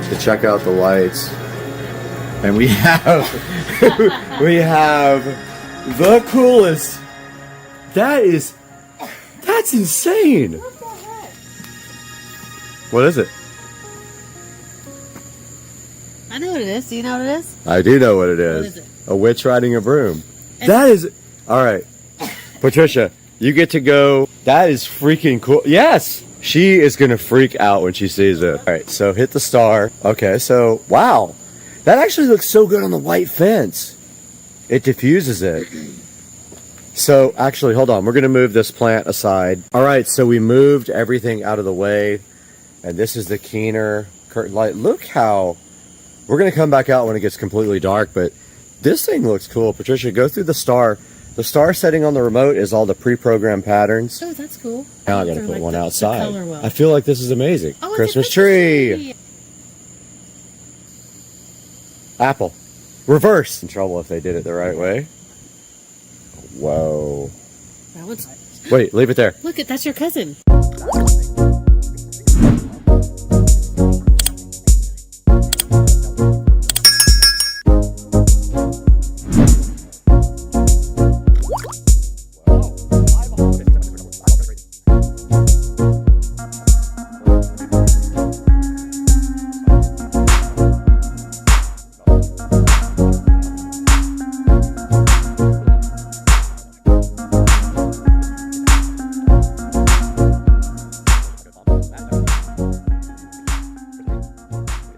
to check out the lights. And we have the coolest. That's insane. What the heck? What is it? I know what it is. Do you know what it is? I do know what it is. What is it? A witch riding a broom. That is, all right. Patricia, you get to go. That is freaking cool. Yes. She is going to freak out when she sees it. All right, so hit the star. Okay, so, wow. That actually looks so good on the white fence. It diffuses it. So, actually, hold on. We're going to move this plant aside. All right, so we moved everything out of the way. And this is the Keener curtain light. Look how... We're going to come back out when it gets completely dark, but this thing looks cool. Patricia, go through the star. The star setting on the remote is all the pre-programmed patterns. Oh, that's cool. Now I got to put one outside. Well. I feel like this is amazing. Oh, Christmas tree. Apple. Reverse. In trouble if they did it the right way. Whoa. That one's... Wait, leave it there. Look, that's your cousin.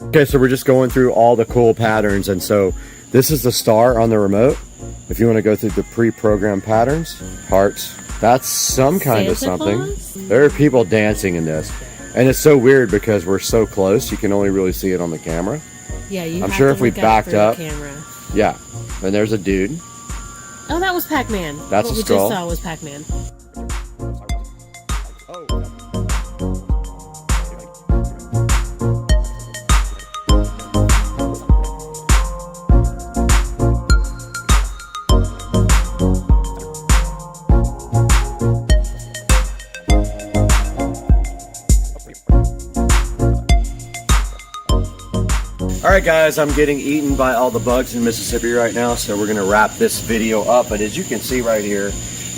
Okay, so we're just going through all the cool patterns, and so this is the star on the remote. If you want to go through the pre-programmed patterns, hearts, that's some kind of something. There are people dancing in this, and it's so weird because we're so close, you can only really see it on the camera. Yeah, I'm sure if we backed up, yeah, and there's a dude. Oh, that was Pac-Man. That's what a skull. We just saw was Pac-Man. Alright guys, I'm getting eaten by all the bugs in Mississippi right now, so we're going to wrap this video up. But as you can see right here,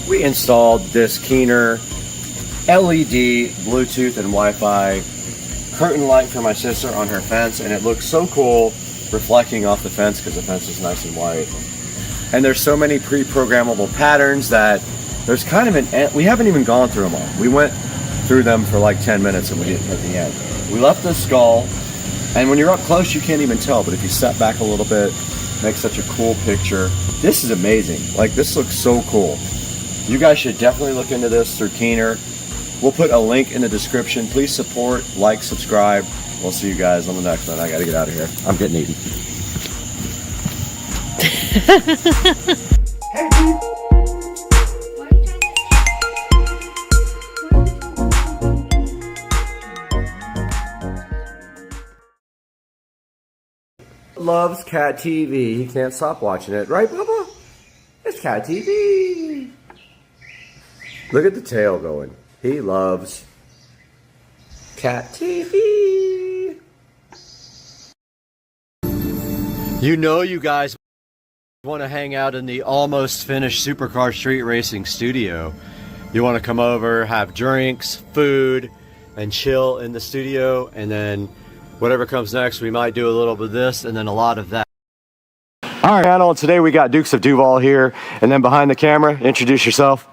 we installed this Keener LED, Bluetooth, and Wi-Fi curtain light for my sister on her fence, and it looks so cool reflecting off the fence because the fence is nice and white. And there's so many pre-programmable patterns that there's kind of an... We haven't even gone through them all. We went through them for like 10 minutes and we didn't hit the end. We left the skull. And when you're up close, you can't even tell, but if you step back a little bit, make such a cool picture. This is amazing. Like, this looks so cool. You guys should definitely look into this through Keener. We'll put a link in the description. Please support, like, subscribe. We'll see you guys on the next one. I gotta get out of here. I'm getting eaten. Loves Cat TV. He can't stop watching it. Right, Bubba? It's Cat TV. Look at the tail going. He loves Cat TV. You know you guys want to hang out in the almost finished Supercar Street Racing studio. You want to come over, have drinks, food, and chill in the studio, and then whatever comes next, we might do a little bit of this and then a lot of that. All right, channel. Today we got Dukes of Duval here, and then behind the camera, introduce yourself.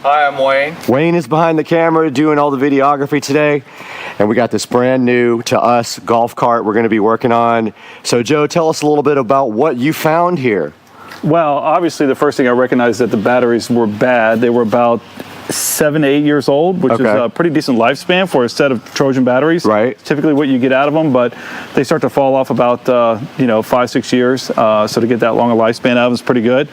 Hi, I'm Wayne. Wayne is behind the camera doing all the videography today, and we got this brand new to us golf cart we're going to be working on. So Joe, tell us a little bit about what you found here. Well, obviously the first thing I recognized that the batteries were bad. They were about 7 to 8 years old, which is a pretty decent lifespan for a set of Trojan batteries. Right. Typically what you get out of them, but they start to fall off about 5-6 years. So to get that long a lifespan out of them is pretty good.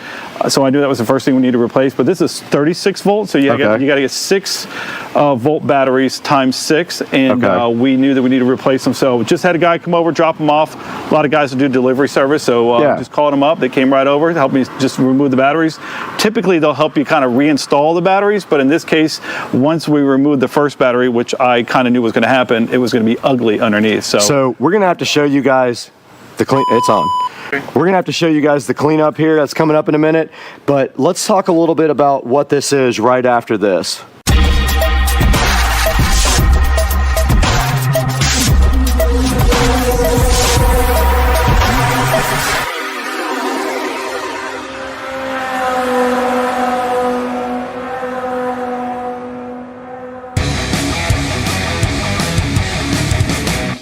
So I knew that was the first thing we need to replace. But this is 36 volts, so you got to get 6 volt batteries times 6, and we knew that we needed to replace them. So just had a guy come over, drop them off. A lot of guys will do delivery service, so just called them up. They came right over, helped me just remove the batteries. Typically they'll help you kind of reinstall the batteries, but in in this case, once we removed the first battery, which I kind of knew was going to happen, it was going to be ugly underneath. So we're going to have to show you guys the clean. It's on. We're going to have to show you guys the cleanup here. That's coming up in a minute. But let's talk a little bit about what this is right after this.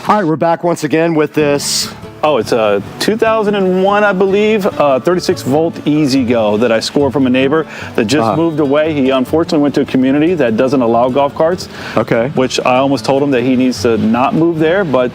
All right, we're back once again with this. Oh, it's a 2001, I believe, 36-volt Easy Go that I scored from a neighbor that just moved away. He unfortunately went to a community that doesn't allow golf carts. Okay. Which I almost told him that he needs to not move there, but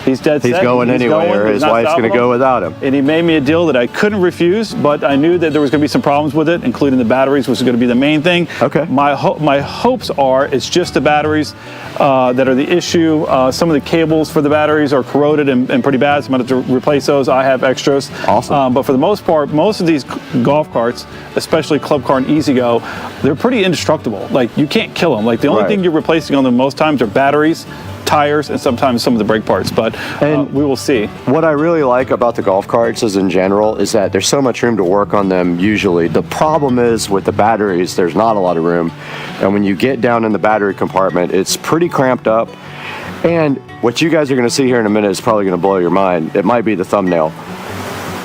he's dead set. He's going anyway, or his wife's going to go without him. And he made me a deal that I couldn't refuse, but I knew that there was going to be some problems with it, including the batteries, which is going to be the main thing. Okay. My hopes are it's just the batteries that are the issue. Some of the cables for the batteries are corroded and pretty bad, so I'm going to have to replace those. I have extras. Awesome. But for the most part, most of these golf carts, especially Club Car and Easy Go, they're pretty indestructible. Like, you can't kill them. Like, the only thing you're replacing on them most times are batteries, tires, and sometimes some of the brake parts, but we will see. What I really like about the golf carts is in general is that there's so much room to work on them usually. The problem is with the batteries, there's not a lot of room. And when you get down in the battery compartment, it's pretty cramped up. And what you guys are going to see here in a minute is probably going to blow your mind. It might be the thumbnail.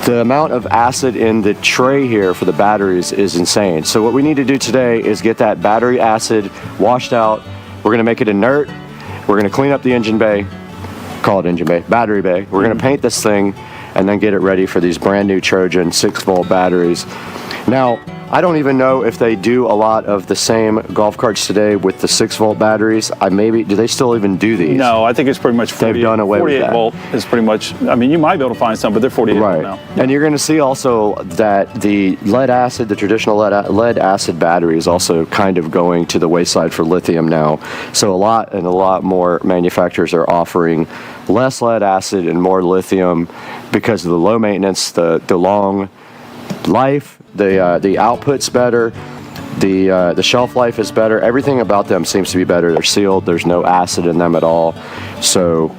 The amount of acid in the tray here for the batteries is insane. So what we need to do today is get that battery acid washed out. We're going to make it inert. We're going to clean up the engine bay, call it engine bay, battery bay. We're going to paint this thing and then get it ready for these brand new Trojan 6-volt batteries. Now, I don't even know if they do a lot of the same golf carts today with the 6-volt batteries. Do they still even do these? No, I think it's pretty much 48, they've done away with that. 48 volt is pretty much, I mean, you might be able to find some, but they're 48 volt now. And you're going to see also that the lead acid, the traditional lead acid battery is also kind of going to the wayside for lithium now. So a lot more manufacturers are offering less lead acid and more lithium because of the low maintenance, the long life, the output's better, the shelf life is better. Everything about them seems to be better. They're sealed. There's no acid in them at all. So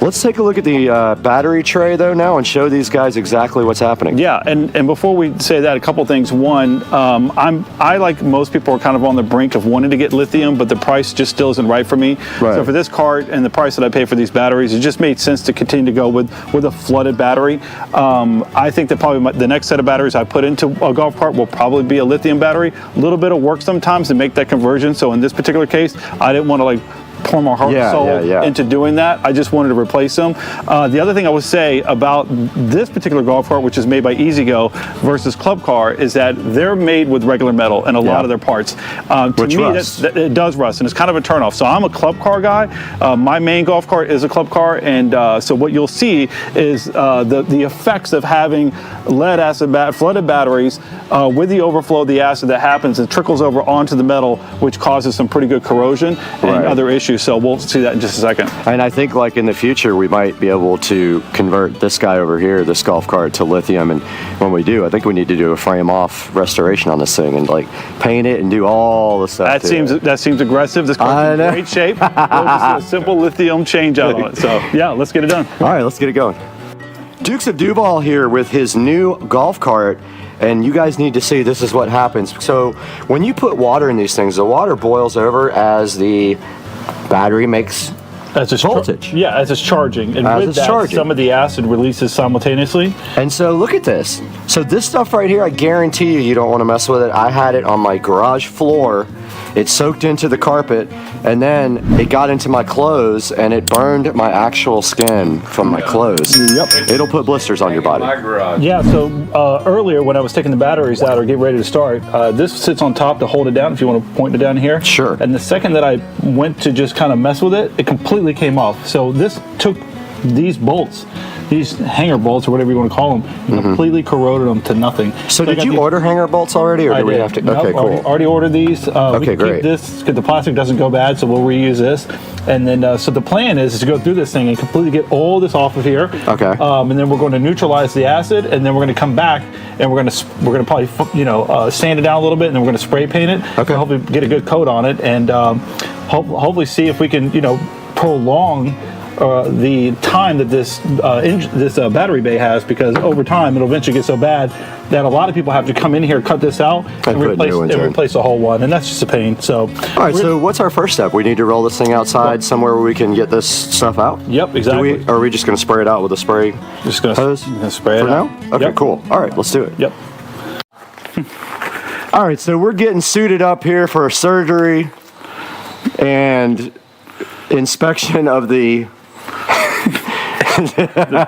let's take a look at the battery tray though now and show these guys exactly what's happening. Yeah, and before we say that, a couple things. One, I like most people are kind of on the brink of wanting to get lithium, but the price just still isn't right for me. Right. So for this cart and the price that I pay for these batteries, it just made sense to continue to go with a flooded battery. I think that probably the next set of batteries I put into a golf cart will probably be a lithium battery. A little bit of work sometimes to make that conversion. So in this particular case, I didn't want to like pour my heart and soul into doing that. I just wanted to replace them. The other thing I would say about this particular golf cart, which is made by Easy Go versus Club Car, is that they're made with regular metal in a lot of their parts. To me, it does rust, and it's kind of a turnoff. So I'm a Club Car guy. My main golf cart is a Club Car, and so what you'll see is the effects of having lead acid flooded batteries with the overflow of the acid that happens and trickles over onto the metal, which causes some pretty good corrosion and other issues. So we'll see that in just a second. And I think like in the future, we might be able to convert this guy over here, this golf cart, to lithium. And when we do, I think we need to do a frame off restoration on this thing and like paint it and do all the stuff. That seems aggressive. This car's in great shape. We'll just do a simple lithium change out on it. So yeah, let's get it done. All right, let's get it going. Dukes of Duval here with his new golf cart. And you guys need to see this is what happens. So when you put water in these things, the water boils over as the battery makes voltage. As it's charging. And with that, some of the acid releases simultaneously. And so look at this. So this stuff right here, I guarantee you don't want to mess with it. I had it on my garage floor. It soaked into the carpet, and then it got into my clothes, and it burned my actual skin from my clothes. Yep. It'll put blisters on your body. Yeah, so earlier when I was taking the batteries out or getting ready to start, this sits on top to hold it down if you want to point it down here. Sure. And the second that I went to just kind of mess with it, it completely came off. So this took these bolts these hanger bolts or whatever you want to call them completely corroded them to nothing. So did you order hanger bolts already, or do we have to? Nope, okay, cool. Already ordered these. Okay, we can great. keep this because the plastic doesn't go bad, so we'll reuse this. And then, so the plan is to go through this thing and completely get all this off of here. Okay. And then we're going to neutralize the acid, and then we're going to come back and we're going to probably sand it down a little bit, and then we're going to spray paint it. Okay. Hopefully get a good coat on it, and hopefully see if we can prolong the time that this battery bay has, because over time it'll eventually get so bad that a lot of people have to come in here, cut this out, and replace the whole one, and that's just a pain. So, all right. So what's our first step? We need to roll this thing outside somewhere where we can get this stuff out. Yep, exactly. Are we just going to spray it out with a spray just gonna hose spray it for out. now? Okay, Yep. cool. All right, let's do it. Yep. All right, so we're getting suited up here for surgery and inspection of the The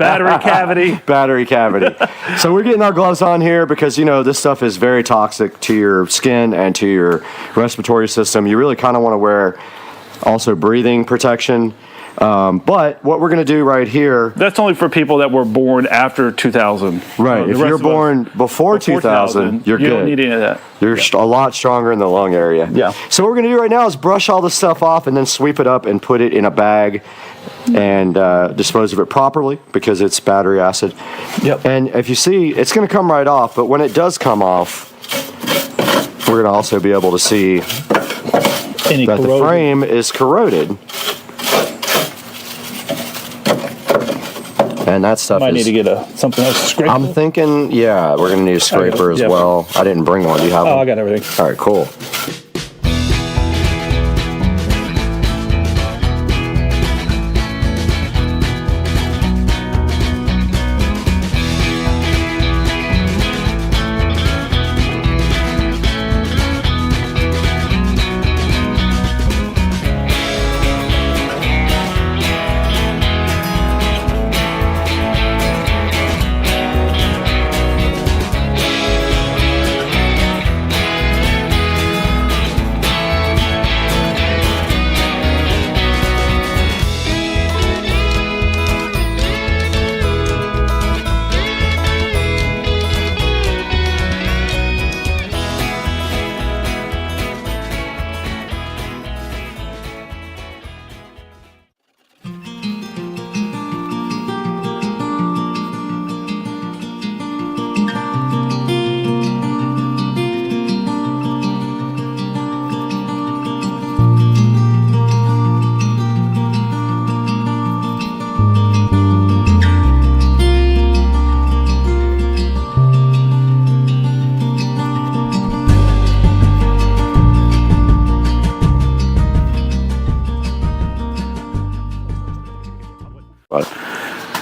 battery cavity. So we're getting our gloves on here because, this stuff is very toxic to your skin and to your respiratory system. You really kind of want to wear also breathing protection. But what we're going to do right here... That's only for people that were born after 2000. Right. If you're born before 2000, you're good. You don't need any of that. You're a lot stronger in the lung area. Yeah. So what we're going to do right now is brush all this stuff off and then sweep it up and put it in a bag and dispose of it properly because it's battery acid. Yep. And if you see, it's going to come right off, but when it does come off, we're going to also be able to see that the frame is corroded. And that stuff might need to get something else to scrape. I'm thinking, yeah, we're going to need a scraper as well. I didn't bring one. Do you have one? I got everything. All right, cool.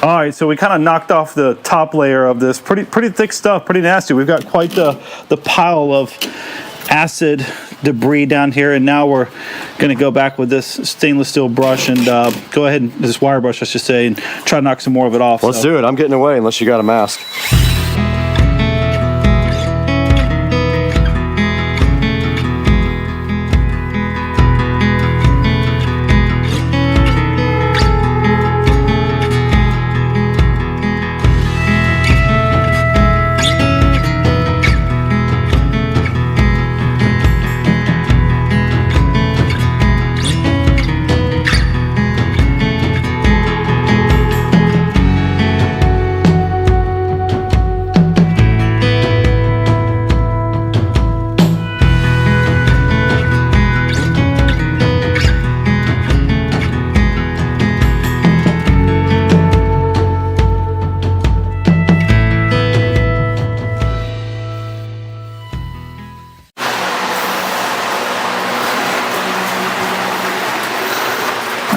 All right, so we kind of knocked off the top layer of this pretty thick stuff, pretty nasty. We've got quite the pile of acid debris down here, and now we're going to go back with this stainless steel brush and go ahead and this wire brush, I should say, and try to knock some more of it off. Let's do it. I'm getting away unless you got a mask.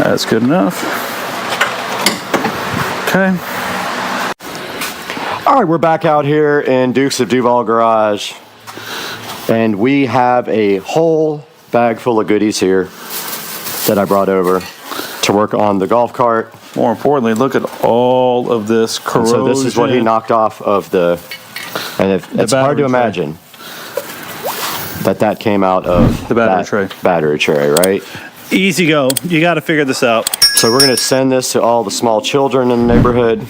That's good enough. Okay. All right, we're back out here in Dukes of Duval Garage, and we have a whole bag full of goodies here that I brought over to work on the golf cart. More importantly, look at all of this corrosion. So this is what he knocked off of the, and it's hard to imagine that came out of the battery tray. Battery tray, right? Easy go. You got to figure this out. So we're going to send this to all the small children in the neighborhood.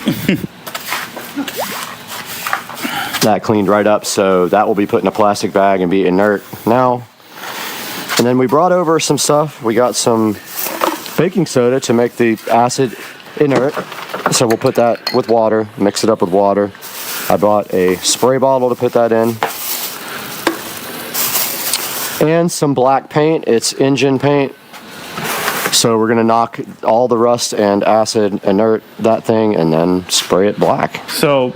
That cleaned right up, so that will be put in a plastic bag and be inert now. And then we brought over some stuff. We got some baking soda to make the acid inert. So we'll put that with water, mix it up with water. I bought a spray bottle to put that in. And some black paint. It's engine paint. So we're gonna knock all the rust and acid, inert that thing, and then spray it black. So,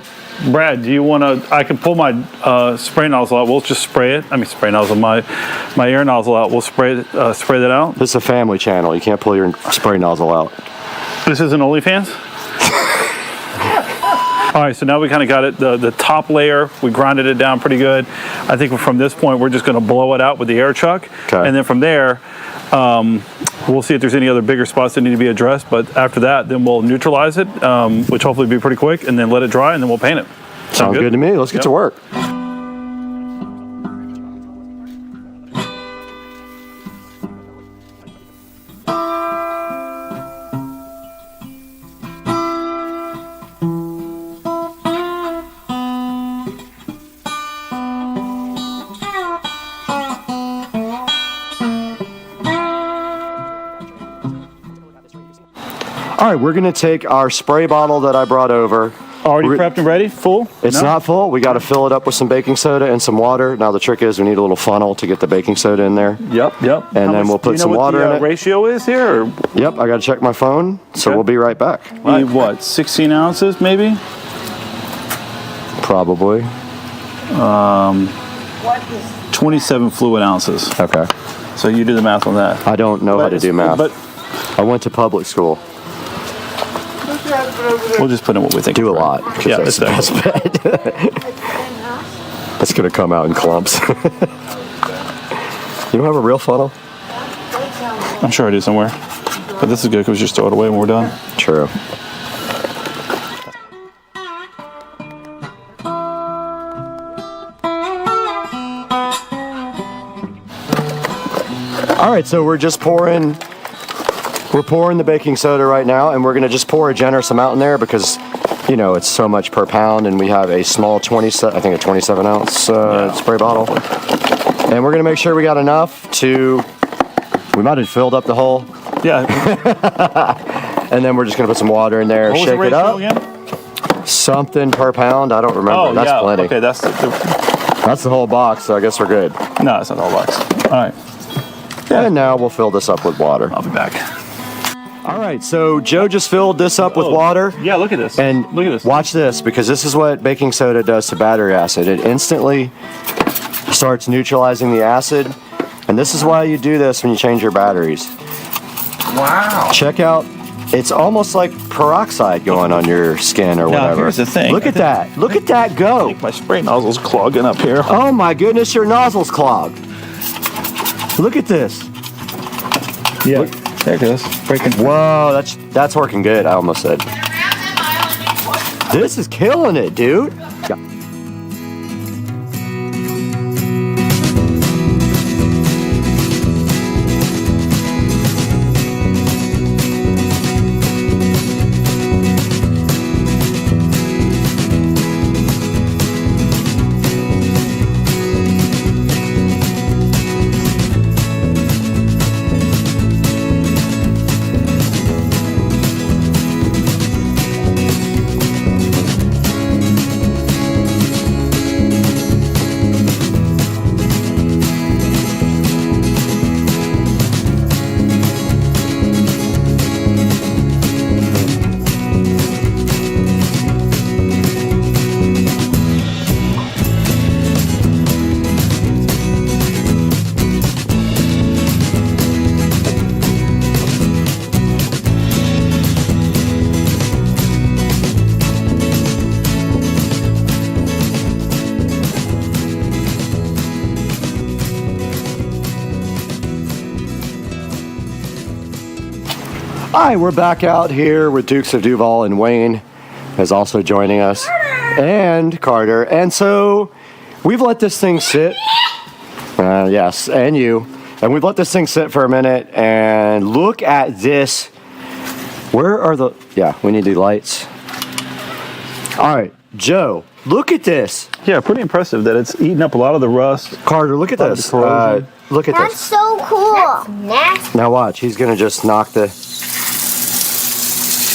Brad, do you want to? I can pull my spray nozzle out. We'll just spray it. I mean, spray nozzle. My air nozzle out. We'll spray that out. This is a family channel. You can't pull your spray nozzle out. This isn't OnlyFans. All right, so now we kind of got it. The top layer, we grinded it down pretty good. I think from this point, we're just going to blow it out with the air chuck, and then from there, we'll see if there's any other bigger spots that need to be addressed. But after that, then we'll neutralize it, which hopefully will be pretty quick, and then let it dry, and then we'll paint it. Sounds good to me. Let's get to work. All right, we're gonna take our spray bottle that I brought over. Already prepped and ready? Full? It's not full. We got to fill it up with some baking soda and some water. Now the trick is we need a little funnel to get the baking soda in there. Yep. And then we'll put some water in it. Ratio is here? Or? Yep, I got to check my phone, so we'll be right back. Need what, 16 ounces maybe? Probably. 27 fluid ounces. Okay. So you do the math on that. I don't know how to do math. But I went to public school. We'll just put in what we think. Do a lot. Yeah, that's the best bet. That's going to come out in clumps. You don't have a real funnel? I'm sure I do somewhere. But this is good because we just throw it away when we're done. True. All right, so we're just pouring the baking soda right now, and we're going to just pour a generous amount in there because, you know, it's so much per pound, and we have a small 27 ounce spray bottle. And we're going to make sure we got enough to, we might have filled up the hole. Yeah. And then we're just going to put some water in there, shake it up. Again? Something per pound, I don't remember. Oh, that's plenty. Okay, that's the whole box, so I guess we're good. No, it's not the whole box. All right. Yeah. And now we'll fill this up with water. I'll be back. All right, so Joe just filled this up with water. Yeah, look at this. And look at this. Watch this, because this is what baking soda does to battery acid. It instantly starts neutralizing the acid. And this is why you do this when you change your batteries. Wow. Check out, it's almost like peroxide going on your skin or whatever. Now, here's the thing. Look at that. Look at that go. I think my spray nozzle's clogging up here. Oh my goodness, your nozzle's clogged. Look at this. Yeah. Look. There it goes. Breaking. Whoa, that's working good, I almost said. This is killing it, dude. Yeah. Hi, we're back out here with Dukes of Duval, and Wayne is also joining us, and Carter. And so we've let this thing sit, yes, and you. And we've let this thing sit for a minute, and look at this. Where are the, yeah, we need the lights. All right, Joe, look at this. Yeah, pretty impressive that it's eating up a lot of the rust. Carter, look at this. Look at That's this. so cool. That's nasty. Now watch, he's gonna just knock the,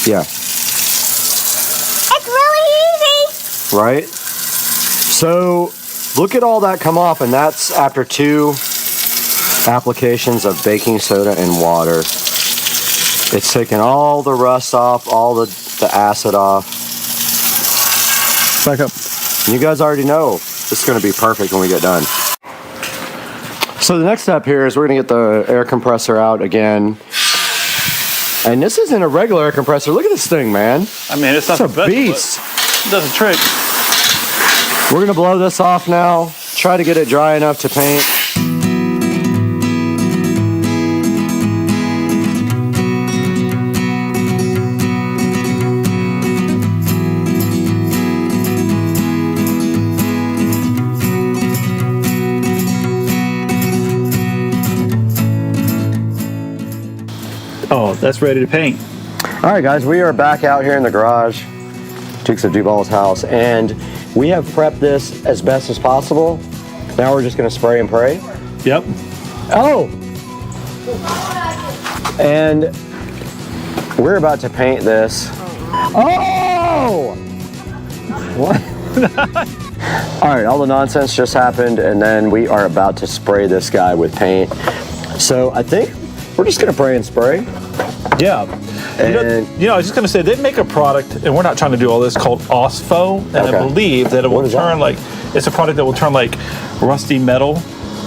yeah. It's really easy. Right? So look at all that come off, and that's after 2 applications of baking soda and water. It's taking all the rust off, all the acid off. Back up. You guys already know this is going to be perfect when we get done. So the next step here is we're going to get the air compressor out again. And this isn't a regular air compressor. Look at this thing, man. I mean, it's not It's the a best, beast. but it does a trick. We're going to blow this off now. Try to get it dry enough to paint. Oh, that's ready to paint. All right, guys, we are back out here in the garage, Dukes of Duval's house, and we have prepped this as best as possible. Now we're just going to spray and pray. Yep. Oh! And we're about to paint this. Oh! What? All right, all the nonsense just happened, and then we are about to spray this guy with paint. So I think we're just going to pray and spray. Yeah. And I was just going to say, they make a product, and we're not trying to do all this, called OSFO, and Okay. I believe that it will What is that? turn it's a product that will turn like rusty metal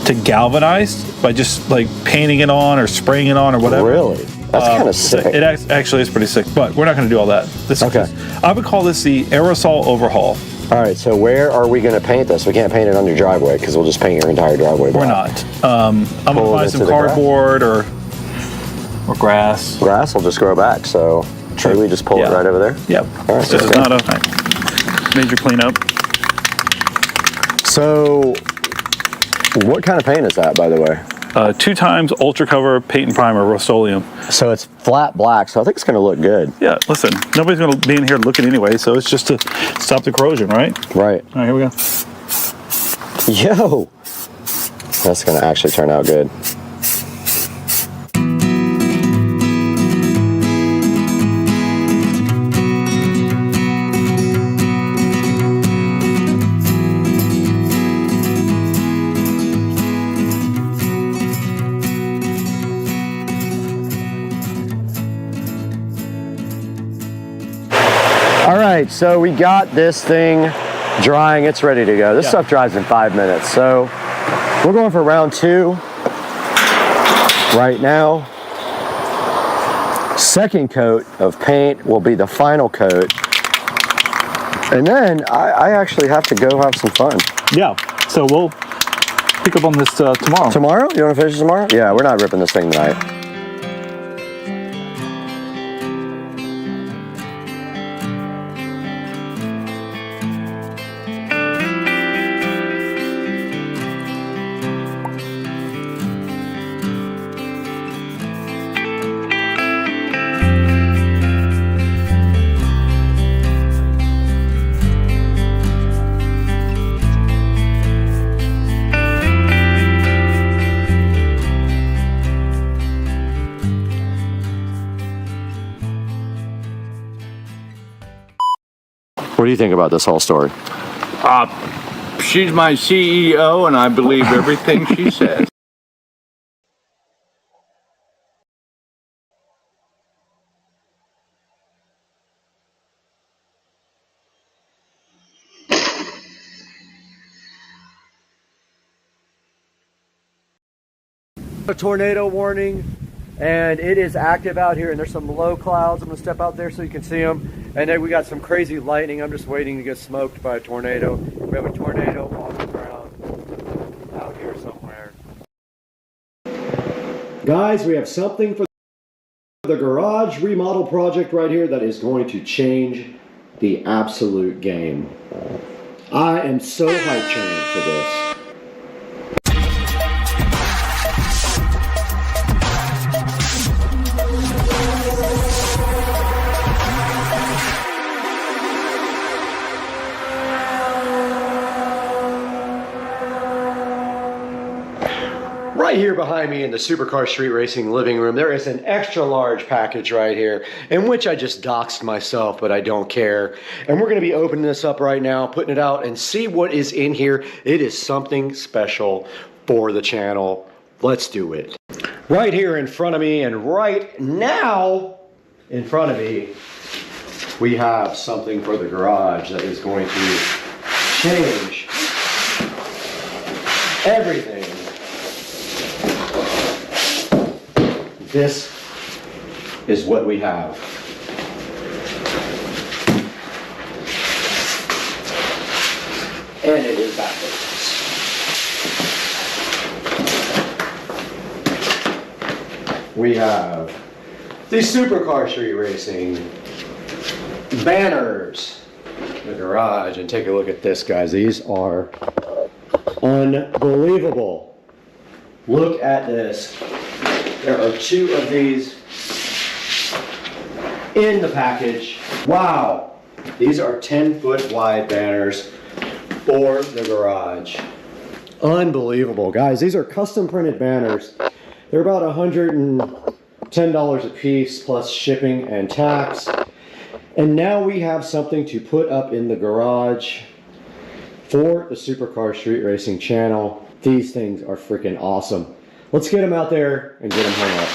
to galvanized by just like painting it on or spraying it on or whatever. Really? That's kind of sick. It actually is pretty sick, but we're not going to do all that. Okay. I would call this the aerosol overhaul. All right, so where are we going to paint this? We can't paint it on your driveway because we'll just paint your entire driveway We're black. not. I'm going to Pull it buy into some the grass? cardboard or grass. Grass will just grow back, so maybe we just pull it right over there. Yep. All right, This is okay. not a major cleanup. So, what kind of paint is that, by the way? 2 times Ultra Cover Paint and Primer Rust-Oleum. So it's flat black, so I think it's going to look good. Yeah, listen, nobody's going to be in here looking anyway, so it's just to stop the corrosion, right? Right. All right, here we go. Yo! That's going to actually turn out good. All right, so we got this thing drying. It's ready to go. This stuff dries in 5 minutes. So we're going for round 2 right now. Second coat of paint will be the final coat. And then I actually have to go have some fun. Yeah, so we'll pick up on this tomorrow. Tomorrow? You want to finish tomorrow? Yeah, we're not ripping this thing tonight. What do you think about this whole story? She's my CEO, and I believe everything she says. A tornado warning, and it is active out here, and there's some low clouds. I'm gonna step out there so you can see them, and then we got some crazy lightning. I'm just waiting to get smoked by a tornado. We have a tornado walking around out here somewhere. Guys, we have something for the garage remodel project right here that is going to change the absolute game. I am so hype training for this. Right here behind me in the Supercar Street Racing living room, there is an extra large package right here, in which I just doxed myself, but I don't care. And we're going to be opening this up right now, putting it out, and see what is in here. It is something special for the channel. Let's do it. Right here in front of me, and right now in front of me, we have something for the garage that is going to change everything. This is what we have. And it is backwards. We have the Supercar Street Racing banners in the garage. And take a look at this, guys. These are unbelievable. Look at this. There are 2 of these in the package. Wow. These are 10-foot wide banners for the garage. Unbelievable, guys. These are custom printed banners. They're about $110 a piece plus shipping and tax. And now we have something to put up in the garage for the Supercar Street Racing channel. These things are freaking awesome. Let's get them out there and get them hung up.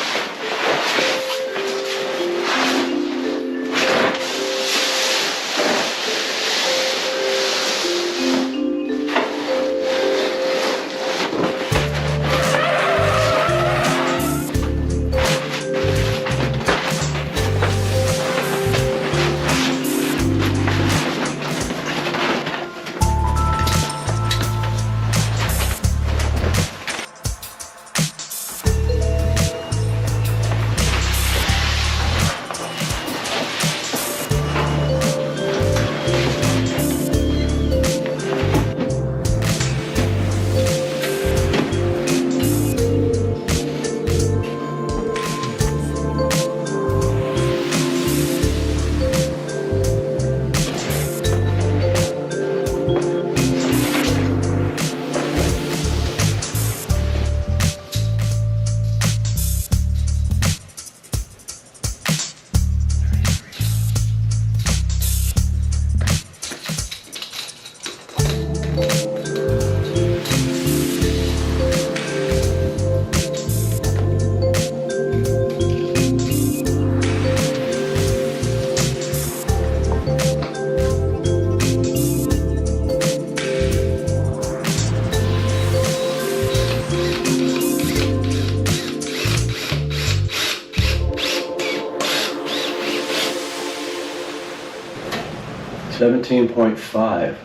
17.5.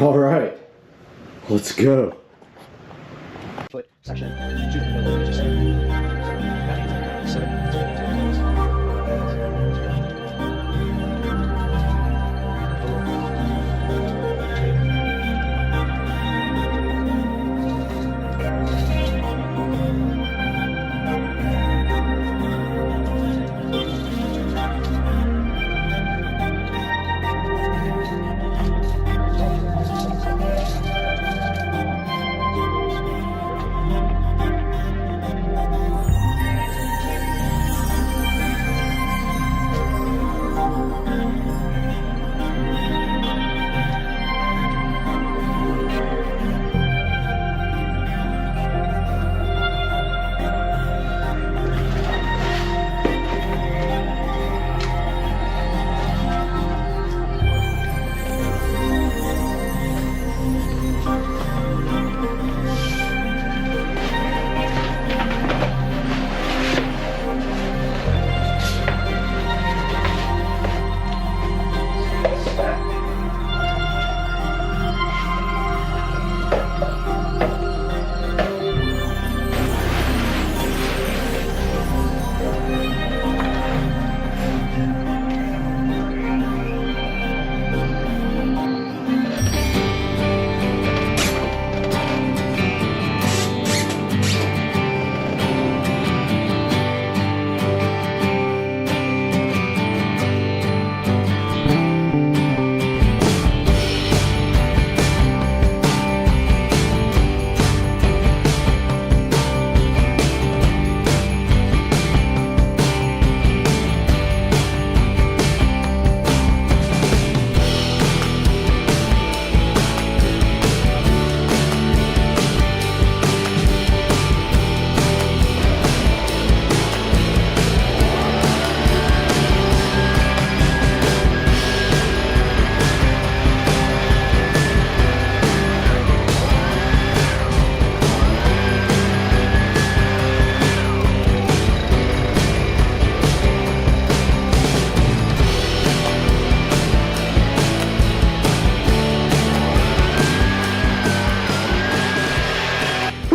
All right, let's go. Foot section.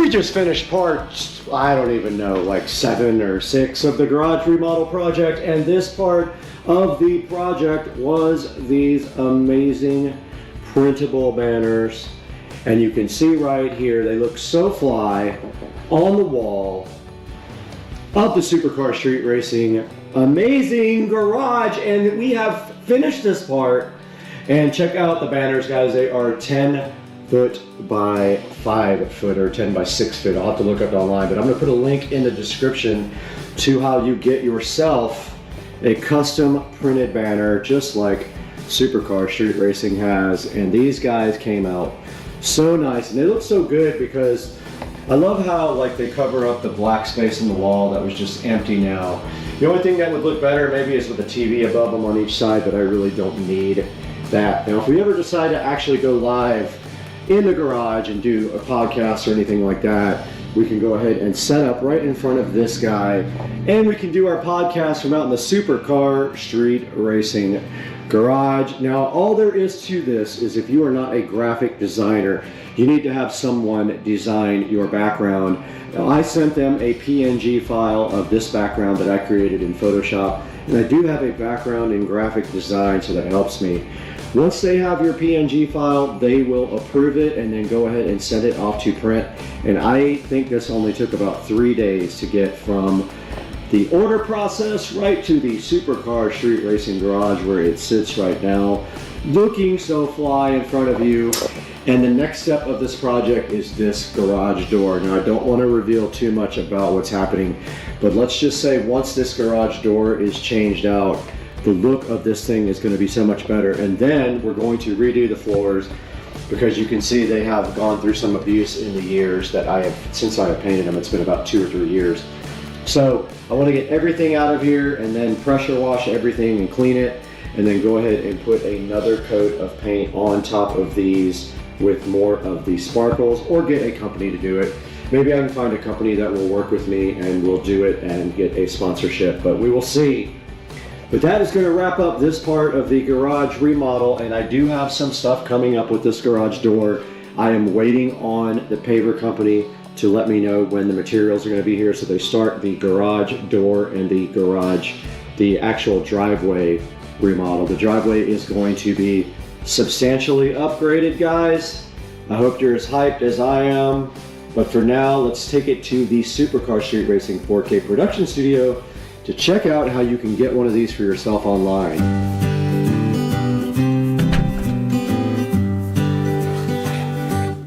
We just finished part, I don't even know, like 7 or 6 of the garage remodel project, and this part of the project was these amazing printable banners. And you can see right here, they look so fly on the wall of the Supercar Street Racing amazing garage. And we have finished this part. And check out the banners, guys. They are 10 foot by 5 foot or 10 by 6 foot. I'll have to look up online, but I'm gonna put a link in the description to how you get yourself a custom printed banner just like Supercar Street Racing has. And these guys came out so nice, and they look so good because I love how like they cover up the black space in the wall that was just empty now. The only thing that would look better maybe is with a TV above them on each side, but I really don't need that. Now if we ever decide to actually go live in the garage and do a podcast or anything like that, we can go ahead and set up right in front of this guy, and we can do our podcast from out in the Supercar Street Racing garage. Now all there is to this is if you are not a graphic designer, you need to have someone design your background. Now I sent them a PNG file of this background that I created in Photoshop, and I do have a background in graphic design, so that helps me. Once they have your PNG file, they will approve it and then go ahead and send it off to print. And I think this only took about 3 days to get from the order process right to the Supercar Street Racing garage where it sits right now, looking so fly in front of you. And the next step of this project is this garage door. Now I don't want to reveal too much about what's happening, but let's just say once this garage door is changed out, the look of this thing is going to be so much better. And then we're going to redo the floors, because you can see they have gone through some abuse in the years that I have, since I have painted them. It's been about 2 or 3 years. So I want to get everything out of here and then pressure wash everything and clean it, and then go ahead and put another coat of paint on top of these with more of the sparkles, or get a company to do it. Maybe I can find a company that will work with me and we'll do it and get a sponsorship, but we will see. But that is going to wrap up this part of the garage remodel, and I do have some stuff coming up with this garage door. I am waiting on the paver company to let me know when the materials are going to be here, so they start the garage door and the actual driveway remodel. The driveway is going to be substantially upgraded, guys. I hope you're as hyped as I am. But for now, let's take it to the Supercar Street Racing 4K production studio to check out how you can get one of these for yourself online.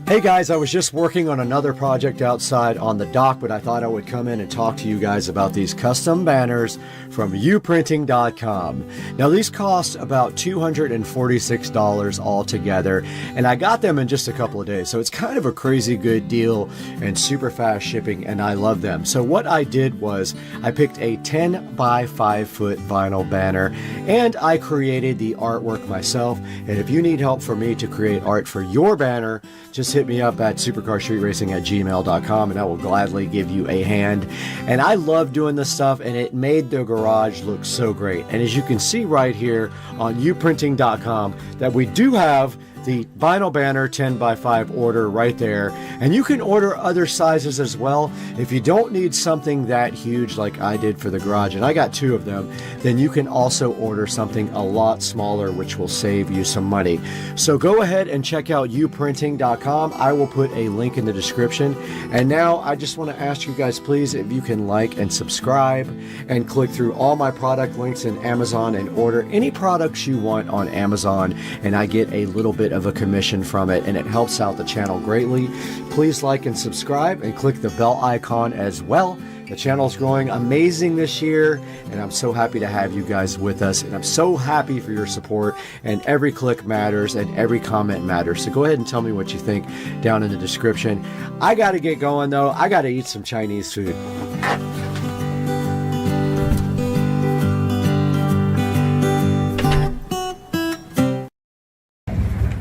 Hey guys, I was just working on another project outside on the dock, but I thought I would come in and talk to you guys about these custom banners from uprinting.com. Now these cost about $246 altogether, and I got them in just a couple of days, so it's kind of a crazy good deal and super fast shipping, and I love them. So what I did was I picked a 10 by 5 foot vinyl banner, and I created the artwork myself. And if you need help for me to create art for your banner, just hit me up at supercarstreetracing@gmail.com and I will gladly give you a hand. And I love doing this stuff, and it made the garage look so great. And as you can see right here on uprinting.com, that we do have the vinyl banner 10 by 5 order right there, and you can order other sizes as well. If you don't need something that huge like I did for the garage, and I got 2 of them, then you can also order something a lot smaller, which will save you some money. So go ahead and check out uprinting.com. I will put a link in the description. And now I just want to ask you guys, please, if you can like and subscribe and click through all my product links in Amazon and order any products you want on Amazon, and I get a little bit of a commission from it, and it helps out the channel greatly. Please like and subscribe and click the bell icon as well. The channel's growing amazing this year, and I'm so happy to have you guys with us, and I'm so happy for your support, and every click matters and every comment matters. So go ahead and tell me what you think down in the description. I got to get going though. I got to eat some Chinese food.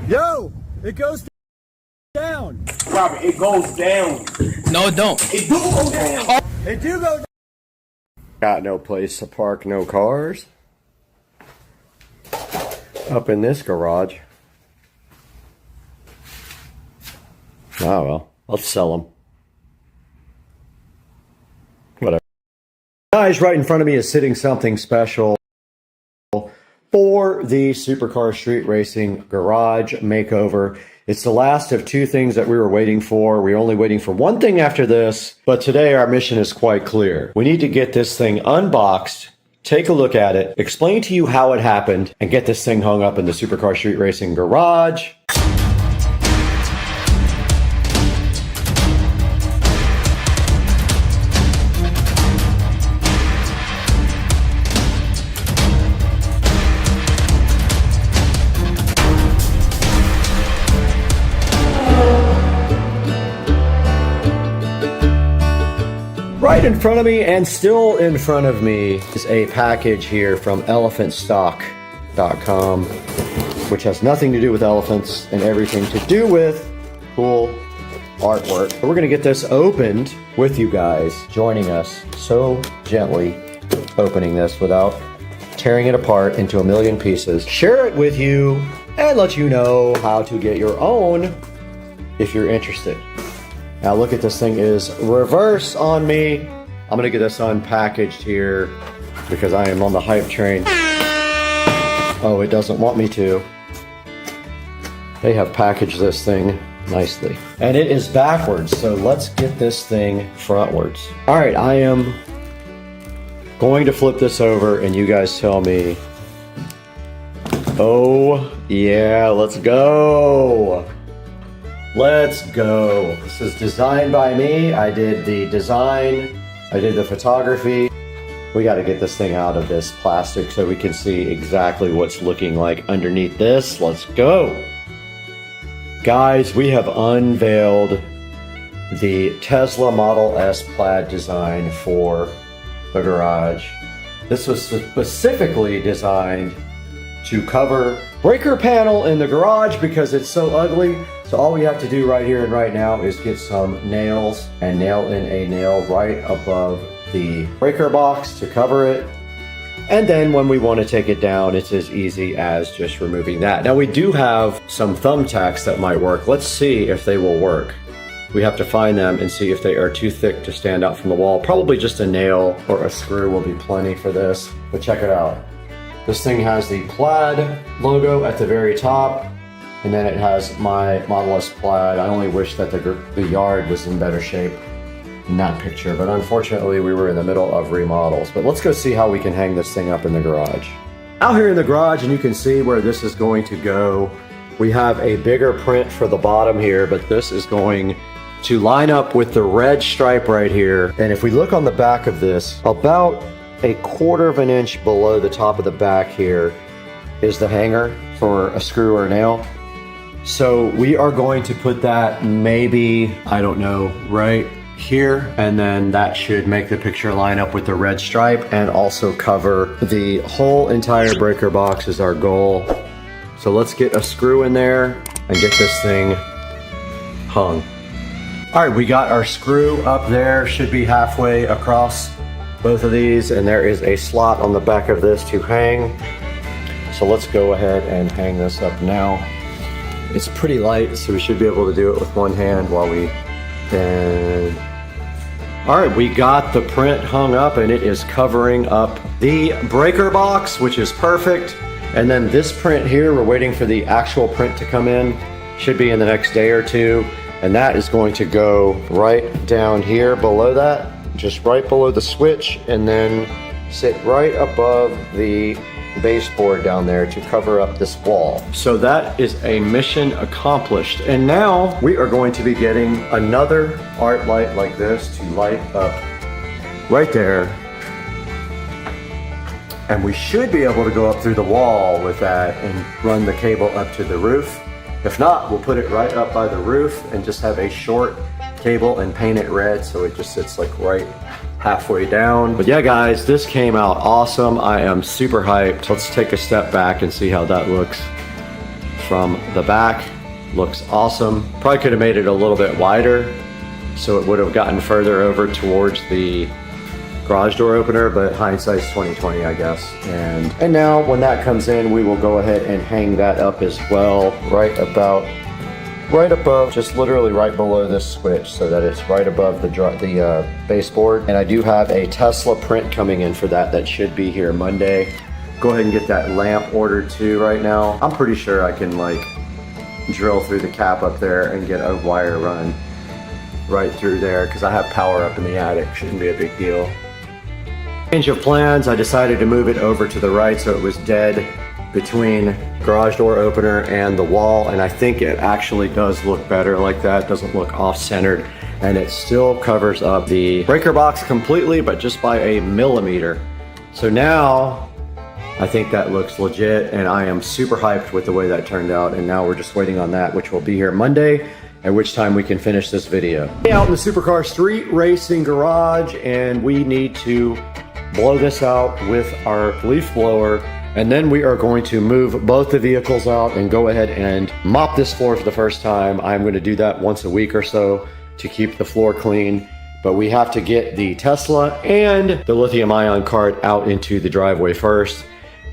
Yo, it goes down. Robert, it goes down. No, it don't. It do go down. It do go down. Got no place to park no cars up in this garage. Oh well, let's sell them. Guys, right in front of me is sitting something special for the Supercar Street Racing Garage Makeover. It's the last of two things that we were waiting for. We're only waiting for one thing after this, but today our mission is quite clear. We need to get this thing unboxed, take a look at it, explain to you how it happened, and get this thing hung up in the Supercar Street Racing Garage. Right in front of me and still in front of me is a package here from elephantstock.com, which has nothing to do with elephants and everything to do with cool artwork. We're going to get this opened with you guys joining us so gently, opening this without tearing it apart into a million pieces. Share it with you and let you know how to get your own if you're interested. Now look at this thing is reverse on me. I'm gonna get this unpackaged here because I am on the hype train. Oh, it doesn't want me to. They have packaged this thing nicely. And it is backwards, so let's get this thing frontwards. All right, I am going to flip this over and you guys tell me. Oh, yeah, let's go. Let's go. This is designed by me. I did the design. I did the photography. We got to get this thing out of this plastic so we can see exactly what's looking like underneath this. Let's go. Guys, we have unveiled the Tesla Model S plaid design for the garage. This was specifically designed to cover breaker panel in the garage because it's so ugly. So all we have to do right here and right now is get some nails and nail in a nail right above the breaker box to cover it. And then when we want to take it down, it's as easy as just removing that. Now we do have some thumbtacks that might work. Let's see if they will work. We have to find them and see if they are too thick to stand out from the wall. Probably just a nail or a screw will be plenty for this, but check it out. This thing has the plaid logo at the very top. And then it has my Model S plaid. I only wish that the yard was in better shape in that picture, but unfortunately we were in the middle of remodels. But let's go see how we can hang this thing up in the garage. Out here in the garage, and you can see where this is going to go. We have a bigger print for the bottom here, but this is going to line up with the red stripe right here. And if we look on the back of this, about a 1/4 of an inch below the top of the back here is the hanger for a screw or a nail. So we are going to put that maybe, I don't know, right here. And then that should make the picture line up with the red stripe and also cover the whole entire breaker box is our goal. So let's get a screw in there and get this thing hung. All right, we got our screw up there, should be halfway across both of these. And there is a slot on the back of this to hang. So let's go ahead and hang this up now. It's pretty light, so we should be able to do it with one hand while we bend. All right, we got the print hung up and it is covering up the breaker box, which is perfect. And then this print here, we're waiting for the actual print to come in. Should be in the next day or two. And that is going to go right down here below that, just right below the switch, and then sit right above the baseboard down there to cover up this wall. So that is a mission accomplished. And now we are going to be getting another art light like this to light up right there. And we should be able to go up through the wall with that and run the cable up to the roof. If not, we'll put it right up by the roof and just have a short cable and paint it red so it just sits like right halfway down. But yeah, guys, this came out awesome. I am super hyped. Let's take a step back and see how that looks from the back. Looks awesome. Probably could have made it a little bit wider so it would have gotten further over towards the garage door opener, but hindsight's 20/20, I guess. And now when that comes in, we will go ahead and hang that up as well, right about right above, just literally right below this switch, so that it's right above the baseboard. And I do have a Tesla print coming in for that. That should be here Monday. Go ahead and get that lamp ordered too right now. I'm pretty sure I can like drill through the cap up there and get a wire run right through there because I have power up in the attic. Shouldn't be a big deal. Change of plans, I decided to move it over to the right so it was dead between garage door opener and the wall, and I think it actually does look better like that. It doesn't look off-centered, and it still covers up the breaker box completely, but just by a millimeter. So now I think that looks legit, and I am super hyped with the way that turned out, and now we're just waiting on that, which will be here Monday, at which time we can finish this video. Out in the supercar street racing garage, and we need to blow this out with our leaf blower, and then we are going to move both the vehicles out and go ahead and mop this floor for the first time. I'm going to do that once a week or so to keep the floor clean. But we have to get the Tesla and the lithium ion cart out into the driveway first.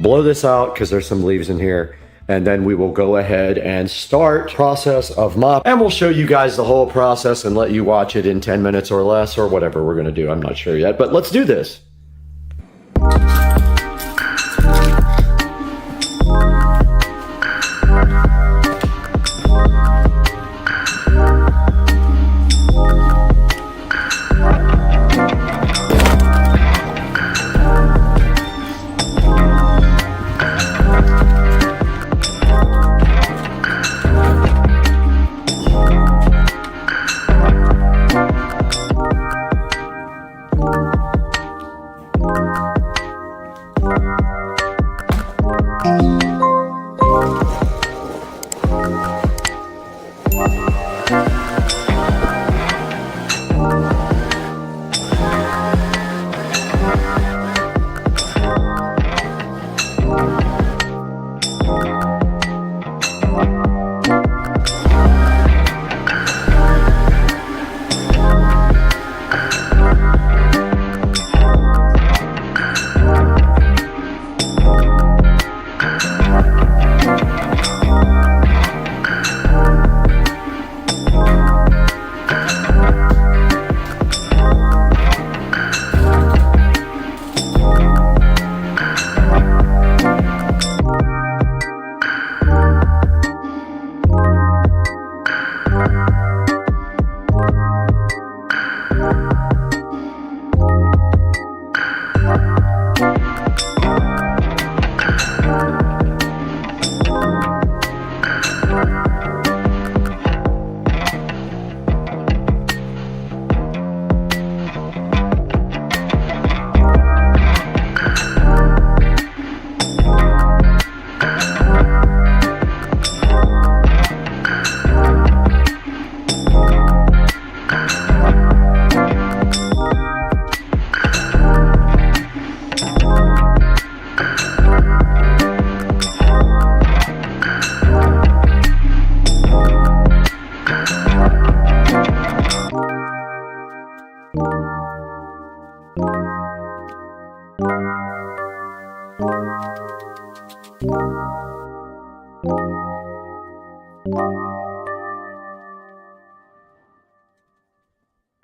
Blow this out because there's some leaves in here, and then we will go ahead and start process of mop, and we'll show you guys the whole process and let you watch it in 10 minutes or less or whatever we're going to do. I'm not sure yet, but let's do this.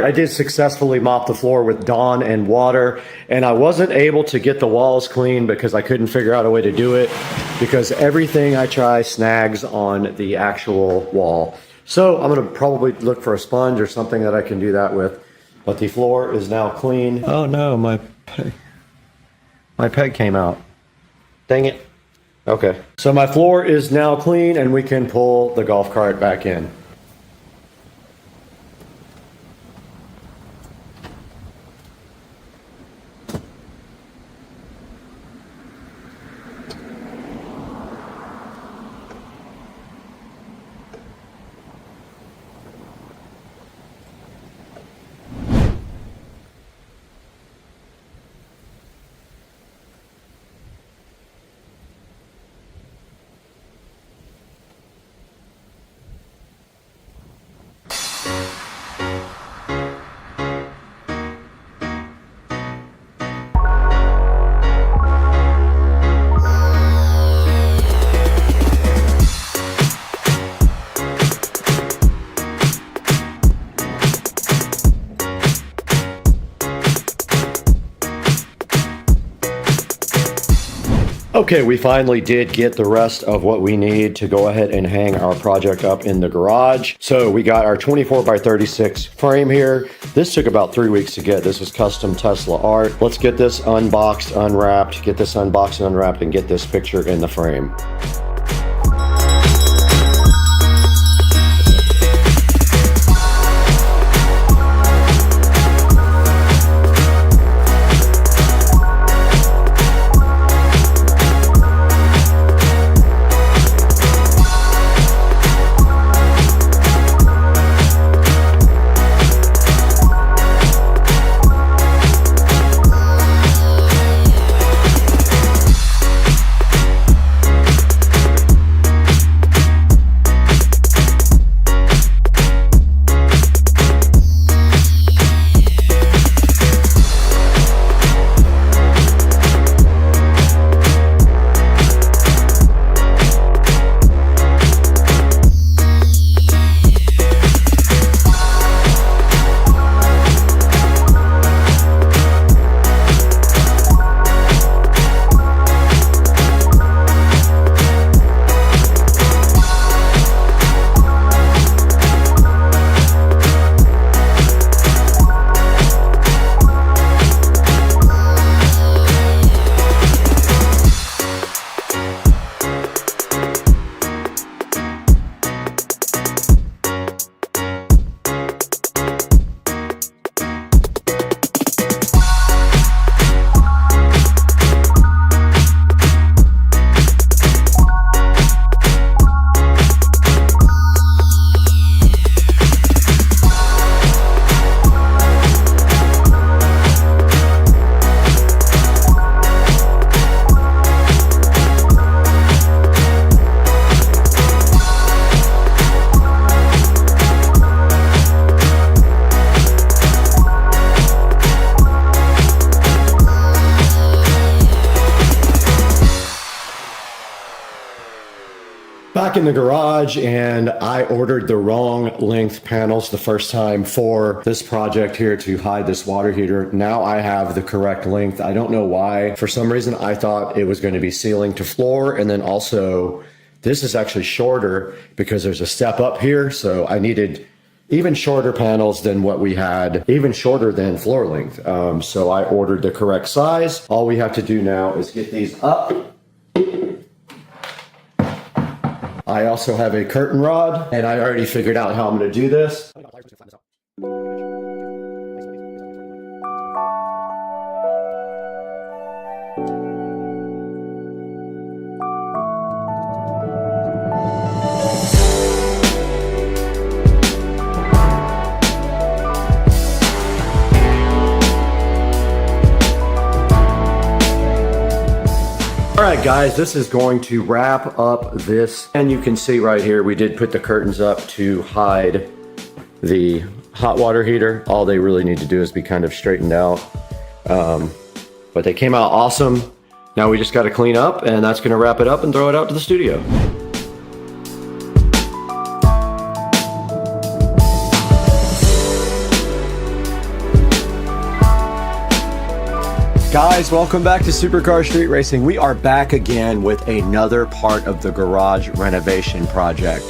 I did successfully mop the floor with Dawn and water, and I wasn't able to get the walls clean because I couldn't figure out a way to do it because everything I try snags on the actual wall. So I'm going to probably look for a sponge or something that I can do that with. But the floor is now clean. Oh no, my peg came out. Dang it. Okay. So my floor is now clean and we can pull the golf cart back in. Okay, we finally did get the rest of what we need to go ahead and hang our project up in the garage. So we got our 24x36 frame here. This took about 3 weeks to get. This was custom Tesla art. Let's get this unboxed, unwrapped, and get this picture in the frame. Back in the garage, and I ordered the wrong length panels the first time for this project here to hide this water heater. Now I have the correct length. I don't know why. For some reason, I thought it was going to be ceiling to floor, and then also this is actually shorter because there's a step up here. So I needed even shorter panels than what we had, even shorter than floor length. So I ordered the correct size. All we have to do now is get these up. I also have a curtain rod, and I already figured out how I'm going to do this. Alright guys, this is going to wrap up this, and you can see right here we did put the curtains up to hide the hot water heater. All they really need to do is be kind of straightened out, but they came out awesome. Now we just got to clean up, and that's going to wrap it up and throw it out to the studio. Guys, welcome back to Supercar Street Racing. We are back again with another part of the garage renovation project.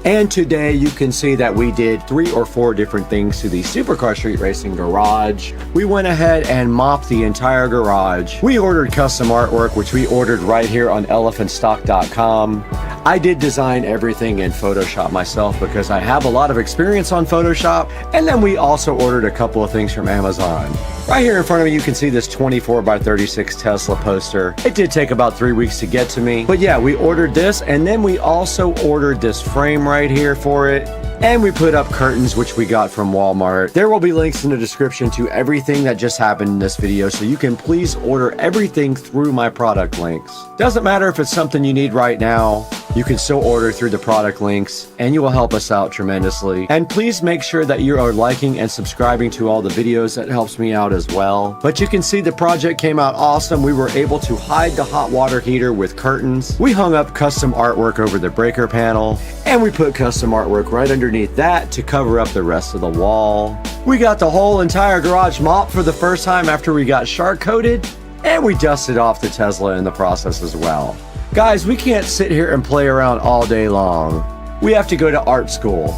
And today you can see that we did 3 or 4 different things to the Supercar Street Racing garage. We went ahead and mopped the entire garage. We ordered custom artwork, which we ordered right here on elephantstock.com. I did design everything in Photoshop myself because I have a lot of experience on Photoshop. And then we also ordered a couple of things from Amazon. Right here in front of me, you can see this 24x36 Tesla poster. It did take about 3 weeks to get to me. But yeah, we ordered this, and then we also ordered this frame right here for it. And we put up curtains, which we got from Walmart. There will be links in the description to everything that just happened in this video, so you can please order everything through my product links. Doesn't matter if it's something you need right now, you can still order through the product links, and you will help us out tremendously. And please make sure that you are liking and subscribing to all the videos. That helps me out as well. But you can see the project came out awesome. We were able to hide the hot water heater with curtains. We hung up custom artwork over the breaker panel, and we put custom artwork right underneath that to cover up the rest of the wall. We got the whole entire garage mopped for the first time after we got shark coated. And we dusted off the Tesla in the process as well. Guys, we can't sit here and play around all day long. We have to go to art school.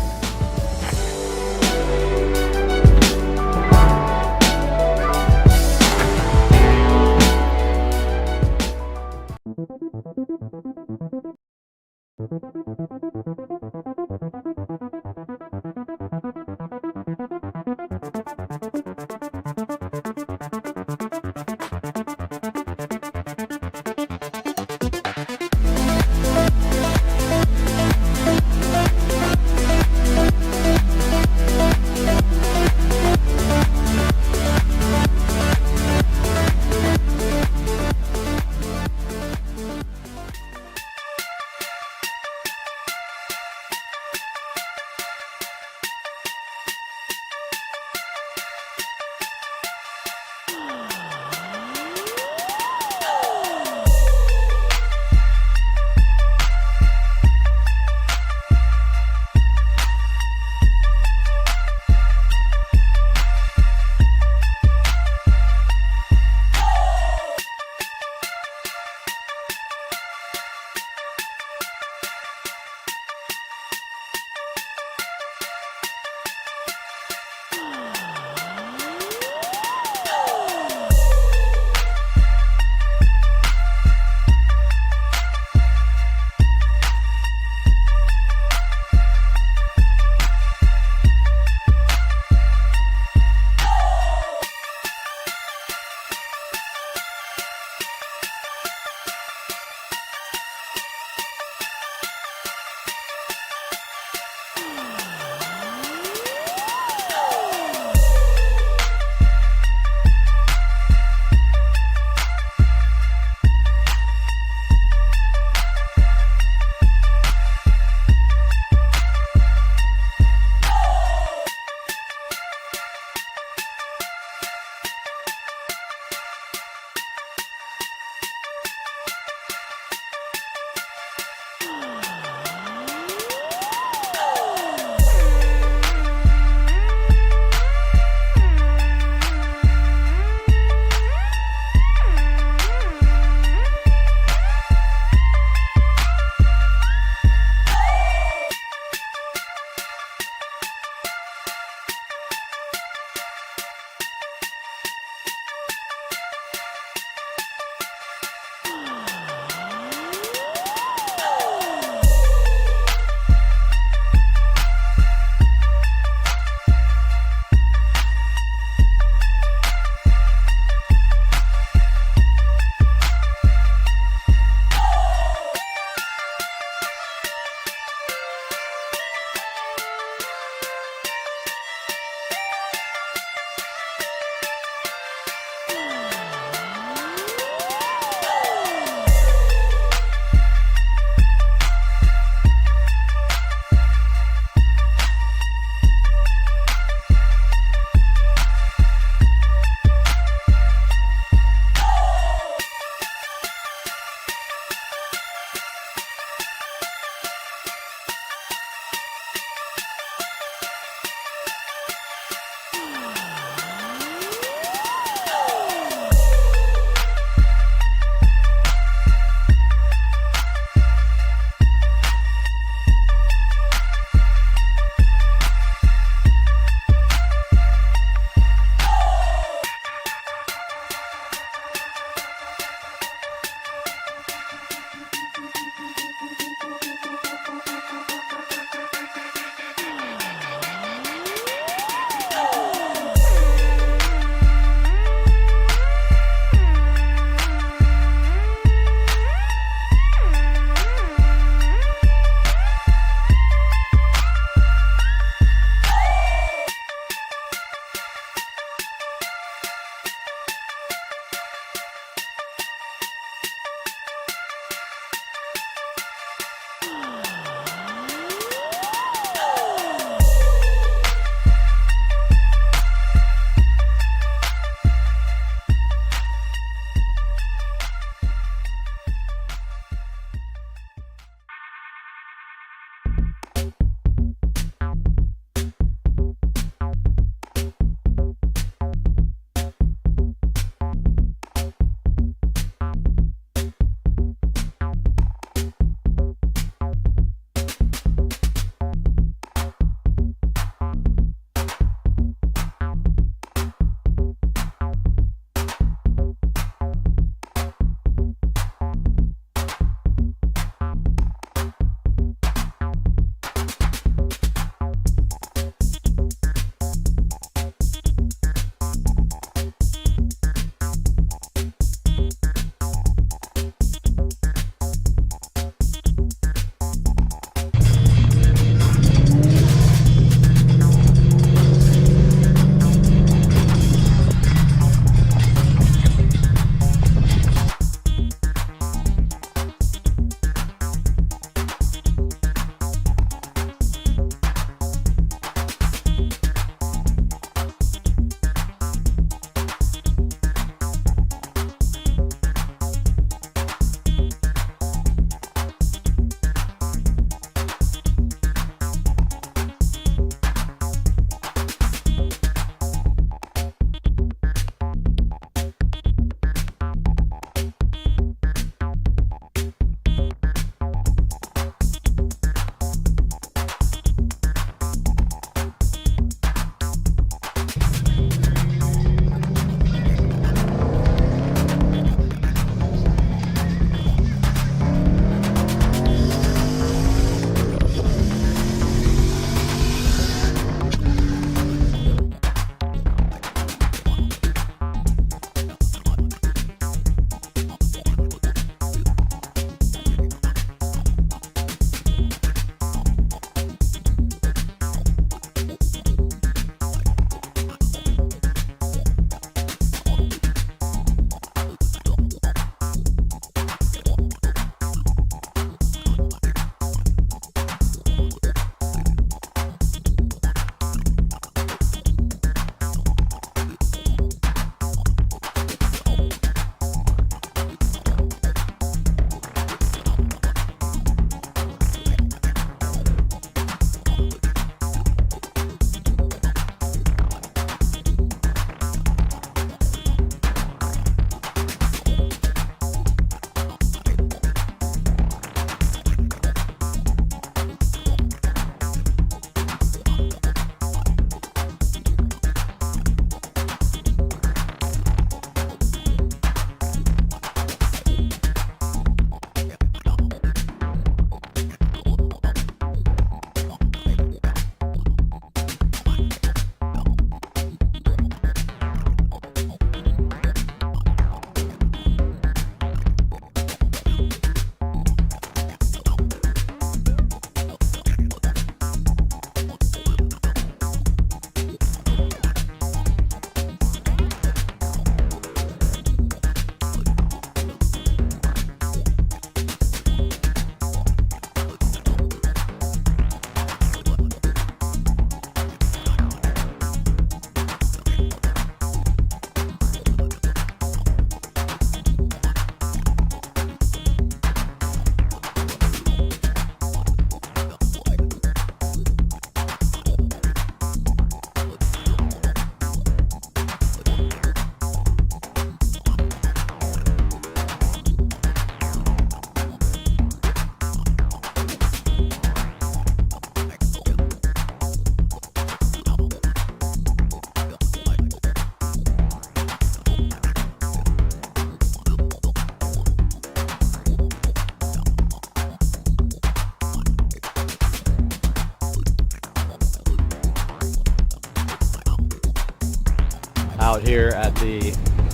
out here at the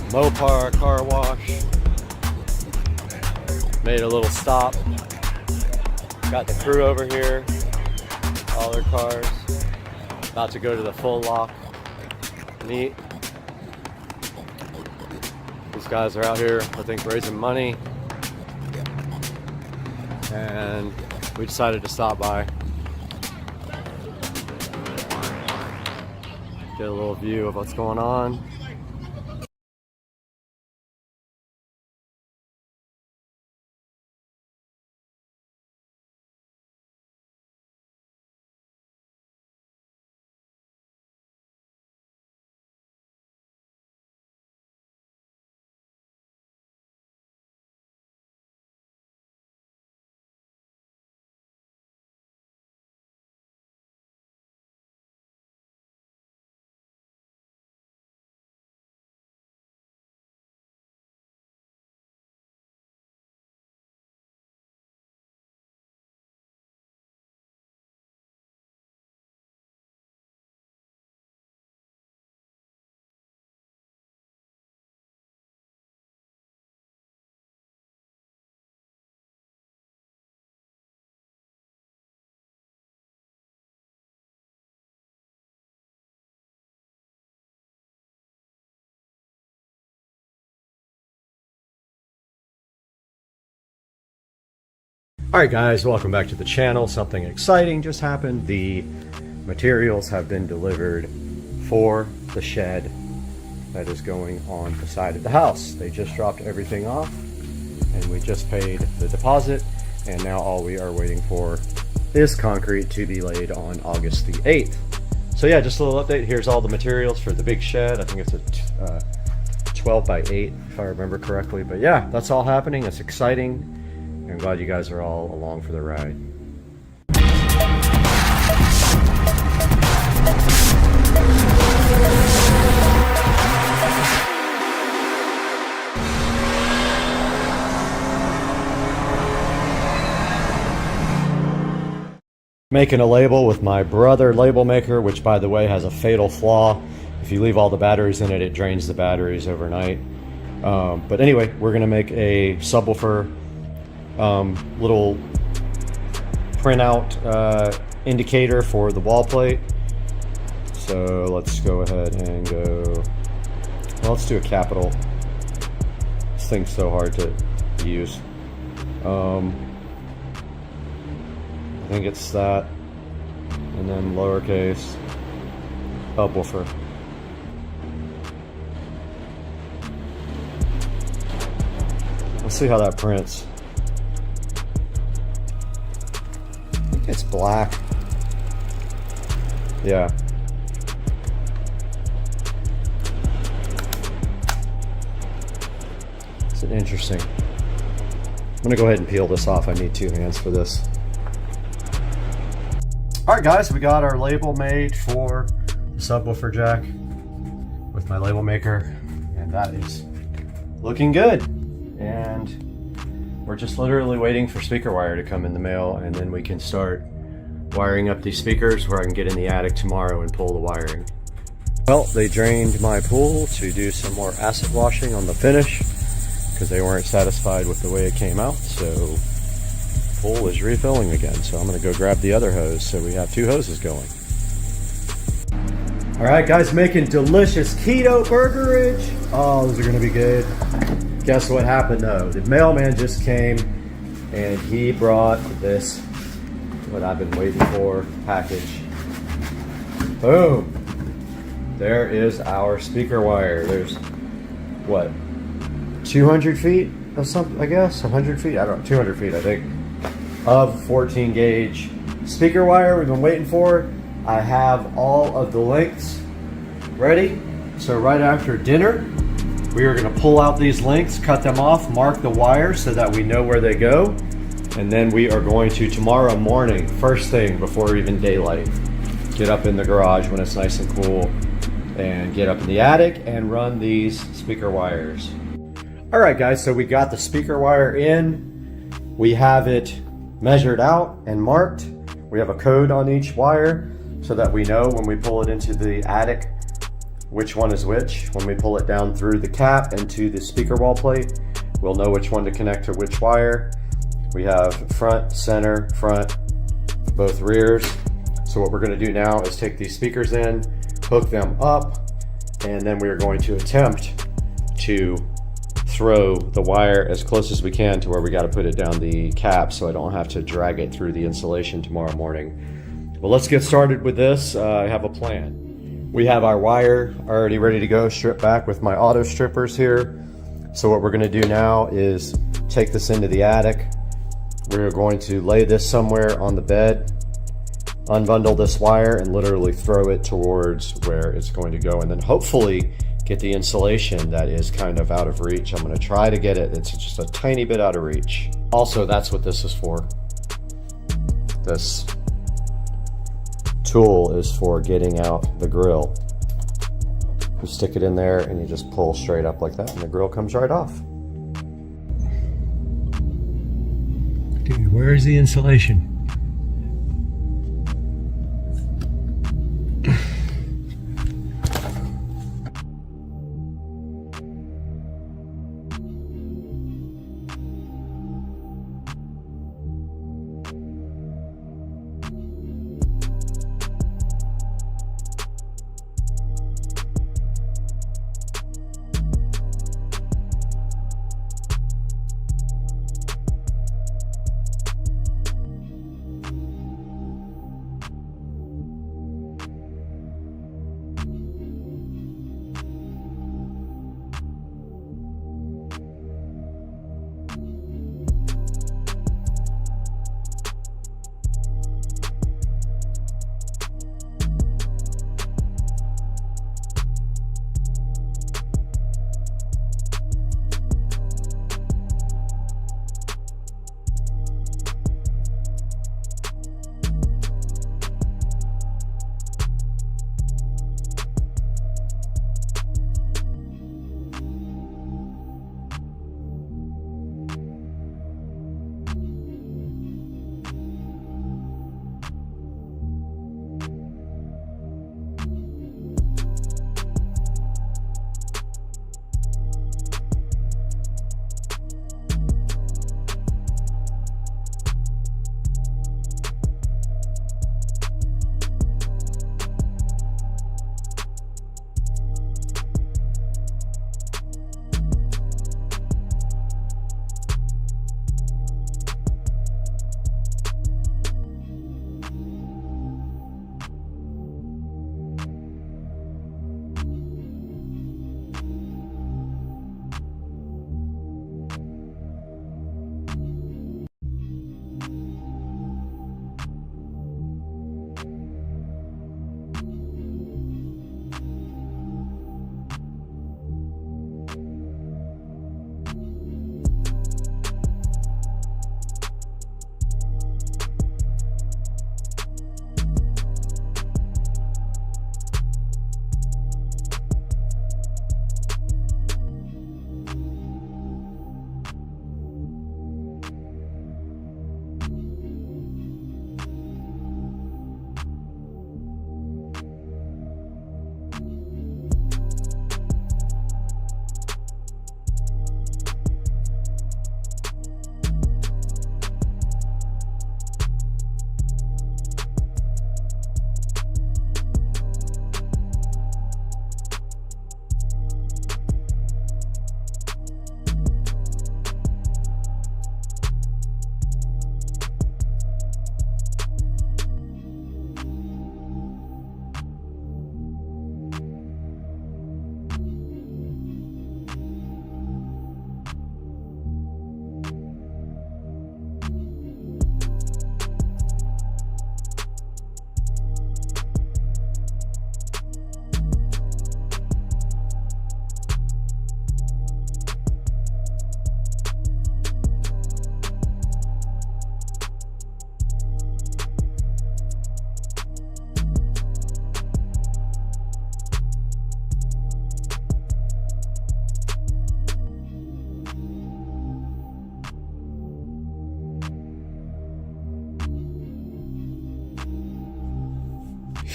Mopar car wash. Made a little stop. Got the crew over here, all their cars. About to go to the full lock meet. These guys are out here, I think, raising money. And we decided to stop by. Get a little view of what's going on. Alright guys, welcome back to the channel. Something exciting just happened. The materials have been delivered for the shed that is going on the side of the house. They just dropped everything off and we just paid the deposit, and now all we are waiting for is concrete to be laid on August the 8th. So yeah, just a little update. Here's all the materials for the big shed. I think it's a 12 by 8 if I remember correctly. But yeah, that's all happening. It's exciting. I'm glad you guys are all along for the ride. Making a label with my brother label maker, which by the way has a fatal flaw. If you leave all the batteries in it, it drains the batteries overnight. But anyway, we're gonna make a subwoofer little printout indicator for the wall plate. So let's go ahead and go, well, let's do a capital. This thing's so hard to use. I think it's that, and then lowercase subwoofer. Let's see how that prints. It's black. Yeah. It's interesting. I'm gonna go ahead and peel this off. I need 2 hands for this. Alright guys, we got our label made for the subwoofer jack with my label maker, and that is looking good. And we're just literally waiting for speaker wire to come in the mail, and then we can start wiring up these speakers where I can get in the attic tomorrow and pull the wiring. Well, they drained my pool to do some more acid washing on the finish because they weren't satisfied with the way it came out, so the pool is refilling again. So I'm gonna go grab the other hose, so we have 2 hoses going. All right guys, making delicious keto burgerage. Oh, those are gonna be good. Guess what happened though? The mailman just came and he brought this, what I've been waiting for, package. Boom! There is our speaker wire. There's, what, 200 feet of something, I guess? 100 feet? I don't know, 200 feet I think, of 14 gauge speaker wire we've been waiting for. I have all of the lengths ready. So right after dinner, we are going to pull out these lengths, cut them off, mark the wire so that we know where they go. And then we are going to, tomorrow morning, first thing before even daylight, get up in the garage when it's nice and cool and get up in the attic and run these speaker wires. All right guys, so we got the speaker wire in. We have it measured out and marked. We have a code on each wire so that we know when we pull it into the attic which one is which. When we pull it down through the cap into the speaker wall plate, we'll know which one to connect to which wire. We have front, center, front, both rears. So what we're going to do now is take these speakers in, hook them up, and then we are going to attempt to throw the wire as close as we can to where we got to put it down the cap so I don't have to drag it through the insulation tomorrow morning. Well, let's get started with this. I have a plan. We have our wire already ready to go, stripped back with my auto strippers here. So what we're going to do now is take this into the attic. We're going to lay this somewhere on the bed, unbundle this wire, and literally throw it towards where it's going to go, and then hopefully get the insulation that is kind of out of reach. I'm going to try to get it, it's just a tiny bit out of reach. Also, that's what this is for. This tool is for getting out the grill. You stick it in there and you just pull straight up like that and the grill comes right off. Dude, where is the insulation?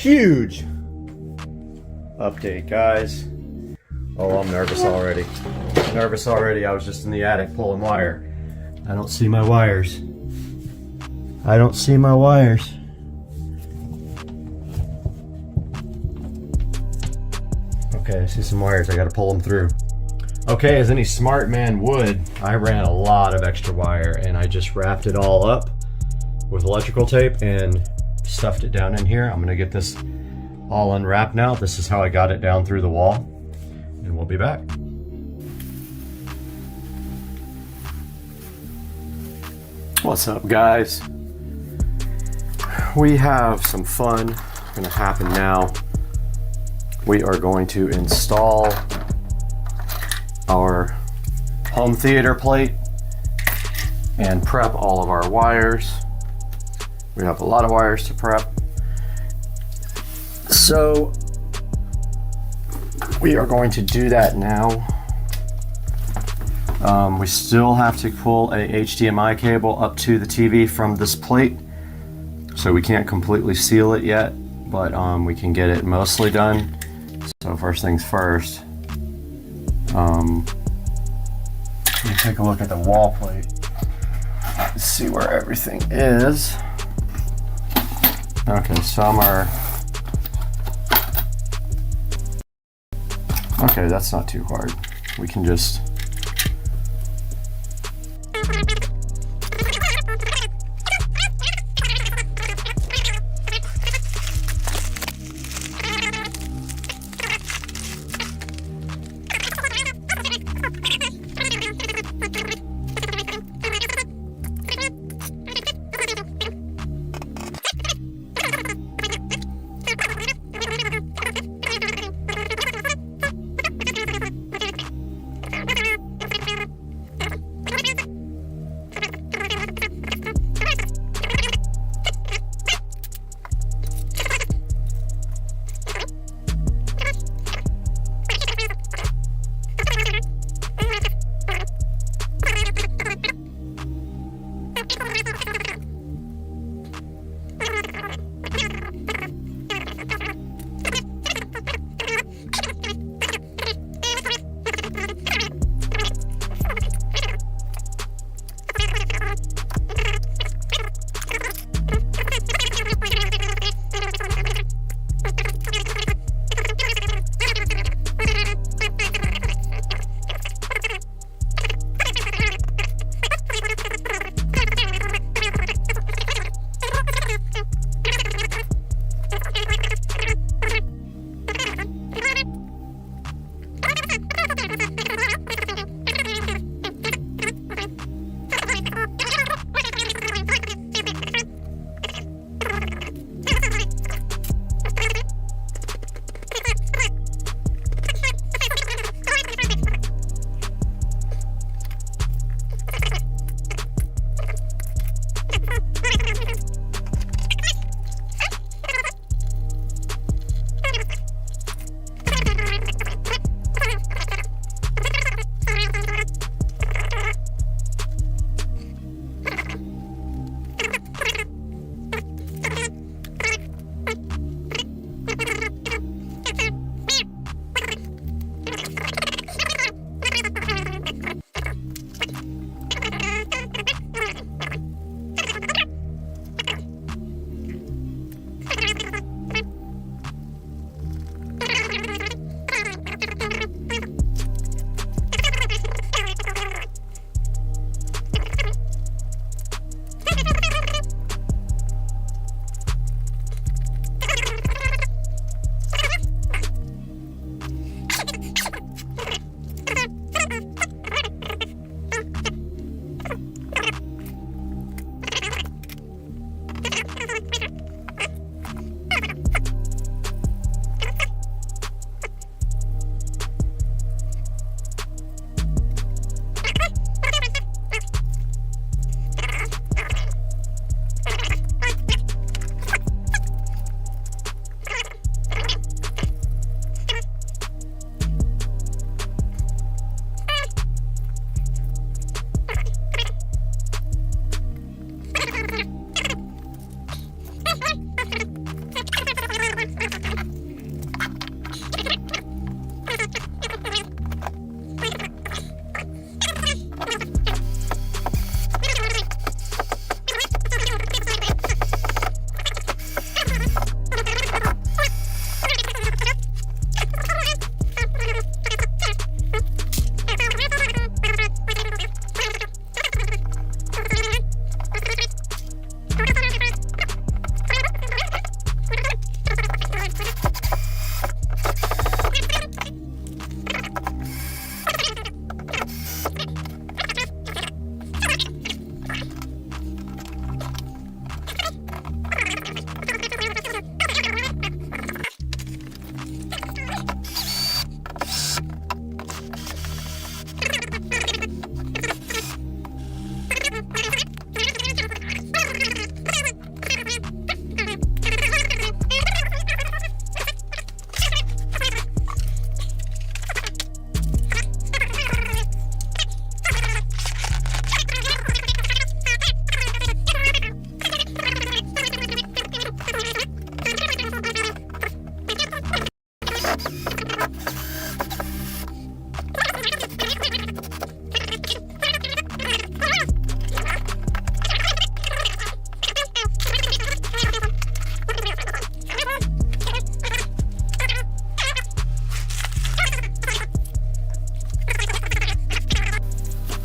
Huge. update, guys. Oh, I'm nervous already. Nervous already. I was just in the attic pulling wire. I don't see my wires. I don't see my wires. Okay, I see some wires. I gotta pull them through. Okay, as any smart man would, I ran a lot of extra wire and I just wrapped it all up with electrical tape and stuffed it down in here. I'm gonna get this all unwrapped now. This is how I got it down through the wall, and we'll be back. What's up, guys? We have some fun gonna happen now. We are going to install our home theater plate and prep all of our wires. We have a lot of wires to prep. So we are going to do that now. We still have to pull a HDMI cable up to the TV from this plate. So we can't completely seal it yet, but we can get it mostly done. So first things first, let me take a look at the wall plate, see where everything is. Okay, some are, okay, that's not too hard. We can just,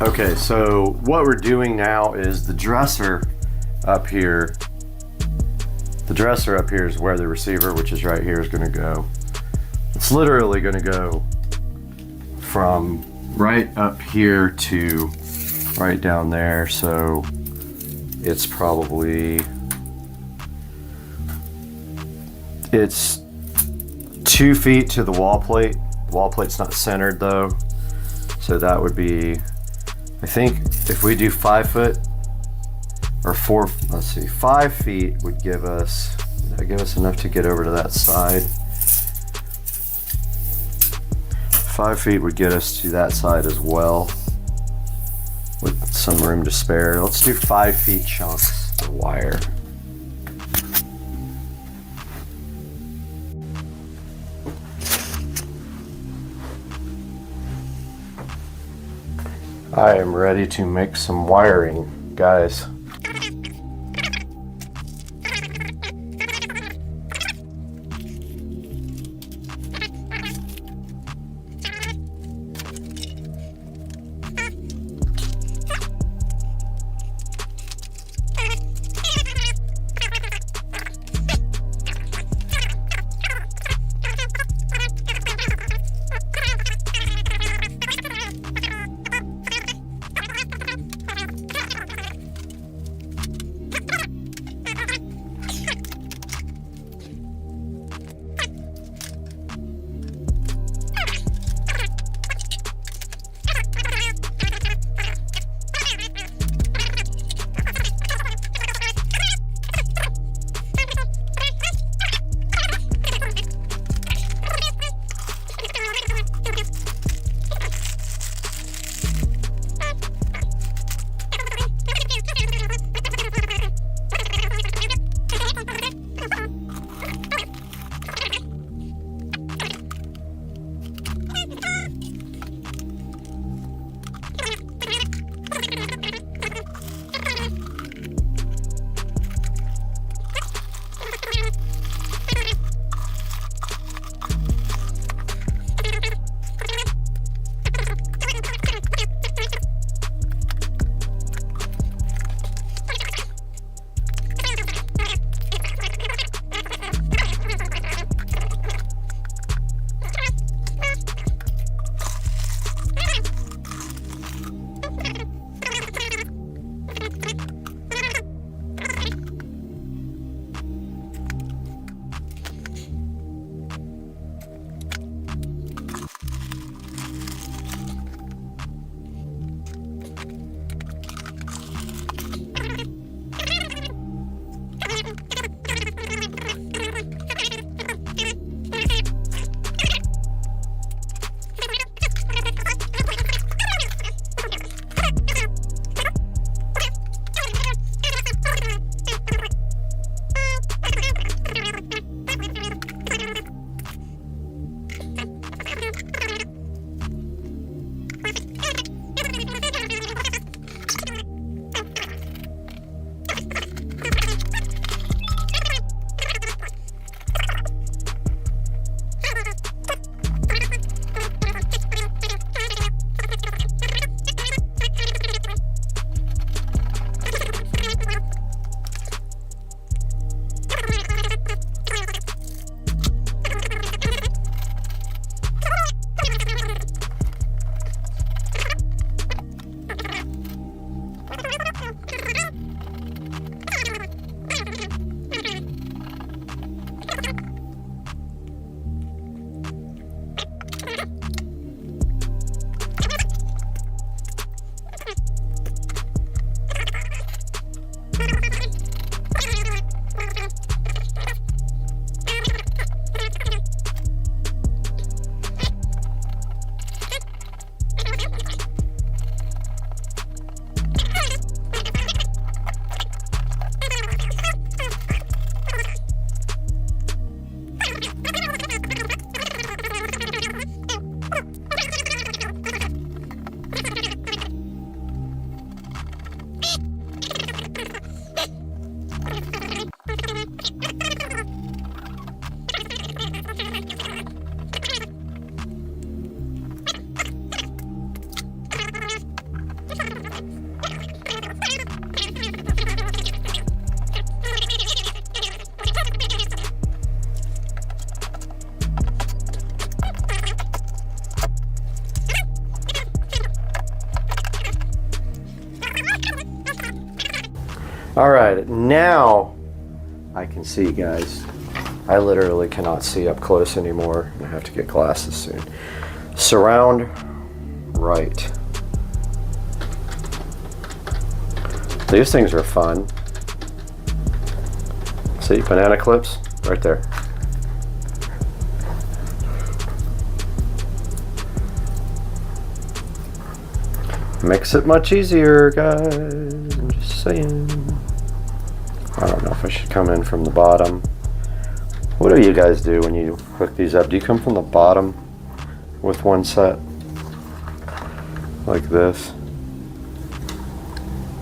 Okay, so what we're doing now is the dresser up here. The dresser up here is where the receiver, which is right here, is going to go. It's literally going to go from right up here to right down there. So it's probably, it's 2 feet to the wall plate. The wall plate's not centered though. So that would be, I think if we do 5 foot or 5 feet would give us, that give us enough to get over to that side. 5 feet would get us to that side as well with some room to spare. Let's do 5 feet chunks of wire. I am ready to make some wiring, guys. All right, now I can see, guys. I literally cannot see up close anymore. I have to get glasses soon. Surround right. These things are fun. See, banana clips right there. Makes it much easier, guys. I'm just saying. I don't know if I should come in from the bottom. What do you guys do when you hook these up? Do you come from the bottom with one set? Like this?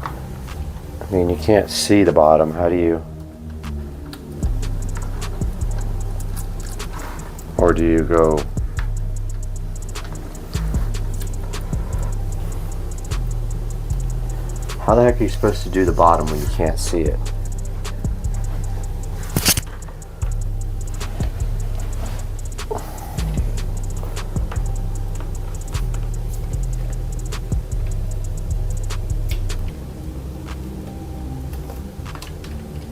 I mean, you can't see the bottom. How do you? Or do you go? How the heck are you supposed to do the bottom when you can't see it?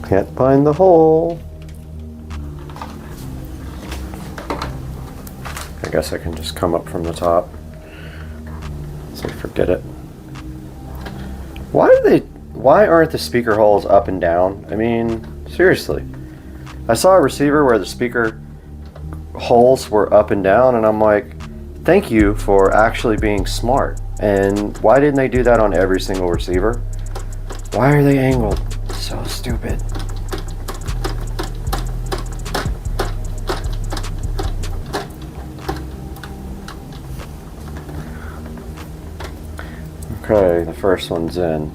Can't find the hole. I guess I can just come up from the top. So forget it. Why aren't the speaker holes up and down? I mean, seriously. I saw a receiver where the speaker holes were up and down, and I'm like, thank you for actually being smart. And why didn't they do that on every single receiver? Why are they angled? So stupid. Okay, the first one's in.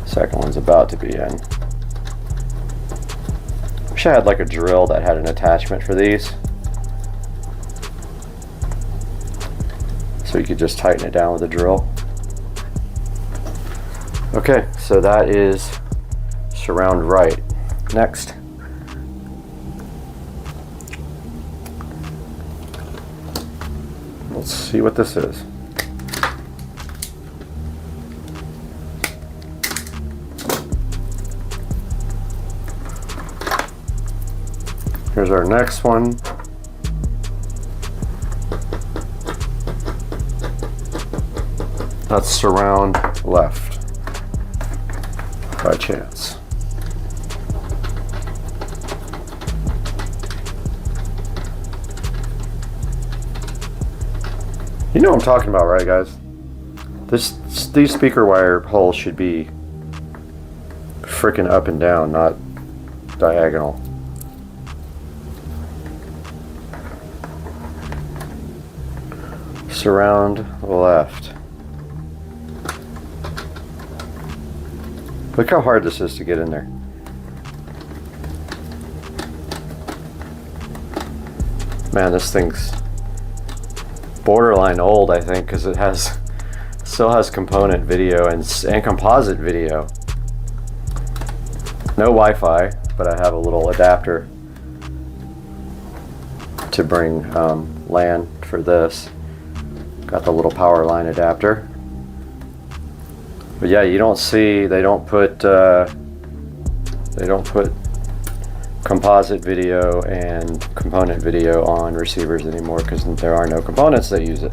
Second one's about to be in. Wish I had like a drill that had an attachment for these, so you could just tighten it down with a drill. Okay, so that is surround right. Next. Let's see what this is. Here's our next one. That's surround left. By chance. You know what I'm talking about, right, guys? These speaker wire holes should be freaking up and down, not diagonal. Surround left. Look how hard this is to get in there. Man, this thing's borderline old, I think, because it still has component video and composite video. No Wi-Fi, but I have a little adapter to bring LAN for this. Got the little power line adapter. But yeah, you don't see, they don't put composite video and component video on receivers anymore because there are no components that use it.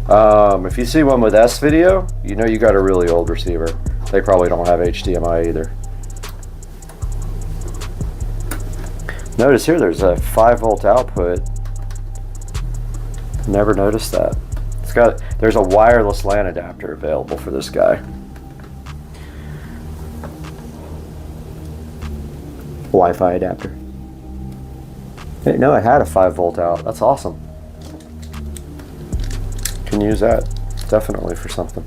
If you see one with S video, you know you got a really old receiver. They probably don't have HDMI either. Notice here there's a 5-volt output. Never noticed that. There's a wireless LAN adapter available for this guy. Wi-Fi adapter. Hey, no, I had a 5-volt out. That's awesome. Can use that definitely for something.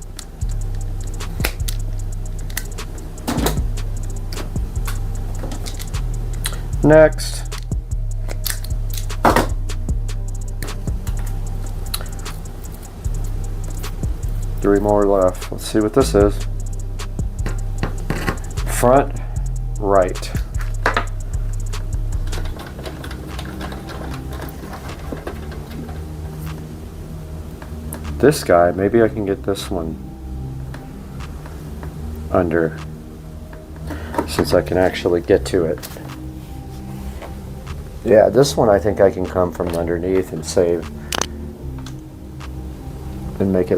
Next. Three more left. Let's see what this is. this guy, maybe I can get this one under, since I can actually get to it. Yeah, this one I think I can come from underneath and save and make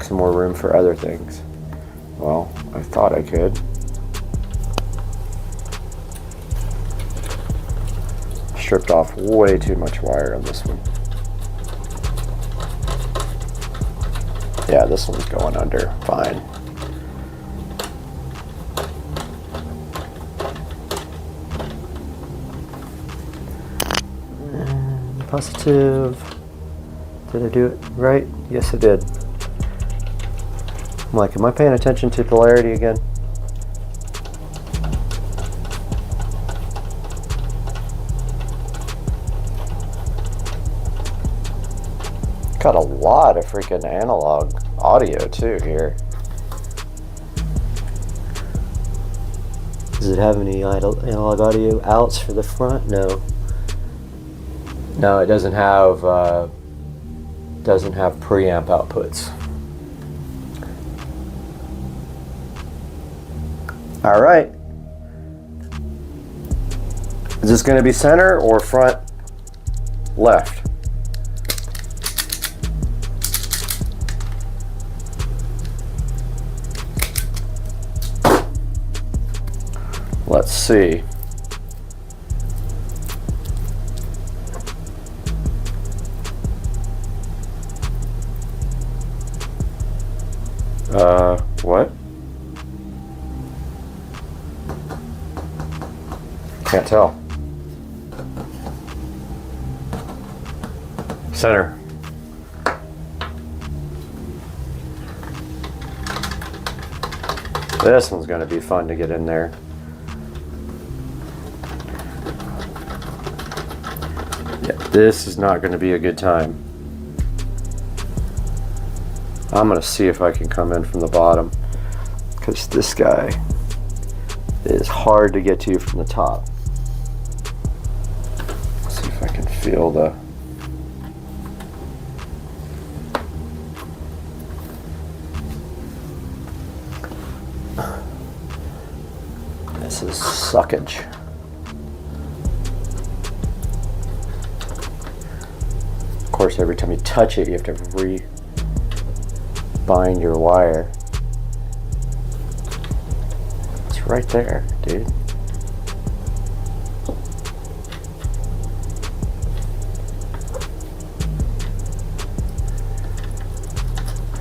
some more room for other things. Well, I thought I could. Stripped off way too much wire on this one. Yeah, this one's going under fine. And positive. Did I do it right? Yes, I did. I'm like, am I paying attention to polarity again? Got a lot of freaking analog audio too here. Does it have any analog audio outs for the front? No. No, it doesn't have preamp outputs. All right. Is this going to be center or front left? Let's see. What? Can't tell. Center. This one's going to be fun to get in there. Yeah, this is not going to be a good time. I'm going to see if I can come in from the bottom, because this guy is hard to get to from the top. Let's see if I can feel the... This is suckage. Of course, every time you touch it, you have to bind your wire. It's right there, dude.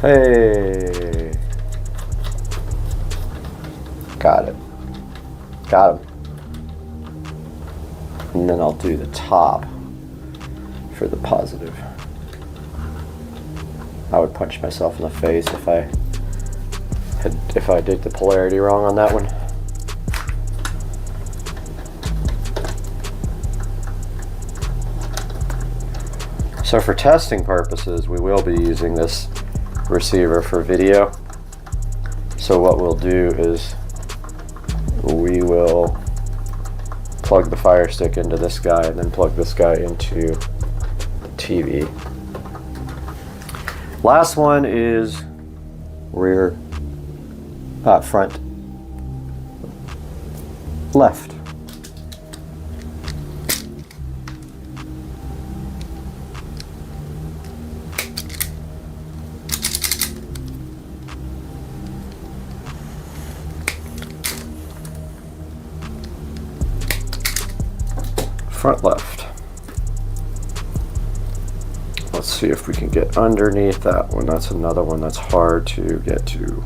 Hey. Got it. Got him. And then I'll do the top for the positive. I would punch myself in the face if I did the polarity wrong on that one. So for testing purposes, we will be using this receiver for video. So what we'll do is we will plug the Fire Stick into this guy and then plug this guy into TV. Last one is front left. Front left. Let's see if we can get underneath that one. That's another one that's hard to get to.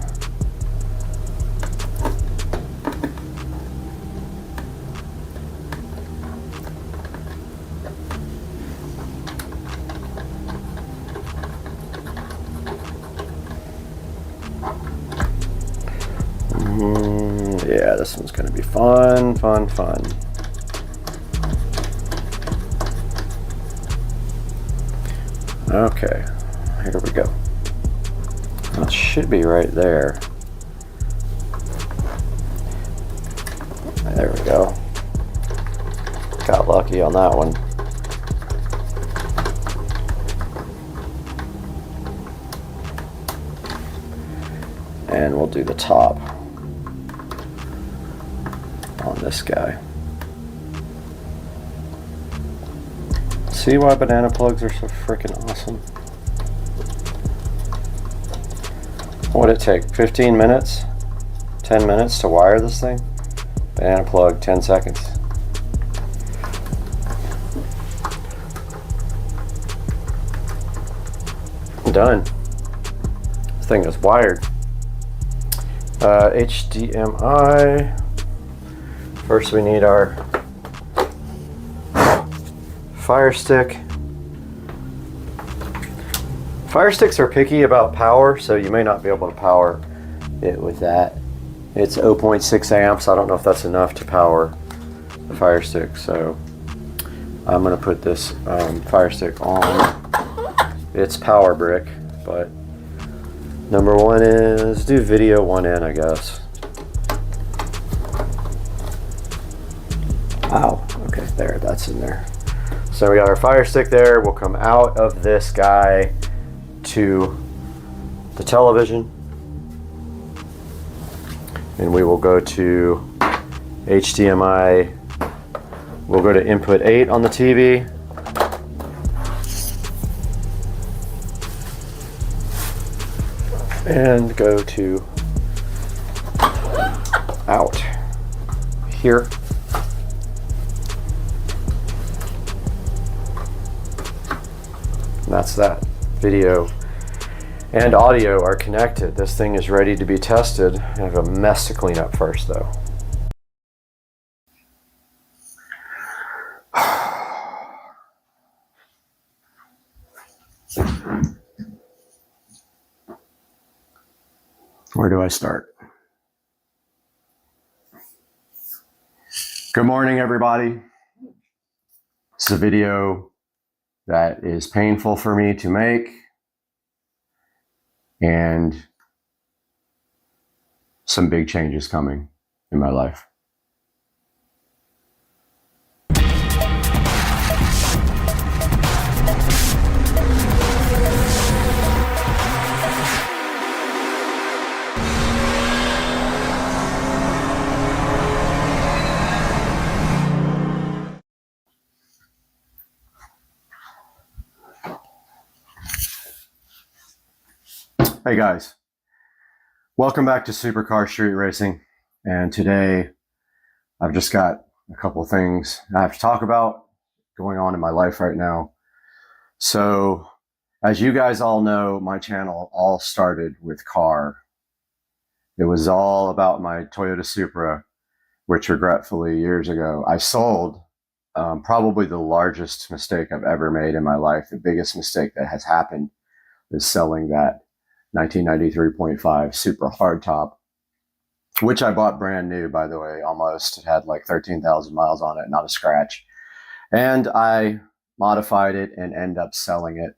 Yeah, this one's going to be fun, fun, fun. Okay, here we go. That should be right there. There we go. Got lucky on that one. and we'll do the top on this guy. See why banana plugs are so freaking awesome? What would it take? 15 minutes? 10 minutes to wire this thing? Banana plug, 10 seconds. Done. This thing is wired. HDMI. First we need our Fire Stick. Fire Sticks are picky about power, so you may not be able to power it with that. It's 0.6 amps. I don't know if that's enough to power the Fire Stick, so I'm going to put this Fire Stick on its power brick, but number one is do video one in, I guess. Wow, okay, there, that's in there. So we got our Fire Stick there. We'll come out of this guy to the television, and we will go to HDMI. We'll go to input 8 on the TV. And go to out here. And that's that. Video and audio are connected. This thing is ready to be tested. I have a mess to clean up first though. Where do I start? Good morning, everybody. This is a video that is painful for me to make, and some big changes coming in my life. Hey guys, welcome back to Supercar Street Racing, and today I've just got a couple of things I have to talk about going on in my life right now. So as you guys all know, my channel all started with car. It was all about my Toyota Supra, which regretfully years ago I sold. Probably the largest mistake I've ever made in my life. The biggest mistake that has happened is selling that 1993.5 Supra hardtop, which I bought brand new, by the way, almost. It had like 13,000 miles on it, not a scratch. And I modified it and ended up selling it.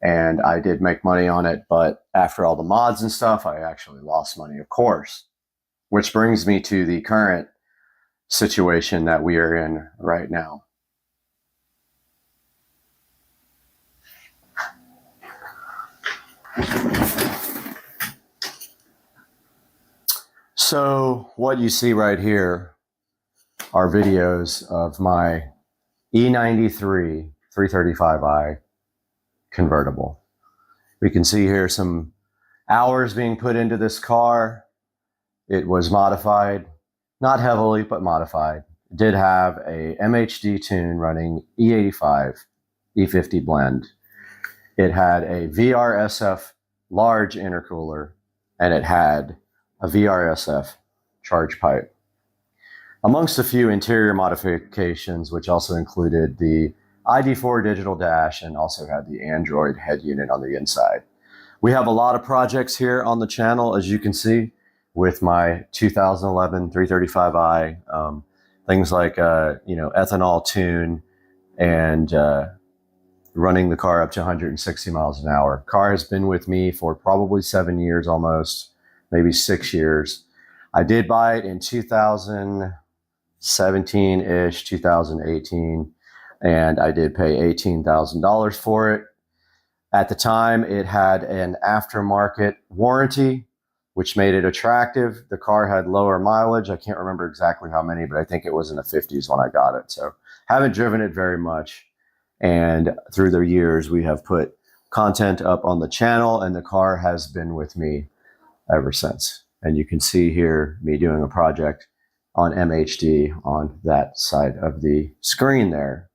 And I did make money on it, but after all the mods and stuff, I actually lost money, of course. Which brings me to the current situation that we are in right now. So what you see right here are videos of my E93 335i convertible. We can see here some hours being put into this car. It was modified, not heavily, but modified. It did have a MHD tune running E85, E50 blend. It had a VRSF large intercooler, and it had a VRSF charge pipe, amongst a few interior modifications, which also included the ID4 digital dash and also had the Android head unit on the inside. We have a lot of projects here on the channel, as you can see, with my 2011 335i, things like ethanol tune and running the car up to 160 miles an hour. Car has been with me for probably 7 years almost, maybe 6 years. I did buy it in 2017-ish, 2018, and I did pay $18,000 for it. At the time, it had an aftermarket warranty, which made it attractive. The car had lower mileage. I can't remember exactly how many, but I think it was in the 50s when I got it. So haven't driven it very much. And through the years, we have put content up on the channel, and the car has been with me ever since. And you can see here me doing a project on MHD on that side of the screen there.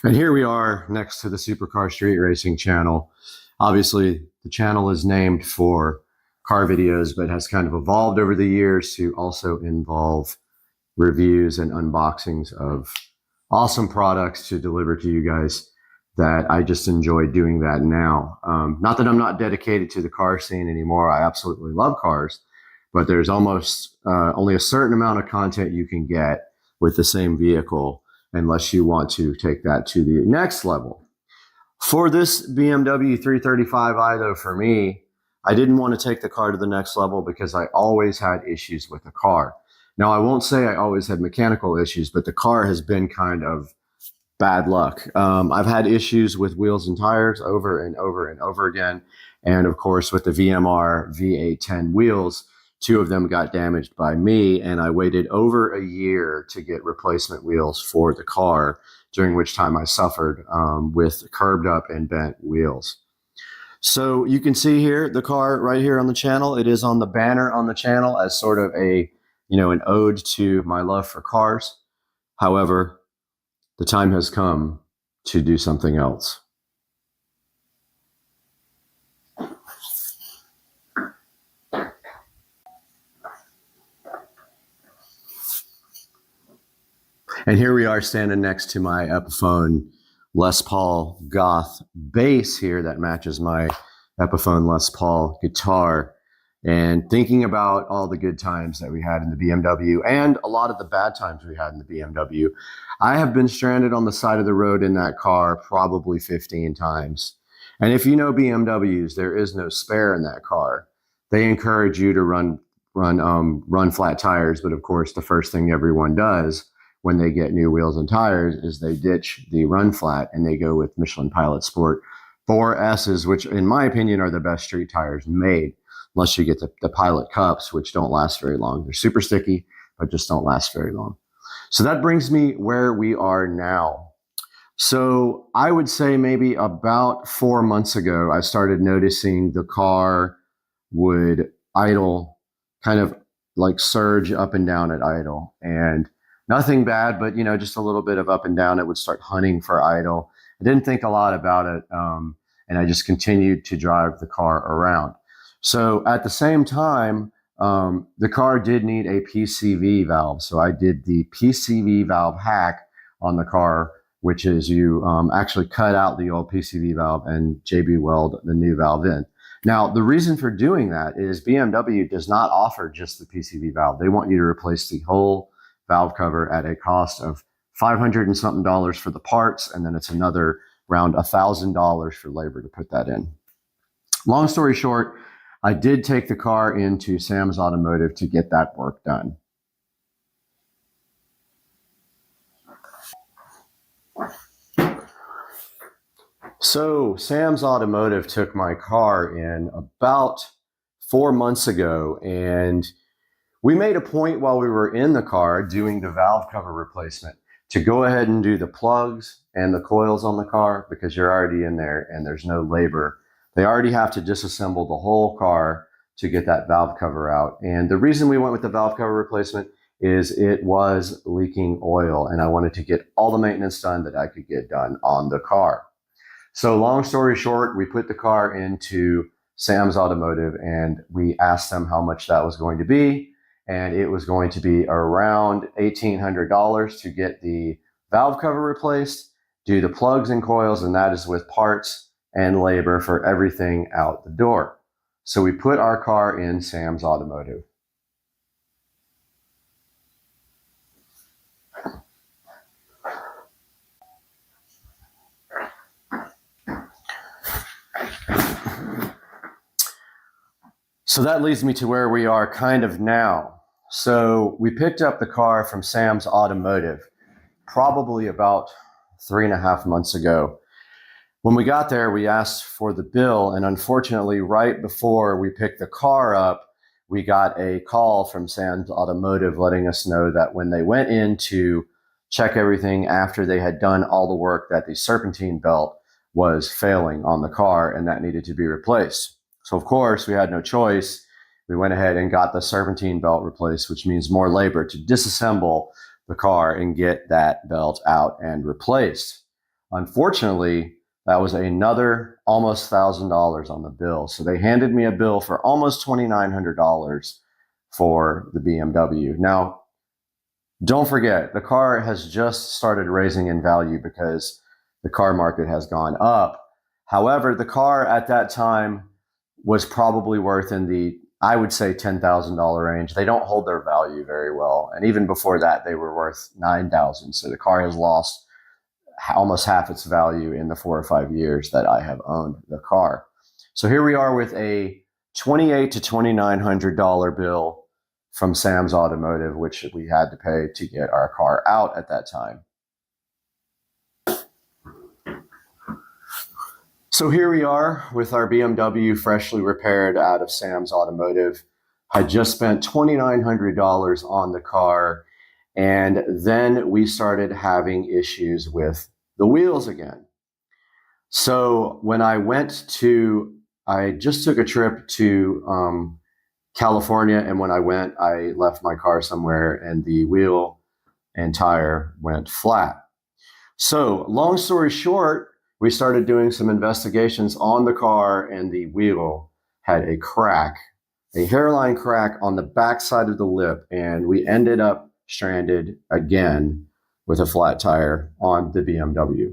And here we are next to the Supercar Street Racing channel. Obviously, the channel is named for car videos, but has kind of evolved over the years to also involve reviews and unboxings of awesome products to deliver to you guys, that I just enjoy doing that now. Not that I'm not dedicated to the car scene anymore. I absolutely love cars, but there's almost only a certain amount of content you can get with the same vehicle unless you want to take that to the next level. For this BMW 335i, though, for me, I didn't want to take the car to the next level because I always had issues with the car. Now, I won't say I always had mechanical issues, but the car has been kind of bad luck. I've had issues with wheels and tires over and over and over again. And of course, with the VMR V810 wheels, 2 of them got damaged by me, and I waited over a year to get replacement wheels for the car, during which time I suffered with curbed up and bent wheels. So you can see here, the car right here on the channel, it is on the banner on the channel as sort of a, an ode to my love for cars. However, the time has come to do something else. And here we are standing next to my Epiphone Les Paul Goth bass here that matches my Epiphone Les Paul guitar, and thinking about all the good times that we had in the BMW and a lot of the bad times we had in the BMW. I have been stranded on the side of the road in that car probably 15 times. And if you know BMWs, there is no spare in that car. They encourage you to run flat tires, but of course the first thing everyone does when they get new wheels and tires is they ditch the run flat and they go with Michelin Pilot Sport 4S's, which in my opinion are the best street tires made, unless you get the Pilot Cups, which don't last very long. They're super sticky, but just don't last very long. So that brings me where we are now. So I would say maybe about 4 months ago, I started noticing the car would idle, kind of like surge up and down at idle, and nothing bad, but just a little bit of up and down. It would start hunting for idle. I didn't think a lot about it, and I just continued to drive the car around. So at the same time, the car did need a PCV valve. So I did the PCV valve hack on the car, which is you actually cut out the old PCV valve and JB weld the new valve in. Now, the reason for doing that is BMW does not offer just the PCV valve. They want you to replace the whole valve cover at a cost of $500 and something for the parts, and then it's another around $1,000 for labor to put that in. Long story short, I did take the car into Sam's Automotive to get that work done. So Sam's Automotive took my car in about 4 months ago, and we made a point while we were in the car doing the valve cover replacement to go ahead and do the plugs and the coils on the car, because you're already in there and there's no labor. They already have to disassemble the whole car to get that valve cover out. And the reason we went with the valve cover replacement is it was leaking oil, and I wanted to get all the maintenance done that I could get done on the car. So long story short, we put the car into Sam's Automotive and we asked them how much that was going to be. And it was going to be around $1,800 to get the valve cover replaced, do the plugs and coils, and that is with parts and labor for everything out the door. So we put our car in Sam's Automotive. So that leads me to where we are kind of now. So we picked up the car from Sam's Automotive probably about 3.5 months ago. When we got there, we asked for the bill, and unfortunately, right before we picked the car up, we got a call from Sam's Automotive letting us know that when they went in to check everything after they had done all the work, that the serpentine belt was failing on the car and that needed to be replaced. So of course, we had no choice. We went ahead and got the serpentine belt replaced, which means more labor to disassemble the car and get that belt out and replaced. Unfortunately, that was another almost $1,000 on the bill. So they handed me a bill for almost $2,900 for the BMW. Now, don't forget, the car has just started raising in value because the car market has gone up. However, the car at that time was probably worth in the, I would say, $10,000 range. They don't hold their value very well. And even before that, they were worth $9,000. So the car has lost almost half its value in the 4 or 5 years that I have owned the car. So here we are with a $2,800 to $2,900 bill from Sam's Automotive, which we had to pay to get our car out at that time. So here we are with our BMW freshly repaired out of Sam's Automotive. I just spent $2,900 on the car, and then we started having issues with the wheels again. So when I just took a trip to California, and when I went, I left my car somewhere and the wheel and tire went flat. So long story short, we started doing some investigations on the car, and the wheel had a crack, a hairline crack on the back side of the lip, and we ended up stranded again with a flat tire on the BMW.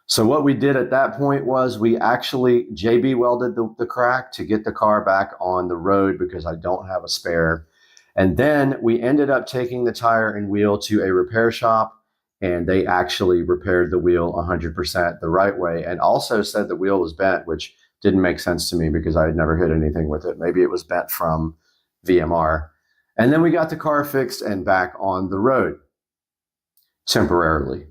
So what we did at that point was we actually JB welded the crack to get the car back on the road because I don't have a spare. And then we ended up taking the tire and wheel to a repair shop, and they actually repaired the wheel 100% the right way, and also said the wheel was bent, which didn't make sense to me because I had never hit anything with it. Maybe it was bent from VMR. And then we got the car fixed and back on the road temporarily.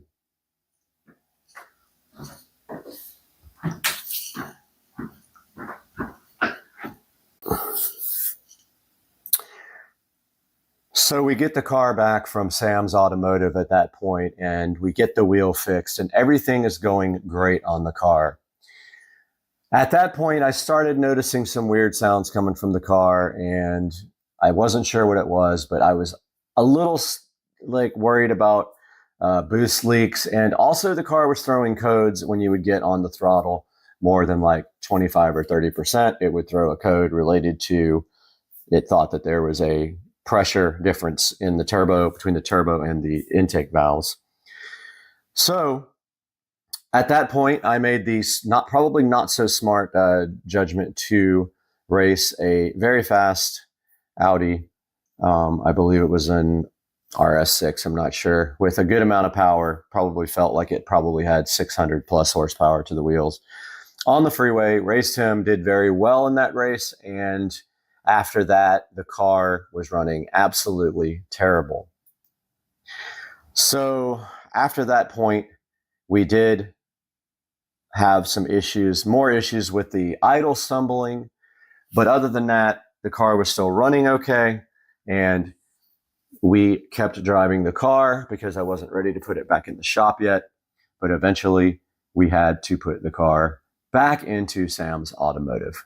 So we get the car back from Sam's Automotive at that point, and we get the wheel fixed, and everything is going great on the car. At that point, I started noticing some weird sounds coming from the car, and I wasn't sure what it was, but I was a little worried about boost leaks, and also the car was throwing codes when you would get on the throttle more than 25 or 30%. It would throw a code related to, it thought that there was a pressure difference in the turbo, between the turbo and the intake valves. So at that point, I made the probably not so smart judgment to race a very fast Audi. I believe it was an RS6, I'm not sure, with a good amount of power. Probably felt like it probably had 600 plus horsepower to the wheels. On the freeway, raced him, did very well in that race, and after that, the car was running absolutely terrible. So after that point, we did have some issues, more issues with the idle stumbling. But other than that, the car was still running okay. And we kept driving the car because I wasn't ready to put it back in the shop yet. But eventually, we had to put the car back into Sam's Automotive.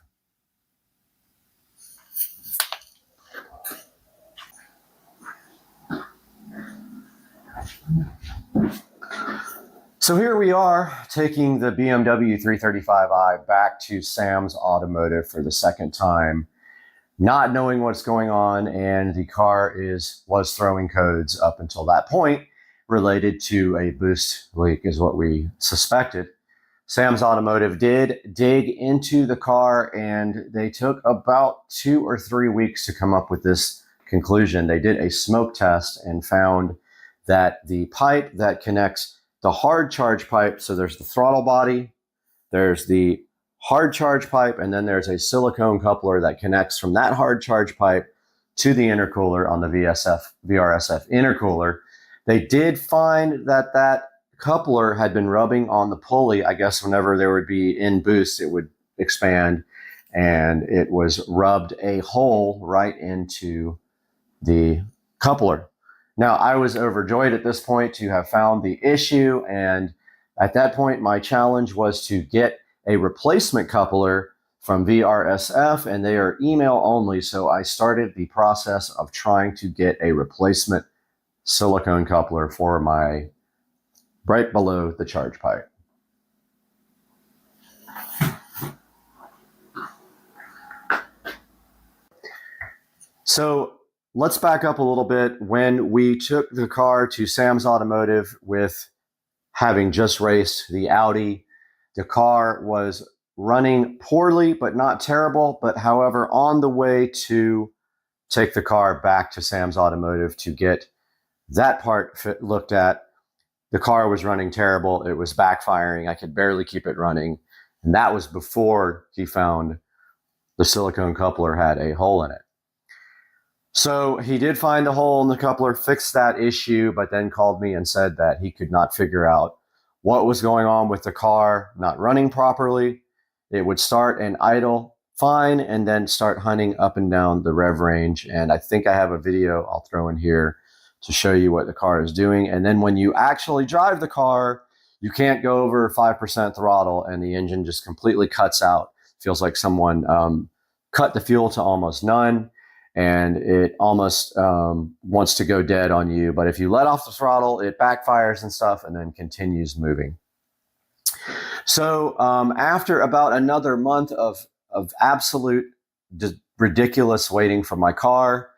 So here we are taking the BMW 335i back to Sam's Automotive for the second time, not knowing what's going on, and the car was throwing codes up until that point related to a boost leak is what we suspected. Sam's Automotive did dig into the car, and they took about 2 or 3 weeks to come up with this conclusion. They did a smoke test and found that the pipe that connects the hard charge pipe, so there's the throttle body, there's the hard charge pipe, and then there's a silicone coupler that connects from that hard charge pipe to the intercooler on the VRSF intercooler. They did find that that coupler had been rubbing on the pulley. I guess whenever there would be in boost, it would expand, and it was rubbed a hole right into the coupler. Now, I was overjoyed at this point to have found the issue, and at that point, my challenge was to get a replacement coupler from VRSF, and they are email only, so I started the process of trying to get a replacement silicone coupler for my right below the charge pipe. So let's back up a little bit. When we took the car to Sam's Automotive with having just raced the Audi, the car was running poorly, but not terrible. But however, on the way to take the car back to Sam's Automotive to get that part looked at, the car was running terrible. It was backfiring. I could barely keep it running. And that was before he found the silicone coupler had a hole in it. So he did find a hole in the coupler, fixed that issue, but then called me and said that he could not figure out what was going on with the car not running properly. It would start and idle fine and then start hunting up and down the rev range. And I think I have a video I'll throw in here to show you what the car is doing. And then when you actually drive the car, you can't go over 5% throttle and the engine just completely cuts out. Feels like someone cut the fuel to almost none, and it almost wants to go dead on you. But if you let off the throttle, it backfires and stuff and then continues moving. So after about another month of absolute ridiculous waiting for my car,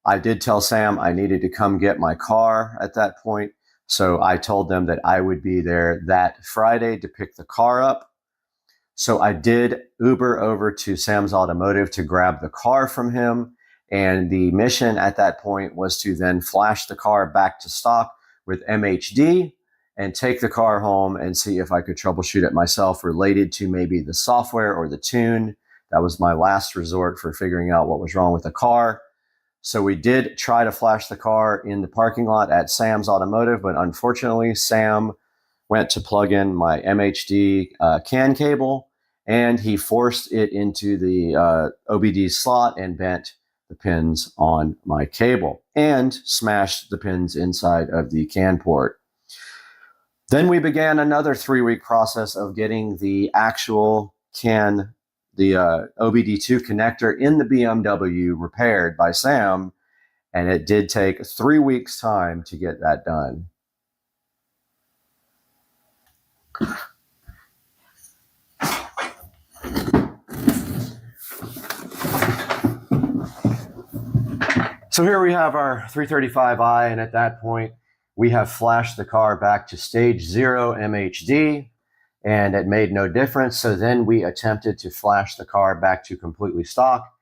I did tell Sam I needed to come get my car at that point. So I told them that I would be there that Friday to pick the car up. So I did Uber over to Sam's Automotive to grab the car from him. And the mission at that point was to then flash the car back to stock with MHD and take the car home and see if I could troubleshoot it myself related to maybe the software or the tune. That was my last resort for figuring out what was wrong with the car. So we did try to flash the car in the parking lot at Sam's Automotive, but unfortunately, Sam went to plug in my MHD CAN cable, and he forced it into the OBD slot and bent the pins on my cable and smashed the pins inside of the CAN port. Then we began another 3-week process of getting the actual CAN, the OBD2 connector in the BMW repaired by Sam, and it did take 3 weeks' time to get that done. So here we have our 335i, and at that point, we have flashed the car back to stage 0 MHD, and it made no difference. So then we attempted to flash the car back to completely stock,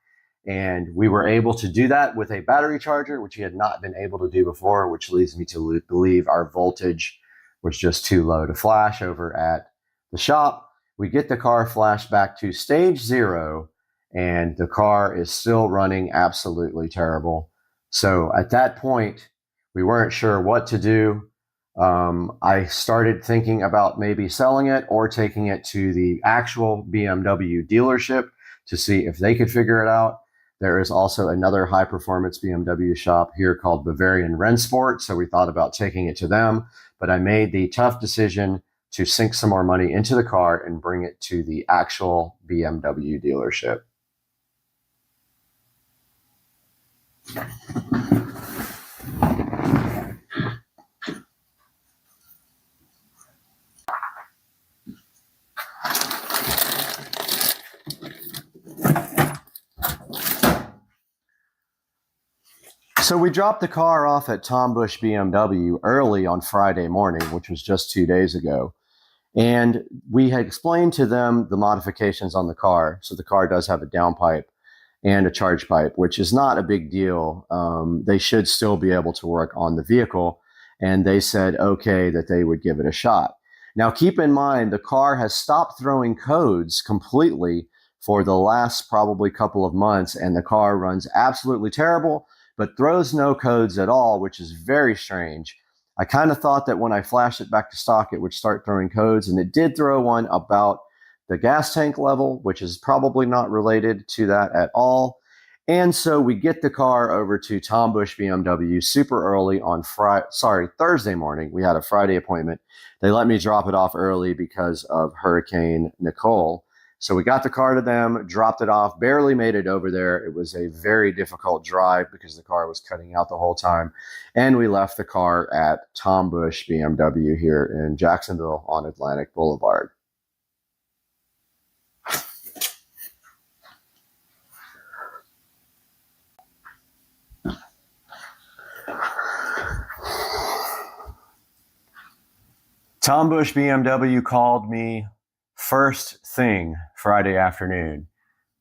and we were able to do that with a battery charger, which we had not been able to do before, which leads me to believe our voltage was just too low to flash over at the shop. We get the car flashed back to stage 0, and the car is still running absolutely terrible. So at that point, we weren't sure what to do. I started thinking about maybe selling it or taking it to the actual BMW dealership to see if they could figure it out. There is also another high-performance BMW shop here called Bavarian Rennsport, so we thought about taking it to them, but I made the tough decision to sink some more money into the car and bring it to the actual BMW dealership. So we dropped the car off at Tom Bush BMW early on Friday morning, which was just 2 days ago. And we had explained to them the modifications on the car. So the car does have a downpipe and a charge pipe, which is not a big deal. They should still be able to work on the vehicle. And they said, okay, that they would give it a shot. Now, keep in mind, the car has stopped throwing codes completely for the last probably couple of months, and the car runs absolutely terrible, but throws no codes at all, which is very strange. I kind of thought that when I flashed it back to stock, it would start throwing codes, and it did throw one about the gas tank level, which is probably not related to that at all. And so we get the car over to Tom Bush BMW super early on Thursday morning. We had a Friday appointment. They let me drop it off early because of Hurricane Nicole. So we got the car to them, dropped it off, barely made it over there. It was a very difficult drive because the car was cutting out the whole time. And we left the car at Tom Bush BMW here in Jacksonville on Atlantic Boulevard. Tom Bush BMW called me first thing Friday afternoon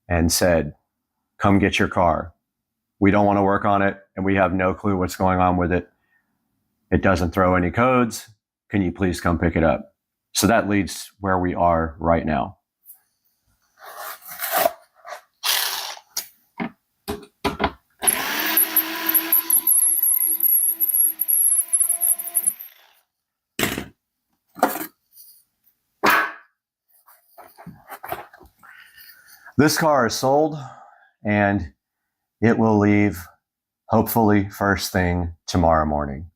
and said, come get your car. We don't want to work on it, and we have no clue what's going on with it. It doesn't throw any codes. Can you please come pick it up? So that leads where we are right now. This car is sold, and it will leave hopefully first thing tomorrow morning.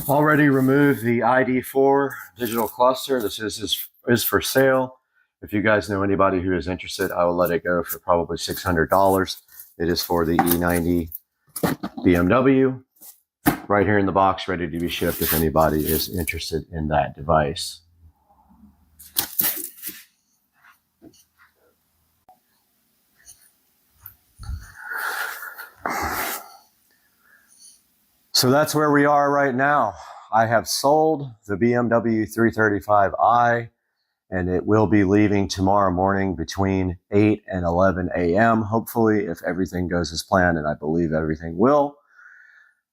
Already removed the ID4 digital cluster. This is for sale. If you guys know anybody who is interested, I will let it go for probably $600. It is for the E90 BMW. Right here in the box, ready to be shipped if anybody is interested in that device. So that's where we are right now. I have sold the BMW 335i, and it will be leaving tomorrow morning between 8 and 11 a.m. Hopefully, if everything goes as planned, and I believe everything will.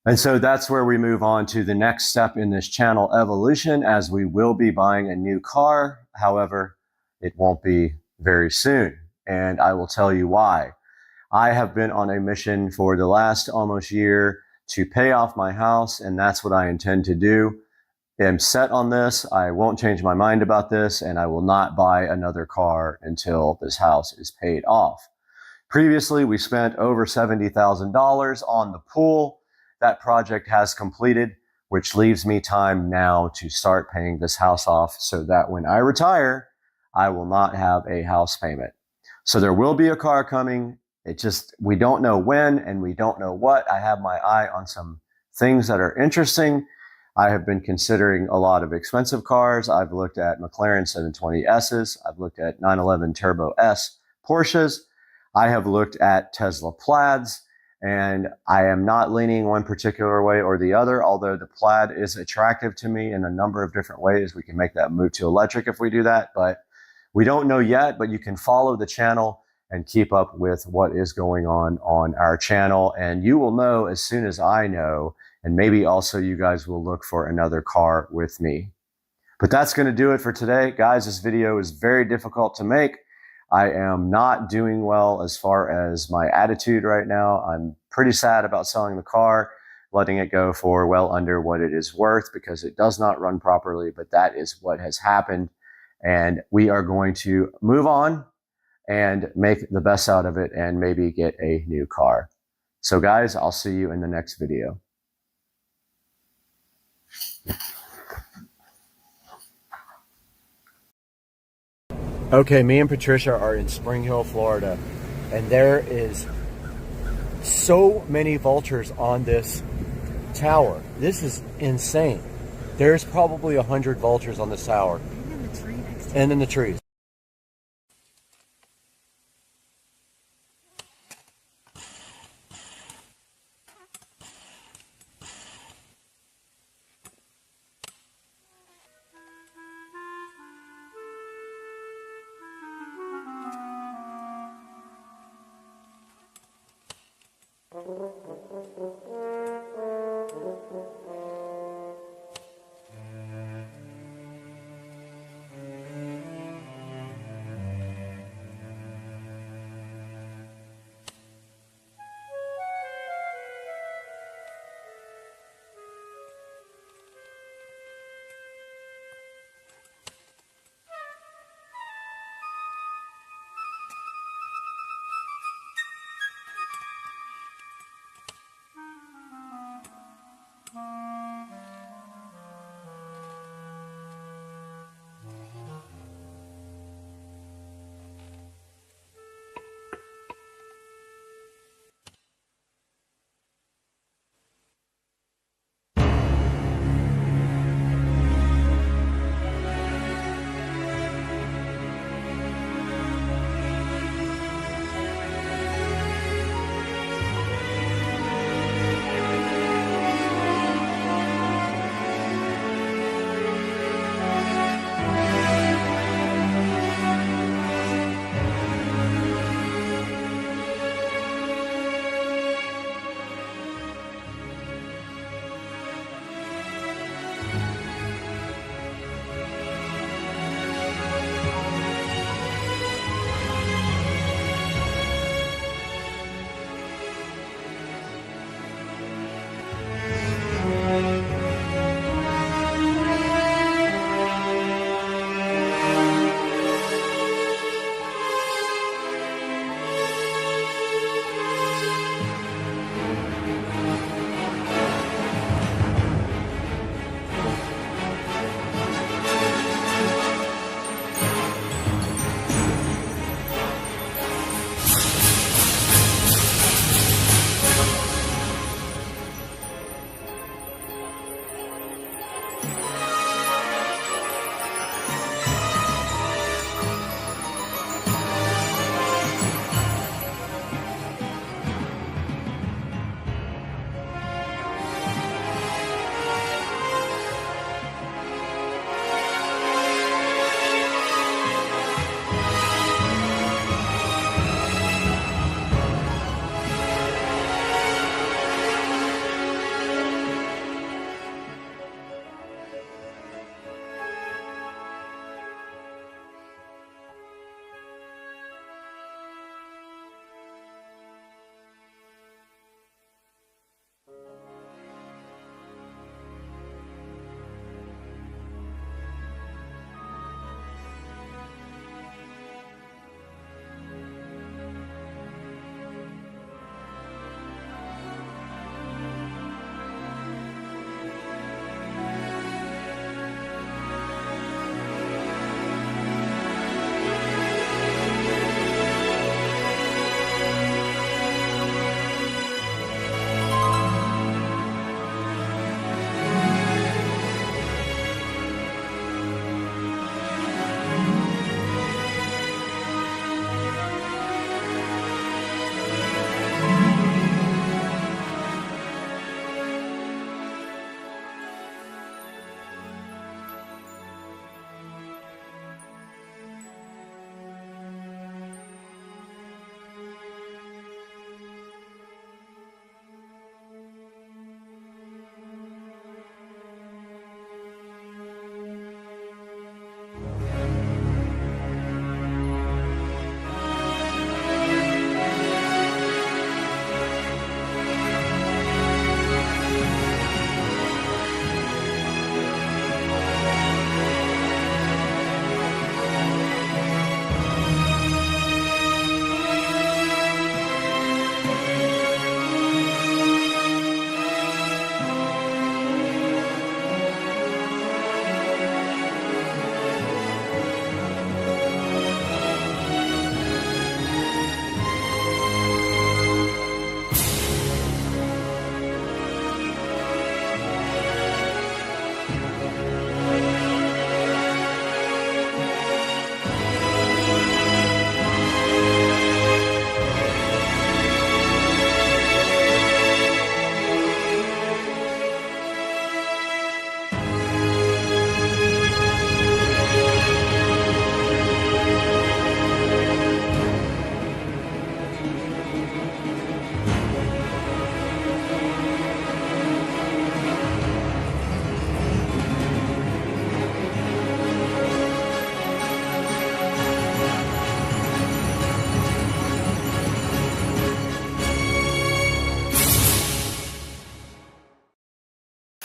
And so that's where we move on to the next step in this channel evolution, as we will be buying a new car. However, it won't be very soon, and I will tell you why. I have been on a mission for the last almost year to pay off my house, and that's what I intend to do. I'm set on this. I won't change my mind about this, and I will not buy another car until this house is paid off. Previously, we spent over $70,000 on the pool. That project has completed, which leaves me time now to start paying this house off so that when I retire, I will not have a house payment. So there will be a car coming. We don't know when and we don't know what. I have my eye on some things that are interesting. I have been considering a lot of expensive cars. I've looked at McLaren 720Ss. I've looked at 911 Turbo S Porsches. I have looked at Tesla Plaids, and I am not leaning one particular way or the other, although the Plaid is attractive to me in a number of different ways. We can make that move to electric if we do that, but we don't know yet. But you can follow the channel and keep up with what is going on our channel. And you will know as soon as I know and maybe also you guys will look for another car with me. But that's going to do it for today. Guys, this video is very difficult to make. I am not doing well as far as my attitude right now. I'm pretty sad about selling the car, letting it go for well under what it is worth because it does not run properly, but that is what has happened. And we are going to move on and make the best out of it and maybe get a new car. So guys, I'll see you in the next video. Okay, me and Patricia are in Spring Hill, Florida, and there is so many vultures on this tower. This is insane. There's probably 100 vultures on this tower. And in the tree next to it. And in the trees.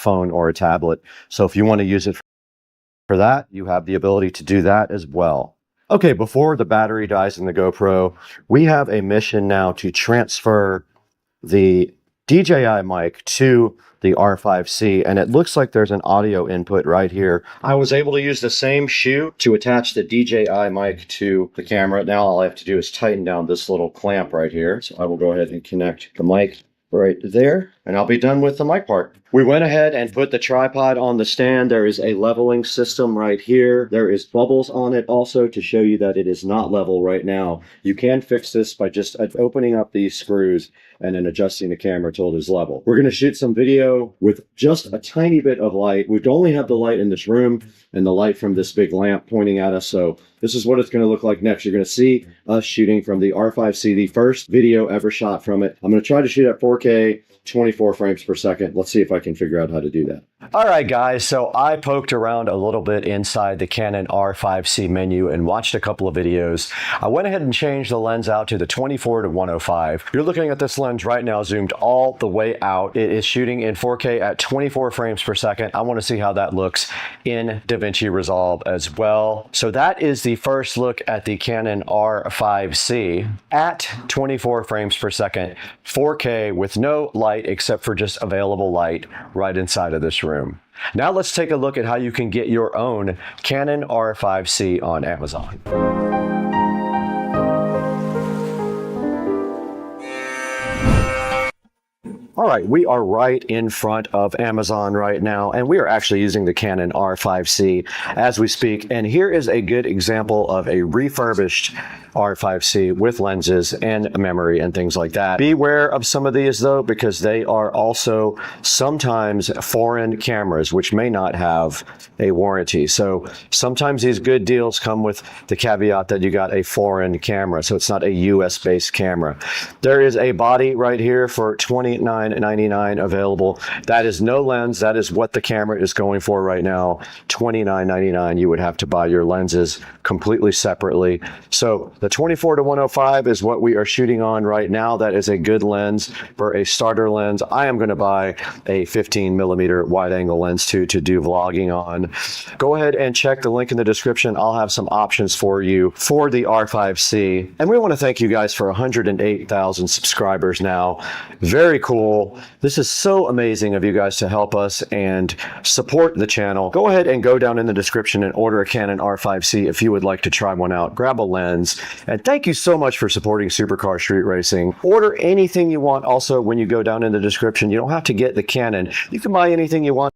phone or a tablet. So if you want to use it for that, you have the ability to do that as well. Okay, before the battery dies in the GoPro, we have a mission now to transfer the DJI mic to the R5C, and it looks like there's an audio input right here. I was able to use the same shoe to attach the DJI mic to the camera. Now all I have to do is tighten down this little clamp right here. So I will go ahead and connect the mic right there, and I'll be done with the mic part. We went ahead and put the tripod on the stand. There is a leveling system right here. There is bubbles on it also to show you that it is not level right now. You can fix this by just opening up these screws and then adjusting the camera till it is level. We're going to shoot some video with just a tiny bit of light. We only have the light in this room and the light from this big lamp pointing at us. So this is what it's going to look like next. You're going to see us shooting from the R5C, the first video ever shot from it. I'm going to try to shoot at 4K, 24 frames per second. Let's see if I can figure out how to do that. All right, guys, so I poked around a little bit inside the Canon R5C menu and watched a couple of videos. I went ahead and changed the lens out to the 24 to 105. You're looking at this lens right now zoomed all the way out. It is shooting in 4K at 24 frames per second. I want to see how that looks in DaVinci Resolve as well. So that is the first look at the Canon R5C at 24 frames per second, 4K with no light except for just available light right inside of this room. Now let's take a look at how you can get your own Canon R5C on Amazon. All right, we are right in front of Amazon right now, and we are actually using the Canon R5C as we speak. And here is a good example of a refurbished R5C with lenses and memory and things like that. Beware of some of these though, because they are also sometimes foreign cameras, which may not have a warranty. So sometimes these good deals come with the caveat that you got a foreign camera, so it's not a US-based camera. There is a body right here for $29.99 available. That is no lens. That is what the camera is going for right now. $29.99. You would have to buy your lenses completely separately. So the 24 to 105 is what we are shooting on right now. That is a good lens for a starter lens. I am going to buy a 15mm wide angle lens too to do vlogging on. Go ahead and check the link in the description. I'll have some options for you for the R5C. And we want to thank you guys for 108,000 subscribers now. Very cool. This is so amazing of you guys to help us and support the channel. Go ahead and go down in the description and order a Canon R5C if you would like to try one out. Grab a lens. And thank you so much for supporting Supercar Street Racing. Order anything you want also when you go down in the description. You don't have to get the Canon. You can buy anything you want.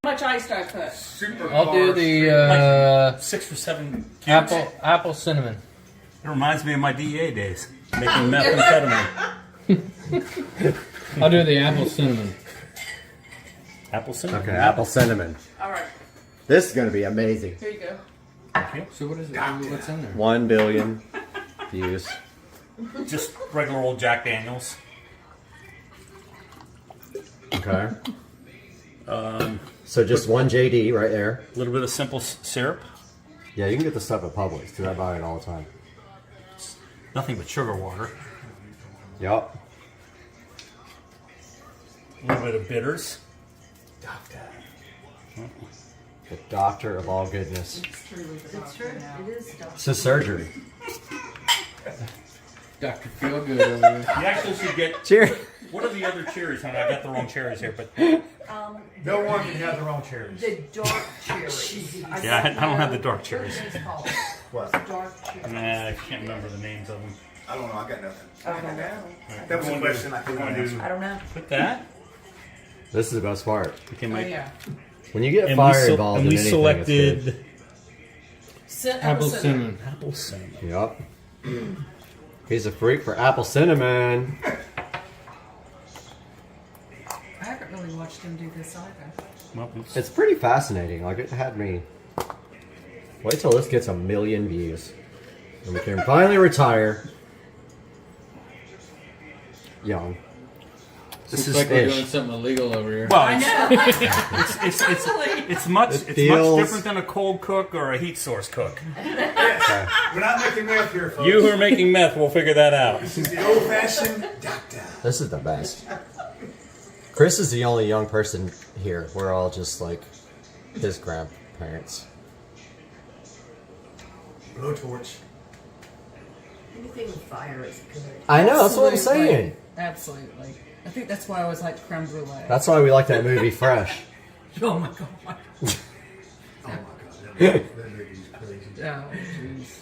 How much ice do I put? I'll do the 6 or 7 cubes. apple cinnamon. It reminds me of my DEA days, making methamphetamine. I'll do the apple cinnamon. Apple cinnamon. Okay, apple cinnamon. All right. This is going to be amazing. Here you go. So what is it? What's in there? 1 billion views. Just regular old Jack Daniels. Okay. So just 1 JD right there. A little bit of simple syrup. Yeah, you can get the stuff at Publix because I buy it all the time. Nothing but sugar water. Yup. A little bit of bitters. The doctor of all goodness. It's true. It is. It's a surgery. Dr. Feel Good over there. You actually should get... Cheers. What are the other cherries, honey? I got the wrong cherries here, but... No one can have the wrong cherries. The dark cherries. Yeah, I don't have the dark cherries. What? Dark cherries. Nah, I can't remember the names of them. I don't know. I got nothing. I don't know. That was a question I couldn't answer. I don't know. Put that. This is the best part. Okay, Oh, my... yeah. When you get fire involved in we anything, selected... Apple cinnamon. Apple cinnamon. Yup. He's a freak for apple cinnamon. I haven't really watched him do this either. Well, It's pretty fascinating. Like, it had me... Wait till this gets 1 million views. And we can finally retire. Young. This is like we're doing something illegal over here. well, I know. it's much different than a cold cook or a heat source cook. We're not making meth here, folks. You who are making meth will figure that out. This is the old-fashioned doctor. This is the best. Chris is the only young person here. We're all just like his grandparents. Blowtorch. Anything with fire is good. I know, that's what I'm saying. Absolutely. I think that's why I always like creme brulee. That's why we like that movie Fresh. Oh my god. Oh my god. That movie's crazy. Oh jeez.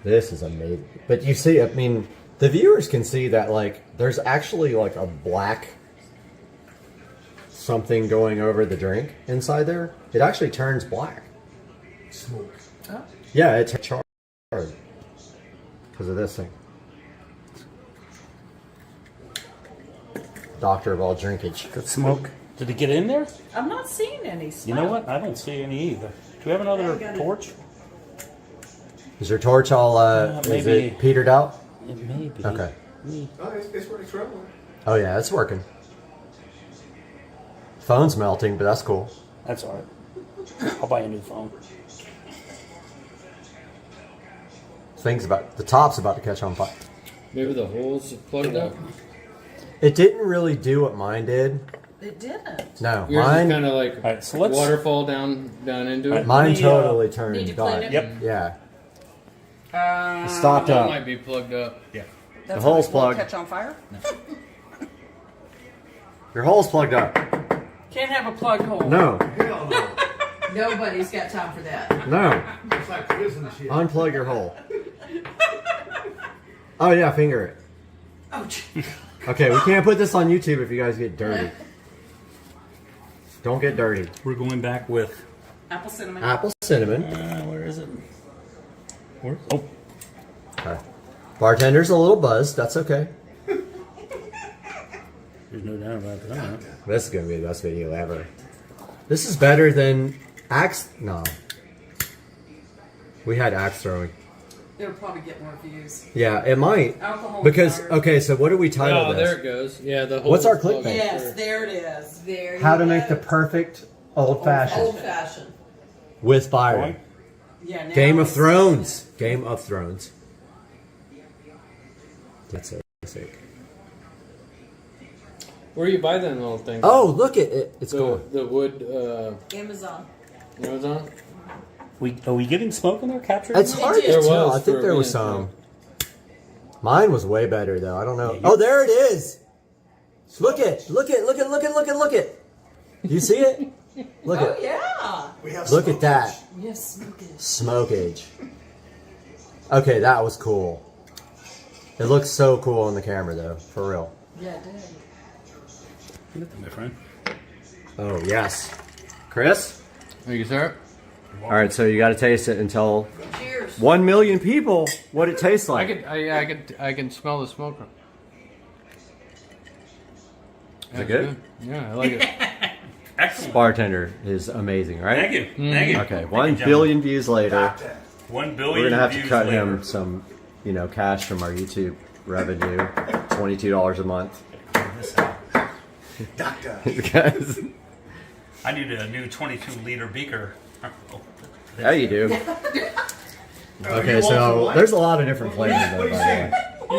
This is amazing. But you see, I mean, the viewers can see that, like, there's actually, like, a black something going over the drink inside there. It actually turns black. Smoke. Oh. Yeah, it's charred because of this thing. Doctor of all drinkage. Good smoke. Did it get in there? I'm not seeing any smoke. You know what? I don't see any either. Do we have another torch? Is your torch all, is maybe. it petered out? It may be. Okay. Oh, it's working. It's rolling. Oh, yeah, it's working. Phone's melting, but that's cool. That's all right. I'll buy a new phone. The top's about to catch on fire. Maybe the holes are plugged up. It didn't really do what mine did. It didn't. No, Yours mine. kind of like right, so let's- waterfall down into it. Mine Let me, totally need turned to dark. clean it? Yep. Yeah. It stopped That up. might be plugged up. Yeah. That's The hole's why it won't plugged. catch on fire? Your hole's plugged up. Can't have a plugged hole. No, Hell no. Nobody's got time for that. no. It's like prison shit. Unplug your hole. Oh yeah, finger it. Oh, gee. Okay, we can't put this on YouTube if you guys get dirty. Don't get dirty. We're going back with Apple cinnamon. Apple cinnamon. where is it? Where? Oh, Okay. Bartender's a little buzzed. That's okay. there's no doubt about that. This is gonna be the best video ever. This is better than axe. No. We had axe throwing. It'll probably get more views. Yeah, it might. Alcohol. Because fire. okay, so what do we title Oh, this? there it goes. Yeah, the whole. What's our clickbait? Yes, there it is. There. How to make the perfect old fashioned Old fashioned. with fire. Yeah. Now Game of it's- Thrones. Game of Thrones. That's so sick. Where you buy them little things? Oh, look at it. It's going. The wood. Amazon. Amazon. Are we getting smoke in there? Captured? It's hard to There tell. was I think for a there was minute, some. Mine was way better though. I don't know. Oh, there it is. Look it. Look it. Look it. Look it. Look it. Look it. You see it? Look Oh it. yeah. Look at that. Yes, smoke it. Smokage. Okay, that was cool. It looks so cool on the camera though, for real. Yeah, it did. My friend. Oh, yes. Chris? Thank you, sir. All right, so you got to taste it and tell Cheers. 1 million people what it tastes like. I can smell the smoke. Is it good? Yeah, I like it. Excellent. Bartender is amazing, right? Thank you. Thank you. Okay, Thank 1 you, gentlemen. billion views later. 1 billion. We're gonna have to views cut later. him some, cash from our YouTube revenue. $22 a month. Guys. I need a new 22-liter beaker. Yeah, you do. Okay, so there's a lot of different flavors though, by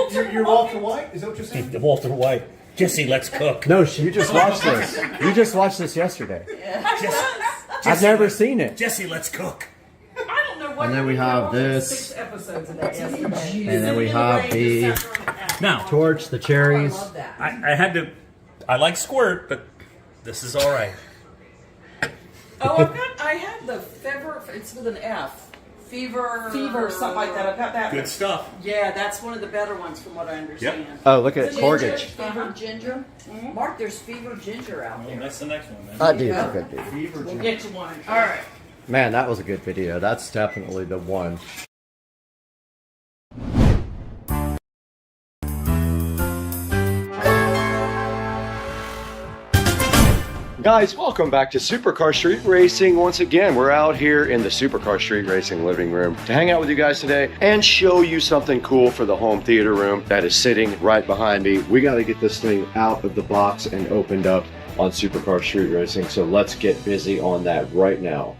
the way. You're Walter White? Is that what you're saying? Walter White. Jesse, let's cook. No, you just watched this. You just watched this yesterday. I've never seen it. Jesse, let's cook. I don't know what. And then we have this. 6 episodes of that yesterday. And then we have the Now, torch, the cherries. I love that. I had to. I like squirt, but this is all right. Oh, I have the fever. It's with an F. Fever, something like that. I've got that. Good stuff. Yeah, that's one of the better ones from what I understand. Oh, look at Ginger, Portage. Fever ginger. Mark, there's fever ginger out there. That's the next one, man. That dude's a good dude. We'll get you one. All right. Man, that was a good video. That's definitely the one. Guys, welcome back to Supercar Street Racing. Once again, we're out here in the Supercar Street Racing living room to hang out with you guys today and show you something cool for the home theater room that is sitting right behind me. We got to get this thing out of the box and opened up on Supercar Street Racing, so let's get busy on that right now.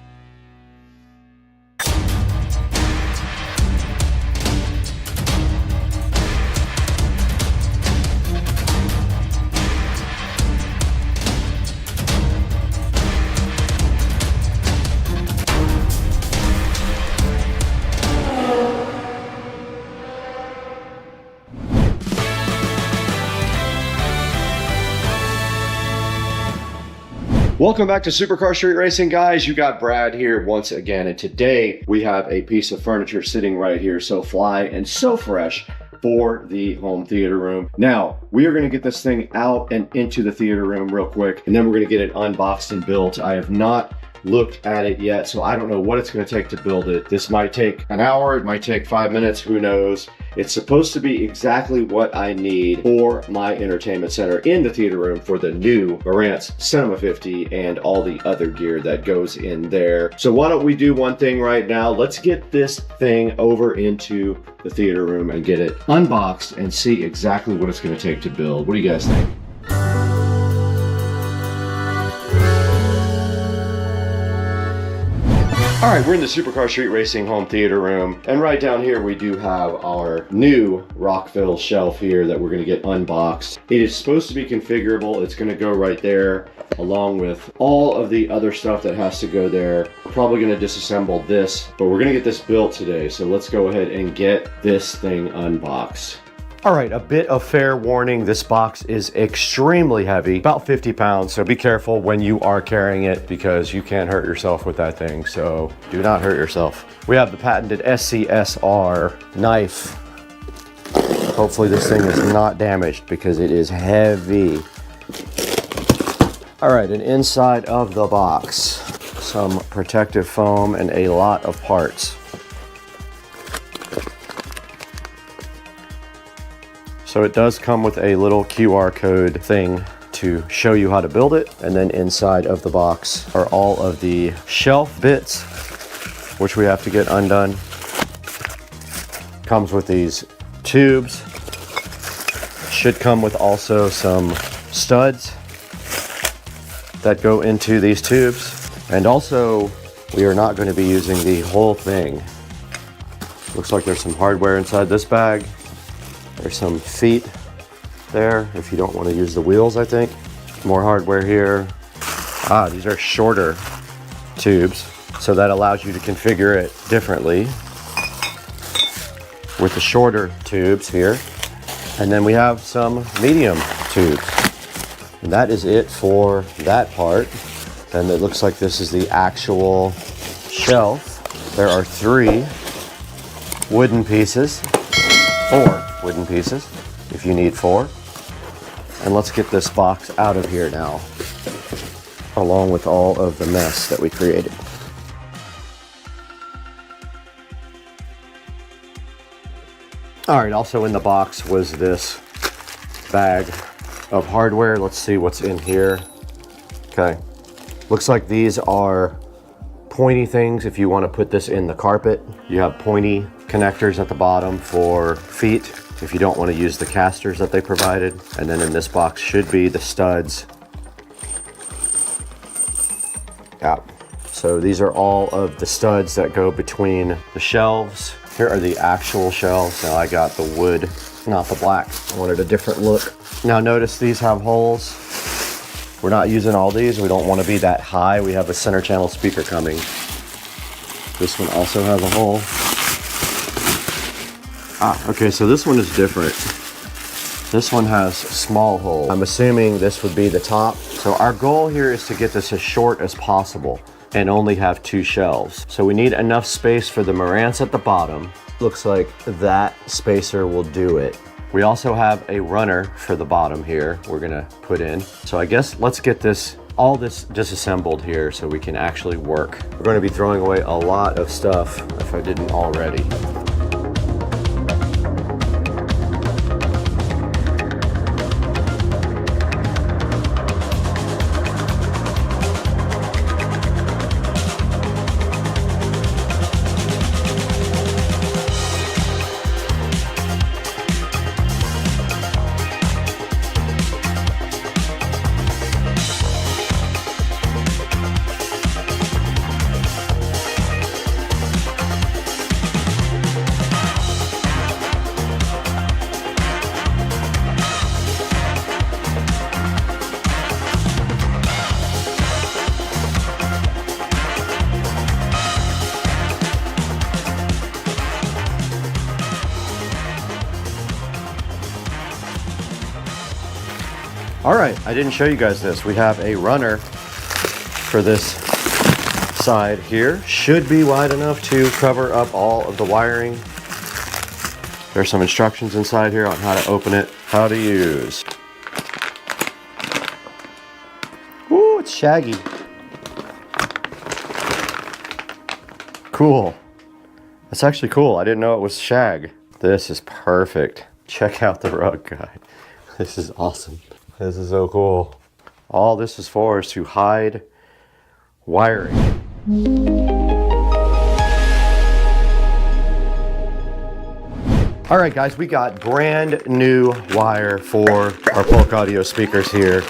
Welcome back to Supercar Street Racing, guys. You got Brad here once again, and today we have a piece of furniture sitting right here, so fly and so fresh for the home theater room. Now, we are going to get this thing out and into the theater room real quick, and then we're going to get it unboxed and built. I have not looked at it yet, so I don't know what it's going to take to build it. This might take an hour, it might take 5 minutes, who knows. It's supposed to be exactly what I need for my entertainment center in the theater room for the new Marantz Cinema 50 and all the other gear that goes in there. So why don't we do one thing right now? Let's get this thing over into the theater room and get it unboxed and see exactly what it's going to take to build. What do you guys think? All right, we're in the Supercar Street Racing home theater room, and right down here we do have our new Rockville shelf here that we're going to get unboxed. It is supposed to be configurable. It's going to go right there along with all of the other stuff that has to go there. We're probably going to disassemble this, but we're going to get this built today. So let's go ahead and get this thing unboxed. All right, a bit of fair warning. This box is extremely heavy, about 50 pounds. So be careful when you are carrying it because you can hurt yourself with that thing. So do not hurt yourself. We have the patented SCSR knife. Hopefully this thing is not damaged because it is heavy. All right, and inside of the box, some protective foam and a lot of parts. So it does come with a little QR code thing to show you how to build it. And then inside of the box are all of the shelf bits, which we have to get undone. Comes with these tubes. Should come with also some studs that go into these tubes. And also, we are not going to be using the whole thing. Looks like there's some hardware inside this bag. There's some feet there if you don't want to use the wheels, I think. More hardware here. Ah, these are shorter tubes, so that allows you to configure it differently with the shorter tubes here. And then we have some medium tubes. And that is it for that part. Then it looks like this is the actual shelf. There are 3 wooden pieces, 4 wooden pieces if you need 4. And let's get this box out of here now, along with all of the mess that we created. All right, also in the box was this bag of hardware. Let's see what's in here. Okay, looks like these are pointy things if you want to put this in the carpet. You have pointy connectors at the bottom for feet if you don't want to use the casters that they provided. And then in this box should be the studs. Yeah, so these are all of the studs that go between the shelves. Here are the actual shelves. Now I got the wood, not the black. I wanted a different look. Now notice these have holes. We're not using all these. We don't want to be that high. We have a center channel speaker coming. This one also has a hole. Ah, okay, so this one is different. This one has small holes. I'm assuming this would be the top. So our goal here is to get this as short as possible and only have 2 shelves. So we need enough space for the Marantz at the bottom. Looks like that spacer will do it. We also have a runner for the bottom here we're gonna put in. So I guess let's get all this disassembled here so we can actually work. We're gonna be throwing away a lot of stuff if I didn't already. All right, I didn't show you guys this. We have a runner for this side here. Should be wide enough to cover up all of the wiring. There's some instructions inside here on how to open it, how to use. Ooh, it's shaggy. Cool. That's actually cool. I didn't know it was shag. This is perfect. Check out the rug guide. This is awesome. This is so cool. All this is for is to hide wiring. All right, guys, we got brand new wire for our Polk audio speakers here.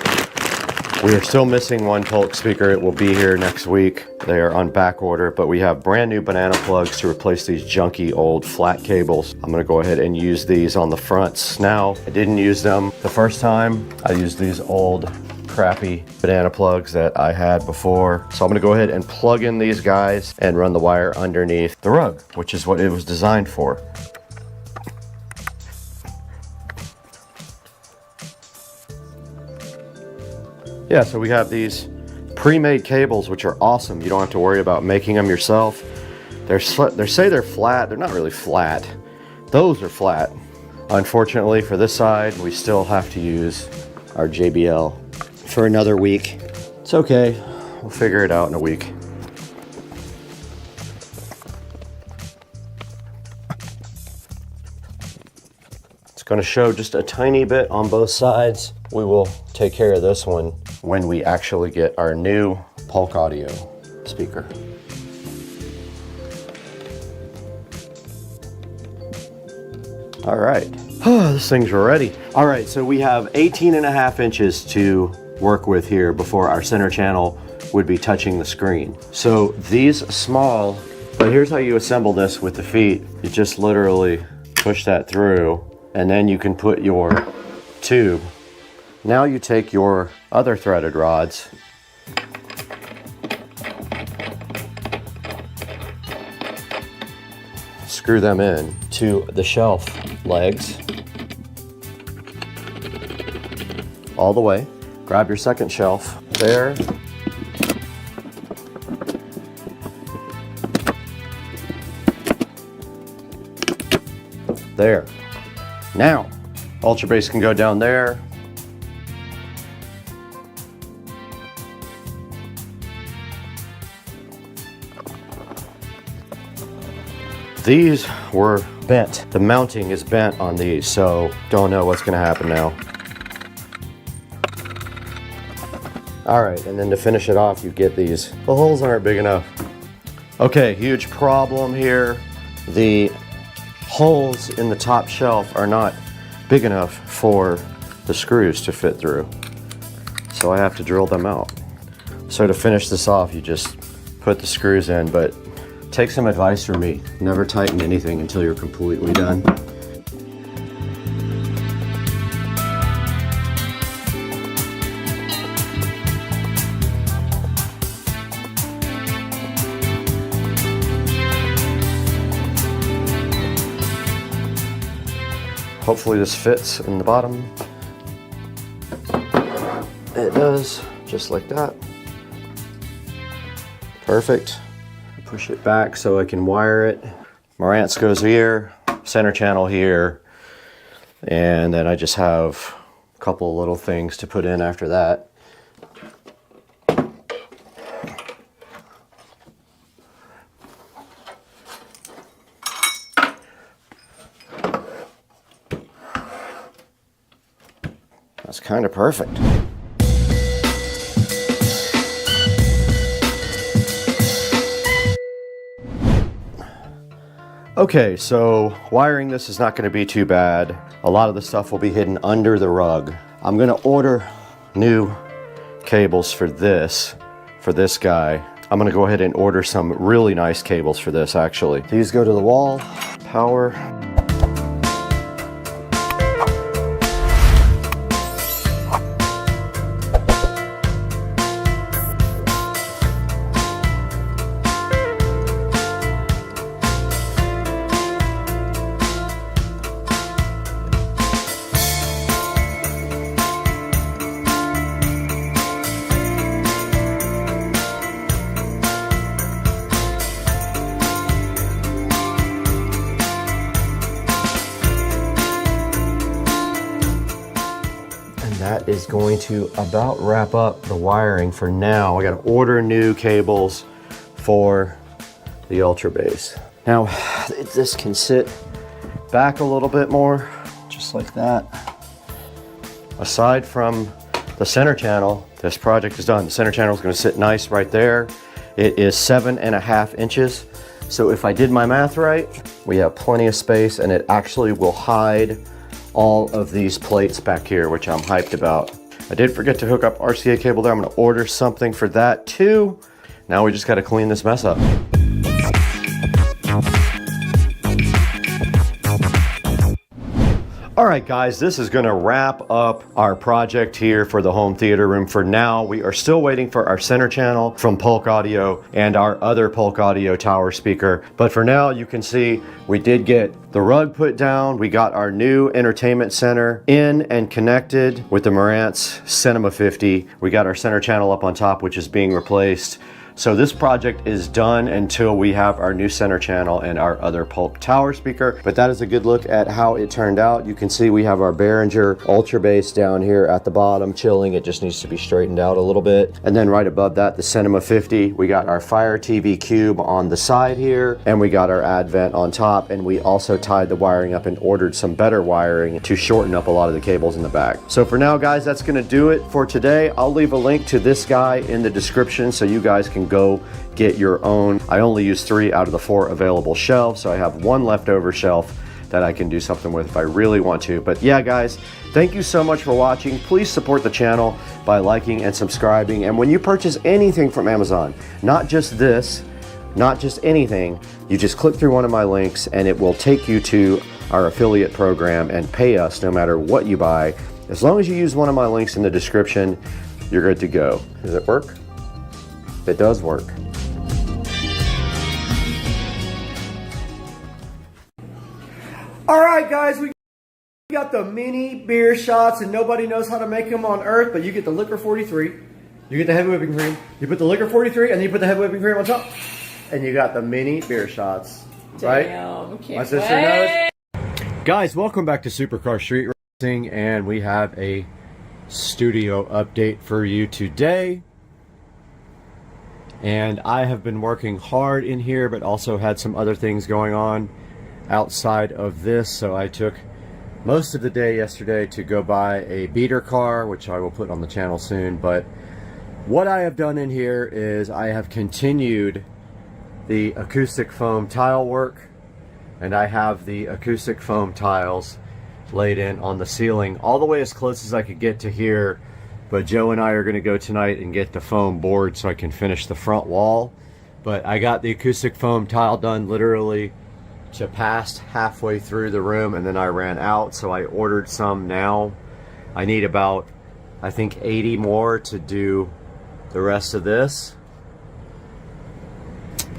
We are still missing one Polk speaker. It will be here next week. They are on back order, but we have brand new banana plugs to replace these junky old flat cables. I'm gonna go ahead and use these on the fronts. Now, I didn't use them the first time. I used these old crappy banana plugs that I had before. So I'm gonna go ahead and plug in these guys and run the wire underneath the rug, which is what it was designed for. Yeah, so we have these pre-made cables, which are awesome. You don't have to worry about making them yourself. They say they're flat. They're not really flat. Those are flat. Unfortunately, for this side, we still have to use our JBL for another week. It's okay. We'll figure it out in a week. It's going to show just a tiny bit on both sides. We will take care of this one when we actually get our new Polk Audio speaker. All right, this thing's ready. All right, so we have 18.5 inches to work with here before our center channel would be touching the screen. So these small, but here's how you assemble this with the feet. You just literally push that through, and then you can put your tube. Now you take your other threaded rods, screw them in to the shelf legs all the way. Grab your second shelf there. There. Now, Ultra Base can go down there. These were bent. The mounting is bent on these, so don't know what's gonna happen now. All right, and then to finish it off, you get these. The holes aren't big enough. Okay, huge problem here. The holes in the top shelf are not big enough for the screws to fit through. So I have to drill them out. So to finish this off, you just put the screws in, but take some advice from me. Never tighten anything until you're completely done. Hopefully this fits in the bottom. It does, just like that. Perfect. Push it back so I can wire it. Marantz goes here, center channel here, and then I just have a couple of little things to put in after that. That's kind of perfect. Okay, so wiring this is not going to be too bad. A lot of the stuff will be hidden under the rug. I'm going to order new cables for this guy. I'm going to go ahead and order some really nice cables for this actually. These go to the wall, power. That is going to about wrap up the wiring for now. I got to order new cables for the Ultra Base. Now, this can sit back a little bit more, just like that. Aside from the center channel, this project is done. The center channel is going to sit nice right there. It is 7.5 inches. So if I did my math right, we have plenty of space, and it actually will hide all of these plates back here, which I'm hyped about. I did forget to hook up RCA cable there. I'm gonna order something for that too. Now we just gotta clean this mess up. All right, guys, this is gonna wrap up our project here for the home theater room. For now, we are still waiting for our center channel from Polk Audio and our other Polk Audio tower speaker. But for now, you can see we did get the rug put down. We got our new entertainment center in and connected with the Marantz Cinema 50. We got our center channel up on top, which is being replaced. So this project is done until we have our new center channel and our other Polk tower speaker. But that is a good look at how it turned out. You can see we have our Behringer Ultra Bass down here at the bottom chilling. It just needs to be straightened out a little bit. And then right above that, the Cinema 50. We got our Fire TV Cube on the side here, and we got our Advent on top. And we also tied the wiring up and ordered some better wiring to shorten up a lot of the cables in the back. So for now, guys, that's gonna do it for today. I'll leave a link to this guy in the description so you guys can go get your own. I only use 3 out of the 4 available shelves, so I have 1 leftover shelf that I can do something with if I really want to. But yeah, guys, thank you so much for watching. Please support the channel by liking and subscribing. And when you purchase anything from Amazon, not just this, not just anything, you just click through one of my links and it will take you to our affiliate program and pay us no matter what you buy. As long as you use one of my links in the description, you're good to go. Does it work? It does work. All right, guys, we got the mini beer shots, and nobody knows how to make them on Earth, but you get the liquor 43, you get the heavy whipping cream, you put the liquor 43, and then you put the heavy whipping cream on top, and you got the mini beer shots. Right? Damn, My sister knows. Guys, welcome back to Supercar Street Racing, and we have a studio update for you today. And I have been working hard in here, but also had some other things going on outside of this. So I took most of the day yesterday to go buy a beater car, which I will put on the channel soon. But what I have done in here is I have continued the acoustic foam tile work, and I have the acoustic foam tiles laid in on the ceiling all the way as close as I could get to here. But Joe and I are going to go tonight and get the foam board so I can finish the front wall. But I got the acoustic foam tile done literally to past halfway through the room, and then I ran out, so I ordered some now. I need about, I think, 80 more to do the rest of this.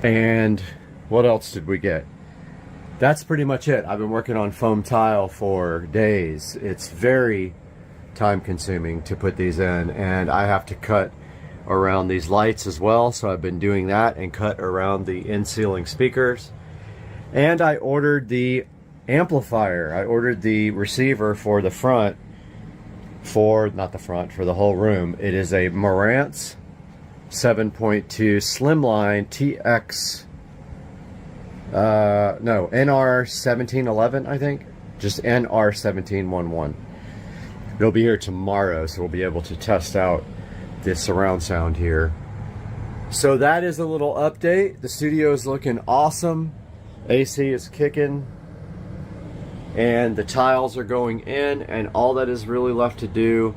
And what else did we get? That's pretty much it. I've been working on foam tile for days. It's very time consuming to put these in, and I have to cut around these lights as well, so I've been doing that, and cut around the in-ceiling speakers. And I ordered the amplifier. I ordered the receiver for the front, for the whole room. It is a Marantz 7.2 Slimline TX NR1711, I think. Just NR1711. It'll be here tomorrow, so we'll be able to test out this surround sound here. So that is a little update. The studio is looking awesome. AC is kicking. And the tiles are going in, and all that is really left to do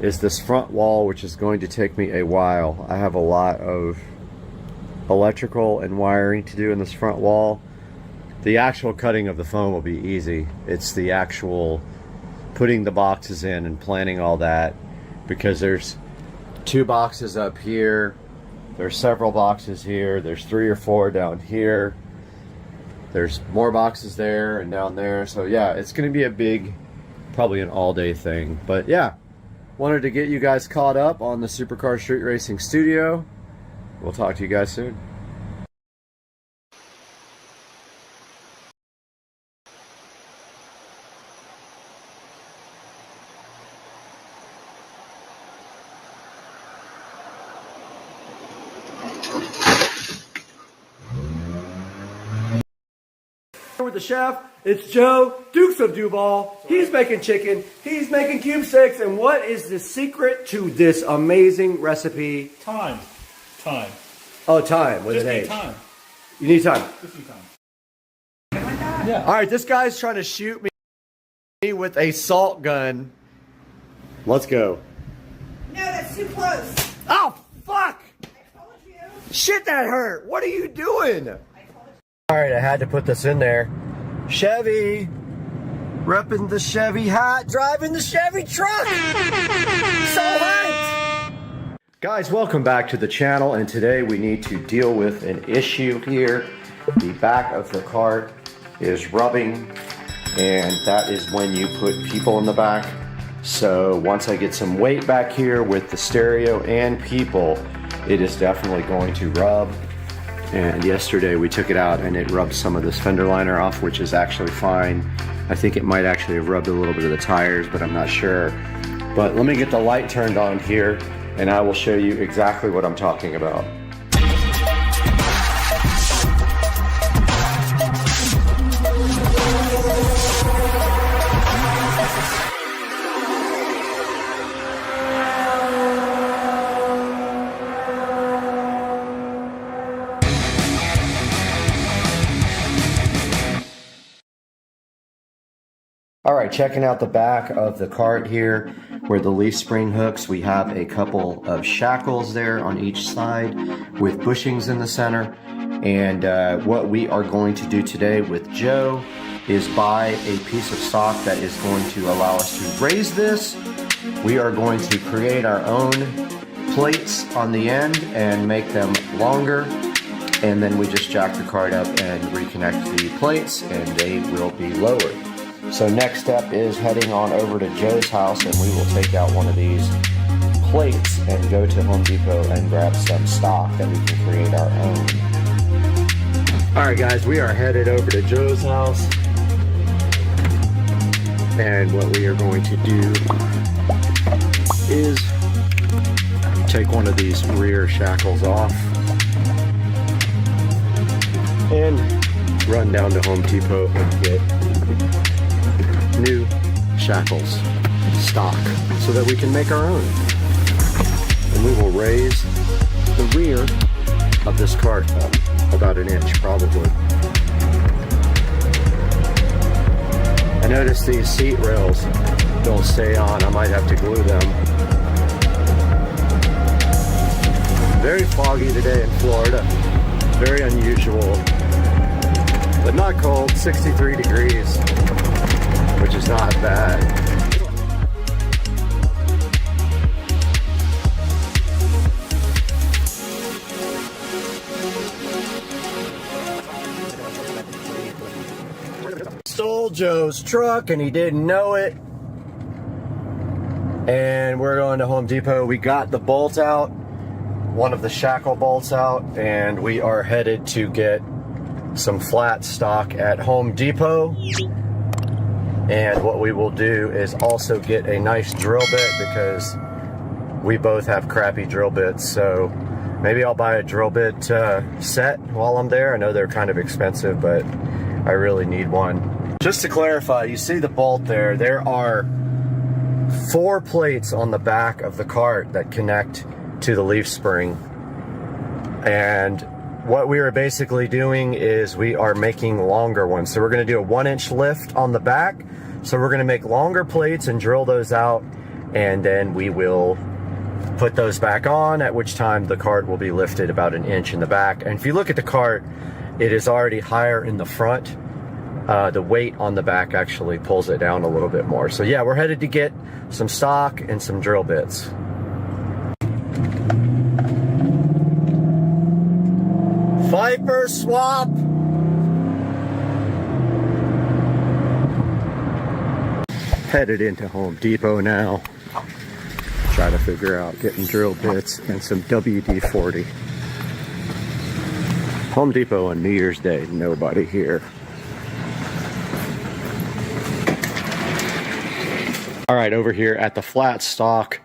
is this front wall, which is going to take me a while. I have a lot of electrical and wiring to do in this front wall. The actual cutting of the foam will be easy. It's the actual putting the boxes in and planning all that, because there's 2 boxes up here, there's several boxes here, there's 3 or 4 down here, there's more boxes there and down there. So yeah, it's going to be a big, probably an all-day thing. But yeah, wanted to get you guys caught up on the Supercar Street Racing studio. We'll talk to you guys soon. With the chef, it's Joe, Dukes of Duval. He's making chicken, he's making cube sticks, and what is the secret to this amazing recipe? Time. Oh, time with Just an need H. time. You need time. Just need time. Yeah. All right, this guy's trying to shoot me with a salt gun. Let's go. No, that's too close. Oh, fuck! I told you. Shit, that hurt. What are you doing? All right, I had to put this in there. Chevy, repping the Chevy hat, driving the Chevy truck. So hyped. Guys, welcome back to the channel, and today we need to deal with an issue here. The back of the cart is rubbing, and that is when you put people in the back. So once I get some weight back here with the stereo and people, it is definitely going to rub. And yesterday we took it out and it rubbed some of this fender liner off, which is actually fine. I think it might actually have rubbed a little bit of the tires, but I'm not sure. But let me get the light turned on here and I will show you exactly what I'm talking about. All right, checking out the back of the cart here where the leaf spring hooks, we have a couple of shackles there on each side with bushings in the center. And what we are going to do today with Joe is buy a piece of stock that is going to allow us to raise this. We are going to create our own plates on the end and make them longer. And then we just jack the cart up and reconnect the plates and they will be lowered. So next step is heading on over to Joe's house and we will take out one of these plates and go to Home Depot and grab some stock that we can create our own. Alright guys, we are headed over to Joe's house and what we are going to do is take one of these rear shackles off and run down to Home Depot and get new shackles stock so that we can make our own. And we will raise the rear of this cart up about an inch probably. I noticed these seat rails don't stay on. I might have to glue them. Very foggy today in Florida. Very unusual, but not cold. 63 degrees. Which is not bad. Stole Joe's truck and he didn't know it. And we're going to Home Depot. We got the bolt out, one of the shackle bolts out, and we are headed to get some flat stock at Home Depot. And what we will do is also get a nice drill bit because we both have crappy drill bits. So maybe I'll buy a drill bit set while I'm there. I know they're kind of expensive, but I really need one. Just to clarify, you see the bolt there. There are 4 plates on the back of the cart that connect to the leaf spring. And what we are basically doing is we are making longer ones. So we're going to do a 1-inch lift on the back. So we're going to make longer plates and drill those out. And then we will put those back on, at which time the cart will be lifted about an inch in the back. And if you look at the cart, it is already higher in the front. The weight on the back actually pulls it down a little bit more. So yeah, we're headed to get some stock and some drill bits. Viper swap. Headed into Home Depot now. Try to figure out getting drill bits and some WD-40. Home Depot on New Year's Day, nobody here. All right, over here at the flat stock,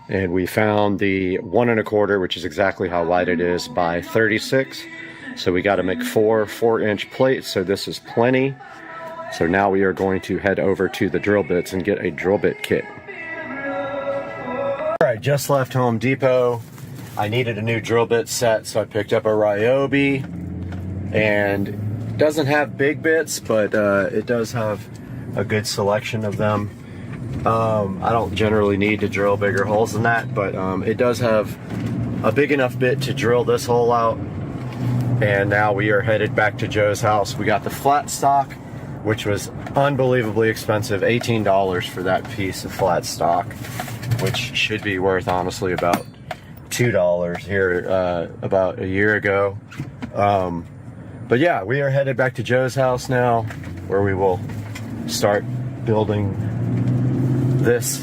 and we found the 1 1/4, which is exactly how wide it is, by 36. So we got to make 4 4-inch plates, so this is plenty. So now we are going to head over to the drill bits and get a drill bit kit. All right, just left Home Depot. I needed a new drill bit set, so I picked up a Ryobi, and it doesn't have big bits, but it does have a good selection of them. I don't generally need to drill bigger holes than that, but it does have a big enough bit to drill this hole out. And now we are headed back to Joe's house. We got the flat stock, which was unbelievably expensive, $18 for that piece of flat stock, which should be worth honestly about $2 here about a year ago. But yeah, we are headed back to Joe's house now, where we will start building this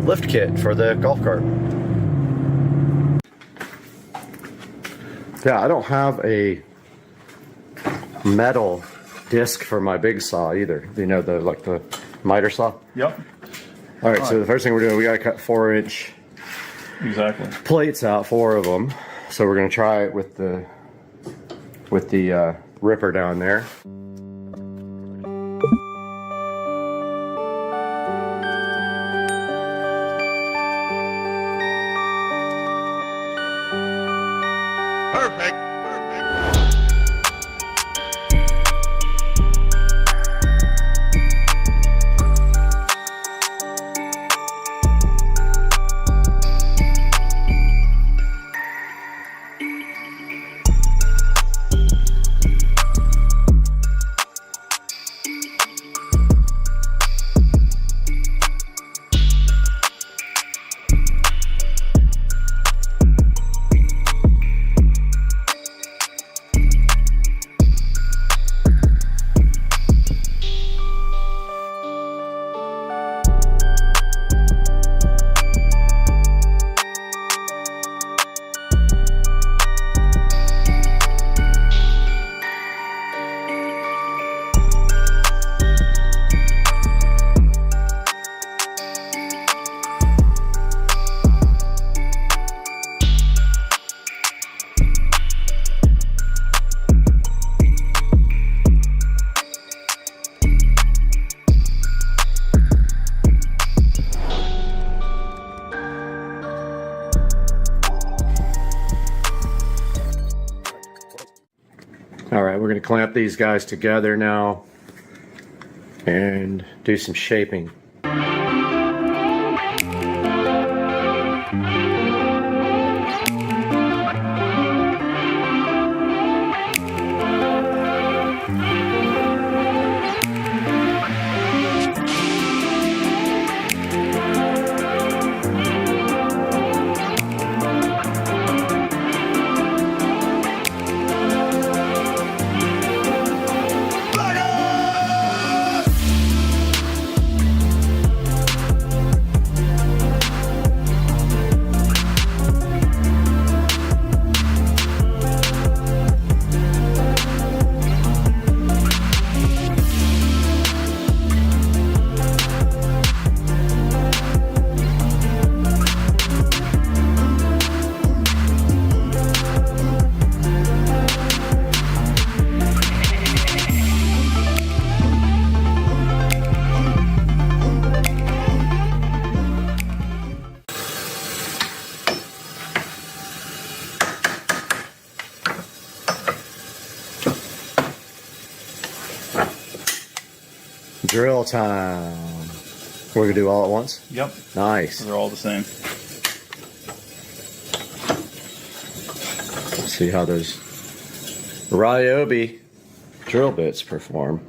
lift kit for the golf cart. Yeah, I don't have a metal disc for my big saw either. You know, the miter saw. Yep. All right, so the first thing we're doing, we gotta cut 4-inch plates out, 4 of them. So we're gonna try it with the ripper down there. All right, we're gonna clamp these guys together now and do some shaping. Drill time. We're gonna do all at once? Yep. Nice. They're all the same. Let's see how those Ryobi drill bits perform.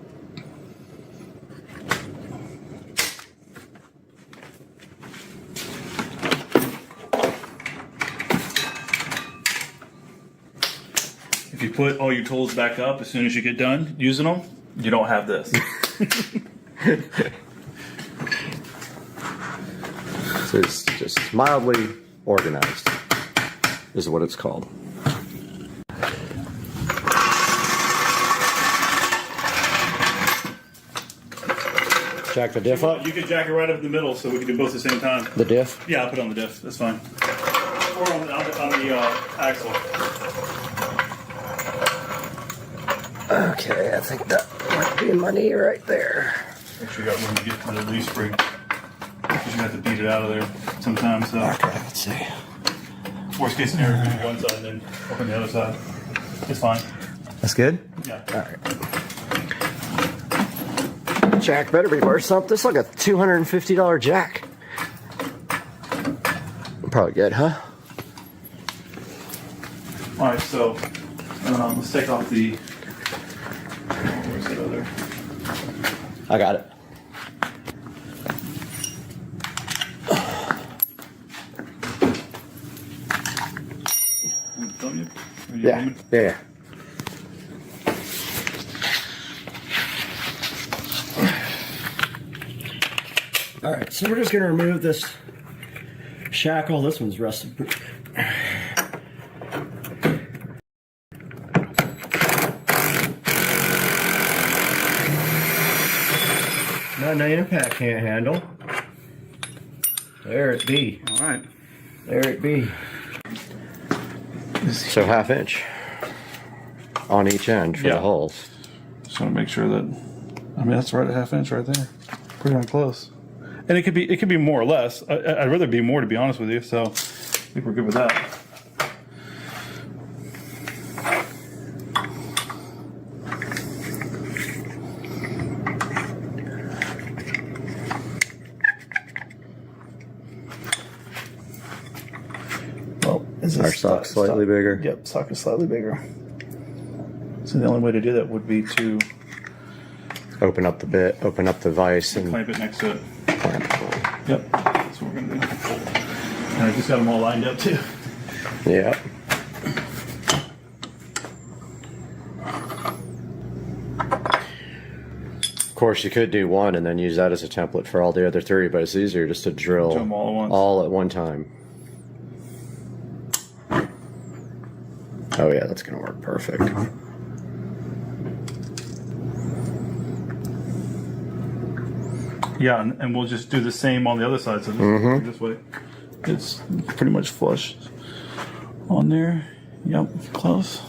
If you put all your tools back up as soon as you get done using them, you don't have this. So it's just mildly organized, is what it's called. Jack the diff up? You can jack it right up in the middle so we can do both at the same time. The diff? Yeah, I'll put it on the diff. That's fine. Or on the axle. Okay, I think that might be my knee right there. Make sure you got room to get to the leaf spring. Because you have to beat it out of there sometimes. So. Okay, let's see. Worst case scenario, we do one side and then open the other side. It's fine. That's good? Yeah. All right. Jack better be worth something. This is like a $250 jack. Probably good, huh? All right, so let's take off the. Where's it over there? I got it. Don't you? Yeah. Yeah. All right, so we're just going to remove this shackle. This one's rusted. Nothing your pack can't handle. There it be. All right. There it be. So 1/2 inch on each end for the holes. Just want to make sure that, I mean, that's right at 1/2 inch right there. Pretty darn close. And it could be more or less. I'd rather be more, to be honest with you. So I think we're good with that. Well, Our sock's slightly bigger. Yep, sock is slightly bigger. So the only way to do that would be to open up the bit, open up the vise, and clamp it next to it. Clamp it. Yep, that's what we're gonna do. And I just got them all lined up too. Yeah. Of course, you could do one and then use that as a template for all the other 3, but it's easier just to drill them all at once. all at one time. Oh yeah, that's gonna work perfect. Yeah, and we'll just do the same on the other side. So just this way, it's pretty much flush on there. Yep, close.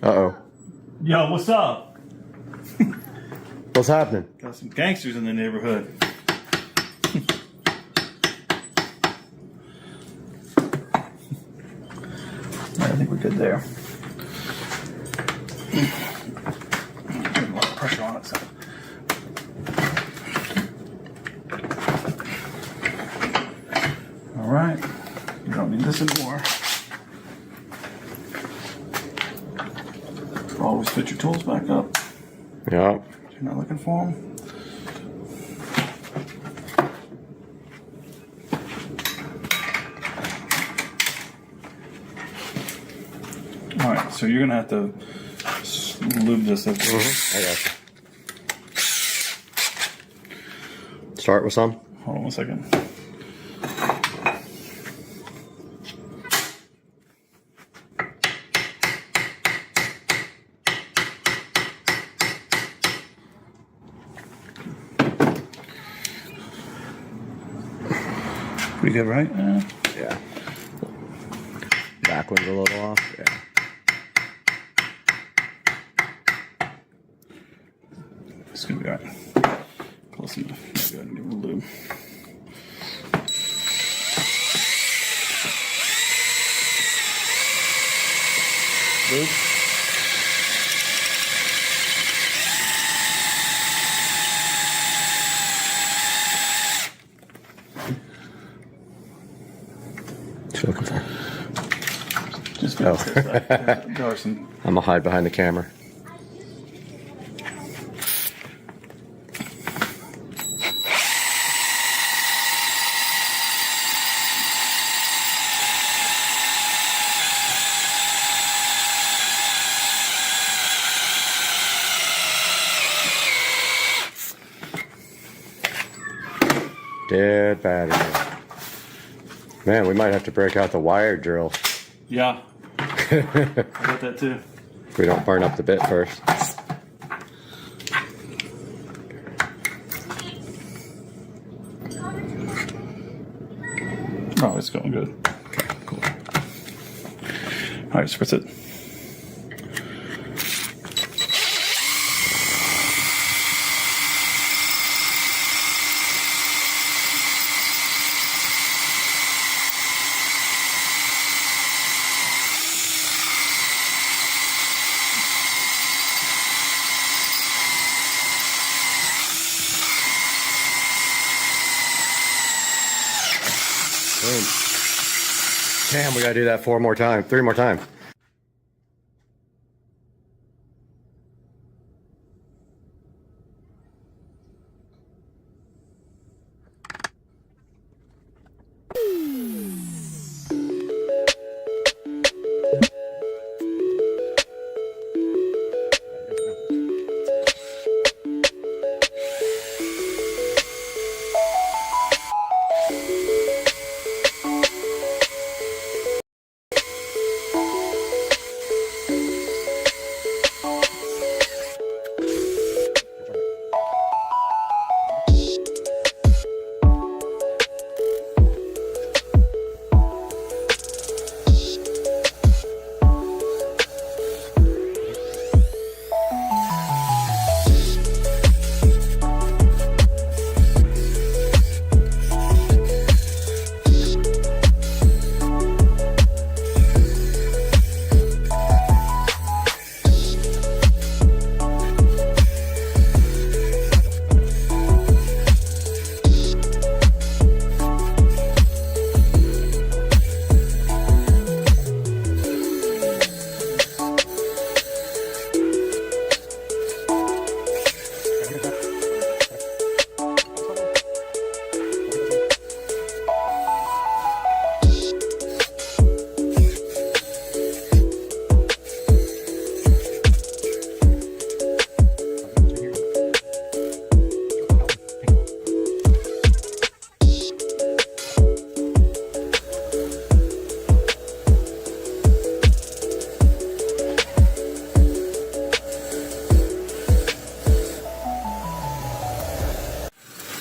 Uh-oh. Yo, what's up? What's happening? Got some gangsters in the neighborhood. I think we're good there. Put a lot of pressure on it. So. All right. You don't need this anymore. Always fit your tools back up. Yeah. If you're not looking for them. All right, so you're gonna have to lube this up. I got you. Start with some. Hold on one second. Pretty good, right? Yeah. Back one's a little off. Yeah. It's gonna be all right. Close enough. Go ahead and give it a lube. Lube. What you looking for? Just Oh. there are some. I'm gonna hide behind the camera. Dead battery. Man, we might have to break out the wire drill. Yeah. I got that too. If we don't burn up the bit first. Oh, it's going good. Okay, cool. All right, spritz it. Boom. Damn, we gotta do that 3 more times.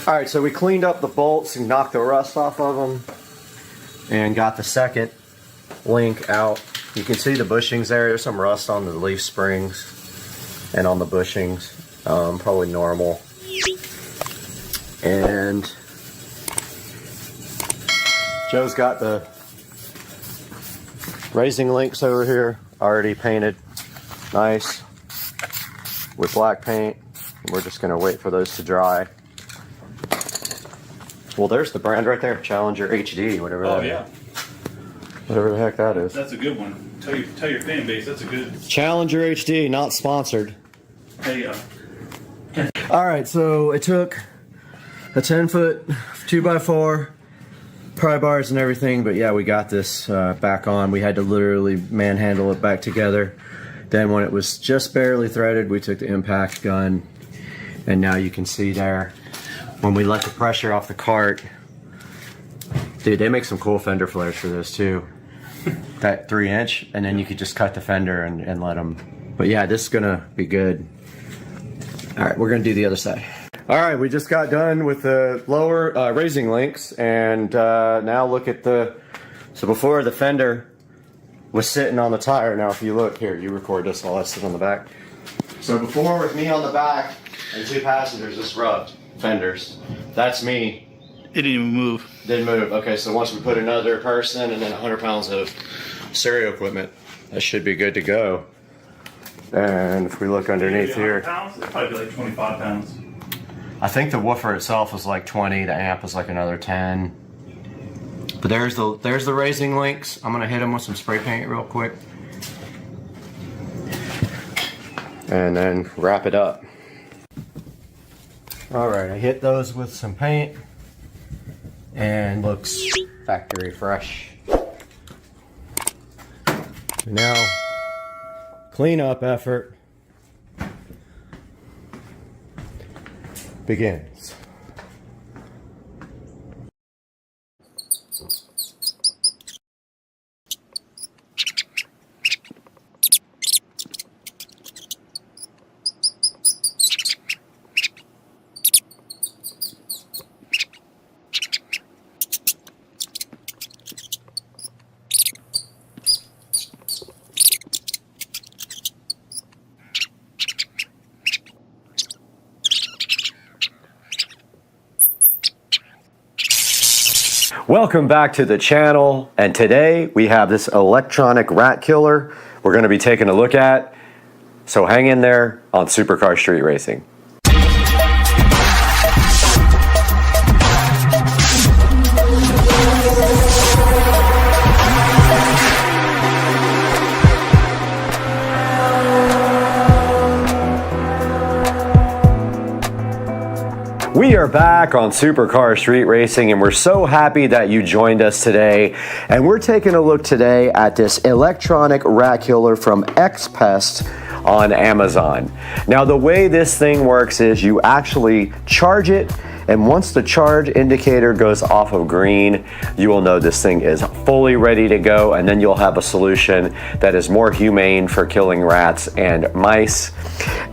All right, so we cleaned up the bolts and knocked the rust off of them and got the second link out. You can see the bushings there. There's some rust on the leaf springs and on the bushings. Probably normal. And Joe's got the raising links over here already painted nice with black paint. We're just going to wait for those to dry. Well, there's the brand right there, Challenger HD, whatever that is. Whatever the heck that is. That's a good one. Tell your fan base, that's a good... Challenger HD, not sponsored. Hey, all right, so it took a 10-foot 2x4 pry bars and everything, but yeah, we got this back on. We had to literally manhandle it back together. Then when it was just barely threaded, we took the impact gun, and now you can see there, when we let the pressure off the cart, dude, they make some cool fender flares for this too. That 3-inch, and then you could just cut the fender and let them. But yeah, this is gonna be good. All right, we're gonna do the other side. All right, we just got done with the lower raising links, and now look at the, so before the fender was sitting on the tire. Now if you look here, you record this while I sit on the back. So before, with me on the back and 2 passengers, this rubbed fenders. That's me. It didn't even move. Didn't move. Okay, so once we put another person and then 100 pounds of stereo equipment, that should be good to go. And if we look underneath here, Pounds? It'd probably be like 25 pounds. I think the woofer itself is like 20, the amp is like another 10. But there's the raising links. I'm gonna hit them with some spray paint real quick. And then wrap it up. All right, I hit those with some paint and looks factory fresh. Now, cleanup effort begins. Welcome back to the channel, and today we have this electronic rat killer we're going to be taking a look at, so hang in there on Supercar Street Racing. We are back on Supercar Street Racing, and we're so happy that you joined us today. And we're taking a look today at this electronic rat killer from XPest on Amazon. Now, the way this thing works is you actually charge it, and once the charge indicator goes off of green, you will know this thing is fully ready to go, and then you'll have a solution that is more humane for killing rats and mice.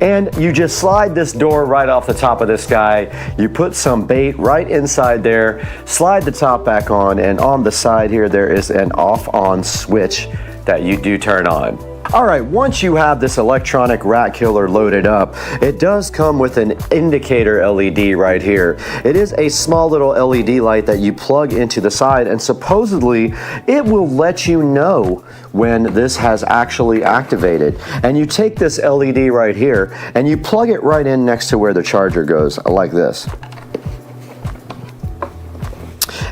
And you just slide this door right off the top of this guy. You put some bait right inside there, slide the top back on, and on the side here there is an off-on switch that you do turn on. All right, once you have this electronic rat killer loaded up, it does come with an indicator LED right here. It is a small little LED light that you plug into the side, and supposedly it will let you know when this has actually activated. And you take this LED right here and you plug it right in next to where the charger goes, like this.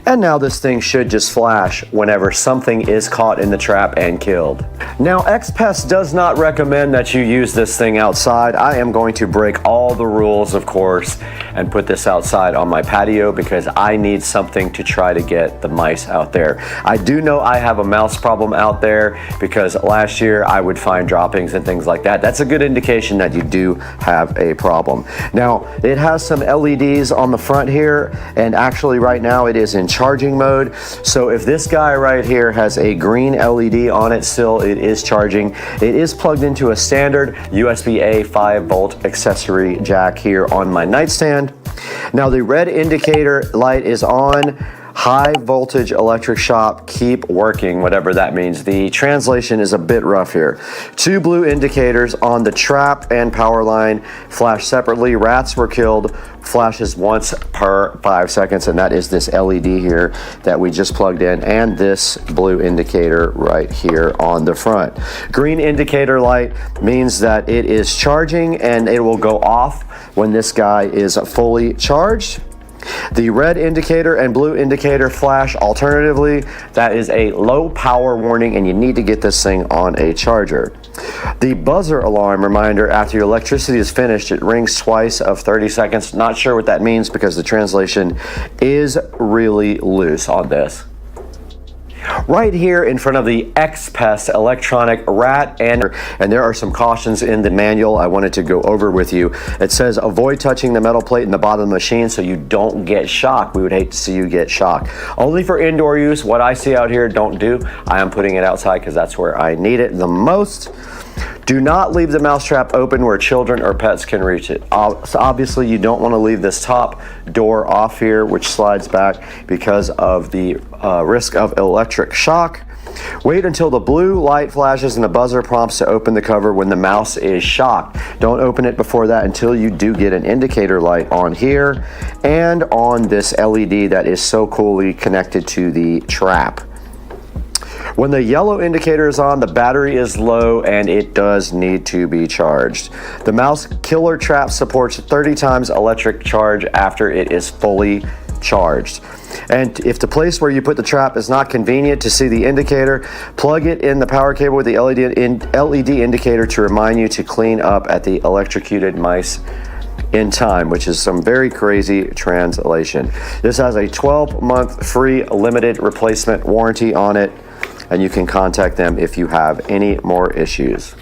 And now this thing should just flash whenever something is caught in the trap and killed. Now, XPest does not recommend that you use this thing outside. I am going to break all the rules, of course, and put this outside on my patio because I need something to try to get the mice out there. I do know I have a mouse problem out there because last year I would find droppings and things like that. That's a good indication that you do have a problem. Now, it has some LEDs on the front here, and actually right now it is in charging mode. So if this guy right here has a green LED on it still, it is charging. It is plugged into a standard USB-A 5-volt accessory jack here on my nightstand. band. Now the red indicator light is on. High voltage electric shock, keep working, whatever that means. The translation is a bit rough here. 2 blue indicators on the trap and power line flash separately. Rats were killed, flashes once per 5 seconds, and that is this LED here that we just plugged in, and this blue indicator right here on the front. Green indicator light means that it is charging, and it will go off when this guy is fully charged. The red indicator and blue indicator flash alternatively. That is a low power warning, and you need to get this thing on a charger. The buzzer alarm reminder after your electricity is finished, it rings twice of 30 seconds. Not sure what that means because the translation is really loose on this. Right here in front of the XPest electronic rat, and there are some cautions in the manual I wanted to go over with you. It says avoid touching the metal plate in the bottom of the machine so you don't get shocked. We would hate to see you get shocked. Only for indoor use. What I see out here, don't do. I am putting it outside because that's where I need it the most. Do not leave the mousetrap open where children or pets can reach it. So obviously you don't want to leave this top door off here, which slides back because of the risk of electric shock. Wait until the blue light flashes and the buzzer prompts to open the cover when the mouse is shocked. Don't open it before that until you do get an indicator light on here and on this LED that is so coolly connected to the trap. When the yellow indicator is on, the battery is low and it does need to be charged. The mouse killer trap supports 30 times electric charge after it is fully charged. And if the place where you put the trap is not convenient to see the indicator, plug it in the power cable with the LED indicator to remind you to clean up at the electrocuted mice in time, which is some very crazy translation. This has a 12-month free limited replacement warranty on it, and you can contact them if you have any more issues.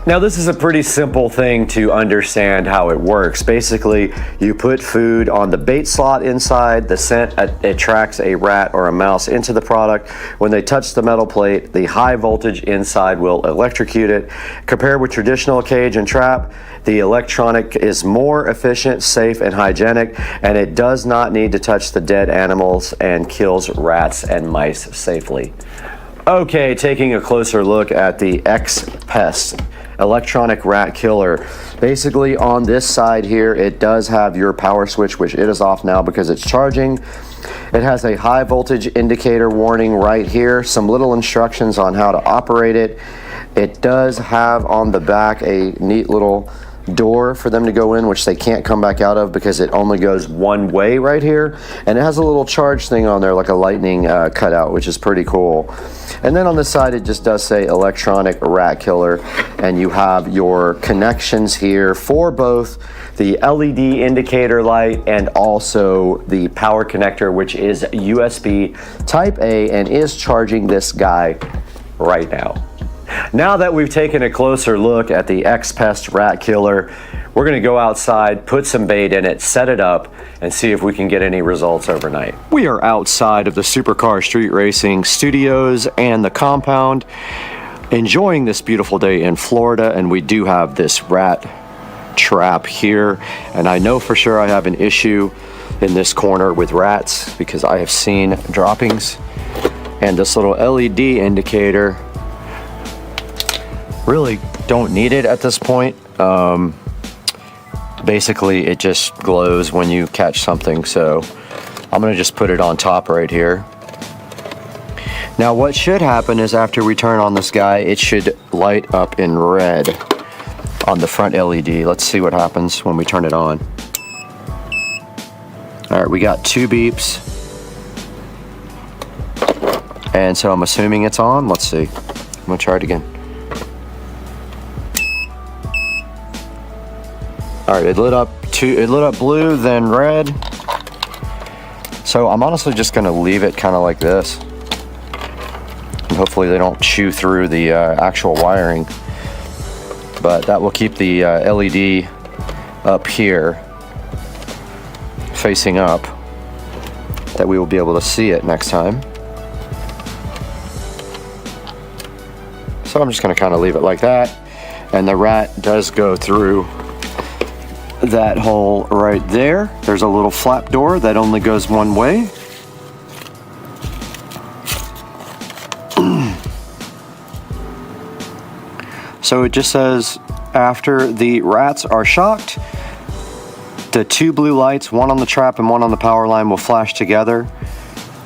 Now this is a pretty simple thing to understand how it works. Basically, you put food on the bait slot inside, the scent attracts a rat or a mouse into the product. When they touch the metal plate, the high voltage inside will electrocute it. Compared with traditional cage and trap, the electronic is more efficient, safe, and hygienic, and it does not need to touch the dead animals and kills rats and mice safely. Okay, taking a closer look at the XPest electronic rat killer. Basically on this side here, it does have your power switch, which it is off now because it's charging. It has a high voltage indicator warning right here, some little instructions on how to operate it. It does have on the back a neat little door for them to go in, which they can't come back out of because it only goes one way right here, and it has a little charge thing on there like a lightning cutout, which is pretty cool. And then on the side it just does say electronic rat killer, and you have your connections here for both the LED indicator light and also the power connector, which is USB type A and is charging this guy right now. Now that we've taken a closer look at the XPest rat killer, we're going to go outside, put some bait in it, set it up, and see if we can get any results overnight. We are outside of the Supercar Street Racing Studios and the compound, enjoying this beautiful day in Florida, and we do have this rat trap here, and I know for sure I have an issue in this corner with rats because I have seen droppings, and this little LED indicator, really don't need it at this point. Basically it just glows when you catch something, so I'm gonna just put it on top right here. Now what should happen is after we turn on this guy, it should light up in red on the front LED. Let's see what happens when we turn it on. All right, we got 2 beeps, and so I'm assuming it's on. Let's see, I'm gonna try it again. All right, it lit up blue, then red. So I'm honestly just gonna leave it kind of like this. And hopefully they don't chew through the actual wiring. But that will keep the LED up here, facing up, that we will be able to see it next time. So I'm just gonna kind of leave it like that. And the rat does go through that hole right there. There's a little flap door that only goes one way. So it just says, after the rats are shocked, the two blue lights, one on the trap and one on the power line, will flash together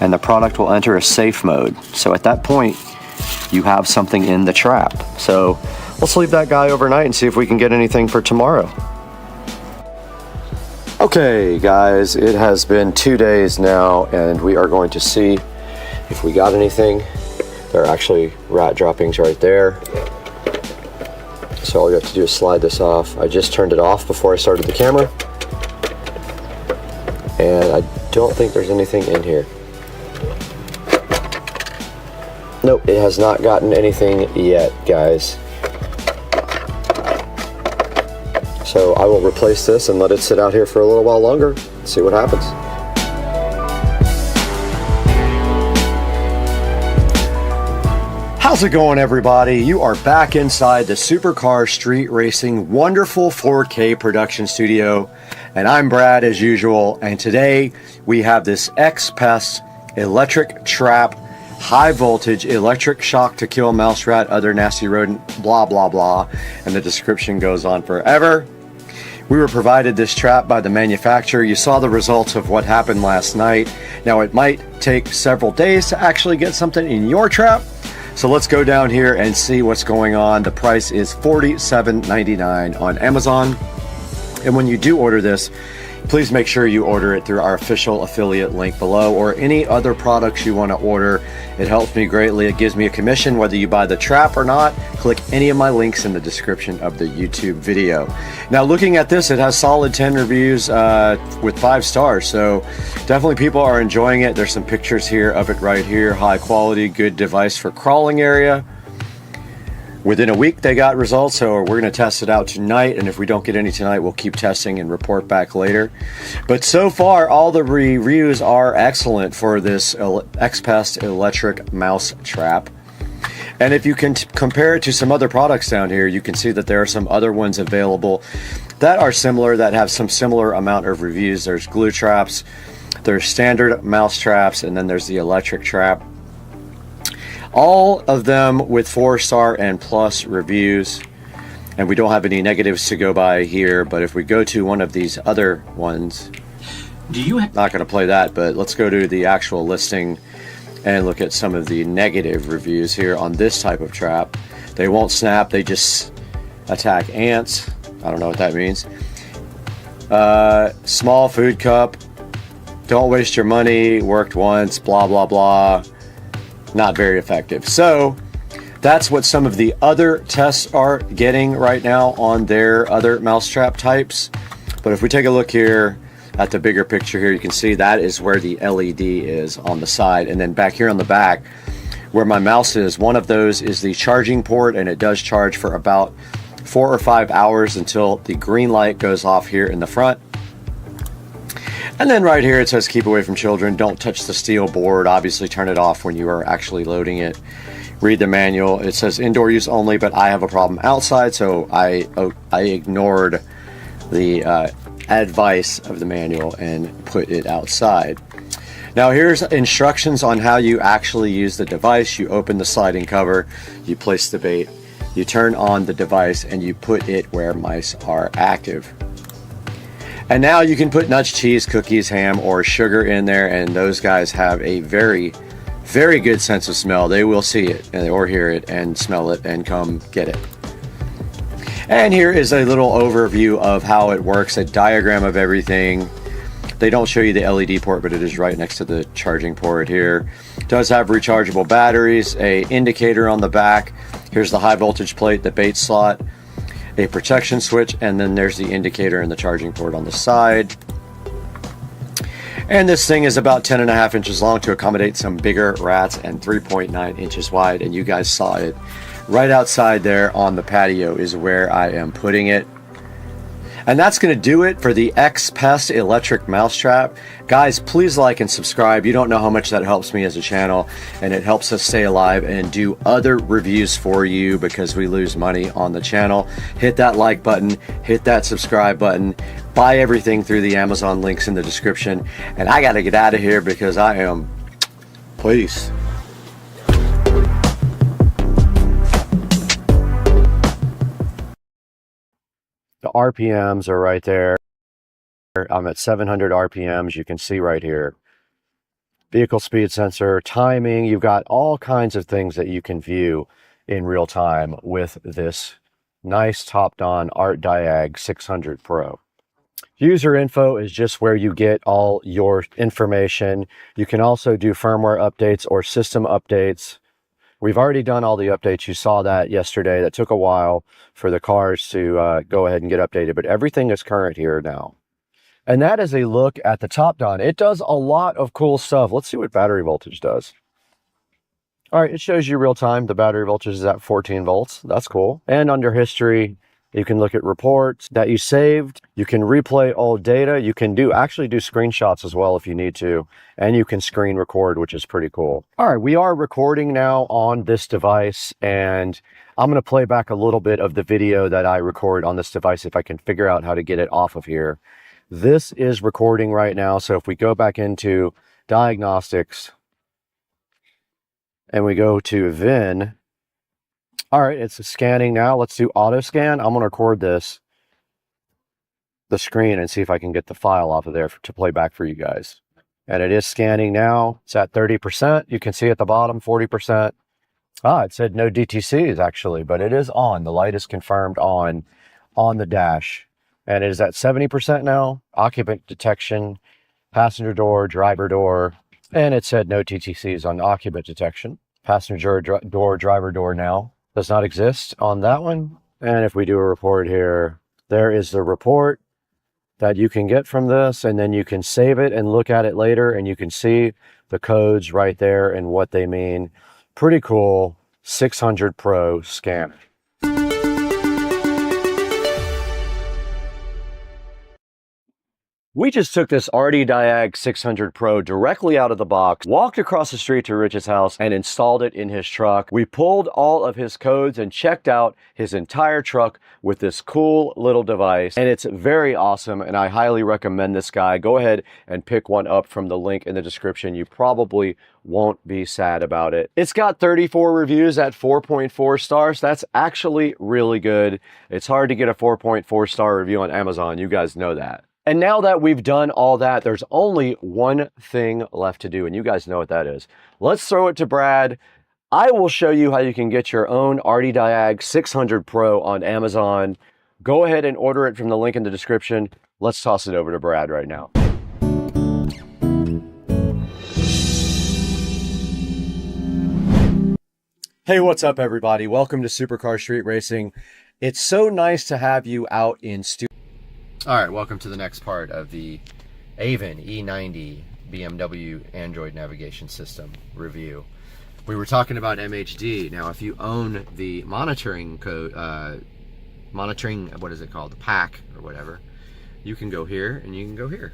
and the product will enter a safe mode. So at that point, you have something in the trap. So let's leave that guy overnight and see if we can get anything for tomorrow. Okay guys, it has been 2 days now and we are going to see if we got anything. There are actually rat droppings right there. So all you have to do is slide this off. I just turned it off before I started the camera. And I don't think there's anything in here. Nope, it has not gotten anything yet, guys. So I will replace this and let it sit out here for a little while longer, see what happens. How's it going, everybody? You are back inside the Supercar Street Racing wonderful 4K production studio, and I'm Brad as usual, and today we have this X-Pest electric trap, high voltage electric shock to kill mouse rat, other nasty rodent, blah blah blah, and the description goes on forever. We were provided this trap by the manufacturer. You saw the results of what happened last night. Now it might take several days to actually get something in your trap. So let's go down here and see what's going on. The price is $47.99 on Amazon. And when you do order this, please make sure you order it through our official affiliate link below, or any other products you want to order. It helps me greatly. It gives me a commission whether you buy the trap or not. Click any of my links in the description of the YouTube video. Now looking at this, it has solid 10 reviews with 5 stars. So definitely people are enjoying it. There's some pictures here of it right here. High quality, good device for crawling area. Within a week they got results, so we're going to test it out tonight, and if we don't get any tonight, we'll keep testing and report back later. But so far, all the reviews are excellent for this X-Pest electric mouse trap. And if you can compare it to some other products down here, you can see that there are some other ones available that are similar, that have some similar amount of reviews. There's glue traps, there's standard mouse traps, and then there's the electric trap. All of them with 4-star and plus reviews, and we don't have any negatives to go by here. But if we go to one of these other ones, not going to play that, but let's go to the actual listing and look at some of the negative reviews here on this type of trap. They won't snap, they just attack ants. I don't know what that means. Small food cup, don't waste your money, worked once, blah blah blah. Not very effective. So that's what some of the other tests are getting right now on their other mousetrap types. But if we take a look here at the bigger picture here, you can see that is where the LED is on the side, and then back here on the back where my mouse is, one of those is the charging port, and it does charge for about 4 or 5 hours until the green light goes off here in the front. And then right here it says keep away from children, don't touch the steel board, obviously turn it off when you are actually loading it. Read the manual. It says indoor use only, but I have a problem outside, so I ignored the advice of the manual and put it outside. Now here's instructions on how you actually use the device. You open the sliding cover, you place the bait, you turn on the device, and you put it where mice are active. And now you can put nuts, cheese, cookies, ham, or sugar in there, and those guys have a very, very good sense of smell. They will see it or hear it and smell it and come get it. And here is a little overview of how it works, a diagram of everything. They don't show you the LED port, but it is right next to the charging port here. It does have rechargeable batteries, a indicator on the back. Here's the high voltage plate, the bait slot, a protection switch, and then there's the indicator and the charging port on the side. And this thing is about 10.5 inches long to accommodate some bigger rats, and 3.9 inches wide, and you guys saw it right outside there on the patio is where I am putting it. And that's going to do it for the X-Pest electric mousetrap. Guys, please like and subscribe. You don't know how much that helps me as a channel, and it helps us stay alive and do other reviews for you because we lose money on the channel. Hit that like button, hit that subscribe button. Buy everything through the Amazon links in the description. And I got to get out of here because I am... Peace. The RPMs are right there. I'm at 700 RPMs. You can see right here. Vehicle speed sensor, timing. You've got all kinds of things that you can view in real time with this nice topped-on Art Diag 600 Pro. User info is just where you get all your information. You can also do firmware updates or system updates. We've already done all the updates. You saw that yesterday. That took a while for the cars to go ahead and get updated, but everything is current here now. And that is a look at the top-down. It does a lot of cool stuff. Let's see what battery voltage does. All right, it shows you real time. The battery voltage is at 14 volts. That's cool. And under history, you can look at reports that you saved. You can replay old data. You can actually do screenshots as well if you need to. And you can screen record, which is pretty cool. All right, we are recording now on this device, and I'm going to play back a little bit of the video that I record on this device if I can figure out how to get it off of here. This is recording right now, so if we go back into diagnostics and we go to VIN, all right, it's scanning now. Let's do auto scan. I'm going to record the screen and see if I can get the file off of there to play back for you guys. And it is scanning now. It's at 30%. You can see at the bottom, 40%. It said no DTCs actually, but it is on. The light is confirmed on the dash. And it is at 70% now. Occupant detection, passenger door, driver door. And it said no TTCs on occupant detection. Passenger door, driver door now does not exist on that one. And if we do a report here, there is the report that you can get from this, and then you can save it and look at it later, and you can see the codes right there and what they mean. Pretty cool 600 Pro scanner. We just took this RD Diag 600 Pro directly out of the box, walked across the street to Rich's house, and installed it in his truck. We pulled all of his codes and checked out his entire truck with this cool little device. And it's very awesome, and I highly recommend this guy. Go ahead and pick one up from the link in the description. You probably won't be sad about it. It's got 34 reviews at 4.4 stars. That's actually really good. It's hard to get a 4.4 star review on Amazon. You guys know that. And now that we've done all that, there's only one thing left to do, and you guys know what that is. Let's throw it to Brad. I will show you how you can get your own RD Diag 600 Pro on Amazon. Go ahead and order it from the link in the description. Let's toss it over to Brad right now. Hey, what's up everybody? Welcome to Supercar Street Racing. It's so nice to have you out in studio. All right, welcome to the next part of the Avon E90 BMW Android navigation system review. We were talking about MHD. Now, if you own the monitoring code, what is it called? The pack or whatever, you can go here and you can go here.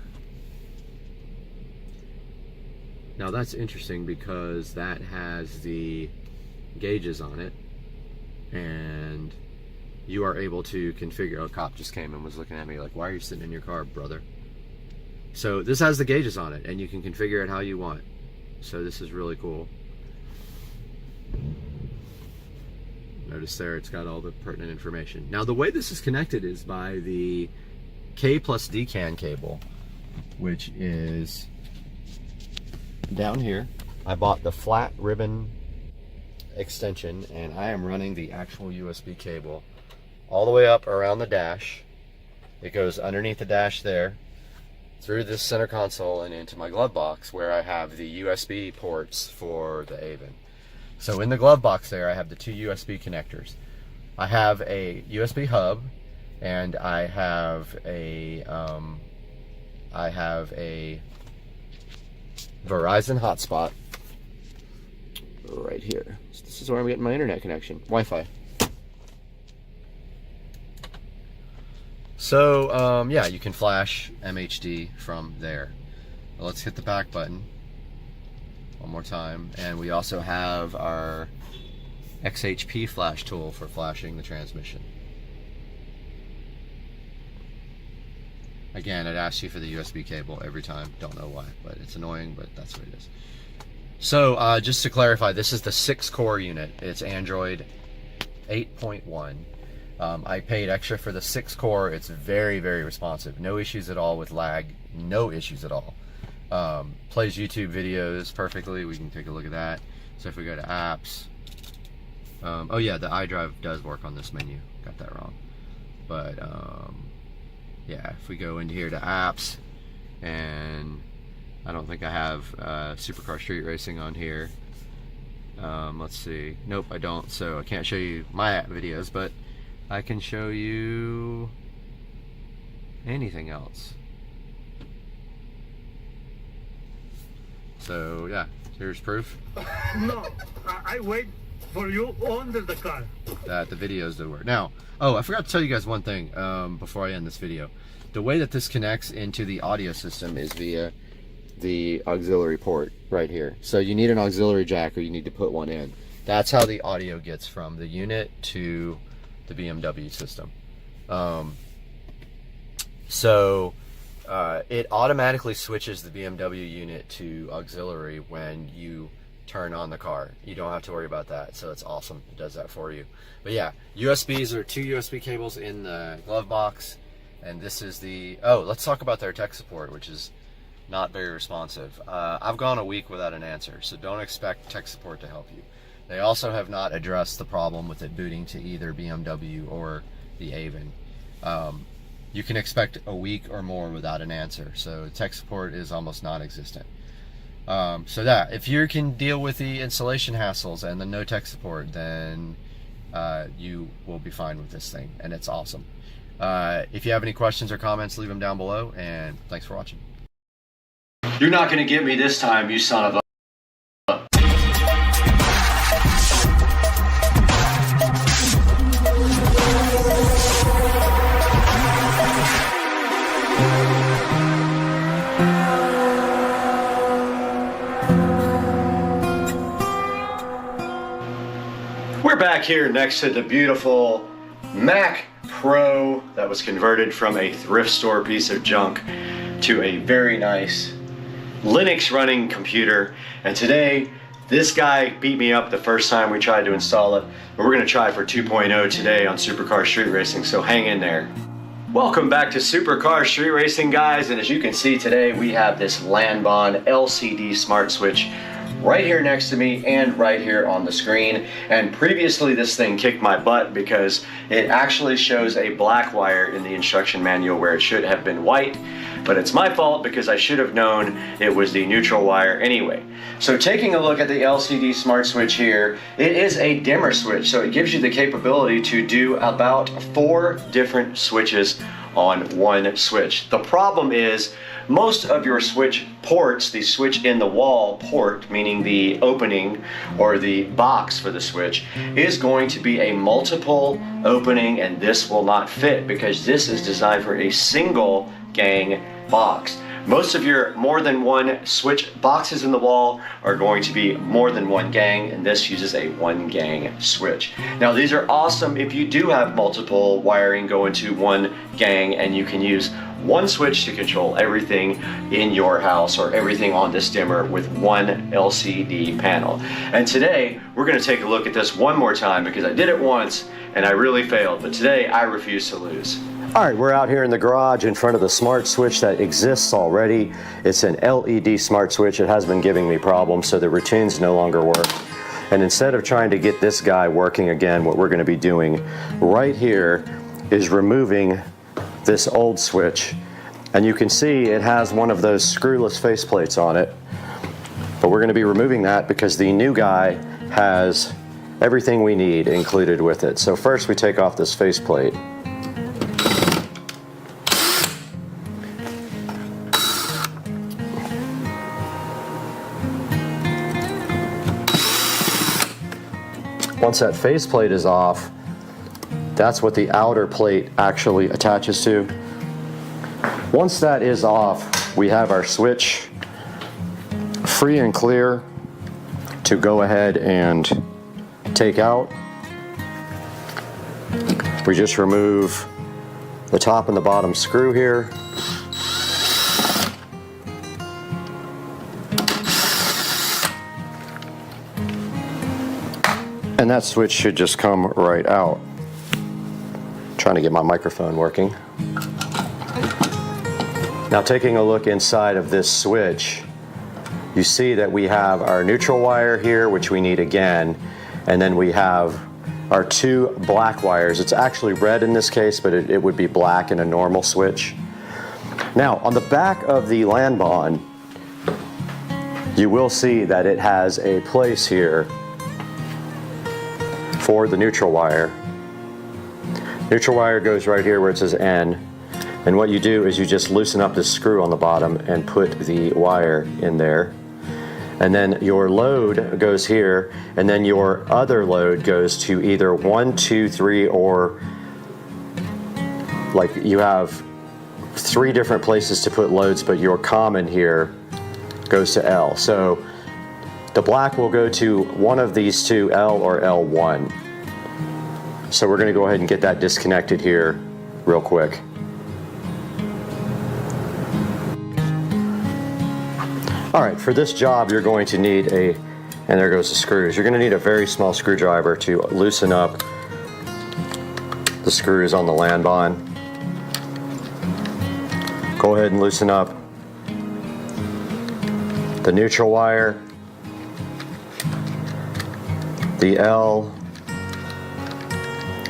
Now that's interesting because that has the gauges on it, and you are able to configure. A cop just came and was looking at me like, why are you sitting in your car, brother? So this has the gauges on it, and you can configure it how you want. So this is really cool. Notice there it's got all the pertinent information. Now the way this is connected is by the K plus D CAN cable, which is down here. I bought the flat ribbon extension, and I am running the actual USB cable all the way up around the dash. It goes underneath the dash there, through this center console and into my glove box where I have the USB ports for the Avon. So in the glove box there I have the two USB connectors. I have a USB hub, and I have a Verizon hotspot right here. So this is where I'm getting my internet connection, Wi-Fi. So yeah, you can flash MHD from there. Well, let's hit the back button one more time, and we also have our XHP flash tool for flashing the transmission. Again, it asks you for the USB cable every time. Don't know why, but it's annoying, but that's what it is. So just to clarify, this is the 6-core unit. It's Android 8.1. I paid extra for the 6-core. It's very, very responsive. No issues at all with lag. No issues at all. Plays YouTube videos perfectly. We can take a look at that. So if we go to apps, oh yeah, the iDrive does work on this menu. Got that wrong. But yeah, if we go into here to apps, and I don't think I have Supercar Street Racing on here. Let's see. Nope, I don't. So I can't show you my app videos, but I can show you anything else. So yeah, here's proof. No, I wait for you under the car. That the videos do work. Now, oh, I forgot to tell you guys one thing before I end this video. The way that this connects into the audio system is via the auxiliary port right here. So you need an auxiliary jack, or you need to put one in. That's how the audio gets from the unit to the BMW system. It automatically switches the BMW unit to auxiliary when you turn on the car. You don't have to worry about that, so it's awesome. It does that for you. But yeah, USBs are 2 USB cables in the glove box, and this is the, oh, let's talk about their tech support, which is not very responsive. I've gone a week without an answer, so don't expect tech support to help you. They also have not addressed the problem with it booting to either BMW or the Avon. You can expect a week or more without an answer, so tech support is almost non-existent. So that, if you can deal with the installation hassles and the no tech support, then you will be fine with this thing, and it's awesome. If you have any questions or comments, leave them down below, and thanks for watching. You're not going to get me this time, you son of a... We're back here next to the beautiful Mac Pro that was converted from a thrift store piece of junk to a very nice Linux running computer. And today, this guy beat me up the first time we tried to install it, but we're going to try for 2.0 today on Supercar Street Racing, so hang in there. Welcome back to Supercar Street Racing, guys, and as you can see today, we have this Lanbon LCD smart switch right here next to me and right here on the screen. And previously this thing kicked my butt because it actually shows a black wire in the instruction manual where it should have been white, but it's my fault because I should have known it was the neutral wire anyway. So taking a look at the LCD smart switch here, it is a dimmer switch, so it gives you the capability to do about 4 different switches on one switch. The problem is most of your switch ports, the switch in the wall port, meaning the opening or the box for the switch, is going to be a multiple opening, and this will not fit because this is designed for a single gang box. Most of your more than one switch boxes in the wall are going to be more than one gang, and this uses a 1 gang switch. Now these are awesome if you do have multiple wiring go into 1 gang, and you can use 1 switch to control everything in your house or everything on this dimmer with 1 LCD panel. And today we're going to take a look at this one more time because I did it once and I really failed, but today I refuse to lose. Alright, we're out here in the garage in front of the smart switch that exists already. It's an LED smart switch. It has been giving me problems, so the routines no longer work. And instead of trying to get this guy working again, what we're going to be doing right here is removing this old switch. And you can see it has one of those screwless faceplates on it. But we're going to be removing that because the new guy has everything we need included with it. So first we take off this faceplate. Once that faceplate is off, that's what the outer plate actually attaches to. Once that is off, we have our switch free and clear to go ahead and take out. We just remove the top and the bottom screw here, that switch should just come right out. Trying to get my microphone working. Now taking a look inside of this switch, you see that we have our neutral wire here, which we need again, and then we have our 2 black wires. It's actually red in this case, but it would be black in a normal switch. Now on the back of the LAN bond, you will see that it has a place here for the neutral wire. Neutral wire goes right here where it says N, and what you do is you just loosen up this screw on the bottom and put the wire in there, and then your load goes here, and then your other load goes to either 1, 2, 3, or like you have 3 different places to put loads, but your common here goes to L. So the black will go to one of these 2, L or L1. So we're going to go ahead and get that disconnected here real quick. All right, for this job you're going to need and there goes the screws. You're going to need a very small screwdriver to loosen up the screws on the LAN bond. Go ahead and loosen up the neutral wire, the L,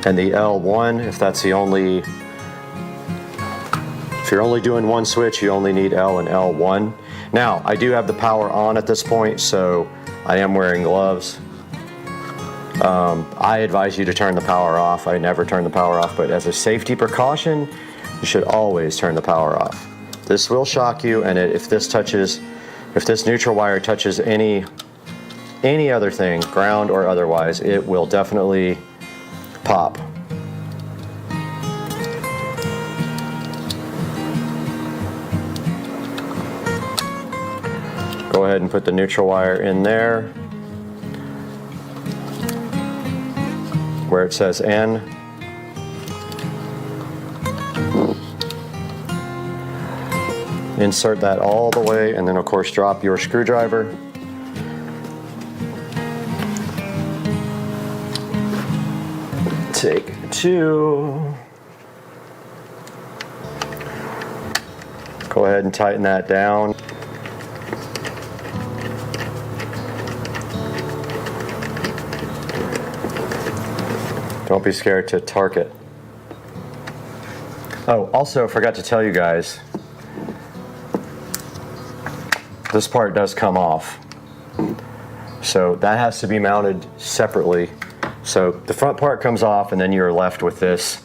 and the L1. If you're only doing one switch, you only need L and L1. Now, I do have the power on at this point, so I am wearing gloves. I advise you to turn the power off. I never turn the power off, but as a safety precaution, you should always turn the power off. This will shock you, and if this neutral wire touches any other thing, ground or otherwise, it will definitely pop. Go ahead and put the neutral wire in there where it says N. Insert that all the way, and then of course drop your screwdriver. Take 2. Go ahead and tighten that down. Don't be scared to torque it. Oh, also forgot to tell you guys, this part does come off. So that has to be mounted separately. So the front part comes off, and then you're left with this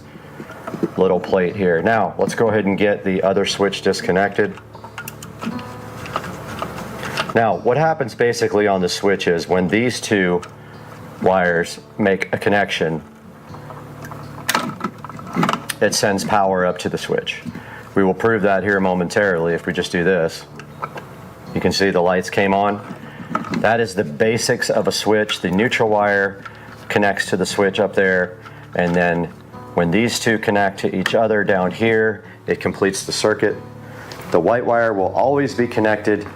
little plate here. Now, let's go ahead and get the other switch disconnected. Now, what happens basically on the switch is when these 2 wires make a connection, it sends power up to the switch. We will prove that here momentarily if we just do this. You can see the lights came on. That is the basics of a switch. The neutral wire connects to the switch up there, and then when these 2 connect to each other down here, it completes the circuit. The white wire will always be connected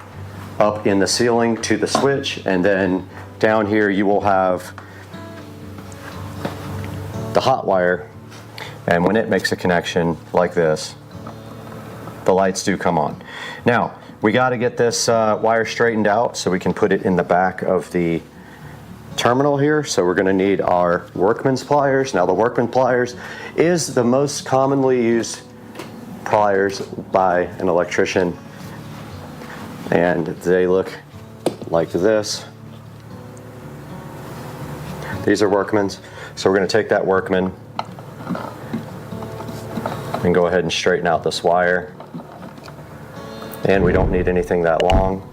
up in the ceiling to the switch, and then down here you will have the hot wire, and when it makes a connection like this, the lights do come on. Now, we got to get this wire straightened out so we can put it in the back of the terminal here. So we're going to need our workman's pliers. Now the workman pliers is the most commonly used pliers by an electrician, and they look like this. These are Workman's. So we're going to take that Workman and go ahead and straighten out this wire. And we don't need anything that long.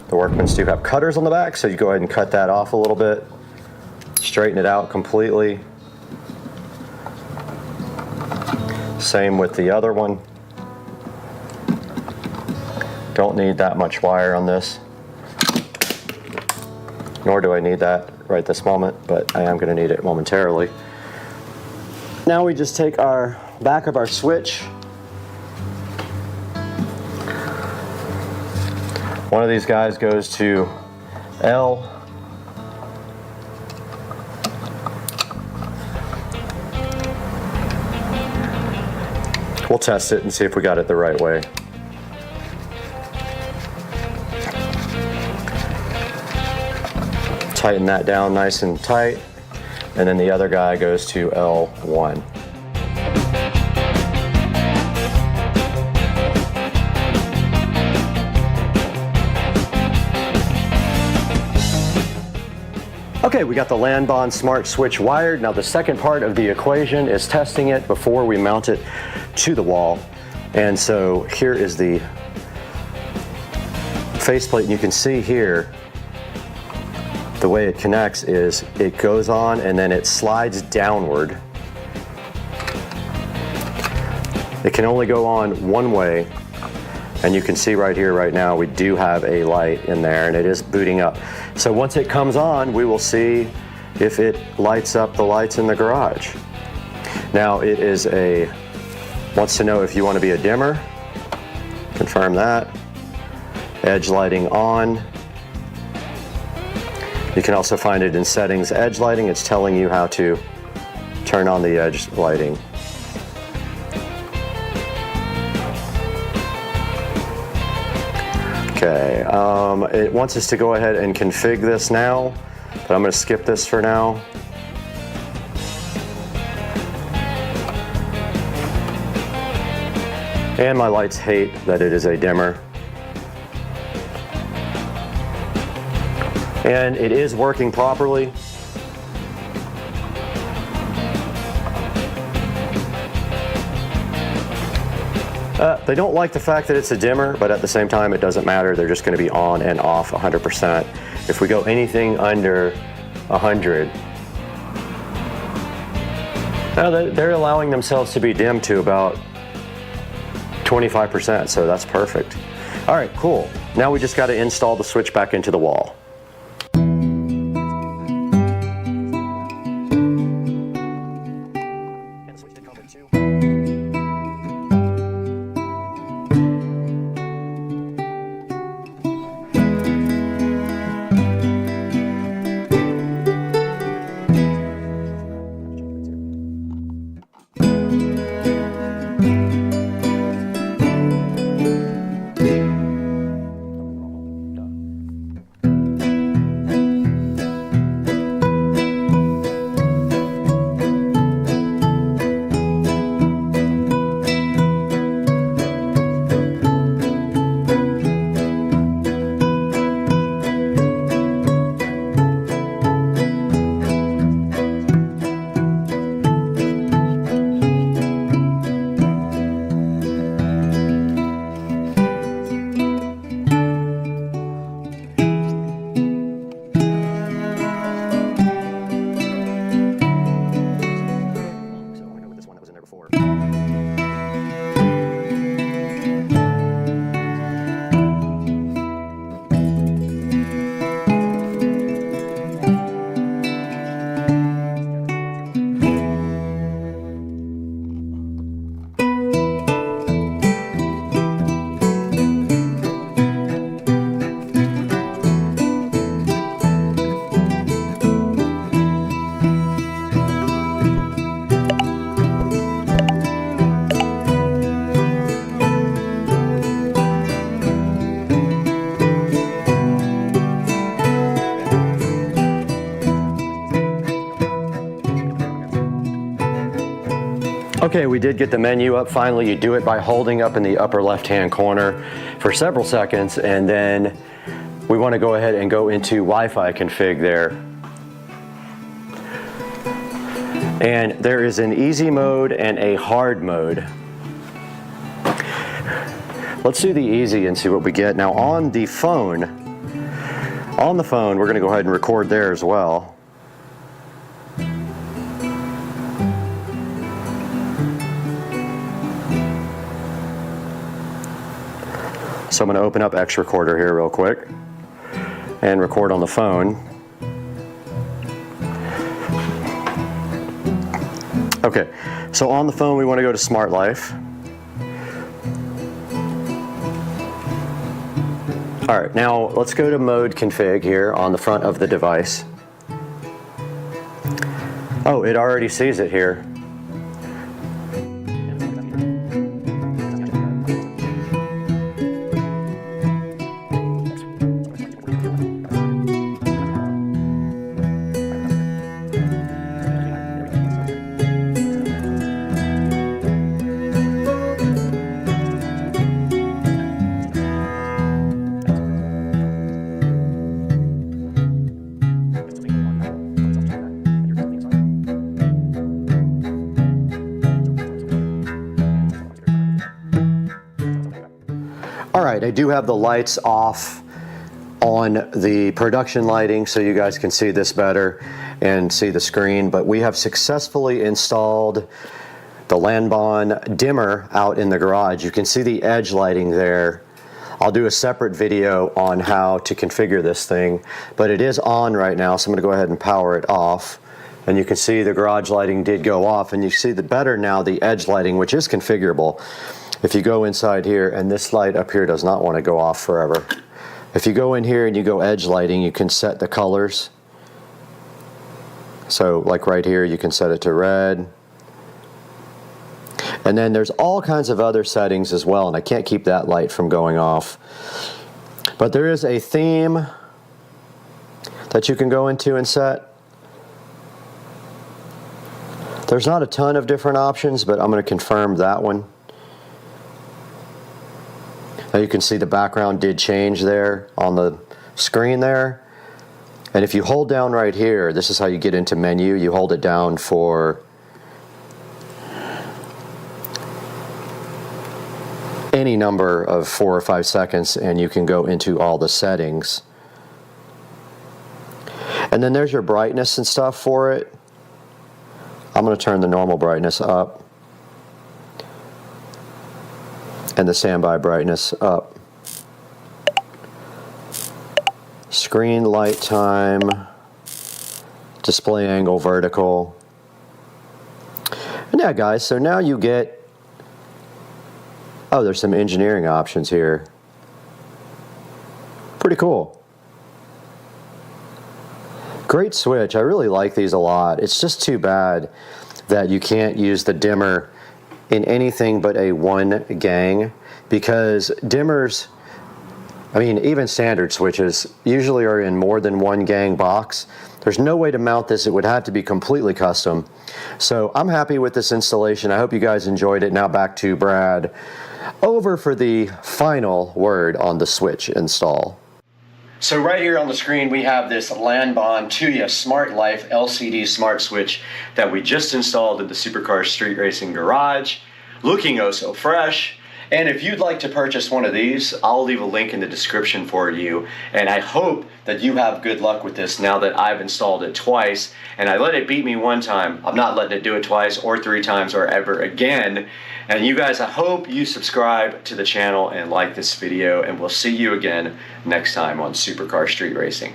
The Workmans do have cutters on the back, so you go ahead and cut that off a little bit, straighten it out completely. Same with the other one. Don't need that much wire on this, nor do I need that right this moment, but I am going to need it momentarily. Now we just take our back of our switch. One of these guys goes to L, we'll test it and see if we got it the right way. Tighten that down nice and tight, and then the other guy goes to L1. Okay, we got the LAN smart switch wired. Now the second part of the equation is testing it before we mount it to the wall. And so here is the faceplate, and you can see here the way it connects is it goes on and then it slides downward. It can only go on one way, and you can see right here right now we do have a light in there and it is booting up. So once it comes on, we will see if it lights up the lights in the garage. Now it is wants to know if you want to be a dimmer. Confirm that. Edge lighting on. You can also find it in settings, edge lighting. It's telling you how to turn on the edge lighting. Okay, it wants us to go ahead and configure this now, but I'm going to skip this for now. And my lights hate that it is a dimmer. And it is working properly. They don't like the fact that it's a dimmer, but at the same time it doesn't matter. They're just going to be on and off 100%. If we go anything under 100, they're allowing themselves to be dimmed to about 25%, so that's perfect. All right, cool. Now we just got to install the switch back into the wall. Okay, we did get the menu up finally. You do it by holding up in the upper left-hand corner for several seconds, and then we want to go ahead and go into Wi-Fi config there. And there is an easy mode and a hard mode. Let's do the easy and see what we get. Now on the phone, we're going to go ahead and record there as well. So I'm going to open up X Recorder here real quick and record on the phone. Okay, so on the phone we want to go to Smart Life. All right, now let's go to Mode Config here on the front of the device. Oh, it already sees it here. All right, I do have the lights off on the production lighting so you guys can see this better and see the screen, but we have successfully installed the Lanbon dimmer out in the garage. You can see the edge lighting there. I'll do a separate video on how to configure this thing, but it is on right now, so I'm going to go ahead and power it off. And you can see the garage lighting did go off, and you see the better now the edge lighting, which is configurable. If you go inside here, and this light up here does not want to go off forever. If you go in here and you go edge lighting, you can set the colors. So like right here, you can set it to red. And then there's all kinds of other settings as well, and I can't keep that light from going off. But there is a theme that you can go into and set. There's not a ton of different options, but I'm going to confirm that one. Now you can see the background did change there on the screen there. And if you hold down right here, this is how you get into menu. You hold it down for any number of 4 or 5 seconds, and you can go into all the settings. And then there's your brightness and stuff for it. I'm going to turn the normal brightness up and the standby brightness up. Screen light time, display angle vertical. And yeah guys, so now you get, oh, there's some engineering options here. Pretty cool. Great switch. I really like these a lot. It's just too bad that you can't use the dimmer in anything but a 1 gang, because dimmers, I mean even standard switches, usually are in more than 1 gang box. There's no way to mount this. It would have to be completely custom. So I'm happy with this installation. I hope you guys enjoyed it. Now back to Brad over for the final word on the switch install. So right here on the screen we have this Lanbon Tuya Smart Life LCD smart switch that we just installed in the Supercar Street Racing garage, looking oh so fresh. And if you'd like to purchase one of these, I'll leave a link in the description for you. And I hope that you have good luck with this now that I've installed it twice. And I let it beat me 1 time. I'm not letting it do it twice or 3 times or ever again. And you guys, I hope you subscribe to the channel and like this video. And we'll see you again next time on Supercar Street Racing.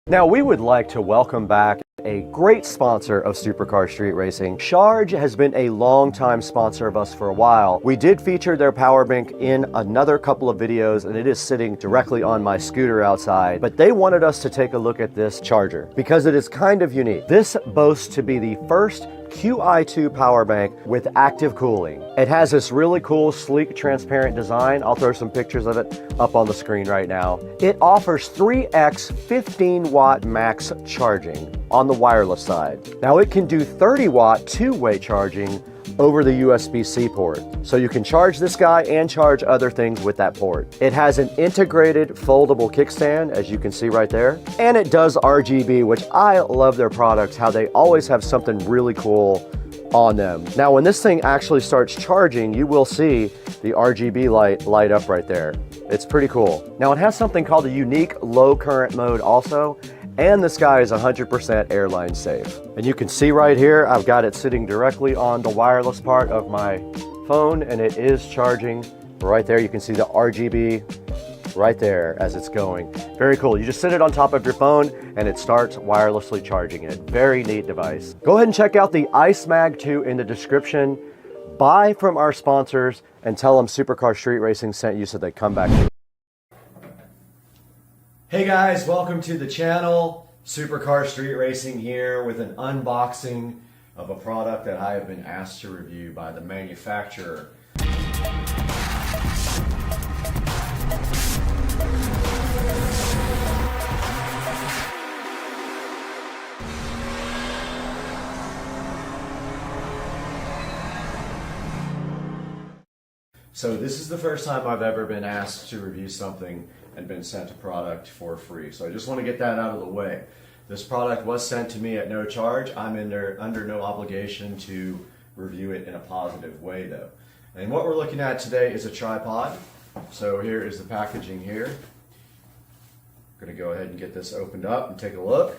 Now we would like to welcome back a great sponsor of Supercar Street Racing. Charge has been a long-time sponsor of us for a while. We did feature their power bank in another couple of videos, and it is sitting directly on my scooter outside, but they wanted us to take a look at this charger because it is kind of unique. This boasts to be the first QI2 power bank with active cooling. It has this really cool, sleek, transparent design. I'll throw some pictures of it up on the screen right now. It offers 3x 15-watt max charging on the wireless side. Now it can do 30-watt two-way charging over the USB-C port. So you can charge this guy and charge other things with that port. It has an integrated foldable kickstand, as you can see right there. And it does RGB, which I love their products, how they always have something really cool on them. Now, when this thing actually starts charging, you will see the RGB light up right there. It's pretty cool. Now, it has something called a unique low current mode also, and this guy is 100% airline safe. And you can see right here, I've got it sitting directly on the wireless part of my phone, and it is charging right there. You can see the RGB right there as it's going. Very cool. You just sit it on top of your phone and it starts wirelessly charging it. Very neat device. Go ahead and check out the Ice Mag 2 in the description. Buy from our sponsors and tell them Supercar Street Racing sent you so they come back to you. Hey guys, welcome to the channel. Supercar Street Racing here with an unboxing of a product that I have been asked to review by the manufacturer. So this is the first time I've ever been asked to review something and been sent a product for free. So I just want to get that out of the way. This product was sent to me at no charge. I'm under no obligation to review it in a positive way though. And what we're looking at today is a tripod. So here is the packaging here. I'm gonna go ahead and get this opened up and take a look.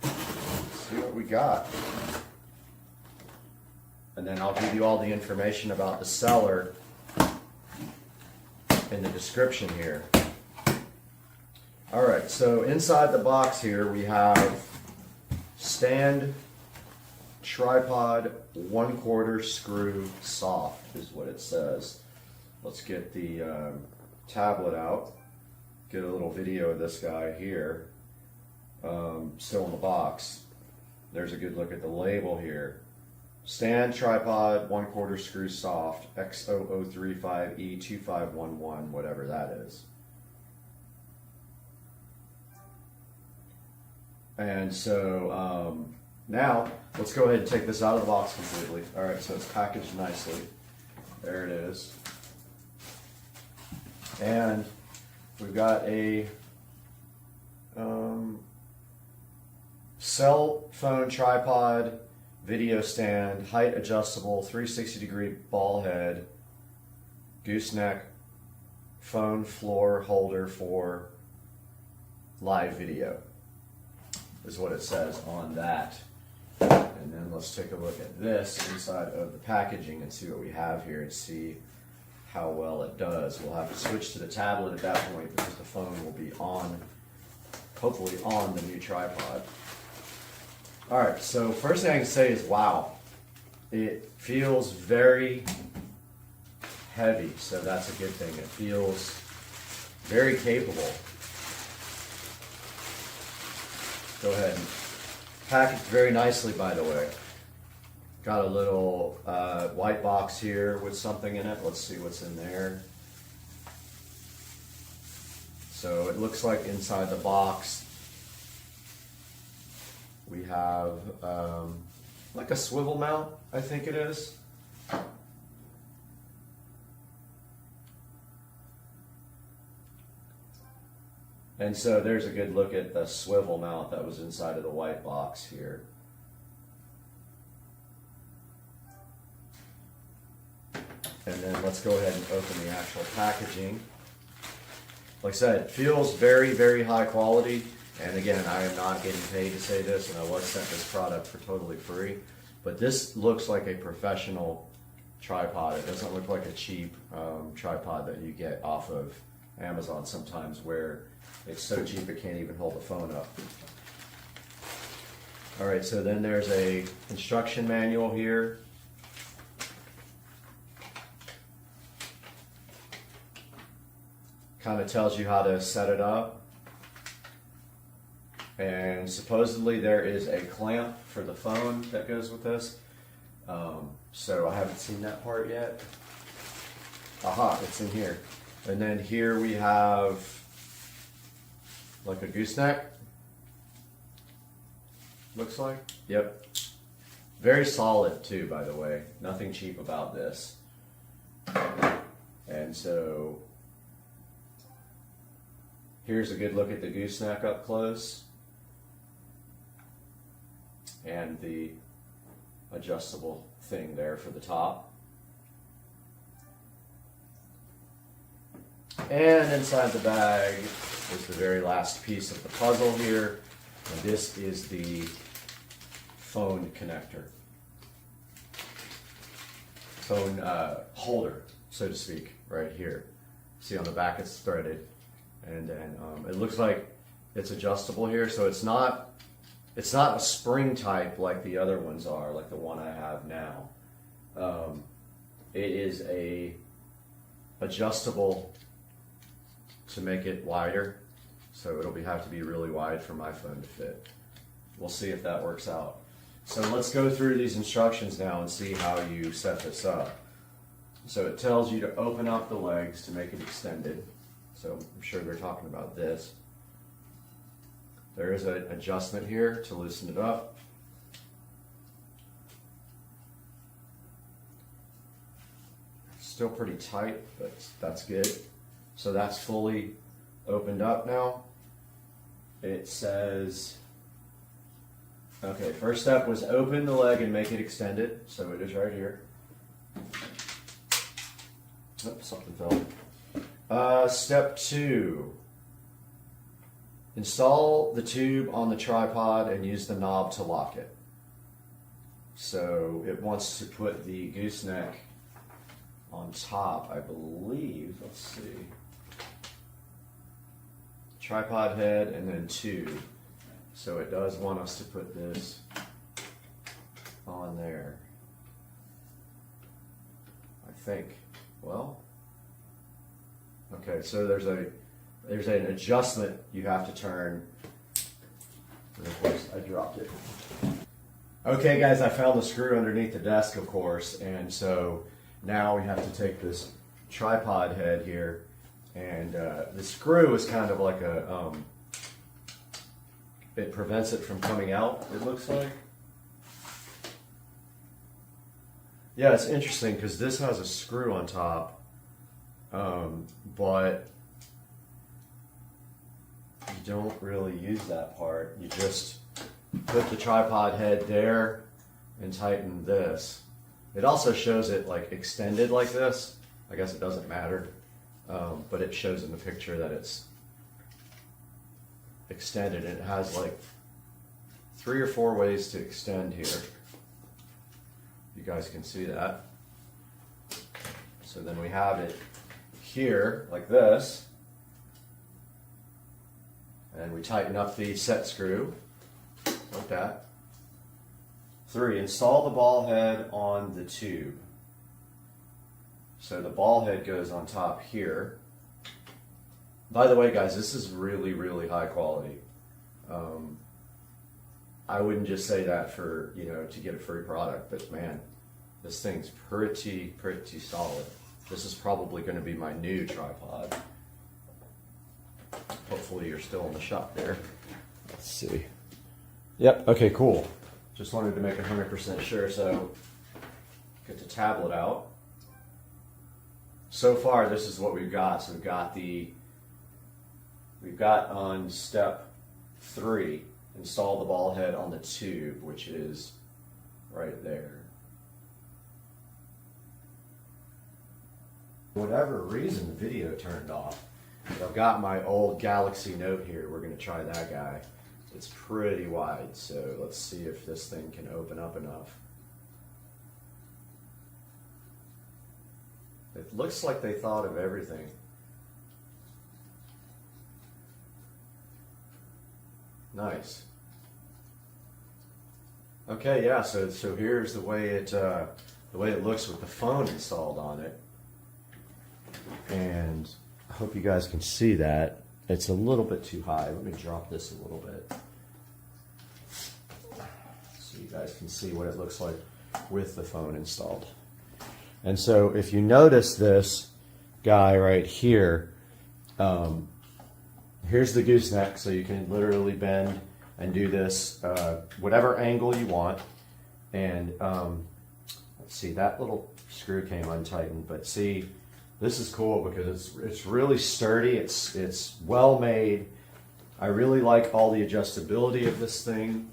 See what we got. And then I'll give you all the information about the seller in the description here. All right, so inside the box here we have stand, tripod, 1/4 screw soft is what it says. Let's get the tablet out, get a little video of this guy here, still in the box. There's a good look at the label here. Stand, tripod, 1/4 screw soft, X0035E2511, whatever that is. And so now let's go ahead and take this out of the box completely. All right, so it's packaged nicely. There it is. And we've got a cell phone tripod, video stand, height adjustable, 360-degree ball head, gooseneck, phone floor holder for live video is what it says on that. And then let's take a look at this inside of the packaging and see what we have here and see how well it does. We'll have to switch to the tablet at that point because the phone will be on, hopefully on the new tripod. All right, so first thing I can say is, wow, it feels very heavy, so that's a good thing. It feels very capable. Go ahead and packaged very nicely, by the way. Got a little white box here with something in it. Let's see what's in there. So it looks like inside the box we have like a swivel mount, I think it is. And so there's a good look at the swivel mount that was inside of the white box here. And then let's go ahead and open the actual packaging. Like I said, it feels very, very high quality. And again, I am not getting paid to say this, and I was sent this product for totally free. But this looks like a professional tripod. It doesn't look like a cheap tripod that you get off of Amazon sometimes, where it's so cheap it can't even hold the phone up. All right, so then there's a instruction manual here. Kind of tells you how to set it up. And supposedly there is a clamp for the phone that goes with this. So I haven't seen that part yet. Aha, it's in here. And then here we have like a gooseneck. Looks like. Yep. Very solid too, by the way. Nothing cheap about this. And so here's a good look at the gooseneck up close. And the adjustable thing there for the top. And inside the bag is the very last piece of the puzzle here. And this is the phone connector. Phone holder, so to speak, right here. See on the back it's threaded. And then it looks like it's adjustable here, so it's not a spring type like the other ones are, like the one I have now. It is a adjustable to make it wider, so it'll have to be really wide for my phone to fit. We'll see if that works out. So let's go through these instructions now and see how you set this up. So it tells you to open up the legs to make it extended. So I'm sure they're talking about this. There is an adjustment here to loosen it up. Still pretty tight, but that's good. So that's fully opened up now. It says, okay, first step was open the leg and make it extended. So it is right here. Oops, something fell. Step 2. Install the tube on the tripod and use the knob to lock it. So it wants to put the gooseneck on top, I believe. Let's see. Tripod head and then tube. So it does want us to put this on there. I think. Well, okay, so there's an adjustment you have to turn. And of course, I dropped it. Okay, guys, I found the screw underneath the desk, of course, and so now we have to take this tripod head here, and the screw is kind of like a, it prevents it from coming out, it looks like. Yeah, it's interesting because this has a screw on top, but you don't really use that part. You just put the tripod head there and tighten this. It also shows it like extended like this. I guess it doesn't matter, but it shows in the picture that it's extended, and it has like 3 or 4 ways to extend here. You guys can see that. So then we have it here like this, and we tighten up the set screw like that. 3, install the ball head on the tube. So the ball head goes on top here. By the way, guys, this is really, really high quality. I wouldn't just say that for, you know, to get a free product, but man, this thing's pretty solid. This is probably going to be my new tripod. Hopefully you're still in the shop there. Let's see. Yep, okay, cool. Just wanted to make 100% sure, so get the tablet out. So far, this is what we've got. So we've got on step 3, install the ball head on the tube, which is right there. For whatever reason, the video turned off. But I've got my old Galaxy Note here. We're going to try that guy. It's pretty wide, so let's see if this thing can open up enough. It looks like they thought of everything. Nice. Okay, yeah. So here's the way it looks with the phone installed on it, and I hope you guys can see that. It's a little bit too high. Let me drop this a little bit so you guys can see what it looks like with the phone installed. And so if you notice this guy right here, here's the gooseneck, so you can literally bend and do this whatever angle you want. And let's see, that little screw came untightened, but see, this is cool because it's really sturdy. It's well made. I really like all the adjustability of this thing.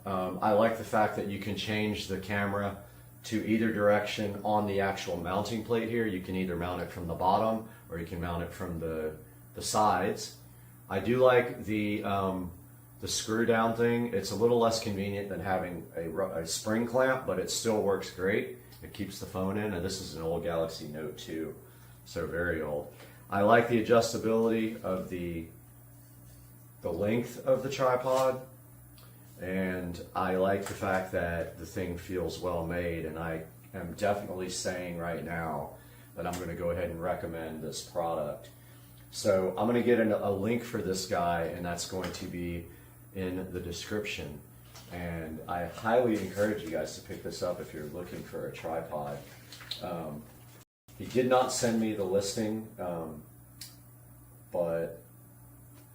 I like the fact that you can change the camera to either direction on the actual mounting plate here. You can either mount it from the bottom or you can mount it from the sides. I do like the screw down thing. It's a little less convenient than having a spring clamp, but it still works great. It keeps the phone in, and this is an old Galaxy Note 2, so very old. I like the adjustability of the length of the tripod, and I like the fact that the thing feels well made, and I am definitely saying right now that I'm going to go ahead and recommend this product. So I'm going to get a link for this guy, and that's going to be in the description. And I highly encourage you guys to pick this up if you're looking for a tripod. He did not send me the listing, but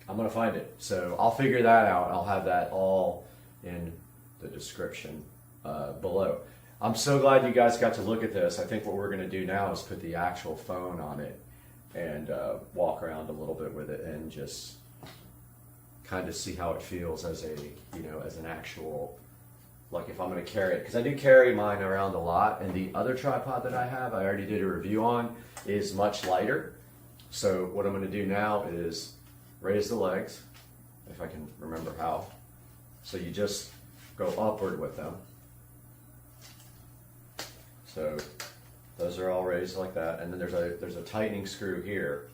I'm going to find it. So I'll figure that out. I'll have that all in the description below. I'm so glad you guys got to look at this. I think what we're going to do now is put the actual phone on it and walk around a little bit with it and just kind of see how it feels as a, you know, as an actual, like if I'm going to carry it, because I do carry mine around a lot, and the other tripod that I have, I already did a review on, is much lighter. So what I'm going to do now is raise the legs, if I can remember how. So you just go upward with them. So those are all raised like that, and then there's a tightening screw here.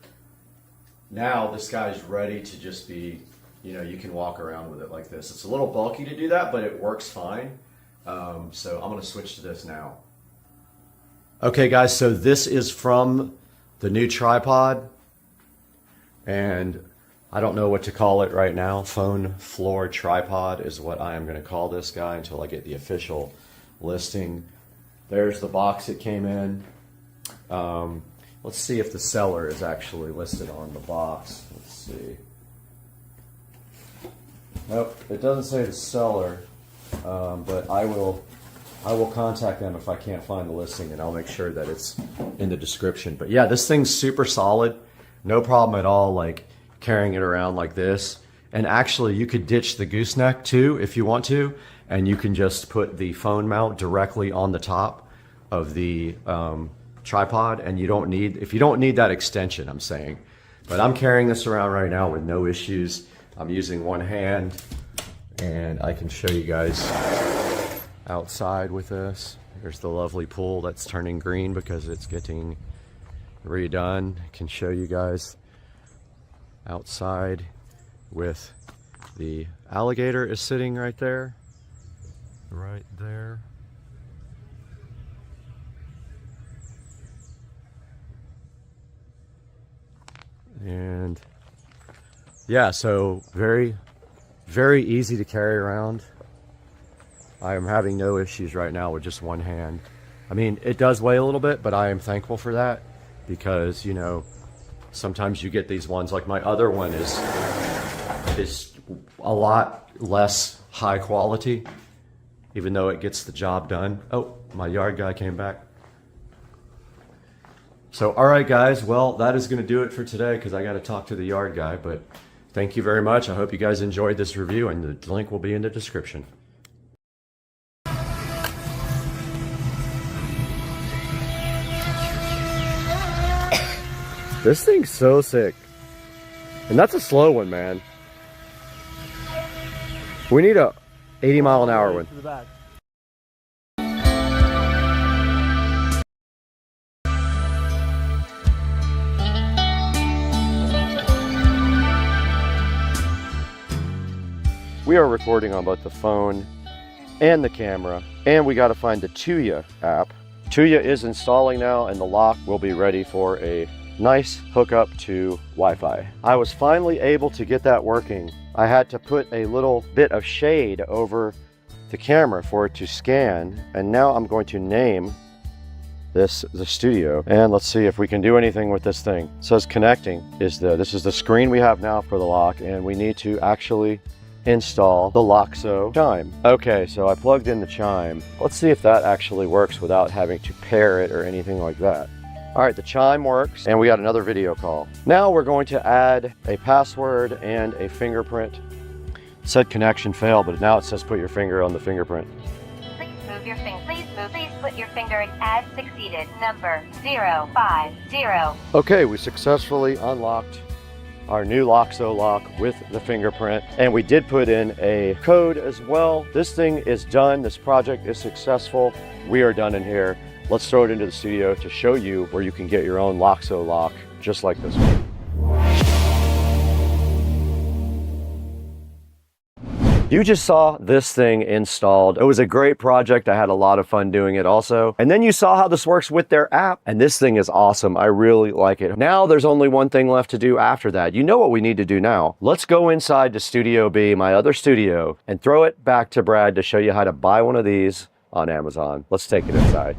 Now this guy's ready to just be, you know, you can walk around with it like this. It's a little bulky to do that, but it works fine. So I'm going to switch to this now. Okay guys, so this is from the new tripod, and I don't know what to call it right now. Phone floor tripod is what I am going to call this guy until I get the official listing. There's the box it came in. Let's see if the seller is actually listed on the box. Let's see. Nope, it doesn't say the seller, but I will contact them if I can't find the listing, and I'll make sure that it's in the description. But yeah, this thing's super solid. No problem at all, like carrying it around like this. And actually, you could ditch the gooseneck too if you want to, and you can just put the phone mount directly on the top of the tripod, and you don't need, if you don't need that extension, I'm saying. But I'm carrying this around right now with no issues. I'm using one hand, and I can show you guys outside with this. There's the lovely pool that's turning green because it's getting redone. I can show you guys outside with the alligator is sitting right there. Right there. And yeah, so very, very easy to carry around. I am having no issues right now with just one hand. I mean, it does weigh a little bit, but I am thankful for that because, you know, sometimes you get these ones, like my other one is a lot less high quality, even though it gets the job done. Oh, my yard guy came back. So, all right, guys, well, that is going to do it for today because I got to talk to the yard guy, but thank you very much. I hope you guys enjoyed this review, and the link will be in the description. This thing's so sick. And that's a slow one, man. We need a 80-mile-an-hour one. We are recording on both the phone and the camera, and we got to find the Tuya app. Tuya is installing now, and the lock will be ready for a nice hookup to Wi-Fi. I was finally able to get that working. I had to put a little bit of shade over the camera for it to scan, and now I'm going to name this the studio, and let's see if we can do anything with this thing. It says connecting is this is the screen we have now for the lock, and we need to actually install the Loxo chime. Okay, so I plugged in the chime. Let's see if that actually works without having to pair it or anything like that. All right, the chime works, and we got another video call. Now we're going to add a password and a fingerprint. It said connection failed, but now it says put your finger on the fingerprint. Please move your finger. Please put your finger in. Add succeeded. Number 050. Okay, we successfully unlocked our new Loxo lock with the fingerprint, and we did put in a code as well. This thing is done. This project is successful. We are done in here. Let's throw it into the studio to show you where you can get your own Loxo lock just like this one. You just saw this thing installed. It was a great project. I had a lot of fun doing it also. And then you saw how this works with their app, and this thing is awesome. I really like it. Now there's only one thing left to do after that. You know what we need to do now. Let's go inside to Studio B, my other studio, and throw it back to Brad to show you how to buy one of these on Amazon. Let's take it inside.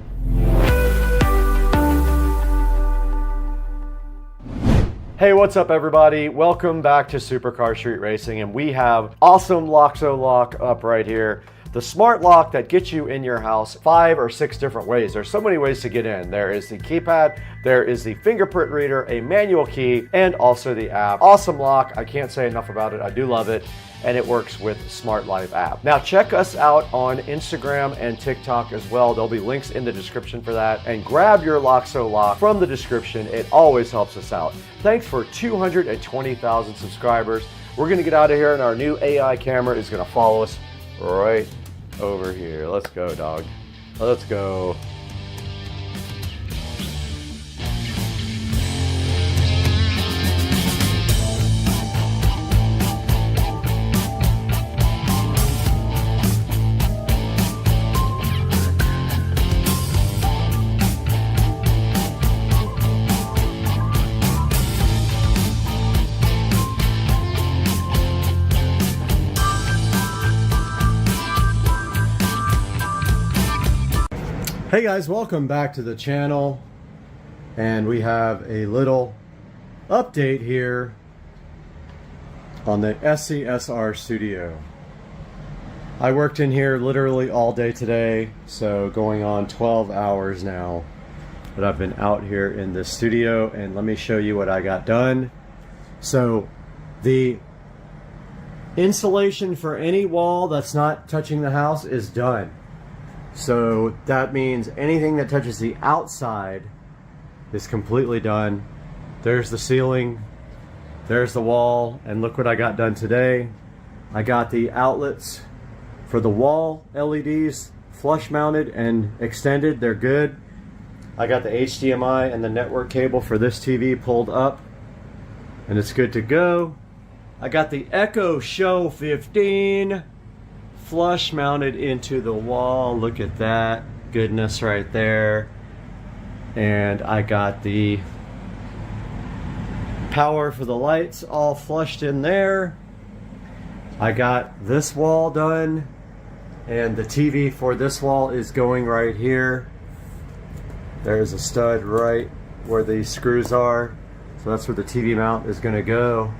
Hey, what's up everybody? Welcome back to Supercar Street Racing, and we have awesome Loxo lock up right here. The smart lock that gets you in your house 5 or 6 different ways. There's so many ways to get in. There is the keypad, there is the fingerprint reader, a manual key, and also the app. Awesome lock. I can't say enough about it. I do love it. And it works with Smart Life app. Now check us out on Instagram and TikTok as well. There'll be links in the description for that. And grab your Loxo lock from the description. It always helps us out. Thanks for 220,000 subscribers. We're gonna get out of here and our new AI camera is gonna follow us right over here. Let's go, dog. Let's go. Hey guys, welcome back to the channel, and we have a little update here on the SCSR studio. I worked in here literally all day today, so going on 12 hours now that I've been out here in this studio, and let me show you what I got done. So the insulation for any wall that's not touching the house is done. So that means anything that touches the outside is completely done. There's the ceiling, there's the wall, and look what I got done today. I got the outlets for the wall LEDs flush mounted and extended. They're good. I got the HDMI and the network cable for this TV pulled up, and it's good to go. I got the Echo Show 15 flush mounted into the wall. Look at that goodness right there. And I got the power for the lights all flushed in there. I got this wall done, and the TV for this wall is going right here. There's a stud right where the screws are, so that's where the TV mount is going to go.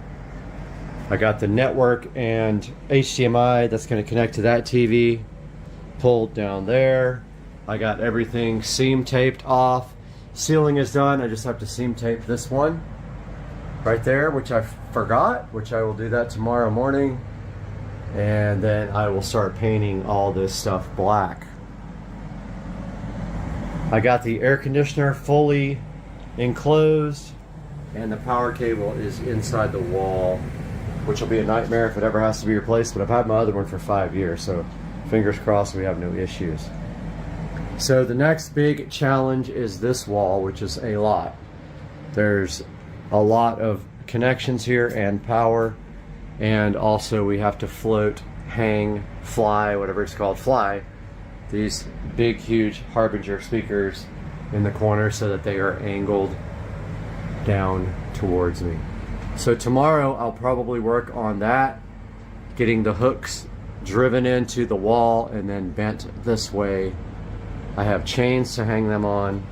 I got the network and HDMI that's going to connect to that TV pulled down there. I got everything seam taped off. Ceiling is done. I just have to seam tape this one right there, which I forgot, which I will do that tomorrow morning. And then I will start painting all this stuff black. I got the air conditioner fully enclosed, and the power cable is inside the wall, which will be a nightmare if it ever has to be replaced, but I've had my other one for 5 years, so fingers crossed we have no issues. So the next big challenge is this wall, which is a lot. There's a lot of connections here and power, and also we have to float, hang, fly, whatever it's called, fly these big, huge Harbinger speakers in the corner so that they are angled down towards me. So tomorrow I'll probably work on that, getting the hooks driven into the wall and then bent this way. I have chains to hang them on.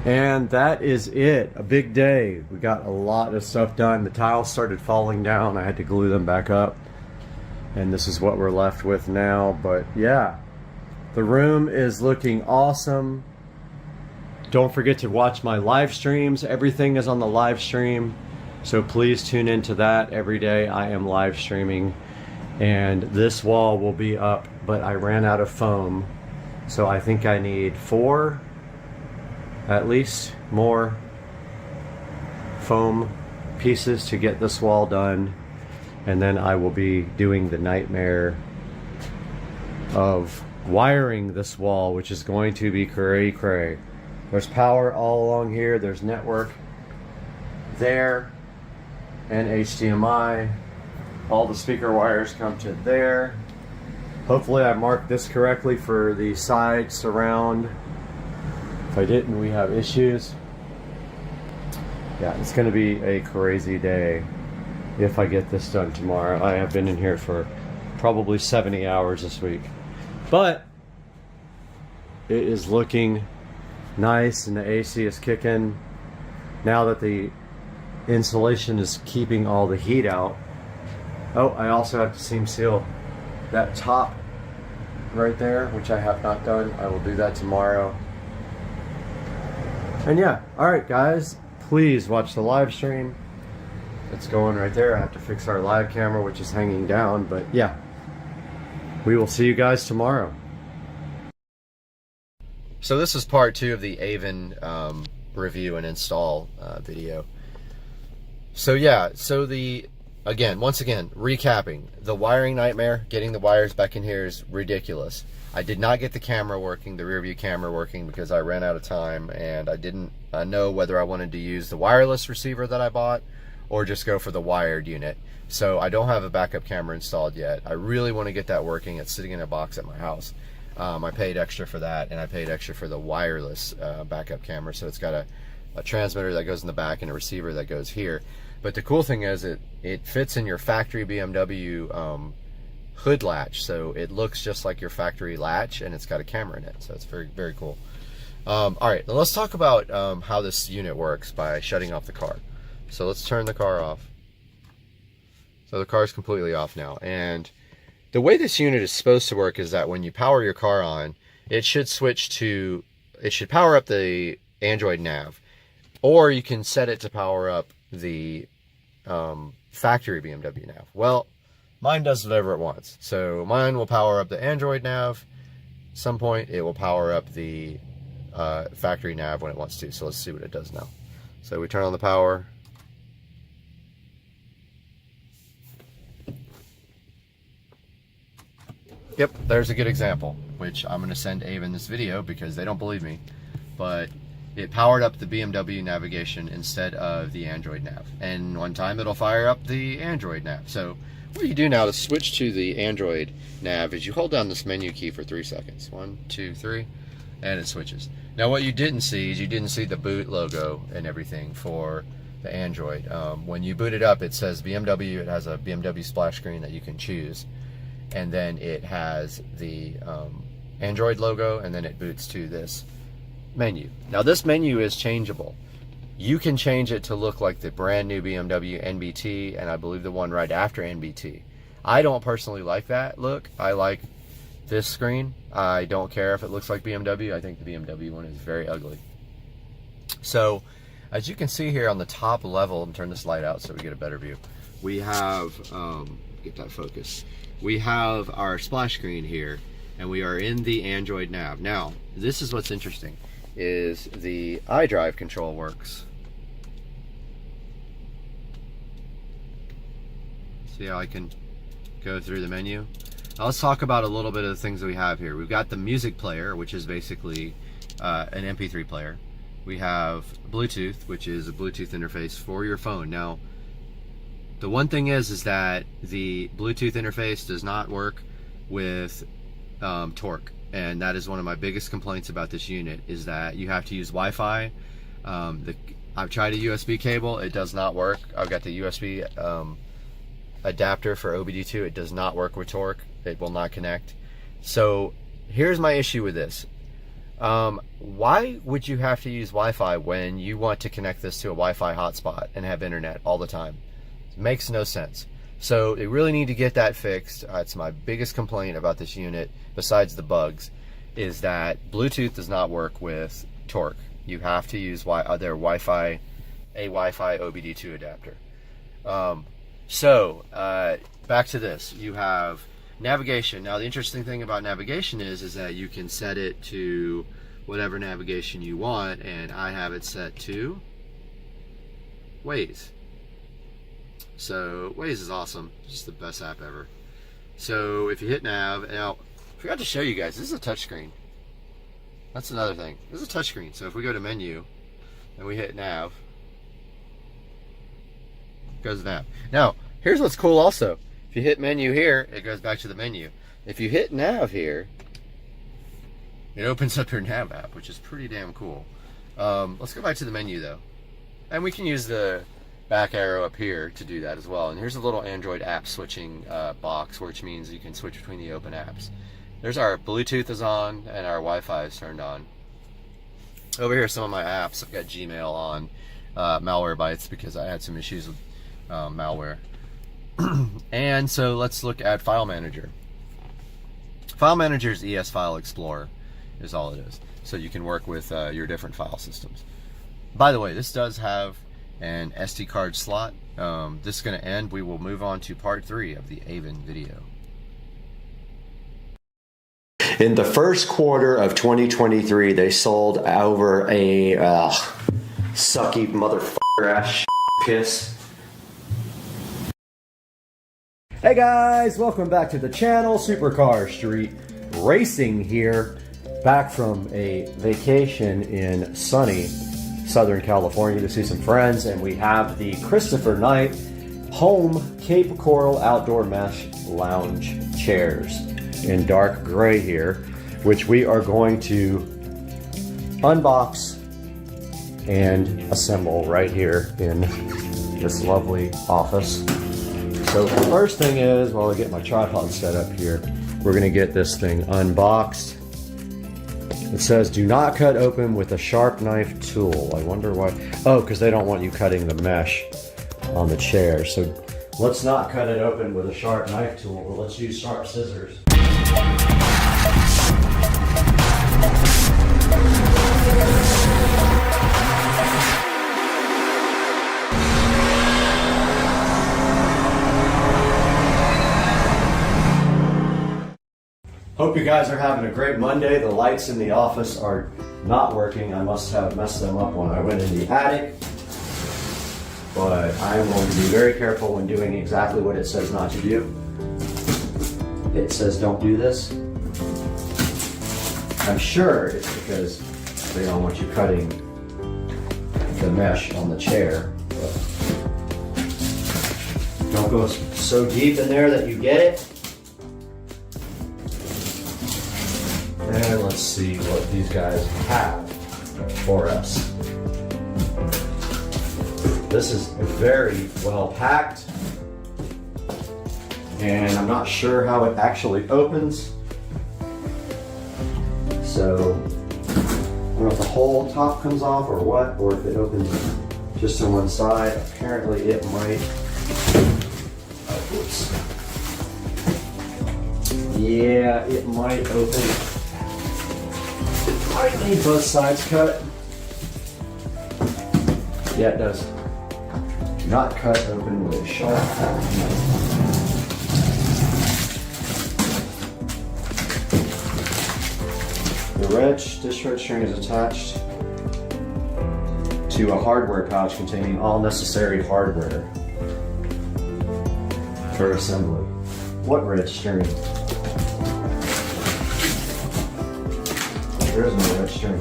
And that is it. A big day. We got a lot of stuff done. The tiles started falling down. I had to glue them back up. And this is what we're left with now. But yeah, the room is looking awesome. Don't forget to watch my live streams. Everything is on the live stream, so please tune into that every day. I am live streaming, and this wall will be up, but I ran out of foam, so I think I need 4 at least more foam pieces to get this wall done, and then I will be doing the nightmare of wiring this wall, which is going to be cray-cray. There's power all along here, there's network there, and HDMI. All the speaker wires come to there. Hopefully I marked this correctly for the side surround. If I didn't, we have issues. Yeah, it's gonna be a crazy day if I get this done tomorrow. I have been in here for probably 70 hours this week. But it is looking nice, and the AC is kicking. Now that the insulation is keeping all the heat out. Oh, I also have to seam seal that top right there, which I have not done. I will do that tomorrow. And yeah, all right, guys, please watch the live stream. It's going right there. I have to fix our live camera, which is hanging down, but yeah, we will see you guys tomorrow. So this is part 2 of the Avon review and install video. So yeah, so once again, recapping, the wiring nightmare, getting the wires back in here is ridiculous. I did not get the camera working, the rear view camera working, because I ran out of time and I didn't know whether I wanted to use the wireless receiver that I bought or just go for the wired unit. So I don't have a backup camera installed yet. I really want to get that working. It's sitting in a box at my house. I paid extra for that, and I paid extra for the wireless backup camera. So it's got a transmitter that goes in the back and a receiver that goes here. But the cool thing is it fits in your factory BMW hood latch, so it looks just like your factory latch, and it's got a camera in it, so it's very, very cool. All right, now let's talk about how this unit works by shutting off the car. So let's turn the car off. So the car is completely off now, and the way this unit is supposed to work is that when you power your car on, it should power up the Android nav, or you can set it to power up the factory BMW nav. Well, mine does whatever it wants. So mine will power up the Android nav. At some point, it will power up the factory nav when it wants to. So let's see what it does now. So we turn on the power. Yep, there's a good example, which I'm going to send Avon this video because they don't believe me. But it powered up the BMW navigation instead of the Android nav. And one time it'll fire up the Android nav. So what you do now to switch to the Android nav is you hold down this menu key for 3 seconds. 1, 2, 3, and it switches. Now what you didn't see is you didn't see the boot logo and everything for the Android. When you boot it up, it says BMW. It has a BMW splash screen that you can choose. And then it has the Android logo, and then it boots to this menu. Now this menu is changeable. You can change it to look like the brand new BMW NBT, and I believe the one right after NBT. I don't personally like that look. I like this screen. I don't care if it looks like BMW. I think the BMW one is very ugly. So as you can see here on the top level, and turn this light out so we get a better view, we have get that focus. We have our splash screen here, and we are in the Android nav. Now this is what's interesting, is the iDrive control works. See how I can go through the menu? Now let's talk about a little bit of the things that we have here. We've got the music player, which is basically an MP3 player. We have Bluetooth, which is a Bluetooth interface for your phone. Now, the one thing is that the Bluetooth interface does not work with Torque. And that is one of my biggest complaints about this unit, is that you have to use Wi-Fi. I've tried a USB cable, it does not work. I've got the USB adapter for OBD2, it does not work with Torque. It will not connect. So here's my issue with this. Why would you have to use Wi-Fi when you want to connect this to a Wi-Fi hotspot and have internet all the time? It makes no sense. So they really need to get that fixed. It's my biggest complaint about this unit, besides the bugs, is that Bluetooth does not work with Torque. You have to use their Wi-Fi OBD2 adapter. Back to this. You have navigation. Now the interesting thing about navigation is that you can set it to whatever navigation you want, and I have it set to Waze. So Waze is awesome, just the best app ever. So if you hit nav, now I forgot to show you guys, this is a touchscreen. That's another thing. This is a touchscreen. So if we go to menu and we hit nav, it goes nav. Now here's what's cool also. If you hit menu here, it goes back to the menu. If you hit nav here, it opens up your nav app, which is pretty damn cool. Let's go back to the menu though. And we can use the back arrow up here to do that as well. And here's a little Android app switching box, which means you can switch between the open apps. There's our Bluetooth is on and our Wi-Fi is turned on. Over here are some of my apps. I've got Gmail on, Malwarebytes, because I had some issues with malware. And so let's look at File Manager. File Manager's ES File Explorer is all it is. So you can work with your different file systems. By the way, this does have an SD card slot. This is going to end. We will move on to part 3 of the Avon video. In the first quarter of 2023, they sold over a sucky motherfucker ass piss. Hey guys, welcome back to the channel. Supercar Street Racing here, back from a vacation in sunny Southern California to see some friends, and we have the Christopher Knight Home Cape Coral Outdoor Mesh Lounge chairs in dark gray here, which we are going to unbox and assemble right here in this lovely office. So the first thing is, while I get my tripod set up here, we're going to get this thing unboxed. It says, do not cut open with a sharp knife tool. I wonder why. Oh, because they don't want you cutting the mesh on the chair. So let's not cut it open with a sharp knife tool, but let's use sharp scissors. Hope you guys are having a great Monday. The lights in the office are not working. I must have messed them up when I went in the attic. But I'm going to be very careful when doing exactly what it says not to do. It says don't do this. I'm sure it's because they don't want you cutting the mesh on the chair. But don't go so deep in there that you get it. And let's see what these guys have for us. This is very well packed, and I'm not sure how it actually opens. So I don't know if the whole top comes off or what, or if it opens just on one side. Apparently it might. Oops. Yeah, it might open. I need both sides cut. Yeah, it does. Not cut open with a sharp knife. The wrench, this short string is attached to a hardware pouch containing all necessary hardware for assembly. What wrench string? There is no red string.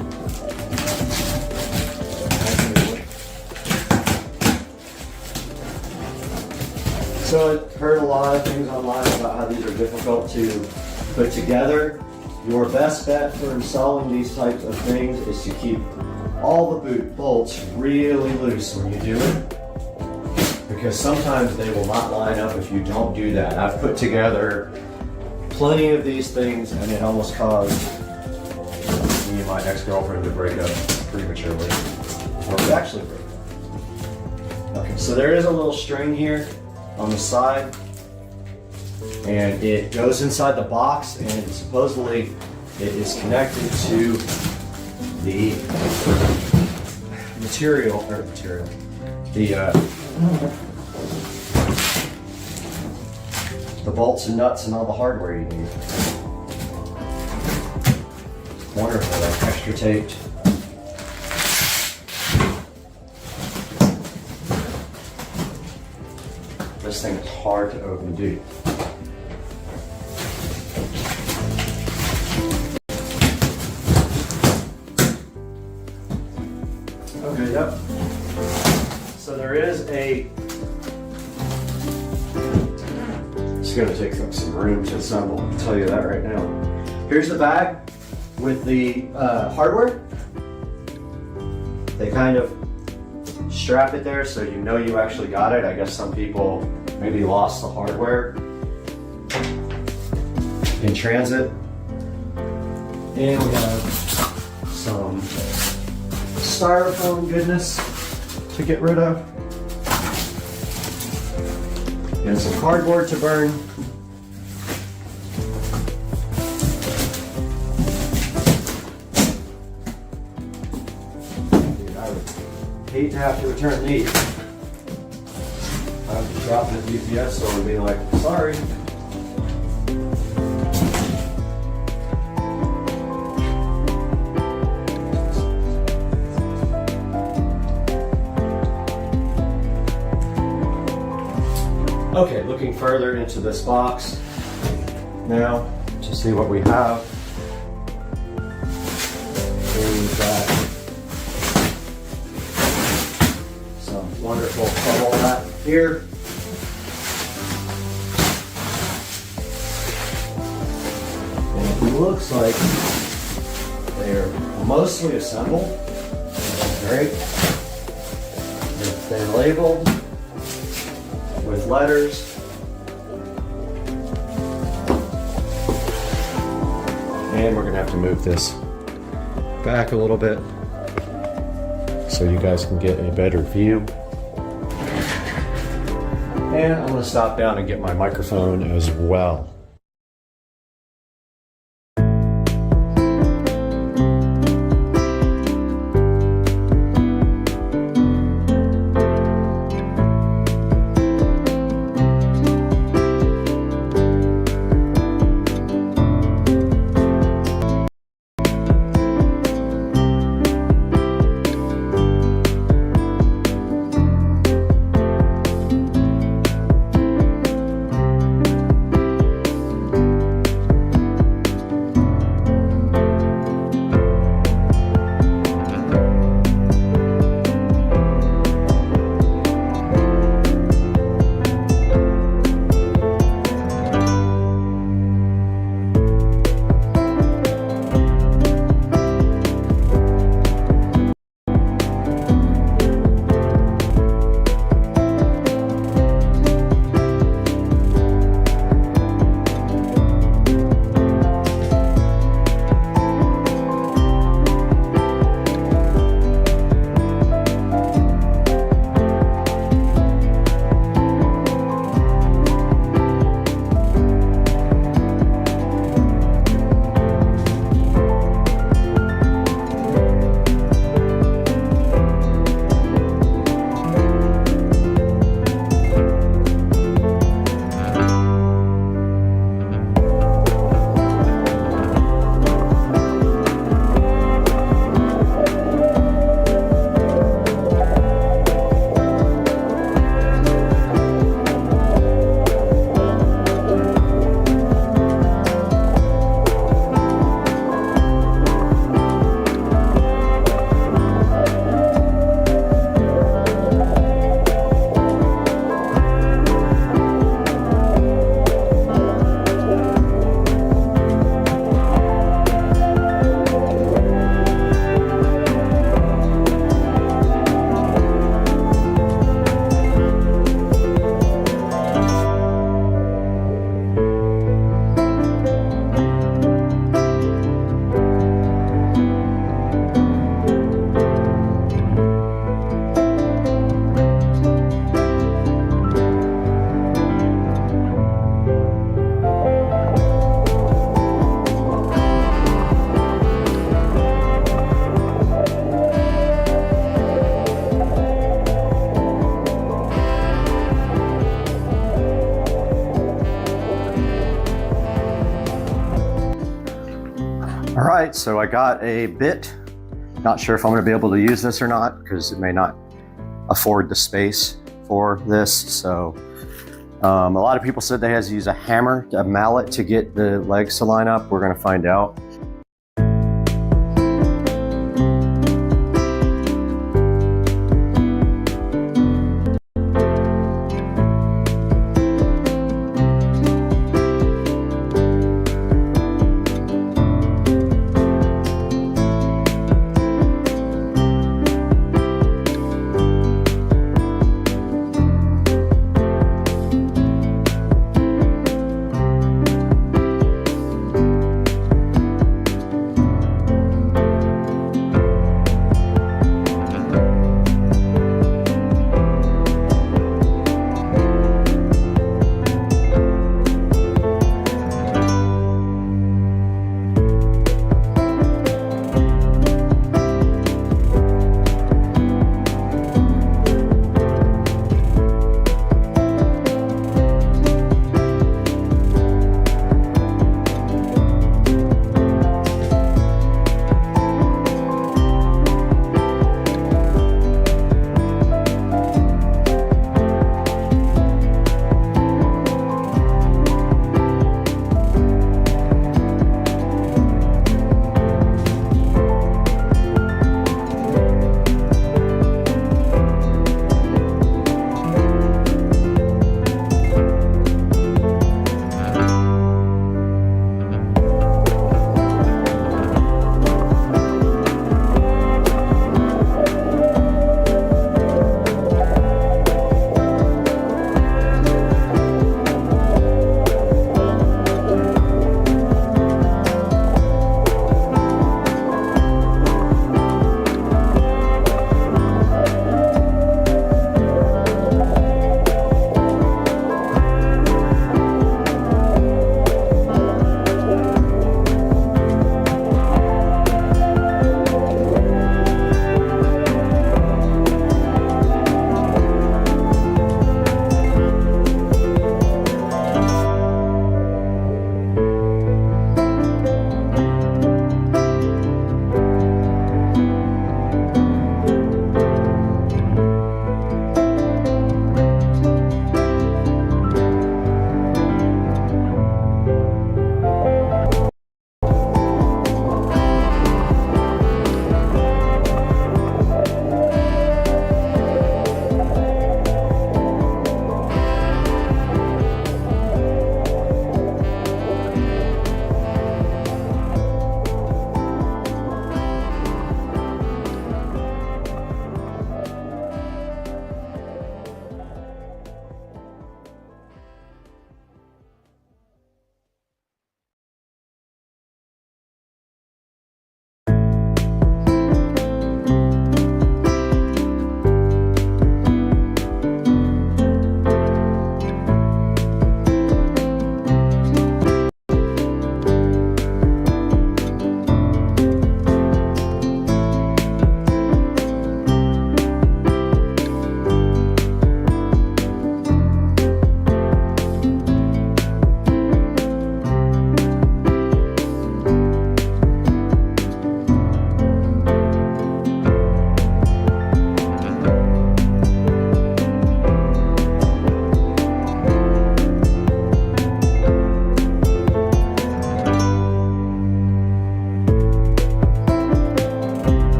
So I've heard a lot of things online about how these are difficult to put together. Your best bet for installing these types of things is to keep all the boot bolts really loose when you do it, because sometimes they will not line up if you don't do that. I've put together plenty of these things and it almost caused me and my ex-girlfriend to break up prematurely. Or we actually broke up. Okay, so there is a little string here on the side, and it goes inside the box, and supposedly it is connected to the the bolts and nuts and all the hardware you need. Wonder if they're like extra taped. This thing is hard to open, dude. Okay, yep. So there is a. It's going to take some room to assemble, I'll tell you that right now. Here's the bag with the hardware. They kind of strap it there so you know you actually got it. I guess some people maybe lost the hardware in transit. And we have some styrofoam goodness to get rid of. And some cardboard to burn. hate to have to return these. I have to drop it at the UPS store and be like, sorry. Okay, looking further into this box now to see what we have. We've got some wonderful bubble wrap here. And it looks like they're mostly assembled. Great. They're labeled with letters. And we're gonna have to move this back a little bit so you guys can get a better view. And I'm gonna stop down and get my microphone as well. All right, so I got a bit. Not sure if I'm going to be able to use this or not because it may not afford the space for this. So a lot of people said they had to use a hammer, a mallet to get the legs to line up. We're going to find out.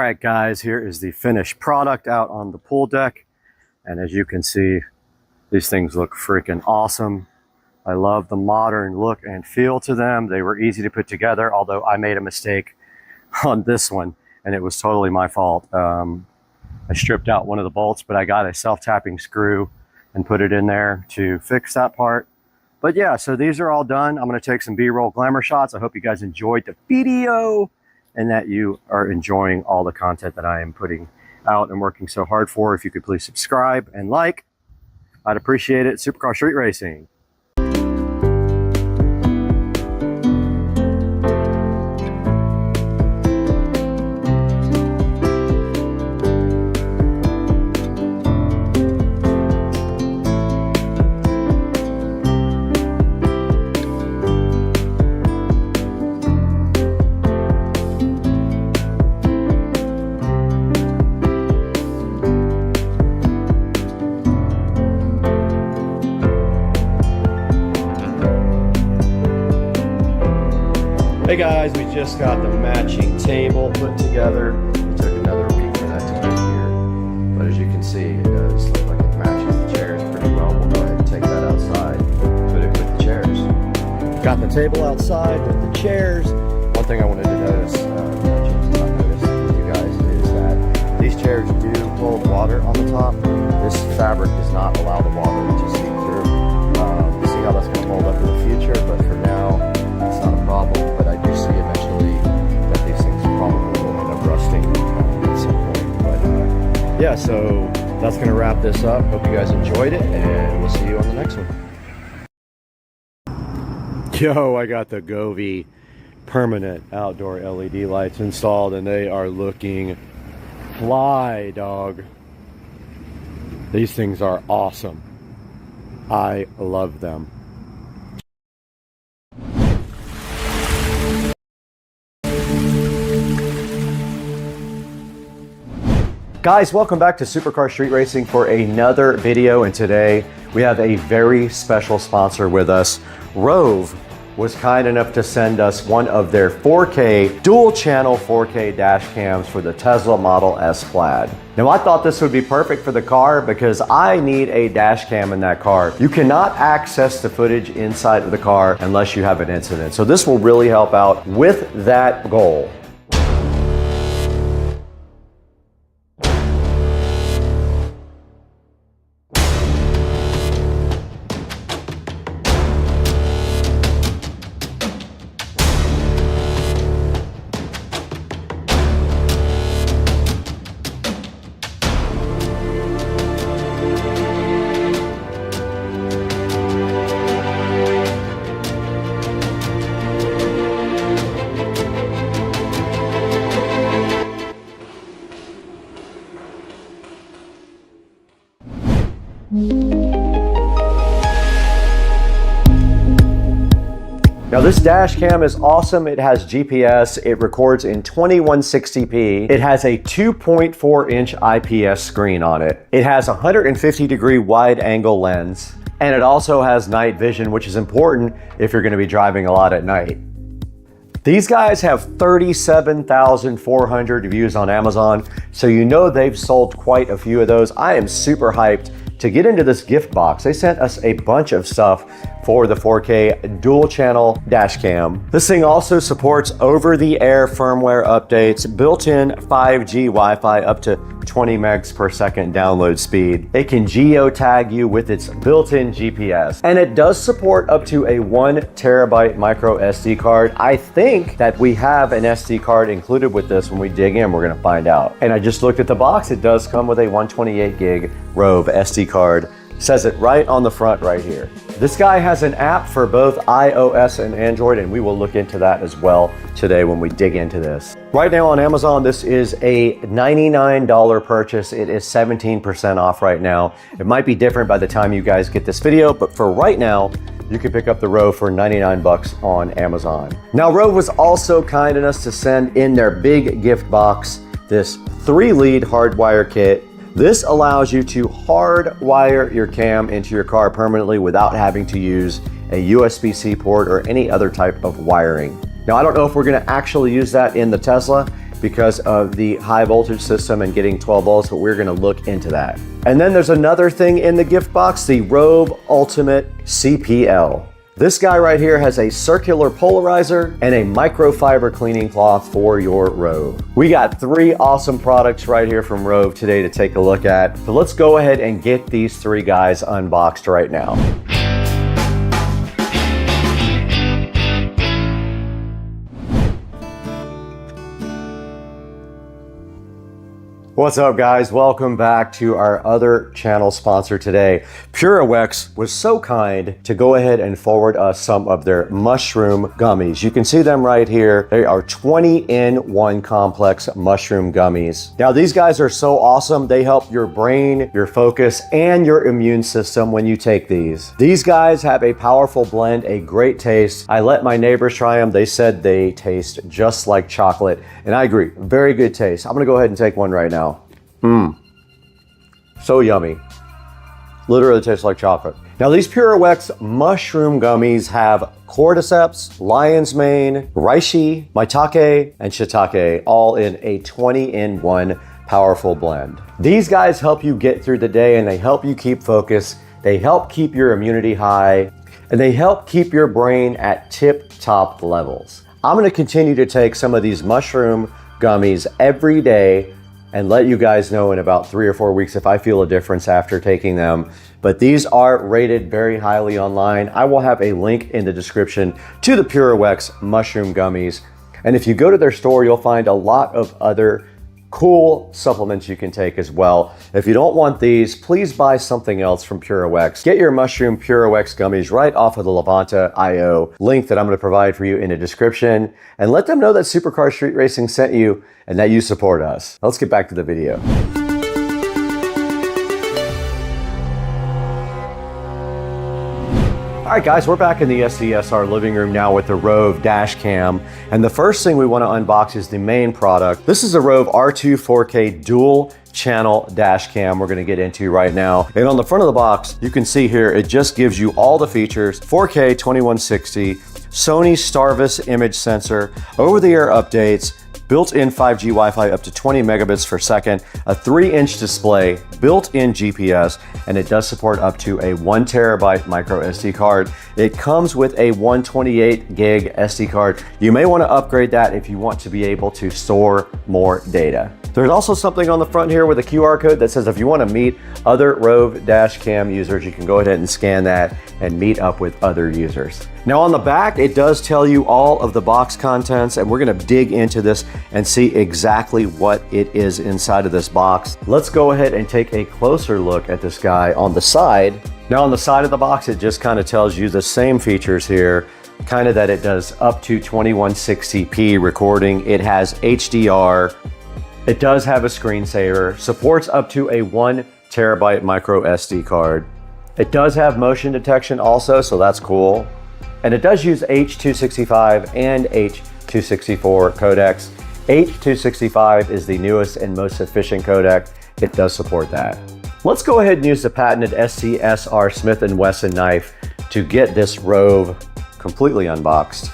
right, guys, here is the finished product out on the pool deck. And as you can see, these things look freaking awesome. I love the modern look and feel to them. They were easy to put together, although I made a mistake on this one, and it was totally my fault. I stripped out one of the bolts, but I got a self-tapping screw and put it in there to fix that part. But yeah, so these are all done. I'm going to take some B-roll glamour shots. I hope you guys enjoyed the video and that you are enjoying all the content that I am putting out and working so hard for. If you could please subscribe and like, I'd appreciate it. Supercar Street Racing. Hey guys, we just got the matching table put together. It took another week for that to get here. But as you can see, it does look like it matches the chairs pretty well. We'll go ahead and take that outside, put it with the chairs. Got the table outside with the chairs. One thing I wanted to notice, with you guys, is that these chairs do hold water on the top. This fabric does not allow the water to seep through. We'll see how that's going to hold up in the future, but for now, it's not a problem. But I do see eventually that these things probably will end up rusting at some point. But yeah, so that's going to wrap this up. Hope you guys enjoyed it, and we'll see you on the next one. Yo, I got the Govee permanent outdoor LED lights installed, and they are looking fly, dog. These things are awesome. I love them. Guys, welcome back to Supercar Street Racing for another video, and today we have a very special sponsor with us. Rove was kind enough to send us one of their 4K, dual channel 4K dash cams for the Tesla Model S Plaid. Now I thought this would be perfect for the car because I need a dash cam in that car. You cannot access the footage inside of the car unless you have an incident. So this will really help out with that goal. Now this dash cam is awesome. It has GPS, it records in 2160p, it has a 2.4 inch IPS screen on it, it has a 150-degree wide angle lens, and it also has night vision, which is important if you're going to be driving a lot at night. These guys have 37,400 views on Amazon, so you know they've sold quite a few of those. I am super hyped to get into this gift box. They sent us a bunch of stuff for the 4K dual channel dash cam. This thing also supports over-the-air firmware updates, built-in 5G Wi-Fi up to 20 megs per second download speed. It can geotag you with its built-in GPS, and it does support up to a 1 terabyte micro SD card. I think that we have an SD card included with this. When we dig in, we're gonna find out. And I just looked at the box. It does come with a 128 gig Rove SD card. Says it right on the front right here. This guy has an app for both iOS and Android, and we will look into that as well today when we dig into this. Right now on Amazon, this is a $99 purchase. It is 17% off right now. It might be different by the time you guys get this video, but for right now, you can pick up the Rove for 99 bucks on Amazon. Now, Rove was also kind enough to send in their big gift box this 3-lead hardwire kit. This allows you to hardwire your cam into your car permanently without having to use a USB-C port or any other type of wiring. Now, I don't know if we're gonna actually use that in the Tesla. because of the high voltage system and getting 12 volts, but we're gonna look into that. And then there's another thing in the gift box, the Rove Ultimate CPL. This guy right here has a circular polarizer and a microfiber cleaning cloth for your Rove. We got 3 awesome products right here from Rove today to take a look at. So let's go ahead and get these 3 guys unboxed right now. What's up, guys? Welcome back to our other channel sponsor today. PureOx was so kind to go ahead and forward us some of their mushroom gummies. You can see them right here. They are 20-in-1 complex mushroom gummies. Now, these guys are so awesome. They help your brain, your focus, and your immune system when you take these. These guys have a powerful blend, a great taste. I let my neighbors try them. They said they taste just like chocolate, and I agree. Very good taste. I'm gonna go ahead and take one right now. So yummy. Literally tastes like chocolate. Now, these PureOx mushroom gummies have cordyceps, lion's mane, reishi, maitake, and shiitake, all in a 20-in-1 powerful blend. These guys help you get through the day, and they help you keep focus. They help keep your immunity high, and they help keep your brain at tip-top levels. I'm gonna continue to take some of these mushroom gummies every day and let you guys know in about 3 or 4 weeks if I feel a difference after taking them. But these are rated very highly online. I will have a link in the description to the PureOx mushroom gummies. And if you go to their store, you'll find a lot of other cool supplements you can take as well. If you don't want these, please buy something else from PureOx. Get your mushroom PureOx gummies right off of the Levanta.io link that I'm going to provide for you in the description, and let them know that Supercar Street Racing sent you and that you support us. Let's get back to the video. All right, guys, we're back in the SCSR living room now with the Rove dash cam. And the first thing we want to unbox is the main product. This is a Rove R2 4K dual channel dash cam we're going to get into right now. And on the front of the box, you can see here, it just gives you all the features: 4K 2160, Sony Starvis image sensor, over-the-air updates, built-in 5G Wi-Fi up to 20 megabits per second, a 3-inch display, built-in GPS, and it does support up to a 1 terabyte micro SD card. It comes with a 128 gig SD card. You may want to upgrade that if you want to be able to store more data. There's also something on the front here with a QR code that says if you want to meet other Rove dash cam users, you can go ahead and scan that and meet up with other users. Now on the back, it does tell you all of the box contents, and we're going to dig into this and see exactly what it is inside of this box. Let's go ahead and take a closer look at this guy on the side. Now on the side of the box, it just kind of tells you the same features here, kind of that it does up to 2160p recording. It has HDR. It does have a screensaver, supports up to a 1 terabyte micro SD card. It does have motion detection also, so that's cool. And it does use H.265 and H.264 codecs. H.265 is the newest and most efficient codec. It does support that. Let's go ahead and use the patented SCSR Smith & Wesson knife to get this Rove completely unboxed.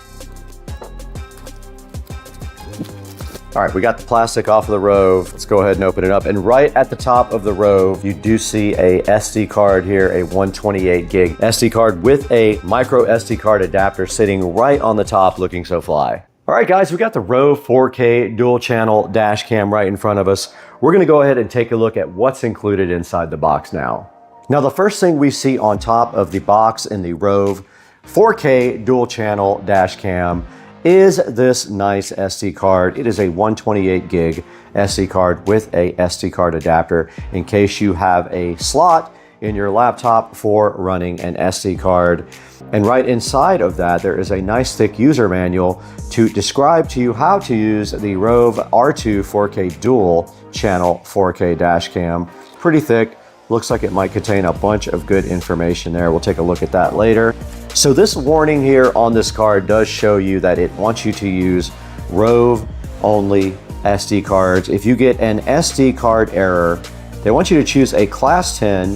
All right, we got the plastic off of the Rove. Let's go ahead and open it up. And right at the top of the Rove, you do see a SD card here, a 128 gig SD card with a micro SD card adapter sitting right on the top, looking so fly. All right, guys, we got the Rove 4K dual channel dash cam right in front of us. We're gonna go ahead and take a look at what's included inside the box now. Now, the first thing we see on top of the box in the Rove 4K dual channel dash cam is this nice SD card. It is a 128 gig SD card with a SD card adapter in case you have a slot in your laptop for running an SD card. And right inside of that, there is a nice thick user manual to describe to you how to use the Rove R2 4K dual channel 4K dash cam. Pretty thick. Looks like it might contain a bunch of good information there. We'll take a look at that later. So this warning here on this card does show you that it wants you to use Rove only SD cards. If you get an SD card error, they want you to choose a class 10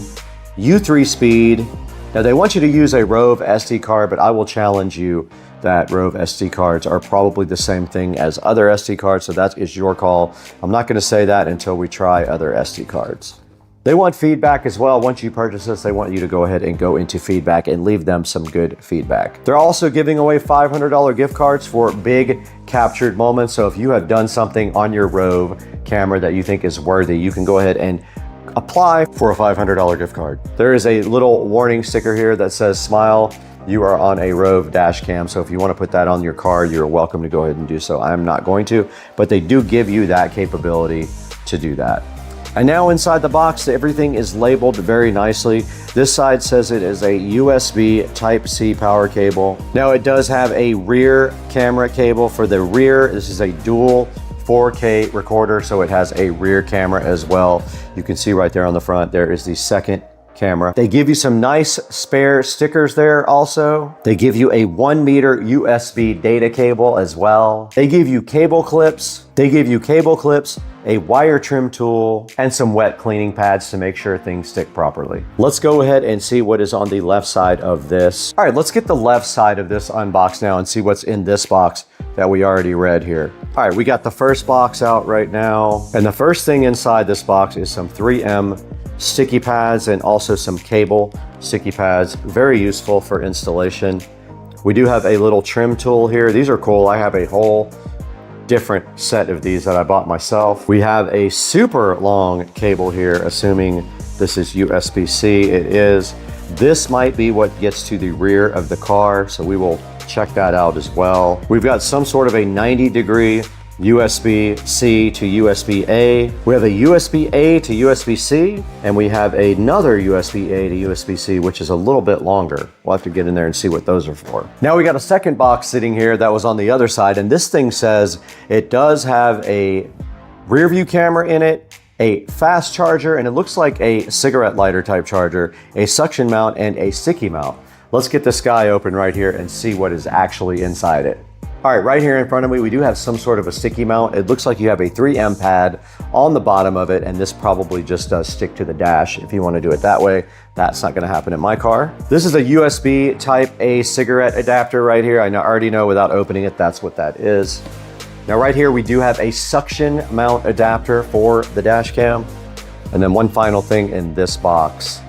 U3 speed. Now they want you to use a Rove SD card, but I will challenge you that Rove SD cards are probably the same thing as other SD cards, so that is your call. I'm not going to say that until we try other SD cards. They want feedback as well. Once you purchase this, they want you to go ahead and go into feedback and leave them some good feedback. They're also giving away $500 gift cards for big captured moments. So if you have done something on your Rove camera that you think is worthy, you can go ahead and apply for a $500 gift card. There is a little warning sticker here that says smile. You are on a Rove dash cam. So if you want to put that on your card, you're welcome to go ahead and do so. I'm not going to, but they do give you that capability to do that. And now inside the box, everything is labeled very nicely. This side says it is a USB Type-C power cable. Now it does have a rear camera cable for the rear. This is a dual 4K recorder, so it has a rear camera as well. You can see right there on the front, there is the second camera. They give you some nice spare stickers there also. They give you a 1 meter USB data cable as well. They give you cable clips. A wire trim tool, and some wet cleaning pads to make sure things stick properly. Let's go ahead and see what is on the left side of this. All right, let's get the left side of this unboxed now and see what's in this box that we already read here. All right, we got the first box out right now. And the first thing inside this box is some 3M sticky pads and also some cable sticky pads. Very useful for installation. We do have a little trim tool here. These are cool. I have a whole different set of these that I bought myself. We have a super long cable here, assuming this is USB-C. It is. This might be what gets to the rear of the car, so we will check that out as well. We've got some sort of a 90-degree USB-C to USB-A. We have a USB-A to USB-C, and we have another USB-A to USB-C, which is a little bit longer. We'll have to get in there and see what those are for. Now we got a second box sitting here that was on the other side, and this thing says it does have a rear view camera in it, a fast charger, and it looks like a cigarette lighter type charger, a suction mount, and a sticky mount. Let's get this guy open right here and see what is actually inside it. All right, right here in front of me, we do have some sort of a sticky mount. It looks like you have a 3M pad on the bottom of it, and this probably just does stick to the dash if you want to do it that way. That's not going to happen in my car. This is a USB Type A cigarette adapter right here. I already know without opening it, that's what that is. Now right here, we do have a suction mount adapter for the dash cam. And then one final thing in this box.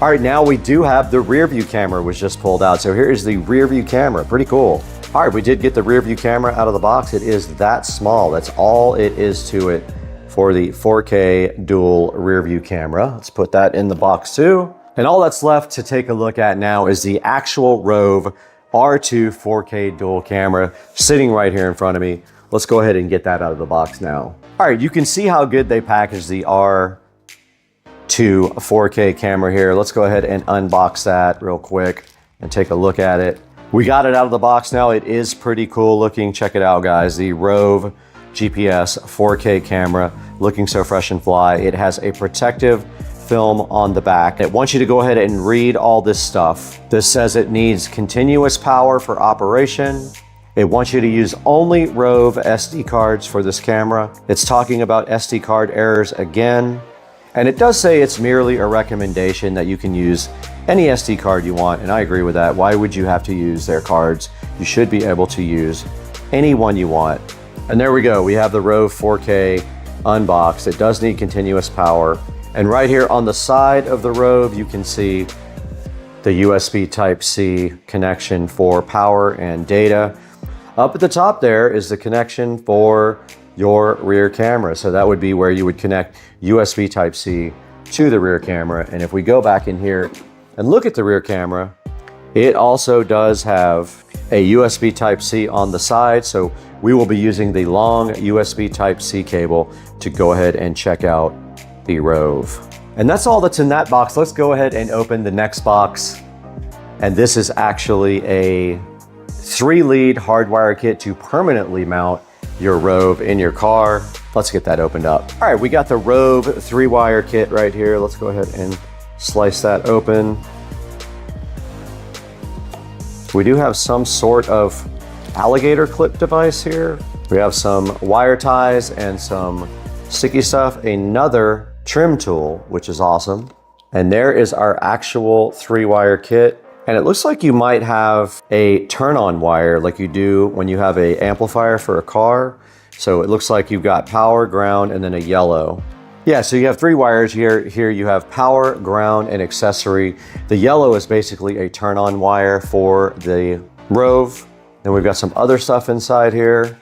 All right, now we do have the rear view camera was just pulled out. So here is the rear view camera, pretty cool. All right, we did get the rear view camera out of the box. It is that small. That's all it is to it for the 4K dual rear view camera. Let's put that in the box too. And all that's left to take a look at now is the actual Rove R2 4K dual camera sitting right here in front of me. Let's go ahead and get that out of the box now. All right, you can see how good they packaged the R2 4K camera here. Let's go ahead and unbox that real quick and take a look at it. We got it out of the box now. It is pretty cool looking. Check it out, guys. The Rove GPS 4K camera looking so fresh and fly. It has a protective film on the back. It wants you to go ahead and read all this stuff. This says it needs continuous power for operation. It wants you to use only Rove SD cards for this camera. It's talking about SD card errors again. And it does say it's merely a recommendation that you can use any SD card you want, and I agree with that. Why would you have to use their cards? You should be able to use any one you want. And there we go. We have the Rove 4K unboxed. It does need continuous power. And right here on the side of the Rove, you can see the USB Type-C connection for power and data. Up at the top there is the connection for your rear camera. So that would be where you would connect USB Type-C to the rear camera. And if we go back in here and look at the rear camera, it also does have a USB Type-C on the side. So we will be using the long USB Type-C cable to go ahead and check out the Rove. And that's all that's in that box. Let's go ahead and open the next box. And this is actually a 3-lead hardwire kit to permanently mount your Rove in your car. Let's get that opened up. All right, we got the Rove 3-wire kit right here. Let's go ahead and slice that open. We do have some sort of alligator clip device here. We have some wire ties and some sticky stuff, another trim tool, which is awesome. And there is our actual 3-wire kit. And it looks like you might have a turn-on wire like you do when you have an amplifier for a car. So it looks like you've got power, ground, and then a yellow. Yeah, so you have 3 wires here. Here you have power, ground, and accessory. The yellow is basically a turn-on wire for the Rove. Then we've got some other stuff inside here.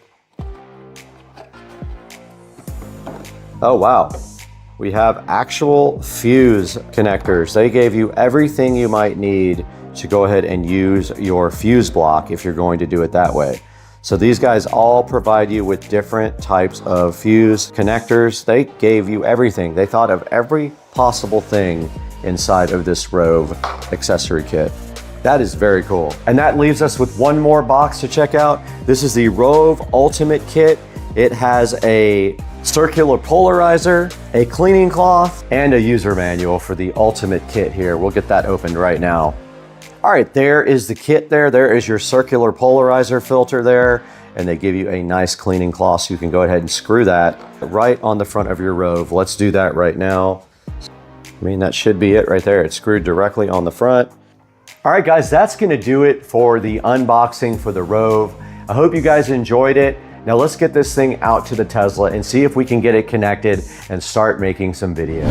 Oh, wow. We have actual fuse connectors. They gave you everything you might need to go ahead and use your fuse block if you're going to do it that way. So these guys all provide you with different types of fuse connectors. They gave you everything. They thought of every possible thing inside of this Rove accessory kit. That is very cool. And that leaves us with one more box to check out. This is the Rove Ultimate Kit. It has a circular polarizer, a cleaning cloth, and a user manual for the Ultimate Kit here. We'll get that opened right now. All right, there is the kit there. There is your circular polarizer filter there, and they give you a nice cleaning cloth so you can go ahead and screw that right on the front of your Rove. Let's do that right now. I mean, that should be it right there. It's screwed directly on the front. All right, guys, that's gonna do it for the unboxing for the Rove. I hope you guys enjoyed it. Now let's get this thing out to the Tesla and see if we can get it connected and start making some video.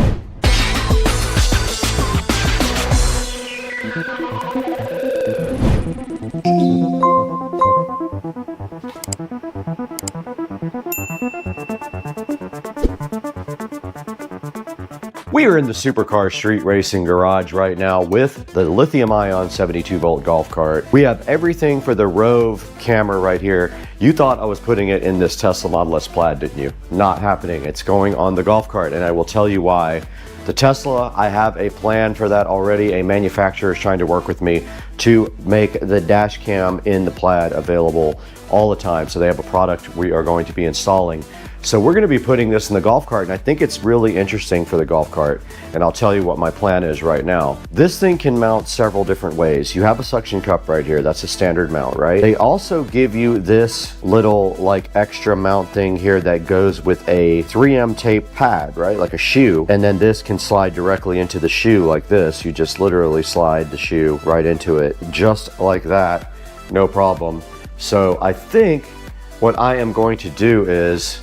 We are in the Supercar Street Racing Garage right now with the lithium-ion 72-volt golf cart. We have everything for the Rove camera right here. You thought I was putting it in this Tesla Model S Plaid, didn't you? Not happening. It's going on the golf cart, and I will tell you why. The Tesla, I have a plan for that already. A manufacturer is trying to work with me to make the dash cam in the Plaid available all the time. So they have a product we are going to be installing. So we're going to be putting this in the golf cart, and I think it's really interesting for the golf cart, and I'll tell you what my plan is right now. This thing can mount several different ways. You have a suction cup right here. That's a standard mount, right? They also give you this little like extra mount thing here that goes with a 3M tape pad, right? Like a shoe. And then this can slide directly into the shoe like this. You just literally slide the shoe right into it, just like that, no problem. So I think what I am going to do is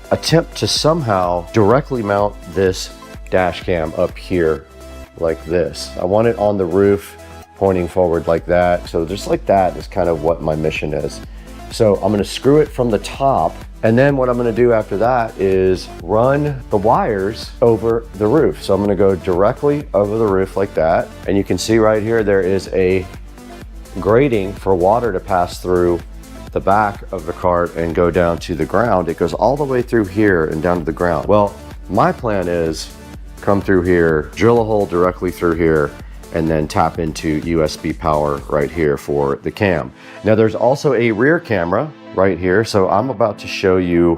attempt to somehow directly mount this dash cam up here like this. I want it on the roof pointing forward like that. So just like that is kind of what my mission is. So I'm going to screw it from the top, and then what I'm going to do after that is run the wires over the roof. So I'm going to go directly over the roof like that, and you can see right here there is a grating for water to pass through the back of the cart and go down to the ground. It goes all the way through here and down to the ground. Well, my plan is come through here, drill a hole directly through here, and then tap into USB power right here for the cam. Now there's also a rear camera right here. So I'm about to show you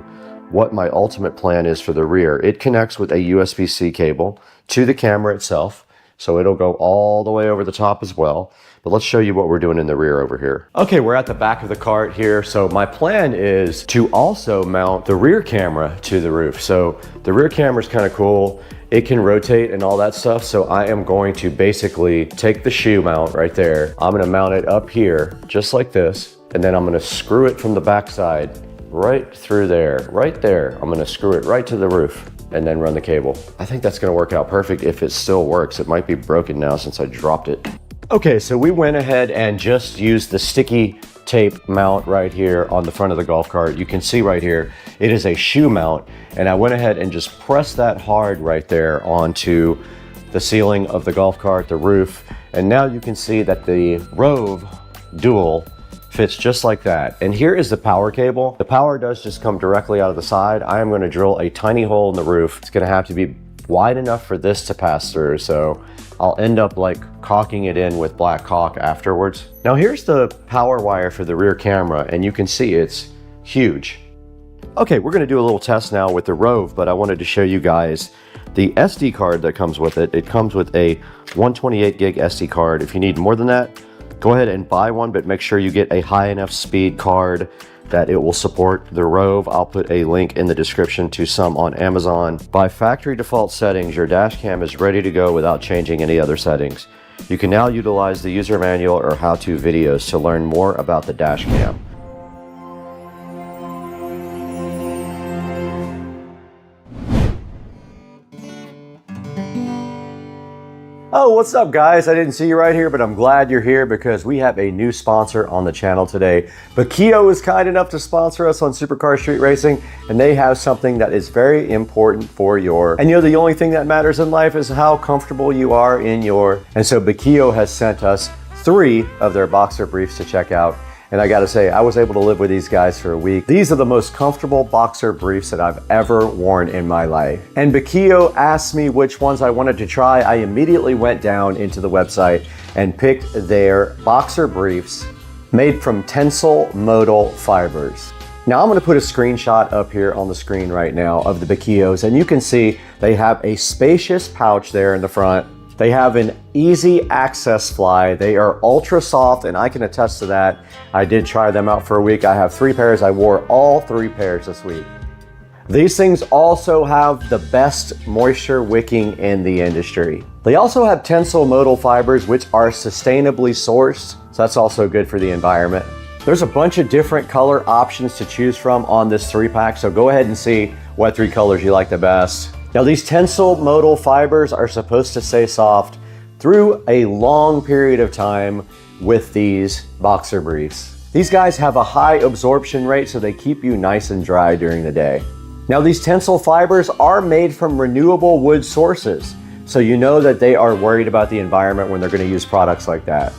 what my ultimate plan is for the rear. It connects with a USB-C cable to the camera itself. So it'll go all the way over the top as well. But let's show you what we're doing in the rear over here. Okay, we're at the back of the cart here. So my plan is to also mount the rear camera to the roof. So the rear camera is kind of cool. It can rotate and all that stuff. So I am going to basically take the shoe mount right there. I'm gonna mount it up here, just like this. And then I'm gonna screw it from the backside right through there, right there. I'm gonna screw it right to the roof and then run the cable. I think that's gonna work out perfect if it still works. It might be broken now since I dropped it. Okay, so we went ahead and just used the sticky tape mount right here on the front of the golf cart. You can see right here, it is a shoe mount, and I went ahead and just pressed that hard right there onto the ceiling of the golf cart, the roof, and now you can see that the Rove Dual fits just like that. And here is the power cable. The power does just come directly out of the side. I am going to drill a tiny hole in the roof. It's going to have to be wide enough for this to pass through, so I'll end up like caulking it in with black caulk afterwards. Now here's the power wire for the rear camera, and you can see it's huge. Okay, we're gonna do a little test now with the Rove, but I wanted to show you guys the SD card that comes with it. It comes with a 128 gig SD card. If you need more than that, go ahead and buy one, but make sure you get a high enough speed card that it will support the Rove. I'll put a link in the description to some on Amazon. By factory default settings, your dash cam is ready to go without changing any other settings. You can now utilize the user manual or how-to videos to learn more about the dash cam. Oh, what's up guys? I didn't see you right here, but I'm glad you're here because we have a new sponsor on the channel today. Bakio is kind enough to sponsor us on Supercar Street Racing, and they have something that is very important for your, and you know, the only thing that matters in life is how comfortable you are in your, and so Bakio has sent us 3 of their boxer briefs to check out. And I gotta say, I was able to live with these guys for a week. These are the most comfortable boxer briefs that I've ever worn in my life. And Bakio asked me which ones I wanted to try. I immediately went down into the website and picked their boxer briefs made from tensile modal fibers. Now I'm gonna put a screenshot up here on the screen right now of the Bakios, and you can see they have a spacious pouch there in the front. They have an easy access fly. They are ultra soft, and I can attest to that. I did try them out for a week. I have 3 pairs. I wore all 3 pairs this week. These things also have the best moisture wicking in the industry. They also have tensile modal fibers, which are sustainably sourced, so that's also good for the environment. There's a bunch of different color options to choose from on this 3-pack, so go ahead and see what 3 colors you like the best. Now these tensile modal fibers are supposed to stay soft through a long period of time with these boxer briefs. These guys have a high absorption rate, so they keep you nice and dry during the day. Now these tensile fibers are made from renewable wood sources, so you know that they are worried about the environment when they're going to use products like that.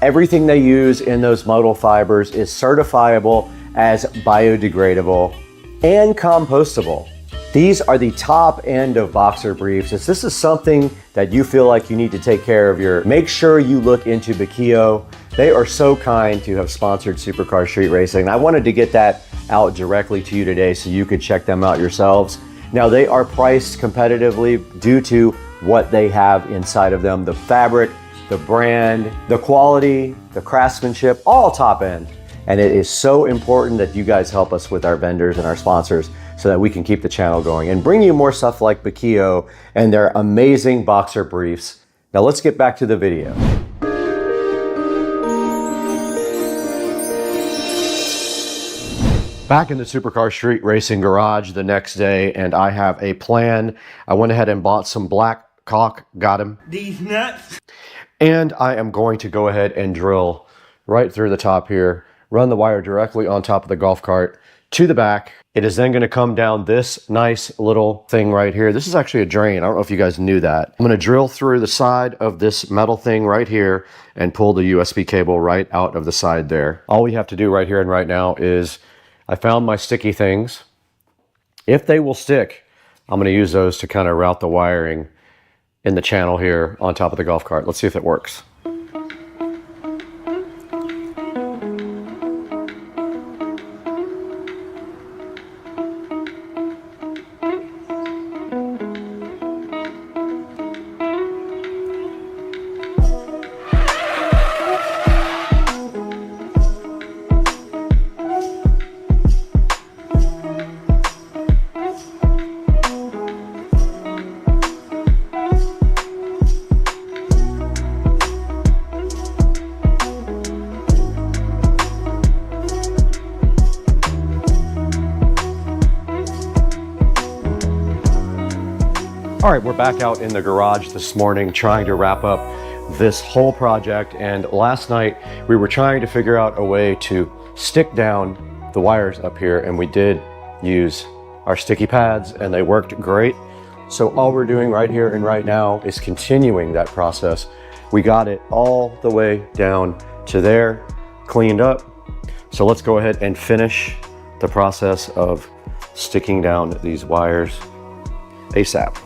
Everything they use in those modal fibers is certifiable as biodegradable and compostable. These are the top end of boxer briefs. If this is something that you feel like you need to take care of make sure you look into Bakio. They are so kind to have sponsored Supercar Street Racing. I wanted to get that out directly to you today so you could check them out yourselves. Now they are priced competitively due to what they have inside of them. The fabric, the brand, the quality, the craftsmanship, all top end. And it is so important that you guys help us with our vendors and our sponsors so that we can keep the channel going and bring you more stuff like Bakio and their amazing boxer briefs. Now let's get back to the video. Back in the Supercar Street Racing garage the next day, and I have a plan. I went ahead and bought some black caulk, got him. These nuts. And I am going to go ahead and drill right through the top here, run the wire directly on top of the golf cart to the back. It is then going to come down this nice little thing right here. This is actually a drain. I don't know if you guys knew that. I'm going to drill through the side of this metal thing right here and pull the USB cable right out of the side there. All we have to do right here and right now is, I found my sticky things. If they will stick, I'm going to use those to kind of route the wiring in the channel here on top of the golf cart. Let's see if it works. All right, we're back out in the garage this morning trying to wrap up this whole project, and last night we were trying to figure out a way to stick down the wires up here, and we did use our sticky pads and they worked great. So all we're doing right here and right now is continuing that process. We got it all the way down to there, cleaned up. So let's go ahead and finish the process of sticking down these wires ASAP.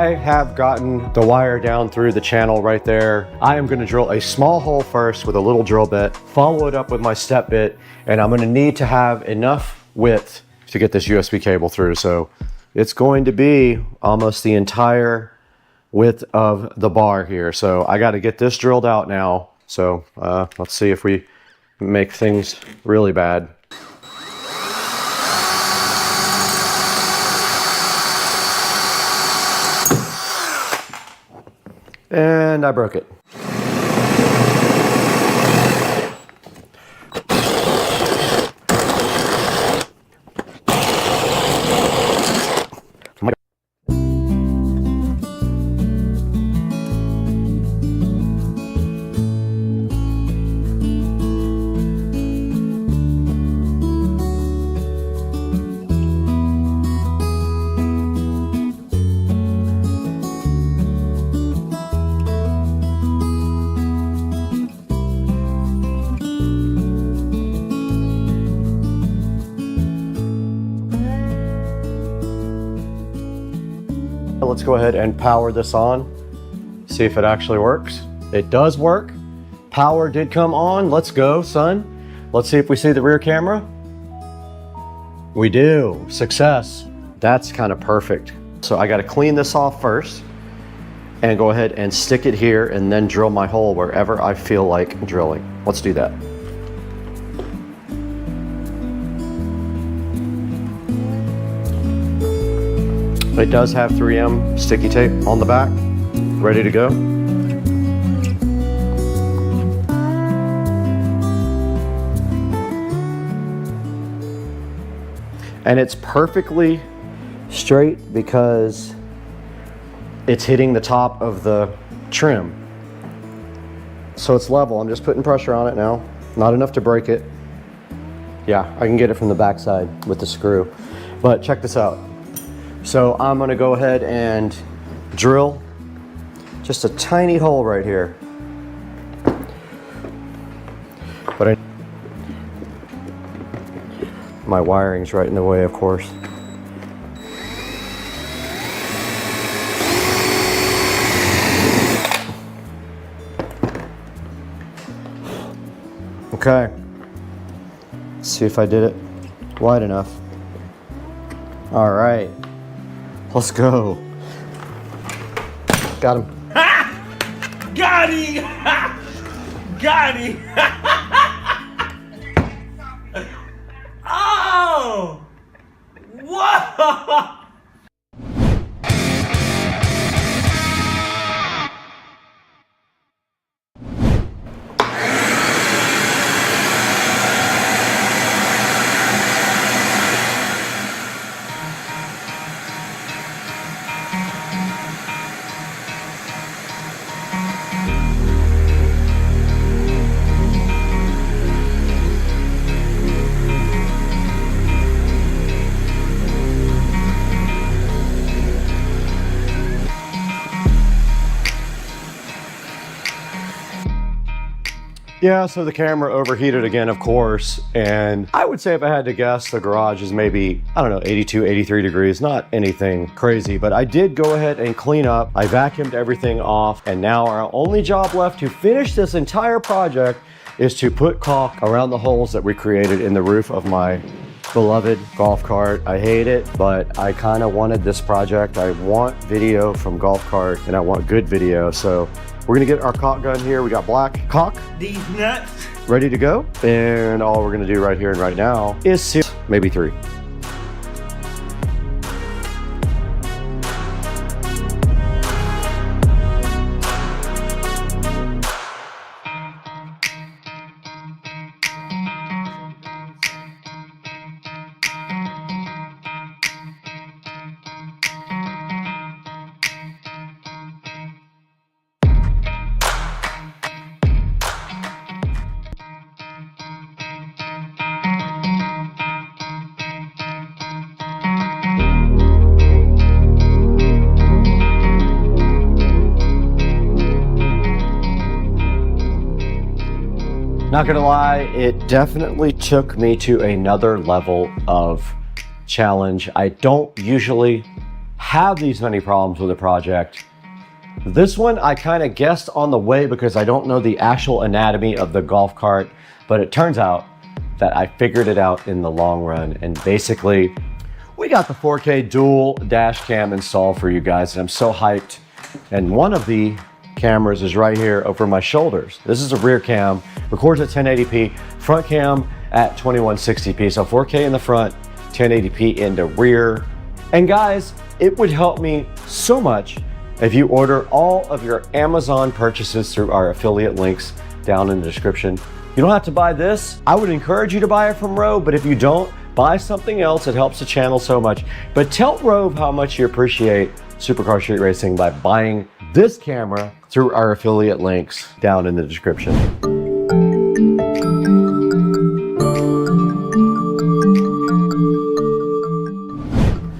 I have gotten the wire down through the channel right there. I am gonna drill a small hole first with a little drill bit, follow it up with my step bit, and I'm gonna need to have enough width to get this USB cable through. So it's going to be almost the entire width of the bar here. So I gotta get this drilled out now. So let's see if we make things really bad. And I broke it. Let's go ahead and power this on, see if it actually works. It does work. Power did come on. Let's go, son. Let's see if we see the rear camera. We do. Success. That's kind of perfect. So I got to clean this off first and go ahead and stick it here and then drill my hole wherever I feel like drilling. Let's do that. It does have 3M sticky tape on the back, ready to go. And it's perfectly straight because it's hitting the top of the trim. So it's level. I'm just putting pressure on it now. Not enough to break it. Yeah, I can get it from the backside with the screw. But check this out. So I'm gonna go ahead and drill just a tiny hole right here. But my wiring's right in the way, of course. Okay. Let's see if I did it wide enough. All right. Let's go. Got him. Got him! Got him! Oh! Whoa! Yeah, so the camera overheated again, of course, and I would say if I had to guess, the garage is maybe, I don't know, 82, 83 degrees, not anything crazy, but I did go ahead and clean up. I vacuumed everything off, and now our only job left to finish this entire project is to put caulk around the holes that we created in the roof of my beloved golf cart. I hate it, but I kind of wanted this project. I want video from golf cart, and I want good video, so we're gonna get our caulk gun here. We got black caulk. These nuts. Ready to go. And all we're gonna do right here and right now is seal, maybe 3. Not gonna lie, it definitely took me to another level of challenge. I don't usually have these many problems with a project. This one I kind of guessed on the way because I don't know the actual anatomy of the golf cart, but it turns out that I figured it out in the long run. And basically, we got the 4K dual dash cam installed for you guys, and I'm so hyped. And one of the cameras is right here over my shoulders. This is a rear cam, records at 1080p, front cam at 2160p. So 4K in the front, 1080p in the rear. And guys, it would help me so much if you order all of your Amazon purchases through our affiliate links down in the description. You don't have to buy this. I would encourage you to buy it from Rove, but if you don't, buy something else. It helps the channel so much. But tell Rove how much you appreciate Supercar Street Racing by buying this camera through our affiliate links down in the description.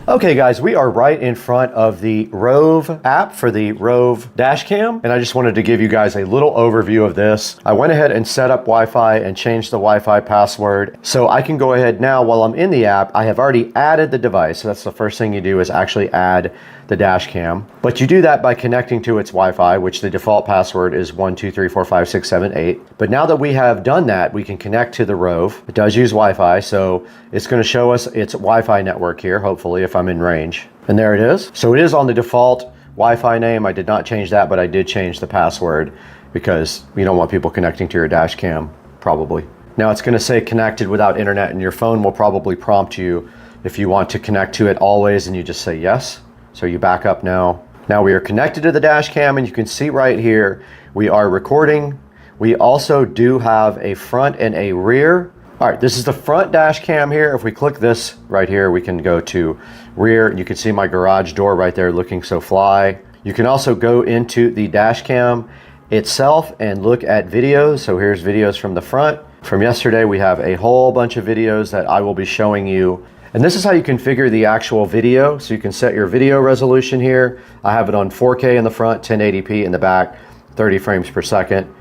Okay guys, we are right in front of the Rove app for the Rove dashcam, and I just wanted to give you guys a little overview of this. I went ahead and set up Wi-Fi and changed the Wi-Fi password, so I can go ahead now while I'm in the app. I have already added the device, so that's the first thing you do is actually add the dashcam. But you do that by connecting to its Wi-Fi, which the default password is 1234567 But now that we have done that, we can connect to the Rove. It does use Wi-Fi, so it's going to show us its Wi-Fi network here, hopefully, if I'm in range. And there it is. So it is on the default Wi-Fi name. I did not change that, but I did change the password because you don't want people connecting to your dash cam, probably. Now it's going to say connected without internet, and your phone will probably prompt you if you want to connect to it always, and you just say yes. So you back up now. Now we are connected to the dash cam, and you can see right here, we are recording. We also do have a front and a rear. All right, this is the front dash cam here. If we click this right here, we can go to rear. You can see my garage door right there looking so fly. You can also go into the dash cam itself and look at videos. So here's videos from the front. From yesterday, we have a whole bunch of videos that I will be showing you. And this is how you configure the actual video. So you can set your video resolution here. I have it on 4K in the front, 1080p in the back, 30 frames per second.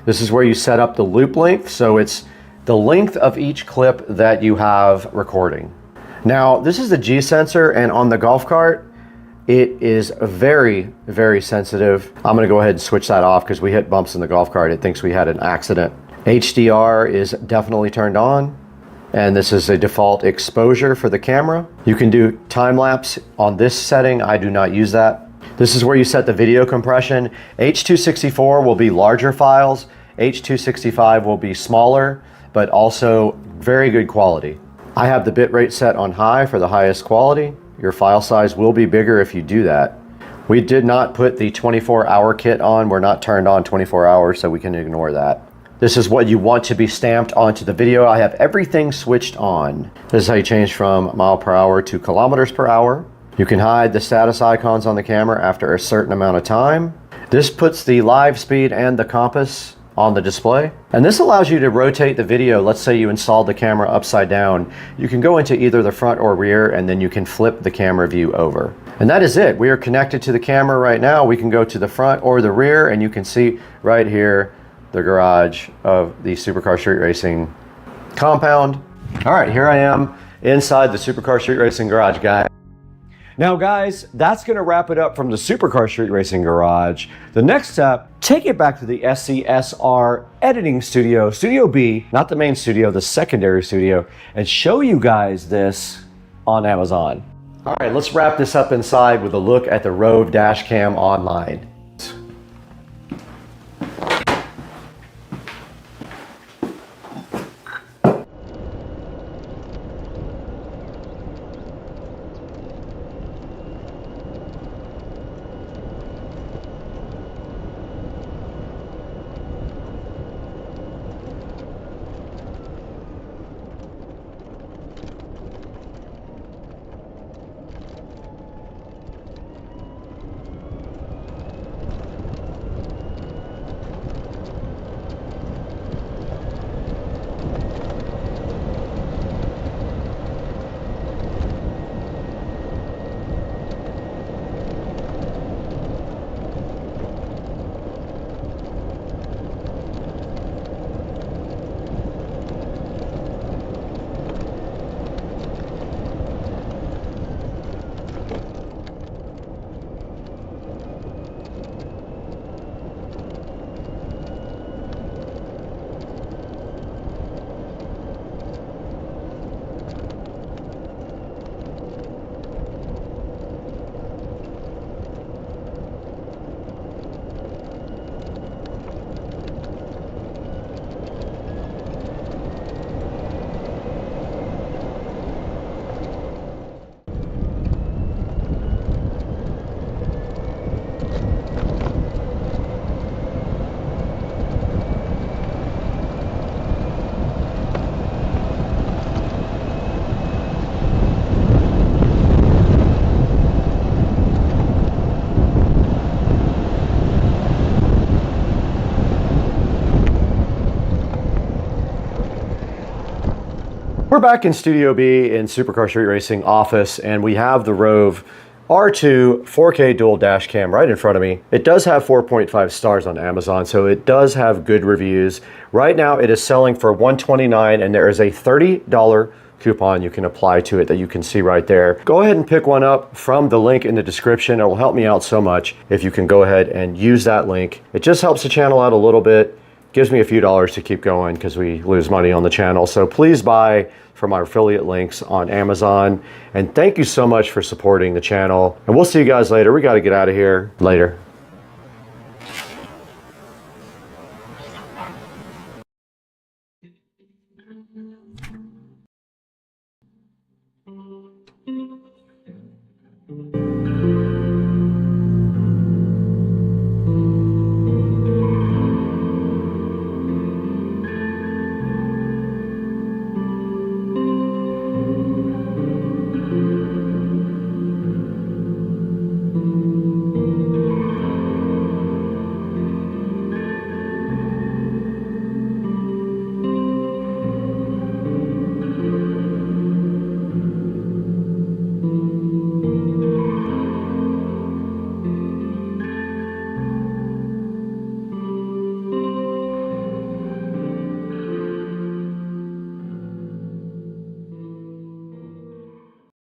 This is where you set up the loop length. So it's the length of each clip that you have recording. Now, this is the G sensor, and on the golf cart, it is very, very sensitive. I'm gonna go ahead and switch that off because we hit bumps in the golf cart. It thinks we had an accident. HDR is definitely turned on. And this is a default exposure for the camera. You can do time lapse on this setting. I do not use that. This is where you set the video compression. H.264 will be larger files. H.265 will be smaller, but also very good quality. I have the bitrate set on high for the highest quality. Your file size will be bigger if you do that. We did not put the 24-hour kit on. We're not turned on 24 hours, so we can ignore that. This is what you want to be stamped onto the video. I have everything switched on. This is how you change from mile per hour to kilometers per hour. You can hide the status icons on the camera after a certain amount of time. This puts the live speed and the compass on the display. And this allows you to rotate the video. Let's say you installed the camera upside down. You can go into either the front or rear, and then you can flip the camera view over. And that is it. We are connected to the camera right now. We can go to the front or the rear, and you can see right here the garage of the Supercar Street Racing compound. All right, here I am inside the Supercar Street Racing garage, guys. Now guys, that's gonna wrap it up from the Supercar Street Racing garage. The next step, take it back to the SCSR editing studio, Studio B, not the main studio, the secondary studio, and show you guys this on Amazon. All right, let's wrap this up inside with a look at the Rove dashcam online. We're back in Studio B in Supercar Street Racing office, and we have the Rove R2 4K dual dash cam right in front of me. It does have 4.5 stars on Amazon, so it does have good reviews. Right now it is selling for $129, and there is a $30 coupon you can apply to it that you can see right there. Go ahead and pick one up from the link in the description. It will help me out so much if you can go ahead and use that link. It just helps the channel out a little bit, gives me a few dollars to keep going because we lose money on the channel. So please buy from our affiliate links on Amazon. And thank you so much for supporting the channel. And we'll see you guys later. We got to get out of here later.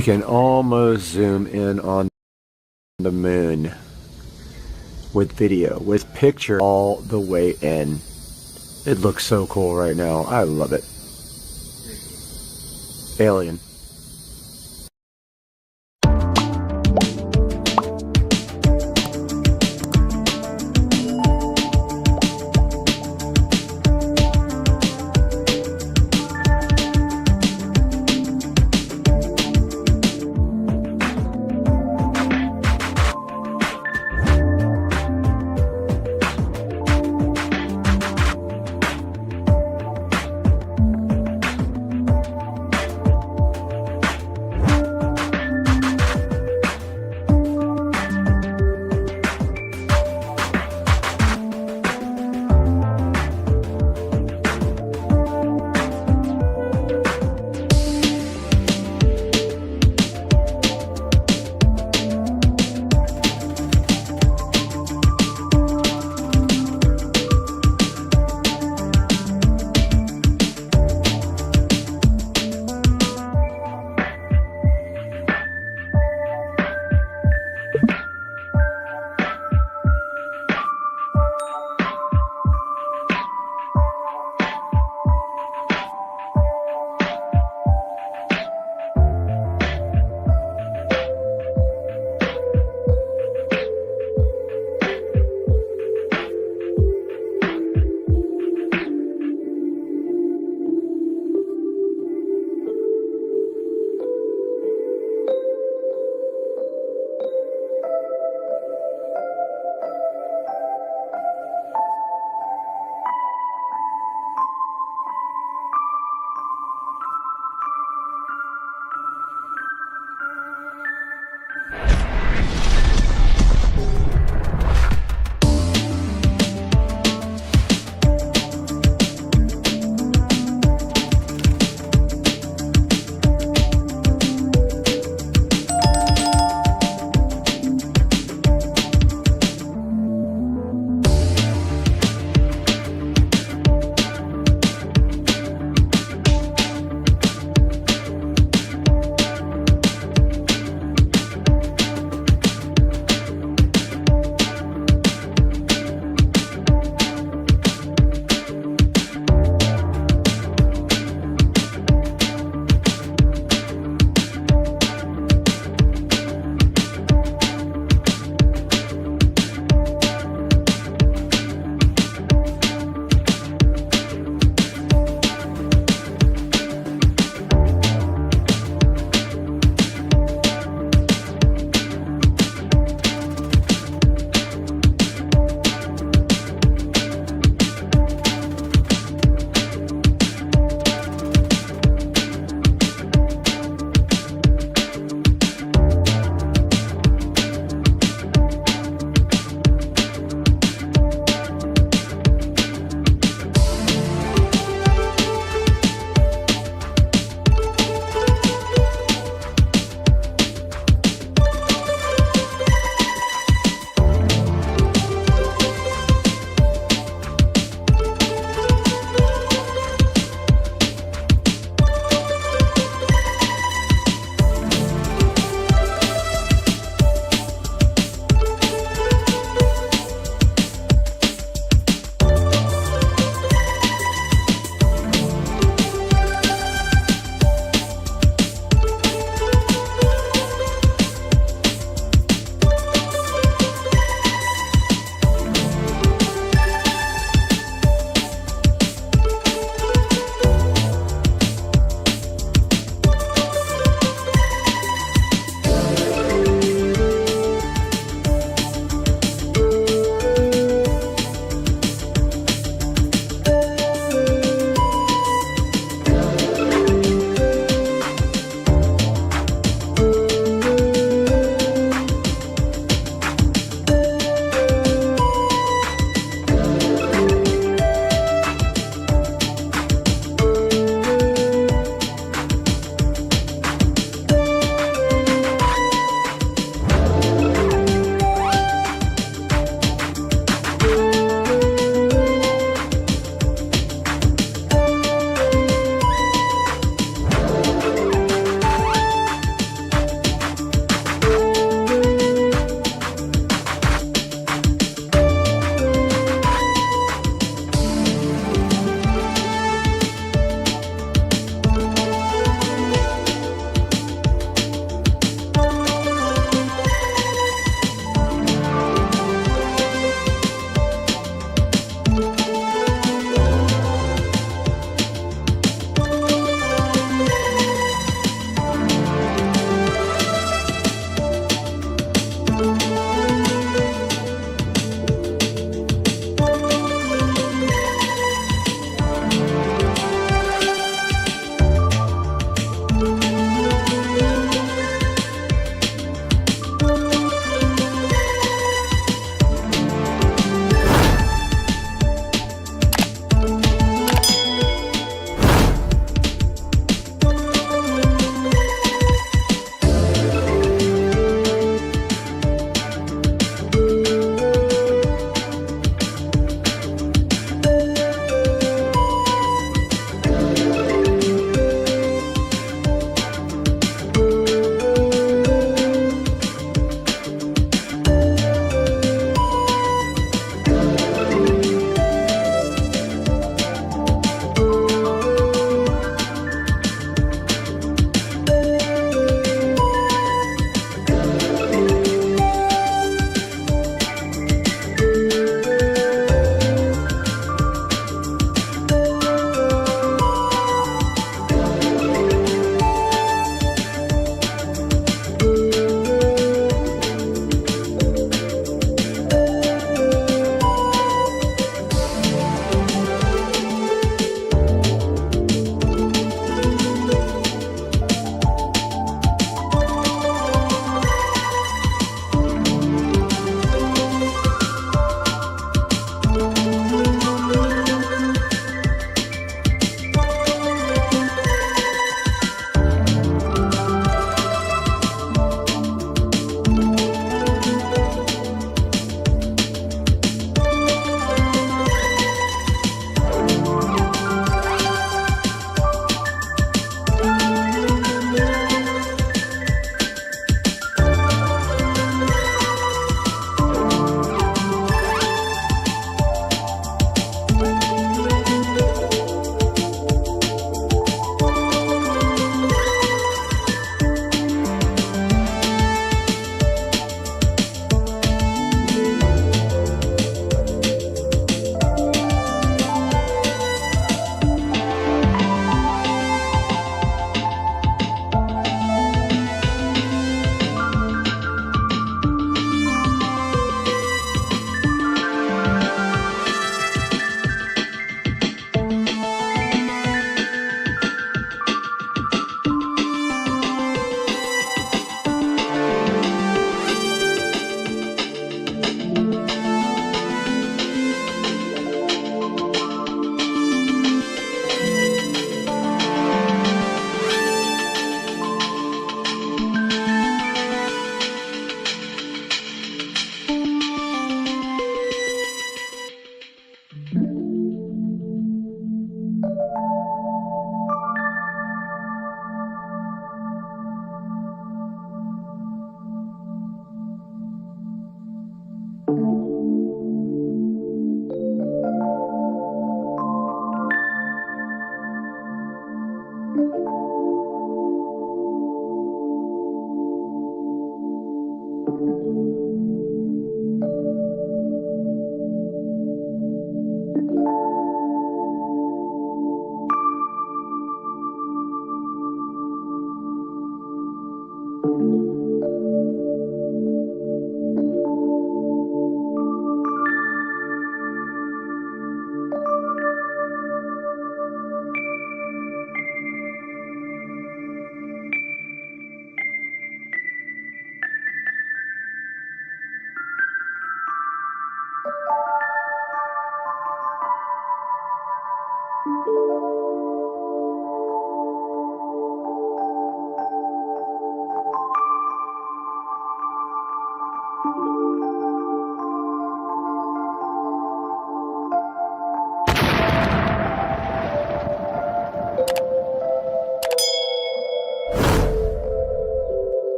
Can almost zoom in on the moon with video, with picture all the way in. It looks so cool right now. I love it. Alien.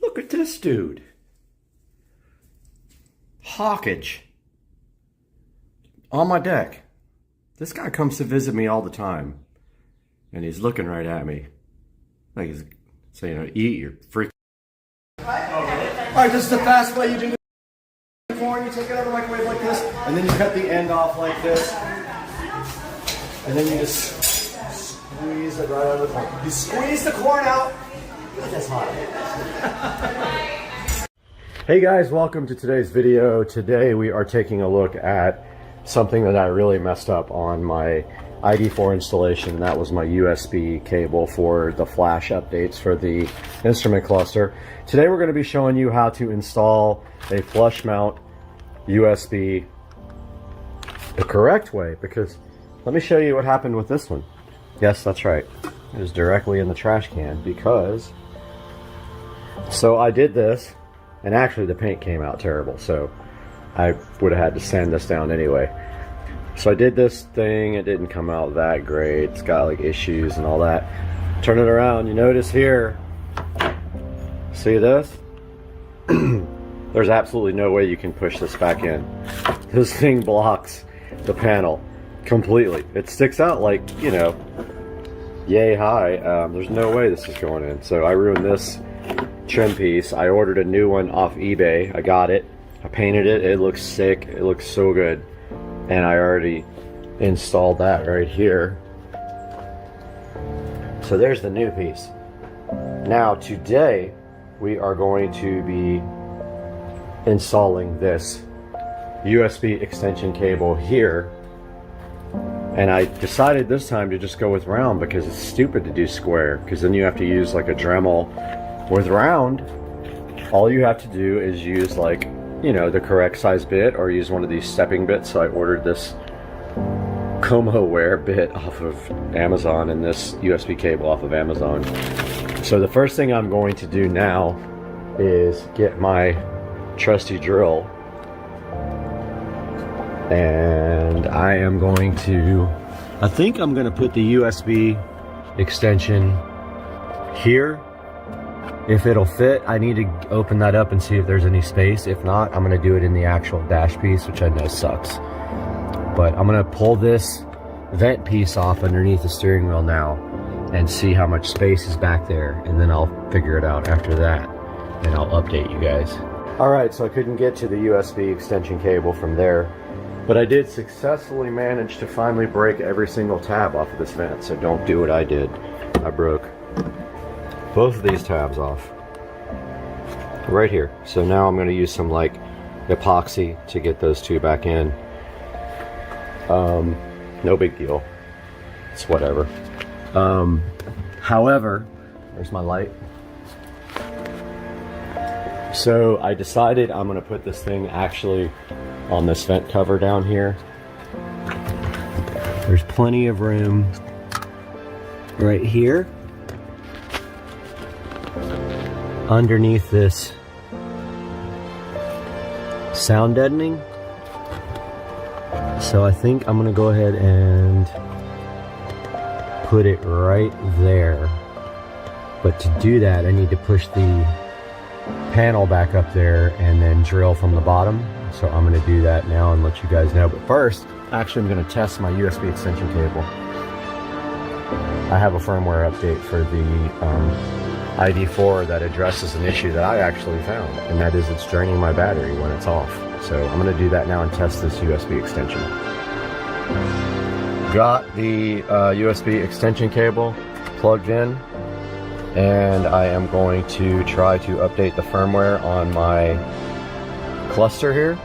Look at this dude. Hawkage. On my deck. This guy comes to visit me all the time. And he's looking right at me. Like he's saying, eat your freak. Alright, this is the fast way you do the corn. You take it out of the microwave like this. And then you cut the end off like this. And then you just squeeze it right out of the corn. You squeeze the corn out. That's hot. Hey guys, welcome to today's video. Today we are taking a look at something that I really messed up on my ID4 installation, and that was my USB cable for the flash updates for the instrument cluster. Today we're going to be showing you how to install a flush mount USB the correct way, because let me show you what happened with this one. Yes, that's right. It was directly in the trash can because... So I did this, and actually the paint came out terrible, so I would have had to sand this down anyway. So I did this thing, it didn't come out that great, it's got like issues and all that. Turn it around, you notice here, see this? There's absolutely no way you can push this back in. This thing blocks the panel completely. It sticks out like, you know, yay high. There's no way this is going in, so I ruined this trim piece. I ordered a new one off eBay. I got it, I painted it, it looks sick, it looks so good, and I already installed that right here. So there's the new piece. Now today we are going to be installing this USB extension cable here, and I decided this time to just go with round because it's stupid to do square, because then you have to use like a Dremel. With round, all you have to do is use, like, you know, the correct size bit, or use one of these stepping bits. So I ordered this ComoWare bit off of Amazon and this USB cable off of Amazon. So the first thing I'm going to do now is get my trusty drill, and I am going to, I think I'm going to put the USB extension here. If it'll fit, I need to open that up and see if there's any space. If not, I'm going to do it in the actual dash piece, which I know sucks. But I'm going to pull this vent piece off underneath the steering wheel now and see how much space is back there, and then I'll figure it out after that, and I'll update you guys. Alright, so I couldn't get to the USB extension cable from there, but I did successfully manage to finally break every single tab off of this vent, so don't do what I did. I broke both of these tabs off right here. So now I'm going to use some like epoxy to get those two back in. No big deal, it's whatever. However, there's my light. So I decided I'm going to put this thing actually on this vent cover down here. There's plenty of room right here underneath this sound deadening. So I think I'm gonna go ahead and put it right there. But to do that, I need to push the panel back up there and then drill from the bottom. So I'm gonna do that now and let you guys know. But first, actually I'm gonna test my USB extension cable. I have a firmware update for the ID4 that addresses an issue that I actually found, and that is it's draining my battery when it's off. So I'm gonna do that now and test this USB extension. Got the USB extension cable plugged in, and I am going to try to update the firmware on my cluster here.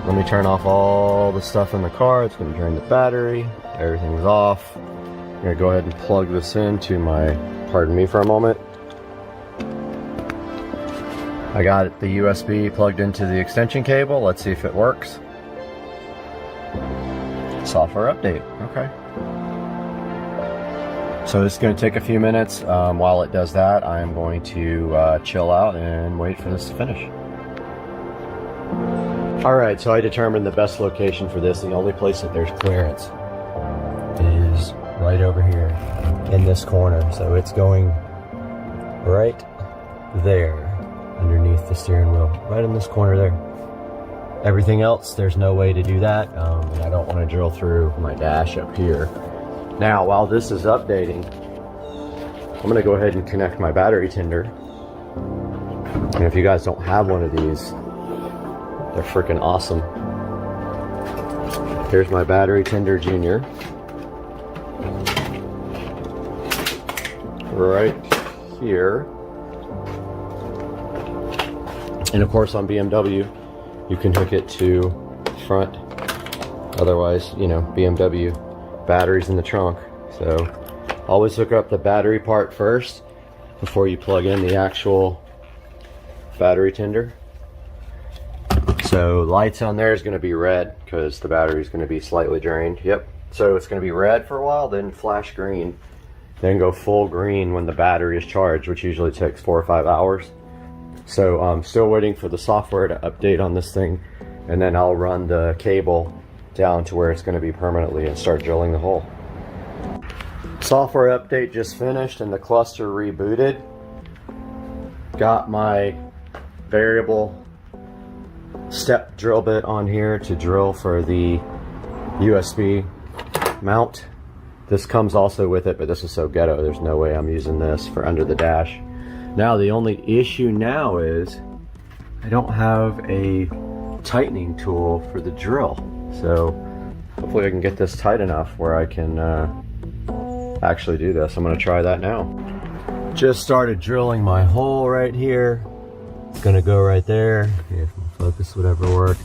Let me turn off all the stuff in the car. It's going to drain the battery. Everything's off. I'm going to go ahead and plug this into my, pardon me for a moment. I got the USB plugged into the extension cable. Let's see if it works. Software update. Okay. So this is going to take a few minutes. While it does that, I am going to chill out and wait for this to finish. Alright, so I determined the best location for this. The only place that there's clearance is right over here in this corner. So it's going right there underneath the steering wheel, right in this corner there. Everything else, there's no way to do that, and I don't want to drill through my dash up here. Now, while this is updating, I'm going to go ahead and connect my battery tender. And if you guys don't have one of these, they're freaking awesome. Here's my battery tender junior. Right here. And of course on BMW, you can hook it to front. Otherwise, you know, BMW batteries in the trunk. So always hook up the battery part first before you plug in the actual battery tender. So lights on there is going to be red because the battery is going to be slightly drained. Yep. So it's going to be red for a while, then flash green, then go full green when the battery is charged, which usually takes 4 or 5 hours. So I'm still waiting for the software to update on this thing, and then I'll run the cable down to where it's going to be permanently and start drilling the hole. Software update just finished and the cluster rebooted. Got my variable step drill bit on here to drill for the USB mount. This comes also with it, but this is so ghetto, there's no way I'm using this for under the dash. Now the only issue now is I don't have a tightening tool for the drill. So hopefully I can get this tight enough where I can actually do this. I'm going to try that now. Just started drilling my hole right here. It's going to go right there. If focus would ever work.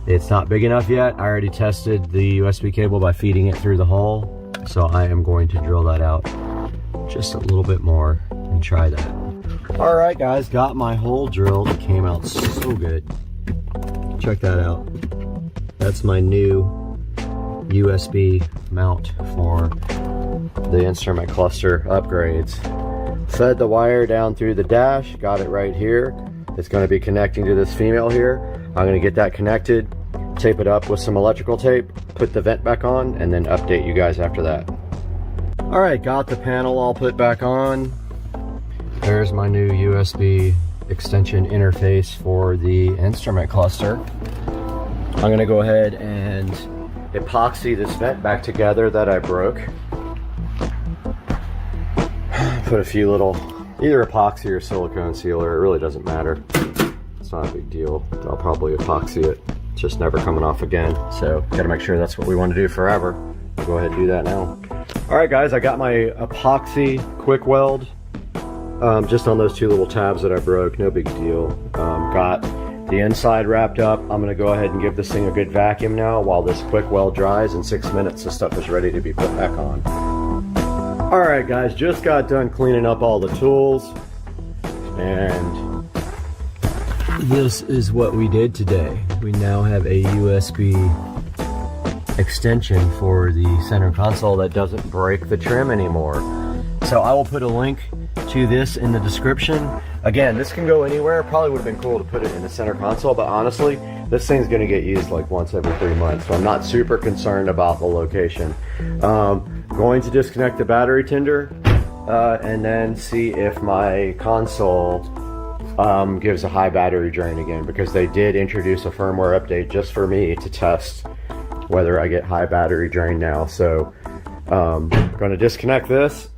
It's not big enough yet. I already tested the USB cable by feeding it through the hole. So I am going to drill that out just a little bit more and try that. Alright guys, got my hole drilled. It came out so good. Check that out. That's my new USB mount for the instrument cluster upgrades. Fed the wire down through the dash, got it right here. It's going to be connecting to this female here. I'm going to get that connected, tape it up with some electrical tape, put the vent back on, and then update you guys after that. Alright, got the panel all put back on. There's my new USB extension interface for the instrument cluster. I'm going to go ahead and epoxy this vent back together that I broke. Put a few little, either epoxy or silicone sealer, it really doesn't matter. It's not a big deal. I'll probably epoxy it. It's just never coming off again. So gotta make sure that's what we want to do forever. I'll go ahead and do that now. Alright guys, I got my epoxy quick weld just on those two little tabs that I broke, no big deal. Got the inside wrapped up. I'm going to go ahead and give this thing a good vacuum now while this quick weld dries. In 6 minutes this stuff is ready to be put back on. Alright guys, just got done cleaning up all the tools, and this is what we did today. We now have a USB extension for the center console that doesn't break the trim anymore. So I will put a link to this in the description. Again, this can go anywhere. Probably would have been cool to put it in the center console, but honestly, this thing's gonna get used like once every 3 months, so I'm not super concerned about the location. Going to disconnect the battery tender and then see if my console gives a high battery drain again, because they did introduce a firmware update just for me to test whether I get high battery drain now. So I'm gonna disconnect this,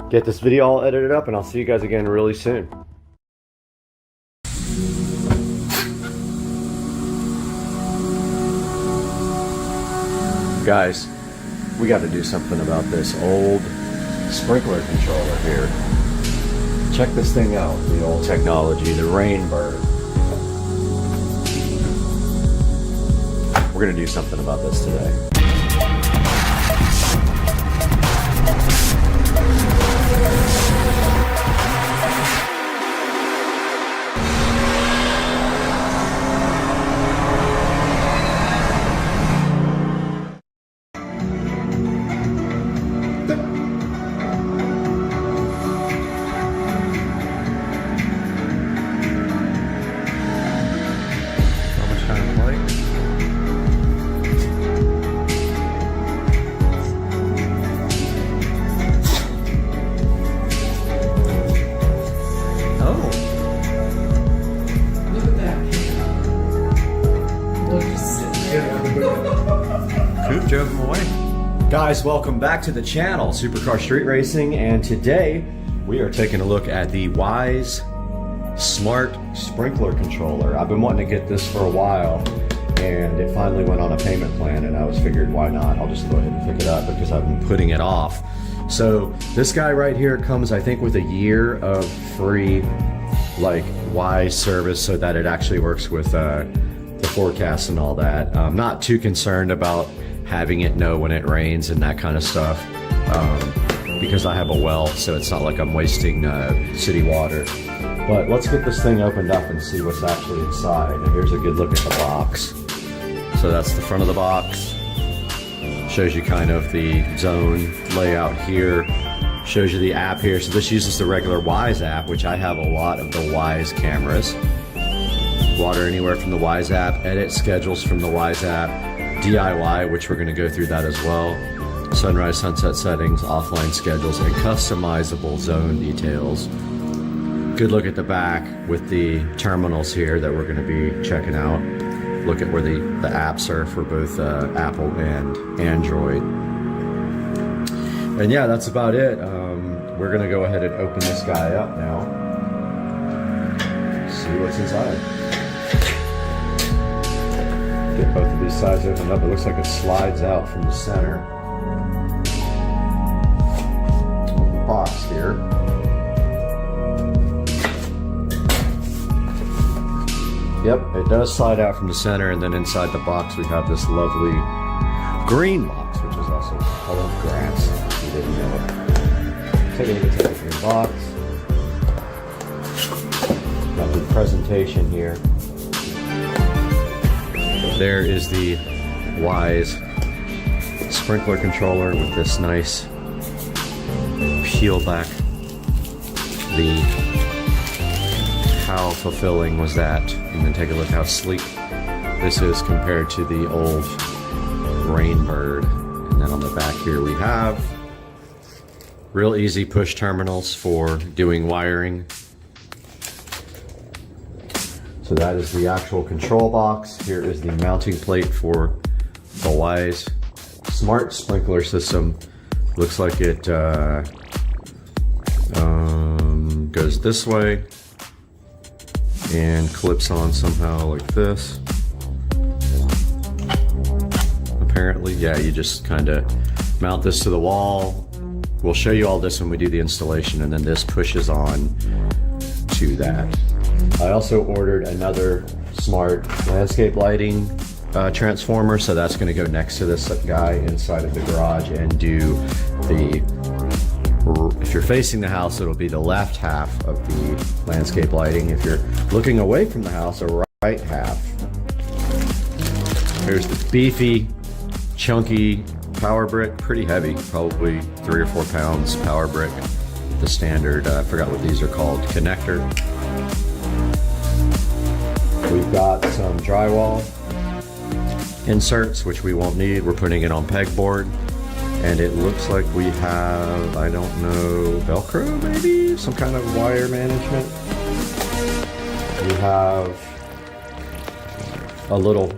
get this video all edited up, and I'll see you guys again really soon. Guys, we got to do something about this old sprinkler controller here. Check this thing out, the old technology, the Rainbird. We're gonna do something about this today. Drove him away. Guys, welcome back to the channel, Supercar Street Racing, and today we are taking a look at the Wyze Smart Sprinkler Controller. I've been wanting to get this for a while, and it finally went on a payment plan, and I was figured, why not? I'll just go ahead and pick it up because I've been putting it off. So this guy right here comes, I think, with a year of free like Wyze service, so that it actually works with the forecast and all that. I'm not too concerned about having it know when it rains and that kind of stuff, because I have a well, so it's not like I'm wasting city water. But let's get this thing opened up and see what's actually inside. And here's a good look at the box. So that's the front of the box. Shows you kind of the zone layout here. Shows you the app here. So this uses the regular Wyze app, which I have a lot of the Wyze cameras. Water Anywhere from the Wyze app, edit schedules from the Wyze app, DIY, which we're going to go through that as well, sunrise, sunset settings, offline schedules, and customizable zone details. Good look at the back with the terminals here that we're going to be checking out. Look at where the apps are for both Apple and Android. And yeah, that's about it. We're going to go ahead and open this guy up now. See what's inside. Get both of these sides opened up. It looks like it slides out from the center. The box here. Yep, it does slide out from the center, and then inside the box we have this lovely green box, which is also colored grass, if you didn't know it. Take a look at the green box. Lovely presentation here. There is the Wyze sprinkler controller with this nice peel back. How fulfilling was that? And then take a look how sleek this is compared to the old Rainbird. And then on the back here we have real easy push terminals for doing wiring. So that is the actual control box. Here is the mounting plate for the Wyze Smart Sprinkler System. Looks like it goes this way and clips on somehow like this. Apparently, yeah, you just kind of mount this to the wall. We'll show you all this when we do the installation, and then this pushes on to that. I also ordered another smart landscape lighting transformer, so that's going to go next to this guy inside of the garage and do the, if you're facing the house, it'll be the left half of the landscape lighting. If you're looking away from the house, a right half. Here's the beefy chunky power brick, pretty heavy, probably 3 or 4 pounds power brick. The standard, I forgot what these are called, connector. We've got some drywall inserts, which we won't need. We're putting it on pegboard. And it looks like we have, I don't know, Velcro maybe? Some kind of wire management. We have a little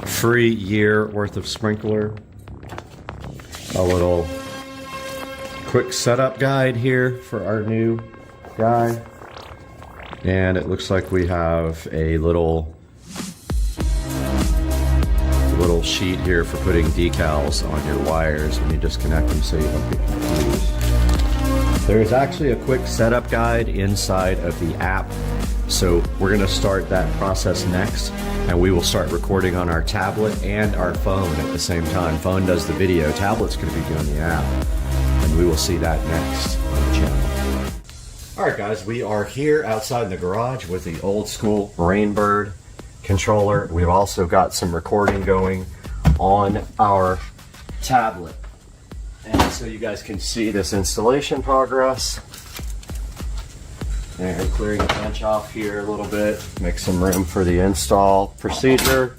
free year worth of sprinkler. A little quick setup guide here for our new guy. And it looks like we have a little sheet here for putting decals on your wires when you disconnect them so you don't get confused. There's actually a quick setup guide inside of the app. So we're gonna start that process next, and we will start recording on our tablet and our phone at the same time. Phone does the video, tablet's gonna be doing the app, and we will see that next on the channel. All right guys, we are here outside in the garage with the old school Rainbird controller. We've also got some recording going on our tablet. And so you guys can see this installation progress. And clearing the bench off here a little bit, make some room for the install procedure.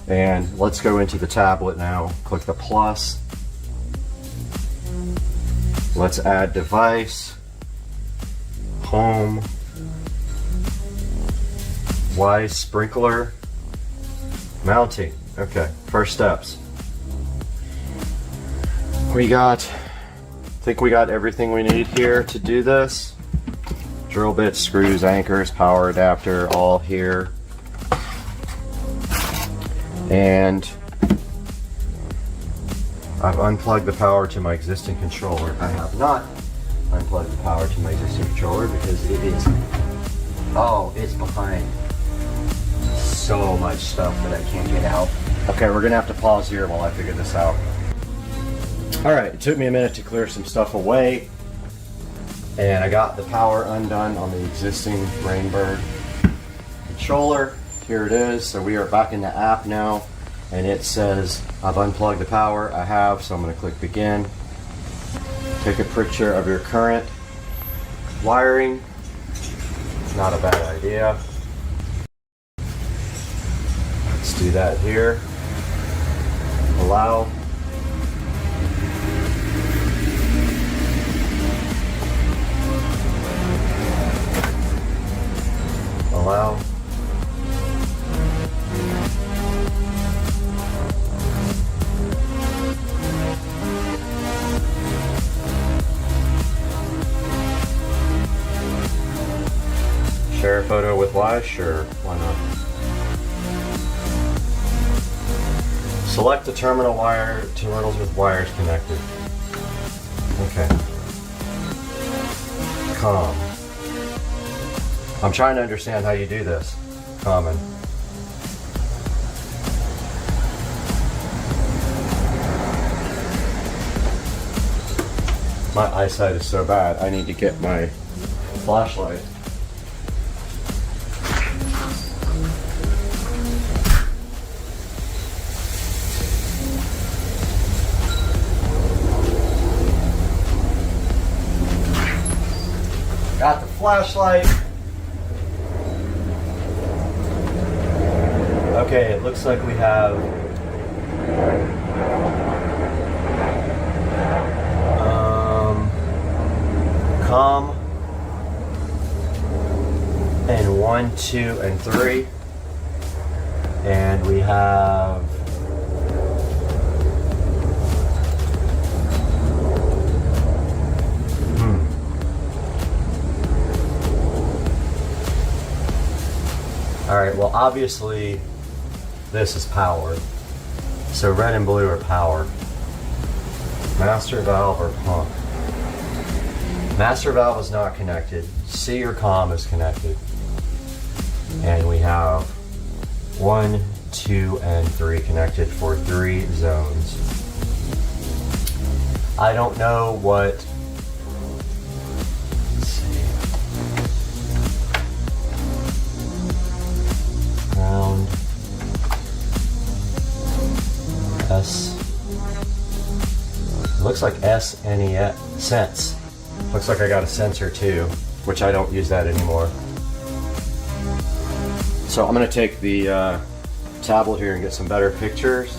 And let's go into the tablet now. Click the plus. Let's add device, home, Y sprinkler, mounting. Okay, first steps. I think we got everything we need here to do this. Drill bits, screws, anchors, power adapter, all here. And I've unplugged the power to my existing controller. I have not unplugged the power to my existing controller because it is, it's behind so much stuff that I can't get out. Okay, we're gonna have to pause here while I figure this out. All right, it took me a minute to clear some stuff away, and I got the power undone on the existing Rainbird controller. Here it is. So we are back in the app now, and it says I've unplugged the power. I have, so I'm gonna click begin. Take a picture of your current wiring. Not a bad idea. Let's do that here. Allow. Allow. Share a photo with Y? Sure, why not? Select the terminals with wires connected. Okay. COM. I'm trying to understand how you do this. Common. My eyesight is so bad, I need to get my flashlight. Got the flashlight. Okay, it looks like we have COM and 1, 2, and 3, and we have all right, well obviously this is powered. So red and blue are powered. Master valve or pump. Master valve is not connected. C or COM is connected. And we have 1, 2, and 3 connected for 3 zones. I don't know what, let's see. Ground. looks like SNES, Sense. Looks like I got a sensor too, which I don't use that anymore. So I'm gonna take the tablet here and get some better pictures.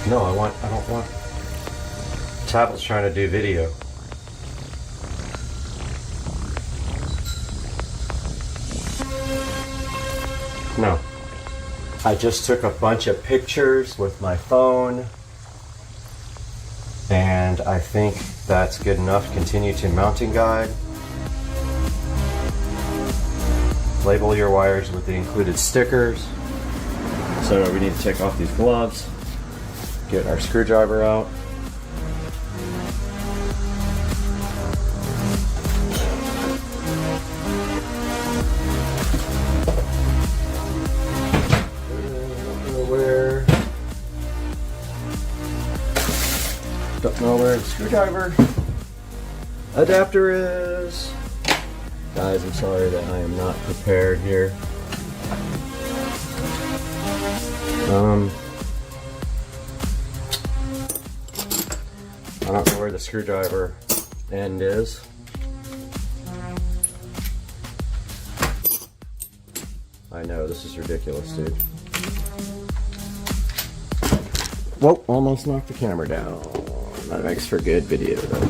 No, I don't want. Tablet's trying to do video. No. I just took a bunch of pictures with my phone, and I think that's good enough. Continue to mounting guide. Label your wires with the included stickers. So we need to take off these gloves. Get our screwdriver out. Don't know where the screwdriver adapter is. Guys, I'm sorry that I am not prepared here. I don't know where the screwdriver end is. I know, this is ridiculous, dude. Whoa, almost knocked the camera down. That makes for good video, though.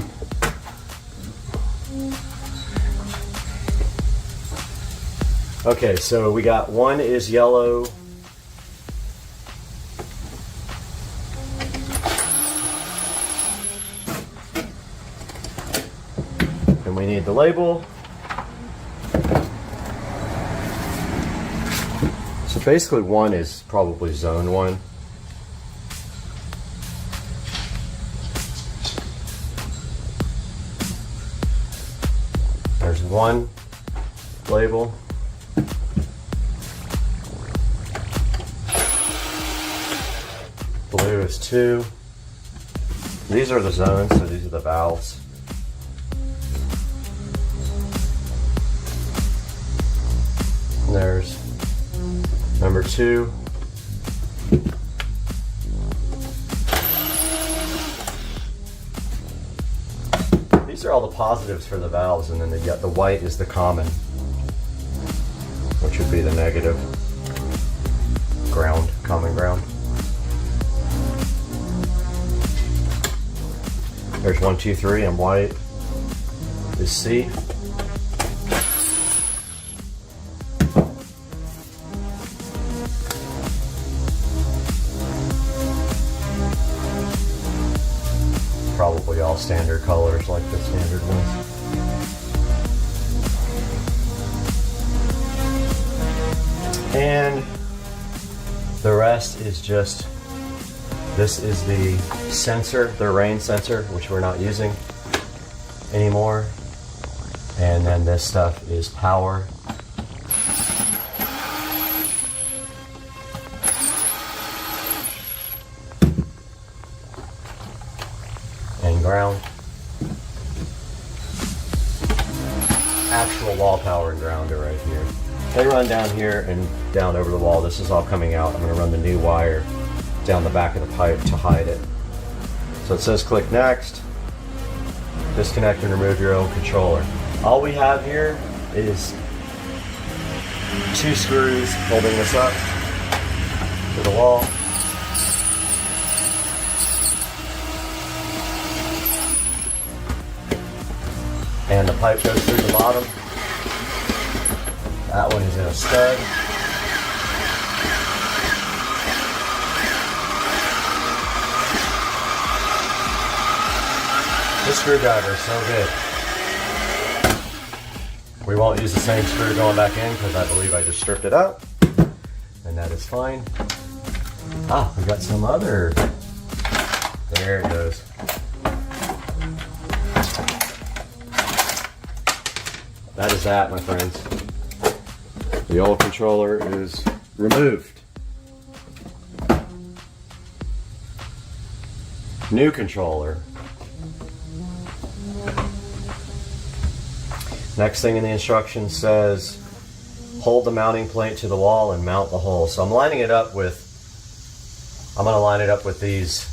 Okay, so we got one is yellow. And we need the label. So basically one is probably zone 1. There's one label. Blue is 2. These are the zones, so these are the valves. And there's number 2. These are all the positives for the valves, and then the white is the common, which would be the negative. Ground, common ground. There's 1, 2, 3, and white is C. Probably all standard colors like the standard ones. And the rest is just, this is the sensor, the rain sensor, which we're not using anymore. And then this stuff is power. And ground. Actual wall power and ground are right here. They run down here and down over the wall. This is all coming out. I'm going to run the new wire down the back of the pipe to hide it. So it says click next. Disconnect and remove your own controller. All we have here is 2 screws holding this up to the wall. And the pipe goes through the bottom. That one is in a stud. This screwdriver is so good. We won't use the same screw going back in because I believe I just stripped it out. And that is fine. Ah, we got some other. There it goes. That is that, my friends. The old controller is removed. New controller. Next thing in the instructions says, hold the mounting plate to the wall and mount the hole. So I'm gonna line it up with these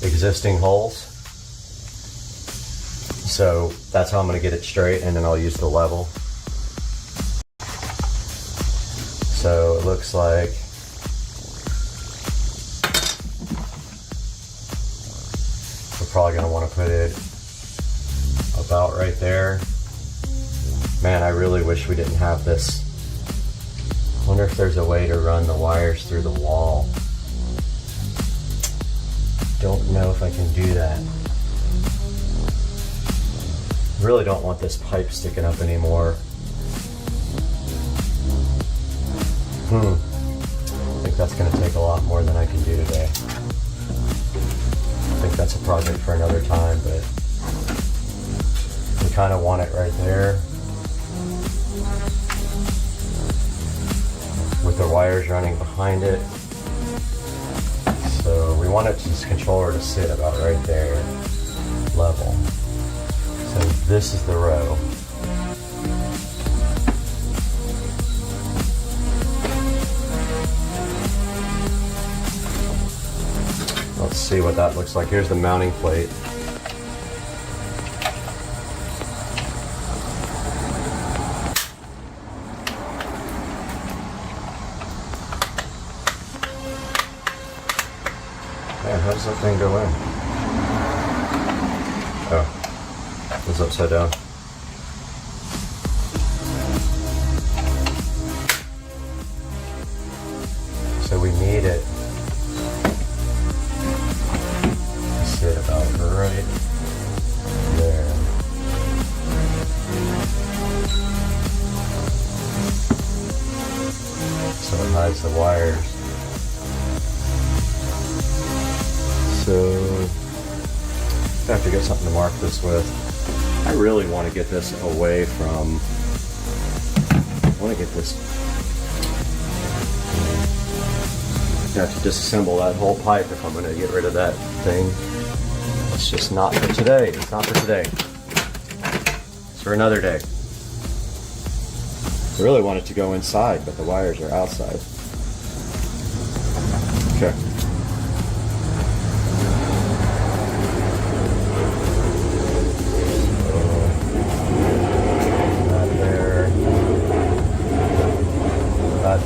existing holes. So that's how I'm gonna get it straight, and then I'll use the level. So it looks like we're probably gonna wanna put it about right there. Man, I really wish we didn't have this. I wonder if there's a way to run the wires through the wall. Don't know if I can do that. Really don't want this pipe sticking up anymore. I think that's gonna take a lot more than I can do today. I think that's a project for another time, but we kind of want it right there, with the wires running behind it. So we want this controller to sit about right there, level. So this is the row. Let's see what that looks like. Here's the mounting plate. Man, how does that thing go in? Oh, it's upside down. So we need it to sit about right there. So it hides the wires. So I have to get something to mark this with. I really want to get this away from, I want to get this, I have to disassemble that whole pipe if I'm going to get rid of that thing. It's just not for today. It's not for today. It's for another day. I really want it to go inside, but the wires are outside. Okay.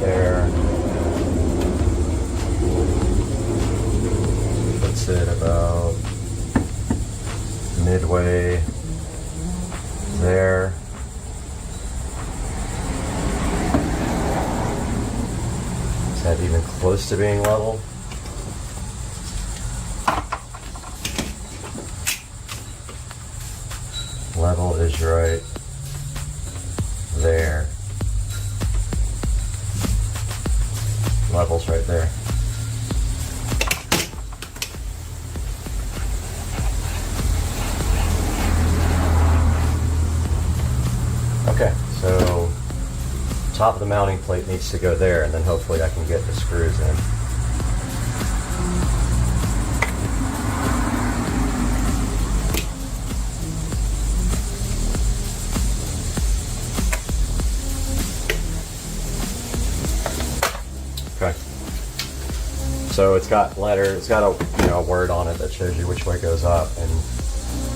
There. Puts it about midway there. Is that even close to being level? Level is right there. Levels right there. Okay, so top of the mounting plate needs to go there, and then hopefully I can get the screws in. Okay. So it's got it's got a word on it that shows you which way goes up, and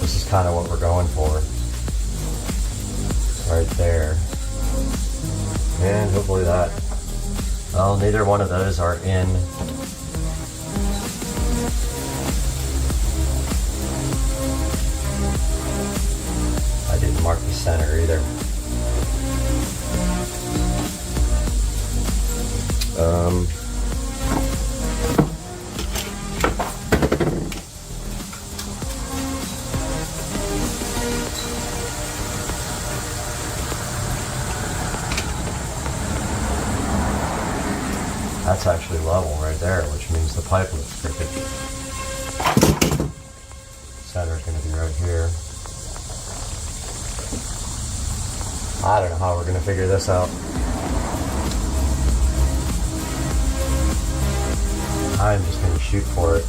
this is kind of what we're going for. Right there. And hopefully that, well, neither one of those are in. I didn't mark the center either. That's actually level right there, which means the pipe looks crooked. Center's going to be right here. I don't know how we're going to figure this out. I'm just going to shoot for it.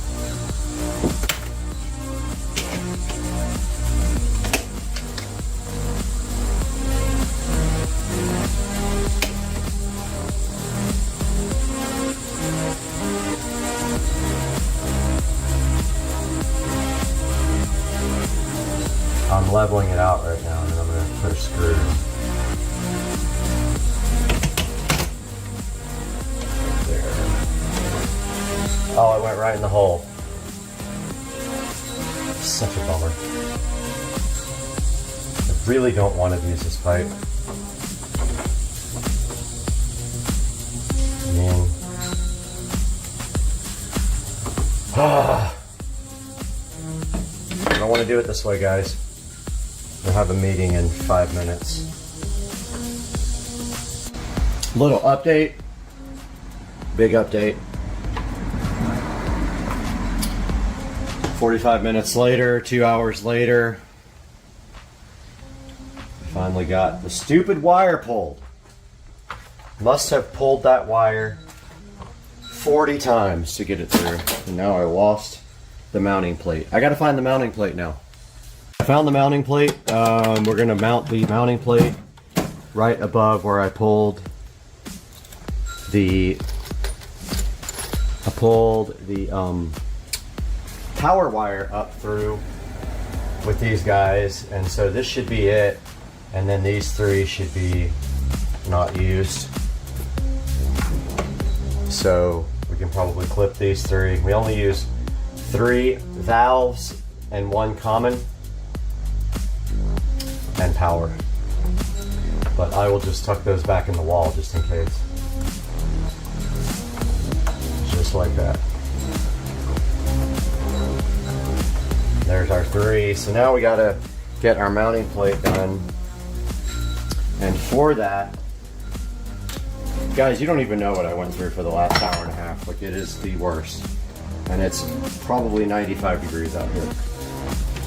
it out right now, and then I'm going to put a screw right there. Oh, it went right in the hole. Such a bummer. I really don't want to use this pipe. Man. I don't want to do it this way, guys. We'll have a meeting in 5 minutes. Little update. Big update. 45 minutes later, 2 hours later, finally got the stupid wire pulled. Must have pulled that wire 40 times to get it through. And now I lost the mounting plate. I gotta find the mounting plate now. I found the mounting plate. We're gonna mount the mounting plate right above where I pulled the power wire up through with these guys, and so this should be it, and then these three should be not used, so we can probably clip these three. We only use 3 valves and 1 common and power, but I will just tuck those back in the wall just in case, just like that. There's our 3. So now we gotta get our mounting plate done. And for that, guys, you don't even know what I went through for the last hour and a half. Like, it is the worst. And it's probably 95 degrees out here.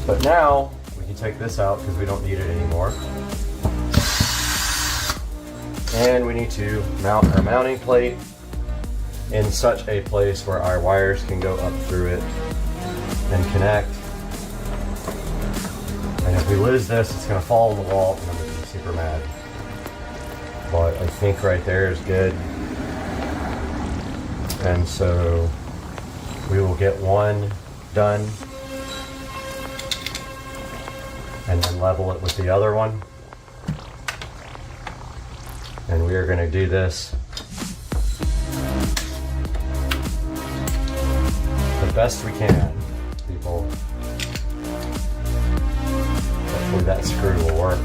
But now we can take this out because we don't need it anymore. And we need to mount our mounting plate in such a place where our wires can go up through it and connect. And if we lose this, it's going to fall on the wall and I'm going to be super mad. But I think right there is good. And so we will get one done and then level it with the other one. And we are going to do this the best we can, people. Hopefully that screw will work.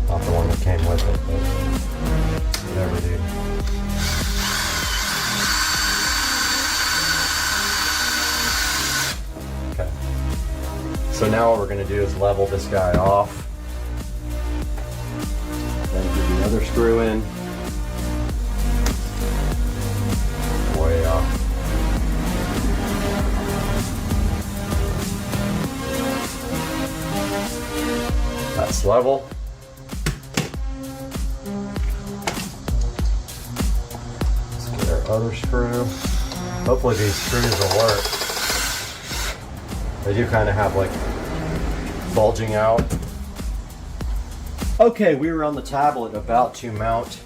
Not the one that came with it, but whatever, dude. Okay. So now what we're going to do is level this guy off. Then put the other screw in. Way off. That's level. Let's get our other screw. Hopefully these screws will work. They do kind of have like bulging out. Okay, we were on the tablet about to mount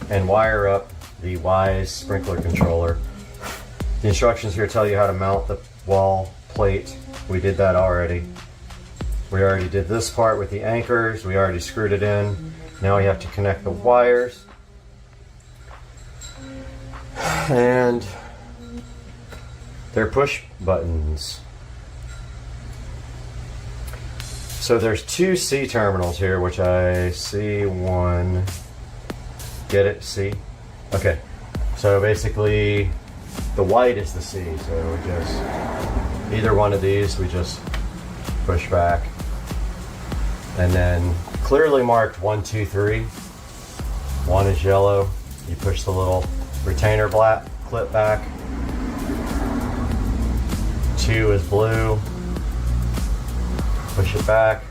and wire up the Wise sprinkler controller. The instructions here tell you how to mount the wall plate. We did that already. We already did this part with the anchors. We already screwed it in. Now we have to connect the wires. And they're push buttons. So there's 2 C terminals here, which I see one. Get it? C? Okay. So basically the white is the C. So we just, either one of these, we just push back. And then clearly marked 1, 2, 3. 1 is yellow. You push the little retainer clip back. 2 is blue. Push it back.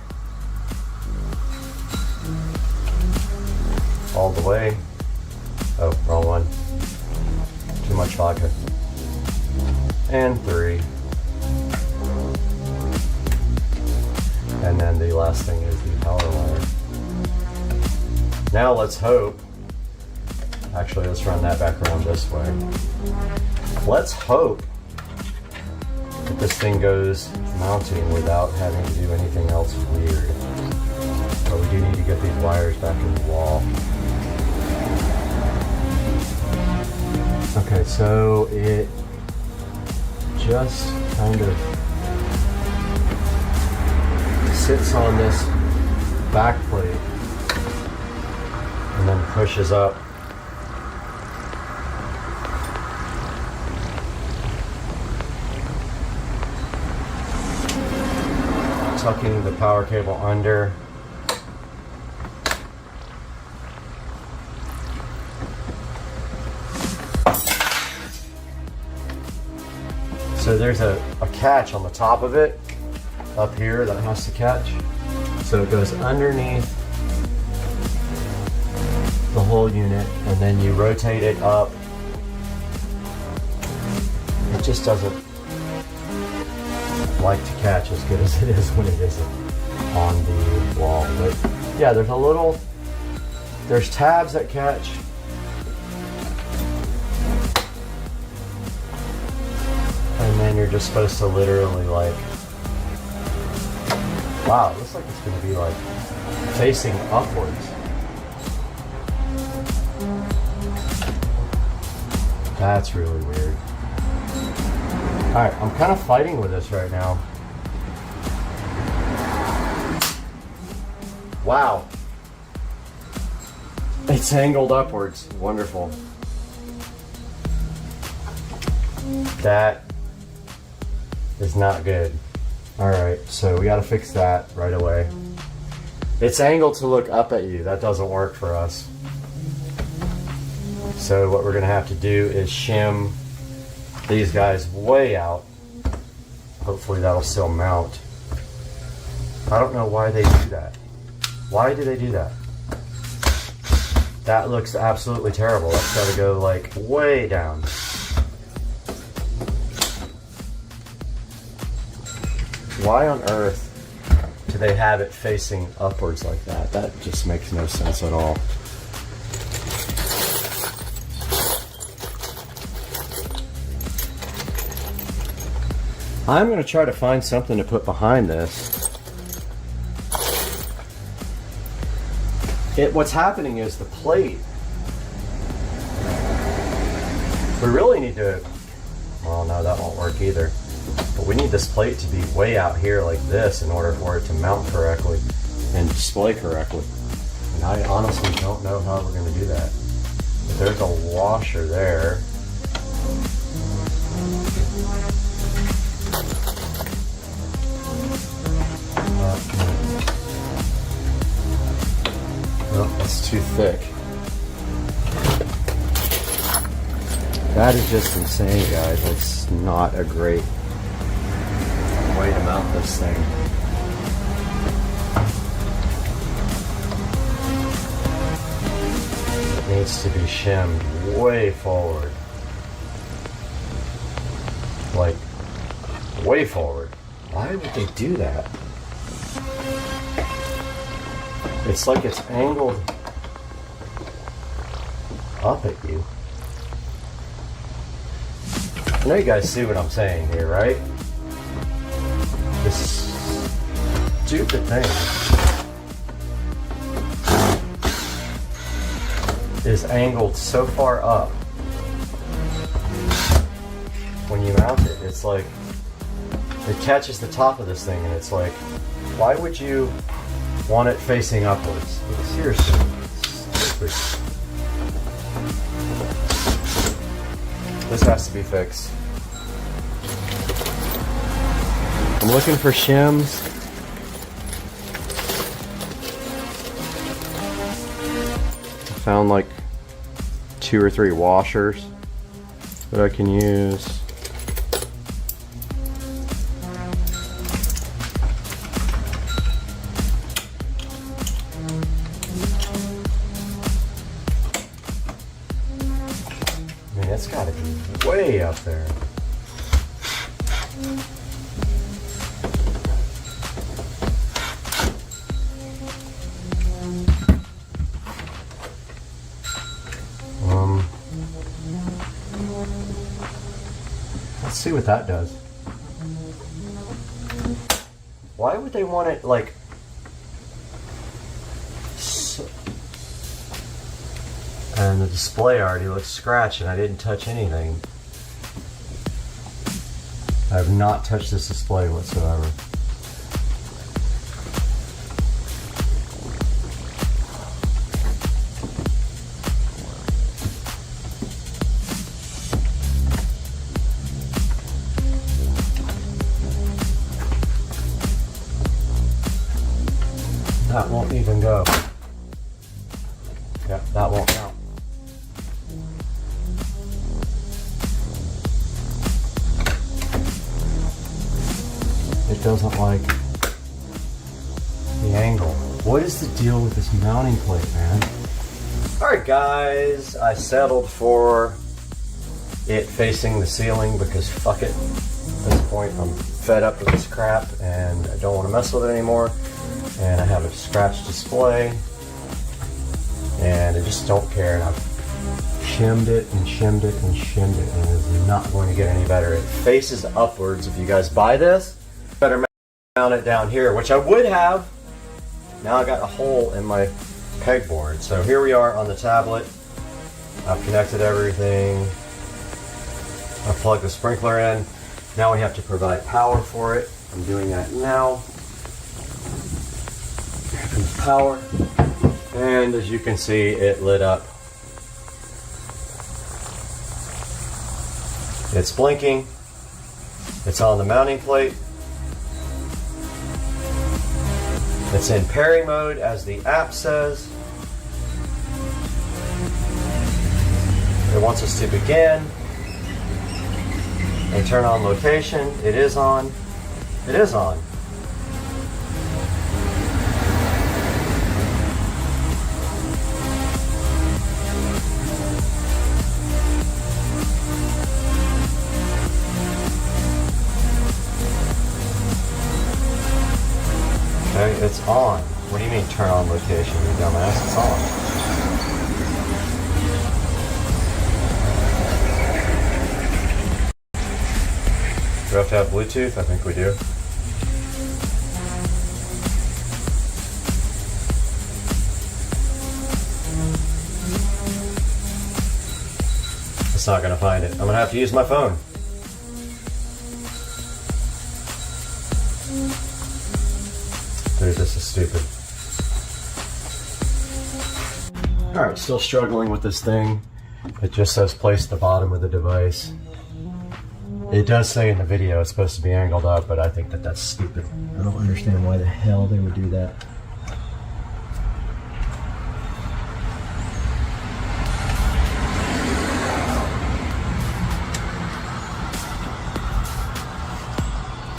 All the way. Oh, wrong one. Too much vodka. And 3. And then the last thing is the power wire. Now let's hope, actually let's run that back around this way. Let's hope that this thing goes mounting without having to do anything else weird. But we do need to get these wires back in the wall. Okay, so it just kind of sits on this back plate and then pushes up. Tucking the power cable under. So there's a catch on the top of it, up here, that has to catch. So it goes underneath the whole unit, and then you rotate it up. It just doesn't like to catch as good as it is when it isn't on the wall. But yeah, there's tabs that catch. And then you're just supposed to literally like, wow, it looks like it's going to be like facing upwards. That's really weird. Alright, I'm kind of fighting with this right now. Wow. It's angled upwards. Wonderful. That is not good. Alright, so we gotta fix that right away. It's angled to look up at you. That doesn't work for us. So what we're gonna have to do is shim these guys way out. Hopefully that'll still mount. I don't know why they do that. Why do they do that? That looks absolutely terrible. That's gotta go like way down. Why on earth do they have it facing upwards like that? That just makes no sense at all. I'm going to try to find something to put behind this. What's happening is the plate. We really need to, well, no, that won't work either. But we need this plate to be way out here like this in order for it to mount correctly and display correctly. And I honestly don't know how we're going to do that. But there's a washer there. Oh, that's too thick. That is just insane, guys. That's not a great way to mount this thing. It needs to be shimmed way forward. Like, way forward. Why would they do that? It's like it's angled up at you. I know you guys see what I'm saying here, right? This stupid thing is angled so far up. When you mount it, it's like it catches the top of this thing, and it's like, why would you want it facing upwards? Seriously, stupid. This has to be fixed. I'm looking for shims. I found like 2 or 3 washers that I can use. I mean, it's gotta be way up there. Let's see what that does. Why would they want it like... And the display already looks scratched and I didn't touch anything. I have not touched this display whatsoever. That won't even go. Yeah, that won't count. It doesn't like the angle. What is the deal with this mounting plate, man? Alright guys, I settled for it facing the ceiling because fuck it. At this point I'm fed up with this crap and I don't want to mess with it anymore. And I have a scratched display and I just don't care, and I've shimmed it and shimmed it and shimmed it, and it is not going to get any better. It faces upwards. If you guys buy this, better mount it down here, which I would have. Now I got a hole in my pegboard. So here we are on the tablet. I've connected everything. I plugged the sprinkler in. Now we have to provide power for it. I'm doing that now. Power, and as you can see, it lit up. It's blinking. It's on the mounting plate. It's in pairing mode, as the app says. It wants us to begin and turn on location. It is on. It is on. Okay, it's on. What do you mean turn on location, you dumbass? It's on. Do we have to have Bluetooth? I think we do. It's not going to find it. I'm going to have to use my phone. Dude, this is stupid. Alright, still struggling with this thing. It just says place the bottom of the device. It does say in the video it's supposed to be angled up, but I think that that's stupid. I don't understand why the hell they would do that.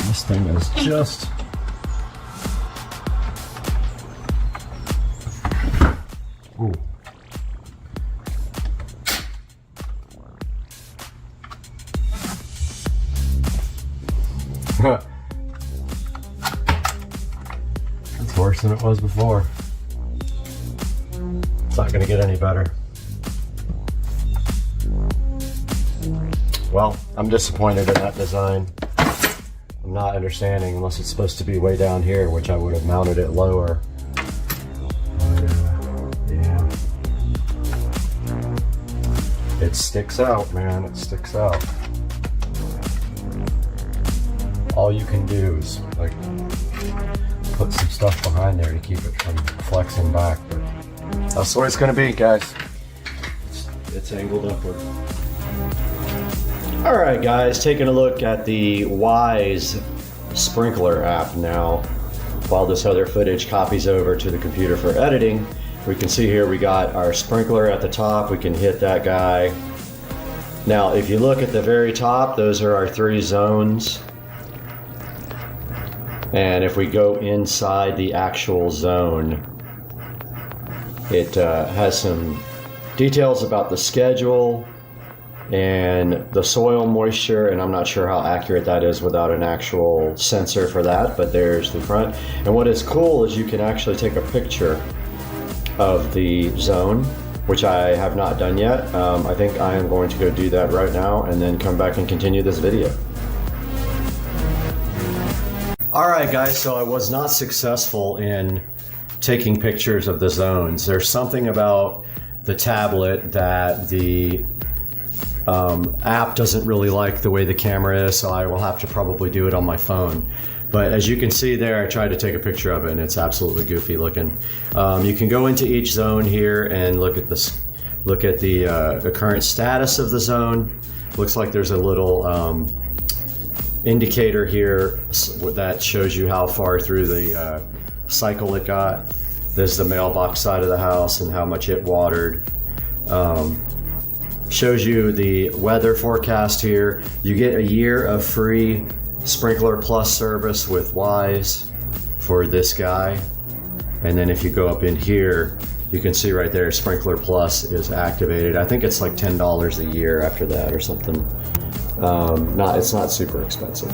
This thing is just... Ooh. It's worse than it was before. It's not going to get any better. Well, I'm disappointed in that design. I'm not understanding, unless it's supposed to be way down here, which I would have mounted it lower. It sticks out, man. It sticks out. All you can do is like put some stuff behind there to keep it from flexing back, but that's the way it's going to be, guys. It's angled upward. All right, guys, taking a look at the Wise sprinkler app now. While this other footage copies over to the computer for editing, we can see here we got our sprinkler at the top. We can hit that guy. Now, if you look at the very top, those are our 3 zones. And if we go inside the actual zone, it has some details about the schedule and the soil moisture, and I'm not sure how accurate that is without an actual sensor for that, but there's the front. And what is cool is you can actually take a picture of the zone, which I have not done yet. I think I am going to go do that right now and then come back and continue this video. All right, guys, so I was not successful in taking pictures of the zones. There's something about the tablet that the app doesn't really like the way the camera is, so I will have to probably do it on my phone. But as you can see there, I tried to take a picture of it, and it's absolutely goofy looking. You can go into each zone here and look at this. Look at the current status of the zone. Looks like there's a little indicator here that shows you how far through the cycle it got. There's the mailbox side of the house and how much it watered. Shows you the weather forecast here. You get a year of free Sprinkler Plus service with Wise for this guy. And then if you go up in here, you can see right there, Sprinkler Plus is activated. I think it's like $10 a year after that or something. It's not super expensive.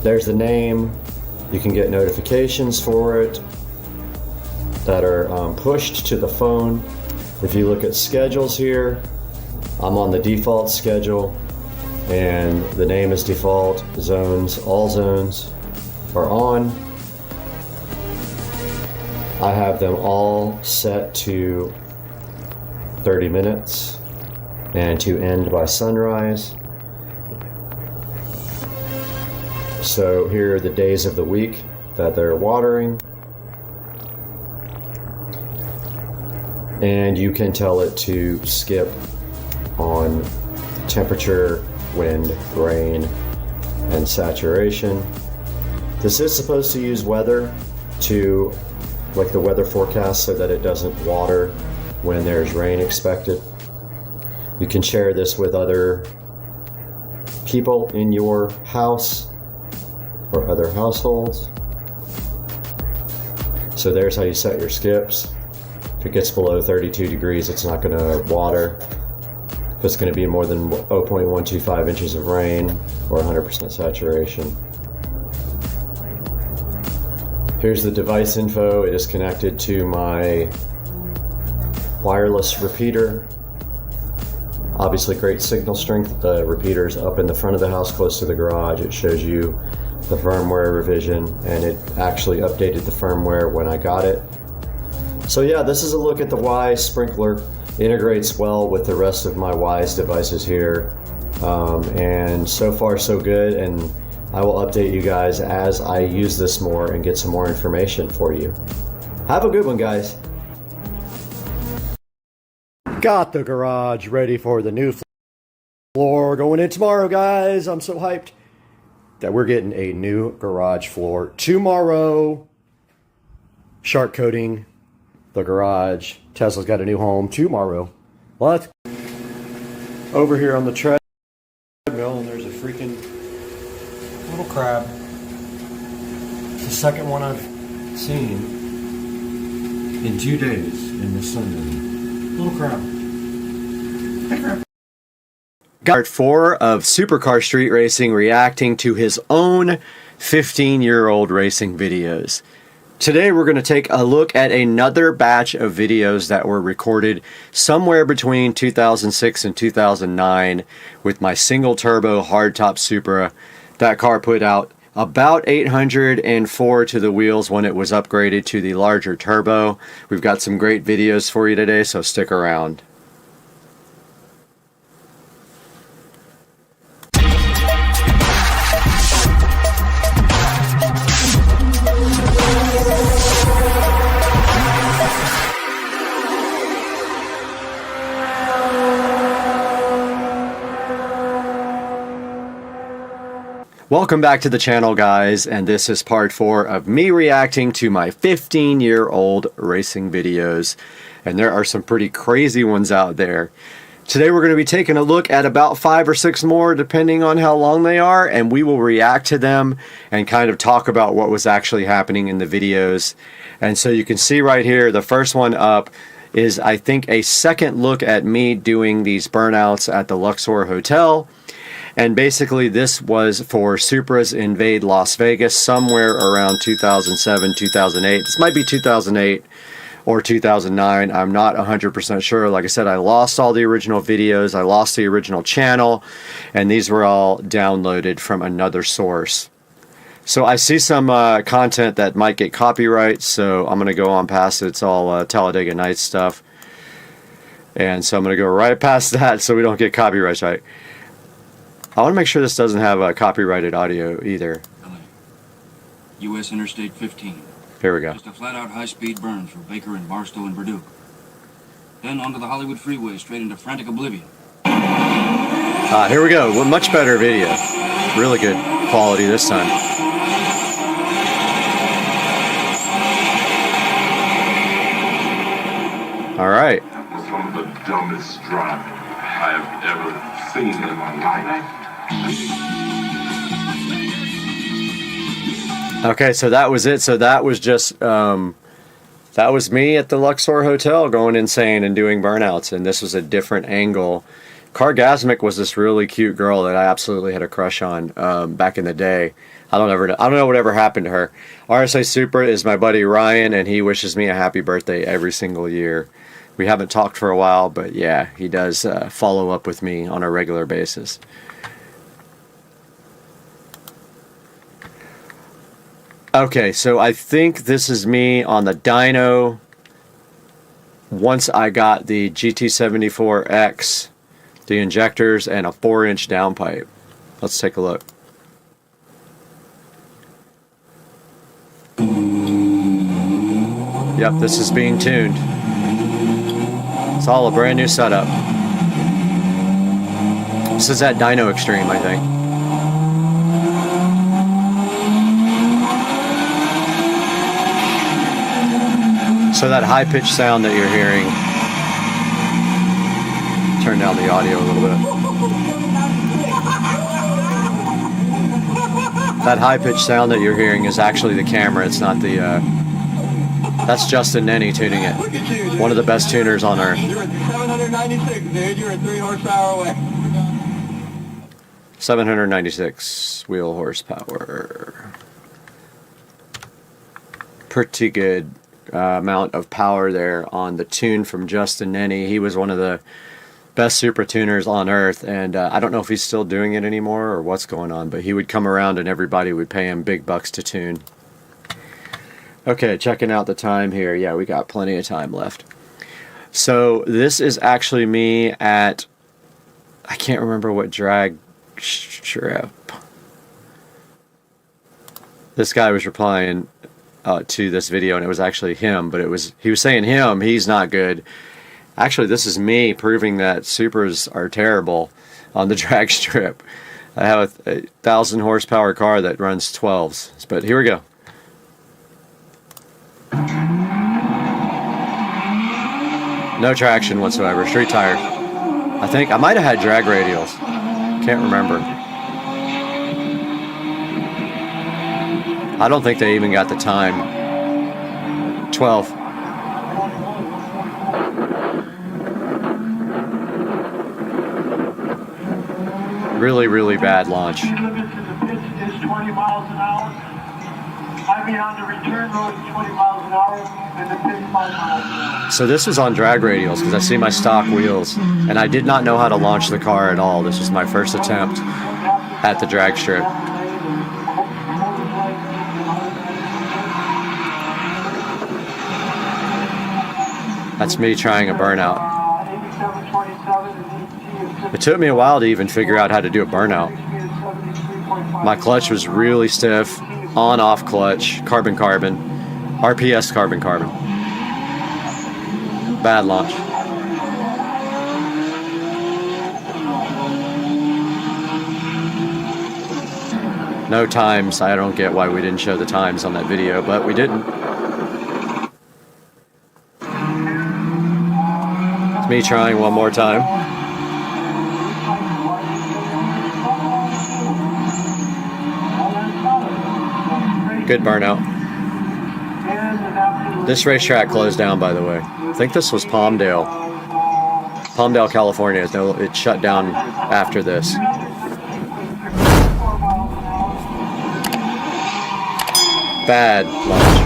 There's the name. You can get notifications for it that are pushed to the phone. If you look at schedules here, I'm on the default schedule and the name is default. Zones, all zones are on. I have them all set to 30 minutes and to end by sunrise. So here are the days of the week that they're watering. And you can tell it to skip on temperature, wind, rain, and saturation. This is supposed to use weather to, like the weather forecast, so that it doesn't water when there's rain expected. You can share this with other people in your house or other households. So there's how you set your skips. If it gets below 32 degrees, it's not going to water. If it's going to be more than 0.125 inches of rain or 100% saturation. Here's the device info. It is connected to my wireless repeater. Obviously great signal strength. The repeater's up in the front of the house close to the garage. It shows you the firmware revision, and it actually updated the firmware when I got it. So yeah, this is a look at the Wise sprinkler. Integrates well with the rest of my Wise devices here, and so far so good, and I will update you guys as I use this more and get some more information for you. Have a good one, guys. Got the garage ready for the new floor going in tomorrow, guys. I'm so hyped that we're getting a new garage floor tomorrow. Shark coating the garage. Tesla's got a new home tomorrow. What? Over here on the treadmill, and there's a freaking little crab. It's the second one I've seen in 2 days in the sun. Little crab. Hey, crab. Part 4 of Supercar Street Racing reacting to his own 15-year-old racing videos. Today we're going to take a look at another batch of videos that were recorded somewhere between 2006 and 2009 with my single turbo hardtop Supra. That car put out about 804 to the wheels when it was upgraded to the larger turbo. We've got some great videos for you today, so stick around. Welcome back to the channel, guys, and this is part 4 of me reacting to my 15-year-old racing videos, and there are some pretty crazy ones out there. Today we're going to be taking a look at about 5 or 6 more, depending on how long they are, and we will react to them and kind of talk about what was actually happening in the videos. And so you can see right here, the first one up is, I think, a second look at me doing these burnouts at the Luxor Hotel. And basically this was for Supras Invade Las Vegas somewhere around 2007, 2008. This might be 2008 or 2009. I'm not 100% sure. Like I said, I lost all the original videos. I lost the original channel. And these were all downloaded from another source. So I see some content that might get copyright, so I'm going to go on past it. It's all Talladega Nights stuff. And so I'm going to go right past that so we don't get copyrights right. I want to make sure this doesn't have copyrighted audio either. U.S. Interstate 15. Here we go. Just a flat-out high-speed burn through Baker and Barstow and Purdue. Then onto the Hollywood Freeway, straight into frantic oblivion. Here we go. Well, much better video. Really good quality this time. All right. That was one of the dumbest driving I have ever seen in my life. Okay, so that was it. So that was just that was me at the Luxor Hotel going insane and doing burnouts, and this was a different angle. Cargasmic was this really cute girl that I absolutely had a crush on back in the day. I don't know whatever happened to her. RSA Super is my buddy Ryan, and he wishes me a happy birthday every single year. We haven't talked for a while, but yeah, he does follow up with me on a regular basis. Okay, so I think this is me on the dyno once I got the GT74X, the injectors, and a 4-inch downpipe. Let's take a look. Yep, this is being tuned. It's all a brand new setup. This is at Dyno Extreme, I think. So that high-pitched sound that you're hearing, turn down the audio a little bit. That high-pitched sound that you're hearing is actually the camera. It's not the, that's Justin Nenny tuning it. One of the best tuners on earth. You're at 796, dude. You're at 3 horsepower away. 796 wheel horsepower. Pretty good amount of power there on the tune from Justin Nenny. He was one of the best super tuners on earth, and I don't know if he's still doing it anymore or what's going on, but he would come around and everybody would pay him big bucks to tune. Okay, checking out the time here. Yeah, we got plenty of time left. So this is actually me at, I can't remember what drag strip. This guy was replying to this video, and it was actually him, but he was saying he's not good. Actually, this is me proving that supers are terrible on the drag strip. I have a 1,000 horsepower car that runs 12s, but here we go. No traction whatsoever, street tire. I think I might have had drag radials. Can't remember. I don't think they even got the time. 12. Really, really bad launch. The limit to the pits is 20 miles an hour. I mean, on the return road, 20 miles an hour, and the pits 5 miles an hour. So this was on drag radials because I see my stock wheels, and I did not know how to launch the car at all. This was my first attempt at the drag strip. That's me trying a burnout. It took me a while to even figure out how to do a burnout. My clutch was really stiff, on-off clutch, carbon-carbon, RPS carbon-carbon. Bad launch. No times. I don't get why we didn't show the times on that video, but we didn't. It's me trying one more time. Good burnout. This racetrack closed down, by the way. I think this was Palmdale, California. It shut down after this. Bad launch.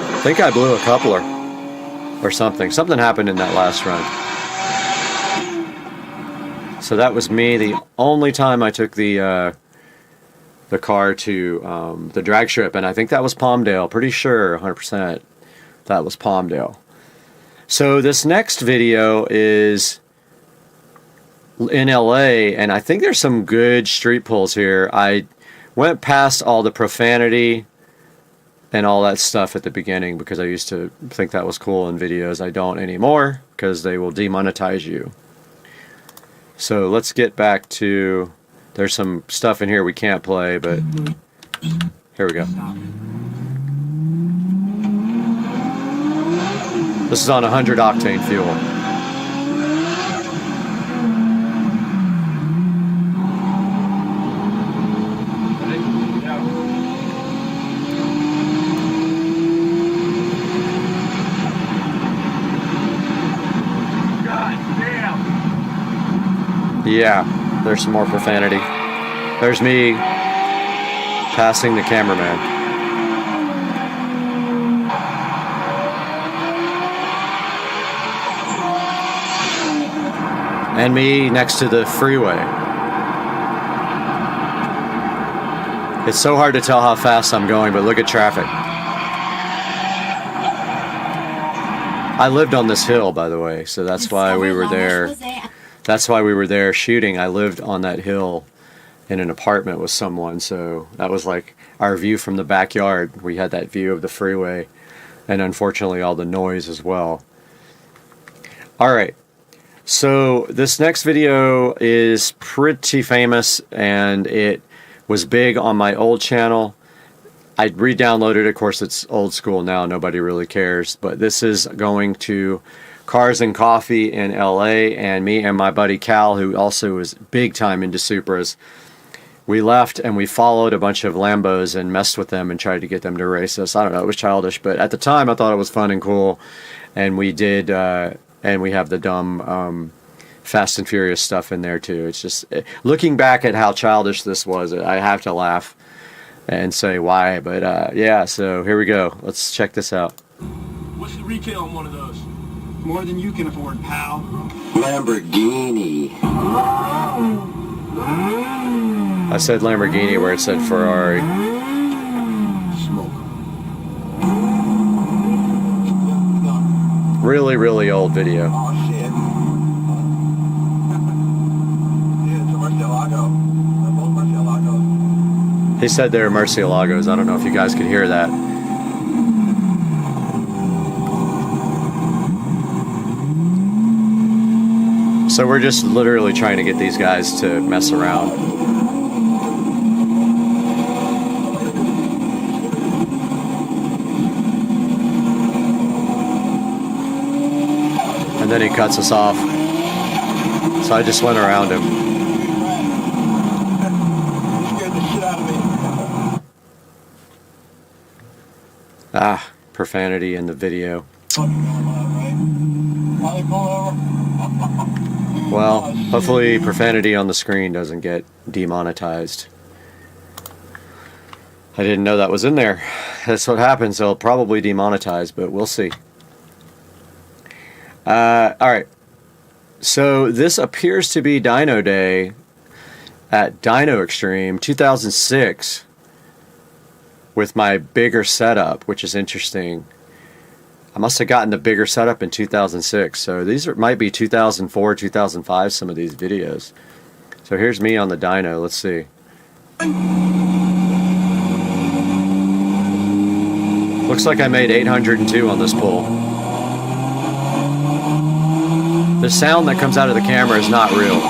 I think I blew a coupler or something. Something happened in that last run. So that was me. The only time I took the car to the drag strip, and I think that was Palmdale. Pretty sure, 100%, that was Palmdale. So this next video is in LA, and I think there's some good street pulls here. I went past all the profanity and all that stuff at the beginning because I used to think that was cool in videos. I don't anymore because they will demonetize you. So let's get back to, there's some stuff in here we can't play, but here we go. This is on 100 octane fuel. Yeah, there's some more profanity. There's me passing the cameraman. And me next to the freeway. It's so hard to tell how fast I'm going, but look at traffic. I lived on this hill, by the way, so that's why we were there. That's why we were there shooting. I lived on that hill in an apartment with someone, so that was like our view from the backyard. We had that view of the freeway, and unfortunately all the noise as well. Alright, so this next video is pretty famous, and it was big on my old channel. I re-downloaded it. Of course, it's old school now, nobody really cares, but this is going to Cars and Coffee in LA, and me and my buddy Cal, who also is big time into Supras, we left and we followed a bunch of Lambos and messed with them and tried to get them to race us. I don't know, it was childish, but at the time I thought it was fun and cool, and we did, and we have the dumb Fast and Furious stuff in there too. It's just, looking back at how childish this was, I have to laugh and say why, but yeah, so here we go. Let's check this out. What's the retail on one of those? More than you can afford, pal. Lamborghini. I said Lamborghini where it said Ferrari. Really, really old video. Oh, shit. Yeah, it's a Murcielago. They're both Murcielagos. He said they were Murcielagos. I don't know if you guys could hear that. So we're just literally trying to get these guys to mess around. And then he cuts us off. So I just went around him. Ah, profanity in the video. Well, hopefully profanity on the screen doesn't get demonetized. I didn't know that was in there. That's what happens. They'll probably demonetize, but we'll see. Alright. So this appears to be Dyno Day at Dyno Extreme 2006 with my bigger setup, which is interesting. I must have gotten the bigger setup in 2006, so these might be 2004, 2005, some of these videos. So here's me on the dyno, let's see. Looks like I made 802 on this pull. The sound that comes out of the camera is not real.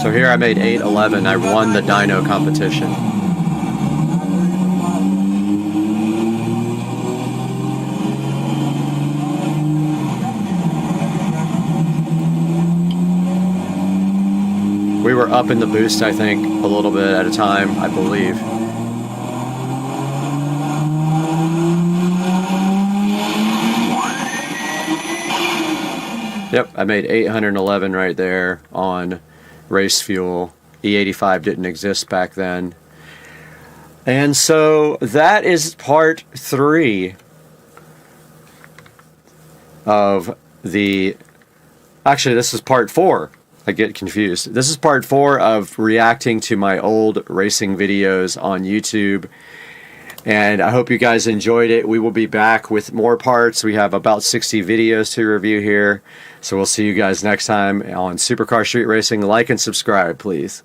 So here I made 811, I won the dyno competition. We were up in the boost, I think, a little bit at a time, I believe. Yep, I made 811 right there on race fuel. E85 didn't exist back then. And so that is part 3 of the Actually, this is part 4. I get confused. This is part 4 of reacting to my old racing videos on YouTube. And I hope you guys enjoyed it. We will be back with more parts. We have about 60 videos to review here. So we'll see you guys next time on Supercar Street Racing. Like and subscribe, please.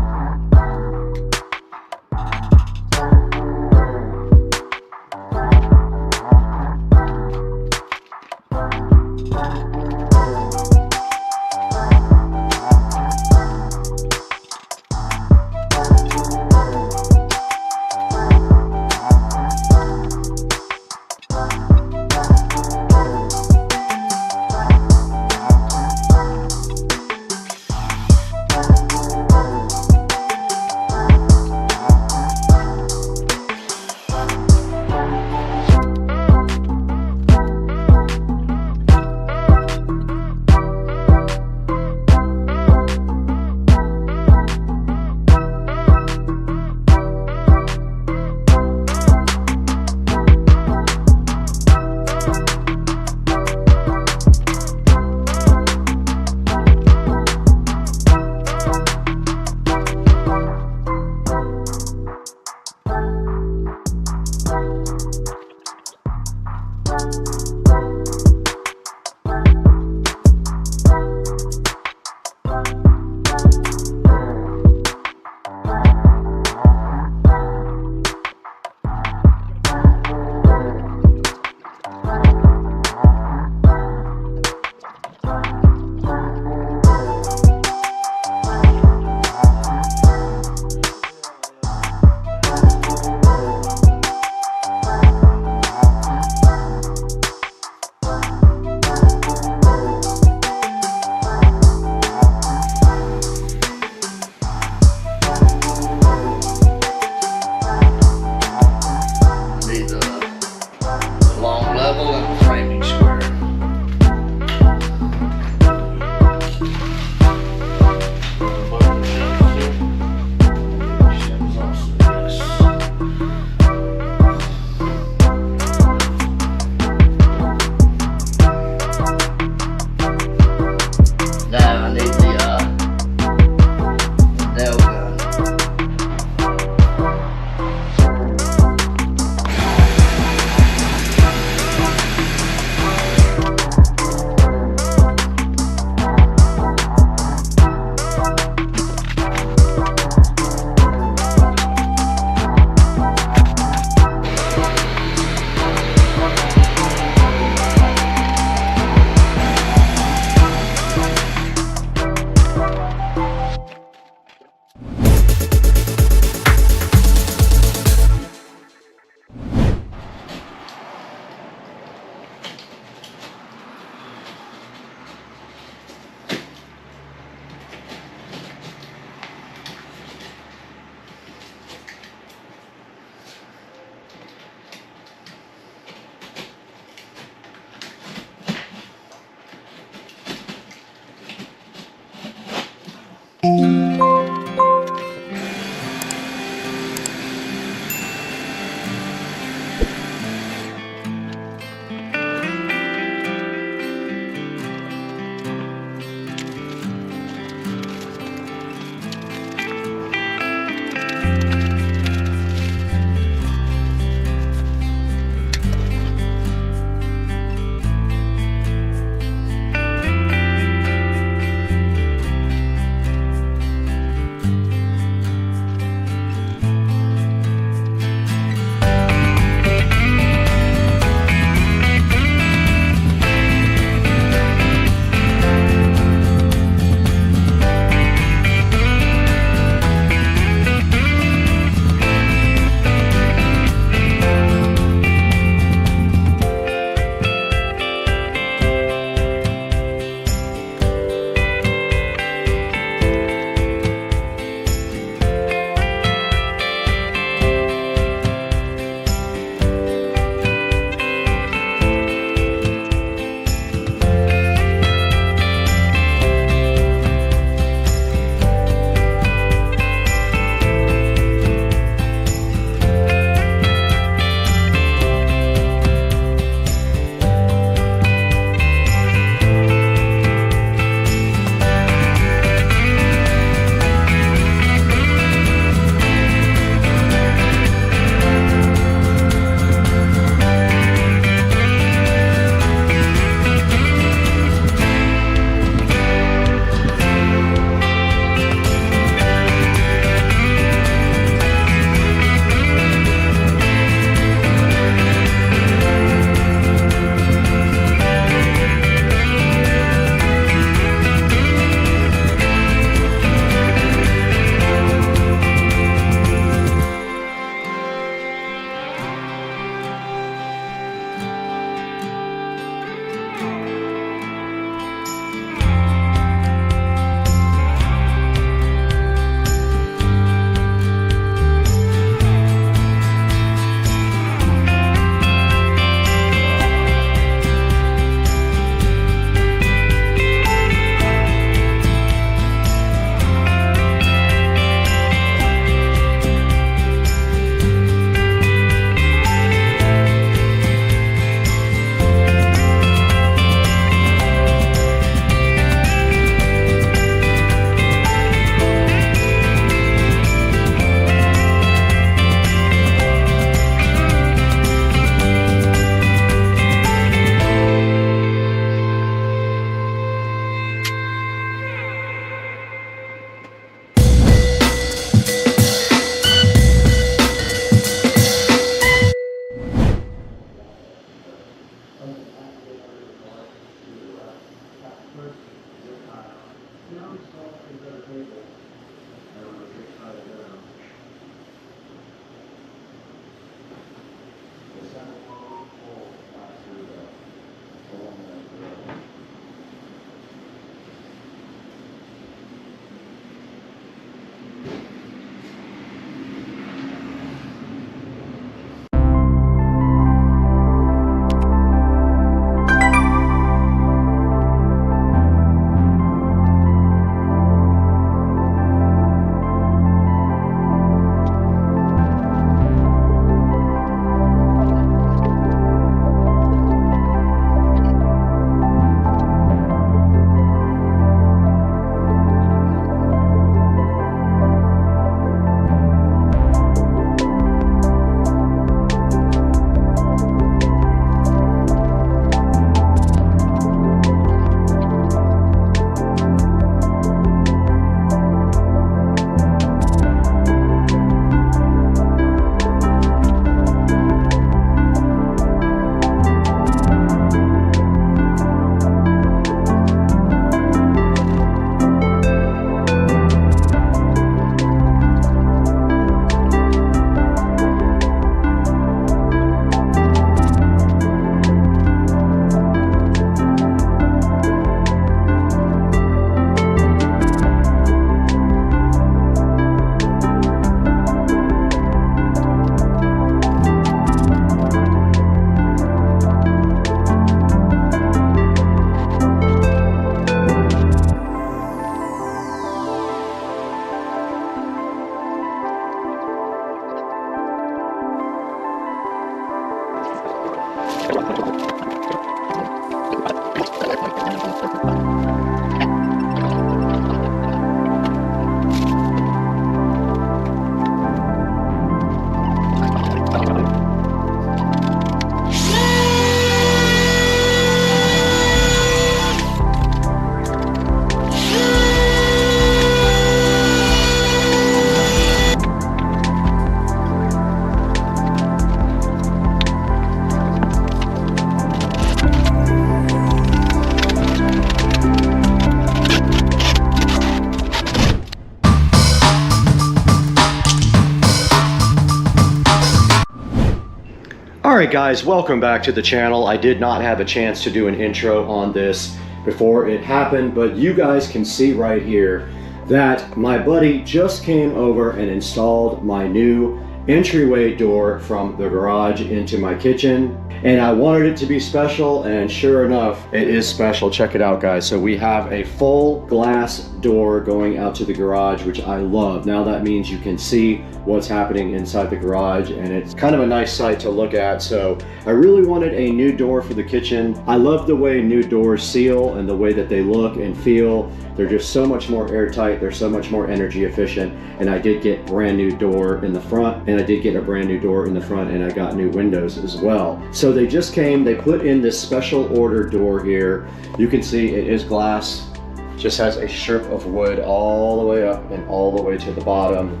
Alright guys, welcome back to the channel. I did not have a chance to do an intro on this before it happened, but you guys can see right here that my buddy just came over and installed my new entryway door from the garage into my kitchen, and I wanted it to be special, and sure enough, it is special. Check it out guys. So we have a full glass door going out to the garage, which I love. Now that means you can see what's happening inside the garage, and it's kind of a nice sight to look at. So I really wanted a new door for the kitchen. I love the way new doors seal and the way that they look and feel. They're just so much more airtight, they're so much more energy efficient, and I did get brand new door in the front, and I did get a brand new door in the front, and I got new windows as well. So they just came, they put in this special order door here. You can see it is glass, just has a strip of wood all the way up and all the way to the bottom.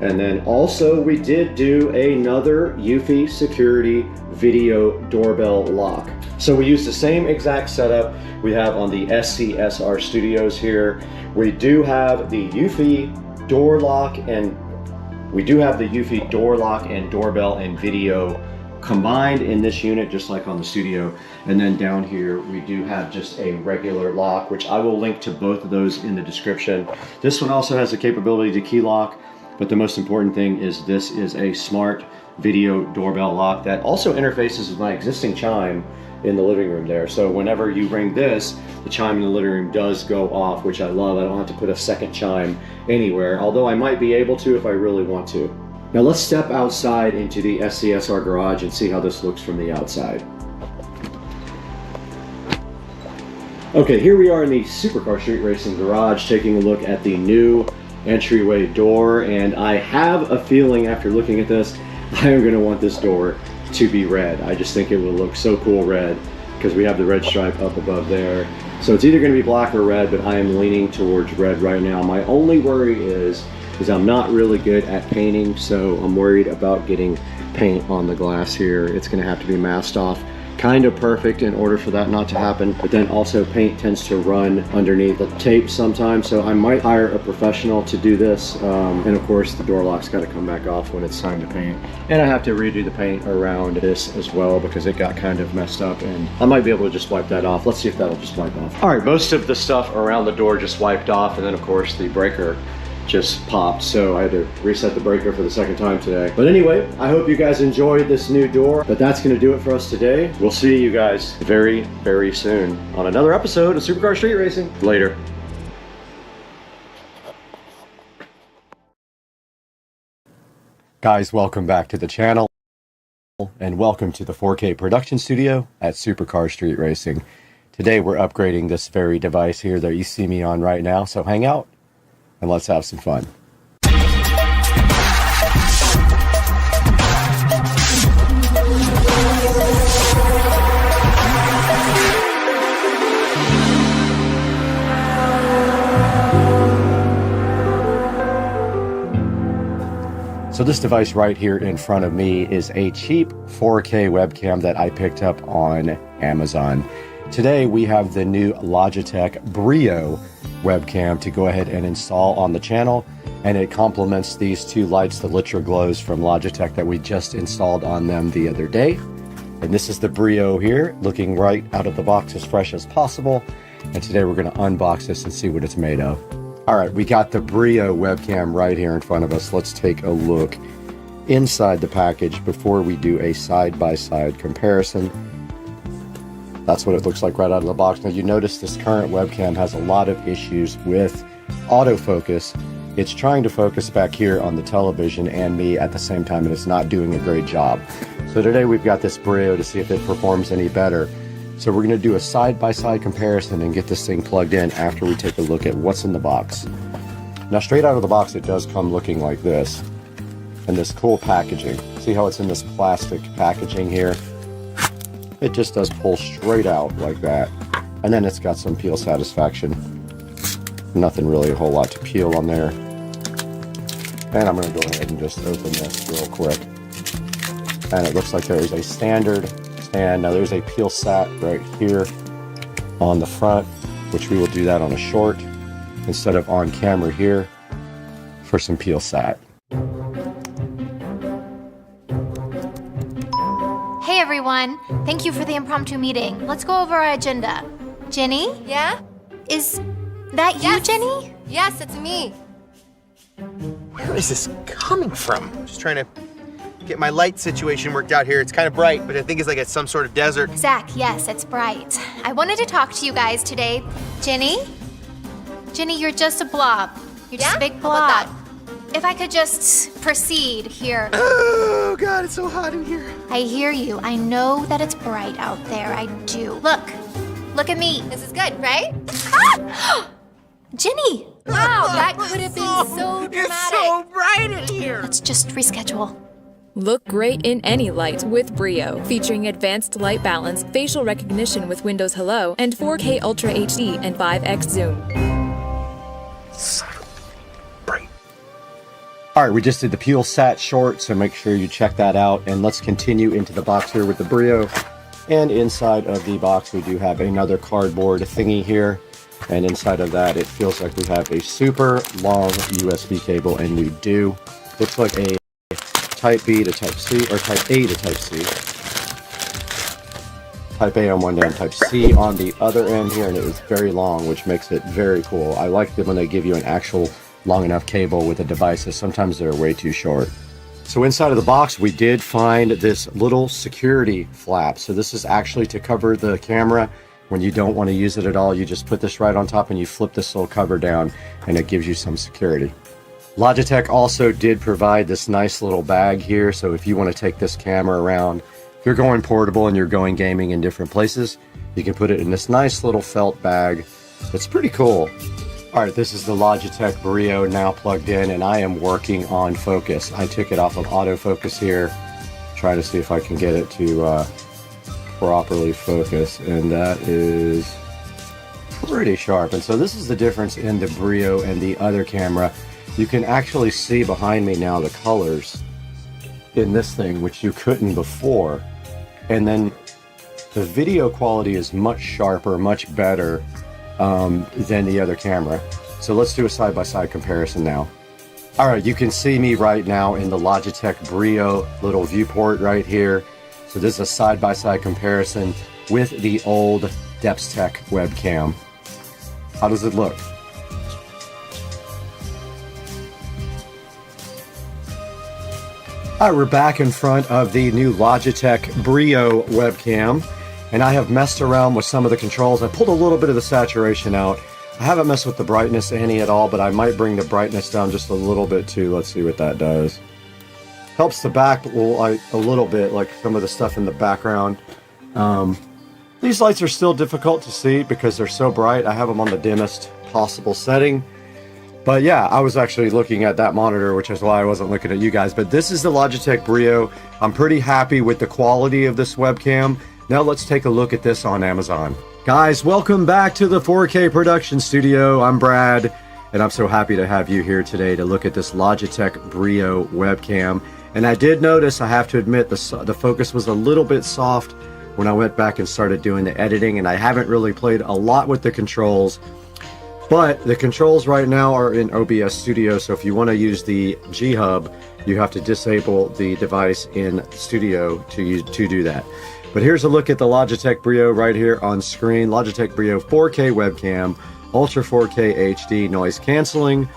And then also we did do another Eufy security video doorbell lock. So we use the same exact setup we have on the SCSR studios here. We do have the Eufy door lock, and we do have the Eufy door lock and doorbell and video combined in this unit, just like on the studio. And then down here we do have just a regular lock, which I will link to both of those in the description. This one also has the capability to key lock, but the most important thing is this is a smart video doorbell lock that also interfaces with my existing chime in the living room there. So whenever you ring this, the chime in the living room does go off, which I love. I don't have to put a second chime anywhere, although I might be able to if I really want to. Now let's step outside into the SCSR garage and see how this looks from the outside. Okay, here we are in the Supercar Street Racing garage, taking a look at the new entryway door, and I have a feeling after looking at this, I am going to want this door to be red. I just think it will look so cool red, because we have the red stripe up above there. So it's either going to be black or red, but I am leaning towards red right now. My only worry is I'm not really good at painting, so I'm worried about getting paint on the glass here. It's going to have to be masked off kind of perfect in order for that not to happen, but then also paint tends to run underneath the tape sometimes, so I might hire a professional to do this. And of course the door lock's got to come back off when it's time to paint, and I have to redo the paint around this as well because it got kind of messed up, and I might be able to just wipe that off. Let's see if that'll just wipe off. All right, most of the stuff around the door just wiped off, and then of course the breaker just popped, so I had to reset the breaker for the second time today. But anyway, I hope you guys enjoyed this new door, but that's going to do it for us today. We'll see you guys very, very soon on another episode of Supercar Street Racing. Later. Guys, welcome back to the channel, and welcome to the 4K production studio at Supercar Street Racing. Today we're upgrading this very device here that you see me on right now, so hang out and let's have some fun. So this device right here in front of me is a cheap 4K webcam that I picked up on Amazon. Today we have the new Logitech Brio webcam to go ahead and install on the channel, and it complements these two lights, the Litra Glows from Logitech that we just installed on them the other day. And this is the Brio here, looking right out of the box as fresh as possible. And today we're going to unbox this and see what it's made of. All right, we got the Brio webcam right here in front of us. Let's take a look inside the package before we do a side-by-side comparison. That's what it looks like right out of the box. Now you notice this current webcam has a lot of issues with autofocus. It's trying to focus back here on the television and me at the same time, and it's not doing a great job. So today we've got this Brio to see if it performs any better. So we're going to do a side-by-side comparison and get this thing plugged in after we take a look at what's in the box. Now straight out of the box it does come looking like this, and this cool packaging. See how it's in this plastic packaging here? It just does pull straight out like that. And then it's got some peel satisfaction. Nothing really a whole lot to peel on there. And I'm going to go ahead and just open this real quick. And it looks like there is a standard stand. Now there's a peel sat right here on the front, which we will do that on a short instead of on camera here for some peel sat. everyone. Thank you for the impromptu meeting. Let's go over our agenda. Jenny? Yeah? Is that you, Jenny? Yes, it's me. Where is this coming from? I'm just trying to get my light situation worked out here. It's kind of bright, but I think it's like some sort of desert. Zach, yes, it's bright. I wanted to talk to you guys today. Jenny? Jenny, you're just a blob. You're just a big blob. If I could just proceed here. Oh, God, it's so hot in here. I hear you. I know that it's bright out there. I do. Look at me. This is good, right? Ah! Jenny! Wow, that could have been so dramatic. It's so bright in here. Let's just reschedule. Look great in any light with Brio, featuring advanced light balance, facial recognition with Windows Hello, and 4K Ultra HD and 5x zoom. All right, we just did the Peel Sat short, so make sure you check that out. And let's continue into the box here with the Brio. And inside of the box, we do have another cardboard thingy here. And inside of that, it feels like we have a super long USB cable, and we do. Looks like a Type B to Type C, or Type A to Type C. Type A on one end, Type C on the other end here, and it is very long, which makes it very cool. I like it when they give you an actual long enough cable with the devices. Sometimes they're way too short. So inside of the box, we did find this little security flap. So this is actually to cover the camera. When you don't want to use it at all, you just put this right on top and you flip this little cover down, and it gives you some security. Logitech also did provide this nice little bag here. So if you want to take this camera around, if you're going portable and you're going gaming in different places, you can put it in this nice little felt bag. It's pretty cool. All right, this is the Logitech Brio now plugged in, and I am working on focus. I took it off of autofocus here, trying to see if I can get it to properly focus, and that is pretty sharp. And so this is the difference in the Brio and the other camera. You can actually see behind me now the colors in this thing, which you couldn't before. And then the video quality is much sharper, much better than the other camera. So let's do a side-by-side comparison now. All right, you can see me right now in the Logitech Brio little viewport right here. So this is a side-by-side comparison with the old Depstech webcam. How does it look? All right, we're back in front of the new Logitech Brio webcam, and I have messed around with some of the controls. I pulled a little bit of the saturation out. I haven't messed with the brightness any at all, but I might bring the brightness down just a little bit too. Let's see what that does. Helps the back a little bit, like some of the stuff in the background. These lights are still difficult to see because they're so bright. I have them on the dimmest possible setting. But yeah, I was actually looking at that monitor, which is why I wasn't looking at you guys. But this is the Logitech Brio. I'm pretty happy with the quality of this webcam. Now let's take a look at this on Amazon. Guys, welcome back to the 4K production studio. I'm Brad, and I'm so happy to have you here today to look at this Logitech Brio webcam. And I did notice, I have to admit, the focus was a little bit soft when I went back and started doing the editing, and I haven't really played a lot with the controls. But the controls right now are in OBS Studio, so if you want to use the G Hub, you have to disable the device in Studio to do that. But here's a look at the Logitech Brio right here on screen. Logitech Brio 4K webcam, Ultra 4K HD noise canceling.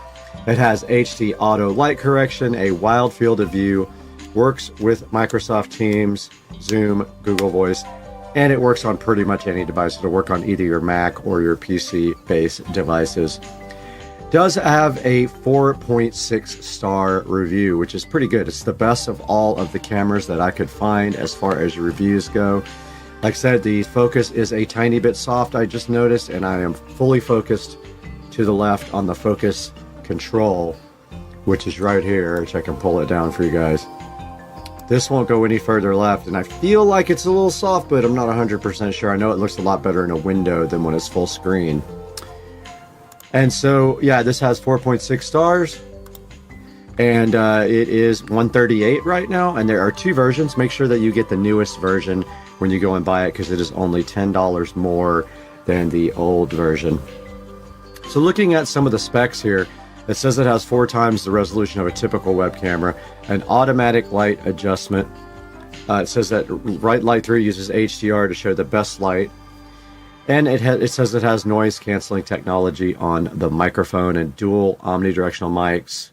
It has HD auto light correction, a wide field of view, works with Microsoft Teams, Zoom, Google Voice, and it works on pretty much any device. It'll work on either your Mac or your PC-based devices. Does have a 4.6 star review, which is pretty good. It's the best of all of the cameras that I could find as far as reviews go. Like I said, the focus is a tiny bit soft, I just noticed, and I am fully focused to the left on the focus control, which is right here, which I can pull it down for you guys. This won't go any further left, and I feel like it's a little soft, but I'm not 100% sure. I know it looks a lot better in a window than when it's full screen. And so, yeah, this has 4.6 stars, and it is $138 right now, and there are two versions. Make sure that you get the newest version when you go and buy it, because it is only $10 more than the old version. So looking at some of the specs here, it says it has 4 times the resolution of a typical web camera, an automatic light adjustment, It says that Right Light 3 uses HDR to show the best light. And it says it has noise canceling technology on the microphone and dual omnidirectional mics.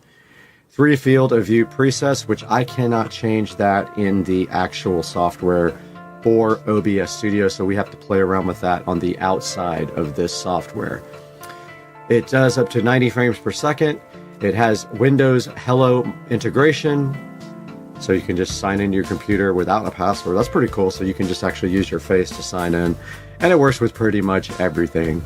3 field of view presets, which I cannot change that in the actual software for OBS Studio, so we have to play around with that on the outside of this software. It does up to 90 frames per second. It has Windows Hello integration, so you can just sign into your computer without a password. That's pretty cool, so you can just actually use your face to sign in. And it works with pretty much everything.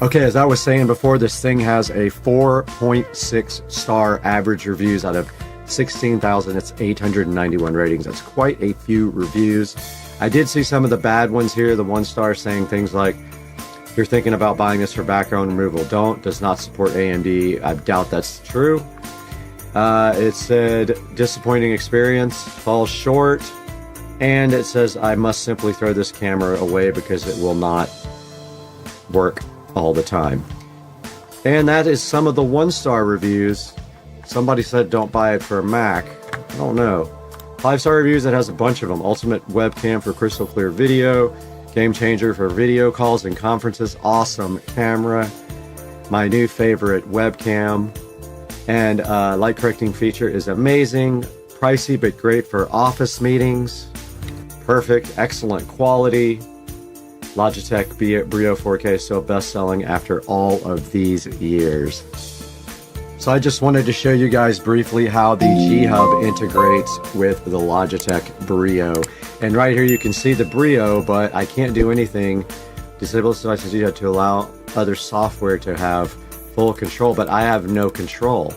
Okay, as I was saying before, this thing has a 4.6 star average reviews out of 16,000. It's 891 ratings. That's quite a few reviews. I did see some of the bad ones here. The 1 star saying things like, if you're thinking about buying this for background removal, don't. Does not support AMD. I doubt that's true. It said, disappointing experience, falls short. And it says, I must simply throw this camera away because it will not work all the time. And that is some of the 1 star reviews. Somebody said don't buy it for a Mac. I don't know. 5 star reviews, it has a bunch of them. Ultimate webcam for crystal clear video. Game changer for video calls and conferences. Awesome camera. My new favorite webcam. And light correcting feature is amazing. Pricey but great for office meetings. Perfect, excellent quality. Logitech Brio 4K still best-selling after all of these years. So I just wanted to show you guys briefly how the G-Hub integrates with the Logitech Brio. And right here you can see the Brio, but I can't do anything. Disable this device to allow other software to have full control, but I have no control.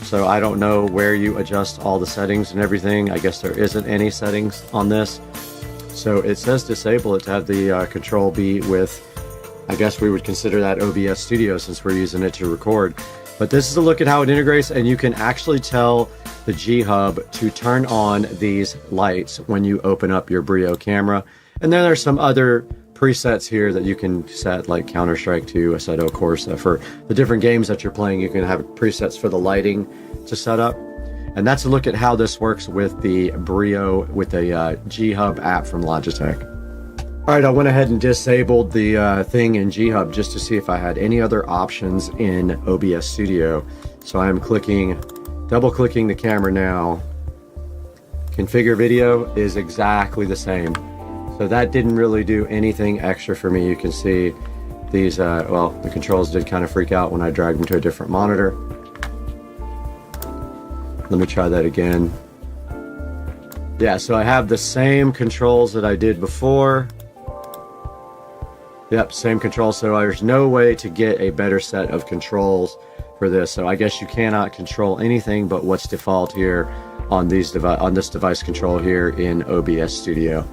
So I don't know where you adjust all the settings and everything. I guess there isn't any settings on this. So it says disable it to have the control be with, I guess we would consider that OBS Studio since we're using it to record. But this is a look at how it integrates, and you can actually tell the G-Hub to turn on these lights when you open up your Brio camera. And then there's some other presets here that you can set, like Counter-Strike 2, Assetto Corsa. For the different games that you're playing, you can have presets for the lighting to set up. And that's a look at how this works with the Brio, with the G-Hub app from Logitech. All right, I went ahead and disabled the thing in G-Hub just to see if I had any other options in OBS Studio. So I'm double-clicking the camera now. Configure video is exactly the same. So that didn't really do anything extra for me. You can see these, well, the controls did kind of freak out when I dragged them to a different monitor. Let me try that again. Yeah, so I have the same controls that I did before. Yep, same controls. So there's no way to get a better set of controls for this. So I guess you cannot control anything but what's default here on this device control here in OBS Studio.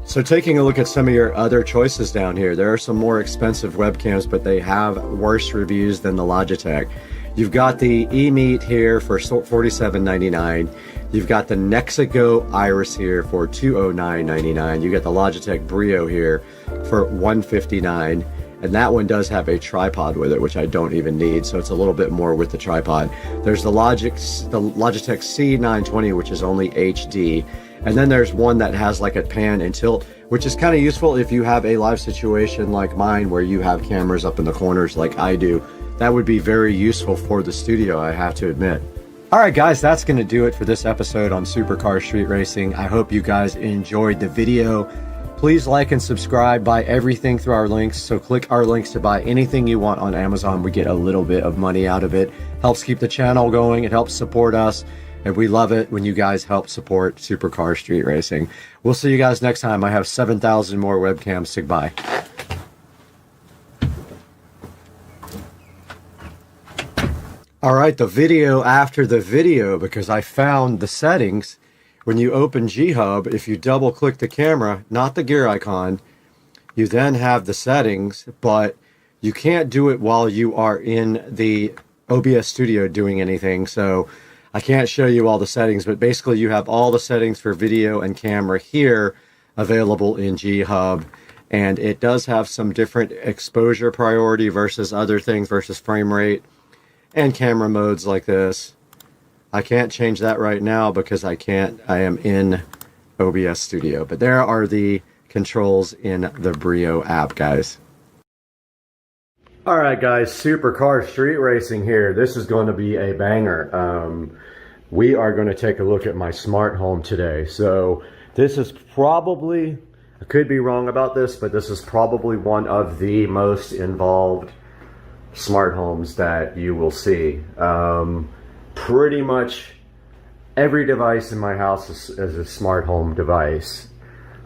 So taking a look at some of your other choices down here, there are some more expensive webcams, but they have worse reviews than the Logitech. You've got the eMeet here for $47.99. You've got the Nexigo Iris here for $209.99. You got the Logitech Brio here for $159. And that one does have a tripod with it, which I don't even need, so it's a little bit more with the tripod. There's the Logitech C920, which is only HD. And then there's one that has like a pan and tilt, which is kind of useful if you have a live situation like mine where you have cameras up in the corners like I do. That would be very useful for the studio, I have to admit. Alright guys, that's going to do it for this episode on Supercar Street Racing. I hope you guys enjoyed the video. Please like and subscribe, buy everything through our links. So click our links to buy anything you want on Amazon. We get a little bit of money out of it. Helps keep the channel going, it helps support us. And we love it when you guys help support Supercar Street Racing. We'll see you guys next time. I have 7,000 more webcams to buy. All right, the video after the video, because I found the settings. When you open G-Hub, if you double click the camera, not the gear icon, you then have the settings, but you can't do it while you are in the OBS Studio doing anything. So I can't show you all the settings, but basically you have all the settings for video and camera here available in G-Hub. And it does have some different exposure priority versus other things versus frame rate and camera modes like this. I can't change that right now because I am in OBS Studio. But there are the controls in the Brio app, guys. All right, guys, supercar street racing here. This is going to be a banger. We are going to take a look at my smart home today. So this is probably, I could be wrong about this, but this is probably one of the most involved smart homes that you will see. Pretty much every device in my house is a smart home device.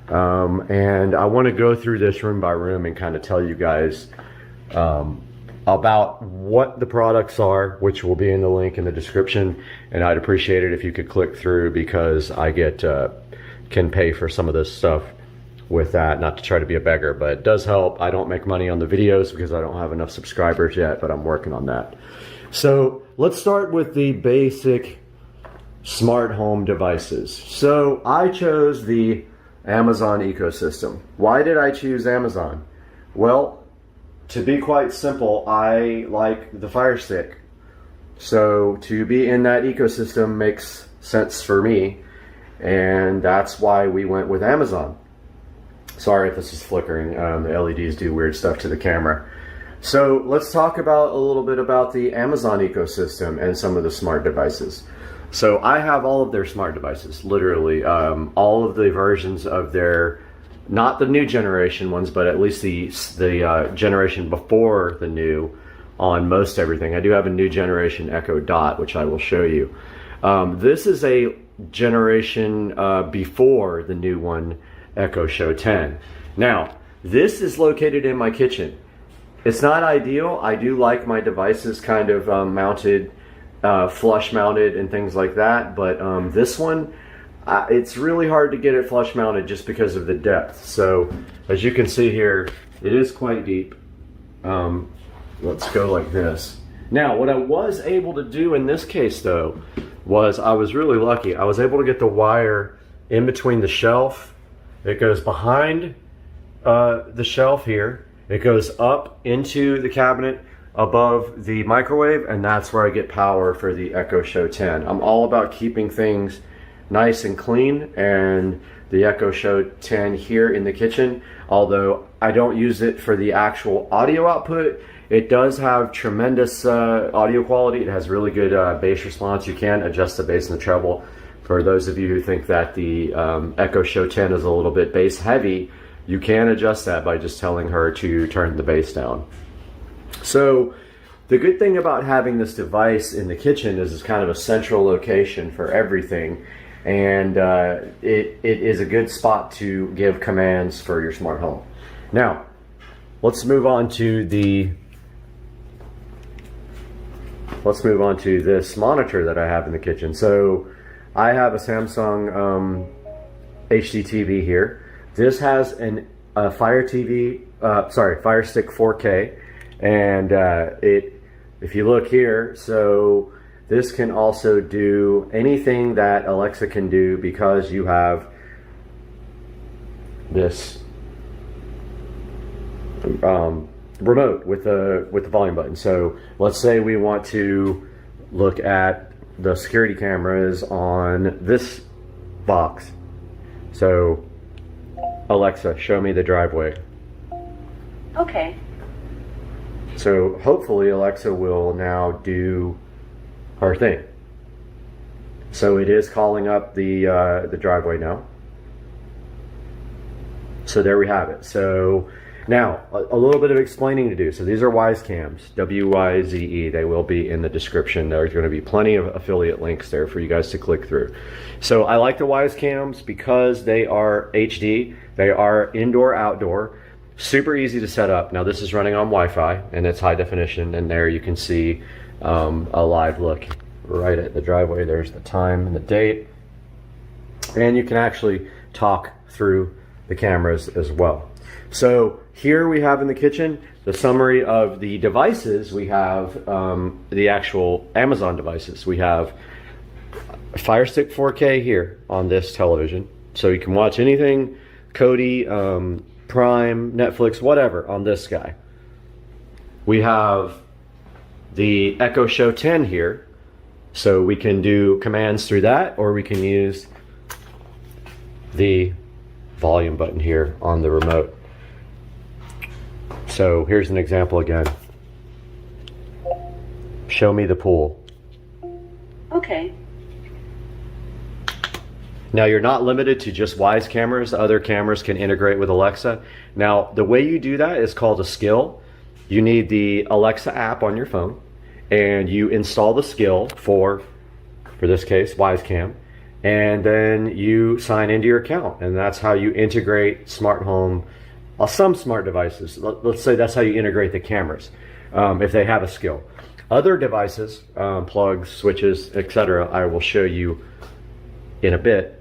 And I want to go through this room by room and kind of tell you guys about what the products are, which will be in the link in the description. And I'd appreciate it if you could click through, because I can pay for some of this stuff with that, not to try to be a beggar, but it does help. I don't make money on the videos because I don't have enough subscribers yet, but I'm working on that. So let's start with the basic smart home devices. So I chose the Amazon ecosystem. Why did I choose Amazon? Well, to be quite simple, I like the Fire Stick. So to be in that ecosystem makes sense for me, and that's why we went with Amazon. Sorry if this is flickering. The LEDs do weird stuff to the camera. So let's talk about a little bit about the Amazon ecosystem and some of the smart devices. So I have all of their smart devices, literally all of the versions of their, not the new generation ones, but at least the generation before the new on most everything. I do have a new generation Echo Dot, which I will show you. This is a generation before the new one, Echo Show 10. Now, this is located in my kitchen. It's not ideal. I do like my devices kind of mounted, flush mounted and things like that, but this one, it's really hard to get it flush mounted just because of the depth. So as you can see here, it is quite deep. Let's go like this. Now, what I was able to do in this case though, was I was really lucky. I was able to get the wire in between the shelf. It goes behind the shelf here. It goes up into the cabinet above the microwave, and that's where I get power for the Echo Show 10. I'm all about keeping things nice and clean, and the Echo Show 10 here in the kitchen, although I don't use it for the actual audio output, it does have tremendous audio quality. It has really good bass response. You can adjust the bass and the treble. For those of you who think that the Echo Show 10 is a little bit bass heavy, you can adjust that by just telling her to turn the bass down. So the good thing about having this device in the kitchen is it's kind of a central location for everything, and it is a good spot to give commands for your smart home. Now, let's move on to this monitor that I have in the kitchen. So I have a Samsung HD TV here. This has a Fire Stick 4K, and if you look here, so this can also do anything that Alexa can do because you have this remote with the volume button. So let's say we want to look at the security cameras on this box. So Alexa, show me the driveway. Okay. So hopefully Alexa will now do her thing. So it is calling up the driveway now. So there we have it. So now a little bit of explaining to do. So these are Wyze cams, W-Y-Z-E. They will be in the description. There's going to be plenty of affiliate links there for you guys to click through. So I like the Wyze cams because they are HD. They are indoor, outdoor, super easy to set up. Now this is running on Wi-Fi and it's high definition, and there you can see a live look right at the driveway. There's the time and the date, and you can actually talk through the cameras as well. So here we have in the kitchen the summary of the devices. We have the actual Amazon devices. We have a Fire Stick 4K here on this television, so you can watch anything, Kodi, Prime, Netflix, whatever on this guy. We have the Echo Show 10 here. So we can do commands through that, or we can use the volume button here on the remote. So here's an example again. Show me the pool. Okay. Now you're not limited to just Wyze cameras. Other cameras can integrate with Alexa. Now the way you do that is called a skill. You need the Alexa app on your phone, and you install the skill for this case, Wyze Cam, and then you sign into your account, and that's how you integrate smart home, some smart devices. Let's say that's how you integrate the cameras, if they have a skill. Other devices, plugs, switches, etc., I will show you in a bit.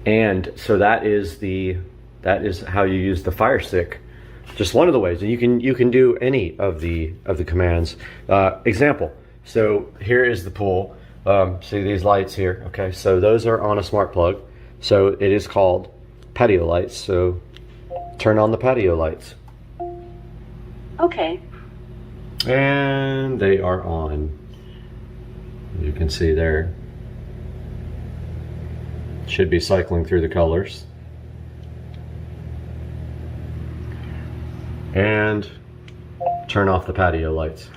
And so that is how you use the Fire Stick. Just one of the ways, and you can do any of the commands. Example. So here is the pool. See these lights here? Okay, so those are on a smart plug. So it is called patio lights. So turn on the patio lights. Okay. And they are on. You can see there. Should be cycling through the colors. And turn off the patio lights.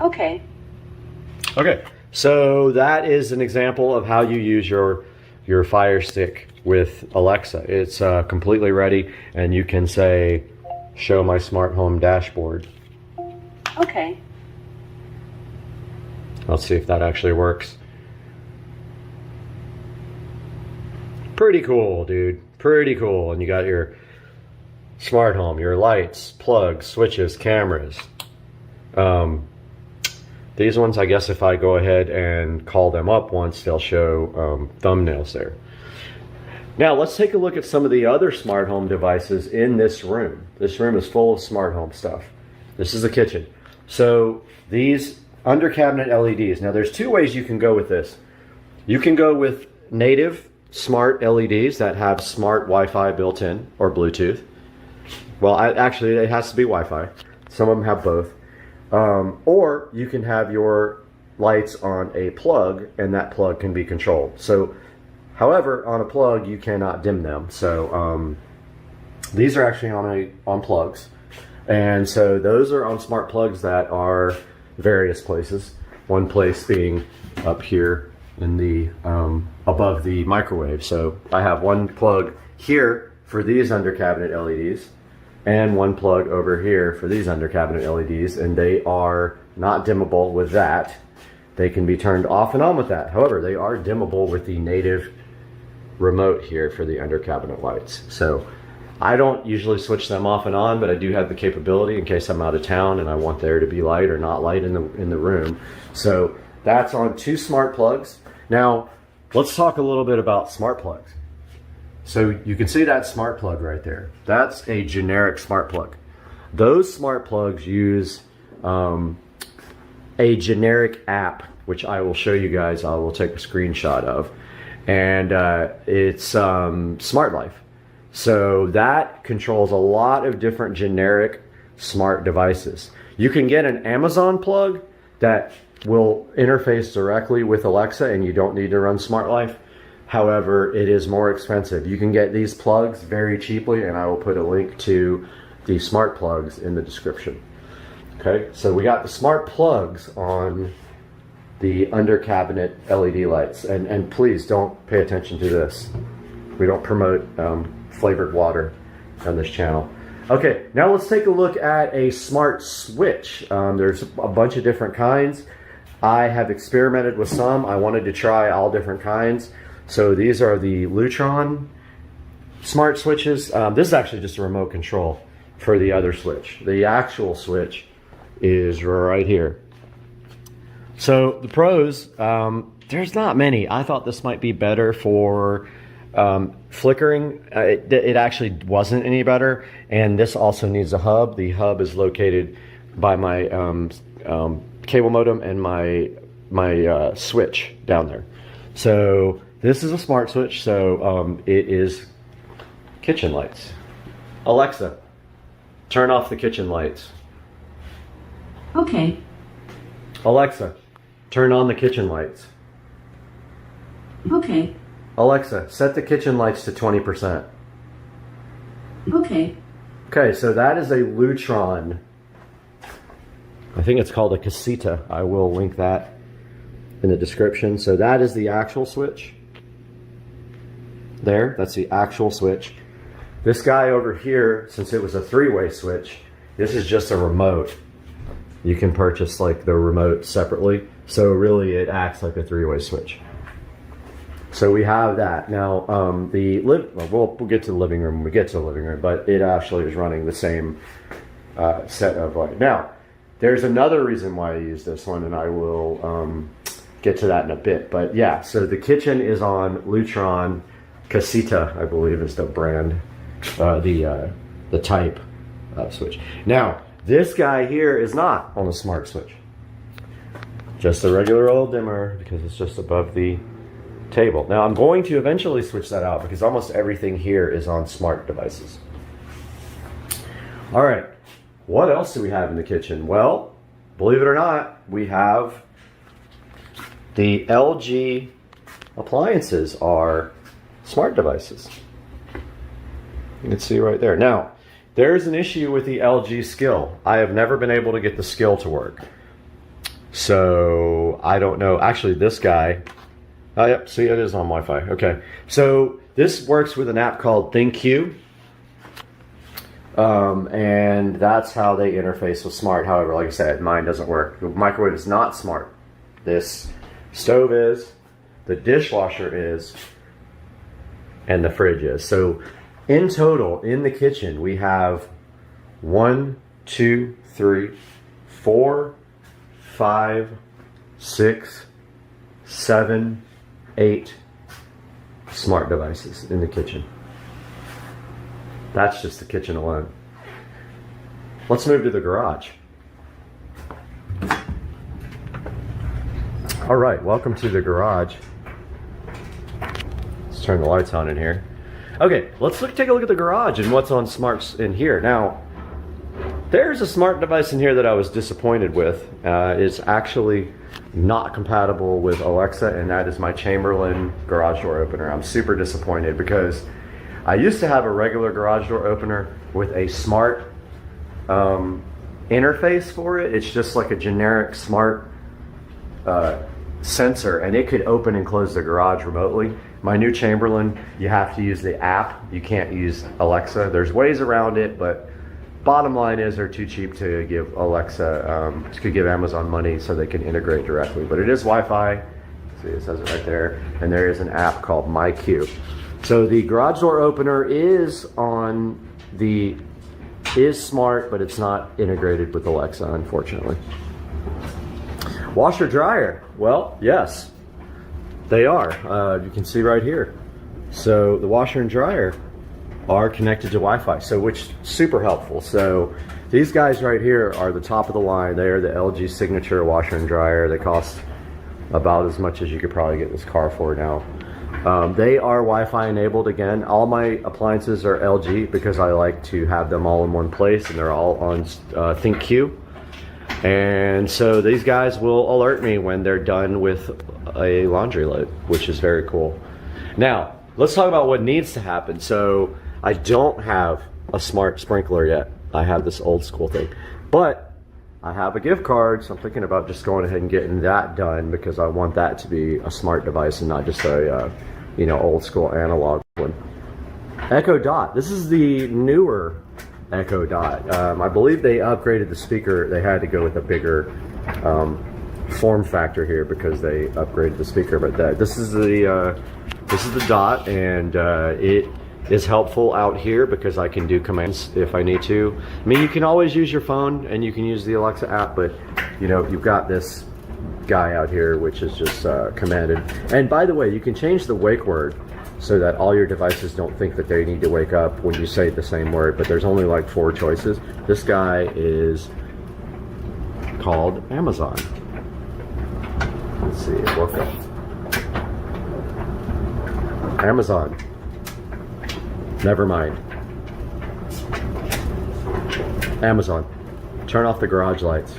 Okay. Okay, so that is an example of how you use your Fire Stick with Alexa. It's completely ready, and you can say, show my smart home dashboard. Okay. Let's see if that actually works. Pretty cool, dude. Pretty cool. And you got your smart home, your lights, plugs, switches, cameras. These ones, I guess if I go ahead and call them up once, they'll show thumbnails there. Now let's take a look at some of the other smart home devices in this room. This room is full of smart home stuff. This is the kitchen. So these under cabinet LEDs. Now there's two ways you can go with this. You can go with native smart LEDs that have smart Wi-Fi built in, or Bluetooth. Well, actually it has to be Wi-Fi. Some of them have both. Or you can have your lights on a plug, and that plug can be controlled. So, however, on a plug you cannot dim them. So these are actually on plugs, and so those are on smart plugs that are various places. One place being up here in the above the microwave. So I have one plug here for these under cabinet LEDs, and one plug over here for these under cabinet LEDs, and they are not dimmable with that. They can be turned off and on with that. However, they are dimmable with the native remote here for the under cabinet lights. So I don't usually switch them off and on, but I do have the capability in case I'm out of town and I want there to be light or not light in the room. So that's on two smart plugs. Now let's talk a little bit about smart plugs. So you can see that smart plug right there. That's a generic smart plug. Those smart plugs use a generic app, which I will show you guys. I will take a screenshot of. And it's Smart Life. So that controls a lot of different generic smart devices. You can get an Amazon plug that will interface directly with Alexa, and you don't need to run Smart Life. However, it is more expensive. You can get these plugs very cheaply, and I will put a link to the smart plugs in the description. Okay, so we got the smart plugs on the under cabinet LED lights, and please don't pay attention to this. We don't promote flavored water on this channel. Okay, now let's take a look at a smart switch. There's a bunch of different kinds. I have experimented with some. I wanted to try all different kinds. So these are the Lutron smart switches. This is actually just a remote control for the other switch. The actual switch is right here. So the pros, there's not many. I thought this might be better for flickering. It actually wasn't any better. And this also needs a hub. The hub is located by my cable modem and my switch down there. So this is a smart switch, so it is kitchen lights. Alexa, turn off the kitchen lights. Okay. Alexa, turn on the kitchen lights. Okay. Alexa, set the kitchen lights to 20%. Okay. Okay, so that is a Lutron. I think it's called a casita. I will link that in the description. So that is the actual switch. There, that's the actual switch. This guy over here, since it was a three-way switch, this is just a remote. You can purchase like the remote separately. So really it acts like a three-way switch. So we have that. Now, we'll get to the living room when we get to the living room, but it actually is running the same set of light. Now, there's another reason why I use this one, and I will get to that in a bit. But yeah, so the kitchen is on Lutron Casita, I believe is the brand, the type of switch. Now, this guy here is not on a smart switch. Just a regular old dimmer because it's just above the table. Now I'm going to eventually switch that out because almost everything here is on smart devices. All right, what else do we have in the kitchen? Well, believe it or not, we have the LG appliances are smart devices. You can see right there. Now, there's an issue with the LG skill. I have never been able to get the skill to work. So I don't know. Actually, this guy, oh, yep, see, it is on Wi-Fi. Okay, so this works with an app called ThinQ, and that's how they interface with smart. However, like I said, mine doesn't work. The microwave is not smart. This stove is, the dishwasher is, and the fridge is. So in total, in the kitchen, we have 1, 2, 3, 4, 5, 6, 7, 8 smart devices in the kitchen. That's just the kitchen alone. Let's move to the garage. All right, welcome to the garage. Let's turn the lights on in here. Okay, let's take a look at the garage and what's on smarts in here. Now, there's a smart device in here that I was disappointed with. It's actually not compatible with Alexa, and that is my Chamberlain garage door opener. I'm super disappointed because I used to have a regular garage door opener with a smart interface for it. It's just like a generic smart sensor, and it could open and close the garage remotely. My new Chamberlain, you have to use the app. You can't use Alexa. There's ways around it, but bottom line is they're too cheap to give Alexa, to give Amazon money so they can integrate directly. But it is Wi-Fi. See, it says it right there. And there is an app called MyQ. So the garage door opener is smart, but it's not integrated with Alexa, unfortunately. Washer dryer. Well, yes, they are. You can see right here. So the washer and dryer are connected to Wi-Fi, so which super helpful. So these guys right here are the top of the line. They are the LG Signature washer and dryer. They cost about as much as you could probably get this car for now. They are Wi-Fi enabled. Again, all my appliances are LG because I like to have them all in one place, and they're all on ThinQ. And so these guys will alert me when they're done with a laundry load, which is very cool. Now, let's talk about what needs to happen. So I don't have a smart sprinkler yet. I have this old school thing, but I have a gift card, so I'm thinking about just going ahead and getting that done because I want that to be a smart device and not just a old school analog one. Echo Dot. This is the newer Echo Dot. I believe they upgraded the speaker. They had to go with a bigger form factor here because they upgraded the speaker. But this is the Dot, and it is helpful out here because I can do commands if I need to. I mean, you can always use your phone and you can use the Alexa app, but you've got this guy out here which is just commanded. And by the way, you can change the wake word so that all your devices don't think that they need to wake up when you say the same word, but there's only like 4 choices. This guy is called Amazon. Let's see, woke up. Amazon. Never mind. Amazon. Turn off the garage lights.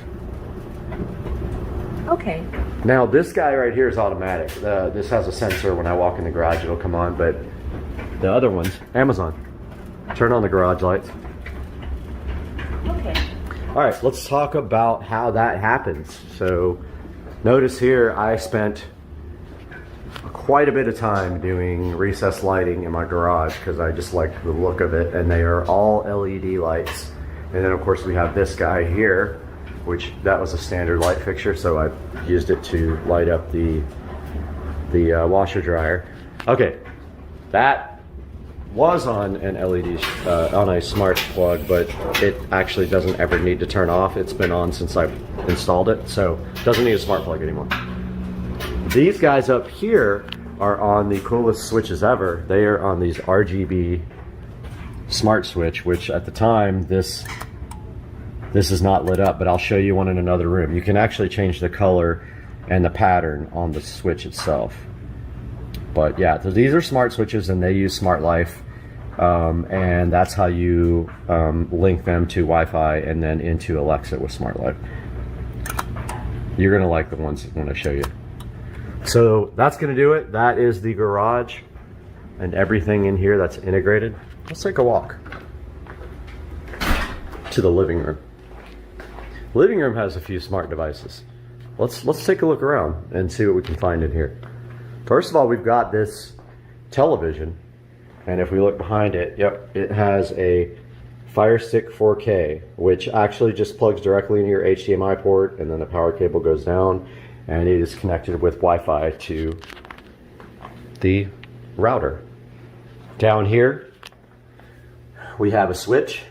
Okay. Now this guy right here is automatic. This has a sensor. When I walk in the garage, it'll come on, but the other ones, Amazon. Turn on the garage lights. Okay. All right, let's talk about how that happens. So notice here, I spent quite a bit of time doing recessed lighting in my garage because I just like the look of it, and they are all LED lights. And then of course we have this guy here, which that was a standard light fixture, so I used it to light up the washer dryer. Okay, that was on an LED, on a smart plug, but it actually doesn't ever need to turn off. It's been on since I installed it, so it doesn't need a smart plug anymore. These guys up here are on the coolest switches ever. They are on these RGB smart switch, which at the time, this is not lit up, but I'll show you one in another room. You can actually change the color and the pattern on the switch itself. But yeah, so these are smart switches and they use Smart Life, and that's how you link them to Wi-Fi and then into Alexa with Smart Life. You're gonna like the ones when I show you. So that's gonna do it. That is the garage and everything in here that's integrated. Let's take a walk to the living room. Living room has a few smart devices. Let's take a look around and see what we can find in here. First of all, we've got this television, and if we look behind it, yep, it has a Fire Stick 4K, which actually just plugs directly into your HDMI port, and then the power cable goes down, and it is connected with Wi-Fi to the router. Down here, we have a switch.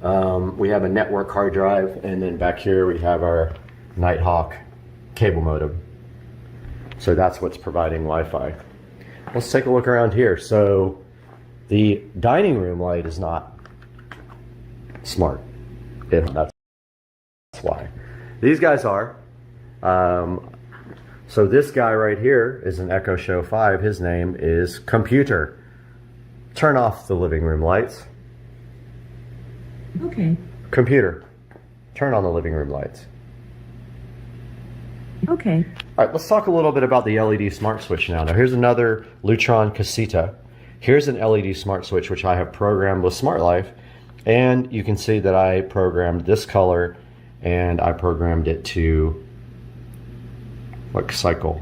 We have a network hard drive, and then back here we have our Nighthawk cable modem. So that's what's providing Wi-Fi. Let's take a look around here. So the dining room light is not smart. That's why. These guys are. So this guy right here is an Echo Show 5. His name is Computer. Turn off the living room lights. Okay. Computer, turn on the living room lights. Okay. All right, let's talk a little bit about the LED smart switch now. Now here's another Lutron Casita. Here's an LED smart switch which I have programmed with Smart Life, and you can see that I programmed this color and I programmed it to like cycle.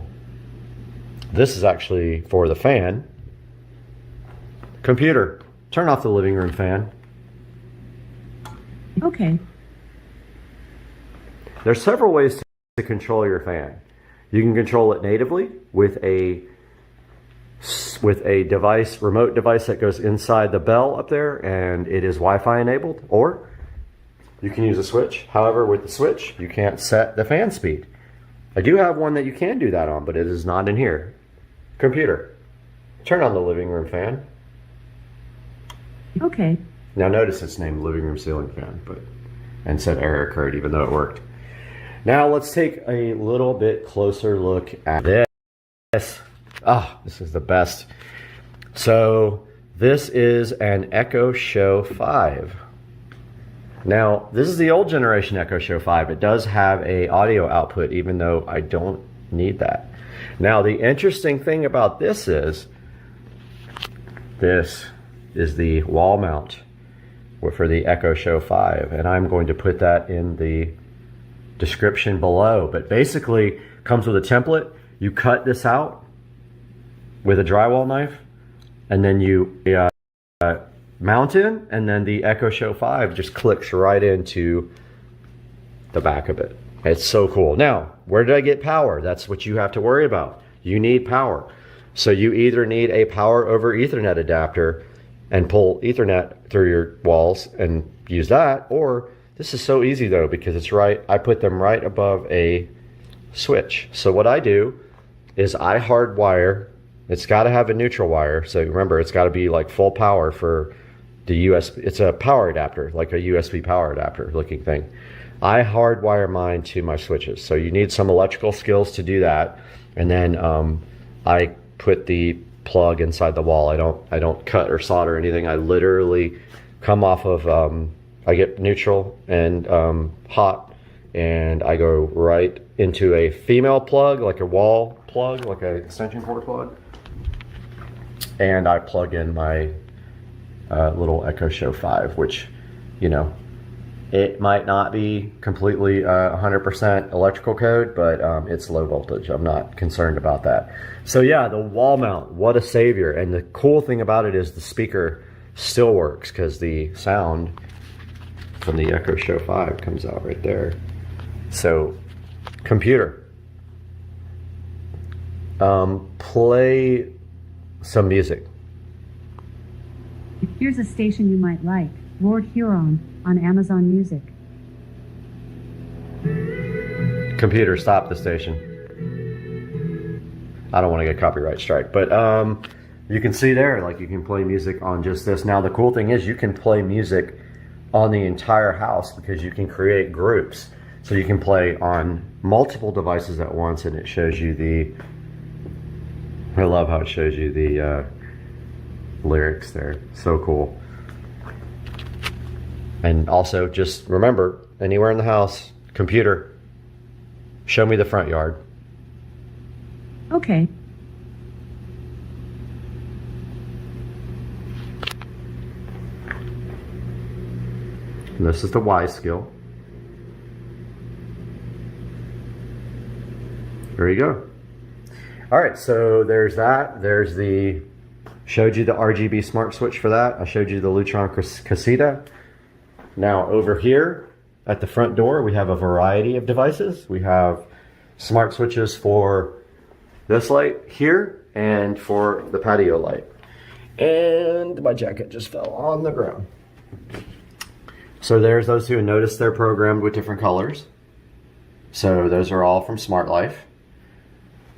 This is actually for the fan. Computer, turn off the living room fan. Okay. There's several ways to control your fan. You can control it natively with a device, remote device that goes inside the bell up there, and it is Wi-Fi enabled, or you can use a switch. However, with the switch, you can't set the fan speed. I do have one that you can do that on, but it is not in here. Computer, turn on the living room fan. Okay. Now notice it's named living room ceiling fan, and said error occurred even though it worked. Now let's take a little bit closer look at this. Ah, this is the best. So this is an Echo Show 5. Now this is the old generation Echo Show 5. It does have a audio output even though I don't need that. Now the interesting thing about this is the wall mount for the Echo Show 5, and I'm going to put that in the description below. But basically comes with a template. You cut this out with a drywall knife, and then you mount in, and then the Echo Show 5 just clicks right into the back of it. It's so cool. Now, where did I get power? That's what you have to worry about. You need power. So you either need a power over Ethernet adapter and pull Ethernet through your walls and use that, or this is so easy though, because it's right, I put them right above a switch. So what I do is I hardwire, it's got to have a neutral wire, so remember it's got to be like full power for the USB, it's a power adapter, like a USB power adapter looking thing. I hardwire mine to my switches, so you need some electrical skills to do that, and then I put the plug inside the wall. I don't cut or solder anything. I literally come off of I get neutral and hot and I go right into a female plug, like a wall plug, like an extension cord plug. And I plug in my little Echo Show 5, which, you know, it might not be completely 100% electrical code, but it's low voltage. I'm not concerned about that. So yeah, the wall mount, what a savior. And the cool thing about it is the speaker still works because the sound from the Echo Show 5 comes out right there. So, computer. Play some music. Here's a station you might like. Lord Huron on Amazon Music. Computer, stop the station. I don't want to get copyright strike, but you can see there, like, you can play music on just this. Now the cool thing is you can play music on the entire house because you can create groups. So you can play on multiple devices at once, and it shows you the, I love how it shows you the lyrics there. So cool. And also just remember, anywhere in the house, computer, show me the front yard. Okay. And this is the Y skill. There you go. All right, so there's that. There's the, showed you the RGB smart switch for that. I showed you the Lutron Casita. Now over here at the front door, we have a variety of devices. We have smart switches for this light here and for the patio light. And my jacket just fell on the ground. So there's those two. Notice they're programmed with different colors. So those are all from Smart Life.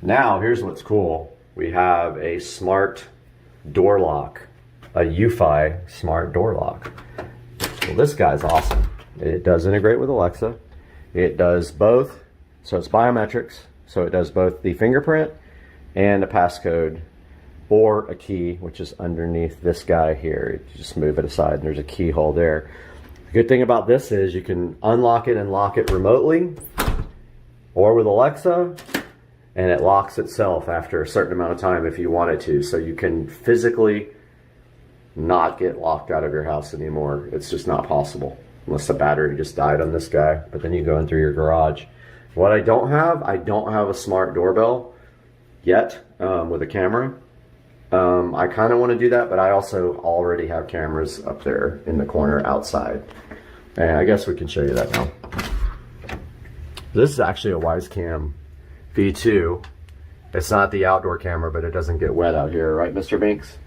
Now here's what's cool. We have a smart door lock, a UFI smart door lock. Well, this guy's awesome. It does integrate with Alexa. It does both. So it's biometrics. So it does both the fingerprint and a passcode or a key, which is underneath this guy here. You just move it aside and there's a keyhole there. The good thing about this is you can unlock it and lock it remotely or with Alexa, and it locks itself after a certain amount of time if you want it to. So you can physically not get locked out of your house anymore. It's just not possible unless the battery just died on this guy. But then you go in through your garage. What I don't have a smart doorbell yet with a camera. I kind of want to do that, but I also already have cameras up there in the corner outside. And I guess we can show you that now. This is actually a Wisecam V2. It's not the outdoor camera, but it doesn't get wet out here, right, Mr. Binks?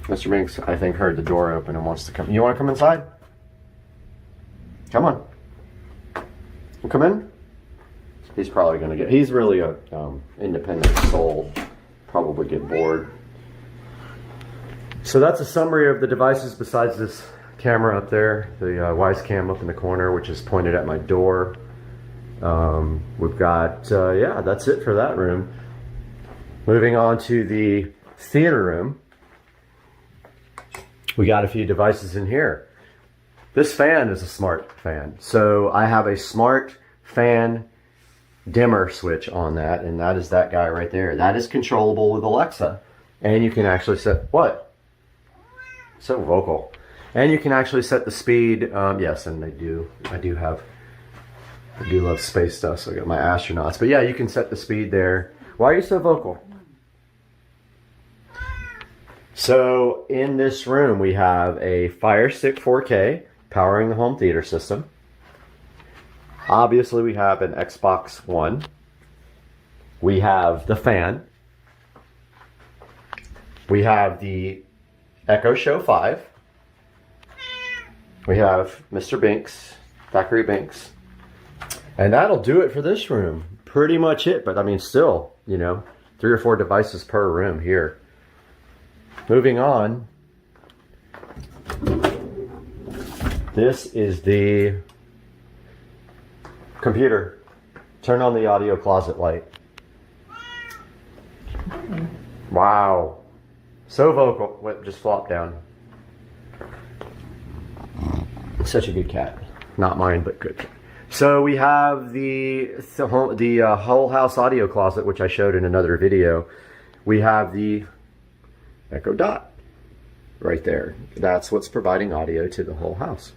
Mr. Binks, I think, heard the door open and wants to come. You want to come inside? Come on. You come in? He's probably going to get, he's really a independent soul. Probably get bored. So that's a summary of the devices besides this camera up there, the Wisecam up in the corner, which is pointed at my door. We've got, yeah, that's it for that room. Moving on to the theater room. We got a few devices in here. This fan is a smart fan. So I have a smart fan dimmer switch on that, and that is that guy right there. That is controllable with Alexa. And you can actually set, what? So vocal. And you can actually set the speed, yes, and I do love space stuff, so I got my astronauts. But yeah, you can set the speed there. Why are you so vocal? So in this room, we have a Fire Stick 4K powering the home theater system. Obviously, we have an Xbox One. We have the fan. We have the Echo Show 5. We have Mr. Binks, Thackeray Binks. And that'll do it for this room. Pretty much it, but I mean, still, you know, 3 or 4 devices per room here. Moving on. This is the computer. Turn on the audio closet light. Wow. So vocal. Wait, just flop down. Such a good cat. Not mine, but good. So we have the whole house audio closet, which I showed in another video. We have the Echo Dot right there. That's what's providing audio to the whole house.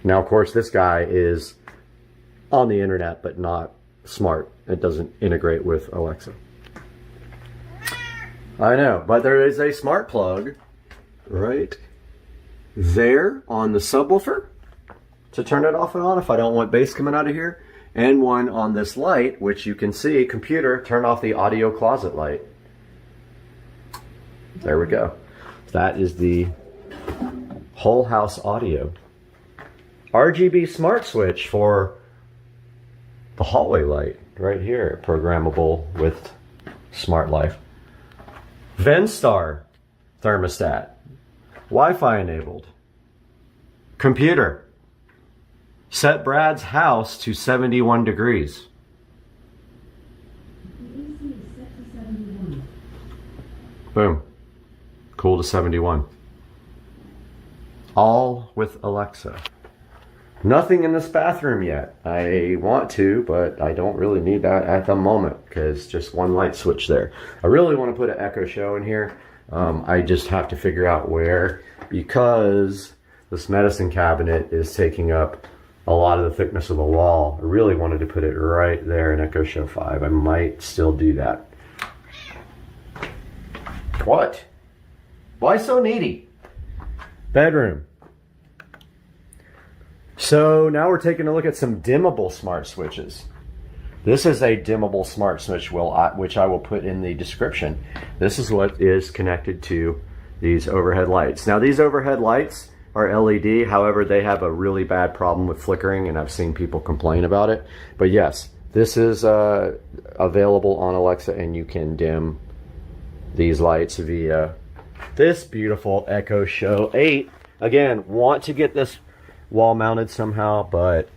Now, of course, this guy is on the internet, but not smart. It doesn't integrate with Alexa. I know, but there is a smart plug right there on the subwoofer to turn it off and on if I don't want bass coming out of here, and one on this light, which you can see, computer, turn off the audio closet light. There we go. That is the whole house audio. RGB smart switch for the hallway light right here, programmable with Smart Life. Venstar thermostat, Wi-Fi enabled. Computer, set Brad's house to 71 degrees. Boom, cool to 71. All with Alexa. Nothing in this bathroom yet. I want to, but I don't really need that at the moment because just one light switch there. I really want to put an Echo Show in here. I just have to figure out where, because this medicine cabinet is taking up a lot of the thickness of the wall. I really wanted to put it right there in Echo Show 5. I might still do that. What? Why so needy? Bedroom. So now we're taking a look at some dimmable smart switches. This is a dimmable smart switch, which I will put in the description. This is what is connected to these overhead lights. Now these overhead lights are LED, however they have a really bad problem with flickering, and I've seen people complain about it. But yes, this is available on Alexa, and you can dim these lights via this beautiful Echo Show 8. Again, want to get this wall mounted somehow, but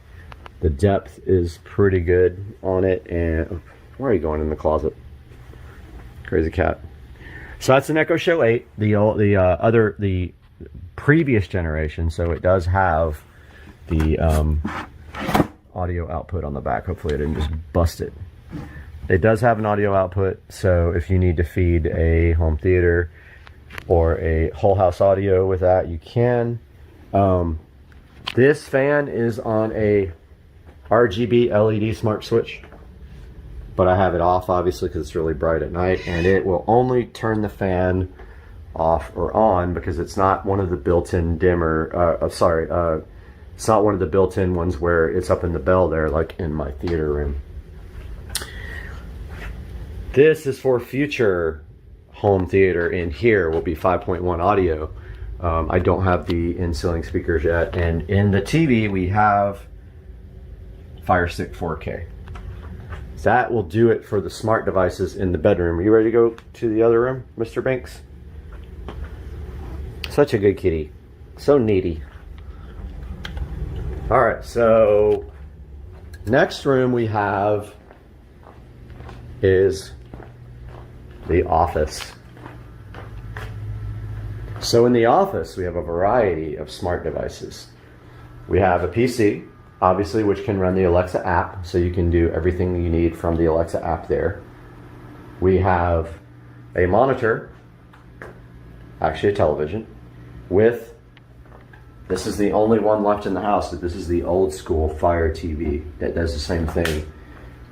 the depth is pretty good on it. And where are you going in the closet? Crazy cat. So that's an Echo Show 8, the previous generation. So it does have the audio output on the back. Hopefully I didn't just bust it. It does have an audio output, so if you need to feed a home theater or a whole house audio with that, you can. This fan is on a RGB LED smart switch, but I have it off obviously because it's really bright at night, and it will only turn the fan off or on because it's not one of the built-in dimmer, it's not one of the built-in ones where it's up in the bell there like in my theater room. This is for future home theater. In here will be 5.1 audio. I don't have the in-ceiling speakers yet, and in the TV we have Fire Stick 4K. That will do it for the smart devices in the bedroom. Are you ready to go to the other room, Mr. Banks? Such a good kitty. So needy. Alright, so next room we have is the office. So in the office, we have a variety of smart devices. We have a PC, obviously, which can run the Alexa app, so you can do everything you need from the Alexa app there. We have a monitor, actually a television, with, this is the only one left in the house, but this is the old school Fire TV that does the same thing.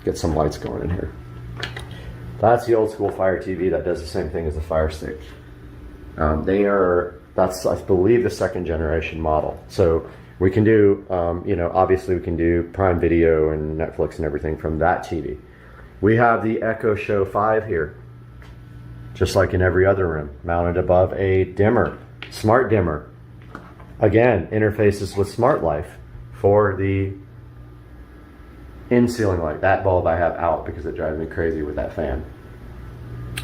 Get some lights going in here. That's the old school Fire TV that does the same thing as the Fire Stick. That's I believe the second generation model. So we can do, obviously we can do Prime Video and Netflix and everything from that TV. We have the Echo Show 5 here, just like in every other room, mounted above a dimmer, smart dimmer. Again, interfaces with Smart Life for the in-ceiling light. That bulb I have out because it drives me crazy with that fan.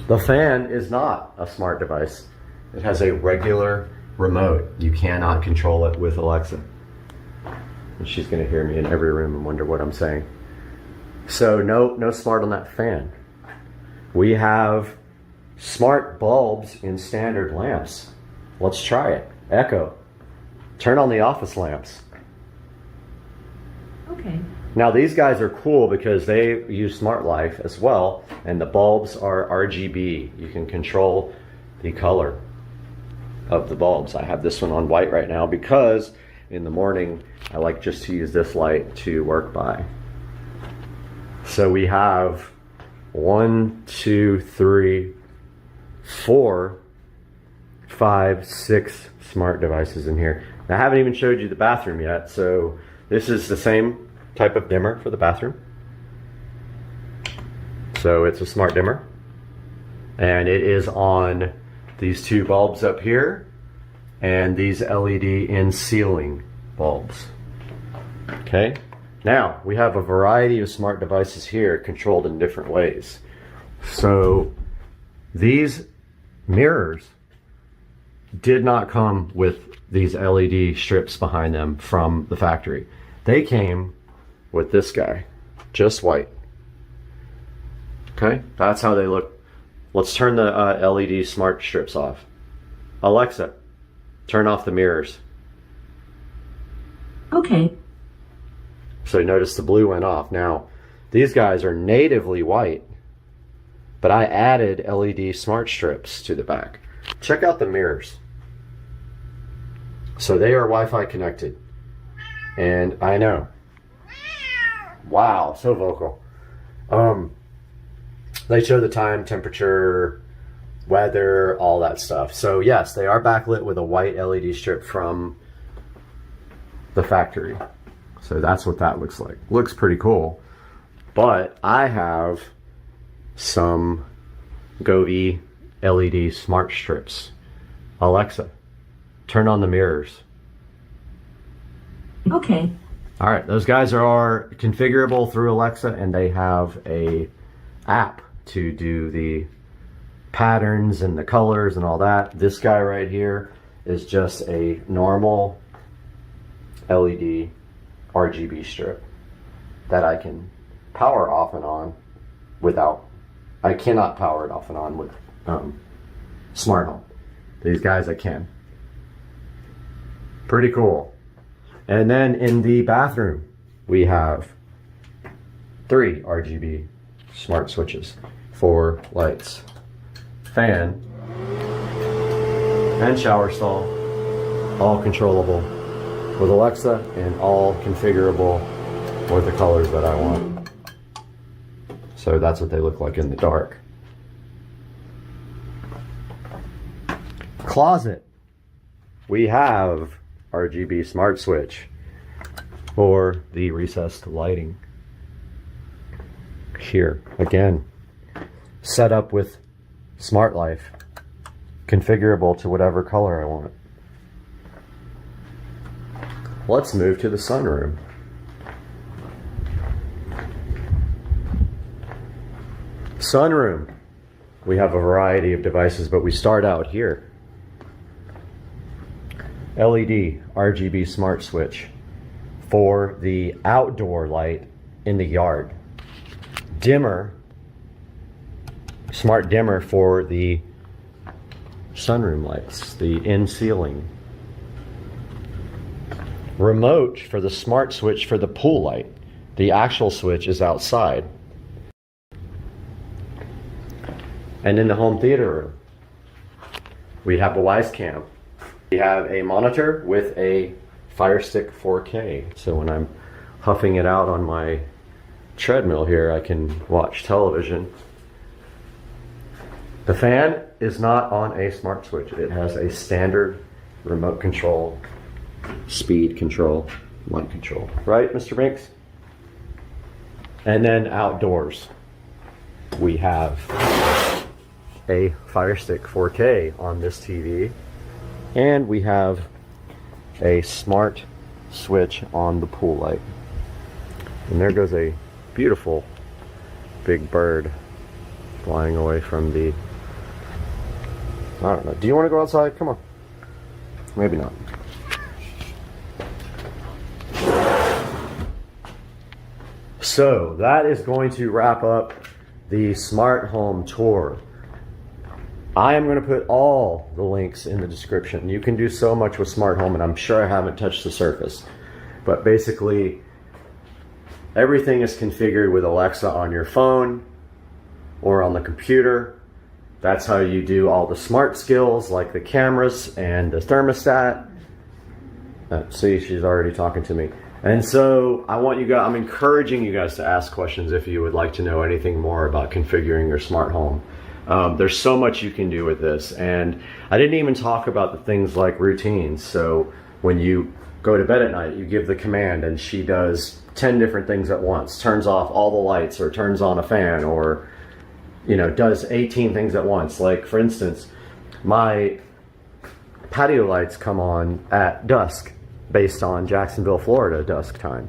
The fan is not a smart device. It has a regular remote. You cannot control it with Alexa. And she's going to hear me in every room and wonder what I'm saying. So no smart on that fan. We have smart bulbs in standard lamps. Let's try it. Echo, turn on the office lamps. Okay. Now these guys are cool because they use smart life as well, and the bulbs are RGB. You can control the color of the bulbs. I have this one on white right now because in the morning I like just to use this light to work by. So we have 1, 2, 3, 4, 5, 6 smart devices in here. Now, I haven't even showed you the bathroom yet, so this is the same type of dimmer for the bathroom. So it's a smart dimmer, and it is on these 2 bulbs up here and these LED in ceiling bulbs. Okay, now we have a variety of smart devices here controlled in different ways. So these mirrors did not come with these LED strips behind them from the factory. They came with this guy, just white. Okay, that's how they look. Let's turn the LED smart strips off. Alexa, turn off the mirrors. Okay. So notice the blue went off. Now, these guys are natively white, but I added LED smart strips to the back. Check out the mirrors. So they are Wi-Fi connected. And I know. Wow, so vocal. They show the time, temperature, weather, all that stuff. So yes, they are backlit with a white LED strip from the factory. So that's what that looks like. Looks pretty cool. But I have some Govee LED smart strips. Alexa, turn on the mirrors. Okay. All right, those guys are configurable through Alexa, and they have a app to do the patterns and the colors and all that. This guy right here is just a normal LED RGB strip that I can power off and on without, I cannot power it off and on with smart home. These guys I can. Pretty cool. And then in the bathroom, we have 3 RGB smart switches, 4 lights, fan, and shower stall, all controllable with Alexa and all configurable with the colors that I want. So that's what they look like in the dark. Closet. We have RGB smart switch for the recessed lighting. Here, again, set up with Smart Life, configurable to whatever color I want. Let's move to the sunroom. Sunroom. We have a variety of devices, but we start out here. LED RGB smart switch for the outdoor light in the yard. Dimmer, smart dimmer for the sunroom lights, the in ceiling. Remote for the smart switch for the pool light. The actual switch is outside. And in the home theater room, we have a Wise Cam. We have a monitor with a Fire Stick 4K. So when I'm huffing it out on my treadmill here, I can watch television. The fan is not on a smart switch. It has a standard remote control, speed control, light control. Right, Mr. Binks? And then outdoors, we have a Fire Stick 4K on this TV. And we have a smart switch on the pool light. And there goes a beautiful big bird flying away from the, I don't know. Do you want to go outside? Come on. Maybe not. So that is going to wrap up the smart home tour. I am going to put all the links in the description. You can do so much with smart home, and I'm sure I haven't touched the surface. But basically, Everything is configured with Alexa on your phone or on the computer. That's how you do all the smart skills like the cameras and the thermostat. See, she's already talking to me. And so I want you guys, I'm encouraging you guys to ask questions if you would like to know anything more about configuring your smart home. There's so much you can do with this. And I didn't even talk about the things like routines. So when you go to bed at night, you give the command and she does 10 different things at once, turns off all the lights or turns on a fan or, you know, does 18 things at once. Like for instance, my patio lights come on at dusk based on Jacksonville, Florida dusk time.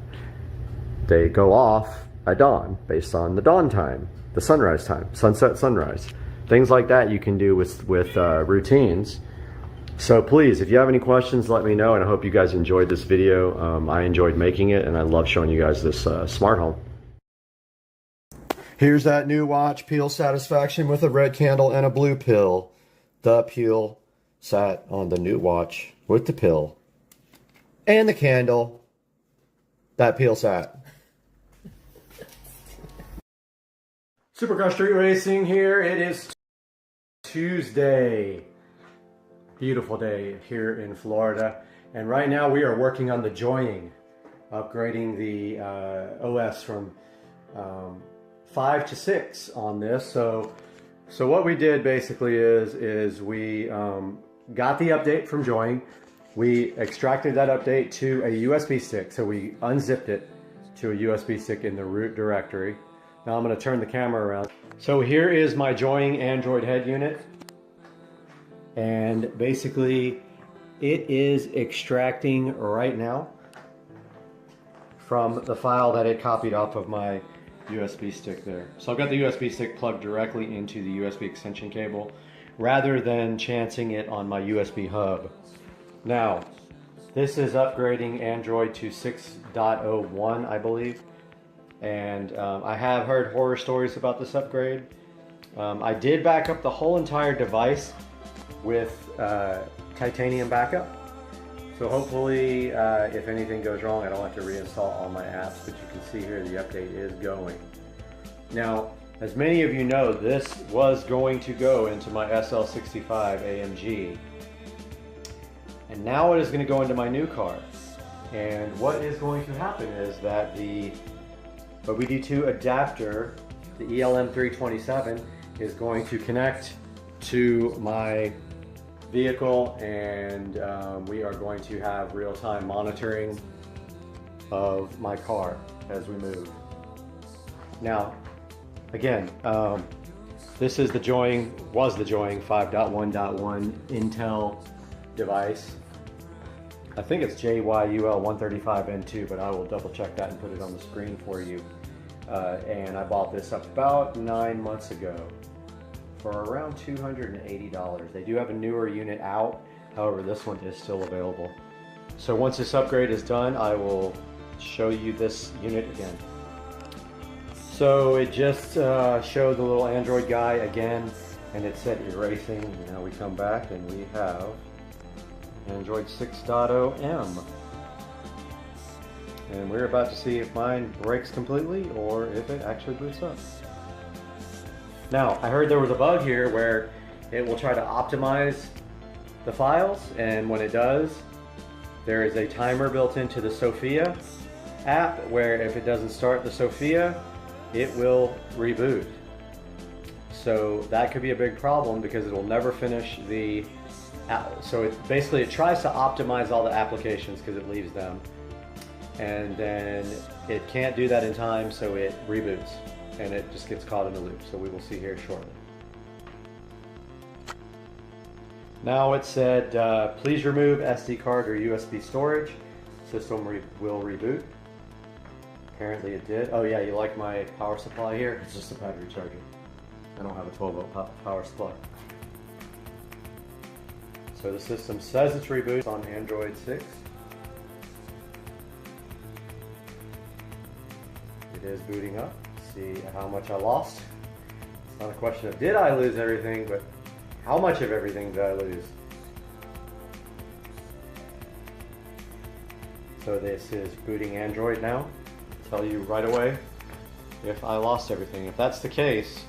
They go off at dawn based on the dawn time, the sunrise time, sunset, sunrise. Things like that you can do with routines. So please, if you have any questions, let me know, and I hope you guys enjoyed this video. I enjoyed making it, and I love showing you guys this smart home. Here's that new watch, Peel Satisfaction, with a red candle and a blue pill. The peel sat on the new watch with the pill and the candle. That peel sat. Supercar Street Racing here. It is Tuesday. Beautiful day here in Florida. And right now we are working on the joying, upgrading the OS from 5 to 6 on this. So what we did basically is we got the update from joying. We extracted that update to a USB stick. So we unzipped it to a USB stick in the root directory. Now I'm going to turn the camera around. So here is my joying Android head unit. And basically it is extracting right now from the file that it copied off of my USB stick there. So I've got the USB stick plugged directly into the USB extension cable rather than chancing it on my USB hub. Now, this is upgrading Android to 6.01, I believe. And I have heard horror stories about this upgrade. I did back up the whole entire device with titanium backup. So hopefully, if anything goes wrong, I don't have to reinstall all my apps, but you can see here the update is going. Now, as many of you know, this was going to go into my SL65 AMG. And now it is going to go into my new car. And what is going to happen is that the OBD2 adapter, the ELM327, is going to connect to my vehicle, and we are going to have real-time monitoring of my car as we move. Now, again, this is the Joying 5.1.1 Intel device. I think it's JYUL135N2, but I will double check that and put it on the screen for you. And I bought this up about 9 months ago for around $280. They do have a newer unit out, however this one is still available. So once this upgrade is done, I will show you this unit again. So it just showed the little Android guy again, and it said erasing. Now we come back and we have Android 6.0M. And we're about to see if mine breaks completely or if it actually boots up. Now, I heard there was a bug here where it will try to optimize the files, and when it does, there is a timer built into the Sophia app where if it doesn't start the Sophia, it will reboot. So that could be a big problem because it will never finish the app. So it tries to optimize all the applications because it leaves them, and then it can't do that in time, so it reboots and it just gets caught in the loop. So we will see here shortly. Now it said, please remove SD card or USB storage. System will reboot. Apparently it did. Oh yeah, you like my power supply here? It's just a battery charger. I don't have a 12-volt power supply. So the system says it's rebooted on Android 6. It is booting up. See how much I lost. It's not a question of did I lose everything, but how much of everything did I lose? So this is booting Android now. tell you right away if I lost everything. If that's the case,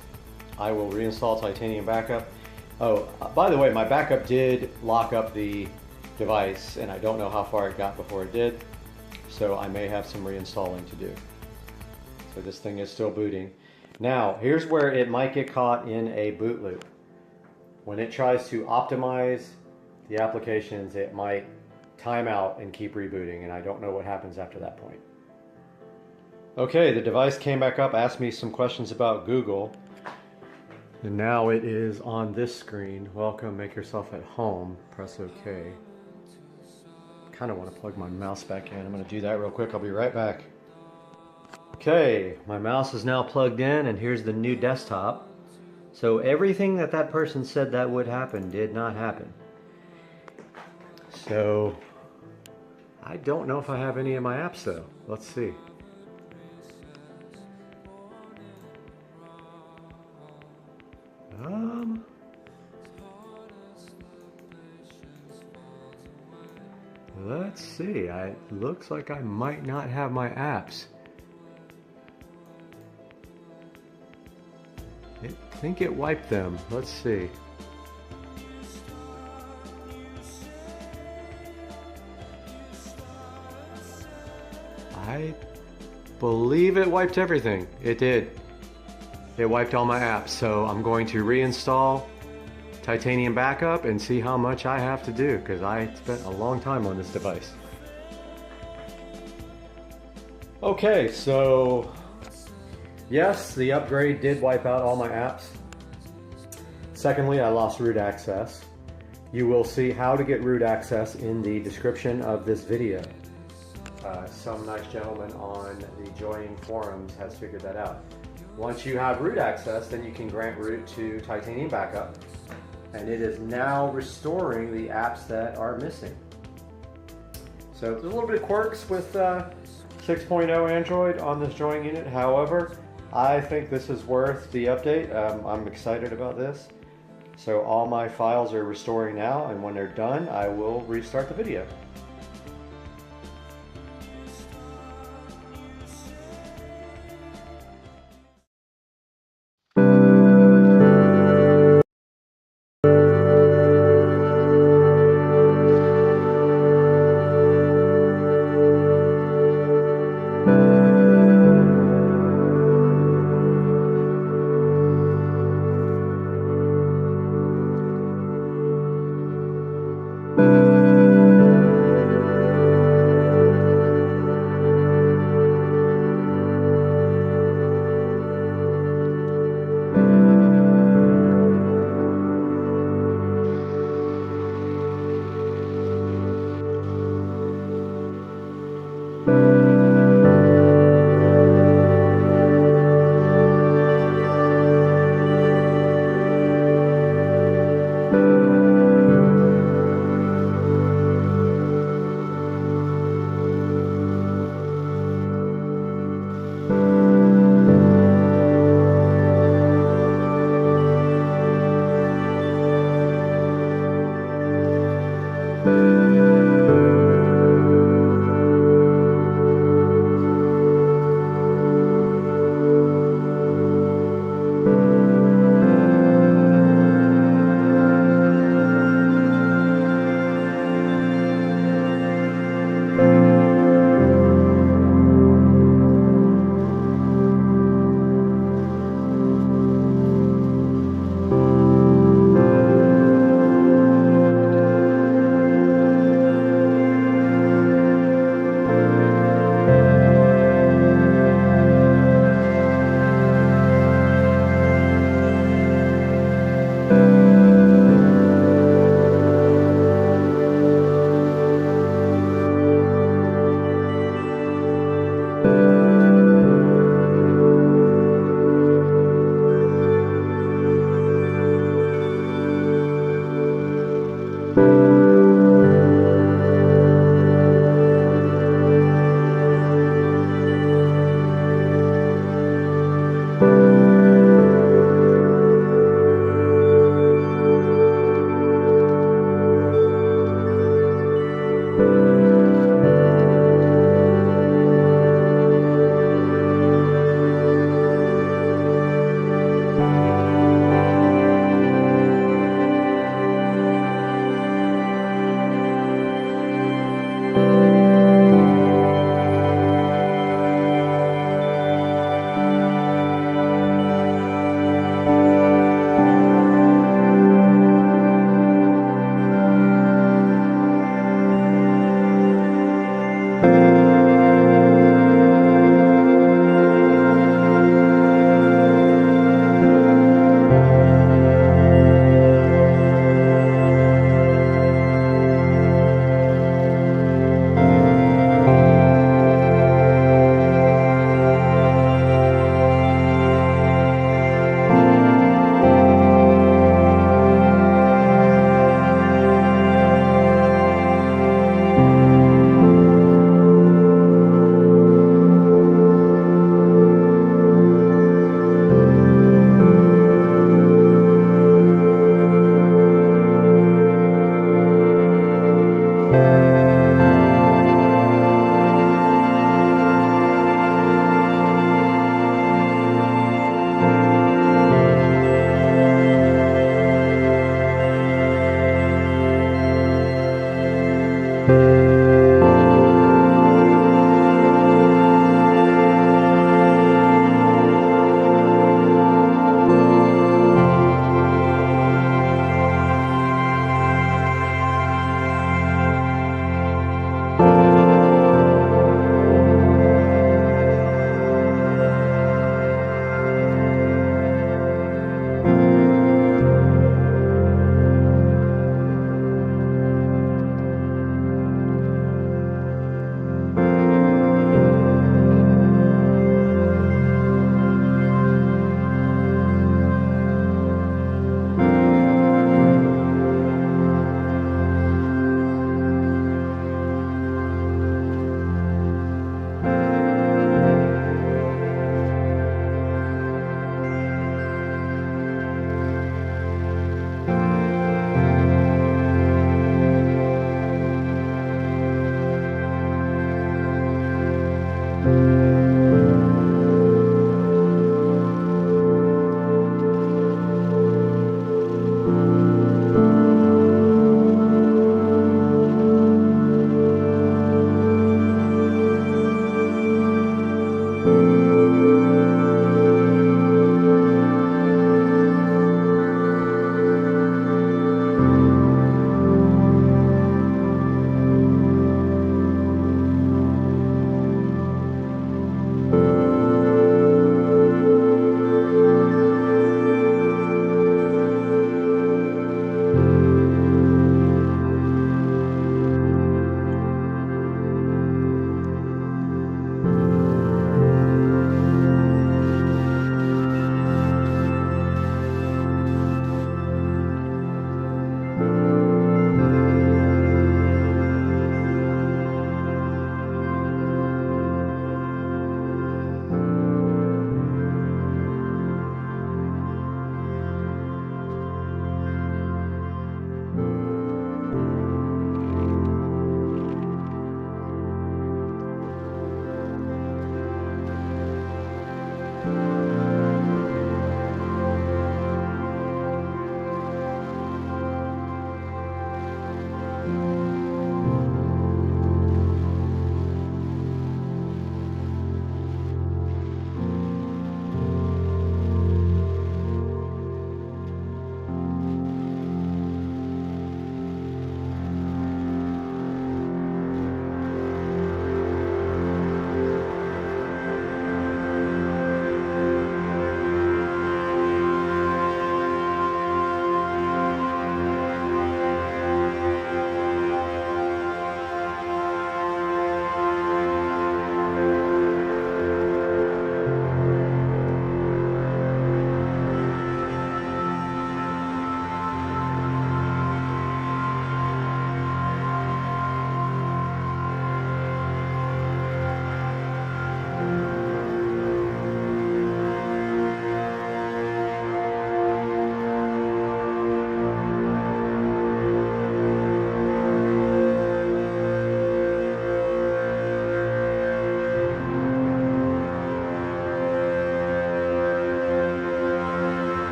I will reinstall Titanium Backup. Oh, by the way, my backup did lock up the device, and I don't know how far it got before it did, so I may have some reinstalling to do. So this thing is still booting. Now, here's where it might get caught in a boot loop. When it tries to optimize the applications, it might time out and keep rebooting, and I don't know what happens after that point. Okay, the device came back up, asked me some questions about Google, and now it is on this screen. Welcome, make yourself at home. Press OK. Kind of want to plug my mouse back in. I'm going to do that real quick. I'll be right back. Okay, my mouse is now plugged in, and here's the new desktop. So everything that person said that would happen did not happen. So I don't know if I have any of my apps though. Let's see. Let's see. It looks like I might not have my apps. I think it wiped them. Let's see. I believe it wiped everything. It did. It wiped all my apps, so I'm going to reinstall Titanium Backup and see how much I have to do, because I spent a long time on this device. Okay, so yes, the upgrade did wipe out all my apps. Secondly, I lost root access. You will see how to get root access in the description of this video. Some nice gentleman on the Join forums has figured that out. Once you have root access, then you can grant root to Titanium Backup, and it is now restoring the apps that are missing. So there's a little bit of quirks with 6.0 Android on this Join unit. However, I think this is worth the update. I'm excited about this. So all my files are restoring now, and when they're done, I will restart the video.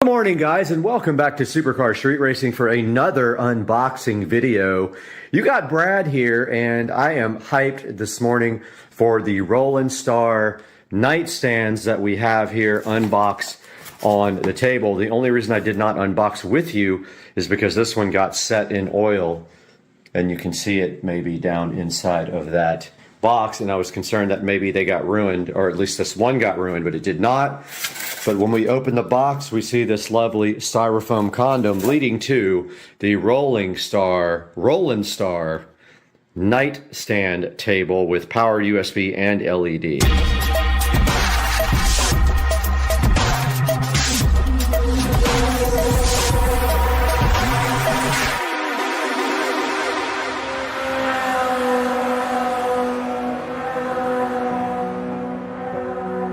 Good morning, guys, and welcome back to Supercar Street Racing for another unboxing video. You got Brad here, and I am hyped this morning for the Roland Star nightstands that we have here unboxed on the table. The only reason I did not unbox with you is because this one got set in oil, and you can see it maybe down inside of that box, and I was concerned that maybe they got ruined, or at least this one got ruined, but it did not. But when we open the box, we see this lovely styrofoam condom leading to the Roland Star nightstand table with power USB and LED.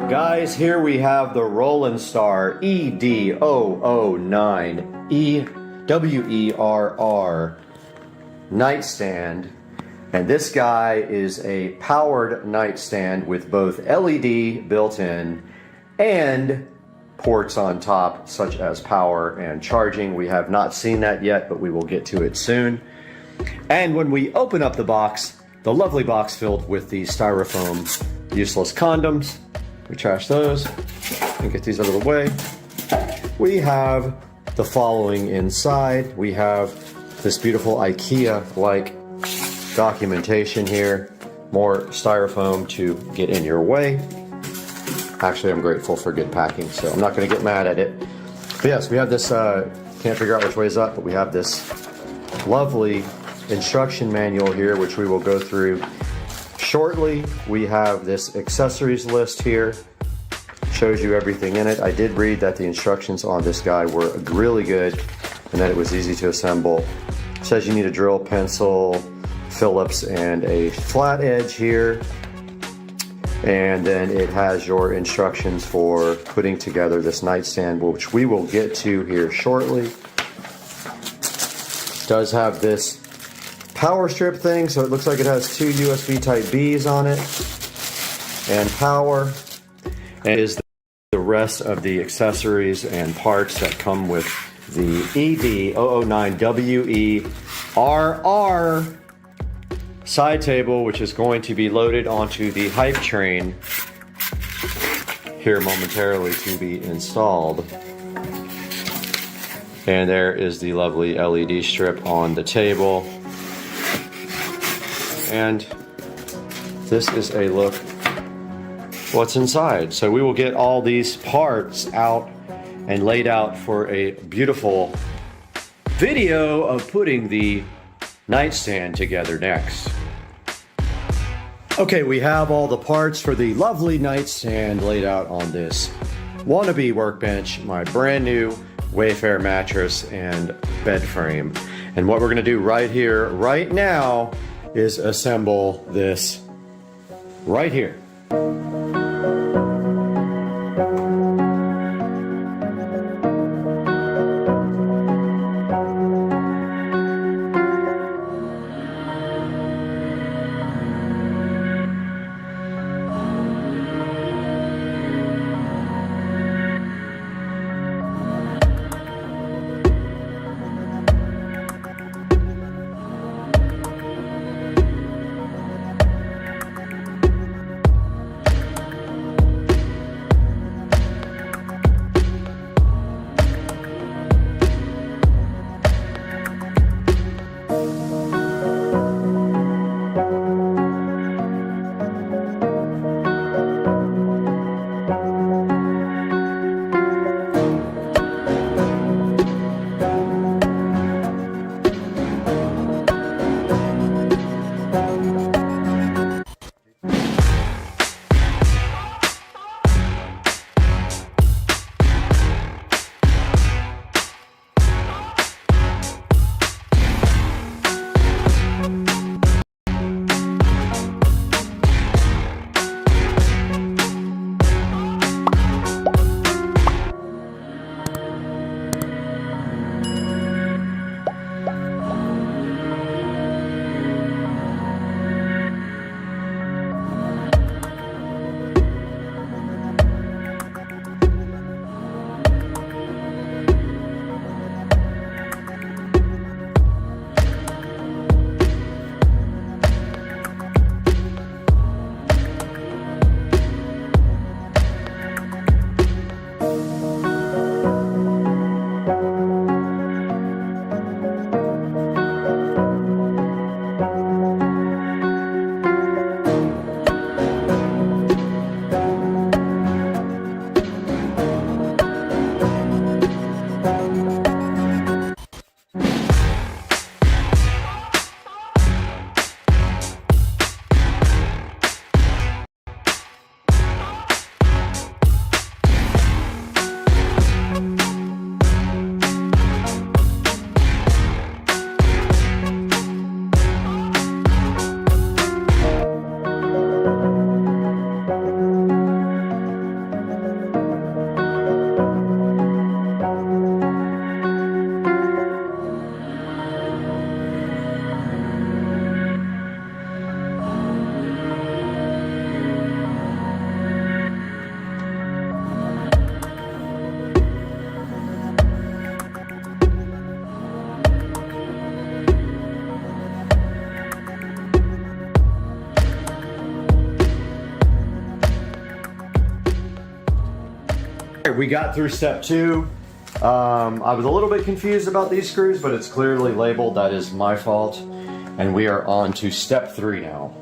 Guys, here we have the Roland Star ED009 EWERR nightstand, and this guy is a powered nightstand with both LED built in and ports on top such as power and charging. We have not seen that yet, but we will get to it soon. And when we open up the box, the lovely box filled with the styrofoam useless condoms, we trash those and get these out of the way. We have the following inside. We have this beautiful IKEA-like documentation here. More styrofoam to get in your way. Actually, I'm grateful for good packing, so I'm not going to get mad at it. But yes, we have this, can't figure out which way is up, but we have this lovely instruction manual here, which we will go through shortly. We have this accessories list here, shows you everything in it. I did read that the instructions on this guy were really good and that it was easy to assemble. It says you need a drill, pencil, Phillips, and a flat edge here. And then it has your instructions for putting together this nightstand, which we will get to here shortly. It does have this power strip thing, so it looks like it has two USB type B's on it and power, and is the rest of the accessories and parts that come with the ED009WERR side table, which is going to be loaded onto the hype train here momentarily to be installed. And there is the lovely LED strip on the table. And this is a look what's inside. So we will get all these parts out and laid out for a beautiful video of putting the nightstand together next. Okay, we have all the parts for the lovely nightstand laid out on this wannabe workbench, my brand new Wayfair mattress and bed frame. And what we're gonna do right here, right now, is assemble this right here. right, we got through step 2. I was a little bit confused about these screws, but it's clearly labeled. That is my fault. And we are on to step 3 now.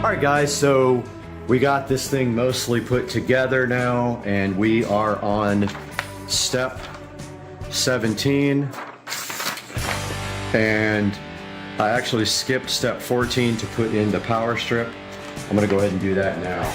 right, guys, so we got this thing mostly put together now, and we are on step 17. And I actually skipped step 14 to put in the power strip. I'm gonna go ahead and do that now.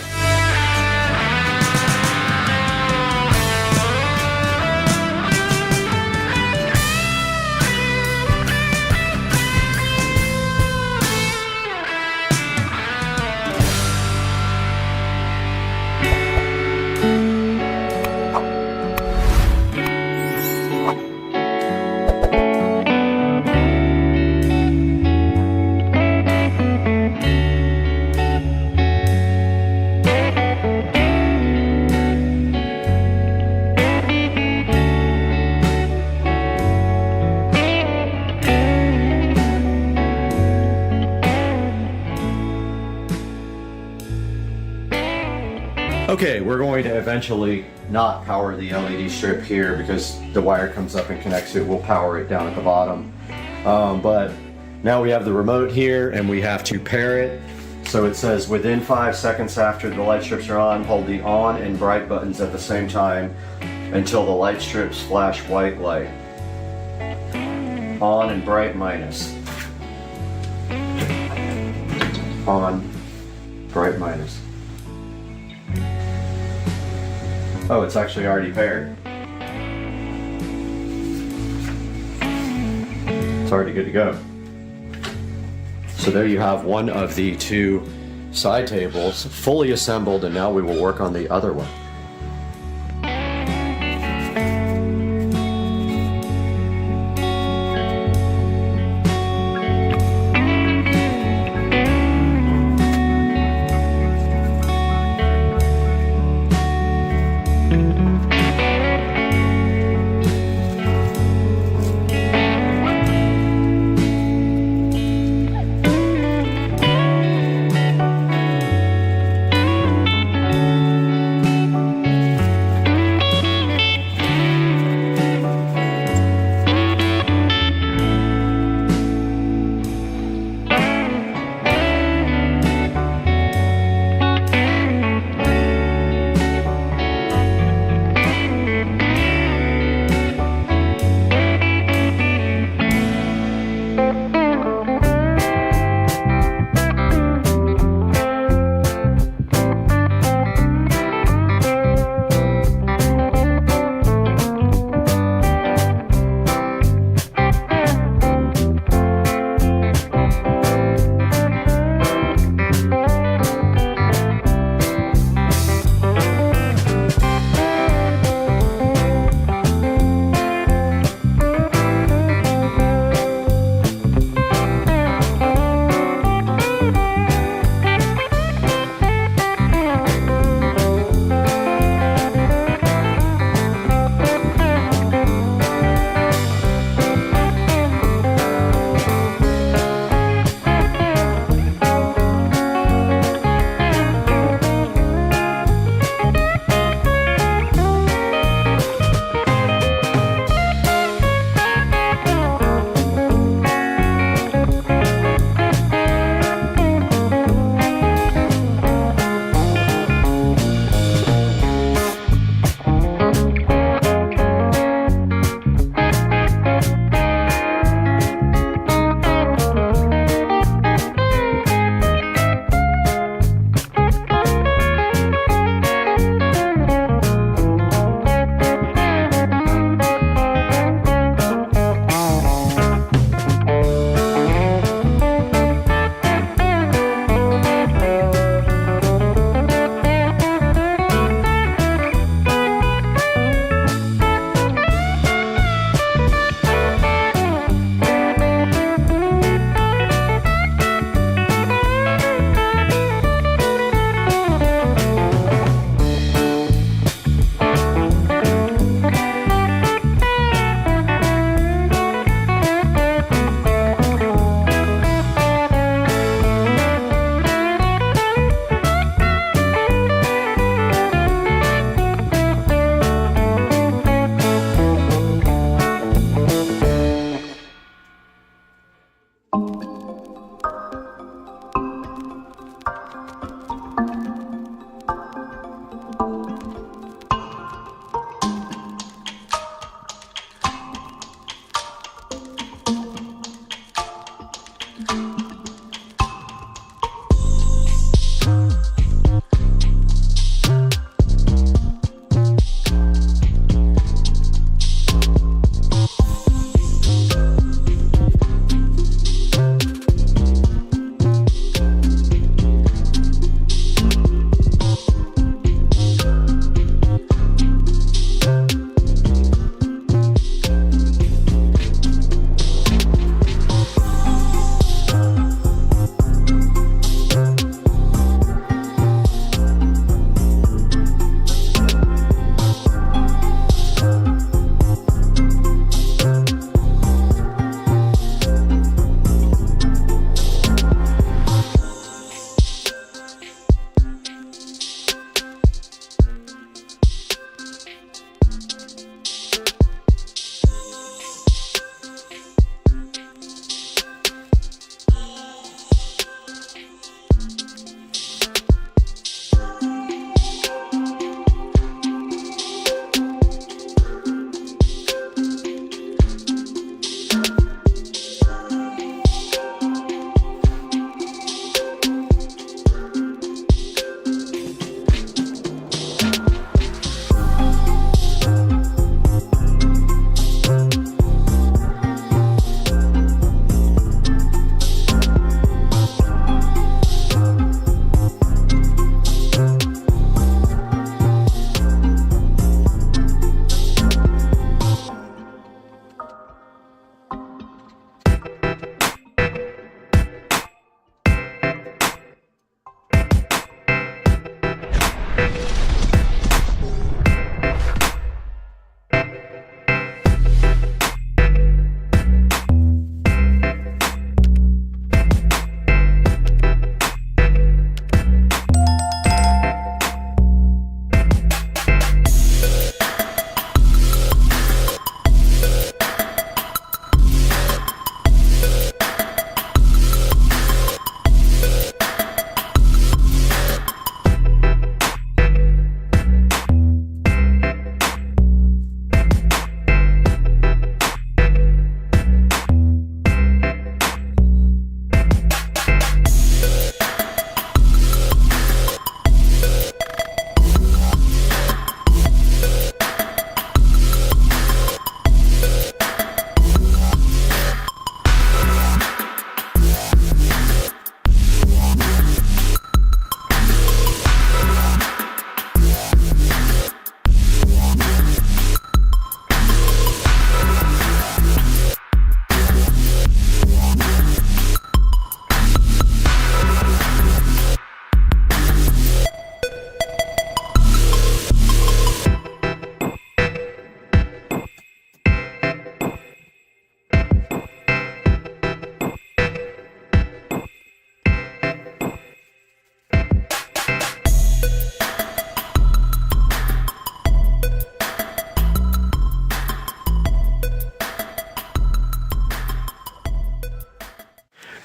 Okay, we're going to eventually not power the LED strip here because the wire comes up and connects it. We'll power it down at the bottom. But now we have the remote here and we have to pair it. So it says within 5 seconds after the light strips are on, hold the on and bright buttons at the same time until the light strips flash white light. On and bright minus. On, bright minus. Oh, it's actually already paired. It's already good to go. So there you have one of the two side tables fully assembled, and now we will work on the other one.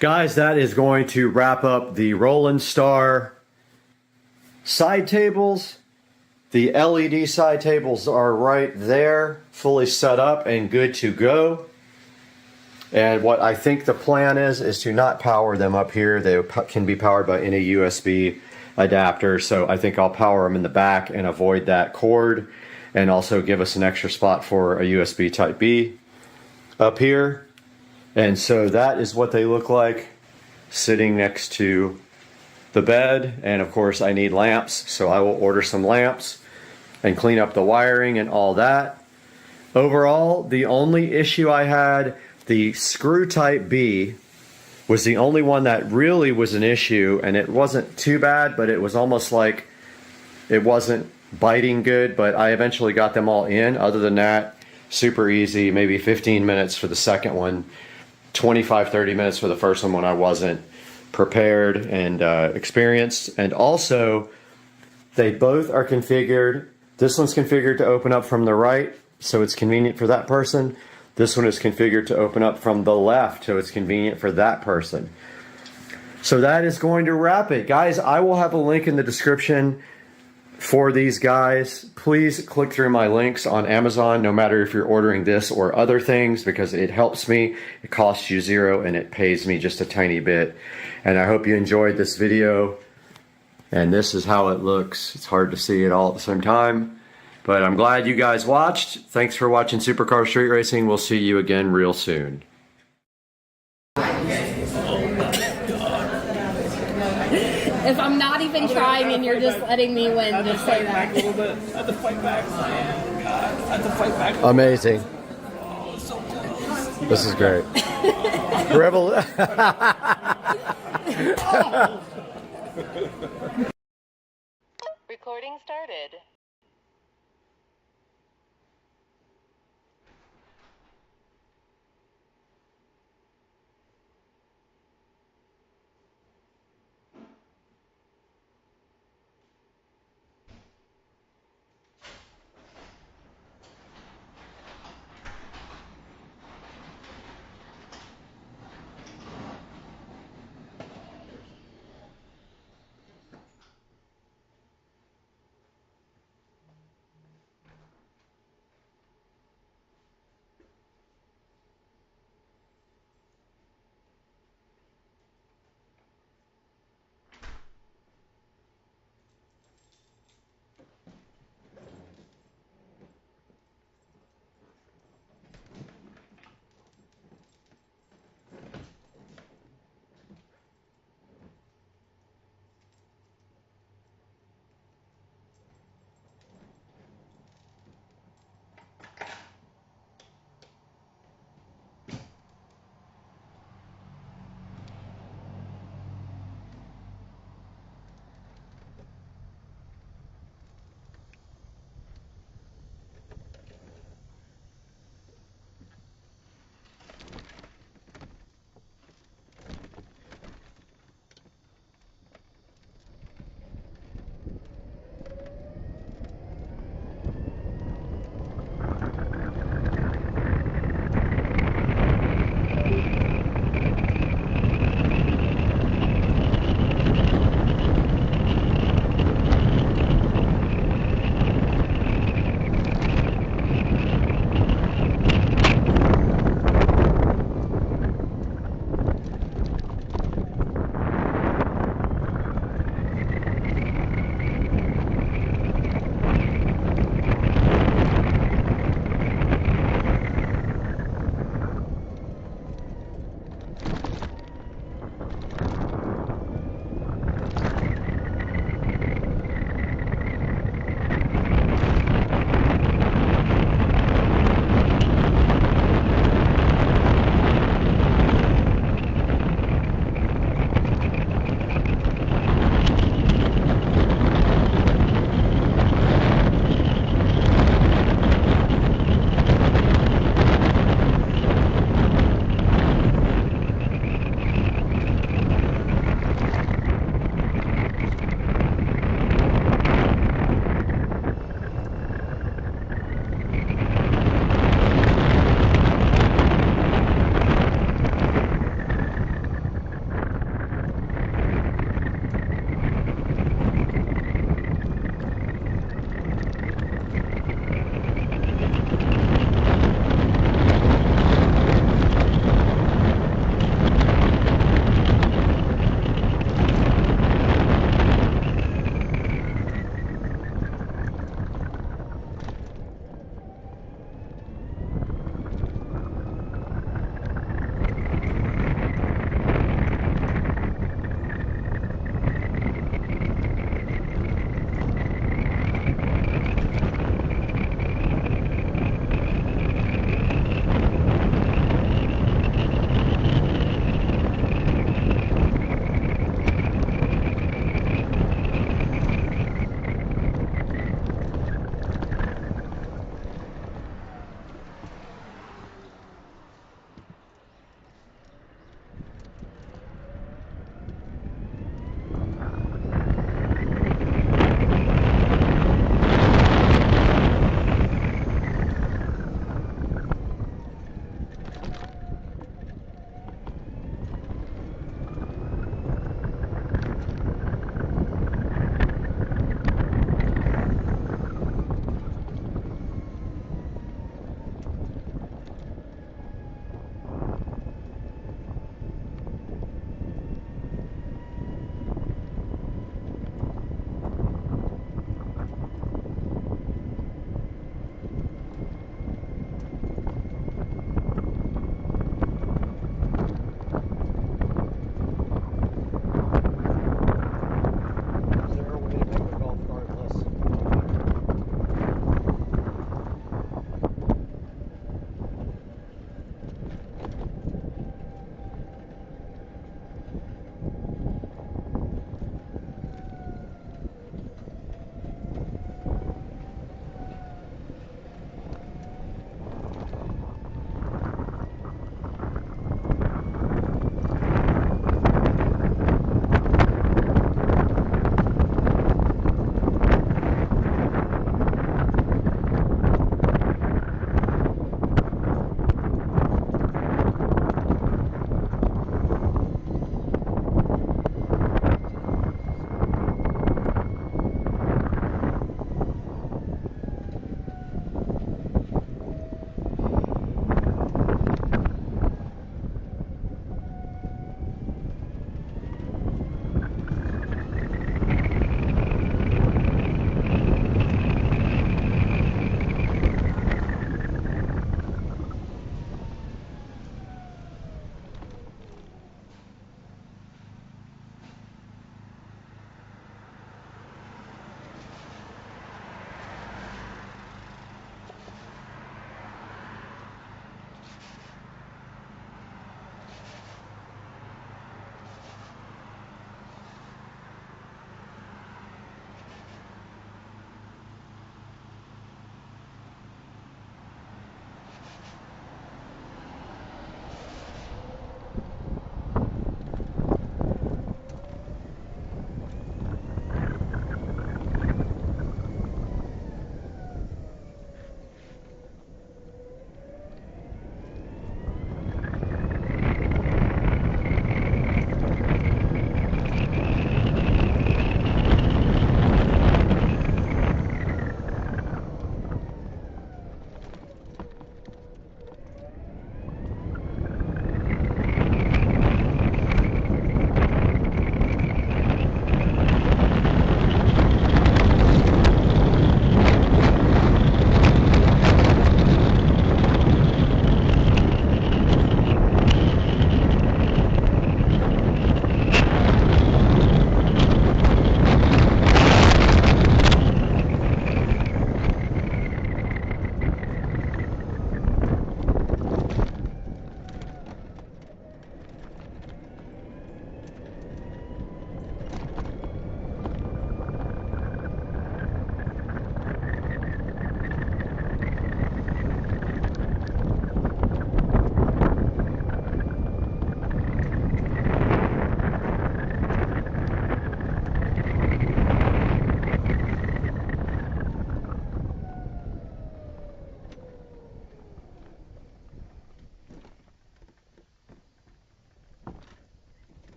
Guys, that is going to wrap up the Roland Star side tables. The LED side tables are right there, fully set up and good to go. And what I think the plan is to not power them up here. They can be powered by any USB adapter. So I think I'll power them in the back and avoid that cord, and also give us an extra spot for a USB Type B up here. And so that is what they look like sitting next to the bed. And of course I need lamps, so I will order some lamps and clean up the wiring and all that. Overall, the only issue I had, the screw Type B was the only one that really was an issue, and it wasn't too bad, but it was almost like it wasn't biting good, but I eventually got them all in. Other than that, super easy, maybe 15 minutes for the second one, 25-30 minutes for the first one when I wasn't prepared and experienced. And also, they both are configured. This one's configured to open up from the right, so it's convenient for that person. This one is configured to open up from the left, so it's convenient for that person. So that is going to wrap it. Guys, I will have a link in the description for these guys. Please click through my links on Amazon, no matter if you're ordering this or other things, because it helps me. It costs you $0 and it pays me just a tiny bit. And I hope you enjoyed this video. And this is how it looks. It's hard to see it all at the same time. But I'm glad you guys watched. Thanks for watching Supercar Street Racing. We'll see you again real soon. If I'm not even trying and you're just letting me win, just say that. A little bit. I had to fight back. I had to fight back. Amazing. This is great. Recording started.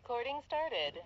Recording started.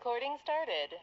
Recording started.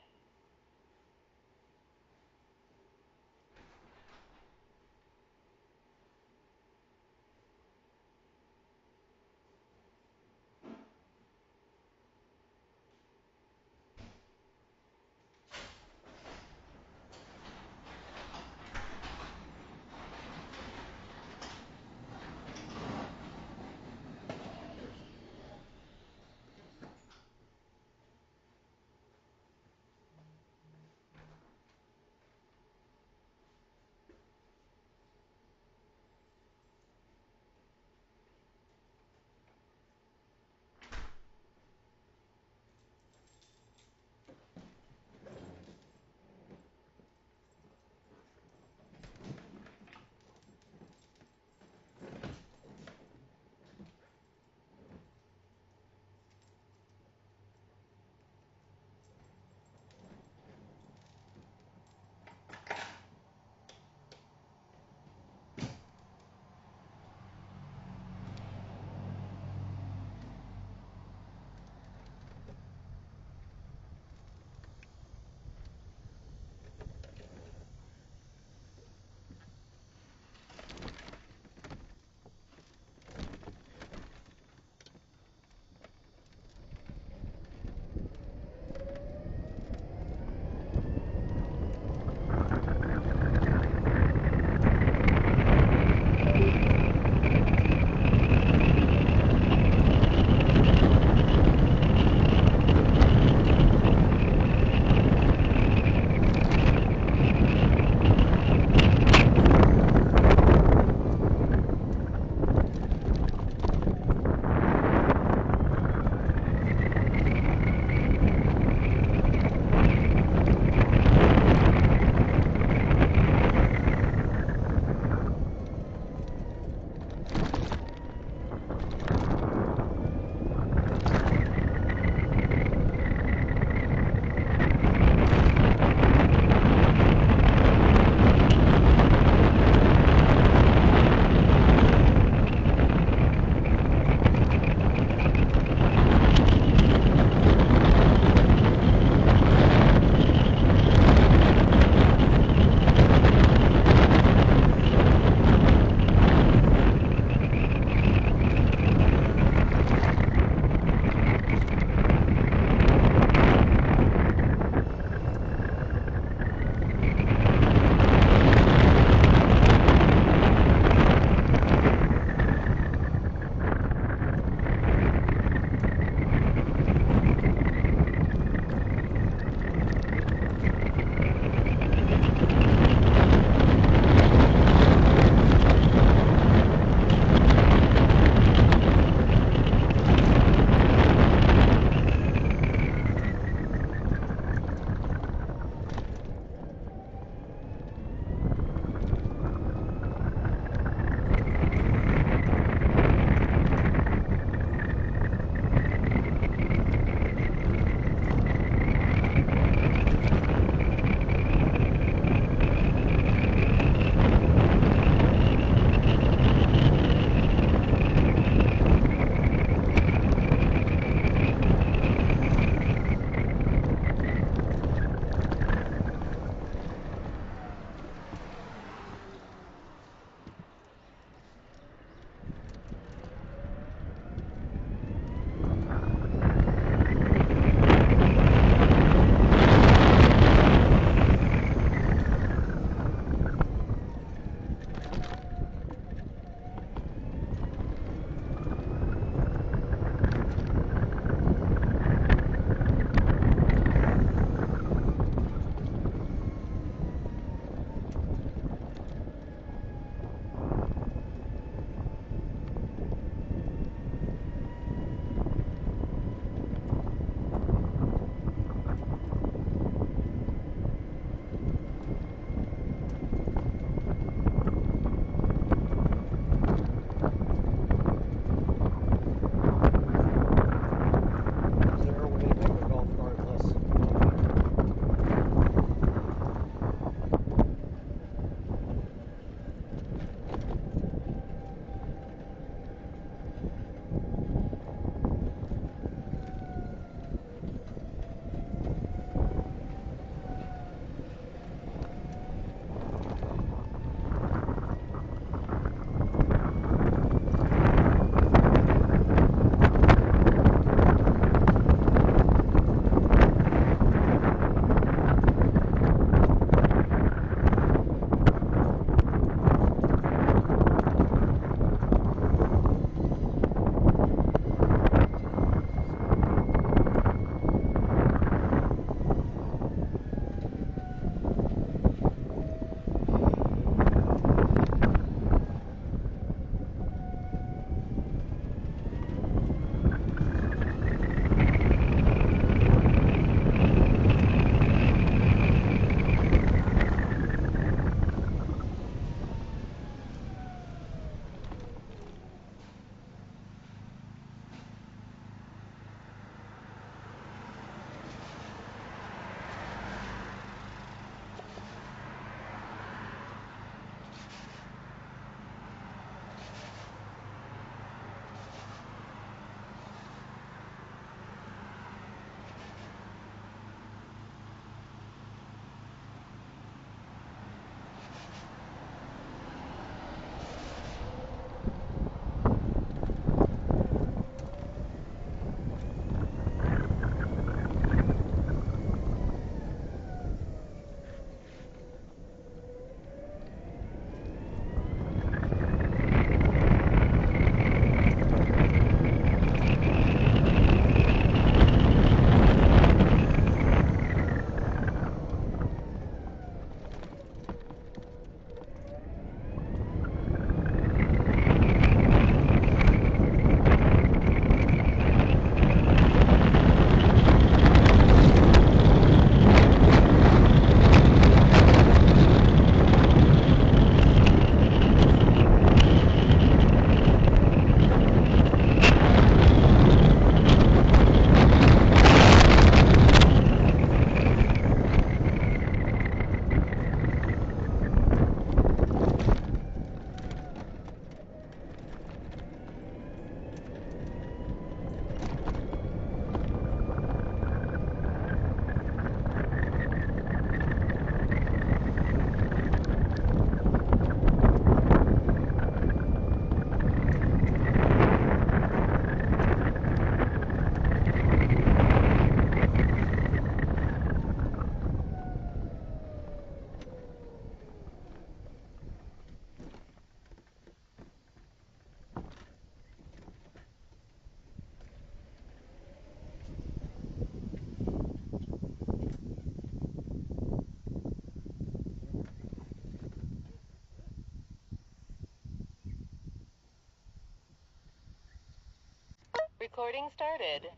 Recording started.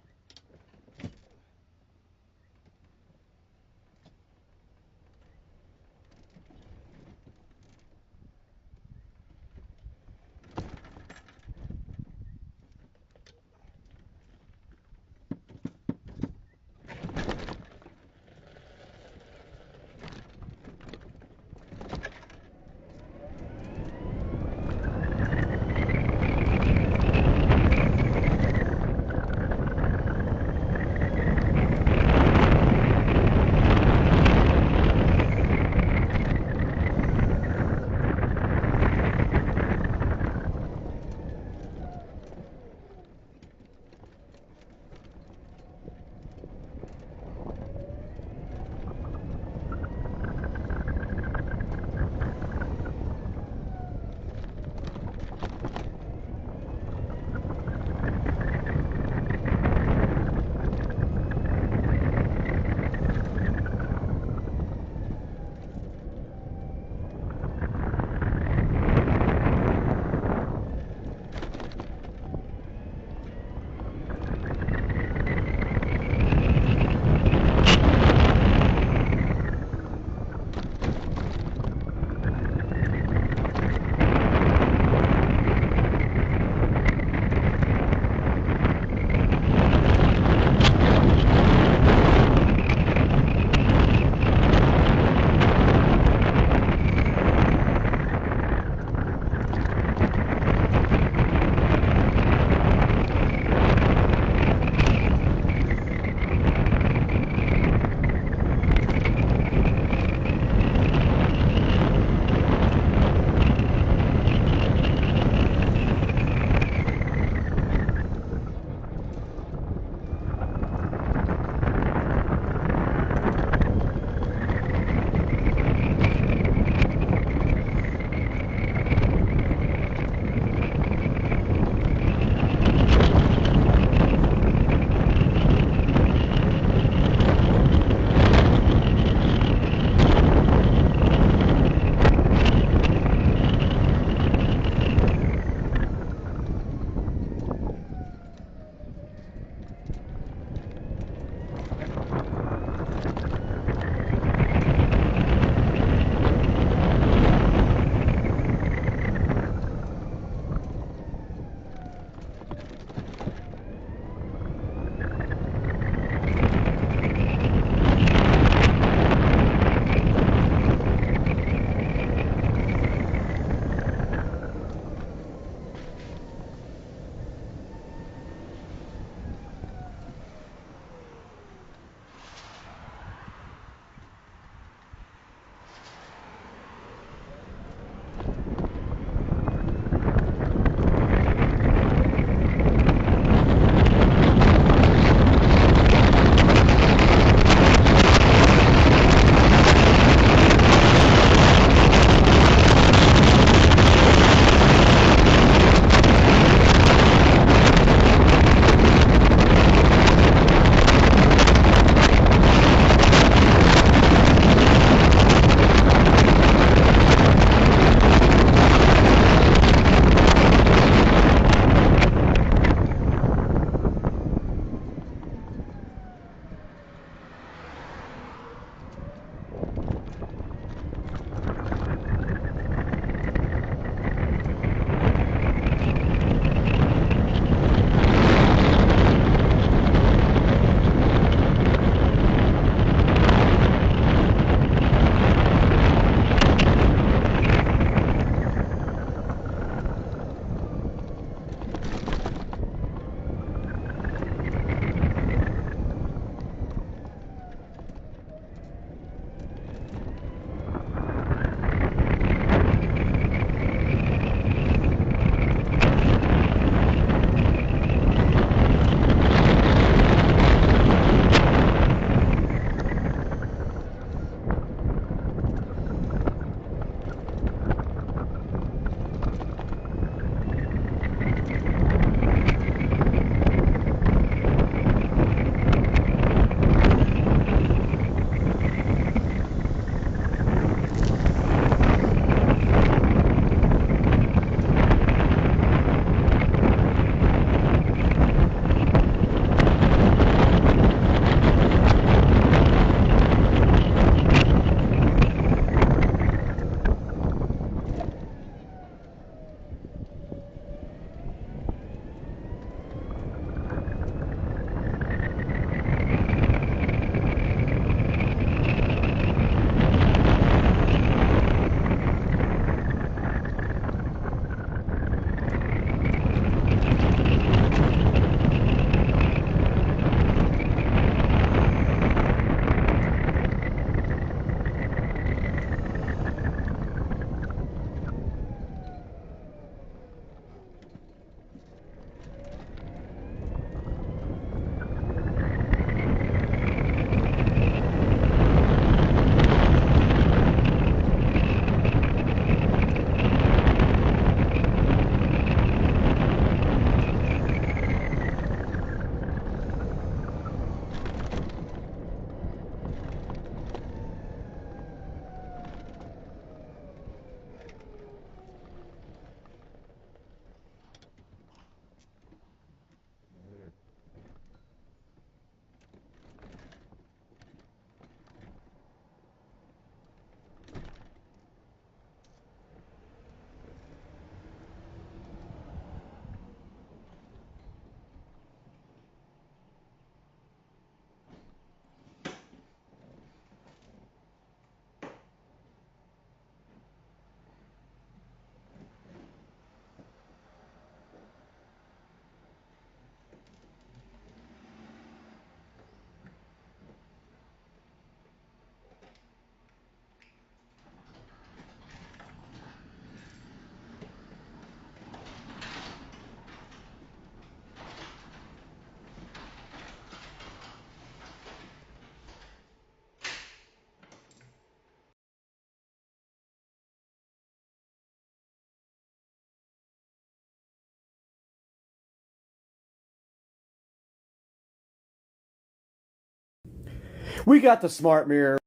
We got the smart mirror.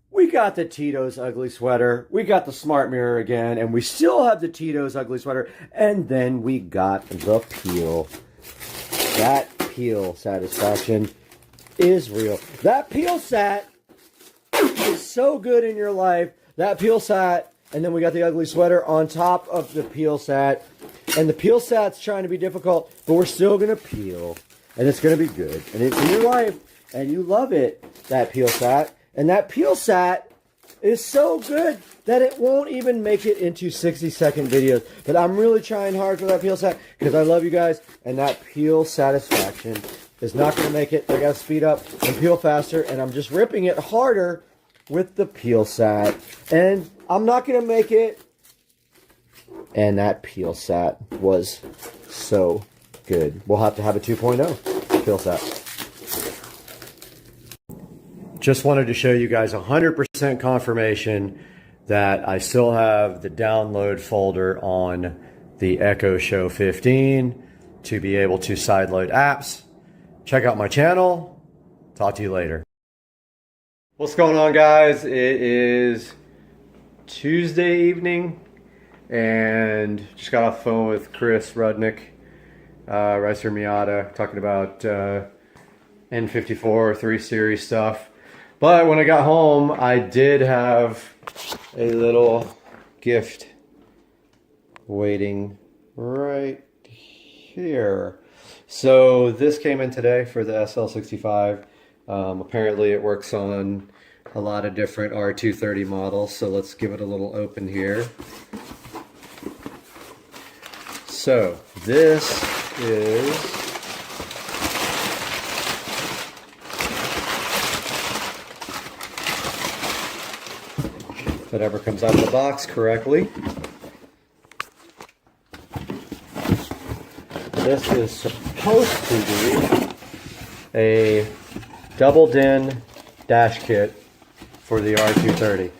We got the Tito's ugly sweater. We got the smart mirror again. And we still have the Tito's ugly sweater. And then we got the peel. That peel satisfaction is real. That peel sat is so good in your life. That peel sat. And then we got the ugly sweater on top of the peel sat. And the peel sat's trying to be difficult. But we're still going to peel. And it's going to be good. And it's in your life. And you love it. That peel sat. And that peel sat is so good that it won't even make it into 60-second videos. But I'm really trying hard for that peel sat because I love you guys. And that peel satisfaction is not going to make it. I got to speed up and peel faster. And I'm just ripping it harder with the peel sat. And I'm not going to make it. And that peel sat was so good. We'll have to have a 2.0 peel sat. Just wanted to show you guys 100% confirmation that I still have the download folder on the Echo Show 15 to be able to sideload apps. Check out my channel. Talk to you later. What's going on, guys? It is Tuesday evening and just got off the phone with Chris Rudnick, Ricer Miata, talking about N54 3 Series stuff. But when I got home, I did have a little gift waiting right here. So this came in today for the SL65. Apparently it works on a lot of different R230 models. So let's give it a little open here. So this is whatever comes out of the box correctly. This is supposed to be a double DIN dash kit for the R230.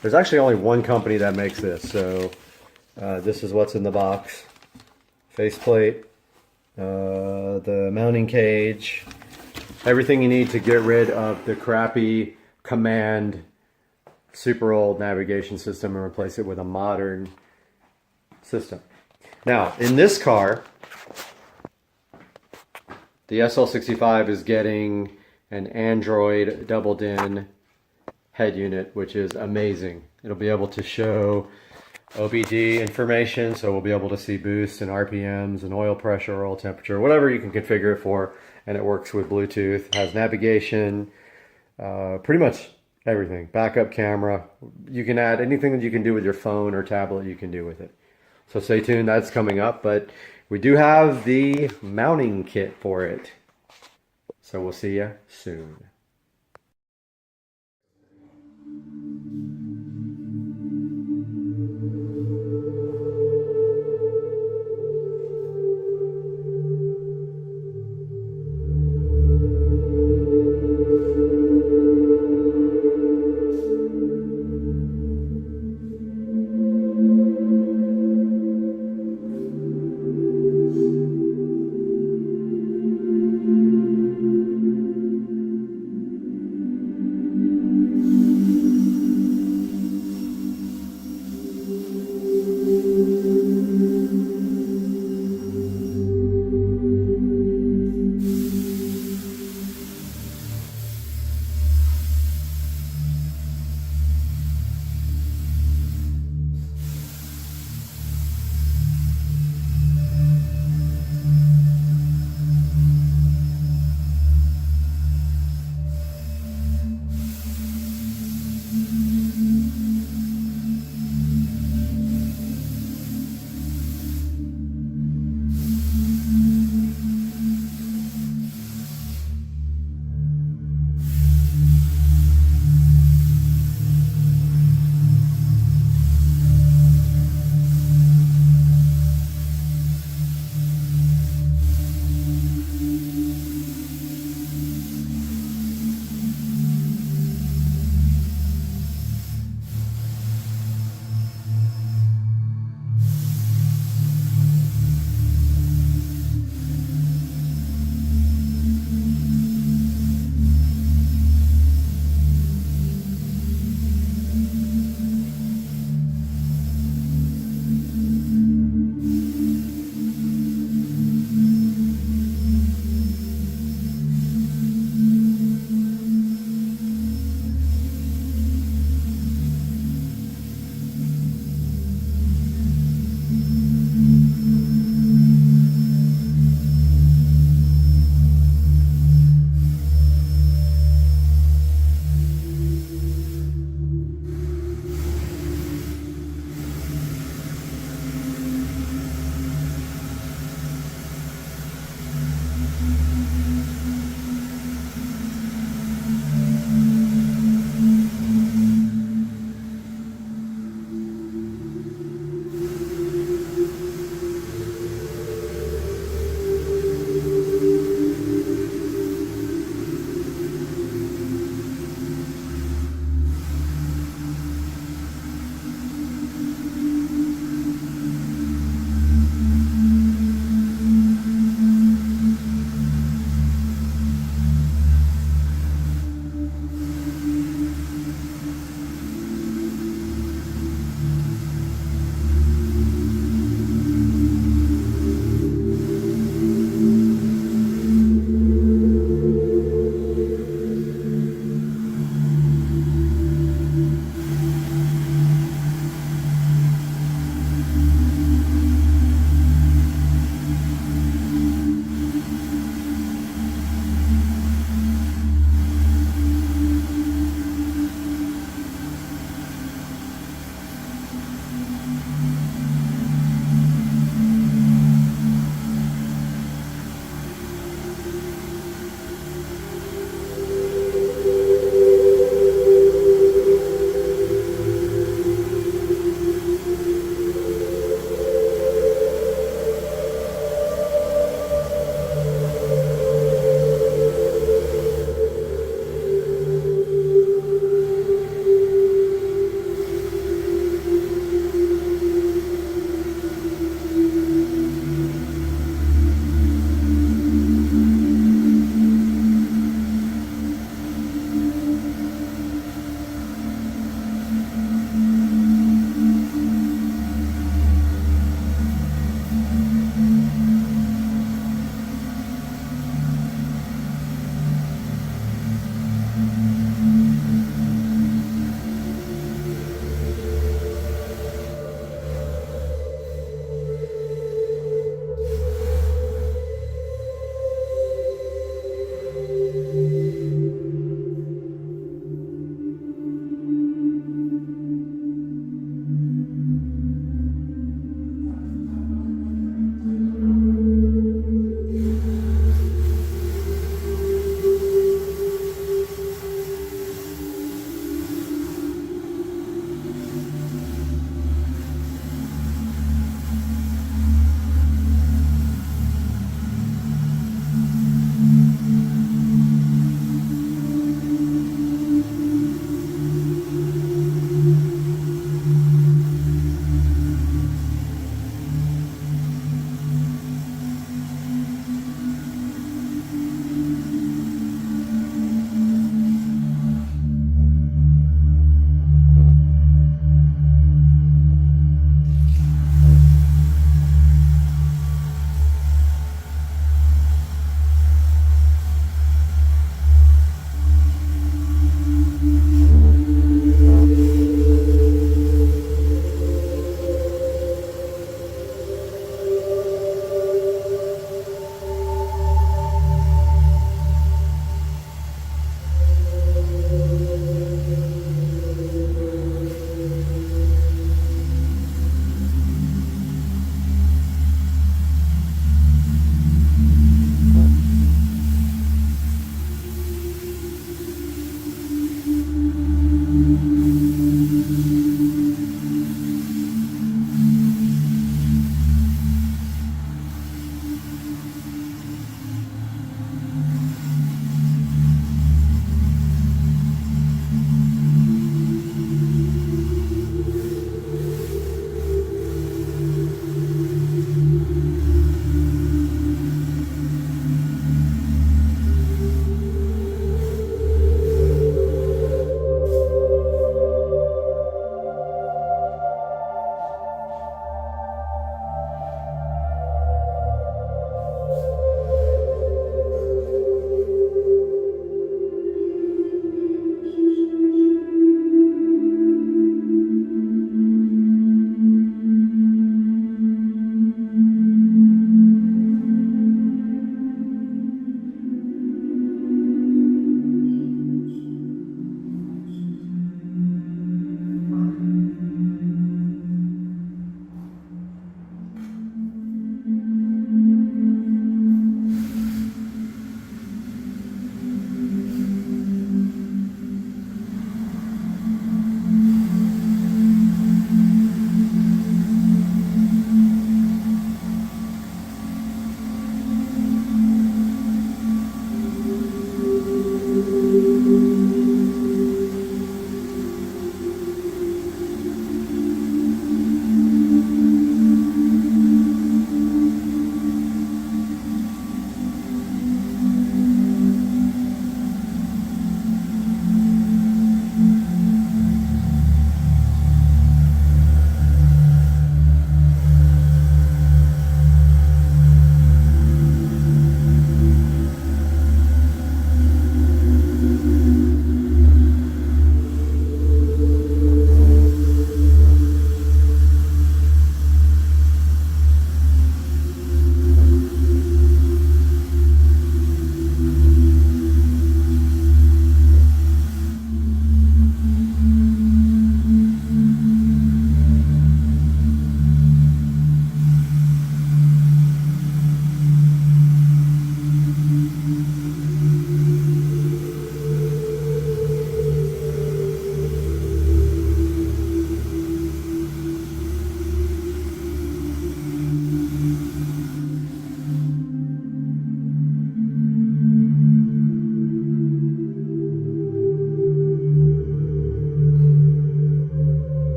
There's actually only one company that makes this, so this is what's in the box. Faceplate, the mounting cage, everything you need to get rid of the crappy Command super old navigation system and replace it with a modern system. Now, in this car, the SL65 is getting an Android double DIN head unit, which is amazing. It'll be able to show OBD information, so we'll be able to see boost and RPMs and oil pressure, oil temperature, whatever you can configure it for, and it works with Bluetooth, has navigation, pretty much everything. Backup camera. You can add anything that you can do with your phone or tablet, you can do with it. So stay tuned, that's coming up, but we do have the mounting kit for it. So we'll see you soon.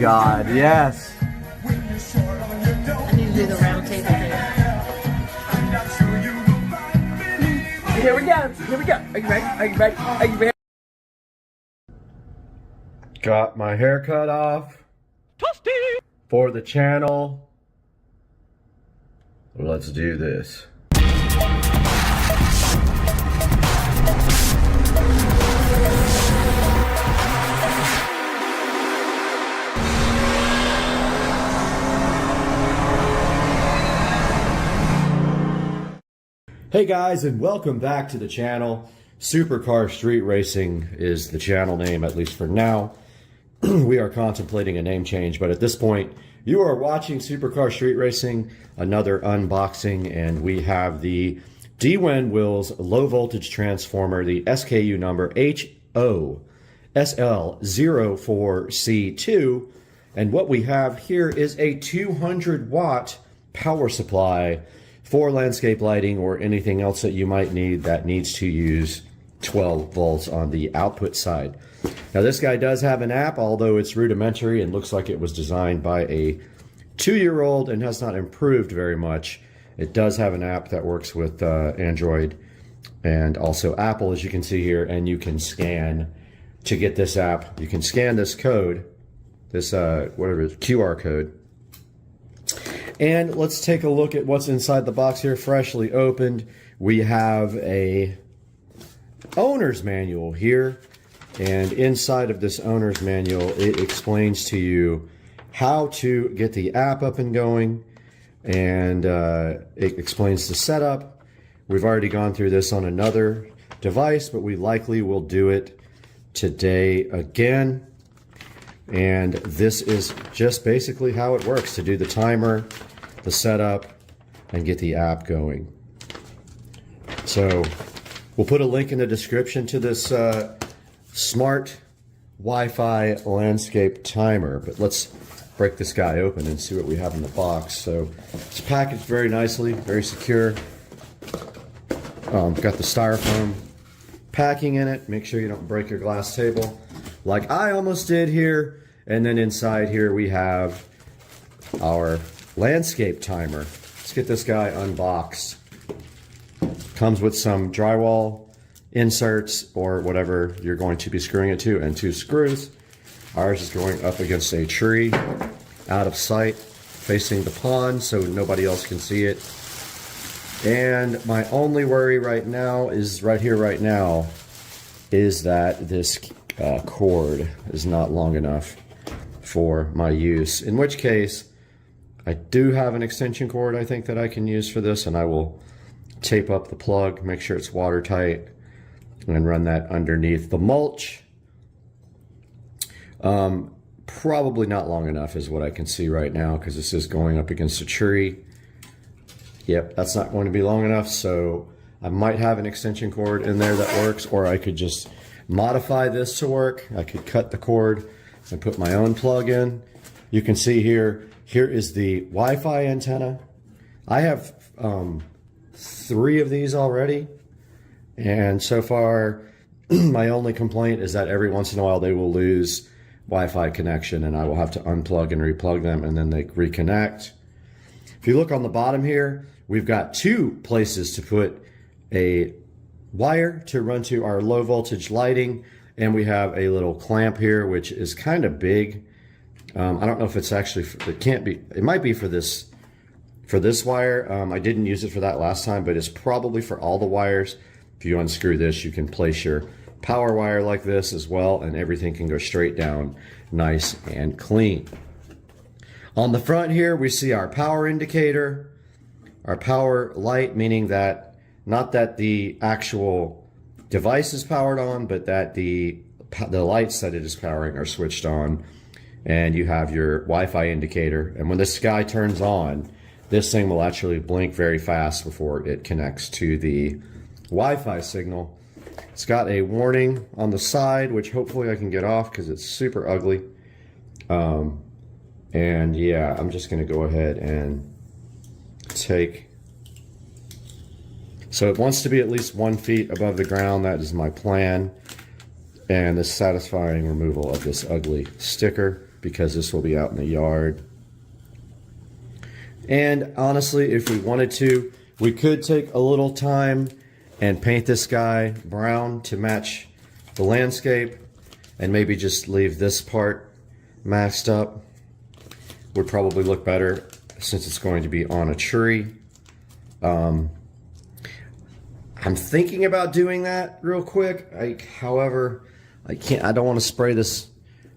God, yes. I need to do the round table thing. Here we go. Here we go. Are you ready? Are you ready? Are you ready? Got my hair cut off. Toasty! For the channel. Let's do this. Hey guys, and welcome back to the channel. Supercar Street Racing is the channel name, at least for now. We are contemplating a name change, but at this point, you are watching Supercar Street Racing, another unboxing, and we have the DWIN Wills low voltage transformer, the SKU number HOSL04C2, and what we have here is a 200 watt power supply for landscape lighting or anything else that you might need that needs to use 12 volts on the output side. Now this guy does have an app, although it's rudimentary and looks like it was designed by a 2-year-old and has not improved very much. It does have an app that works with Android and also Apple, as you can see here, and you can scan to get this app. You can scan this code, this whatever it is, QR code. And let's take a look at what's inside the box here, freshly opened. We have a owner's manual here, and inside of this owner's manual, it explains to you how to get the app up and going, and it explains the setup. We've already gone through this on another device, but we likely will do it today again. And this is just basically how it works to do the timer, the setup, and get the app going. So we'll put a link in the description to this smart Wi-Fi landscape timer, but let's break this guy open and see what we have in the box. So it's packaged very nicely, very secure. Got the styrofoam packing in it. Make sure you don't break your glass table like I almost did here. And then inside here we have our landscape timer. Let's get this guy unboxed. Comes with some drywall inserts or whatever you're going to be screwing it to, and 2 screws. Ours is going up against a tree, out of sight, facing the pond so nobody else can see it. And my only worry right now is right here right now is that this cord is not long enough for my use, in which case I do have an extension cord I think that I can use for this, and I will tape up the plug, make sure it's watertight, and run that underneath the mulch. Probably not long enough is what I can see right now, because this is going up against a tree. Yep, that's not going to be long enough, so I might have an extension cord in there that works, or I could just modify this to work. I could cut the cord and put my own plug in. You can see here is the Wi-Fi antenna. I have 3 of these already, and so far my only complaint is that every once in a while they will lose Wi-Fi connection, and I will have to unplug and replug them, and then they reconnect. If you look on the bottom here, we've got 2 places to put a wire to run to our low voltage lighting, and we have a little clamp here which is kind of big. I don't know if it's actually, it can't be, it might be for this wire. I didn't use it for that last time, but it's probably for all the wires. If you unscrew this, you can place your power wire like this as well, and everything can go straight down nice and clean. On the front here we see our power indicator, our power light, meaning that not that the actual device is powered on, but that the lights that it is powering are switched on. And you have your Wi-Fi indicator, and when this guy turns on, this thing will actually blink very fast before it connects to the Wi-Fi signal. It's got a warning on the side, which hopefully I can get off because it's super ugly. And yeah, I'm just going to go ahead and take. So it wants to be at least 1 feet above the ground. That is my plan. And the satisfying removal of this ugly sticker. because this will be out in the yard. And honestly, if we wanted to, we could take a little time and paint this guy brown to match the landscape, and maybe just leave this part maxed up. Would probably look better since it's going to be on a tree. I'm thinking about doing that real quick. However, I don't want to spray this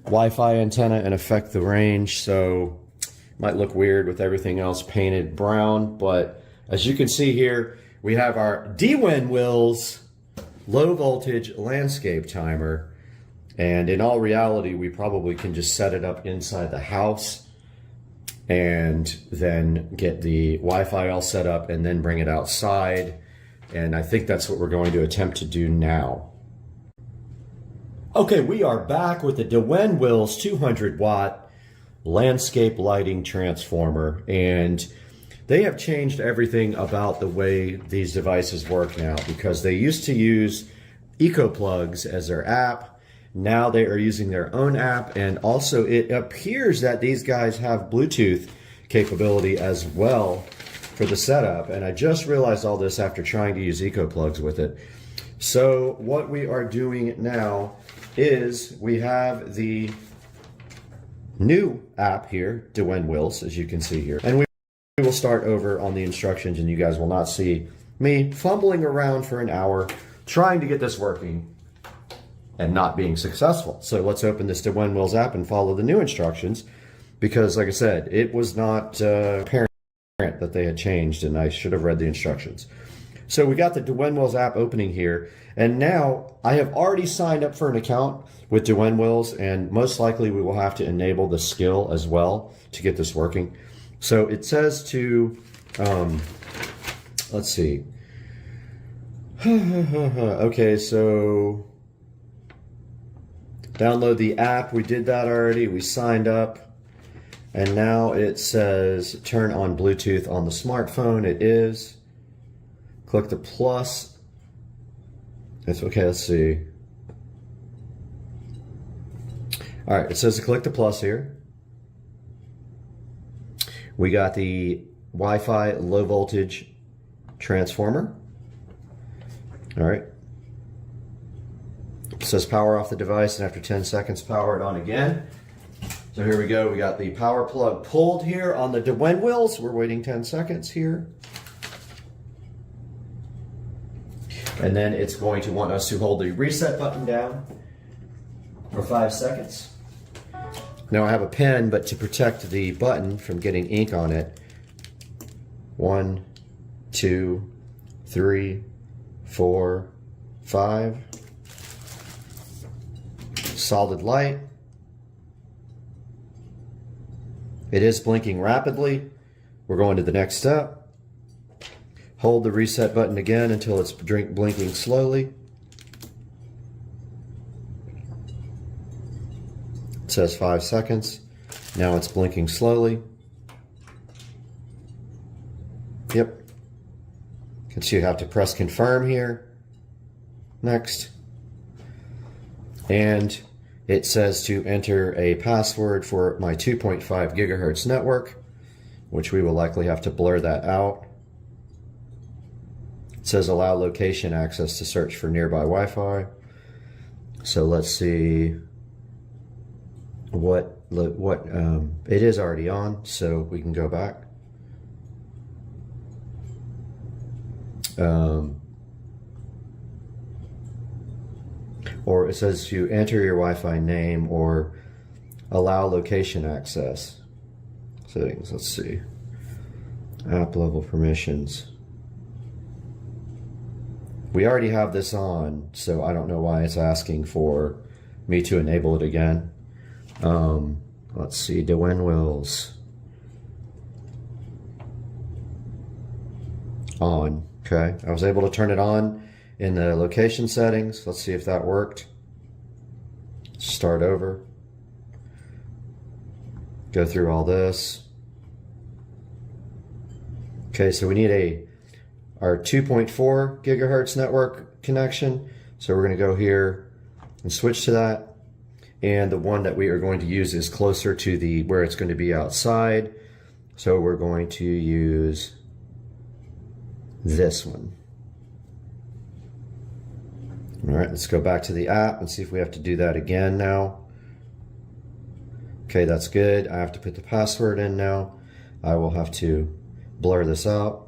Wi-Fi antenna and affect the range, so it might look weird with everything else painted brown. But as you can see here, we have our Dwin low voltage landscape timer, and in all reality, we probably can just set it up inside the house and then get the Wi-Fi all set up and then bring it outside. And I think that's what we're going to attempt to do now. Okay, we are back with the Dwin 200 watt landscape lighting transformer, and they have changed everything about the way these devices work now, because they used to use EcoPlugs as their app. Now they are using their own app, and also it appears that these guys have Bluetooth capability as well for the setup. And I just realized all this after trying to use EcoPlugs with it. So what we are doing now is we have the new app here, Dwin, as you can see here. And we will start over on the instructions, and you guys will not see me fumbling around for an hour trying to get this working and not being successful. So let's open this Dwin app and follow the new instructions, because like I said, it was not apparent that they had changed, and I should have read the instructions. So we got the Dwin app opening here, and now I have already signed up for an account with Dwin, and most likely we will have to enable the skill as well to get this working. So it says to, let's see. Okay, so download the app. We did that already. We signed up. And now it says turn on Bluetooth on the smartphone. It is. Click the plus. It's okay, let's see. All right, it says to click the plus here. We got the Wi-Fi low voltage transformer. All right. It says power off the device, and after 10 seconds, power it on again. So here we go. We got the power plug pulled here on the Dwin. We're waiting 10 seconds here. And then it's going to want us to hold the reset button down for 5 seconds. Now I have a pen, but to protect the button from getting ink on it, 1, 2, 3, 4, 5. Solid light. It is blinking rapidly. We're going to the next step. Hold the reset button again until it's blinking slowly. It says 5 seconds. Now it's blinking slowly. Yep. You can see you have to press confirm here. Next. And it says to enter a password for my 2.5 gigahertz network, which we will likely have to blur that out. It says allow location access to search for nearby Wi-Fi. So let's see what it is already on, so we can go back. Or it says to enter your Wi-Fi name or allow location access. Settings, let's see. App level permissions. We already have this on, so I don't know why it's asking for me to enable it again. Let's see, Dwin on. Okay, I was able to turn it on in the location settings. Let's see if that worked. Start over. Go through all this. Okay, so we need our 2.4 gigahertz network connection. So we're going to go here and switch to that. and the one that we are going to use is closer to the where it's going to be outside. So we're going to use this one. All right, let's go back to the app and see if we have to do that again now. Okay, that's good. I have to put the password in now. I will have to blur this out.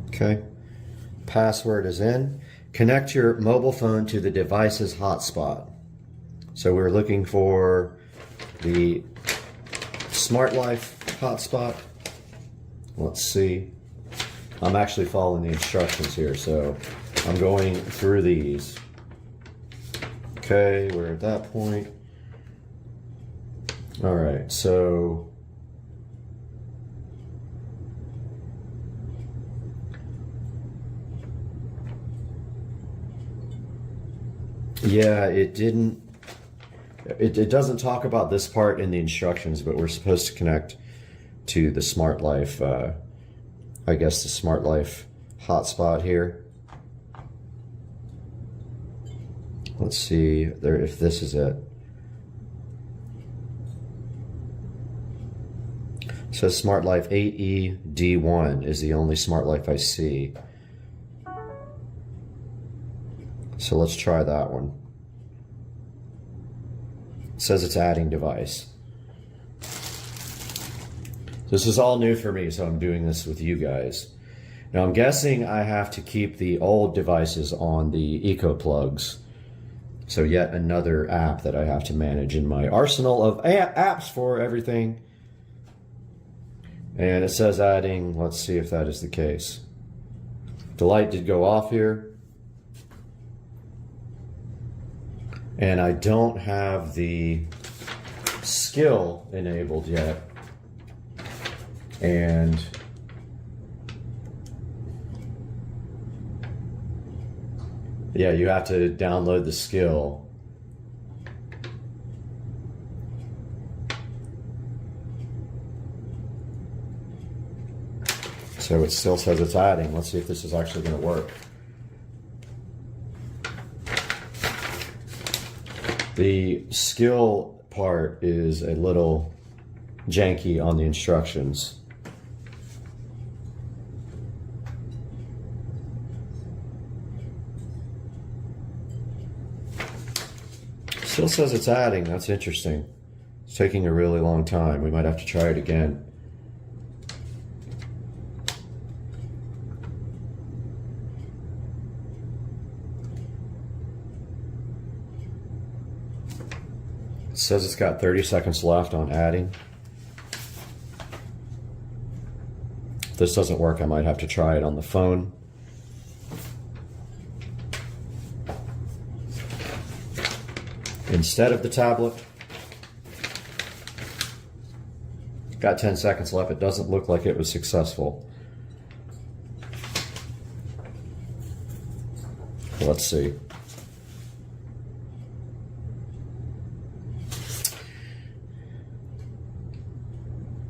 Okay, password is in. Connect your mobile phone to the device's hotspot. So we're looking for the Smart Life hotspot. Let's see. I'm actually following the instructions here, so I'm going through these. Okay, we're at that point. All right, so yeah, it didn't. It doesn't talk about this part in the instructions, but we're supposed to connect to the Smart Life, I guess the Smart Life hotspot here. Let's see there if this is it. It says Smart Life 8E-D1 is the only Smart Life I see. So let's try that one. It says it's adding device. This is all new for me, so I'm doing this with you guys. Now I'm guessing I have to keep the old devices on the Eco plugs. So yet another app that I have to manage in my arsenal of apps for everything. And it says adding, let's see if that is the case. The light did go off here. And I don't have the skill enabled yet. And yeah, you have to download the skill. So it still says it's adding. Let's see if this is actually going to work. The skill part is a little janky on the instructions. Still says it's adding. That's interesting. It's taking a really long time. We might have to try it again. It says it's got 30 seconds left on adding. If this doesn't work, I might have to try it on the phone. Instead of the tablet. Got 10 seconds left. It doesn't look like it was successful. Let's see.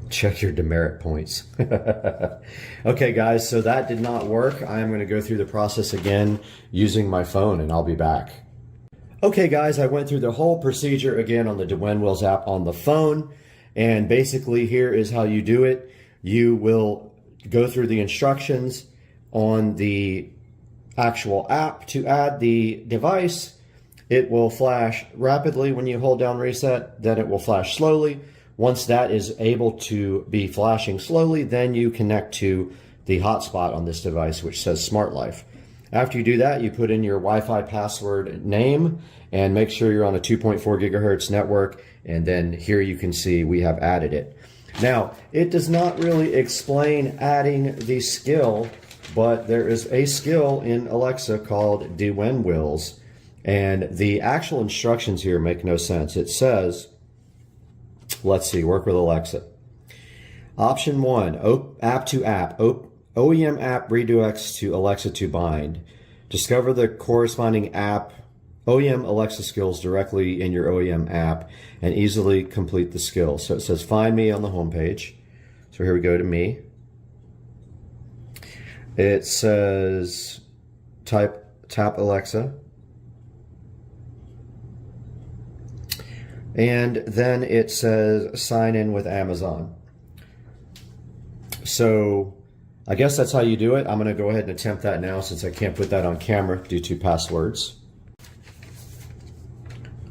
Check your demerit points. Okay, guys, so that did not work. I am going to go through the process again using my phone, and I'll be back. Okay, guys, I went through the whole procedure again on the Dwayne app on the phone, and basically here is how you do it. You will go through the instructions on the actual app to add the device. It will flash rapidly when you hold down reset, then it will flash slowly. Once that is able to be flashing slowly, then you connect to the hotspot on this device, which says Smart Life. After you do that, you put in your Wi-Fi password name and make sure you're on a 2.4 gigahertz network. And then here you can see we have added it. Now, it does not really explain adding the skill, but there is a skill in Alexa called Dwayne Wills. And the actual instructions here make no sense. It says, let's see, work with Alexa. Option 1, app to app, OEM app redirects to Alexa to bind. Discover the corresponding app, OEM Alexa skills directly in your OEM app and easily complete the skill. So it says find me on the home page. So here we go to me. It says tap Alexa. And then it says sign in with Amazon. So I guess that's how you do it. I'm going to go ahead and attempt that now since I can't put that on camera due to passwords.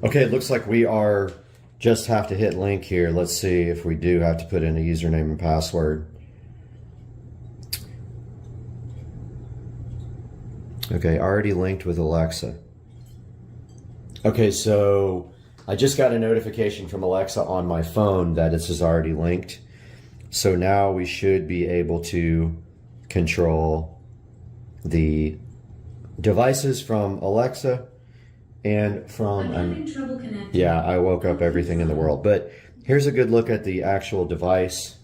Okay, it looks like we are just have to hit link here. Let's see if we do have to put in a username and password. Okay, already linked with Alexa. Okay, so I just got a notification from Alexa on my phone that this is already linked. So now we should be able to control the devices from Alexa and from, yeah, I woke up everything in the world. But here's a good look at the actual device.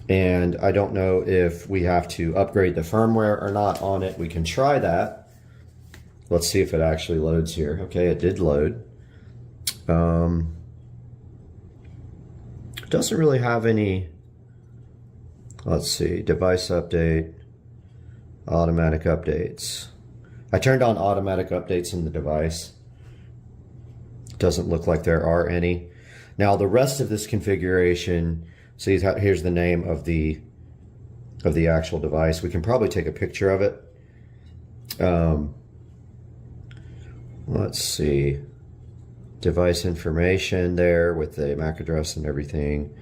And I don't know if we have to upgrade the firmware or not on it. We can try that. Let's see if it actually loads here. Okay, it did load. Doesn't really have any, let's see, device update, automatic updates. I turned on automatic updates in the device. Doesn't look like there are any. Now the rest of this configuration, see, here's the name of the actual device. We can probably take a picture of it. Let's see. Device information there with the MAC address and everything.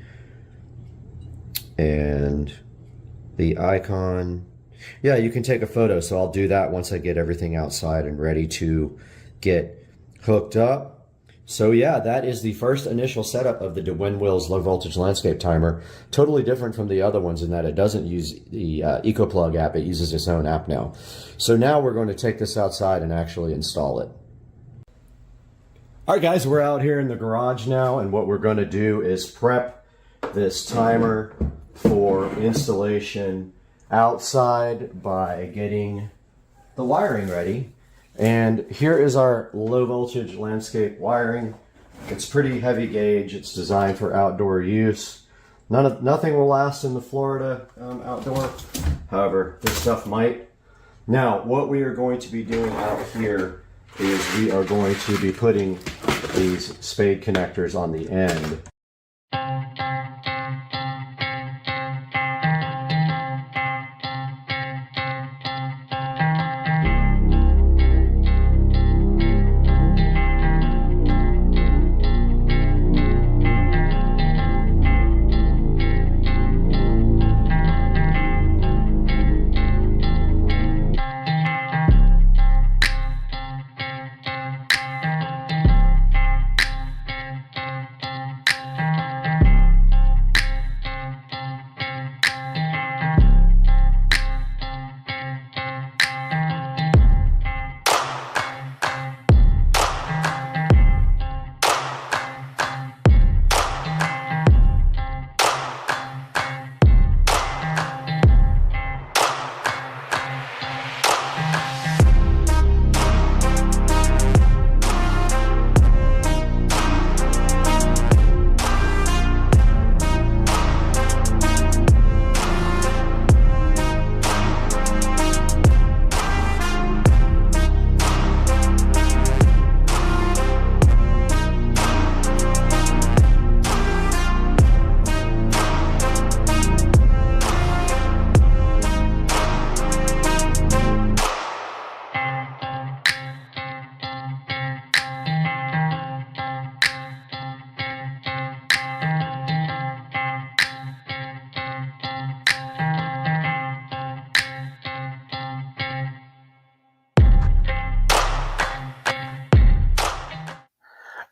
And the icon. Yeah, you can take a photo, so I'll do that once I get everything outside and ready to get hooked up. So yeah, that is the first initial setup of the Winwills low voltage landscape timer. Totally different from the other ones in that it doesn't use the EcoPlug app, it uses its own app now. So now we're going to take this outside and actually install it. All right, guys, we're out here in the garage now, and what we're going to do is prep this timer for installation outside by getting the wiring ready. And here is our low voltage landscape wiring. It's pretty heavy gauge. It's designed for outdoor use. Nothing will last in the Florida outdoor. However, this stuff might. Now, what we are going to be doing out here is we are going to be putting these spade connectors on the end.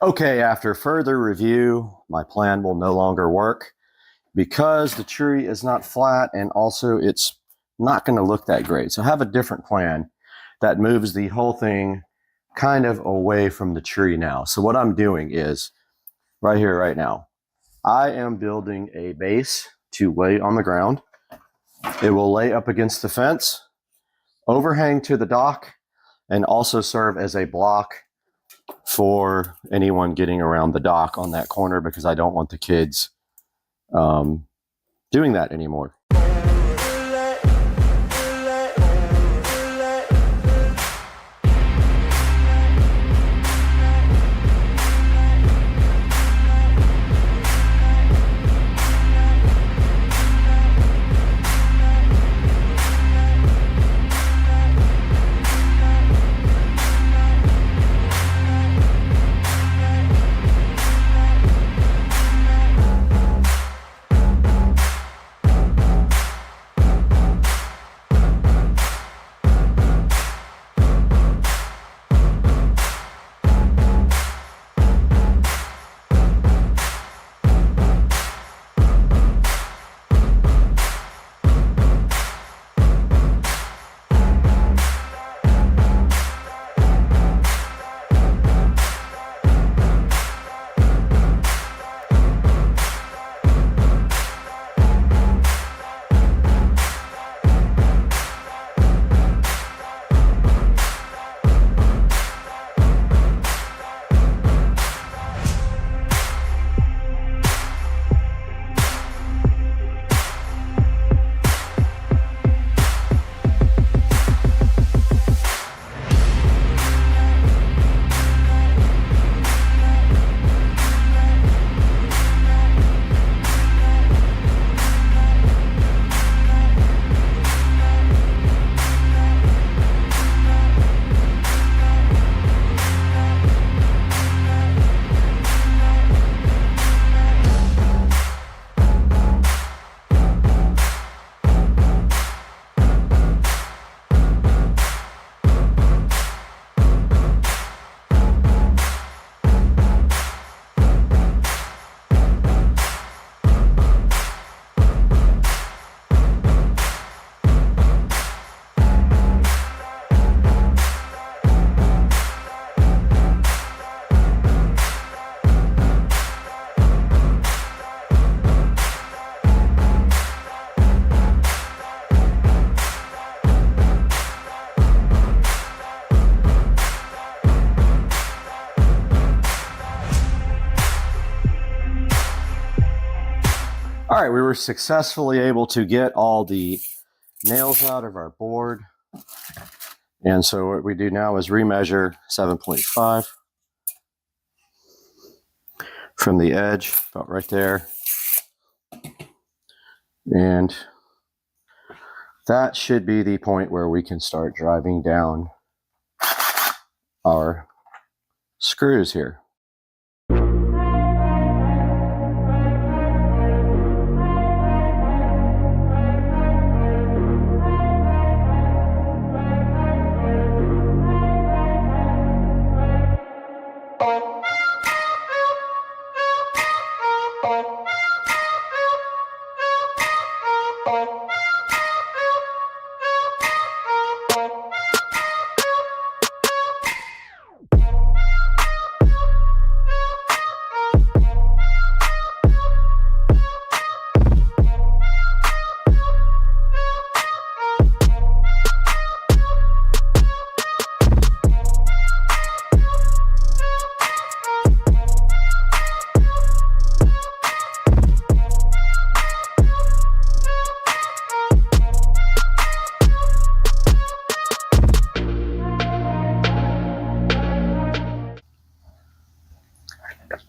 Okay, after further review, my plan will no longer work because the tree is not flat and also it's not going to look that great. So I have a different plan that moves the whole thing kind of away from the tree now. So what I'm doing is right here, right now, I am building a base to lay on the ground. It will lay up against the fence, overhang to the dock, and also serve as a block for anyone getting around the dock on that corner because I don't want the kids doing that anymore. All right, we were successfully able to get all the nails out of our board. And so what we do now is remeasure 7.5 from the edge, about right there. And that should be the point where we can start driving down our screws here.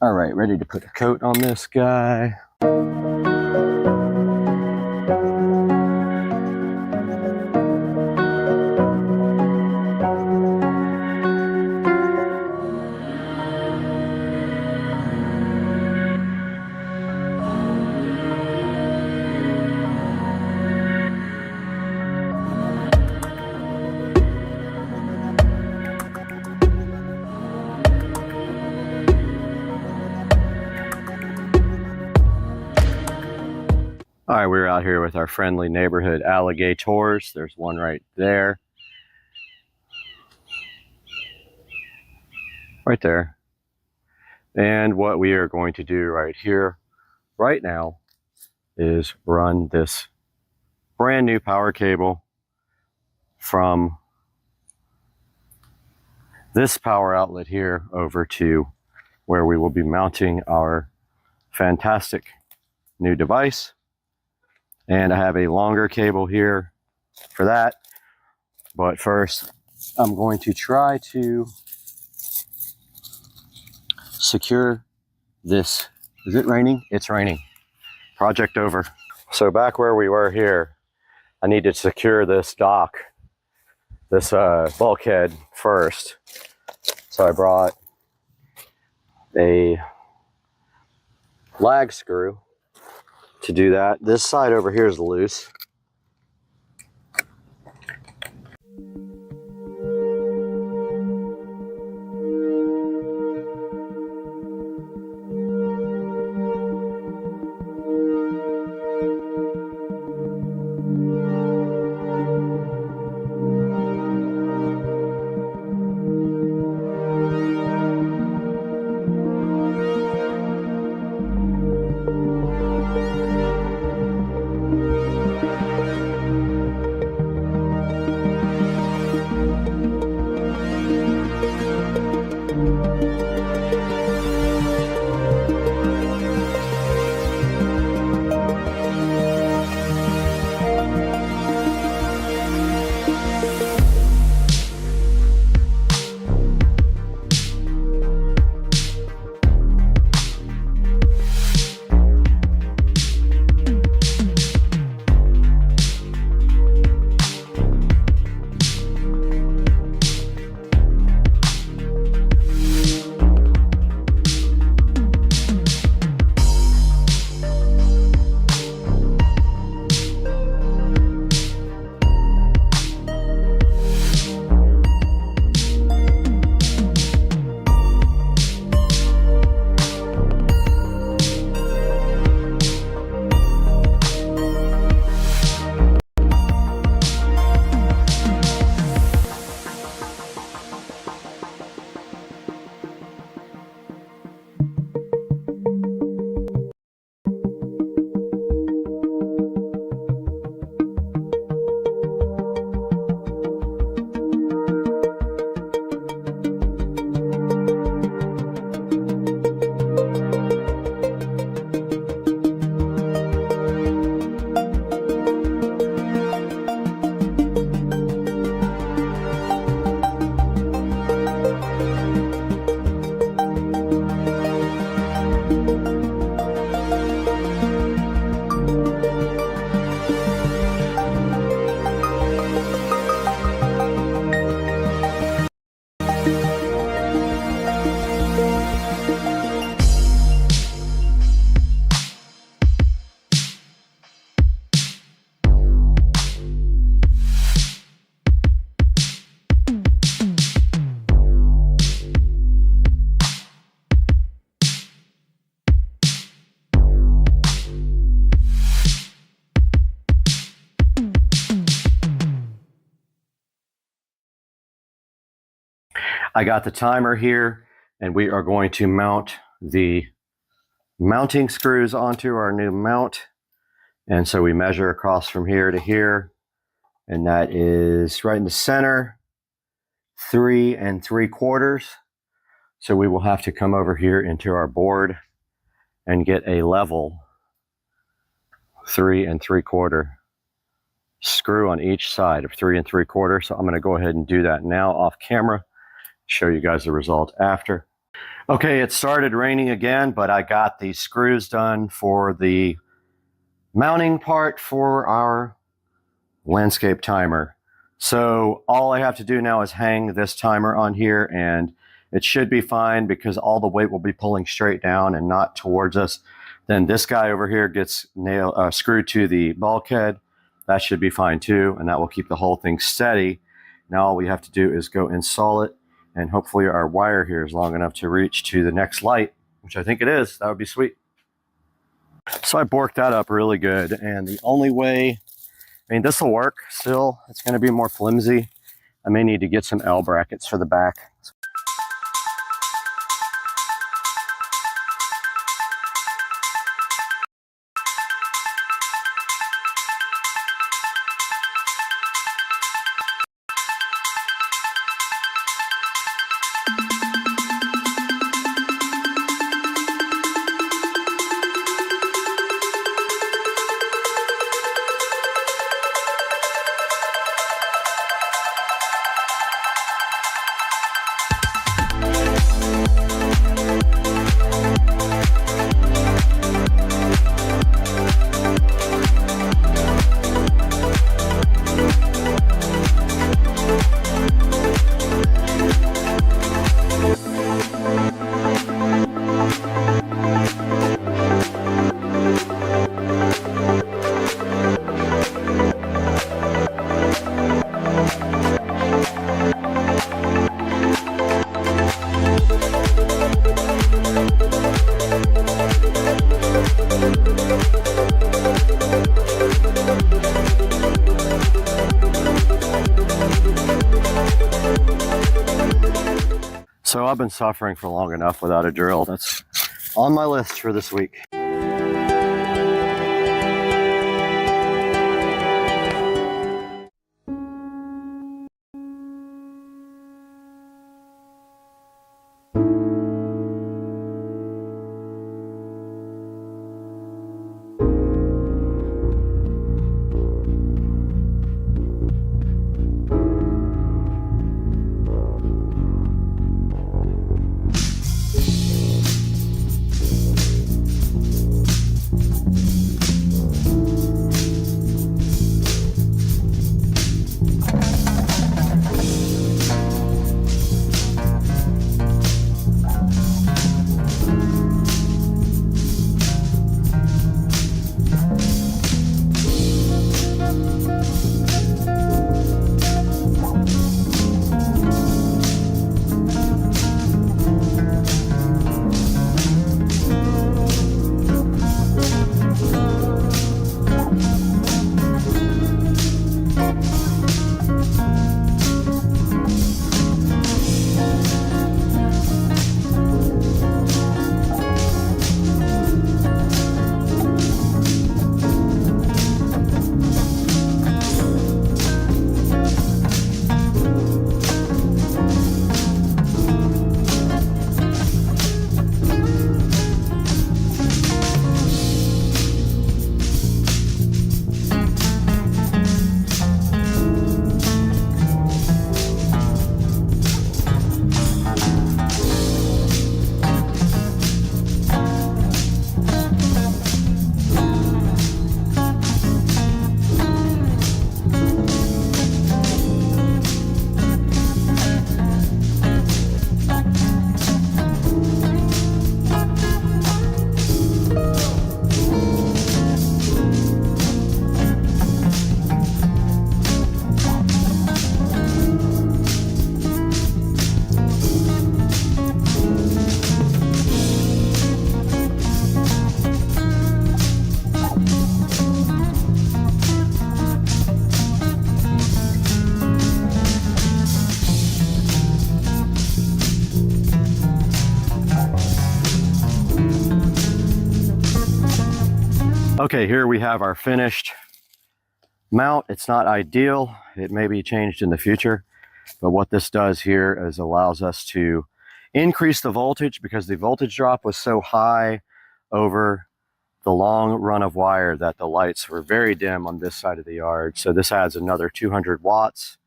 All right, ready to put a coat on this guy. All right, we're out here with our friendly neighborhood alligators. There's one right there. Right there. And what we are going to do right here, right now, is run this brand new power cable from this power outlet here over to where we will be mounting our fantastic new device. And I have a longer cable here for that. But first, I'm going to try to secure this. Is it raining? It's raining. Project over. So back where we were here, I need to secure this dock, this bulkhead first. So I brought a lag screw to do that. This side over here is loose. I got the timer here, and we are going to mount the mounting screws onto our new mount. And so we measure across from here to here, and that is right in the center, 3 3/4. So we will have to come over here into our board and get a level 3 3/4 screw on each side of 3 3/4. So I'm going to go ahead and do that now off camera, show you guys the result after. Okay, it started raining again, but I got the screws done for the mounting part for our landscape timer. So all I have to do now is hang this timer on here, and it should be fine because all the weight will be pulling straight down and not towards us. Then this guy over here gets screwed to the bulkhead. That should be fine too, and that will keep the whole thing steady. Now all we have to do is go install it, and hopefully our wire here is long enough to reach to the next light, which I think it is. That would be sweet. So I borked that up really good, and the only way, I mean, this will work still. It's going to be more flimsy. I may need to get some L brackets for the back. So I've been suffering for long enough without a drill. That's on my list for this week. Okay, here we have our finished mount. It's not ideal. It may be changed in the future, but what this does here is allows us to increase the voltage because the voltage drop was so high over the long run of wire that the lights were very dim on this side of the yard. So this adds another 200 watts.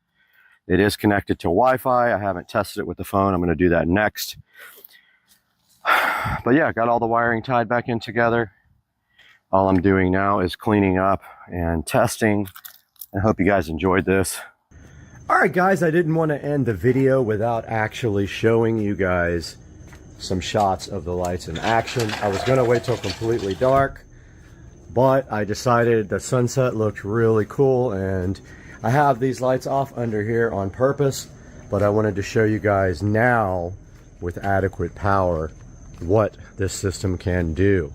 It is connected to Wi-Fi. I haven't tested it with the phone. I'm going to do that next. But yeah, got all the wiring tied back in together. All I'm doing now is cleaning up and testing. I hope you guys enjoyed this. All right, guys, I didn't want to end the video without actually showing you guys some shots of the lights in action. I was going to wait till completely dark, but I decided the sunset looked really cool, and I have these lights off under here on purpose, but I wanted to show you guys now with adequate power what this system can do.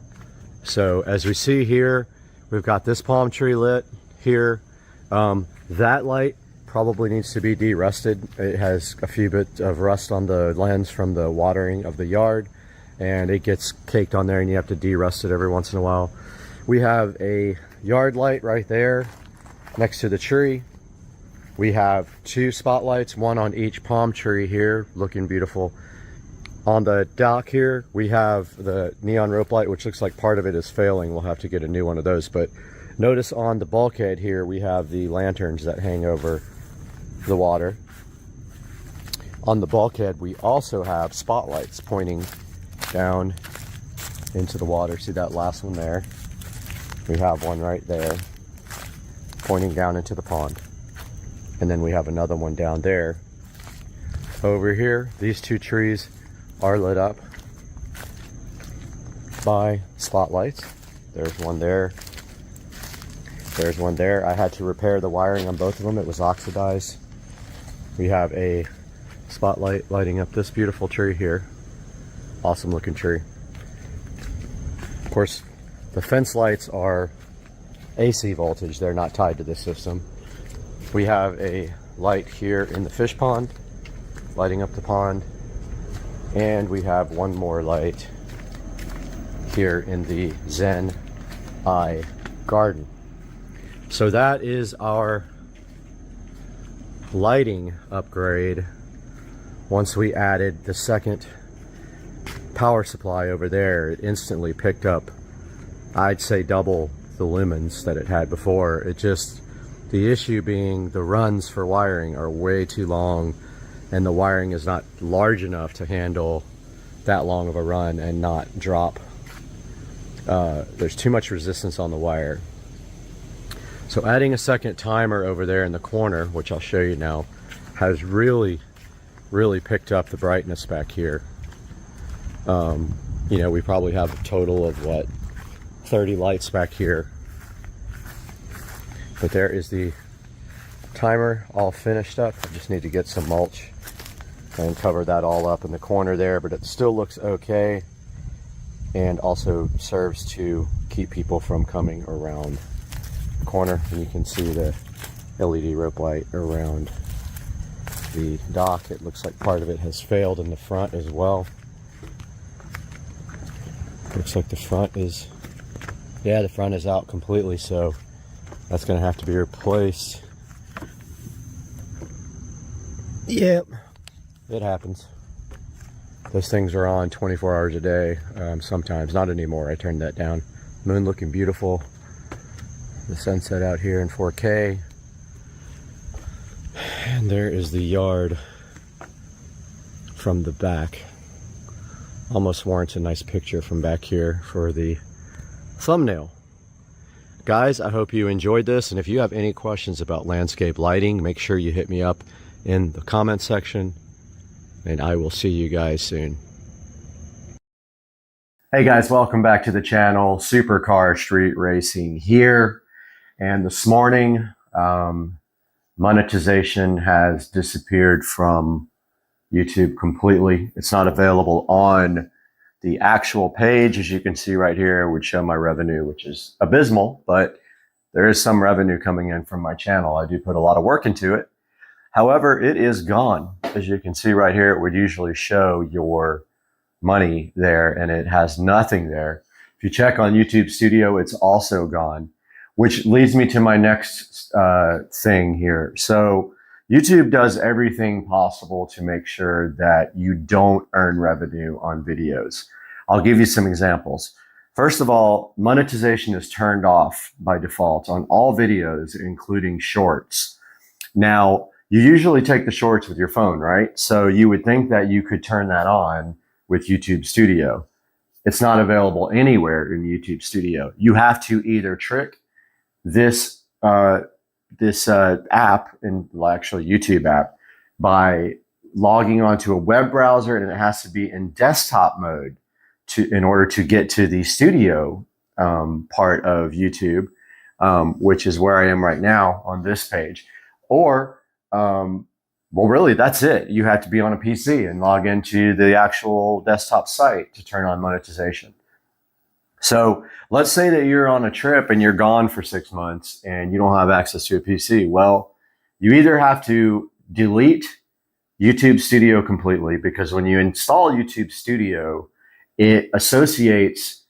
So as we see here, we've got this palm tree lit here. That light probably needs to be de-rusted. It has a few bits of rust on the lens from the watering of the yard, and it gets caked on there and you have to de-rust it every once in a while. We have a yard light right there next to the tree. We have two spotlights, one on each palm tree here, looking beautiful. On the dock here, we have the neon rope light, which looks like part of it is failing. We'll have to get a new one of those. But notice on the bulkhead here, we have the lanterns that hang over the water. On the bulkhead, we also have spotlights pointing down into the water. See that last one there? We have one right there pointing down into the pond. And then we have another one down there. Over here, these two trees are lit up by spotlights. There's one there. There's one there. I had to repair the wiring on both of them. It was oxidized. We have a spotlight lighting up this beautiful tree here. Awesome looking tree. Of course, the fence lights are AC voltage. They're not tied to this system. We have a light here in the fish pond, lighting up the pond. And we have one more light here in the Zen Eye garden. So that is our lighting upgrade. Once we added the second power supply over there, it instantly picked up, I'd say, double the lumens that it had before. It just, the issue being the runs for wiring are way too long, and the wiring is not large enough to handle that long of a run and not drop. There's too much resistance on the wire. So adding a second timer over there in the corner, which I'll show you now, has really picked up the brightness back here. You know, we probably have a total of what, 30 lights back here. But there is the timer all finished up. I just need to get some mulch and cover that all up in the corner there, but it still looks okay, and also serves to keep people from coming around the corner. And you can see the LED rope light around the dock. It looks like part of it has failed in the front as well. Looks like the front is, yeah, the front is out completely, so that's gonna have to be replaced. Yep. It happens. Those things are on 24 hours a day, sometimes. Not anymore. I turned that down. Moon looking beautiful. The sunset out here in 4K. And there is the yard from the back. Almost warrants a nice picture from back here for the thumbnail. Guys, I hope you enjoyed this, and if you have any questions about landscape lighting, make sure you hit me up in the comment section, and I will see you guys soon. Hey guys, welcome back to the channel. Supercar Street Racing here, and this morning monetization has disappeared from YouTube completely. It's not available on the actual page. As you can see right here, it would show my revenue, which is abysmal, but there is some revenue coming in from my channel. I do put a lot of work into it. However, it is gone. As you can see right here, it would usually show your money there, and it has nothing there. If If you check on YouTube Studio, it's also gone, which leads me to my next thing here. So YouTube does everything possible to make sure that you don't earn revenue on videos. I'll give you some examples. First of all, monetization is turned off by default on all videos, including shorts. Now, you usually take the shorts with your phone, right? So you would think that you could turn that on with YouTube Studio. It's not available anywhere in YouTube Studio. You have to either trick this app, and actually YouTube app, by logging onto a web browser, and it has to be in desktop mode in order to get to the studio part of YouTube, which is where I am right now on this page. Or, well, really, that's it. You have to be on a PC and log into the actual desktop site to turn on monetization. So let's say that you're on a trip and you're gone for 6 months and you don't have access to a PC. Well, you either have to delete YouTube Studio completely, because when you install YouTube Studio, it associates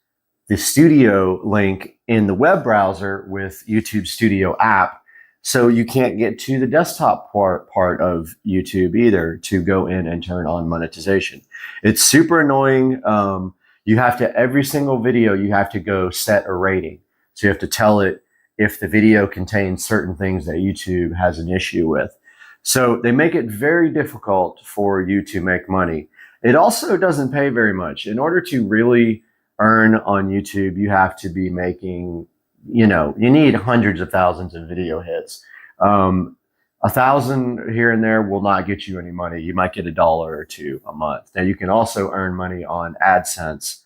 the studio link in the web browser with YouTube Studio app. So you can't get to the desktop part of YouTube either to go in and turn on monetization. It's super annoying. You have to, every single video, you have to go set a rating. So you have to tell it if the video contains certain things that YouTube has an issue with. So they make it very difficult for you to make money. It also doesn't pay very much. In order to really earn on YouTube, you have to be making, you need hundreds of thousands of video hits. 1,000 here and there will not get you any money. You might get $1 or $2 a month. Now you can also earn money on AdSense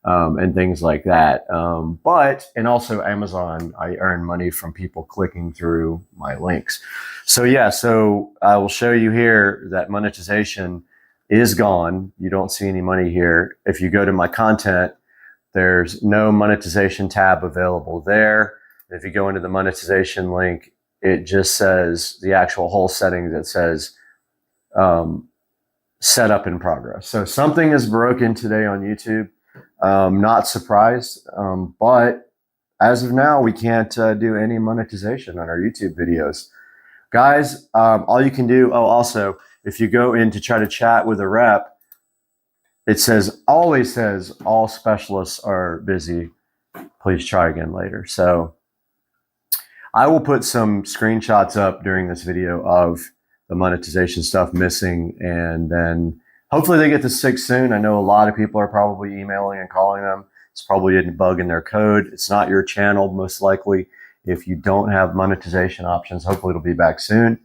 and things like that. And also Amazon, I earn money from people clicking through my links. So yeah, so I will show you here that monetization is gone. You don't see any money here. If you go to my content, there's no monetization tab available there. If you go into the monetization link, it just says the actual whole settings that says set up in progress. So something is broken today on YouTube. Not surprised, but as of now, we can't do any monetization on our YouTube videos. Guys, all you can do, also, if you go in to try to chat with a rep, it always says all specialists are busy. Please try again later. So I will put some screenshots up during this video of the monetization stuff missing, and then hopefully they get this fixed soon. I know a lot of people are probably emailing and calling them. It's probably a bug in their code. It's not your channel, most likely. If you don't have monetization options, hopefully it'll be back soon.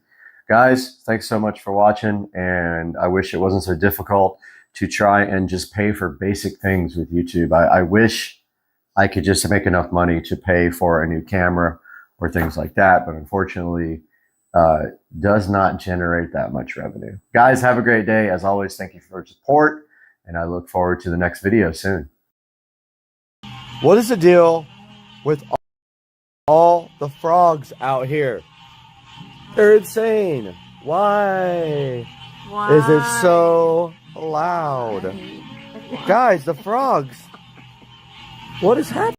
Guys, thanks so much for watching, and I wish it wasn't so difficult to try and just pay for basic things with YouTube. I wish I could just make enough money to pay for a new camera or things like that, but unfortunately, does not generate that much revenue. Guys, have a great day. As always, thank you for your support, and I look forward to the next video soon. What is the deal with all the frogs out here? They're insane. Why is it so loud? Guys, the frogs. What is happening?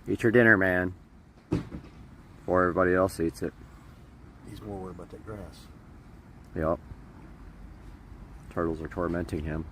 Eat your dinner, man, before everybody else eats it. He's more worried about that grass. Yep. Turtles are tormenting him.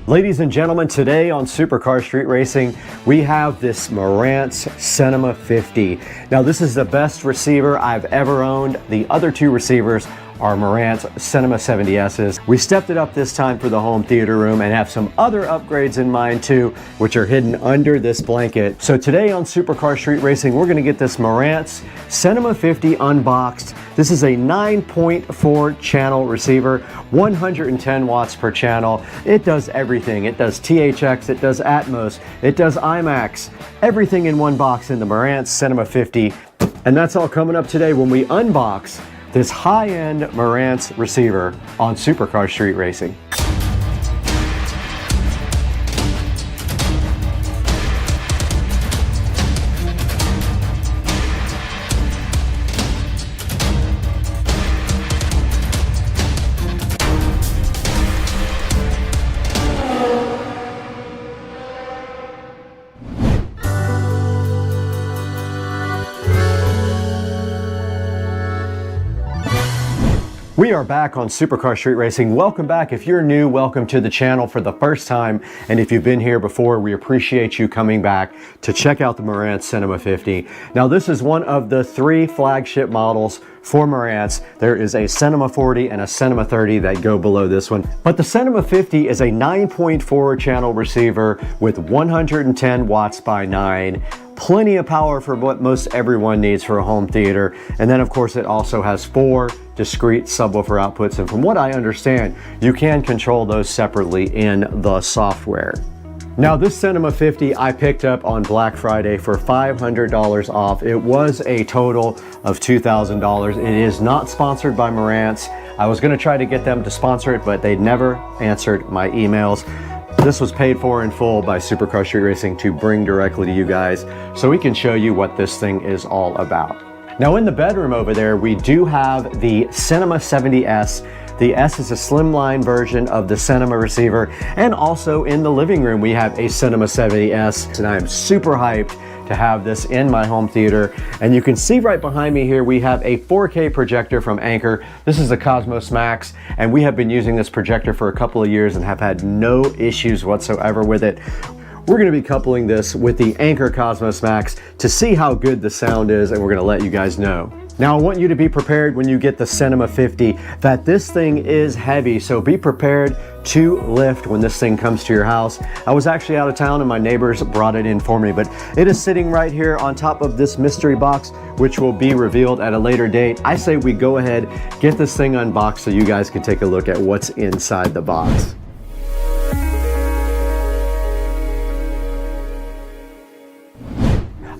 Ladies and gentlemen, today on Supercar Street Racing, we have this Marantz Cinema 50. Now, this is the best receiver I've ever owned. The other two receivers are Marantz Cinema 70Ss. We stepped it up this time for the home theater room and have some other upgrades in mind too, which are hidden under this blanket. So today on Supercar Street Racing, we're gonna get this Marantz Cinema 50 unboxed. This is a 9.4 channel receiver, 110 watts per channel. It does everything. It does THX, it does Atmos, it does IMAX, everything in one box in the Marantz Cinema 50. And that's all coming up today when we unbox this high-end Marantz receiver on Supercar Street Racing. We are back on Supercar Street Racing. Welcome back. If you're new, welcome to the channel for the first time. And if you've been here before, we appreciate you coming back to check out the Marantz Cinema 50. Now, this is one of the 3 flagship models for Marantz. There is a Cinema 40 and a Cinema 30 that go below this one. But the Cinema 50 is a 9.4 channel receiver with 110 watts by 9. Plenty of power for what most everyone needs for a home theater. And then of course it also has 4 discrete subwoofer outputs. And from what I understand, you can control those separately in the software. Now this Cinema 50 I picked up on Black Friday for $500 off. It was a total of $2,000. It is not sponsored by Marantz. I was gonna try to get them to sponsor it, but they never answered my emails. This was paid for in full by Supercar Street Racing to bring directly to you guys so we can show you what this thing is all about. Now in the bedroom over there, we do have the Cinema 70S. The S is a slimline version of the Cinema receiver. And also in the living room, we have a Cinema 70S. And I am super hyped to have this in my home theater. And you can see right behind me here, we have a 4K projector from Anker. This is a Cosmos Max, and we have been using this projector for a couple of years and have had no issues whatsoever with it. We're going to be coupling this with the Anker Cosmos Max to see how good the sound is, and we're going to let you guys know. Now, I want you to be prepared when you get the Cinema 50 that this thing is heavy, so be prepared to lift when this thing comes to your house. I was actually out of town and my neighbors brought it in for me, but it is sitting right here on top of this mystery box, which will be revealed at a later date. I say we go ahead, get this thing unboxed so you guys can take a look at what's inside the box.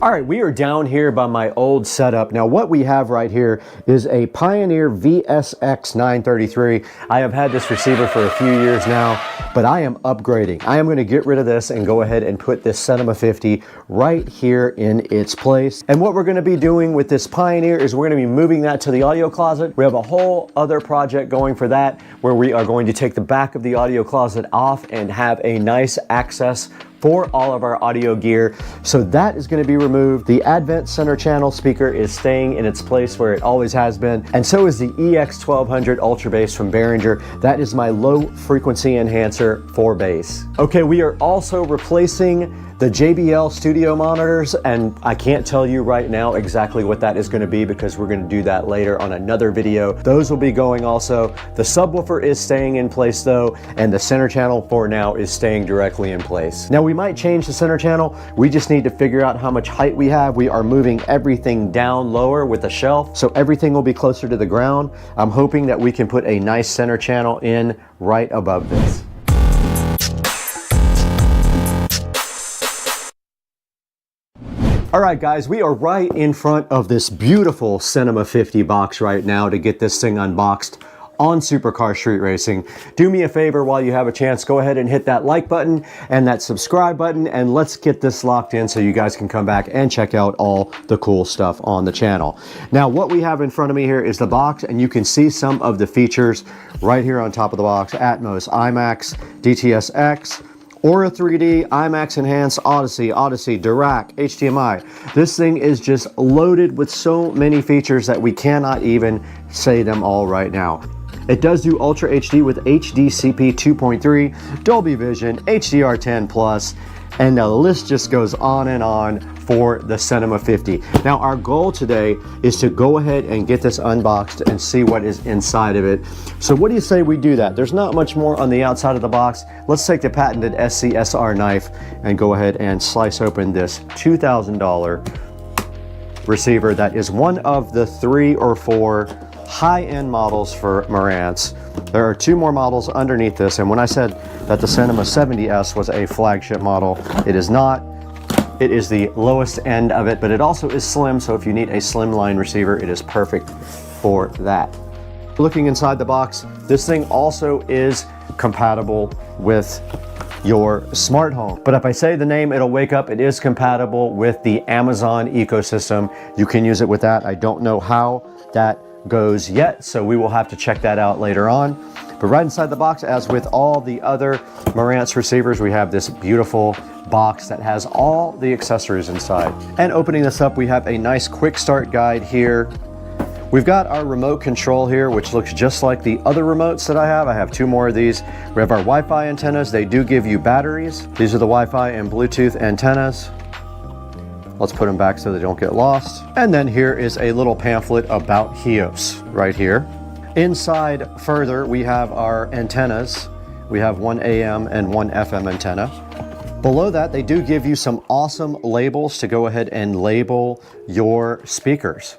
All right, we are down here by my old setup. Now what we have right here is a Pioneer VSX 933. I have had this receiver for a few years now, but I am upgrading. I am gonna get rid of this and go ahead and put this Cinema 50 right here in its place. And what we're gonna be doing with this Pioneer is we're gonna be moving that to the audio closet. We have a whole other project going for that where we are going to take the back of the audio closet off and have a nice access for all of our audio gear. So that is gonna be removed. The Advent center channel speaker is staying in its place where it always has been. And so is the EX1200 Ultra Bass from Behringer. That is my low frequency enhancer for bass. Okay, we are also replacing the JBL studio monitors, and I can't tell you right now exactly what that is going to be because we're going to do that later on another video. Those will be going also. The subwoofer is staying in place though, and the center channel for now is staying directly in place. Now we might change the center channel. We just need to figure out how much height we have. We are moving everything down lower with a shelf, so everything will be closer to the ground. I'm hoping that we can put a nice center channel in right above this. All right, guys, we are right in front of this beautiful Cinema 50 box right now to get this thing unboxed on Supercar Street Racing. Do me a favor while you have a chance, go ahead and hit that like button and that subscribe button, and let's get this locked in so you guys can come back and check out all the cool stuff on the channel. Now, what we have in front of me here is the box, and you can see some of the features right here on top of the box: Atmos, IMAX, DTS:X, Aura 3D, IMAX Enhanced, Odyssey, Dirac, HDMI. This thing is just loaded with so many features that we cannot even say them all right now. It does do Ultra HD with HDCP 2.3, Dolby Vision, HDR10 Plus, and the list just goes on and on for the Cinema 50. Now our goal today is to go ahead and get this unboxed and see what is inside of it. So what do you say we do that? There's not much more on the outside of the box. Let's take the patented SCSR knife and go ahead and slice open this $2,000 receiver that is one of the 3 or 4 high-end models for Marantz. There are 2 more models underneath this, and when I said that the Cinema 70S was a flagship model, it is not. It is the lowest end of it, but it also is slim, so if you need a slimline receiver, it is perfect for that. Looking inside the box, this thing also is compatible with your smart home. But if I say the name, it'll wake up. It is compatible with the Amazon ecosystem. You can use it with that. I don't know how that goes yet, so we will have to check that out later on. But right inside the box, as with all the other Marantz receivers, we have this beautiful box that has all the accessories inside. And opening this up, we have a nice quick start guide here. We've got our remote control here, which looks just like the other remotes that I have. I have 2 more of these. We have our Wi-Fi antennas. They do give you batteries. These are the Wi-Fi and Bluetooth antennas. Let's put them back so they don't get lost. And then here is a little pamphlet about HEOS right here. Inside further, we have our antennas. We have 1 AM and 1 FM antenna. Below that, they do give you some awesome labels to go ahead and label your speakers.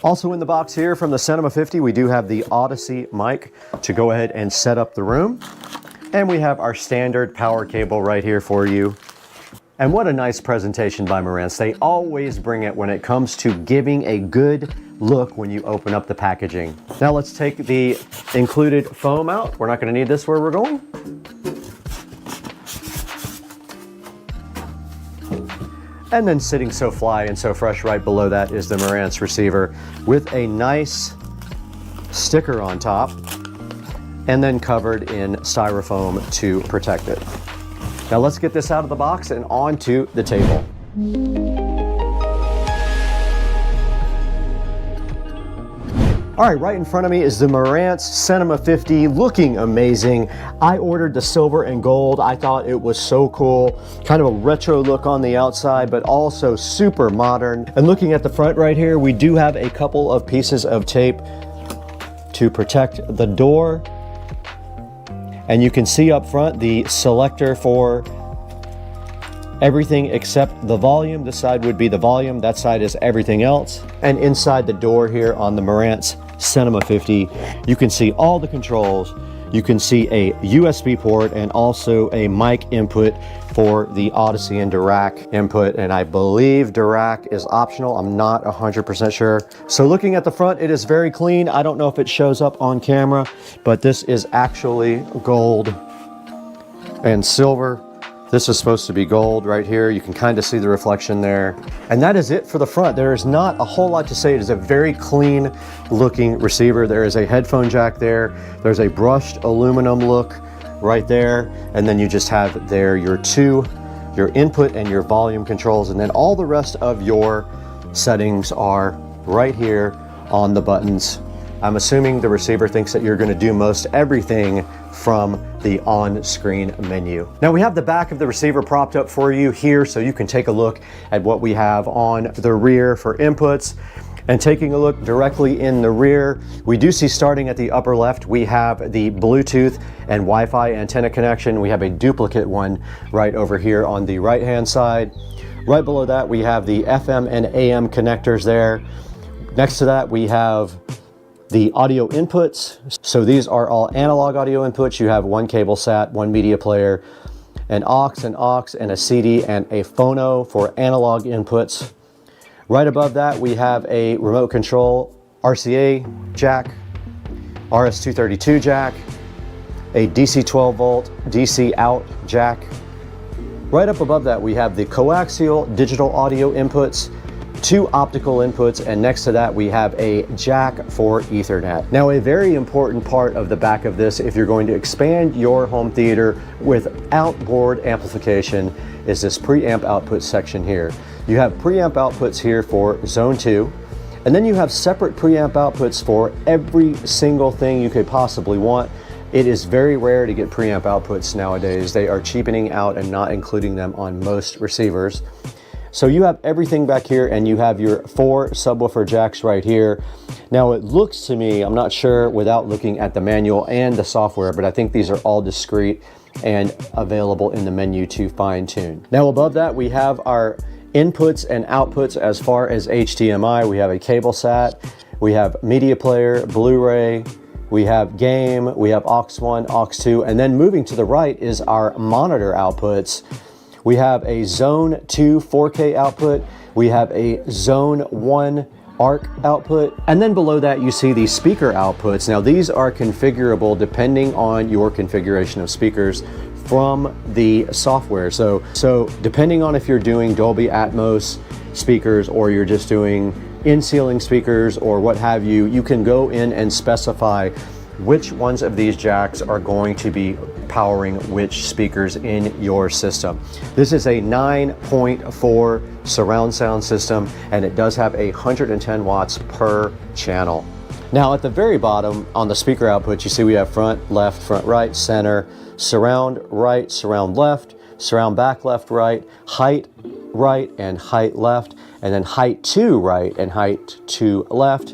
Also in the box here from the Cinema 50, we do have the Odyssey mic to go ahead and set up the room. And we have our standard power cable right here for you. And what a nice presentation by Marantz. They always bring it when it comes to giving a good look when you open up the packaging. Now let's take the included foam out. We're not going to need this where we're going. And then sitting so fly and so fresh right below that is the Marantz receiver with a nice sticker on top and then covered in styrofoam to protect it. Now let's get this out of the box and onto the table. All right, right in front of me is the Marantz Cinema 50, looking amazing. I ordered the silver and gold. I thought it was so cool. Kind of a retro look on the outside, but also super modern. And looking at the front right here, we do have a couple of pieces of tape to protect the door. And you can see up front the selector for everything except the volume. This side would be the volume, that side is everything else. And inside the door here on the Marantz Cinema 50, you can see all the controls. You can see a USB port and also a mic input for the Odyssey and Dirac input. And I believe Dirac is optional. I'm not 100% sure. So looking at the front, it is very clean. I don't know if it shows up on camera, but this is actually gold and silver. This is supposed to be gold right here. You can kind of see the reflection there. And that is it for the front. There is not a whole lot to say. It is a very clean looking receiver. There is a headphone jack there. There's a brushed aluminum look right there. And then you just have there your input and your volume controls. And then all the rest of your settings are right here on the buttons. I'm assuming the receiver thinks that you're going to do most everything from the on-screen menu. Now we have the back of the receiver propped up for you here so you can take a look at what we have on the rear for inputs. And taking a look directly in the rear, we do see starting at the upper left, we have the Bluetooth and Wi-Fi antenna connection. We have a duplicate one right over here on the right-hand side. Right below that, we have the FM and AM connectors there. Next to that, we have the audio inputs. So these are all analog audio inputs. You have 1 cable sat, 1 media player, an aux, and a CD, and a phono for analog inputs. Right above that, we have a remote control RCA jack, RS-232 jack, a DC 12 volt DC out jack. Right up above that, we have the coaxial digital audio inputs, 2 optical inputs, and next to that we have a jack for Ethernet. Now a very important part of the back of this, if you're going to expand your home theater with outboard amplification, is this preamp output section here. You have preamp outputs here for zone 2, and then you have separate preamp outputs for every single thing you could possibly want. It is very rare to get preamp outputs nowadays. They are cheapening out and not including them on most receivers. So you have everything back here, and you have your 4 subwoofer jacks right here. Now it looks to me, I'm not sure without looking at the manual and the software, but I think these are all discrete and available in the menu to fine tune. Now above that, we have our inputs and outputs as far as HDMI. We have a cable sat, we have media player, Blu-ray, we have game, we have aux 1, aux 2, and then moving to the right is our monitor outputs, We have a Zone 2 4K output. We have a Zone 1 ARC output. And then below that, you see the speaker outputs. Now, these are configurable depending on your configuration of speakers from the software. So depending on if you're doing Dolby Atmos speakers or you're just doing in-ceiling speakers or what have you, you can go in and specify which ones of these jacks are going to be powering which speakers in your system. This is a 9.4 surround sound system, and it does have 110 watts per channel. Now at the very bottom on the speaker output, you see we have front, right, center, surround right, surround left, surround back left, right, height right and height left, and then height to right and height to left.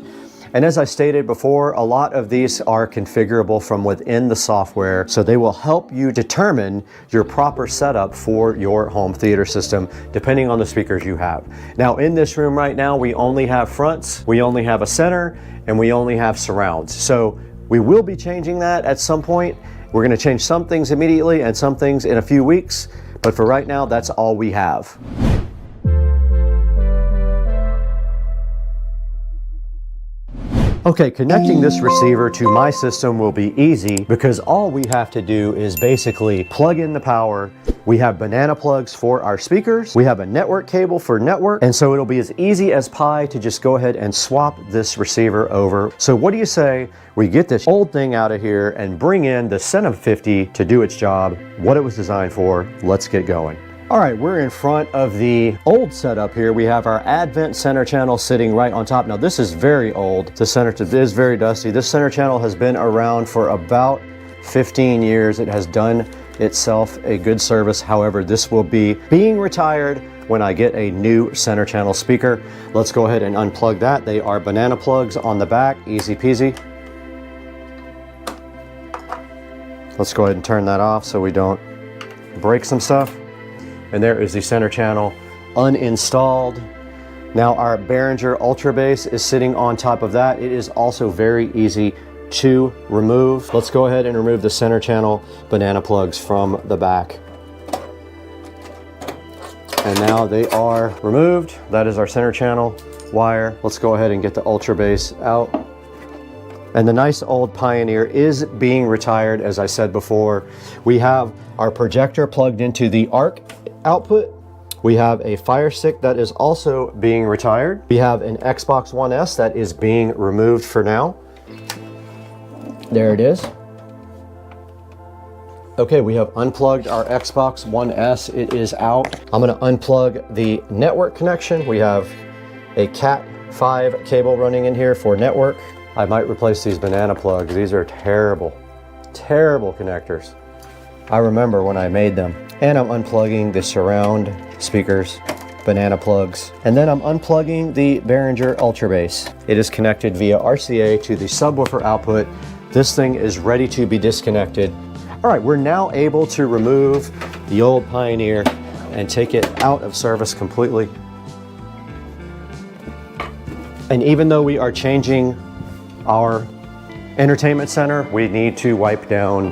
And as I stated before, a lot of these are configurable from within the software, so they will help you determine your proper setup for your home theater system, depending on the speakers you have. Now in this room right now, we only have fronts, we only have a center, and we only have surrounds. So we will be changing that at some point. We're gonna change some things immediately and some things in a few weeks, but for right now, that's all we have. Okay, connecting this receiver to my system will be easy because all we have to do is basically plug in the power. We have banana plugs for our speakers. We have a network cable for network. And so it'll be as easy as pie to just go ahead and swap this receiver over. So what do you say we get this old thing out of here and bring in the SODIMM 50 to do its job, what it was designed for? Let's get going. All right, we're in front of the old setup here. We have our Advent center channel sitting right on top. Now this is very old. The center is very dusty. This center channel has been around for about 15 years. It has done itself a good service. However, this will be being retired when I get a new center channel speaker. Let's go ahead and unplug that. They are banana plugs on the back, easy peasy. Let's go ahead and turn that off so we don't break some stuff. And there is the center channel uninstalled. Now our Behringer Ultra Bass is sitting on top of that. It is also very easy to remove. Let's go ahead and remove the center channel banana plugs from the back. And now they are removed. That is our center channel wire. Let's go ahead and get the Ultra Bass out. And the nice old Pioneer is being retired, as I said before. We have our projector plugged into the ARC output. We have a Fire Stick that is also being retired. We have an Xbox One S that is being removed for now. There it is. Okay, we have unplugged our Xbox One S. It is out. I'm gonna unplug the network connection. We have a Cat 5 cable running in here for network. I might replace these banana plugs. These are terrible, terrible connectors. I remember when I made them. And I'm unplugging the surround speakers, banana plugs. And then I'm unplugging the Behringer Ultra Bass. It is connected via RCA to the subwoofer output. This thing is ready to be disconnected. All right, we're now able to remove the old Pioneer and take it out of service completely. And even though we are changing our entertainment center, we need to wipe down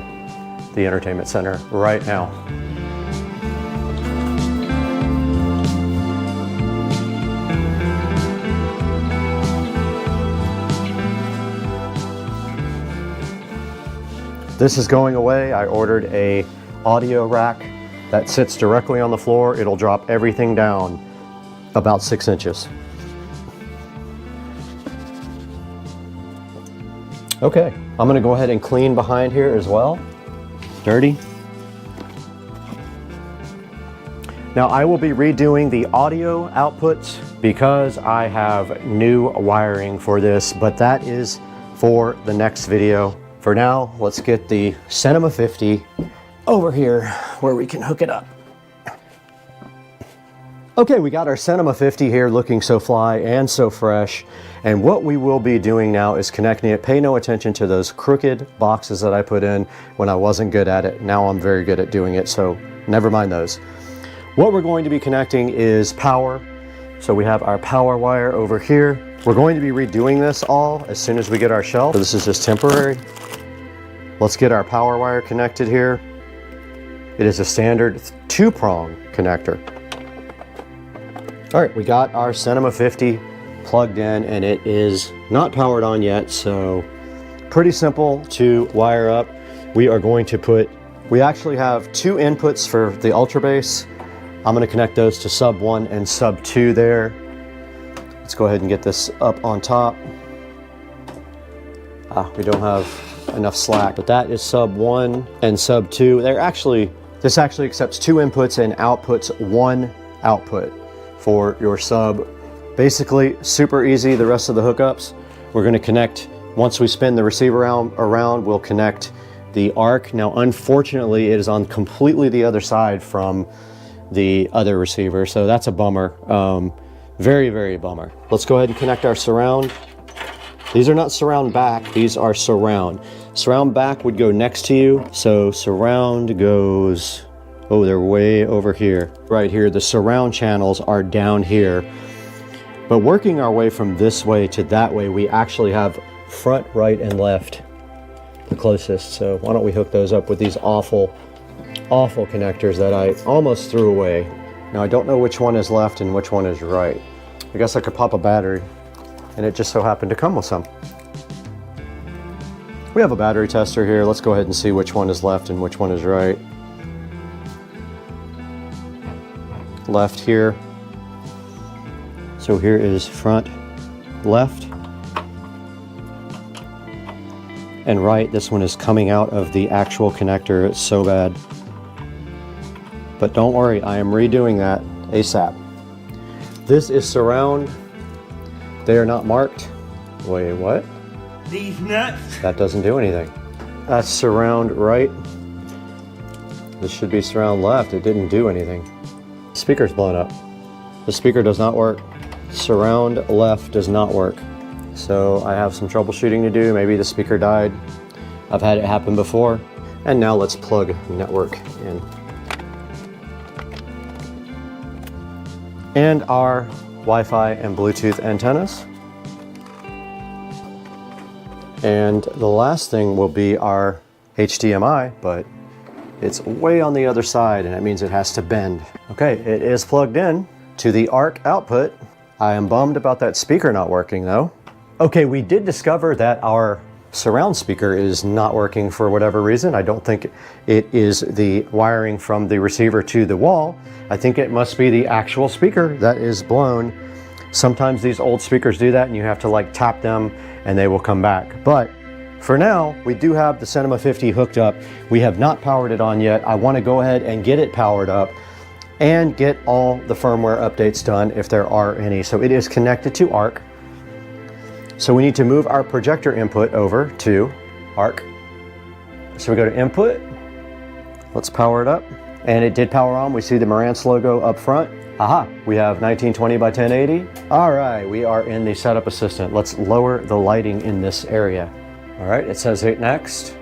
the entertainment center right now. This is going away. I ordered a audio rack that sits directly on the floor. It'll drop everything down about 6 inches. Okay, I'm gonna go ahead and clean behind here as well. Dirty. Now I will be redoing the audio outputs because I have new wiring for this, but that is for the next video. For now, let's get the Cinema 50 over here where we can hook it up. Okay, we got our Cinema 50 here looking so fly and so fresh. And what we will be doing now is connecting it. Pay no attention to those crooked boxes that I put in when I wasn't good at it. Now I'm very good at doing it, so never mind those. What we're going to be connecting is power. So we have our power wire over here. We're going to be redoing this all as soon as we get our shelf. So this is just temporary. Let's get our power wire connected here. It is a standard 2-prong connector. All right, we got our Cinema 50 plugged in and it is not powered on yet, so pretty simple to wire up. We are going to we actually have 2 inputs for the Ultra Base. I'm going to connect those to sub 1 and sub 2 there. Let's go ahead and get this up on top. We don't have enough slack, but that is sub 1 and sub 2. This actually accepts 2 inputs and outputs 1 output for your sub. Basically, super easy. The rest of the hookups, we're going to connect, once we spin the receiver around, we'll connect the ARC. Now, unfortunately, it is on completely the other side from the other receiver, so that's a bummer. Very, very bummer. Let's go ahead and connect our surround. These are not surround back, these are surround. Surround back would go next to you, so surround goes, oh, they're way over here. Right here, the surround channels are down here. But working our way from this way to that way, we actually have front, right, and left, the closest. So why don't we hook those up with these awful connectors that I almost threw away. Now I don't know which one is left and which one is right. I guess I could pop a battery, and it just so happened to come with some. We have a battery tester here. Let's go ahead and see which one is left and which one is right. Left here. So here is front, left, and right. This one is coming out of the actual connector. It's so bad. But don't worry, I am redoing that ASAP. This is surround. They are not marked. Wait, what? These nuts. That doesn't do anything. That's surround right. This should be surround left. It didn't do anything. Speaker's blown up. The speaker does not work. Surround left does not work. So I have some troubleshooting to do. Maybe the speaker died. I've had it happen before. And now let's plug network in. And our Wi-Fi and Bluetooth antennas. And the last thing will be our HDMI, but it's way on the other side, and that means it has to bend. Okay, it is plugged in to the ARC output. I am bummed about that speaker not working though. Okay, we did discover that our surround speaker is not working for whatever reason. I don't think it is the wiring from the receiver to the wall. I think it must be the actual speaker that is blown. Sometimes these old speakers do that and you have to like tap them and they will come back. But for now, we do have the Cinema 50 hooked up. We have not powered it on yet. I want to go ahead and get it powered up and get all the firmware updates done if there are any. So it is connected to ARC. So we need to move our projector input over to ARC. So we go to input, let's power it up. And it did power on. We see the Marantz logo up front. Aha, we have 1920 by 1080. All right, we are in the setup assistant. Let's lower the lighting in this area. All right, it says hit next.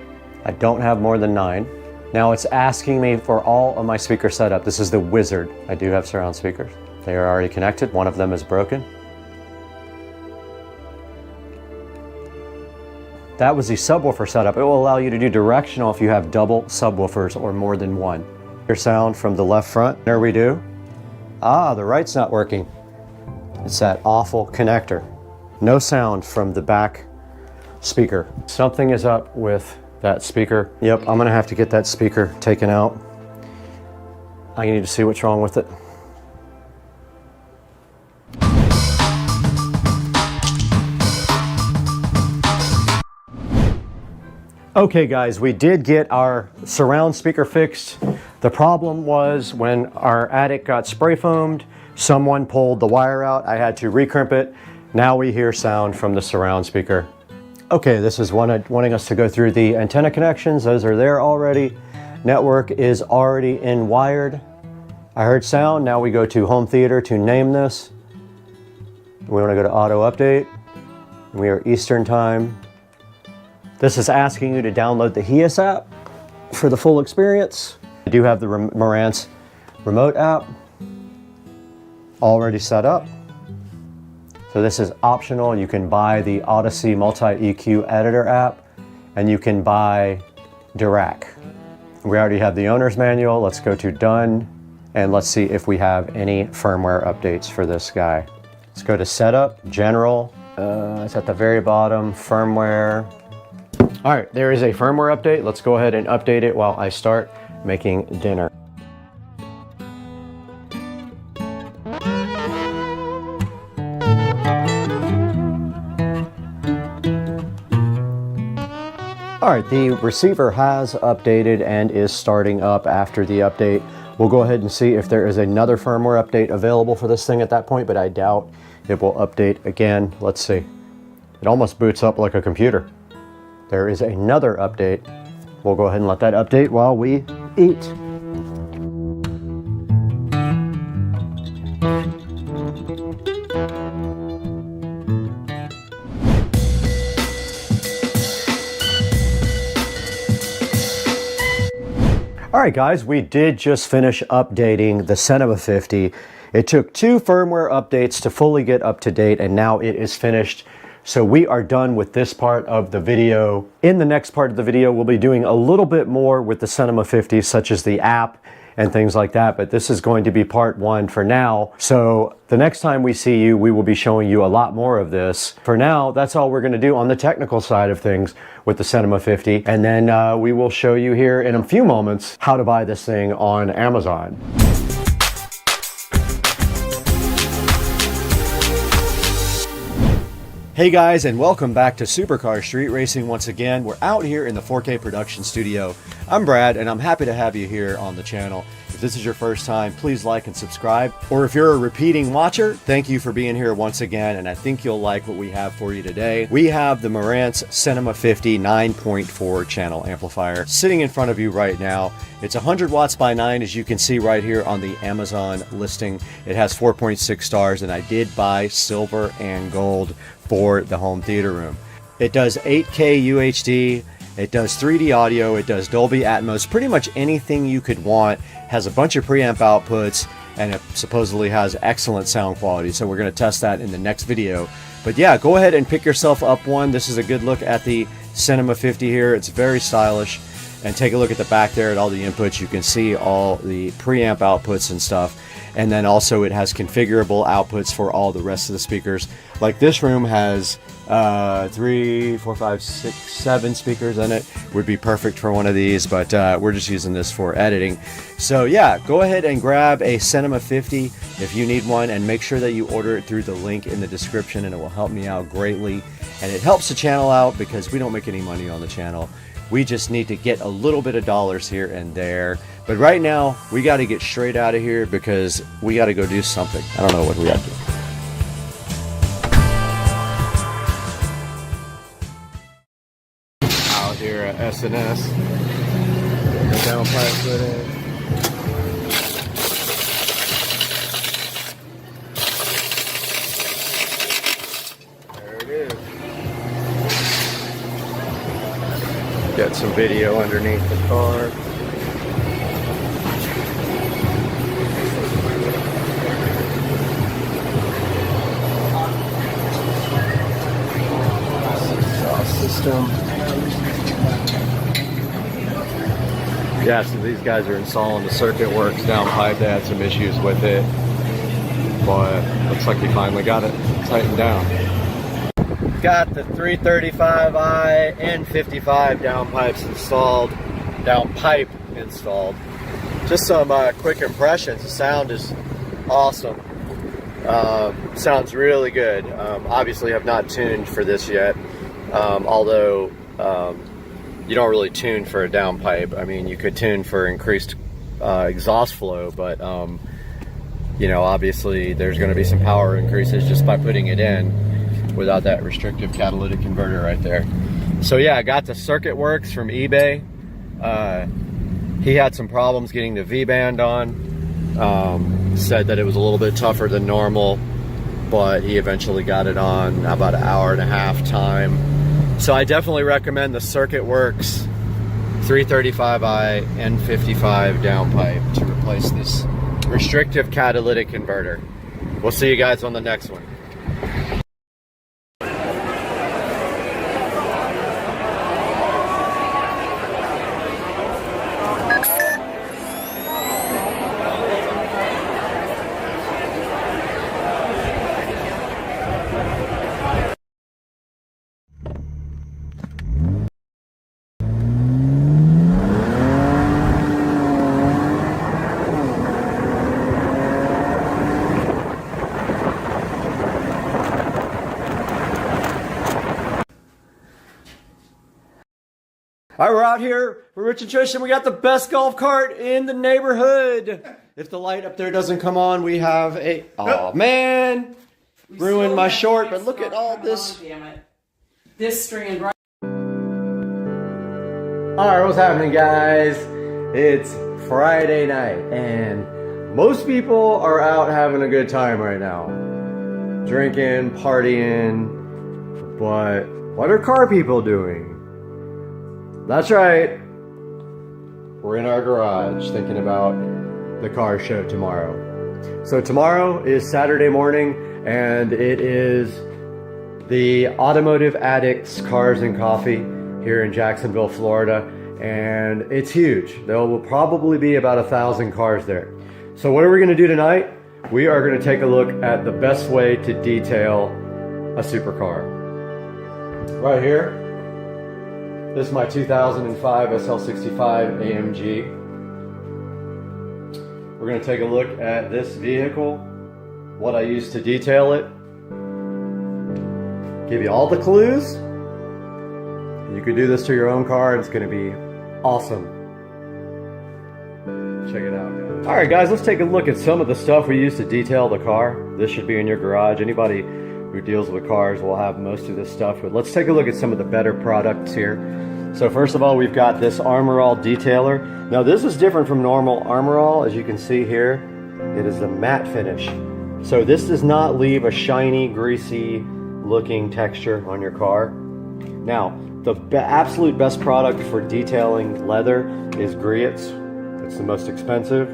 I don't have more than 9. Now it's asking me for all of my speaker setup. This is the wizard. I do have surround speakers. They are already connected. One of them is broken. That was the subwoofer setup. It will allow you to do directional if you have double subwoofers or more than one. Your sound from the left front. There we do. Ah, the right's not working. It's that awful connector. No sound from the back speaker. Something is up with that speaker. Yep, I'm gonna have to get that speaker taken out. I need to see what's wrong with it. Okay guys, we did get our surround speaker fixed. The problem was when our attic got spray foamed, someone pulled the wire out. I had to recrimp it. Now we hear sound from the surround speaker. Okay, this is wanting us to go through the antenna connections. Those are there already. Network is already in wired. I heard sound. Now we go to home theater to name this. We want to go to auto update. We are Eastern time. This is asking you to download the HEIS app for the full experience. I do have the Marantz remote app already set up. So this is optional. You can buy the Odyssey Multi-EQ Editor app and you can buy Dirac. We already have the owner's manual. Let's go to done, and let's see if we have any firmware updates for this guy. Let's go to setup, general, it's at the very bottom, firmware. All right, there is a firmware update. Let's go ahead and update it while I start making dinner. All right, the receiver has updated and is starting up after the update. We'll go ahead and see if there is another firmware update available for this thing at that point, but I doubt it will update again. Let's see. It almost boots up like a computer. There is another update. We'll go ahead and let that update while we eat. All right, guys, we did just finish updating the Cinema 50. It took 2 firmware updates to fully get up to date, and now it is finished. So we are done with this part of the video. In the next part of the video, we'll be doing a little bit more with the Cinema 50, such as the app and things like that, but this is going to be part 1 for now. So the next time we see you, we will be showing you a lot more of this. For now, that's all we're gonna do on the technical side of things with the Cinema 50, and then we will show you here in a few moments how to buy this thing on Amazon. Hey guys, and welcome back to Supercar Street Racing once again. We're out here in the 4K production studio. I'm Brad, and I'm happy to have you here on the channel. If this is your first time, please like and subscribe. Or if you're a repeating watcher, thank you for being here once again, and I think you'll like what we have for you today. We have the Marantz Cinema 50 9.4 channel amplifier sitting in front of you right now. It's 100 watts by 9, as you can see right here on the Amazon listing. It has 4.6 stars, and I did buy silver and gold for the home theater room. It does 8K UHD, it does 3D audio, it does Dolby Atmos, pretty much anything you could want. Has a bunch of preamp outputs, and it supposedly has excellent sound quality. So we're going to test that in the next video. But yeah, go ahead and pick yourself up one. This is a good look at the Cinema 50 here. It's very stylish. And take a look at the back there at all the inputs. You can see all the preamp outputs and stuff. And then also it has configurable outputs for all the rest of the speakers. Like this room has 3, 4, 5, 6, 7 speakers in it. Would be perfect for one of these, but we're just using this for editing. So yeah, go ahead and grab a Cinema 50 if you need one, and make sure that you order it through the link in the description, and it will help me out greatly. And it helps the channel out because we don't make any money on the channel. We just need to get a little bit of dollars here and there. But right now, we got to get straight out of here because we got to go do something. I don't know what we got to do. Out here at S&S. The downpipe footage. There it is. Got some video underneath the car. System. Yeah, so these guys are installing the circuit works downpipe. They had some issues with it, but looks like they finally got it tightened down. Got the 335i N55 downpipes installed, downpipe installed. Just some quick impressions. The sound is awesome. Sounds really good. Obviously, I've not tuned for this yet. Although you don't really tune for a downpipe. I mean, you could tune for increased exhaust flow, but you know, obviously there's going to be some power increases just by putting it in without that restrictive catalytic converter right there. So yeah, I got the circuit works from eBay. He had some problems getting the V-band on. Said that it was a little bit tougher than normal, but he eventually got it on about an hour and a half time. So I definitely recommend the Circuit Works 335i N55 downpipe to replace this restrictive catalytic converter. We'll see you guys on the next one. All right, we're out here for Rich and Trish, and we got the best golf cart in the neighborhood. If the light up there doesn't come on, we have a... Oh, man. Ruined my short, but look at all this. Damn it. This strand right. All right, what's happening, guys? It's Friday night, and most people are out having a good time right now. Drinking, partying, but what are car people doing? That's right. We're in our garage thinking about the car show tomorrow. So tomorrow is Saturday morning, and it is the Automotive Addicts Cars and Coffee here in Jacksonville, Florida, and it's huge. There will probably be about 1,000 cars there. So what are we going to do tonight? We are going to take a look at the best way to detail a supercar. Right here, this is my 2005 SL65 AMG. We're going to take a look at this vehicle, what I used to detail it, give you all the clues. You could do this to your own car, and it's going to be awesome. Check it out, guys. All right, guys, let's take a look at some of the stuff we use to detail the car. This should be in your garage. Anybody who deals with cars will have most of this stuff, but let's take a look at some of the better products here. So first of all, we've got this Armor All detailer. Now this is different from normal Armor All. As you can see here, it is a matte finish. So this does not leave a shiny, greasy looking texture on your car. Now, the absolute best product for detailing leather is Griot's. It's the most expensive,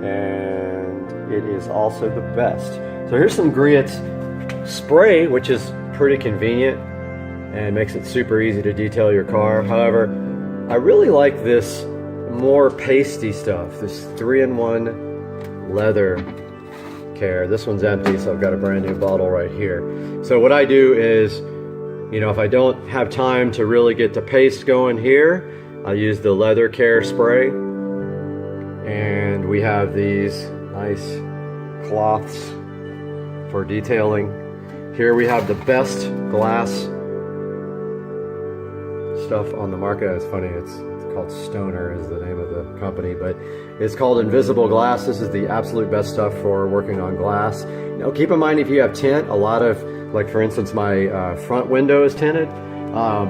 and it is also the best. So here's some Griot's spray, which is pretty convenient and makes it super easy to detail your car. However, I really like this more pasty stuff, this 3-in-1 leather care. This one's empty, so I've got a brand new bottle right here. So what I do is, you know, if I don't have time to really get the paste going here, I use the leather care spray. And we have these nice cloths for detailing. Here we have the best glass stuff on the market. It's funny, it's called Stoner is the name of the company, but it's called Invisible Glass. This is the absolute best stuff for working on glass. Now keep in mind, if you have tint, a lot of, like for instance, my front window is tinted.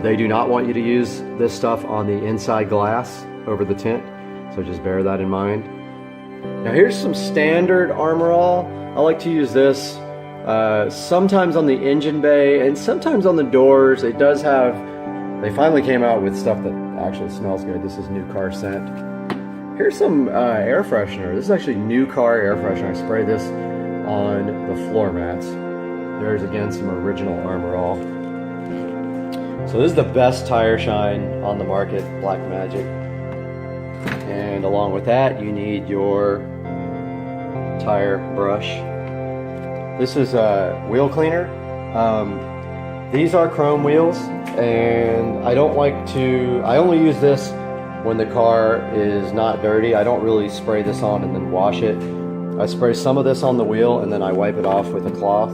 They do not want you to use this stuff on the inside glass over the tint, so just bear that in mind. Now here's some standard Armor All. I like to use this sometimes on the engine bay and sometimes on the doors. It does have, they finally came out with stuff that actually smells good. This is new car scent. Here's some air freshener. This is actually new car air freshener. I spray this on the floor mats. There's again some original Armor All. So this is the best tire shine on the market, Black Magic. And along with that, you need your tire brush. This is a wheel cleaner. These are chrome wheels, and I don't like to, I only use this when the car is not dirty. I don't really spray this on and then wash it. I spray some of this on the wheel, and then I wipe it off with a cloth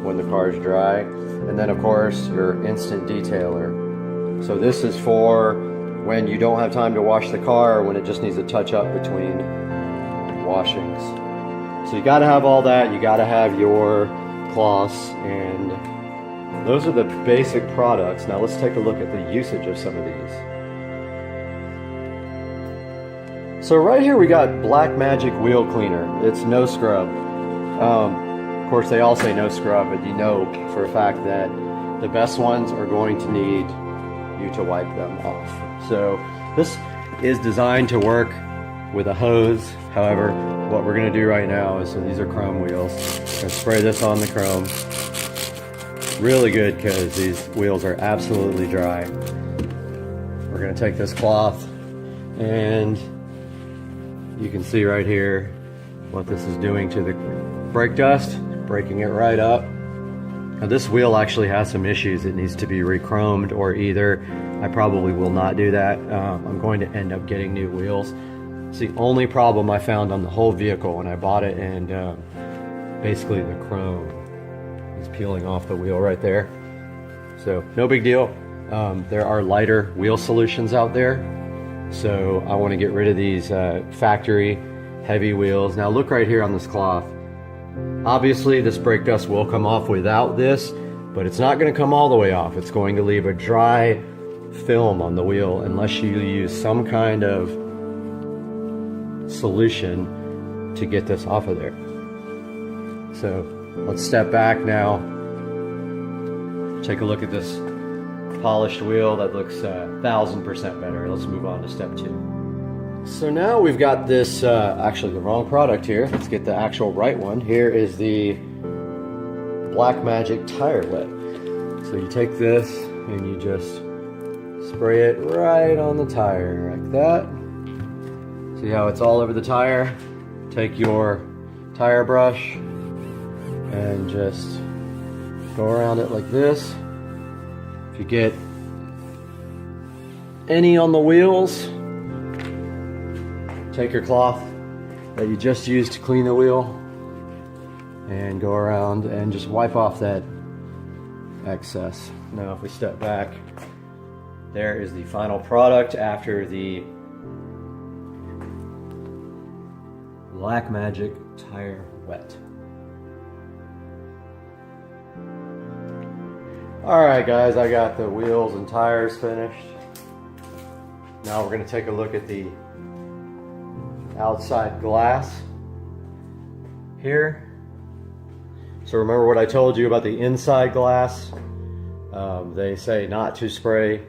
when the car is dry. And then of course, your instant detailer. So this is for when you don't have time to wash the car, or when it just needs a touch up between washings. So you gotta have all that, you gotta have your cloths, and those are the basic products. Now let's take a look at the usage of some of these. So right here we got Black Magic Wheel Cleaner. It's no scrub. Of course they all say no scrub, but you know for a fact that the best ones are going to need you to wipe them off. So this is designed to work with a hose. However, what we're going to do right now is, so these are chrome wheels. I'm going to spray this on the chrome. Really good because these wheels are absolutely dry. We're going to take this cloth, and you can see right here what this is doing to the brake dust, breaking it right up. Now this wheel actually has some issues. It needs to be re-chromed, or either, I probably will not do that. I'm going to end up getting new wheels. It's the only problem I found on the whole vehicle when I bought it, and basically the chrome is peeling off the wheel right there. So no big deal. there are lighter wheel solutions out there. So I want to get rid of these factory heavy wheels. Now look right here on this cloth. Obviously this brake dust will come off without this, but it's not going to come all the way off. It's going to leave a dry film on the wheel unless you use some kind of solution to get this off of there. So let's step back now. Take a look at this polished wheel that looks 1000% better. Let's move on to step 2. So now we've got this, actually the wrong product here. Let's get the actual right one. Here is the Black Magic Tire Wet. So you take this and you just spray it right on the tire like that. See how it's all over the tire? Take your tire brush and just go around it like this. If you get any on the wheels, take your cloth that you just used to clean the wheel and go around and just wipe off that excess. Now if we step back, there is the final product after the Black Magic Tire Wet. Alright guys, I got the wheels and tires finished. Now we're going to take a look at the outside glass here. So remember what I told you about the inside glass? They say not to spray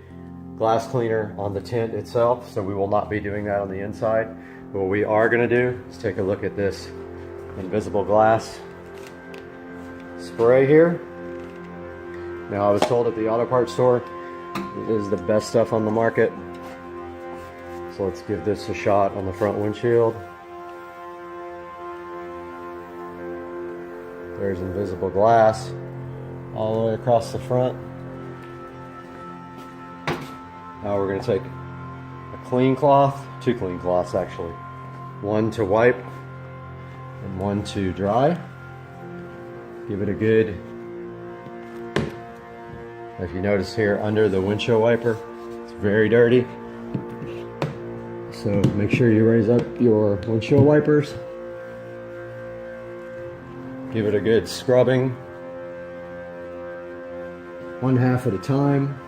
glass cleaner on the tint itself, so we will not be doing that on the inside. But what we are going to do is take a look at this invisible glass spray here. Now I was told at the auto parts store it is the best stuff on the market. So let's give this a shot on the front windshield. There's invisible glass all the way across the front. Now we're going to take a clean cloth, 2 clean cloths actually. One to wipe and one to dry. Give it a good, if you notice here under the windshield wiper, it's very dirty. So make sure you raise up your windshield wipers. Give it a good scrubbing, 1/2 at a time.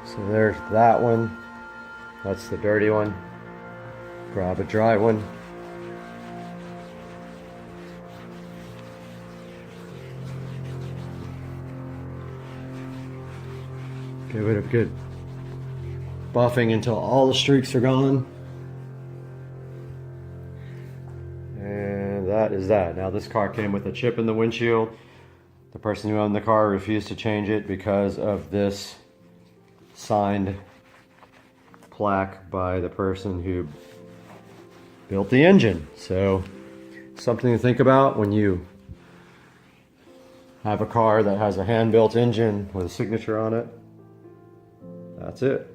So there's that one. That's the dirty one. Grab a dry one. Give it a good buffing until all the streaks are gone. And that is that. Now this car came with a chip in the windshield. The person who owned the car refused to change it because of this signed plaque by the person who built the engine. So something to think about when you have a car that has a hand-built engine with a signature on it. That's it.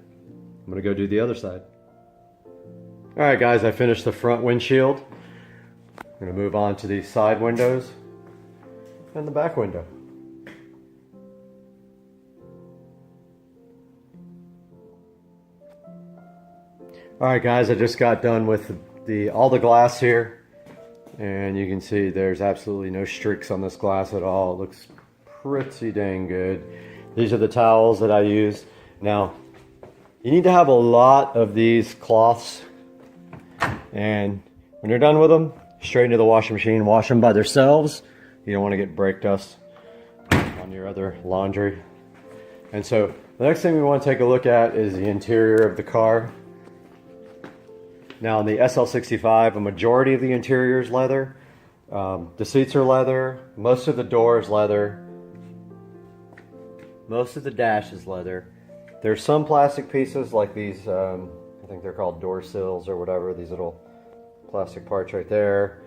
I'm gonna go do the other side. All right guys, I finished the front windshield. I'm gonna move on to these side windows and the back window. All right guys, I just got done with all the glass here, and you can see there's absolutely no streaks on this glass at all. It looks pretty dang good. These are the towels that I used. Now, you need to have a lot of these cloths, and when you're done with them, straight into the washing machine, wash them by themselves. You don't want to get brake dust on your other laundry. And so the next thing we want to take a look at is the interior of the car. Now in the SL65, a majority of the interior is leather. The seats are leather, most of the door is leather, most of the dash is leather. There's some plastic pieces like these, I think they're called door sills or whatever, these little plastic parts right there.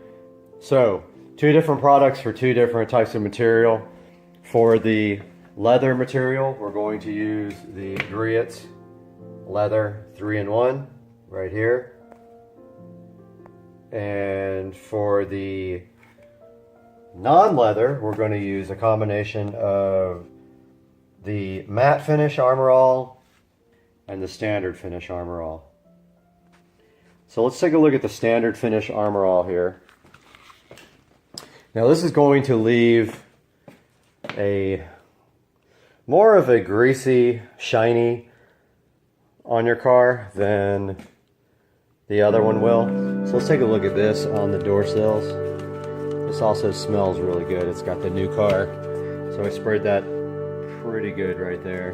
So, 2 different products for 2 different types of material. For the leather material, we're going to use the Griot Leather 3-in-1. right here. And for the non-leather, we're going to use a combination of the matte finish Armor All and the standard finish Armor All. So let's take a look at the standard finish Armor All here. Now this is going to leave a more of a greasy, shiny on your car than the other one will. So let's take a look at this on the door sills. This also smells really good. It's got the new car. So I sprayed that pretty good right there.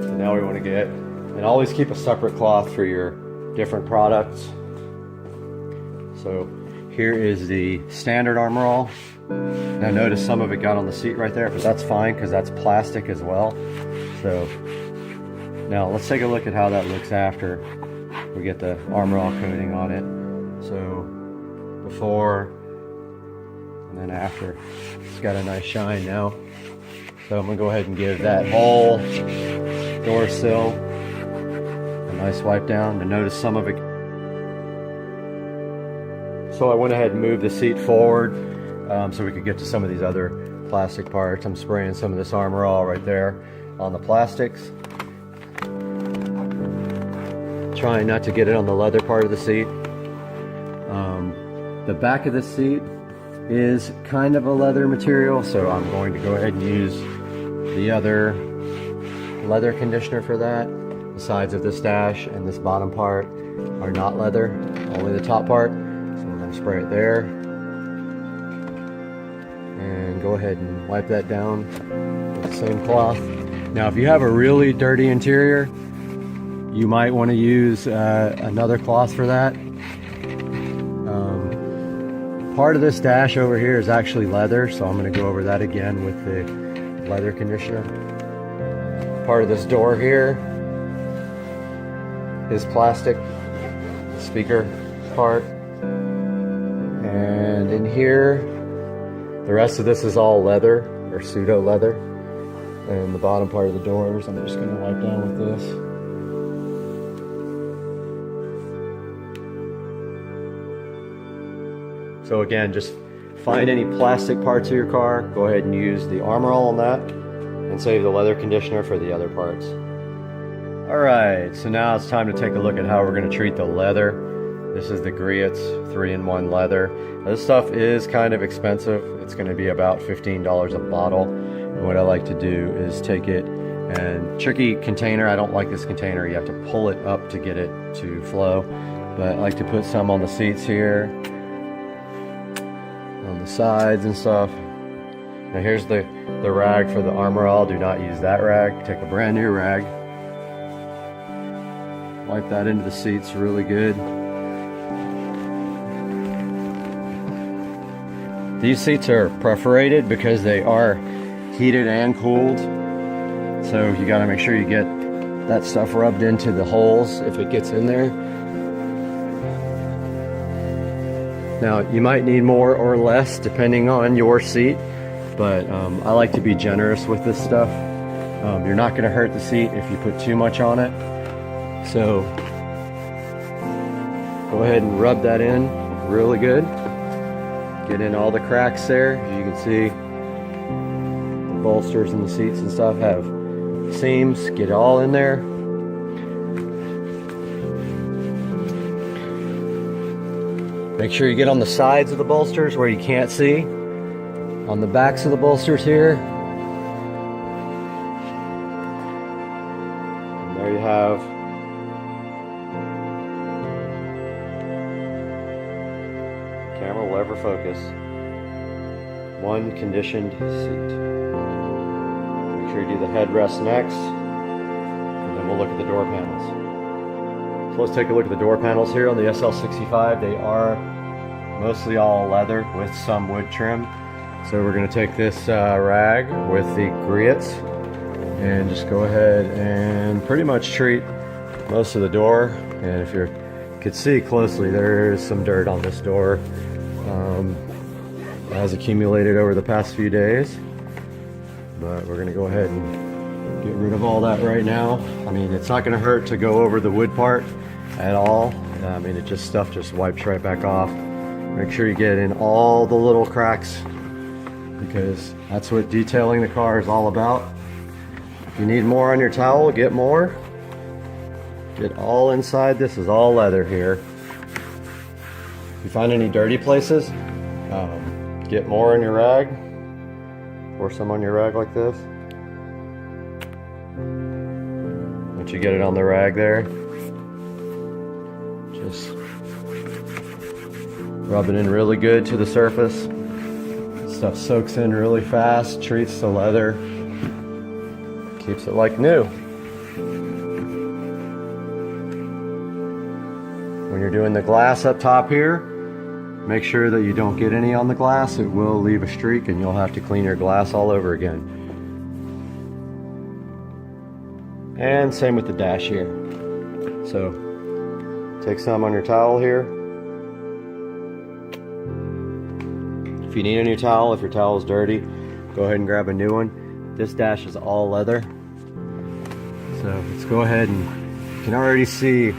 So now we want to get, and always keep a separate cloth for your different products. So here is the standard Armor All. Now notice some of it got on the seat right there, but that's fine because that's plastic as well. So now let's take a look at how that looks after we get the Armor All coating on it. So before and then after, it's got a nice shine now. So I'm gonna go ahead and give that whole door sill a nice wipe down. And notice some of it. So I went ahead and moved the seat forward so we could get to some of these other plastic parts. I'm spraying some of this Armor All right there on the plastics. Trying not to get it on the leather part of the seat. The back of the seat is kind of a leather material, so I'm going to go ahead and use the other leather conditioner for that. The sides of this dash and this bottom part are not leather, only the top part. So we're going to spray it there. And go ahead and wipe that down with the same cloth. Now if you have a really dirty interior, you might want to use another cloth for that. Part of this dash over here is actually leather, so I'm going to go over that again with the leather conditioner. Part of this door here is plastic, speaker part. And in here, the rest of this is all leather, or pseudo leather. And the bottom part of the doors, I'm just going to wipe down with this. So again, just find any plastic parts of your car, go ahead and use the Armor All on that, and save the leather conditioner for the other parts. Alright, so now it's time to take a look at how we're going to treat the leather. This is the Griot's 3-in-1 leather. Now, this stuff is kind of expensive. It's going to be about $15 a bottle. And what I like to do is take it and tricky container. I don't like this container. You have to pull it up to get it to flow. But I like to put some on the seats here, on the sides and stuff. Now here's the rag for the Armor All. Do not use that rag. Take a brand new rag. Wipe that into the seats really good. These seats are perforated because they are heated and cooled. So you got to make sure you get that stuff rubbed into the holes if it gets in there. Now you might need more or less depending on your seat, but I like to be generous with this stuff. You're not going to hurt the seat if you put too much on it. So go ahead and rub that in really good. Get in all the cracks there. As you can see, the bolsters and the seats and stuff have seams. Get it all in there. Make sure you get on the sides of the bolsters where you can't see. On the backs of the bolsters here. And there you have camera will ever focus. One conditioned seat. Make sure you do the headrest next, and then we'll look at the door panels. So let's take a look at the door panels here on the SL65. They are mostly all leather with some wood trim. So we're going to take this rag with the Griot's and just go ahead and pretty much treat most of the door. And if you could see closely, there is some dirt on this door. It has accumulated over the past few days, but we're going to go ahead and get rid of all that right now. I mean, it's not going to hurt to go over the wood part at all. I mean, it just stuff just wipes right back off. Make sure you get in all the little cracks, because that's what detailing the car is all about. If you need more on your towel, get more. Get all inside. This is all leather here. If you find any dirty places, get more in your rag. Pour some on your rag like this. Once you get it on the rag there, just rub it in really good to the surface. Stuff soaks in really fast, treats the leather, keeps it like new. When you're doing the glass up top here, make sure that you don't get any on the glass. It will leave a streak and you'll have to clean your glass all over again. And same with the dash here. So take some on your towel here. If you need a new towel, if your towel is dirty, go ahead and grab a new one. This dash is all leather. So let's go ahead, and you can already see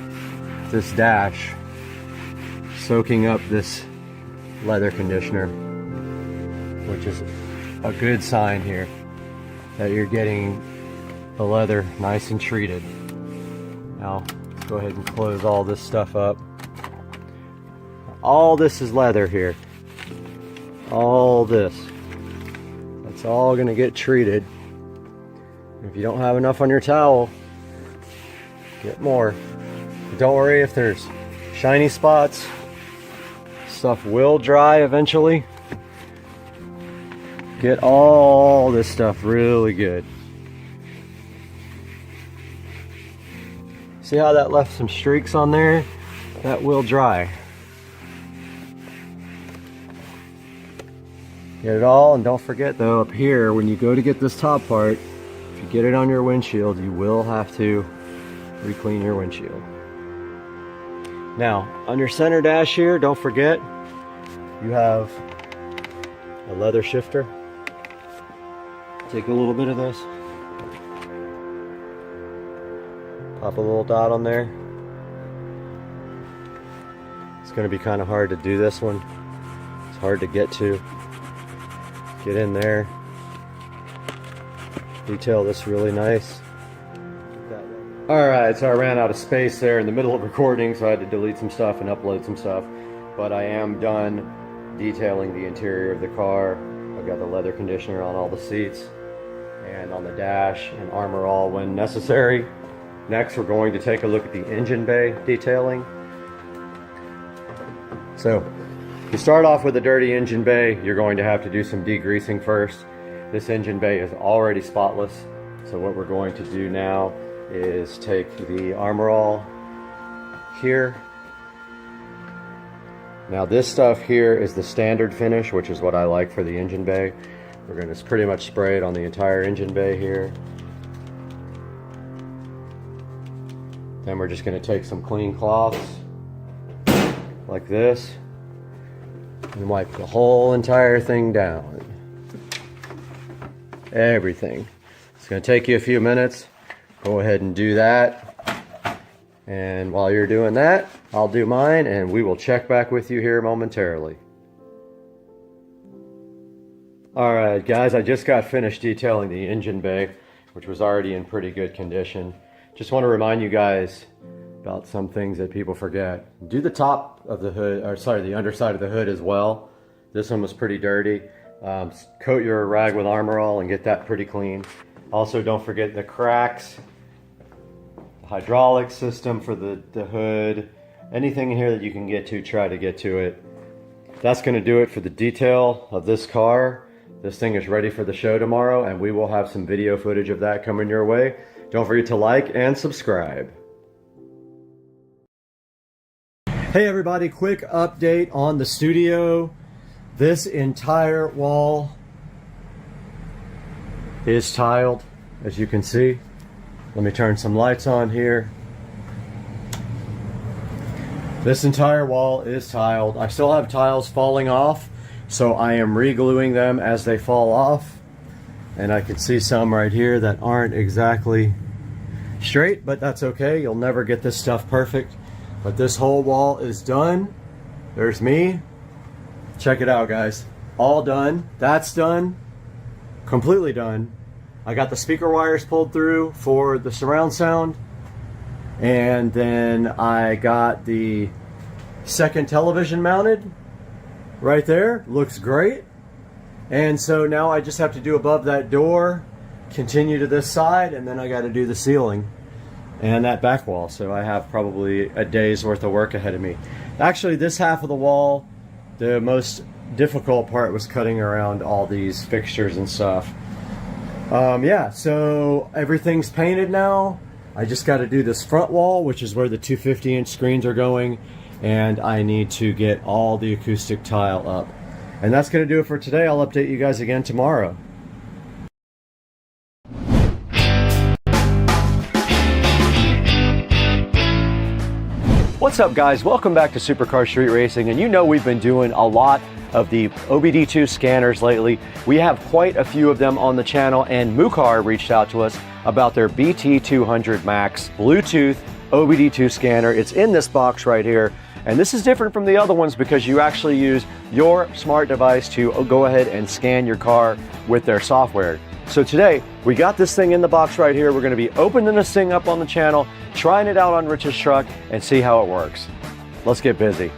this dash soaking up this leather conditioner, which is a good sign here that you're getting the leather nice and treated. Now let's go ahead and close all this stuff up. All this is leather here. All this. That's all gonna get treated. If you don't have enough on your towel, get more. But don't worry if there's shiny spots. Stuff will dry eventually. Get all this stuff really good. See how that left some streaks on there? That will dry. Get it all, and don't forget though, up here, when you go to get this top part, if you get it on your windshield, you will have to re-clean your windshield. Now, on your center dash here, don't forget, you have a leather shifter. Take a little bit of this. Pop a little dot on there. It's going to be kind of hard to do this one. It's hard to get to. Get in there. Detail this really nice. Alright, so I ran out of space there in the middle of recording, so I had to delete some stuff and upload some stuff. But I am done detailing the interior of the car. I've got the leather conditioner on all the seats and on the dash, and armor all when necessary. Next, we're going to take a look at the engine bay detailing. So, you start off with a dirty engine bay. You're going to have to do some degreasing first. This engine bay is already spotless. So what we're going to do now is take the armor all here. Now this stuff here is the standard finish, which is what I like for the engine bay. We're going to pretty much spray it on the entire engine bay here. Then we're just going to take some clean cloths like this and wipe the whole entire thing down. Everything. It's going to take you a few minutes. Go ahead and do that. And while you're doing that, I'll do mine and we will check back with you here momentarily. Alright guys, I just got finished detailing the engine bay, which was already in pretty good condition. Just want to remind you guys about some things that people forget. Do the top of the hood, or sorry, the underside of the hood as well. This one was pretty dirty. Coat your rag with armor all and get that pretty clean. Also, don't forget the cracks, the hydraulic system for the hood, anything in here that you can get to, try to get to it. That's going to do it for the detail of this car. This thing is ready for the show tomorrow, and we will have some video footage of that coming your way. Don't forget to like and subscribe. Hey everybody, quick update on the studio. This entire wall is tiled, as you can see. Let me turn some lights on here. This entire wall is tiled. I still have tiles falling off, so I am re-gluing them as they fall off. And I can see some right here that aren't exactly straight, but that's okay. You'll never get this stuff perfect. But this whole wall is done. There's me. Check it out, guys. All done. That's done. Completely done. I got the speaker wires pulled through for the surround sound. And then I got the second television mounted right there. Looks great. And so now I just have to do above that door, continue to this side, and then I got to do the ceiling and that back wall. So I have probably a day's worth of work ahead of me. Actually, this half of the wall, the most difficult part was cutting around all these fixtures and stuff. Yeah, so everything's painted now. I just got to do this front wall, which is where the 250-inch screens are going, and I need to get all the acoustic tile up. And that's going to do it for today. I'll update you guys again tomorrow. What's up, guys? Welcome back to Supercar Street Racing, and you know we've been doing a lot of the OBD2 scanners lately. We have quite a few of them on the channel, and Mucar reached out to us about their BT200 Max Bluetooth OBD2 scanner. It's in this box right here, and this is different from the other ones because you actually use your smart device to go ahead and scan your car with their software. So today, we got this thing in the box right here. We're going to be opening this thing up on the channel, trying it out on Rich's truck, and see how it works. Let's get busy.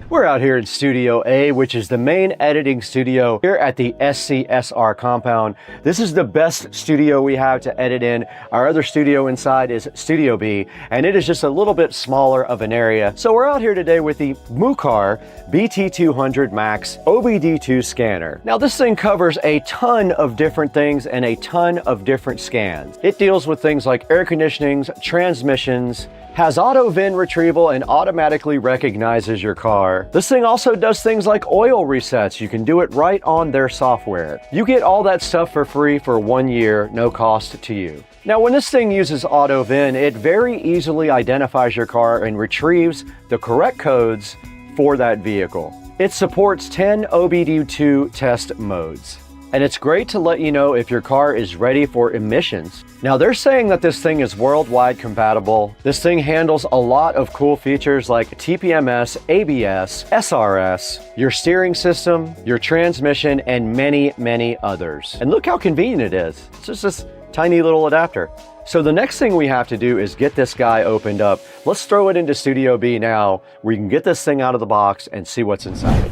We're out here in Studio A, which is the main editing studio here at the SCSR compound. This is the best studio we have to edit in. Our other studio inside is Studio B, and it is just a little bit smaller of an area. So we're out here today with the Mucar BT200 Max OBD2 scanner. Now this thing covers a ton of different things and a ton of different scans. It deals with things like air conditionings, transmissions, has auto VIN retrieval, and automatically recognizes your car. This thing also does things like oil resets. You can do it right on their software. You get all that stuff for free for 1 year, no cost to you. Now, when this thing uses auto VIN, it very easily identifies your car and retrieves the correct codes for that vehicle. It supports 10 OBD2 test modes. And it's great to let you know if your car is ready for emissions. Now they're saying that this thing is worldwide compatible. This thing handles a lot of cool features like TPMS, ABS, SRS, your steering system, your transmission, and many, many others. And look how convenient it is. It's just this tiny little adapter. So the next thing we have to do is get this guy opened up. Let's throw it into Studio B now, where you can get this thing out of the box and see what's inside.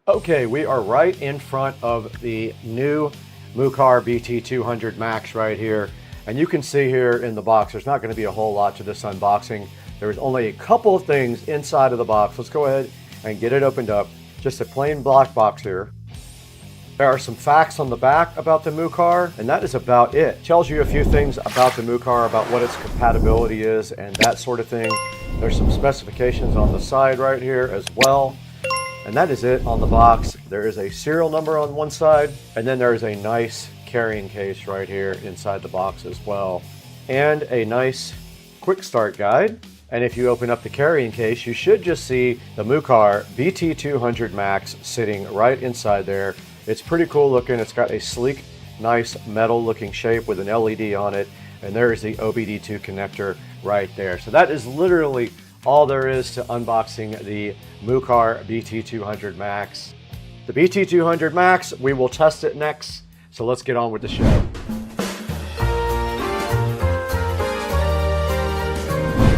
Okay, we are right in front of the new Mucar BT200 Max right here. And you can see here in the box, there's not going to be a whole lot to this unboxing. There's only a couple of things inside of the box. Let's go ahead and get it opened up. Just a plain black box here. There are some facts on the back about the Mucar, and that is about it. It tells you a few things about the Mucar, about what its compatibility is and that sort of thing. There's some specifications on the side right here as well. And that is it on the box. There is a serial number on one side, and then there is a nice carrying case right here inside the box as well. And a nice quick start guide. And if you open up the carrying case, you should just see the Mucar BT200 Max sitting right inside there. It's pretty cool looking. It's got a sleek, nice metal looking shape with an LED on it. And there is the OBD2 connector right there. So that is literally all there is to unboxing the Mucar BT200 Max. The BT200 Max, we will test it next, so let's get on with the show.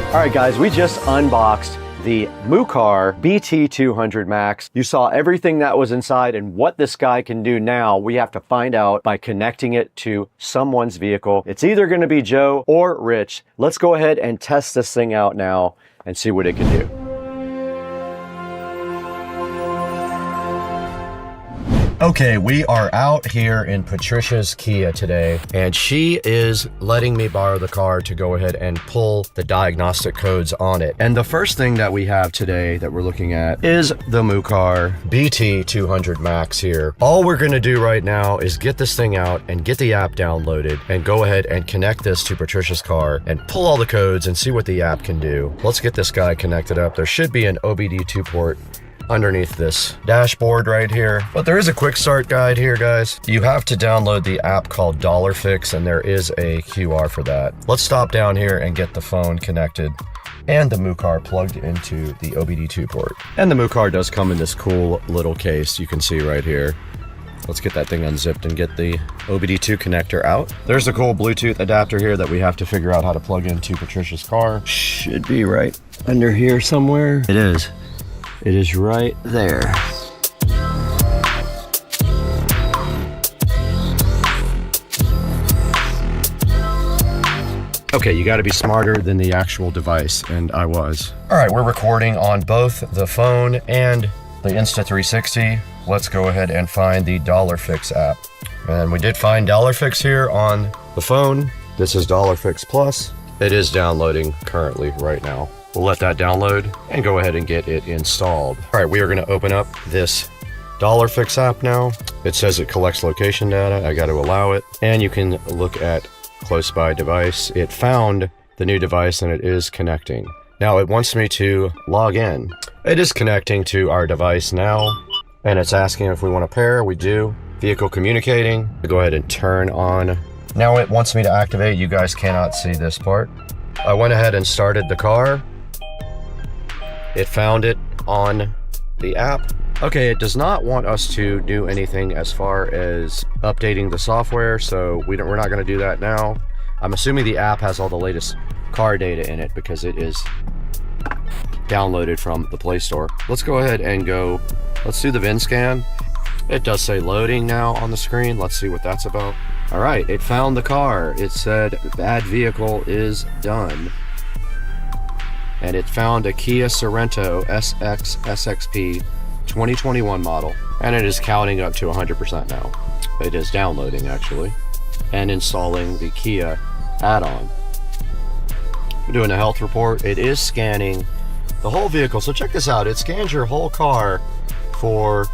All right guys, we just unboxed the Mucar BT200 Max. You saw everything that was inside, and what this guy can do now, we have to find out by connecting it to someone's vehicle. It's either gonna be Joe or Rich. Let's go ahead and test this thing out now and see what it can do. Okay, we are out here in Patricia's Kia today, and she is letting me borrow the car to go ahead and pull the diagnostic codes on it. And the first thing that we have today that we're looking at is the Mucar BT200 Max here. All we're gonna do right now is get this thing out and get the app downloaded and go ahead and connect this to Patricia's car and pull all the codes and see what the app can do. Let's get this guy connected up. There should be an OBD2 port underneath this dashboard right here, but there is a quick start guide here, guys. You have to download the app called $Fix, and there is a QR for that. Let's stop down here and get the phone connected and the Mucar plugged into the OBD2 port. And the Mucar does come in this cool little case you can see right here. Let's get that thing unzipped and get the OBD2 connector out. There's a cool Bluetooth adapter here that we have to figure out how to plug into Patricia's car. Should be right under here somewhere. It is. It is right there. Okay, you gotta be smarter than the actual device, and I was. All right, we're recording on both the phone and the Insta360. Let's go ahead and find the $Fix app. And we did find $Fix here on the phone. This is $Fix Plus. It is downloading currently right now. We'll let that download and go ahead and get it installed. All right, we are gonna open up this $Fix app now. It says it collects location data. I got to allow it. And you can look at close by device. It found the new device and it is connecting. Now it wants me to log in. It is connecting to our device now. And it's asking if we want to pair. We do. Vehicle communicating. Go ahead and turn on. Now it wants me to activate. You guys cannot see this part. I went ahead and started the car. It found it on the app. Okay, it does not want us to do anything as far as updating the software, so we're not going to do that now. I'm assuming the app has all the latest car data in it because it is downloaded from the Play Store. Let's go ahead and go. Let's do the VIN scan. It does say loading now on the screen. Let's see what that's about. All right, it found the car. It said add vehicle is done. And it found a Kia Sorento SX SXP 2021 model. And it is counting up to 100% now. It is downloading actually and installing the Kia add-on. I'm doing a health report. It is scanning the whole vehicle. So check this out. It scans your whole car for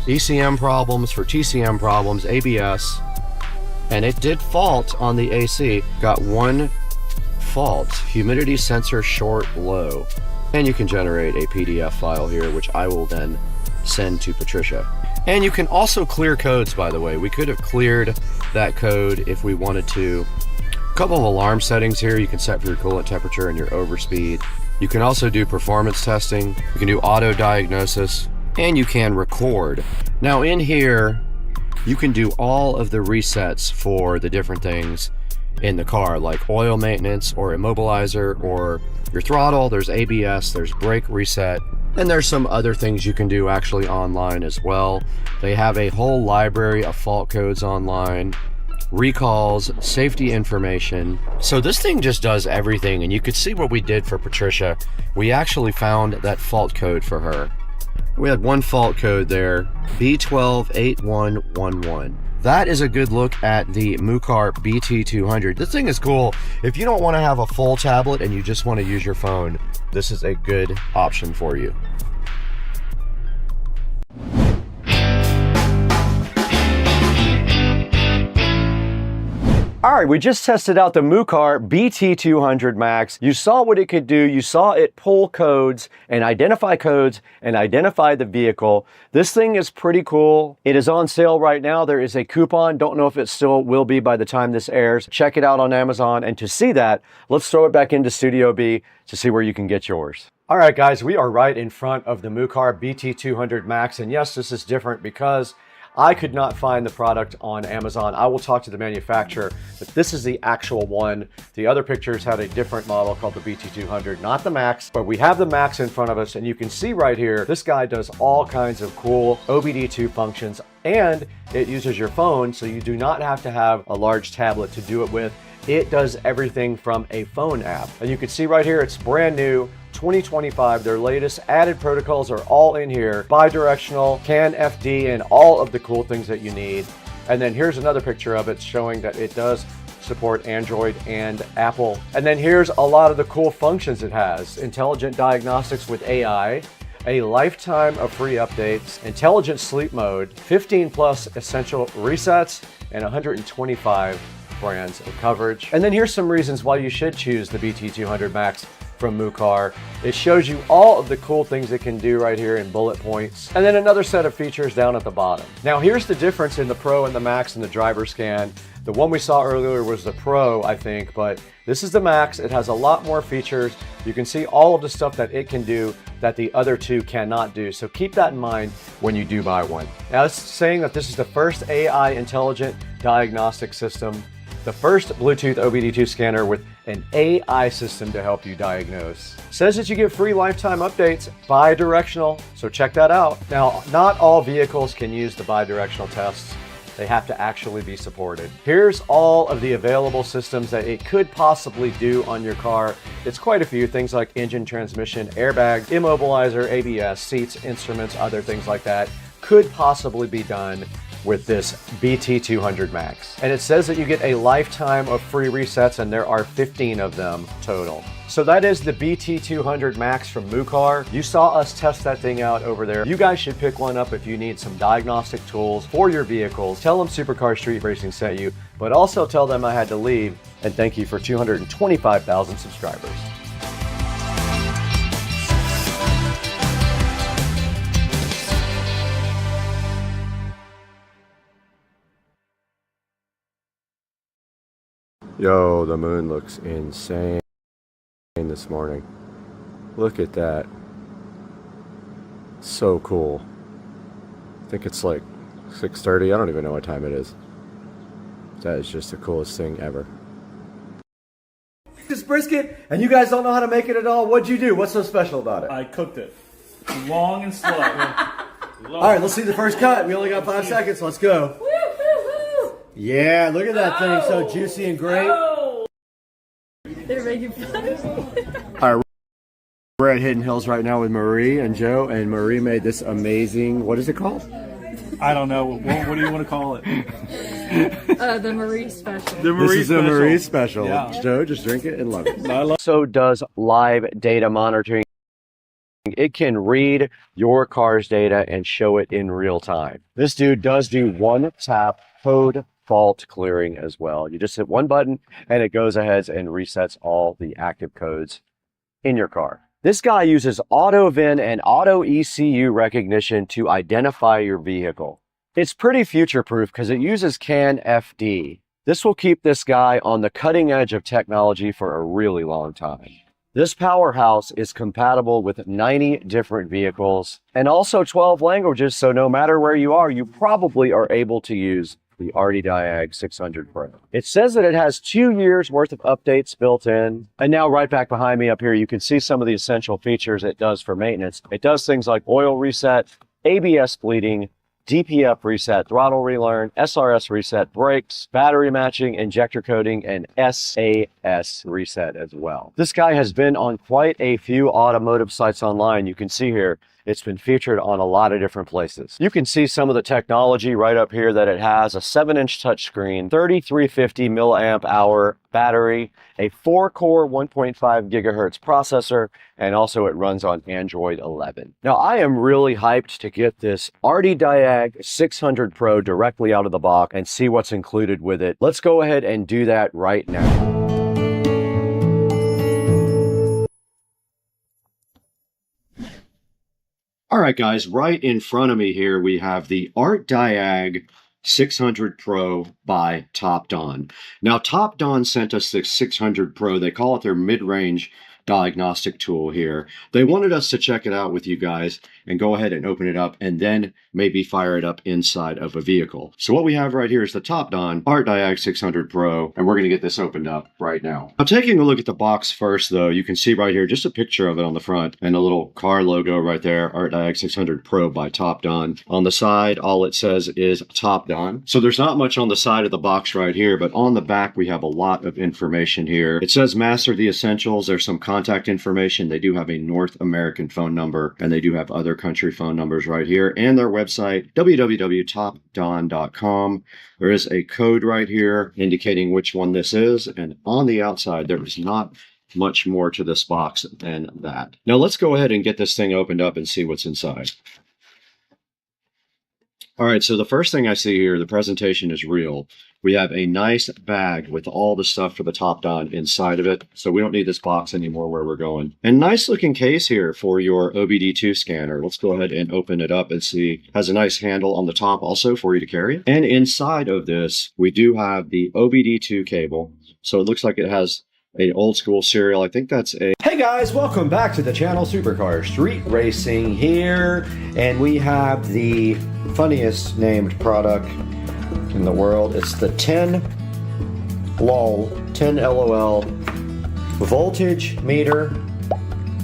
ECM problems, for TCM problems, ABS, and it did fault on the AC. Got one fault, humidity sensor short low. And you can generate a PDF file here, which I will then send to Patricia. And you can also clear codes, by the way. We could have cleared that code if we wanted to. A couple of alarm settings here. You can set for your coolant temperature and your overspeed. You can also do performance testing. You can do auto diagnosis, and you can record. Now in here, you can do all of the resets for the different things in the car, like oil maintenance or immobilizer or your throttle. There's ABS, there's brake reset, and there's some other things you can do actually online as well. They have a whole library of fault codes online, recalls, safety information. So this thing just does everything, and you could see what we did for Patricia. We actually found that fault code for her. We had one fault code there, B128111. That is a good look at the Mucar BT200. This thing is cool. If you don't want to have a full tablet and you just want to use your phone, this is a good option for you. All right, we just tested out the Mucar BT200 Max. You saw what it could do. You saw it pull codes and identify the vehicle. This thing is pretty cool. It is on sale right now. There is a coupon. Don't know if it still will be by the time this airs. Check it out on Amazon. And to see that, let's throw it back into Studio B to see where you can get yours. All right, guys, we are right in front of the Mucar BT200 Max. And yes, this is different because I could not find the product on Amazon. I will talk to the manufacturer, but this is the actual one. The other pictures had a different model called the BT200, not the Max, but we have the Max in front of us, and you can see right here, this guy does all kinds of cool OBD2 functions, and it uses your phone, so you do not have to have a large tablet to do it with. It does everything from a phone app. And you can see right here, it's brand new, 2025. Their latest added protocols are all in here. Bidirectional, CAN FD, and all of the cool things that you need. And then here's another picture of it showing that it does support Android and Apple. And then here's a lot of the cool functions it has. Intelligent diagnostics with AI, a lifetime of free updates, intelligent sleep mode, 15 plus essential resets, and 125 brands of coverage. And then here's some reasons why you should choose the BT200 Max from Mucar. It shows you all of the cool things it can do right here in bullet points. And then another set of features down at the bottom. Now here's the difference in the Pro and the Max and the driver scan. The one we saw earlier was the Pro, I think, but this is the Max. It has a lot more features. You can see all of the stuff that it can do that the other two cannot do. So keep that in mind when you do buy one. Now it's saying that this is the first AI intelligent diagnostic system, the first Bluetooth OBD2 scanner with an AI system to help you diagnose. Says that you get free lifetime updates, bi-directional, so check that out. Now, not all vehicles can use the bi-directional tests. They have to actually be supported. Here's all of the available systems that it could possibly do on your car. It's quite a few things like engine, transmission, airbag, immobilizer, ABS, seats, instruments, other things like that could possibly be done with this BT200 Max. And it says that you get a lifetime of free resets, and there are 15 of them total. So that is the BT200 Max from Mucar. You saw us test that thing out over there. You guys should pick one up if you need some diagnostic tools for your vehicles. Tell them Supercar Street Racing sent you, but also tell them I had to leave, and thank you for 225,000 subscribers. Yo, the moon looks insane this morning. Look at that. So cool. I think it's like 6:30. I don't even know what time it is. That is just the coolest thing ever. This brisket, and you guys don't know how to make it at all. What'd you do? What's so special about it? I cooked it. Long and slow. All right, let's see the first cut. We only got 5 seconds. Let's go. Yeah, look at that thing. So juicy and great. They're making fun of me. All right, we're at Hidden Hills right now with Marie and Joe, and Marie made this amazing, what is it called? I don't know. What do you want to call it? The Marie Special. The Marie This is Special. a Marie Special. Yeah. Joe, just drink it and love it. So does live data monitoring. It can read your car's data and show it in real time. This dude does do one-tap code fault clearing as well. You just hit one button and it goes ahead and resets all the active codes in your car. This guy uses auto VIN and auto ECU recognition to identify your vehicle. It's pretty future-proof because it uses CAN FD. This will keep this guy on the cutting edge of technology for a really long time. This powerhouse is compatible with 90 different vehicles and also 12 languages, so no matter where you are, you probably are able to use the Hdmi 600 Pro. It says that it has 2 years worth of updates built in. And now right back behind me up here, you can see some of the essential features it does for maintenance. It does things like oil reset, ABS bleeding, DPF reset, throttle relearn, SRS reset, brakes, battery matching, injector coating, and SAS reset as well. This guy has been on quite a few automotive sites online. You can see here, it's been featured on a lot of different places. You can see some of the technology right up here that it has: a 7-inch touchscreen, 3350 milliamp hour battery, a 4-core 1.5 gigahertz processor, and also it runs on Android 11. Now I am really hyped to get this Hdmi 600 Pro directly out of the box and see what's included with it. Let's go ahead and do that right now. All right, guys, right in front of me here, we have the Hdmi 600 Pro by Topdon. Now, Topdon sent us the 600 Pro. They call it their mid-range diagnostic tool here. They wanted us to check it out with you guys and go ahead and open it up and then maybe fire it up inside of a vehicle. So what we have right here is the Topdon Hdmi 600 Pro, and we're going to get this opened up right now. Now, taking a look at the box first, though, you can see right here just a picture of it on the front and a little car logo right there, Hdmi 600 Pro by Topdon. On the side, all it says is Topdon. So there's not much on the side of the box right here, but on the back, we have a lot of information here. It says master the essentials. There's some contact information. They do have a North American phone number, and they do have other country phone numbers right here, and their website, www.topdon.com. There is a code right here indicating which one this is, and on the outside, there is not much more to this box than that. Now let's go ahead and get this thing opened up and see what's inside. All right, so the first thing I see here, the presentation is real. We have a nice bag with all the stuff for the TopDon inside of it, so we don't need this box anymore where we're going. And nice looking case here for your OBD2 scanner. Let's go ahead and open it up and see. Has a nice handle on the top also for you to carry it. And inside of this, we do have the OBD2 cable. So it looks like it has an old school serial. I think that's a... Hey guys, welcome back to the channel. Supercar Street Racing here. And we have the funniest named product in the world. It's the 10 LOL voltage meter,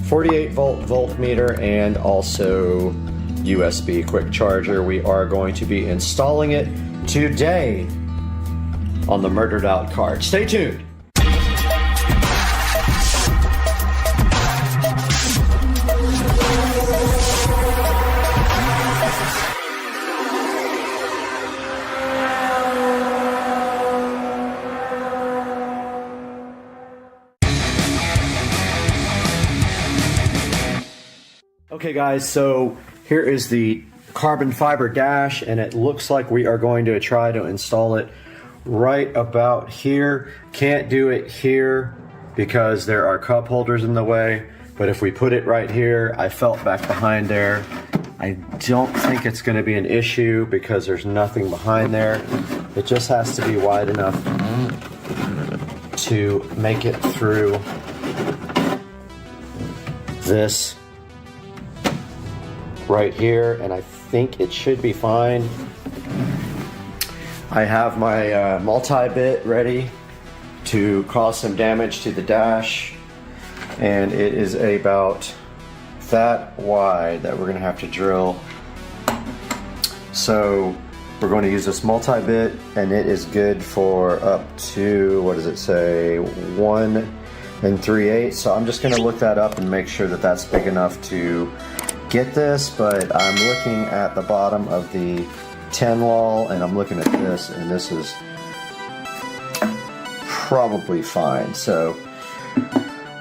48 volt voltmeter, and also USB quick charger. We are going to be installing it today on the Murdered Out card. Stay tuned. Okay guys, so here is the carbon fiber dash, and it looks like we are going to try to install it right about here. Can't do it here because there are cup holders in the way, but if we put it right here, I felt back behind there. I don't think it's going to be an issue because there's nothing behind there. It just has to be wide enough to make it through this right here, and I think it should be fine. I have my multi-bit ready to cause some damage to the dash, and it is about that wide that we're going to have to drill. So we're going to use this multi-bit, and it is good for up to, what does it say, 1 3/8. So I'm just going to look that up and make sure that that's big enough to get this, but I'm looking at the bottom of the 10 LOL, and I'm looking at this, and this is probably fine. So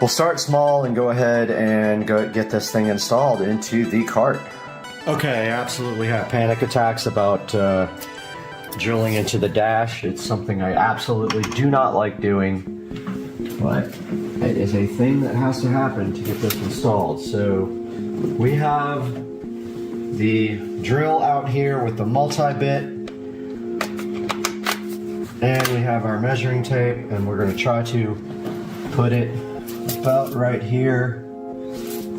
we'll start small and go ahead and go get this thing installed into the cart. Okay, I absolutely have panic attacks about drilling into the dash. It's something I absolutely do not like doing, but it is a thing that has to happen to get this installed. So we have the drill out here with the multi-bit, and we have our measuring tape, and we're going to try to put it about right here.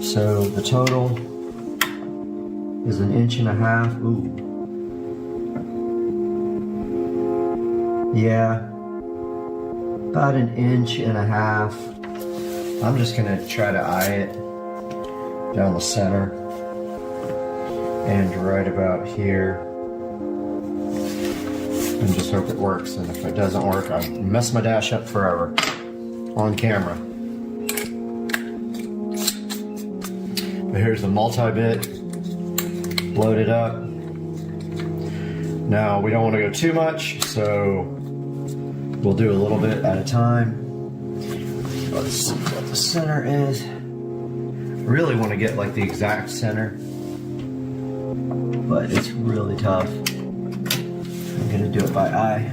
So the total is 1.5 inches. Ooh. Yeah, about 1.5 inches. I'm just going to try to eye it down the center and right about here, and just hope it works. And if it doesn't work, I'll mess my dash up forever on camera. But here's the multi-bit loaded up. Now we don't want to go too much, so we'll do a little bit at a time. Let's see what the center is. Really want to get like the exact center, but it's really tough. I'm gonna do it by eye.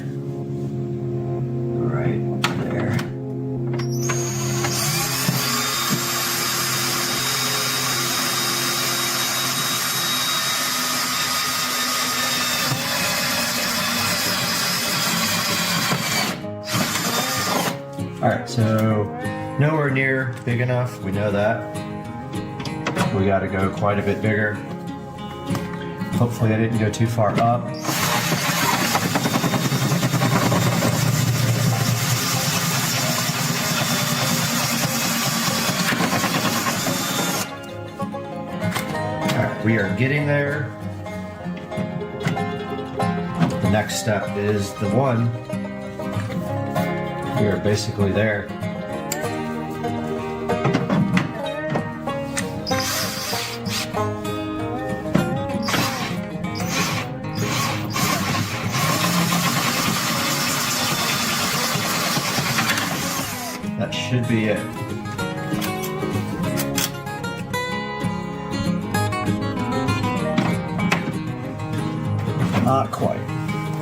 Right there. All right, so nowhere near big enough. We know that. We got to go quite a bit bigger. Hopefully I didn't go too far up. All right, we are getting there. The next step is the one. We are basically there. be it. Not quite.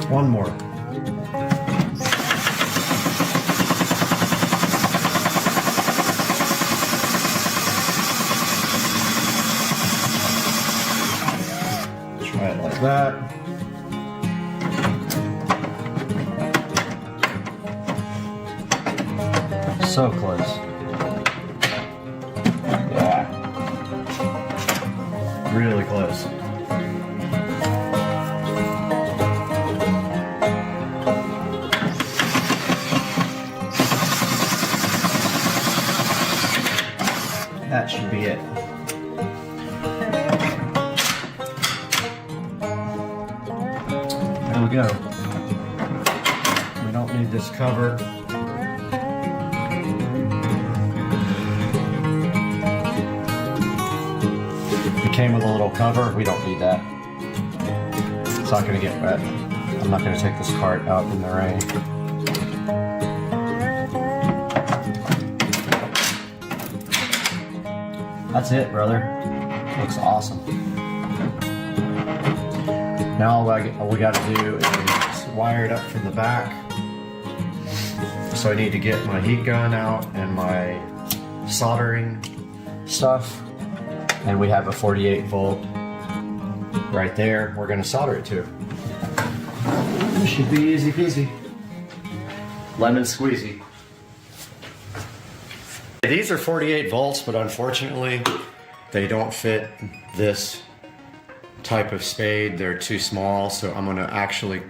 One more. Try it like that. So close. Yeah. Really close. That should be it. There we go. We don't need this cover. It came with a little cover. We don't need that. It's not going to get wet. I'm not going to take this cart out in the rain. That's it, brother. Looks awesome. Now all we got to do is wire it up from the back. So I need to get my heat gun out and my soldering stuff. And we have a 48 volt right there. We're going to solder it to. This should be easy peasy. Lemon squeezy. These are 48 volts, but unfortunately, they don't fit this type of spade. They're too small, so I'm gonna actually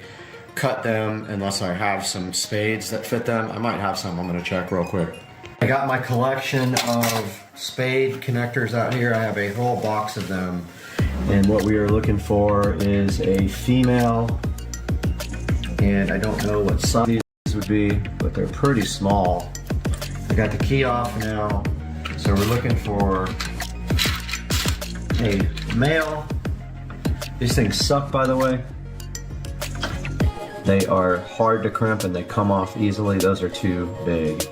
cut them unless I have some spades that fit them. I might have some, I'm gonna check real quick. I got my collection of spade connectors out here. I have a whole box of them. And what we are looking for is a female, and I don't know what size these would be, but they're pretty small. I got the key off now, so we're looking for a male. These things suck, by the way. They are hard to crimp and they come off easily. Those are too big.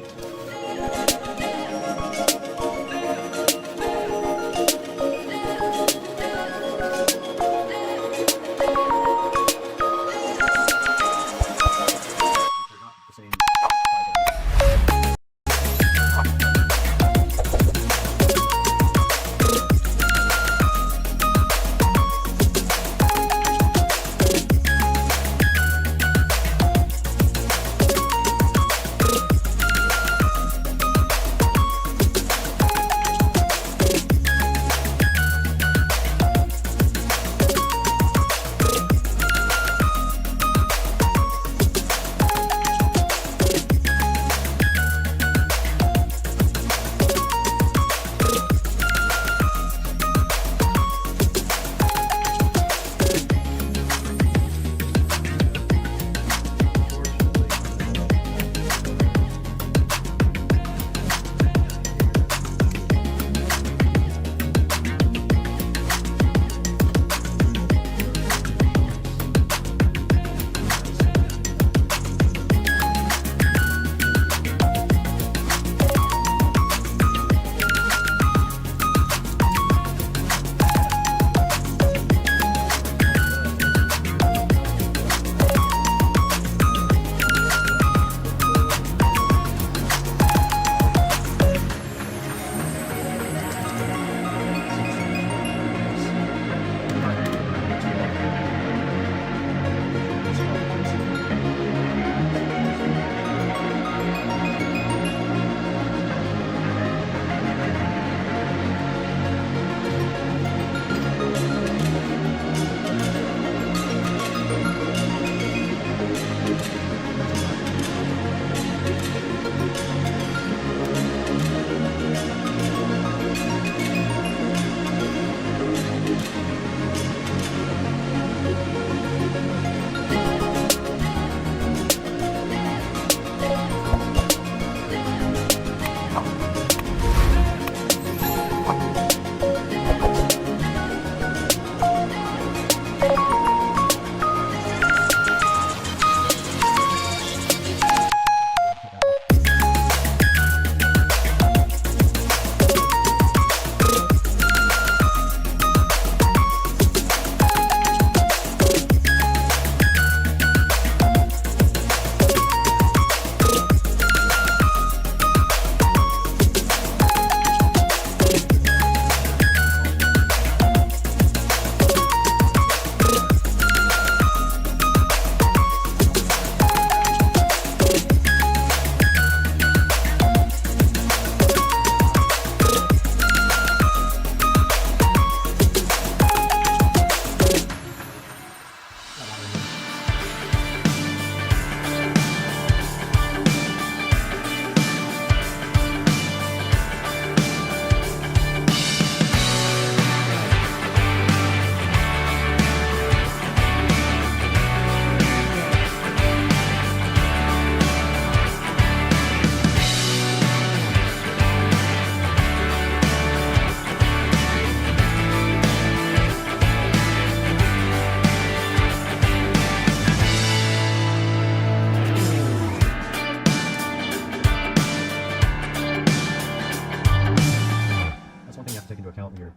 account here.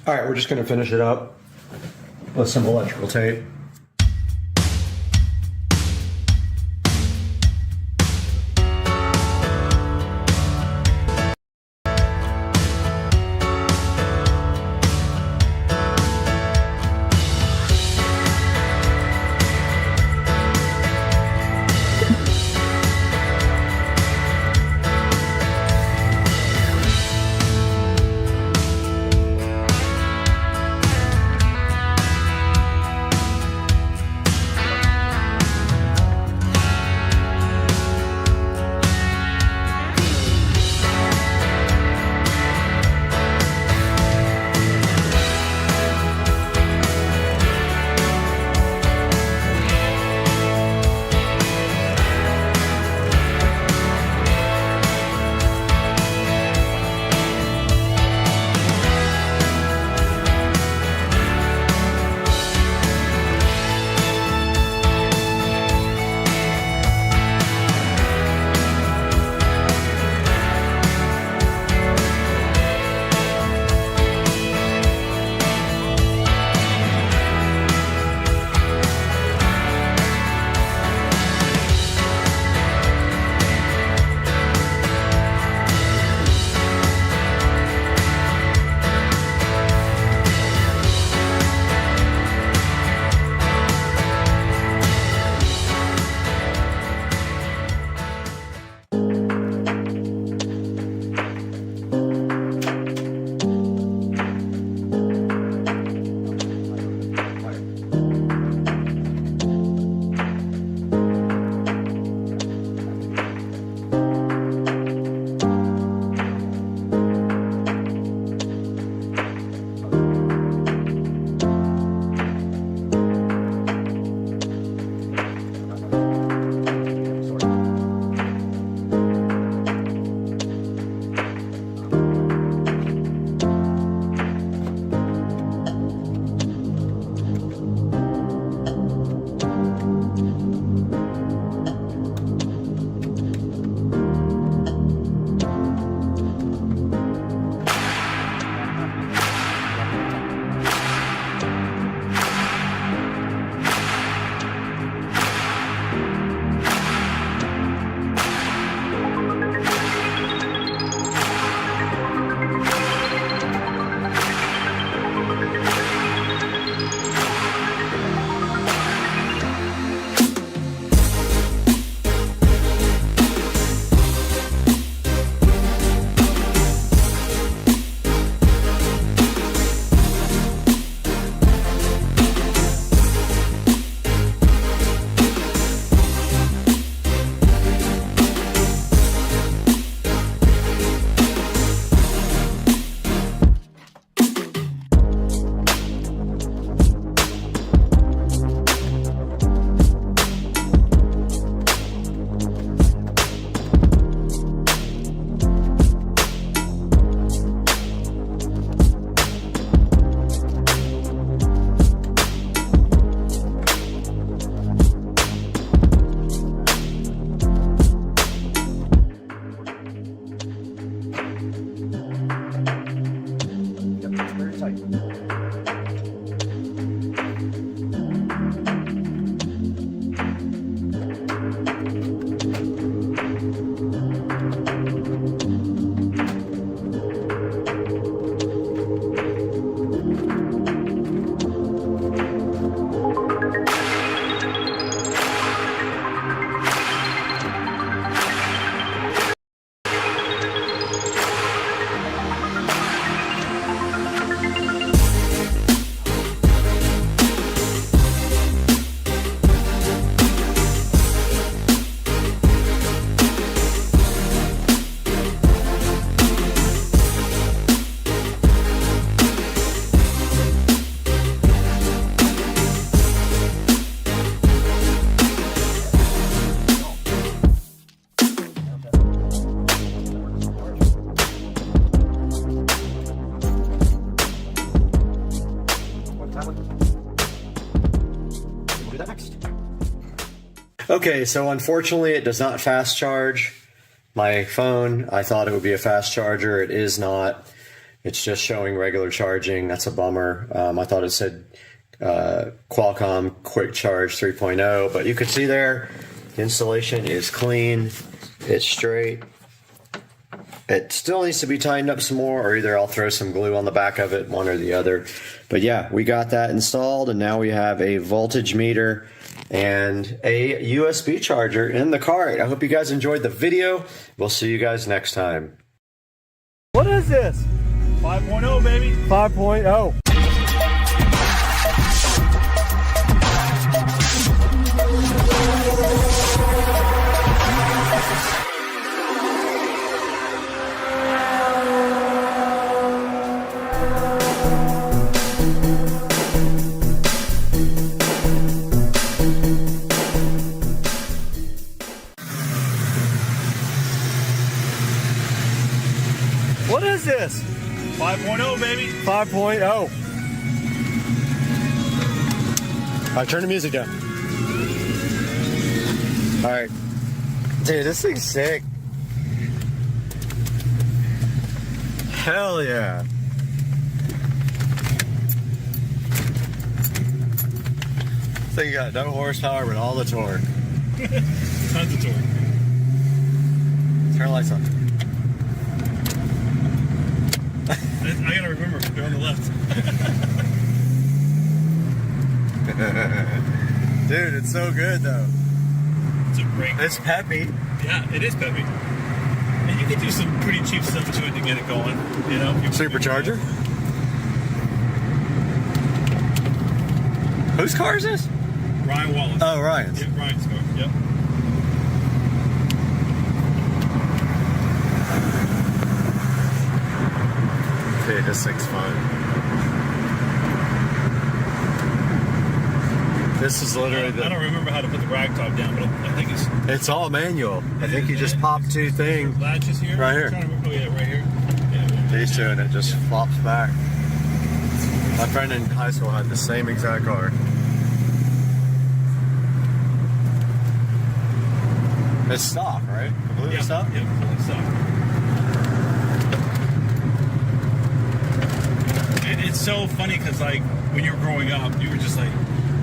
All right, we're just going to finish it up with some electrical tape. Okay, so unfortunately it does not fast charge. My phone, I thought it would be a fast charger. It is not. It's just showing regular charging. That's a bummer. I thought it said Qualcomm Quick Charge 3.0, but you can see there, the installation is clean. It's straight. It still needs to be tightened up some more, or either I'll throw some glue on the back of it, one or the other. But yeah, we got that installed, and now we have a voltage meter and a USB charger in the cart. I hope you guys enjoyed the video. We'll see you guys next time. What is this? 5.0, baby. 5.0. What is this? 5.0, baby. 5.0. All right, turn the music down. All right. Dude, this thing's sick. Hell yeah. This thing got no horsepower, but all the torque. Tons of torque. Turn the lights on. I gotta remember, they're on the left. Dude, it's so good though. It's a great car. It's peppy. Yeah, it is peppy. And you can do some pretty cheap stuff to it to get it going, you know? Supercharger? Whose car is this? Ryan Wallace. Oh, Ryan's. Yep, Ryan's car, yep. Dude, this thing's fun. This is literally I don't remember how to put the rag top down, but I think it's all manual. I think you just pop two things. Latches here? Right here. Oh yeah, right here. These two, and it just flops back. My friend in high school had the same exact car. It's stock, right? Completely stock? Yep, completely stock. And it's so funny because, like, when you were growing up, you were just like,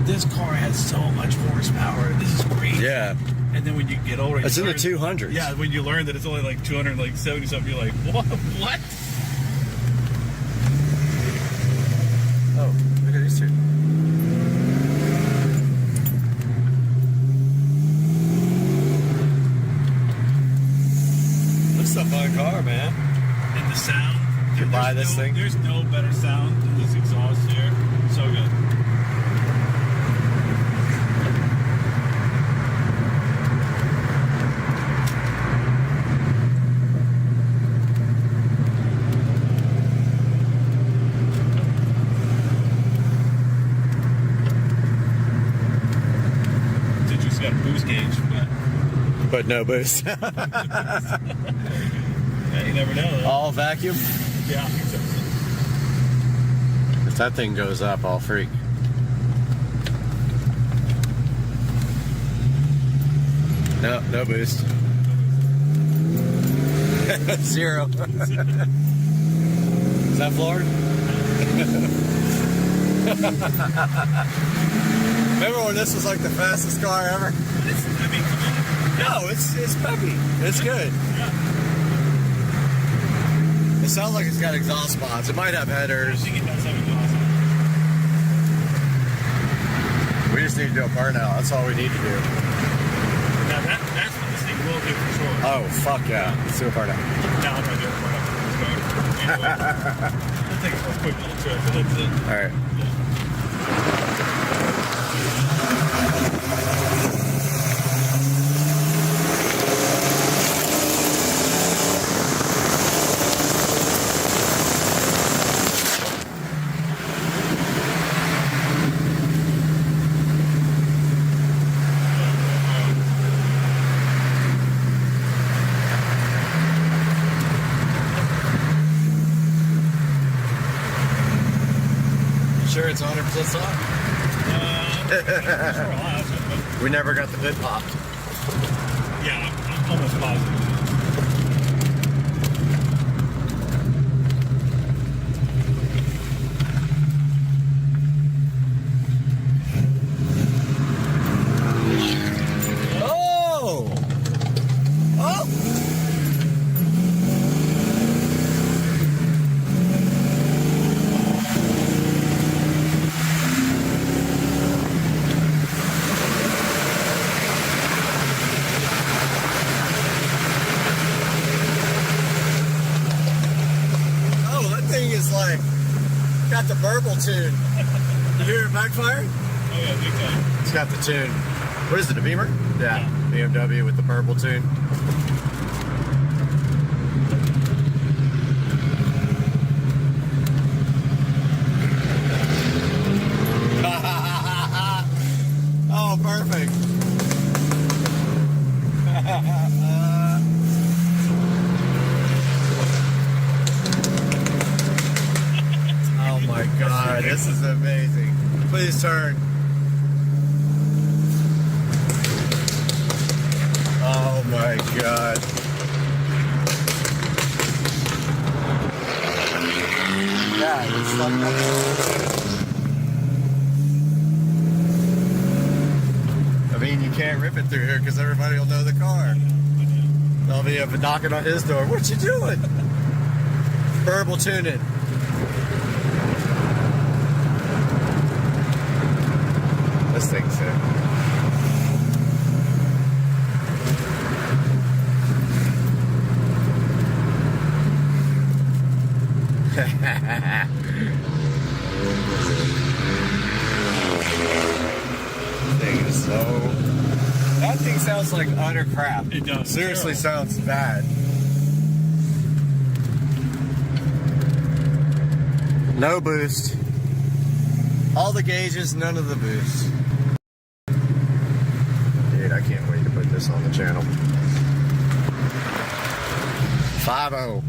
this car has so much horsepower. This is great. Yeah. And then when you get older, it's in the 200s. Yeah, when you learn that it's only like 270 something, you're like, what? Oh, look at these two. This is a fun car, man. And the sound. You can buy this thing. There's no better sound than this exhaust here. So good. Got a boost gauge, but no boost. Yeah, you never know. Though. All vacuum? Yeah. If that thing goes up, I'll freak. No, no boost. Zero. Is that floored? Remember when this was like the fastest car ever? No, it's peppy. It's good. Yeah. It sounds like it's got exhaust pods. It might have headers. I think it does have exhaust. We just need to do a burnout. That's all we need to do. Now that's what this thing will do for sure. Oh, fuck yeah. Let's do a burnout. Now I'm going to do a burnout. Let's take a quick little trip, but that's it. All right. Sure it's 100% soft? We never got the hood popped. Yeah, I'm almost positive. Oh! Oh! Oh, that thing is like, got the burble tune. You hear it backfire? Oh yeah, big time. It's got the tune. What is it, a Beamer? Yeah, BMW with the burble tune. Oh, perfect. Oh my God, this is amazing. Please turn. Oh my God. Yeah, it's like I mean, you can't rip it through here because everybody will know the car. They'll be up and knocking on his door. What you doing? Burble tuning. This thing's sick. Thing is so. That thing sounds like utter crap. It does. Seriously, sounds bad. No boost. All the gauges, none of the boost. Dude, I can't wait to put this on the channel. 5-0.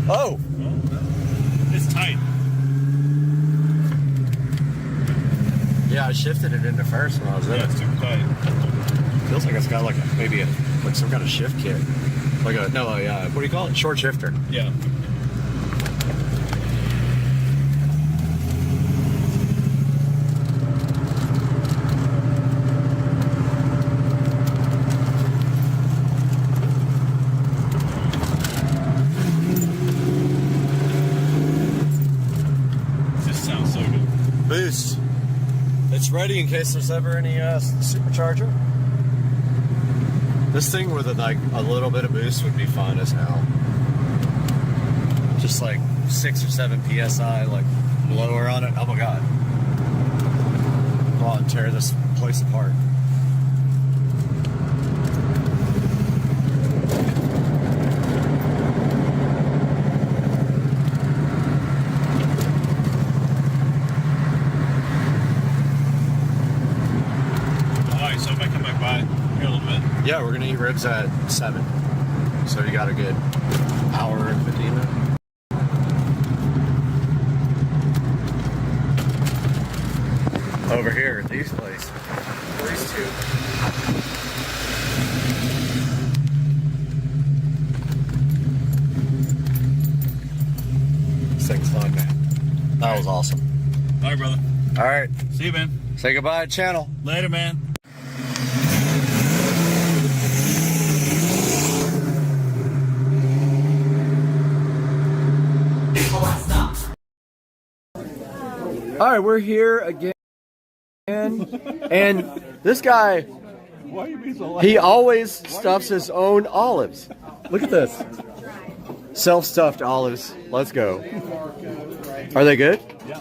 Oh! It's tight. Yeah, I shifted it into first when I was in it. It's super tight. Feels like it's got like maybe like some kind of shift kit. Like what do you call it? Short shifter. Yeah. This sounds so good. Boost. It's ready in case there's ever any supercharger. This thing with a little bit of boost would be fun as hell. Just like 6 or 7 PSI, like blower on it. Oh my God. Go on, tear this place apart. Alright, so if I come back by here a little bit. Yeah, we're gonna eat ribs at 7. So you got a good hour and 15 minutes. Over here at these places. These two. This thing's fun, man. That was awesome. Alright, brother. Alright. See you, man. Say goodbye, channel. Later, man. All right, we're here again, and this guy, Why are you being so loud? he always stuffs his own olives. Look at this. Self-stuffed olives. Let's go. Are they good? Yeah.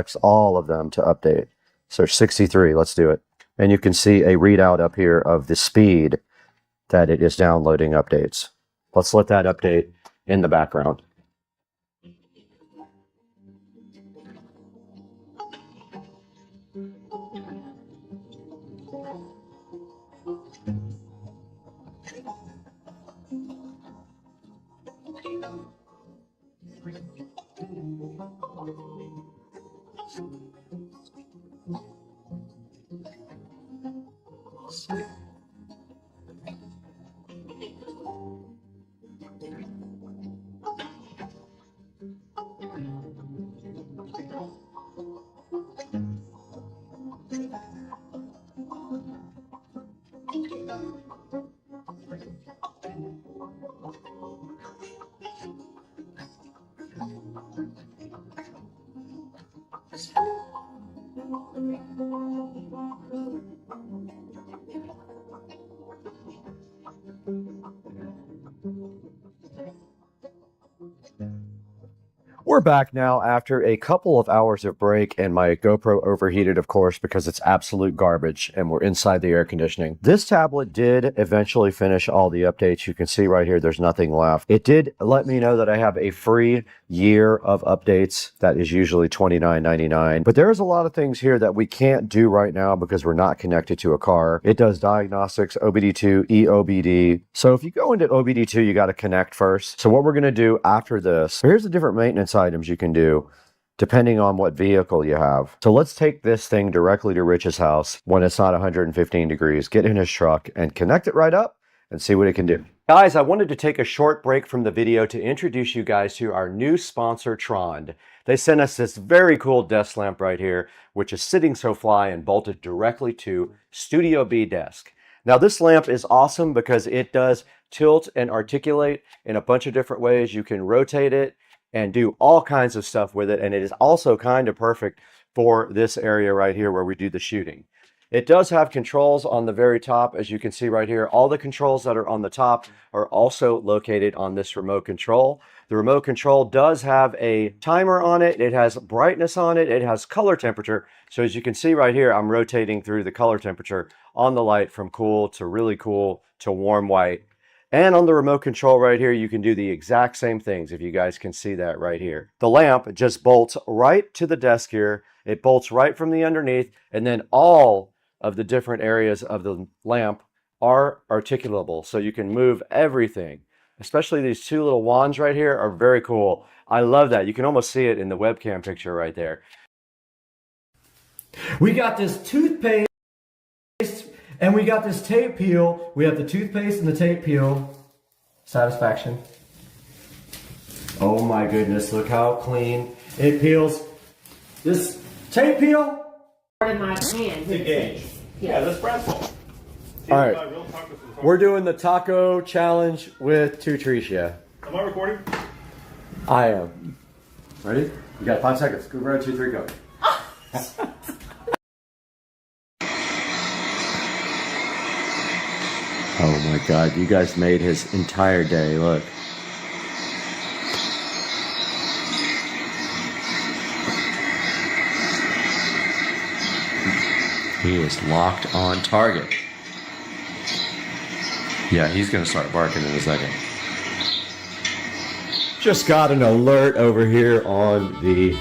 selects all of them to update. So 63, let's do it. And you can see a readout up here of the speed that it is downloading updates. Let's let that update in the background. We're back now after a couple of hours of break, and my GoPro overheated, of course, because it's absolute garbage, and we're inside the air conditioning. This tablet did eventually finish all the updates. You can see right here, there's nothing left. It did let me know that I have a free year of updates. That is usually $29.99. But there's a lot of things here that we can't do right now because we're not connected to a car. It does diagnostics, OBD2, EOBD. So if you go into OBD2, you got to connect first. So what we're going to do after this, here's the different maintenance items you can do depending on what vehicle you have. So let's take this thing directly to Rich's house when it's not 115 degrees, get in his truck and connect it right up and see what it can do. Guys, I wanted to take a short break from the video to introduce you guys to our new sponsor, Trond. They sent us this very cool desk lamp right here, which is sitting so fly and bolted directly to Studio B desk. Now this lamp is awesome because it does tilt and articulate in a bunch of different ways. You can rotate it and do all kinds of stuff with it. And it is also kind of perfect for this area right here where we do the shooting. It does have controls on the very top, as you can see right here. All the controls that are on the top are also located on this remote control. The remote control does have a timer on it. It has brightness on it. It has color temperature. So as you can see right here, I'm rotating through the color temperature on the light from cool to really cool to warm white. And on the remote control right here, you can do the exact same things, if you guys can see that right here. The lamp just bolts right to the desk here. It bolts right from the underneath, and then all of the different areas of the lamp are articulable. So you can move everything, especially these two little wands right here are very cool. I love that. You can almost see it in the webcam picture right there. We got this toothpaste and we got this tape peel. We have the toothpaste and the tape peel. Satisfaction. Oh my goodness, look how clean it peels. This tape peel in my hand. To gauge. Yeah, that's Brad's fault. All right, we're doing the taco challenge with Tutricia. Am I recording? I am. Ready? You got 5 seconds. Go right, 2, 3, go. Oh my God, you guys made his entire day, look. He is locked on target. Yeah, he's gonna start barking in a second. Just got an alert over here on the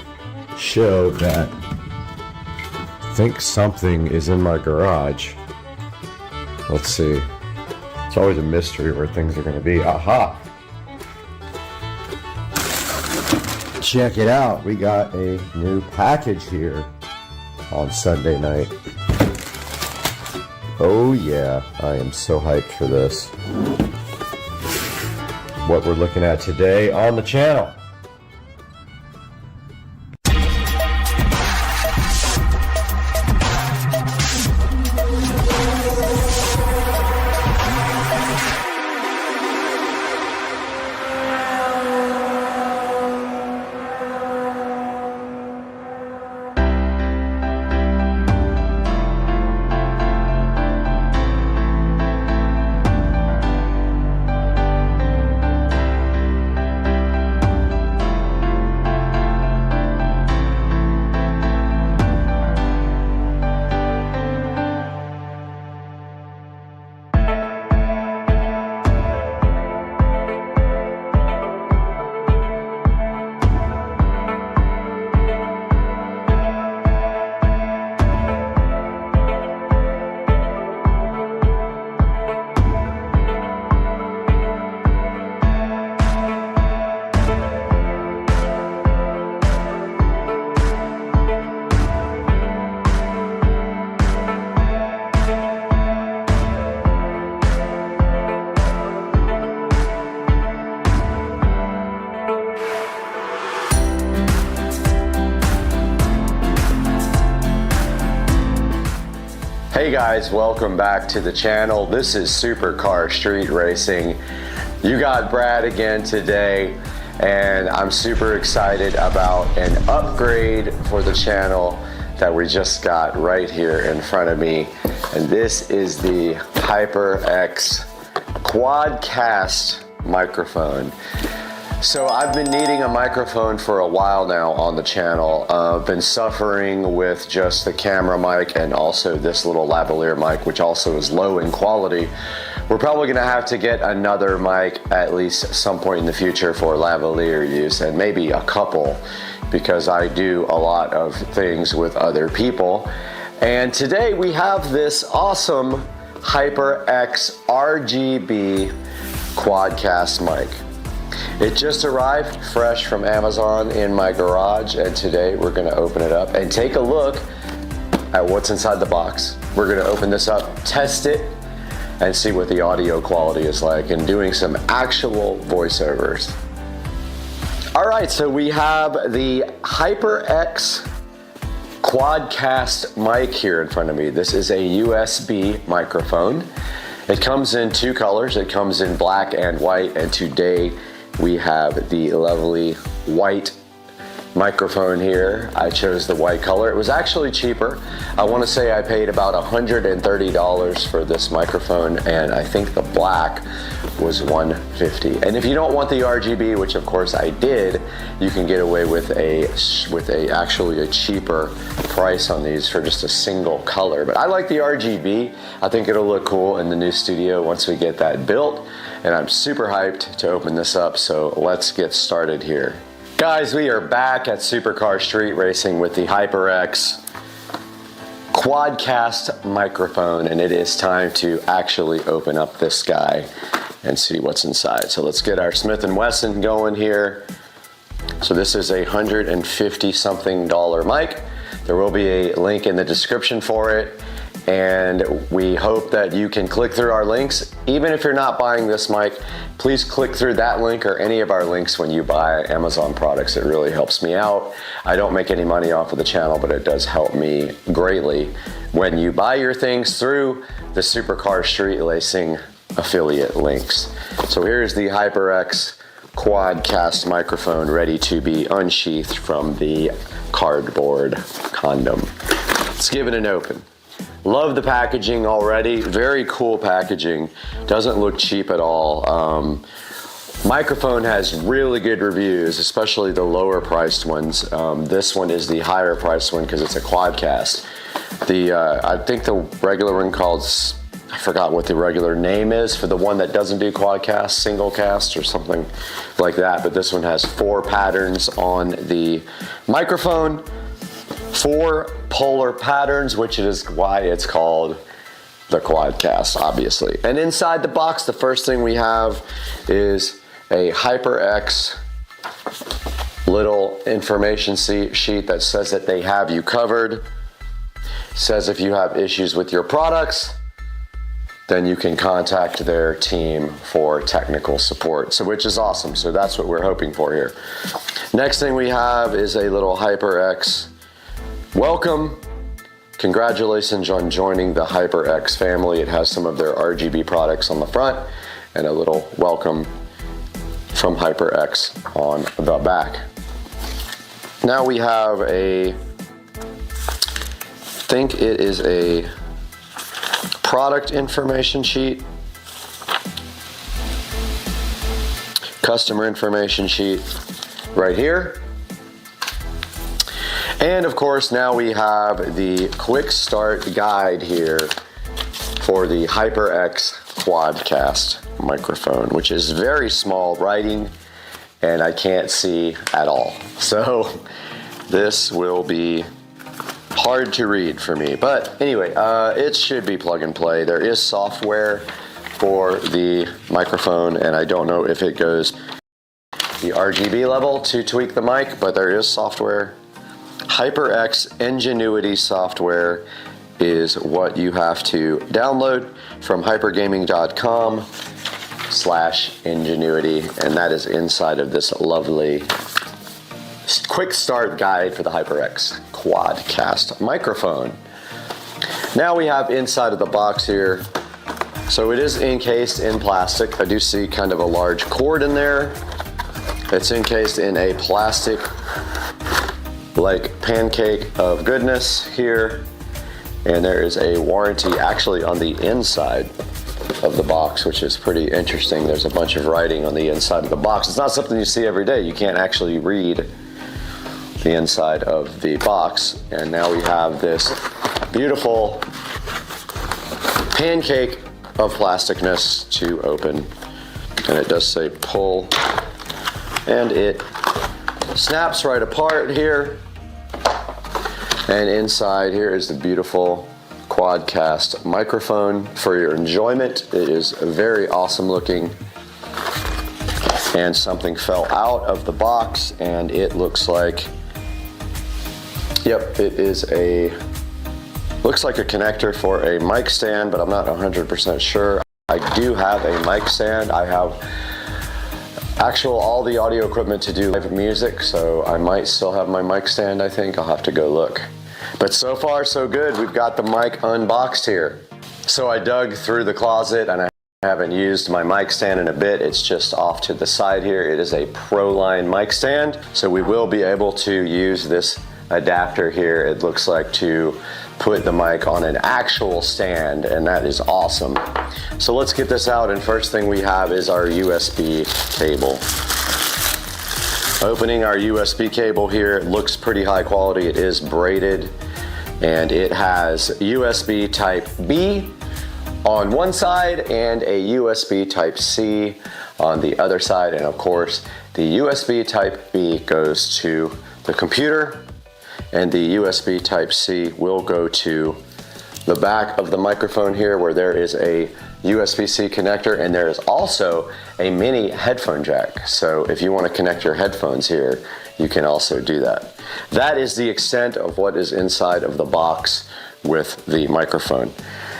show that I think something is in my garage. Let's see. It's always a mystery where things are going to be. Aha! Check it out. We got a new package here on Sunday night. Oh yeah, I am so hyped for this. What we're looking at today on the channel. Hey guys, welcome back to the channel. This is Supercar Street Racing. You got Brad again today, and I'm super excited about an upgrade for the channel that we just got right here in front of me. And this is the HyperX Quadcast microphone. So I've been needing a microphone for a while now on the channel. I've been suffering with just the camera mic and also this little lavalier mic, which also is low in quality. We're probably gonna have to get another mic at least some point in the future for lavalier use, and maybe a couple, because I do a lot of things with other people. And today we have this awesome HyperX RGB Quadcast mic. It just arrived fresh from Amazon in my garage, and today we're gonna open it up and take a look at what's inside the box. We're gonna open this up, test it, and see what the audio quality is like, and doing some actual voiceovers. All right, so we have the HyperX Quadcast mic here in front of me. This is a USB microphone. It comes in two colors. It comes in black and white, and today we have the lovely white microphone here. I chose the white color. It was actually cheaper. I want to say I paid about $130 for this microphone, and I think the black was $150. And if you don't want the RGB, which of course I did, you can get away with actually a cheaper price on these for just a single color. But I like the RGB. I think it'll look cool in the new studio once we get that built. And I'm super hyped to open this up, so let's get started here. Guys, we are back at Supercar Street Racing with the HyperX Quadcast microphone, and it is time to actually open up this guy and see what's inside. So let's get our Smith & Wesson going here. So this is a $150-something mic. There will be a link in the description for it, and we hope that you can click through our links. Even if you're not buying this mic, please click through that link or any of our links when you buy Amazon products. It really helps me out. I don't make any money off of the channel, but it does help me greatly when you buy your things through the Supercar Street Racing affiliate links. So here's the HyperX Quadcast microphone ready to be unsheathed from the cardboard condom. Let's give it an open. Love the packaging already. Very cool packaging. Doesn't look cheap at all. Microphone has really good reviews, especially the lower priced ones. This one is the higher priced one because it's a Quadcast. I think the regular one called, I forgot what the regular name is for the one that doesn't do Quadcast, single cast or something like that. But this one has 4 patterns on the microphone. 4 polar patterns, which is why it's called the Quadcast, obviously. And inside the box, the first thing we have is a HyperX little information sheet that says that they have you covered. It says if you have issues with your products, then you can contact their team for technical support, so which is awesome. So that's what we're hoping for here. Next thing we have is a little HyperX welcome. Congratulations on joining the HyperX family. It has some of their RGB products on the front and a little welcome from HyperX on the back. Now we have I think it is a product information sheet, customer information sheet right here. And of course, now we have the quick start guide here for the HyperX Quadcast microphone, which is very small writing and I can't see at all. So this will be hard to read for me. But anyway, it should be plug and play. There is software for the microphone, and I don't know if it goes the RGB level to tweak the mic, but there is software. HyperX Ingenuity software is what you have to download from hypergaming.com/ingenuity, and that is inside of this lovely quick start guide for the HyperX Quadcast microphone. Now we have inside of the box here. So it is encased in plastic. I do see kind of a large cord in there. It's encased in a plastic like pancake of goodness here. And there is a warranty actually on the inside of the box, which is pretty interesting. There's a bunch of writing on the inside of the box. It's not something you see every day. You can't actually read the inside of the box. And now we have this beautiful pancake of plasticness to open. And it does say pull, and it snaps right apart here. And inside here is the beautiful Quadcast microphone for your enjoyment. It is very awesome looking. And something fell out of the box, and it looks like, yep, it is looks like a connector for a mic stand, but I'm not 100% sure. I do have a mic stand. I have all the audio equipment to do live music, so I might still have my mic stand, I think. I'll have to go look. But so far, so good. We've got the mic unboxed here. So I dug through the closet, and I haven't used my mic stand in a bit. It's just off to the side here. It is a Proline mic stand, so we will be able to use this adapter here, it looks like, to put the mic on an actual stand, and that is awesome. So let's get this out, and first thing we have is our USB cable. Opening our USB cable here, it looks pretty high quality. It is braided, and it has USB type B on one side and a USB type C on the other side, and of course the USB type B goes to the computer, and the USB type C will go to the back of the microphone here, where there is a USB-C connector, and there is also a mini headphone jack. So if you want to connect your headphones here, you can also do that. That is the extent of what is inside of the box with the microphone.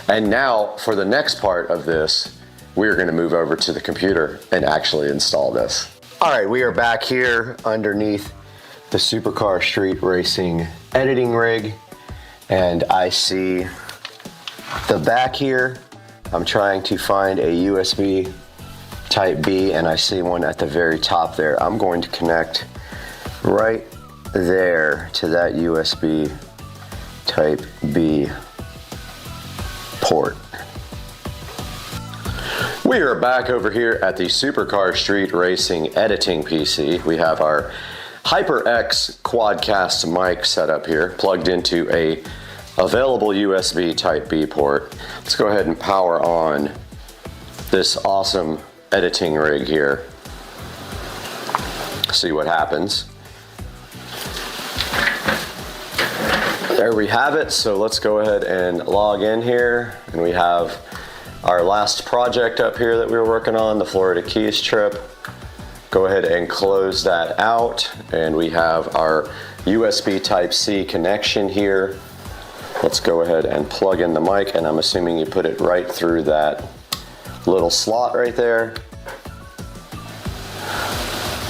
And now for the next part of this, we're going to move over to the computer and actually install this. All right, we are back here underneath the Supercar Street Racing editing rig, and I see the back here. I'm trying to find a USB type B, and I see one at the very top there. I'm going to connect right there to that USB type B port. We are back over here at the Supercar Street Racing editing PC. We have our HyperX Quadcast mic set up here, plugged into a available USB type B port. Let's go ahead and power on this awesome editing rig here. See what happens. There we have it. So let's go ahead and log in here, and we have our last project up here that we were working on, the Florida Keys trip. Go ahead and close that out, and we have our USB Type-C connection here. Let's go ahead and plug in the mic, and I'm assuming you put it right through that little slot right there.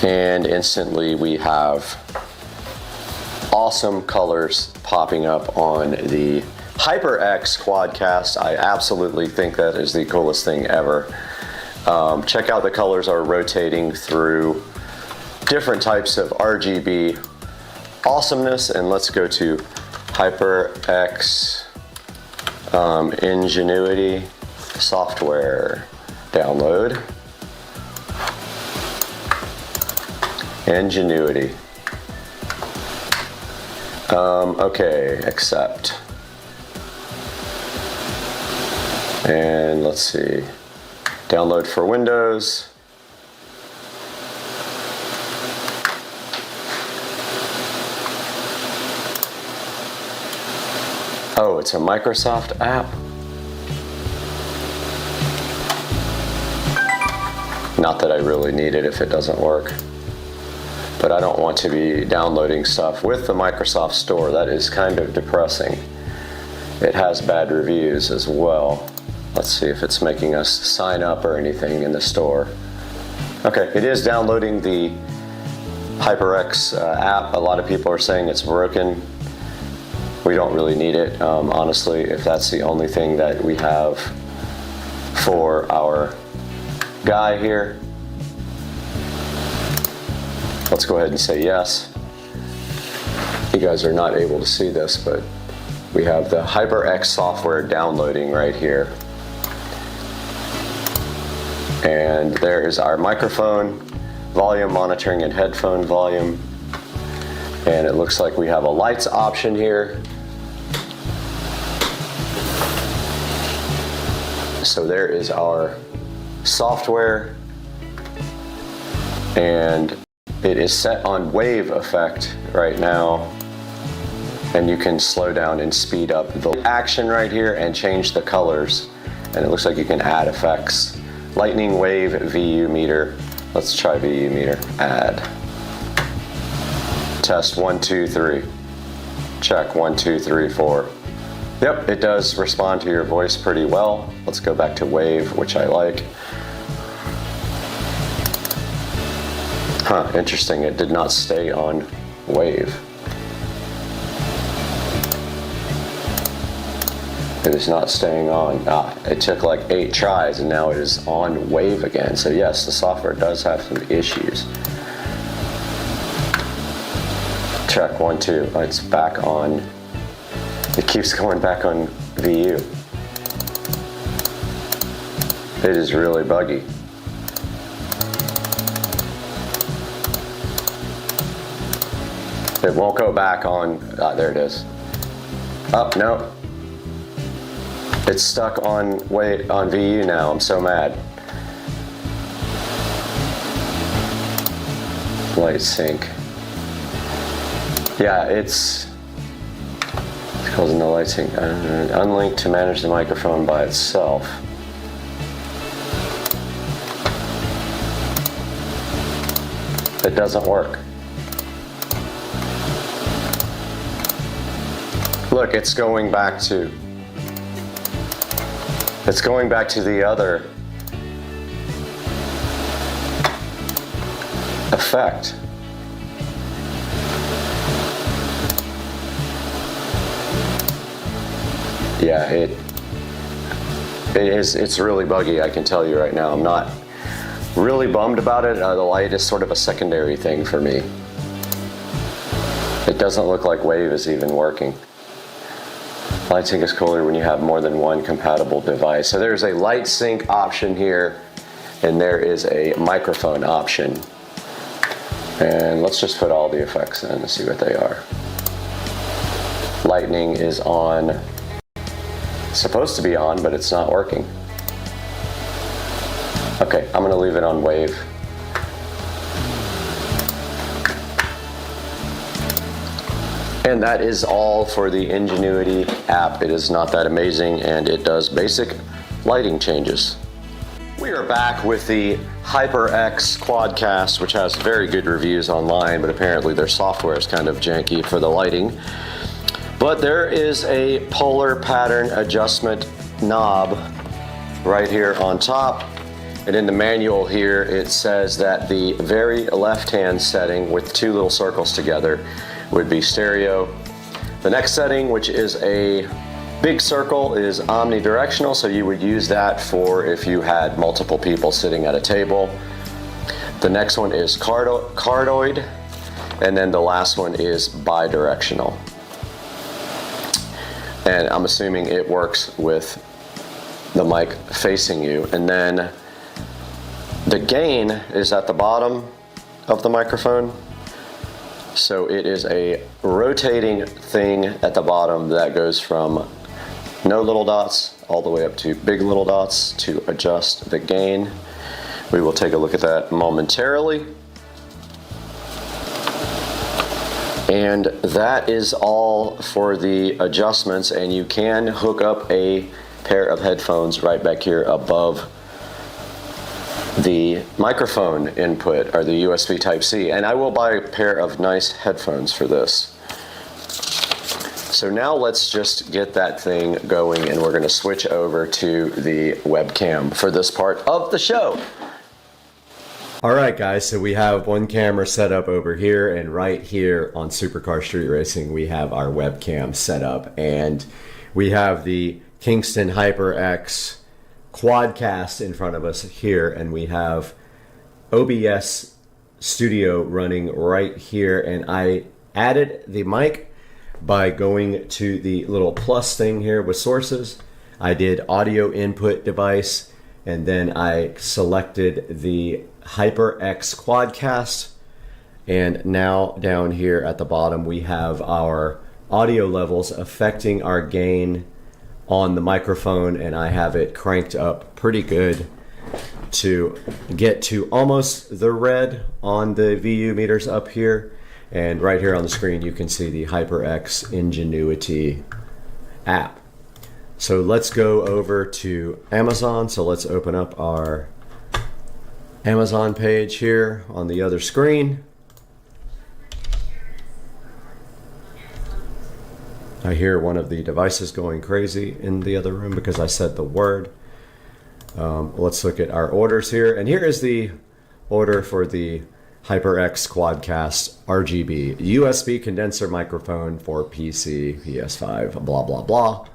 And instantly we have awesome colors popping up on the HyperX Quadcast. I absolutely think that is the coolest thing ever. Check out the colors are rotating through different types of RGB awesomeness, and let's go to HyperX Ingenuity software download. Ingenuity. Okay, accept. And let's see. Download for Windows. Oh, it's a Microsoft app. Not that I really need it if it doesn't work. But I don't want to be downloading stuff with the Microsoft Store. That is kind of depressing. It has bad reviews as well. Let's see if it's making us sign up or anything in the store. Okay, it is downloading the HyperX app. A lot of people are saying it's broken. We don't really need it, honestly, if that's the only thing that we have for our guy here. Let's go ahead and say yes. You guys are not able to see this, but we have the HyperX software downloading right here. And there is our microphone, volume monitoring and headphone volume. And it looks like we have a lights option here. So there is our software. And it is set on wave effect right now. And you can slow down and speed up the action right here and change the colors. And it looks like you can add effects. Lightning wave VU meter. Let's try VU meter. Add. Test 1, 2, 3. Check 1, 2, 3, 4. Yep, it does respond to your voice pretty well. Let's go back to wave, which I like. Huh, interesting. It did not stay on wave. It is not staying on. It took like 8 tries and now it is on wave again. So yes, the software does have some issues. Check 1, 2. It's back on. It keeps going back on VU. It is really buggy. It won't go back on. There it is. Oh, no. It's stuck on VU now. I'm so mad. Light sync. Yeah, it's causing the light sync. Unlink to manage the microphone by itself. It doesn't work. Look, it's going back to the other effect. Yeah, it's really buggy, I can tell you right now. I'm not really bummed about it. The light is sort of a secondary thing for me. It doesn't look like wave is even working. Light sync is cooler when you have more than one compatible device. So there's a light sync option here, and there is a microphone option. And let's just put all the effects in and see what they are. Lightning is on. It's supposed to be on, but it's not working. Okay, I'm gonna leave it on wave. And that is all for the Ingenuity app. It is not that amazing, and it does basic lighting changes. We are back with the HyperX Quadcast, which has very good reviews online, but apparently their software is kind of janky for the lighting. But there is a polar pattern adjustment knob right here on top. And in the manual here, it says that the very left-hand setting with 2 little circles together would be stereo. The next setting, which is a big circle, is omnidirectional, so you would use that for if you had multiple people sitting at a table. The next one is cardioid, and then the last one is bidirectional. And I'm assuming it works with the mic facing you. And then the gain is at the bottom of the microphone. So it is a rotating thing at the bottom that goes from no little dots all the way up to big little dots to adjust the gain. We will take a look at that momentarily. And that is all for the adjustments, and you can hook up a pair of headphones right back here above the microphone input, or the USB Type-C, and I will buy a pair of nice headphones for this. So now let's just get that thing going, and we're going to switch over to the webcam for this part of the show. All right, guys, so we have one camera set up over here, and right here on Supercar Street Racing, we have our webcam set up, and we have the Kingston HyperX Quadcast in front of us here, and we have OBS Studio running right here, and I added the mic by going to the little plus thing here with sources. I did audio input device, and then I selected the HyperX Quadcast, and now down here at the bottom we have our audio levels affecting our gain on the microphone, and I have it cranked up pretty good to get to almost the red on the VU meters up here, and right here on the screen you can see the HyperX Ingenuity app. So let's go over to Amazon. So let's open up our Amazon page here on the other screen. I hear one of the devices going crazy in the other room because I said the word. Let's look at our orders here. And here is the order for the HyperX Quadcast RGB USB condenser microphone for PC, PS5, blah, blah, blah.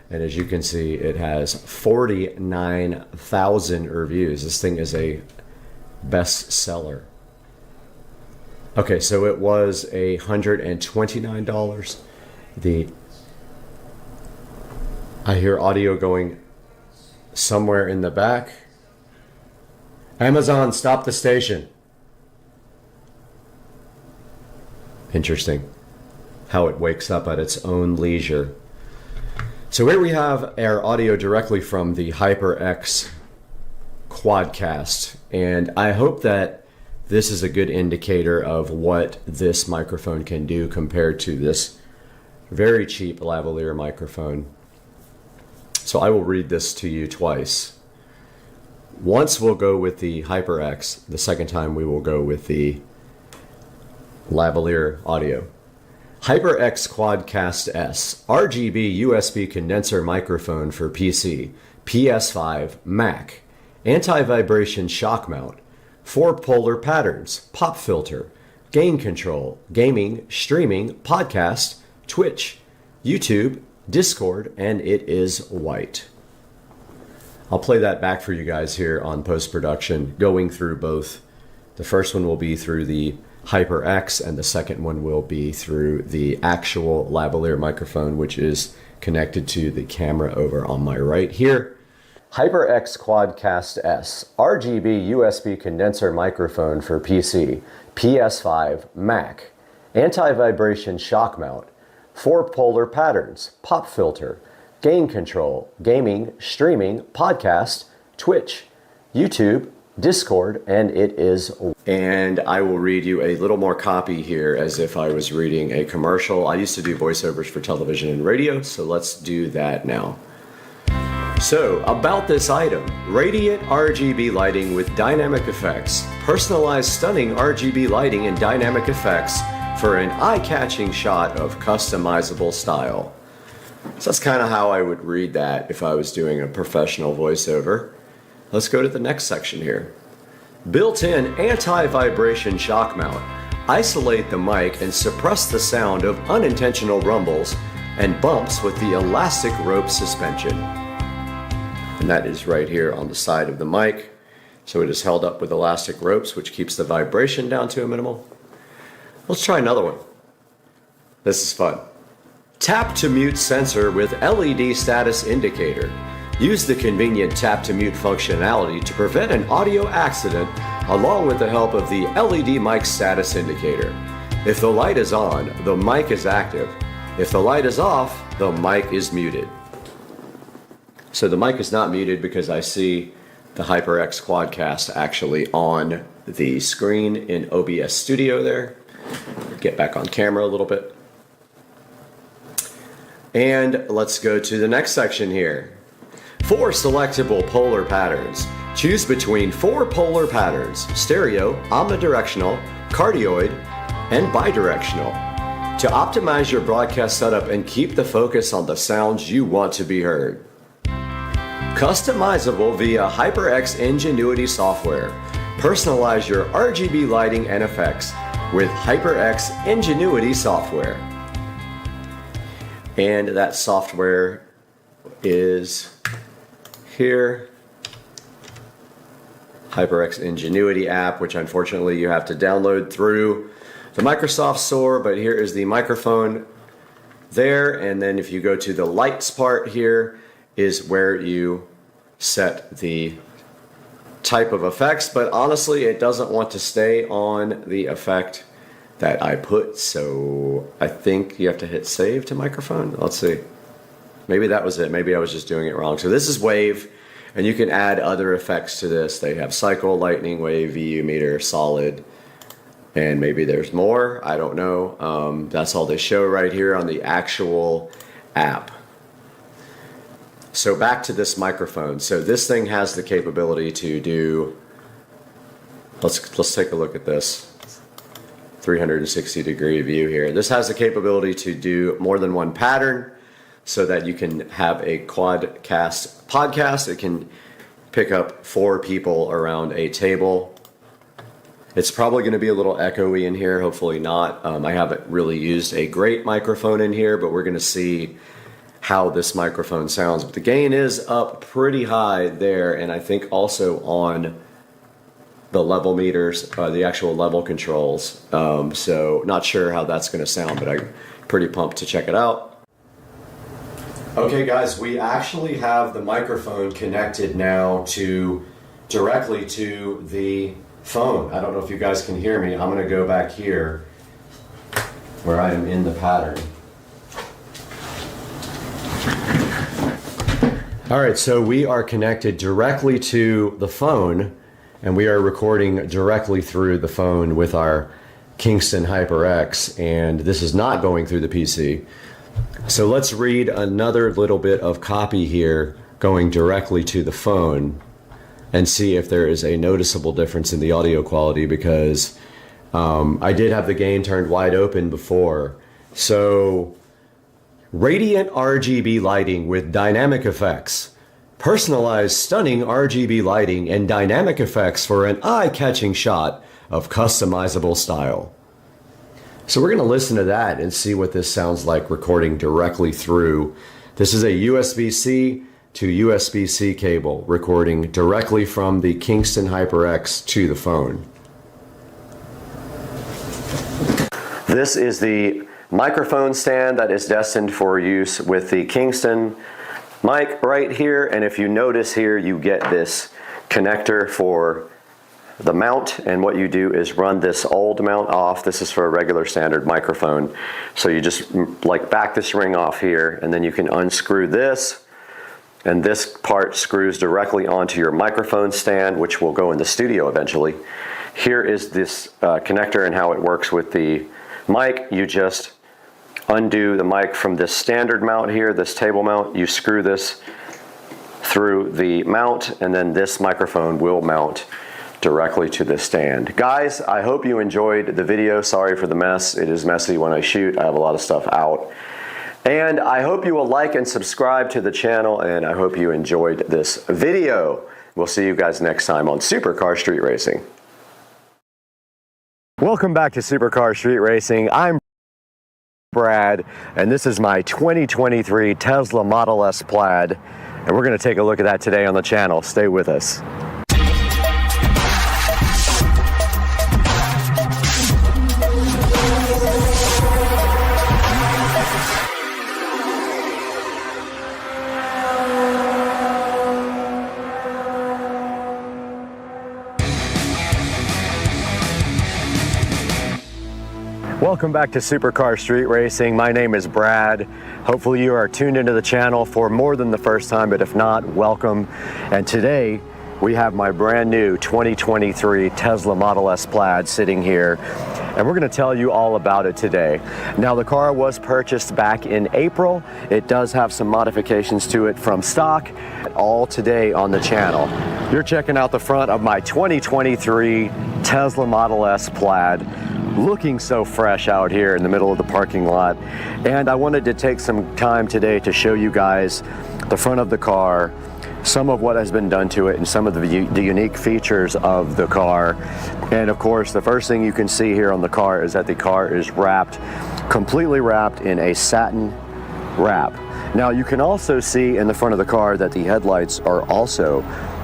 And as you can see, it has 49,000 reviews. This thing is a bestseller. Okay, so it was $129. I hear audio going somewhere in the back. Amazon, stop the station. Interesting how it wakes up at its own leisure. So here we have our audio directly from the HyperX Quadcast, and I hope that this is a good indicator of what this microphone can do compared to this very cheap lavalier microphone. So I will read this to you twice. Once we'll go with the HyperX, the second time we will go with the lavalier audio. HyperX Quadcast S, RGB USB condenser microphone for PC, PS5, Mac, anti-vibration shock mount, 4 polar patterns, pop filter, gain control, gaming, streaming, podcast, Twitch, YouTube, Discord, and it is white. I'll play that back for you guys here on post-production, going through both. The first one will be through the HyperX, and the second one will be through the actual lavalier microphone, which is connected to the camera over on my right here. HyperX Quadcast S, RGB USB condenser microphone for PC, PS5, Mac, anti-vibration shock mount, 4 polar patterns, pop filter, gain control, gaming, streaming, podcast, Twitch, YouTube, Discord, and it is. And I will read you a little more copy here as if I was reading a commercial. I used to do voiceovers for television and radio, so let's do that now. So, about this item, radiant RGB lighting with dynamic effects, personalized stunning RGB lighting and dynamic effects for an eye-catching shot of customizable style. So that's kind of how I would read that if I was doing a professional voiceover. Let's go to the next section here. Built-in anti-vibration shock mount. Isolate the mic and suppress the sound of unintentional rumbles and bumps with the elastic rope suspension. And that is right here on the side of the mic. So it is held up with elastic ropes, which keeps the vibration down to a minimal. Let's try another one. This is fun. Tap to mute sensor with LED status indicator. Use the convenient tap to mute functionality to prevent an audio accident along with the help of the LED mic status indicator. If the light is on, the mic is active. If the light is off, the mic is muted. So the mic is not muted because I see the HyperX Quadcast actually on the screen in OBS Studio there. Get back on camera a little bit. And let's go to the next section here. 4 selectable polar patterns. Choose between 4 polar patterns: stereo, omnidirectional, cardioid, and bidirectional. To optimize your broadcast setup and keep the focus on the sounds you want to be heard. Customizable via HyperX Ingenuity software. Personalize your RGB lighting and effects with HyperX Ingenuity software. And that software is here. HyperX Ingenuity app, which unfortunately you have to download through the Microsoft Store, but here is the microphone there, and then if you go to the lights part, here is where you set the type of effects, but honestly it doesn't want to stay on the effect that I put, so I think you have to hit save to microphone. Let's see, maybe that was it, maybe I was just doing it wrong. So this is wave, and you can add other effects to this. They have cycle, lightning, wave, VU meter, solid, and maybe there's more, I don't know. That's all they show right here on the actual app. So back to this microphone. So this thing has the capability to do, let's take a look at this 360 degree view here. This has the capability to do more than one pattern so that you can have a quadcast podcast. It can pick up 4 people around a table. It's probably going to be a little echoey in here, hopefully not. I haven't really used a great microphone in here, but we're going to see how this microphone sounds. But the gain is up pretty high there, and I think also on the level meters, the actual level controls. So not sure how that's going to sound, but I'm pretty pumped to check it out. Okay guys, we actually have the microphone connected now directly to the phone. I don't know if you guys can hear me. I'm going to go back here where I am in the pattern. All right, so we are connected directly to the phone, and we are recording directly through the phone with our Kingston HyperX, and this is not going through the PC. So let's read another little bit of copy here going directly to the phone and see if there is a noticeable difference in the audio quality, because I did have the gain turned wide open before. So, radiant RGB lighting with dynamic effects. Personalize stunning RGB lighting and dynamic effects for an eye-catching shot of customizable style. So we're going to listen to that and see what this sounds like recording directly through. This is a USB-C to USB-C cable recording directly from the Kingston HyperX to the phone. This is the microphone stand that is destined for use with the Kingston mic right here, and if you notice here, you get this connector for the mount, and what you do is run this old mount off. This is for a regular standard microphone, so you just like back this ring off here, and then you can unscrew this, and this part screws directly onto your microphone stand, which will go in the studio eventually. Here is this connector and how it works with the mic. You just undo the mic from this standard mount here, this table mount. You screw this through the mount, and then this microphone will mount directly to the stand. Guys, I hope you enjoyed the video. Sorry for the mess. It is messy when I shoot. I have a lot of stuff out. And I hope you will like and subscribe to the channel, and I hope you enjoyed this video. We'll see you guys next time on Supercar Street Racing. Welcome back to Supercar Street Racing. I'm Brad, and this is my 2023 Tesla Model S Plaid, and we're going to take a look at that today on the channel. Stay with us. Welcome back to Supercar Street Racing. My name is Brad. Hopefully you are tuned into the channel for more than the first time, but if not, welcome. And today we have my brand new 2023 Tesla Model S Plaid sitting here, and we're going to tell you all about it today. Now, the car was purchased back in April. It does have some modifications to it from stock, all today on the channel. You're checking out the front of my 2023 Tesla Model S Plaid, looking so fresh out here in the middle of the parking lot. And I wanted to take some time today to show you guys the front of the car some of what has been done to it and some of the unique features of the car. And of course, the first thing you can see here on the car is that the car is wrapped, completely wrapped in a satin wrap. Now you can also see in the front of the car that the headlights are also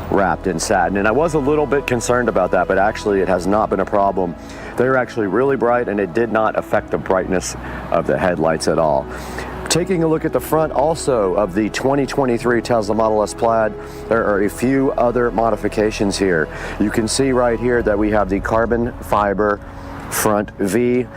wrapped in satin, and I was a little bit concerned about that, but actually it has not been a problem. They're actually really bright, and it did not affect the brightness of the headlights at all. Taking a look at the front also of the 2023 Tesla Model S Plaid, there are a few other modifications here. You can see right here that we have the carbon fiber front V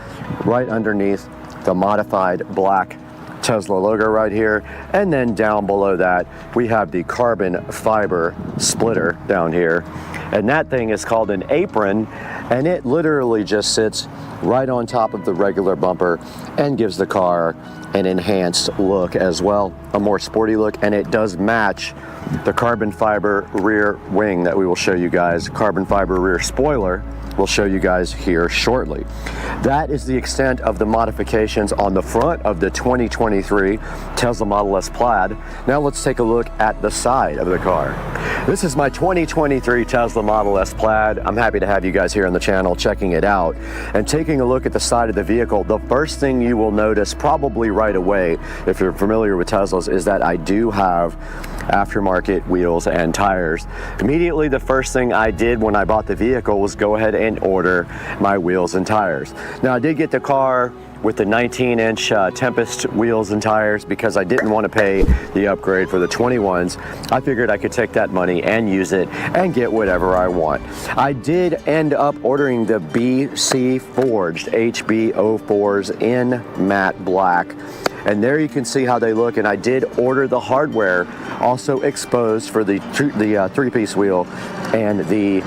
right underneath the modified black Tesla logo right here, and then down below that we have the carbon fiber splitter down here, and that thing is called an apron, and it literally just sits right on top of the regular bumper and gives the car an enhanced look as well, a more sporty look, and it does match the carbon fiber rear wing that we will show you guys. Carbon fiber rear spoiler we'll show you guys here shortly. That is the extent of the modifications on the front of the 2023 Tesla Model S Plaid. Now let's take a look at the side of the car. This is my 2023 Tesla Model S Plaid. I'm happy to have you guys here on the channel checking it out. And taking a look at the side of the vehicle, the first thing you will notice probably right away, if you're familiar with Teslas, is that I do have aftermarket wheels and tires. Immediately, the first thing I did when I bought the vehicle was go ahead and order my wheels and tires. Now, I did get the car with the 19-inch Tempest wheels and tires because I didn't want to pay the upgrade for the 21s. I figured I could take that money and use it and get whatever I want. I did end up ordering the BC Forged HB04s in matte black. And there you can see how they look, and I did order the hardware also exposed for the three-piece wheel, and the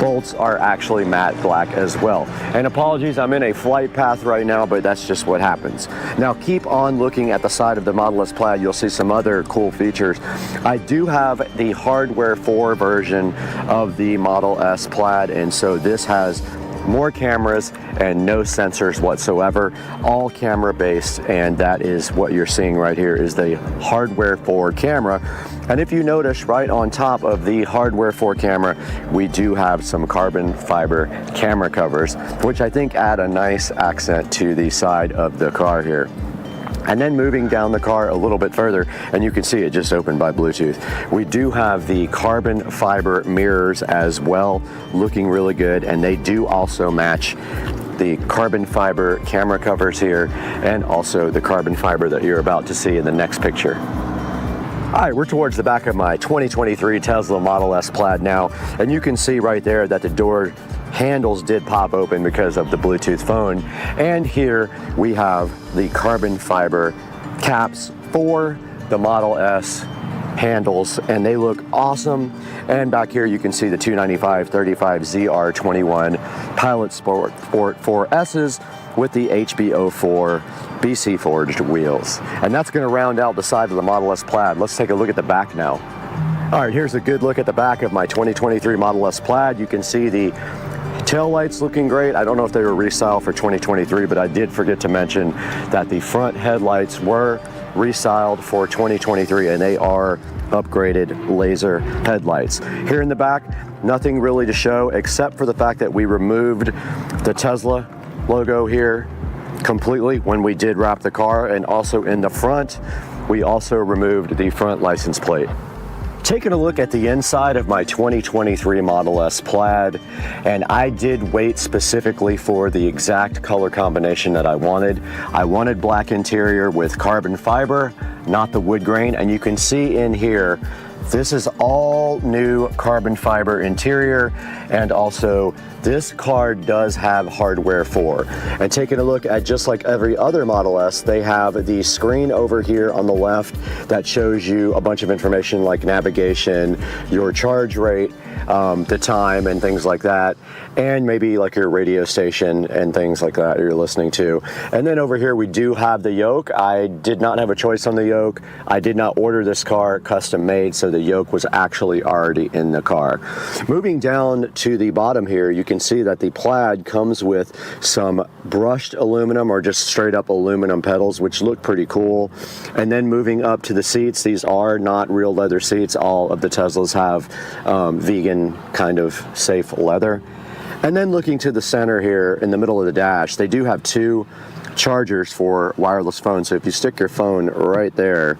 bolts are actually matte black as well. And apologies, I'm in a flight path right now, but that's just what happens. Now keep on looking at the side of the Model S Plaid, you'll see some other cool features. I do have the hardware 4 version of the Model S Plaid, and so this has more cameras and no sensors whatsoever, all camera based, and that is what you're seeing right here is the hardware 4 camera. And if you notice right on top of the hardware 4 camera, we do have some carbon fiber camera covers, which I think add a nice accent to the side of the car here. And then moving down the car a little bit further, and you can see it just opened by Bluetooth. We do have the carbon fiber mirrors as well, looking really good, and they do also match the carbon fiber camera covers here, and also the carbon fiber that you're about to see in the next picture. All right, we're towards the back of my 2023 Tesla Model S Plaid now, and you can see right there that the door handles did pop open because of the Bluetooth phone. And here we have the carbon fiber caps for the Model S handles, and they look awesome. And back here you can see the 295/35 ZR21 Pilot Sport 4S's with the HB04 BC Forged wheels. And that's going to round out the side of the Model S Plaid. Let's take a look at the back now. All right, here's a good look at the back of my 2023 Model S Plaid. You can see the tail lights looking great. I don't know if they were restyled for 2023, but I did forget to mention that the front headlights were restyled for 2023, and they are upgraded laser headlights. Here in the back, nothing really to show except for the fact that we removed the Tesla logo here completely when we did wrap the car, and also in the front, we also removed the front license plate. Taking a look at the inside of my 2023 Model S Plaid, and I did wait specifically for the exact color combination that I wanted. I wanted black interior with carbon fiber, not the wood grain, and you can see in here, this is all new carbon fiber interior, and also this car does have hardware 4. And taking a look at just like every other Model S, they have the screen over here on the left that shows you a bunch of information like navigation, your charge rate, the time and things like that, and maybe like your radio station and things like that you're listening to. And then over here we do have the yoke. I did not have a choice on the yoke. I did not order this car custom made, so the yoke was actually already in the car. Moving down to the bottom here, you can see that the Plaid comes with some brushed aluminum or just straight up aluminum pedals, which look pretty cool. And then moving up to the seats, these are not real leather seats. All of the Teslas have vegan kind of safe leather. And then looking to the center here in the middle of the dash, they do have 2 chargers for wireless phones. So if you stick your phone right there,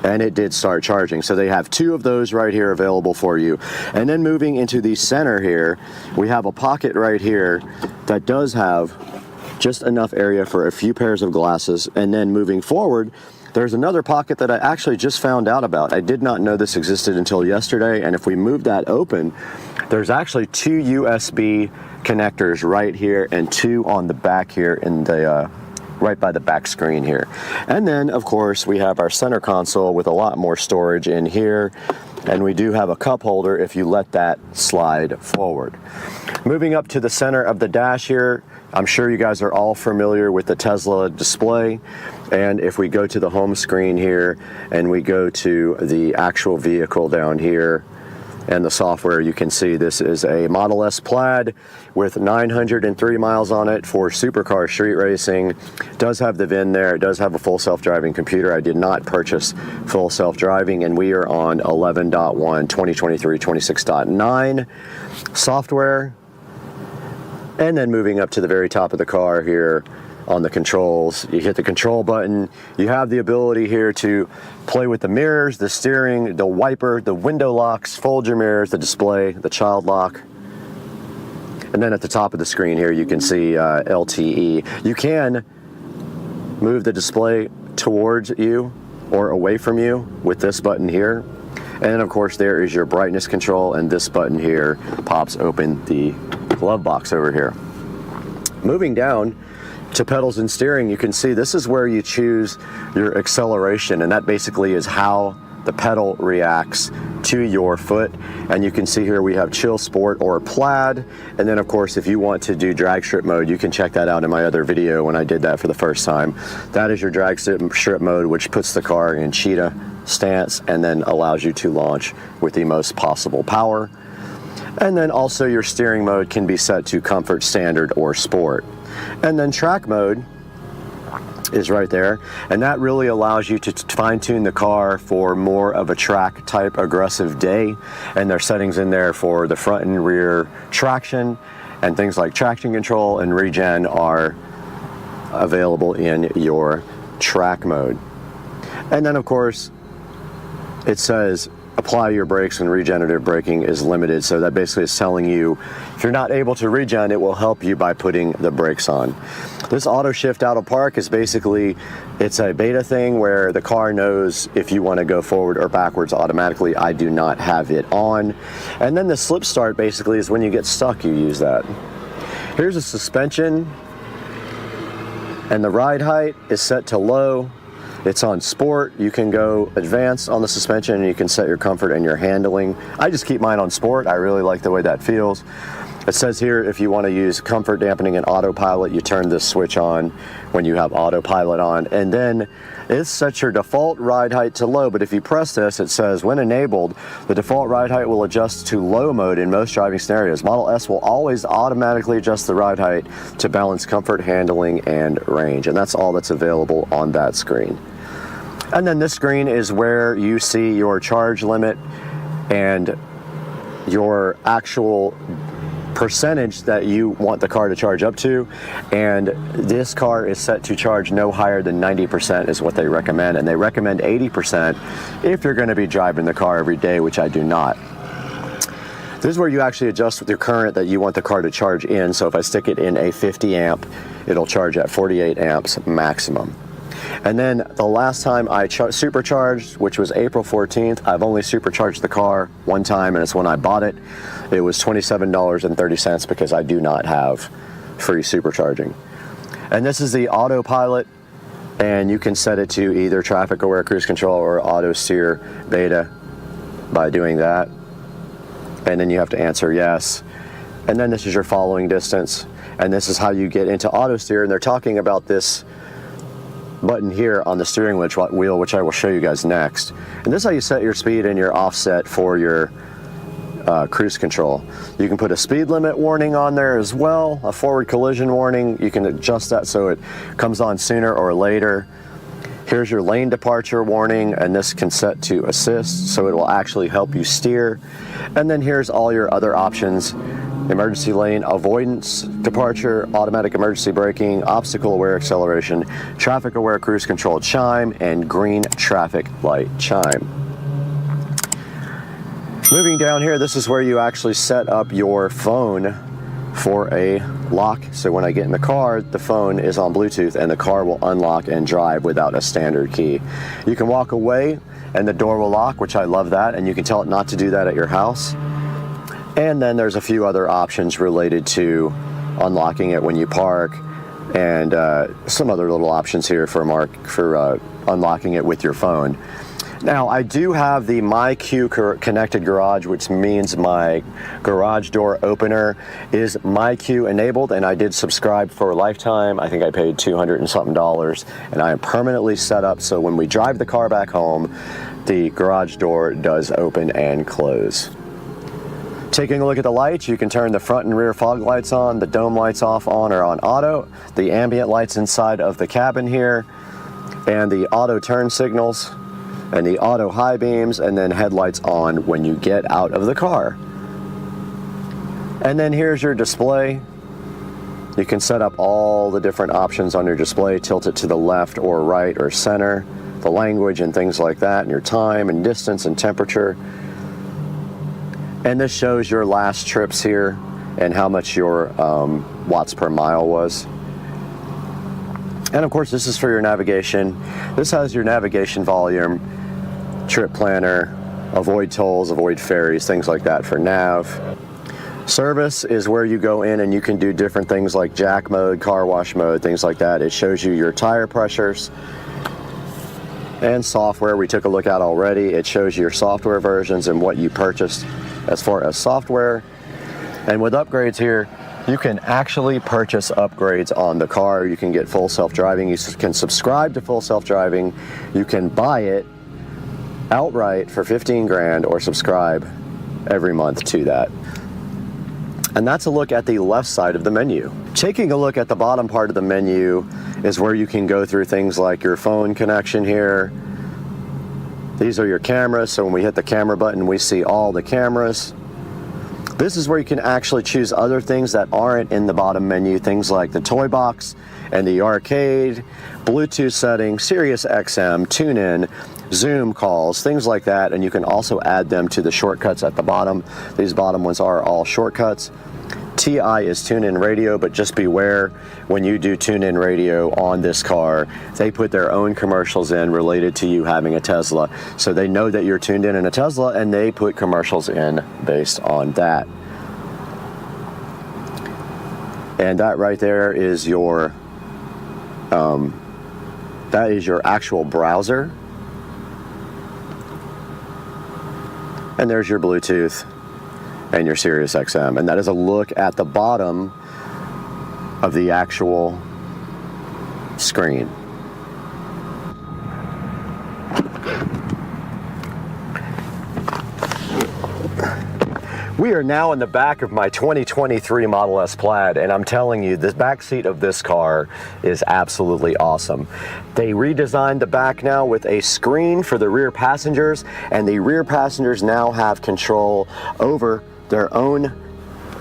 and it did start charging. So they have 2 of those right here available for you. And then moving into the center here, we have a pocket right here that does have just enough area for a few pairs of glasses. And then moving forward, there's another pocket that I actually just found out about. I did not know this existed until yesterday. And if we move that open, there's actually 2 USB connectors right here and 2 on the back here in the right by the back screen here. And then of course we have our center console with a lot more storage in here, and we do have a cup holder if you let that slide forward. Moving up to the center of the dash here, I'm sure you guys are all familiar with the Tesla display. And if we go to the home screen here and we go to the actual vehicle down here and the software, you can see this is a Model S Plaid with 903 miles on it for supercar street racing. It does have the VIN there. It does have a full self-driving computer. I did not purchase full self-driving, and we are on 11.1, 2023, 26.9 software. And then moving up to the very top of the car here, on the controls, you hit the control button. You have the ability here to play with the mirrors, the steering, the wiper, the window locks, fold your mirrors, the display, the child lock. And then at the top of the screen here, you can see LTE. You can move the display towards you or away from you with this button here. And then of course there is your brightness control, and this button here pops open the glove box over here. Moving down to pedals and steering, you can see this is where you choose your acceleration, and that basically is how the pedal reacts to your foot. And you can see here we have Chill Sport or Plaid, and then of course if you want to do drag strip mode, you can check that out in my other video when I did that for the first time. That is your drag strip mode, which puts the car in cheetah stance and then allows you to launch with the most possible power. And then also your steering mode can be set to comfort, standard, or sport. And then track mode is right there, and that really allows you to fine-tune the car for more of a track type aggressive day. And there's settings in there for the front and rear traction, and things like traction control and regen are available in your track mode. And then of course it says apply your brakes when regenerative braking is limited. So that basically is telling you if you're not able to regen, it will help you by putting the brakes on. This auto shift out of park is basically, it's a beta thing where the car knows if you want to go forward or backwards automatically. I do not have it on. And then the slip start basically is when you get stuck, you use that. Here's a suspension, and the ride height is set to low. It's on sport. You can go advanced on the suspension, and you can set your comfort and your handling. I just keep mine on sport. I really like the way that feels. It says here if you want to use comfort dampening and autopilot, you turn this switch on when you have autopilot on, and then it sets your default ride height to low. But if you press this, it says when enabled, the default ride height will adjust to low mode in most driving scenarios. Model S will always automatically adjust the ride height to balance comfort, handling, and range, and that's all that's available on that screen. And then this screen is where you see your charge limit and your actual percentage that you want the car to charge up to. And this car is set to charge no higher than 90% is what they recommend. And they recommend 80% if you're going to be driving the car every day, which I do not. This is where you actually adjust with your current that you want the car to charge in. So if I stick it in a 50 amp, it'll charge at 48 amps maximum. And then the last time I supercharged, which was April 14th, I've only supercharged the car one time, and it's when I bought it. It was $27.30 because I do not have free supercharging. And this is the autopilot, and you can set it to either traffic aware cruise control or auto steer beta by doing that. And then you have to answer yes. And then this is your following distance, and this is how you get into auto steer. And they're talking about this button here on the steering wheel, which I will show you guys next. And this is how you set your speed and your offset for your cruise control. You can put a speed limit warning on there as well, a forward collision warning. You can adjust that so it comes on sooner or later. Here's your lane departure warning, and this can set to assist, so it will actually help you steer. And then here's all your other options: emergency lane avoidance departure, automatic emergency braking, obstacle aware acceleration, traffic aware cruise control chime, and green traffic light chime. Moving down here, this is where you actually set up your phone for a lock. So when I get in the car, the phone is on Bluetooth and the car will unlock and drive without a standard key. You can walk away and the door will lock, which I love that, and you can tell it not to do that at your house. And then there's a few other options related to unlocking it when you park, and some other little options here for unlocking it with your phone. Now, I do have the MyQ connected garage, which means my garage door opener is MyQ enabled, and I did subscribe for a lifetime. I think I paid $200 and something, and I am permanently set up so when we drive the car back home, the garage door does open and close. Taking a look at the lights, you can turn the front and rear fog lights on, the dome lights off, on or on auto, the ambient lights inside of the cabin here, and the auto turn signals, and the auto high beams, and then headlights on when you get out of the car. And then here's your display. You can set up all the different options on your display, tilt it to the left or right or center, the language and things like that, and your time and distance and temperature. And this shows your last trips here and how much your watts per mile was. And of course, this is for your navigation. This has your navigation volume, trip planner, avoid tolls, avoid ferries, things like that for nav. Service is where you go in and you can do different things like jack mode, car wash mode, things like that. It shows you your tire pressures. And software we took a look at already. It shows you your software versions and what you purchased as far as software. And with upgrades here, you can actually purchase upgrades on the car. You can get full self-driving. You can subscribe to full self-driving. You can buy it outright for 15 grand or subscribe every month to that. And that's a look at the left side of the menu. Taking a look at the bottom part of the menu is where you can go through things like your phone connection here. These are your cameras, so when we hit the camera button, we see all the cameras. This is where you can actually choose other things that aren't in the bottom menu, things like the toy box and the arcade, Bluetooth settings, Sirius XM, TuneIn, Zoom calls, things like that, and you can also add them to the shortcuts at the bottom. These bottom ones are all shortcuts. TI is TuneIn Radio, but just beware when you do TuneIn Radio on this car, they put their own commercials in related to you having a Tesla. So they know that you're tuned in a Tesla, and they put commercials in based on that. And that right there is your actual browser. And there's your Bluetooth and your Sirius XM. And that is a look at the bottom of the actual screen. We are now in the back of my 2023 Model S Plaid, and I'm telling you, the back seat of this car is absolutely awesome. They redesigned the back now with a screen for the rear passengers, and the rear passengers now have control over their own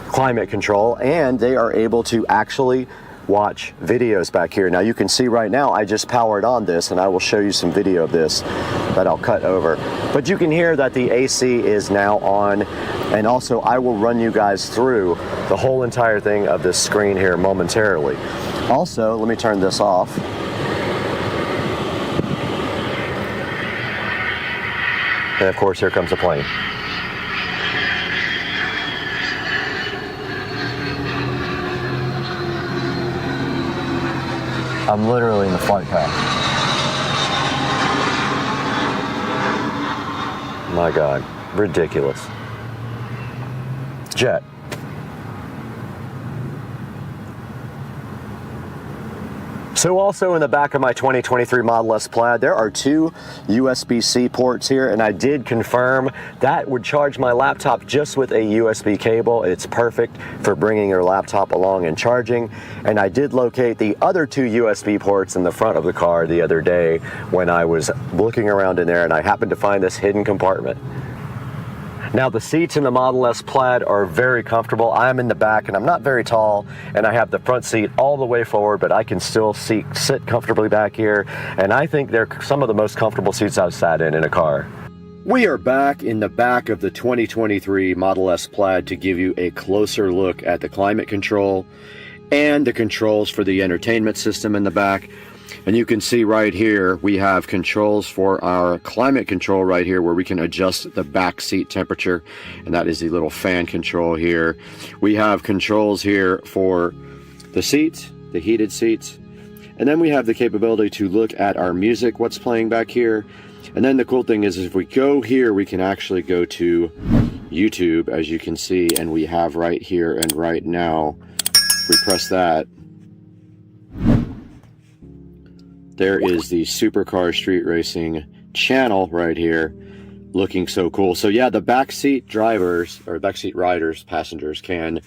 climate control, and they are able to actually watch videos back here. Now you can see right now I just powered on this, and I will show you some video of this that I'll cut over. But you can hear that the AC is now on, and also I will run you guys through the whole entire thing of this screen here momentarily. Also, let me turn this off. And of course, here comes the plane. I'm literally in the flight path. My God, ridiculous. Jet. So also in the back of my 2023 Model S Plaid, there are 2 USB-C ports here, and I did confirm that would charge my laptop just with a USB cable. It's perfect for bringing your laptop along and charging. And I did locate the other 2 USB ports in the front of the car the other day when I was looking around in there, and I happened to find this hidden compartment. Now the seats in the Model S Plaid are very comfortable. I'm in the back and I'm not very tall, and I have the front seat all the way forward, but I can still sit comfortably back here, and I think they're some of the most comfortable seats I've sat in a car. We are back in the back of the 2023 Model S Plaid to give you a closer look at the climate control and the controls for the entertainment system in the back. And you can see right here, we have controls for our climate control right here where we can adjust the back seat temperature. And that is the little fan control here. We have controls here for the seats, the heated seats. And then we have the capability to look at our music, what's playing back here. And then the cool thing is if we go here, we can actually go to YouTube, as you can see. And we have right here and right now, if we press that, there is the Supercar Street Racing channel right here, looking so cool. So yeah, the backseat drivers, or backseat riders, passengers, can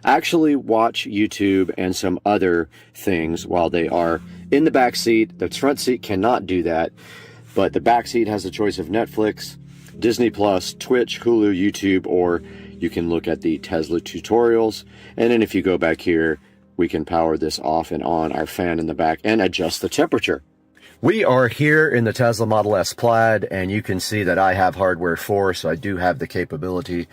actually watch YouTube and some other things while they are in the back seat. The front seat cannot do that, but the back seat has a choice of Netflix, Disney Plus, Twitch, Hulu, YouTube, or you can look at the Tesla tutorials. And then if you go back here, we can power this off and on our fan in the back and adjust the temperature. We are here in the Tesla Model S Plaid, and you can see that I have hardware 4, so I do have the capability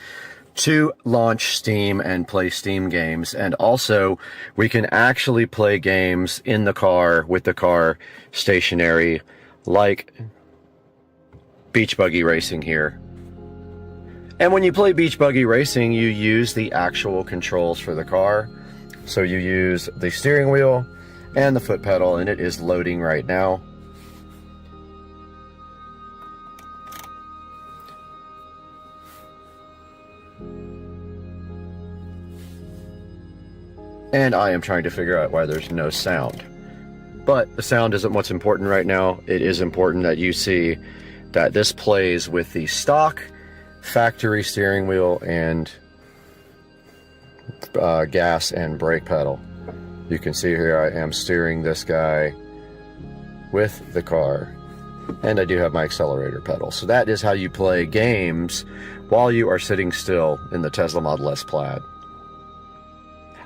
to launch Steam and play Steam games. And also, we can actually play games in the car with the car stationary, like Beach Buggy Racing here. And when you play Beach Buggy Racing, you use the actual controls for the car. So you use the steering wheel and the foot pedal, and it is loading right now. And I am trying to figure out why there's no sound. But the sound isn't what's important right now. It is important that you see that this plays with the stock factory steering wheel and gas and brake pedal. You can see here I am steering this guy with the car, and I do have my accelerator pedal. So that is how you play games while you are sitting still in the Tesla Model S Plaid.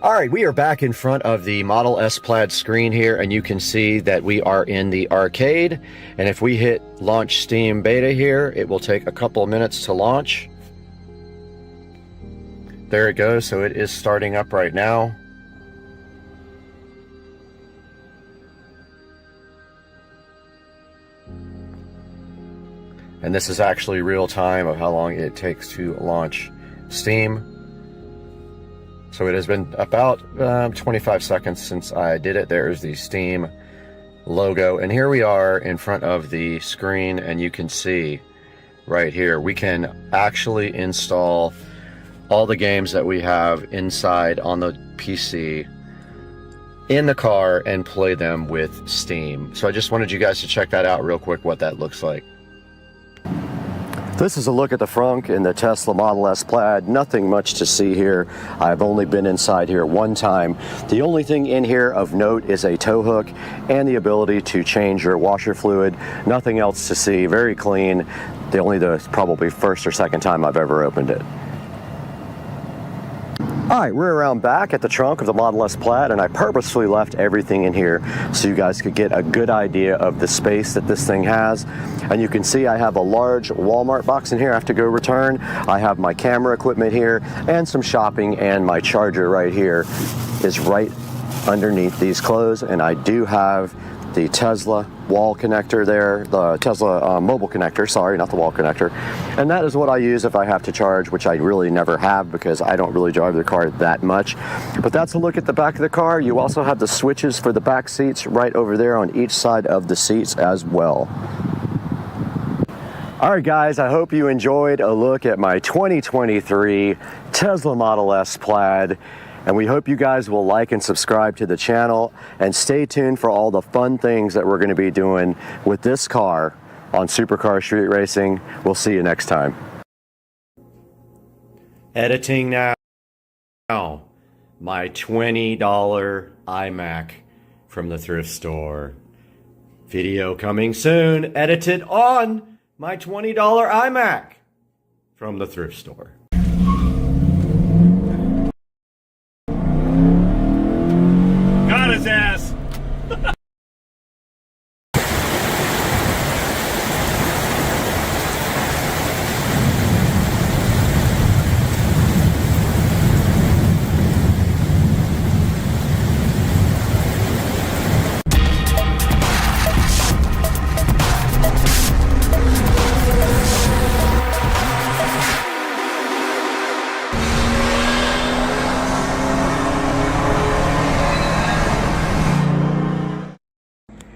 Alright, we are back in front of the Model S Plaid screen here, and you can see that we are in the arcade. And if we hit launch Steam Beta here, it will take a couple of minutes to launch. There it goes, so it is starting up right now. And this is actually real time of how long it takes to launch Steam. So it has been about 25 seconds since I did it. There is the Steam logo. And here we are in front of the screen, and you can see right here, we can actually install all the games that we have inside on the PC in the car and play them with Steam. So I just wanted you guys to check that out real quick, what that looks like. This is a look at the front in the Tesla Model S Plaid. Nothing much to see here. I've only been inside here one time. The only thing in here of note is a tow hook and the ability to change your washer fluid. Nothing else to see. Very clean. The probably first or second time I've ever opened it. Alright, we're around back at the trunk of the Model S Plaid, and I purposefully left everything in here so you guys could get a good idea of the space that this thing has. And you can see I have a large Walmart box in here I have to go return. I have my camera equipment here and some shopping, and my charger right here is right underneath these clothes. And I do have the Tesla wall connector there, the Tesla mobile connector, sorry, not the wall connector. And that is what I use if I have to charge, which I really never have because I don't really drive the car that much. But that's a look at the back of the car. You also have the switches for the back seats right over there on each side of the seats as well. All right, guys, I hope you enjoyed a look at my 2023 Tesla Model S Plaid. And we hope you guys will like and subscribe to the channel, and stay tuned for all the fun things that we're going to be doing with this car on Supercar Street Racing. We'll see you next time. Editing now. My $20 iMac from the thrift store. Video coming soon, edited on my $20 iMac from the thrift store. Got his ass.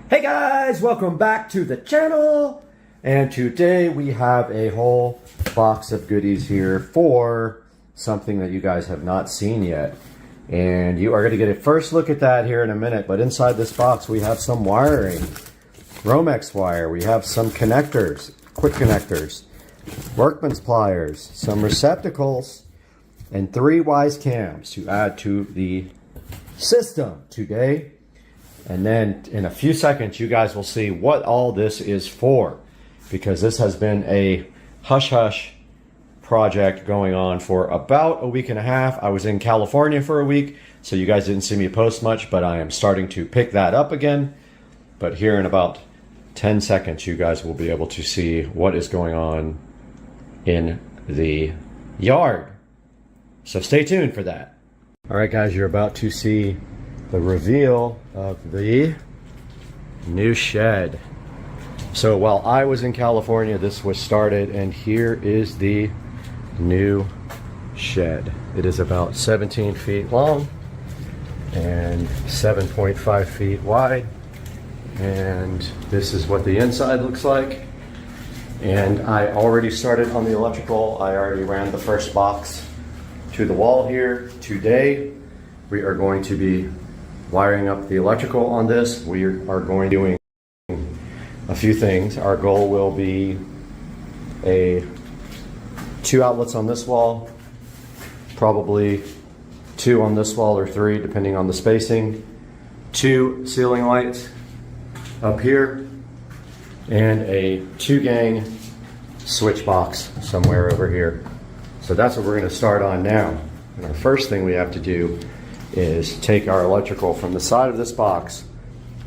Hey guys, welcome back to the channel. And today we have a whole box of goodies here for something that you guys have not seen yet. And you are going to get a first look at that here in a minute. But inside this box we have some wiring. Romex wire, we have some connectors, quick connectors, workman's pliers, some receptacles, and 3 wise cams to add to the system today. And then in a few seconds, you guys will see what all this is for, because this has been a hush-hush project going on for about a week and a half. I was in California for a week, so you guys didn't see me post much, but I am starting to pick that up again. But here in about 10 seconds, you guys will be able to see what is going on in the yard. So stay tuned for that. All right, guys, you're about to see the reveal of the new shed. So while I was in California, this was started, and here is the new shed. It is about 17 feet long and 7.5 feet wide, and this is what the inside looks like. And I already started on the electrical. I already ran the first box to the wall here. Today we are going to be wiring up the electrical on this. We are going to be doing a few things. Our goal will be 2 outlets on this wall, probably 2 on this wall or 3 depending on the spacing, 2 ceiling lights up here, and a 2-gang switch box somewhere over here. So that's what we're going to start on now. And our first thing we have to do is take our electrical from the side of this box,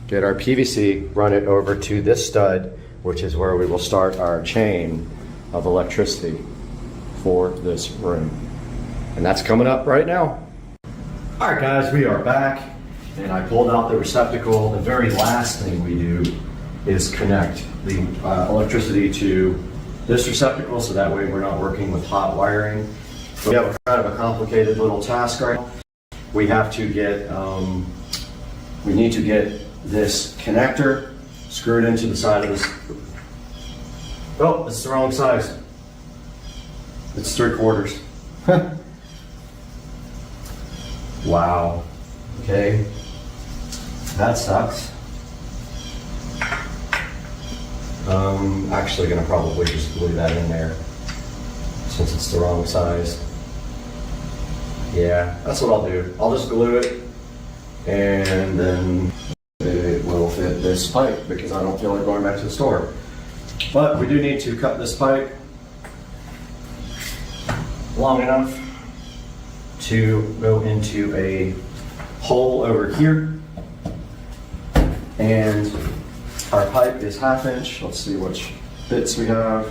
get our PVC, run it over to this stud, which is where we will start our chain of electricity for this room. And that's coming up right now. All right, guys, we are back, and I pulled out the receptacle. The very last thing we do is connect the electricity to this receptacle, so that way we're not working with hot wiring. So we have kind of a complicated little task right now. We have to get, we need to get this connector screwed into the side of this. Oh, it's the wrong size. It's 3/4. Wow. Okay. That sucks. Actually gonna probably just glue that in there since it's the wrong size. Yeah, that's what I'll do. I'll just glue it, and then it will fit this pipe because I don't feel like going back to the store. But we do need to cut this pipe long enough to go into a hole over here. And our pipe is 1/2 inch. Let's see which bits we have.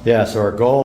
Yeah, so our goal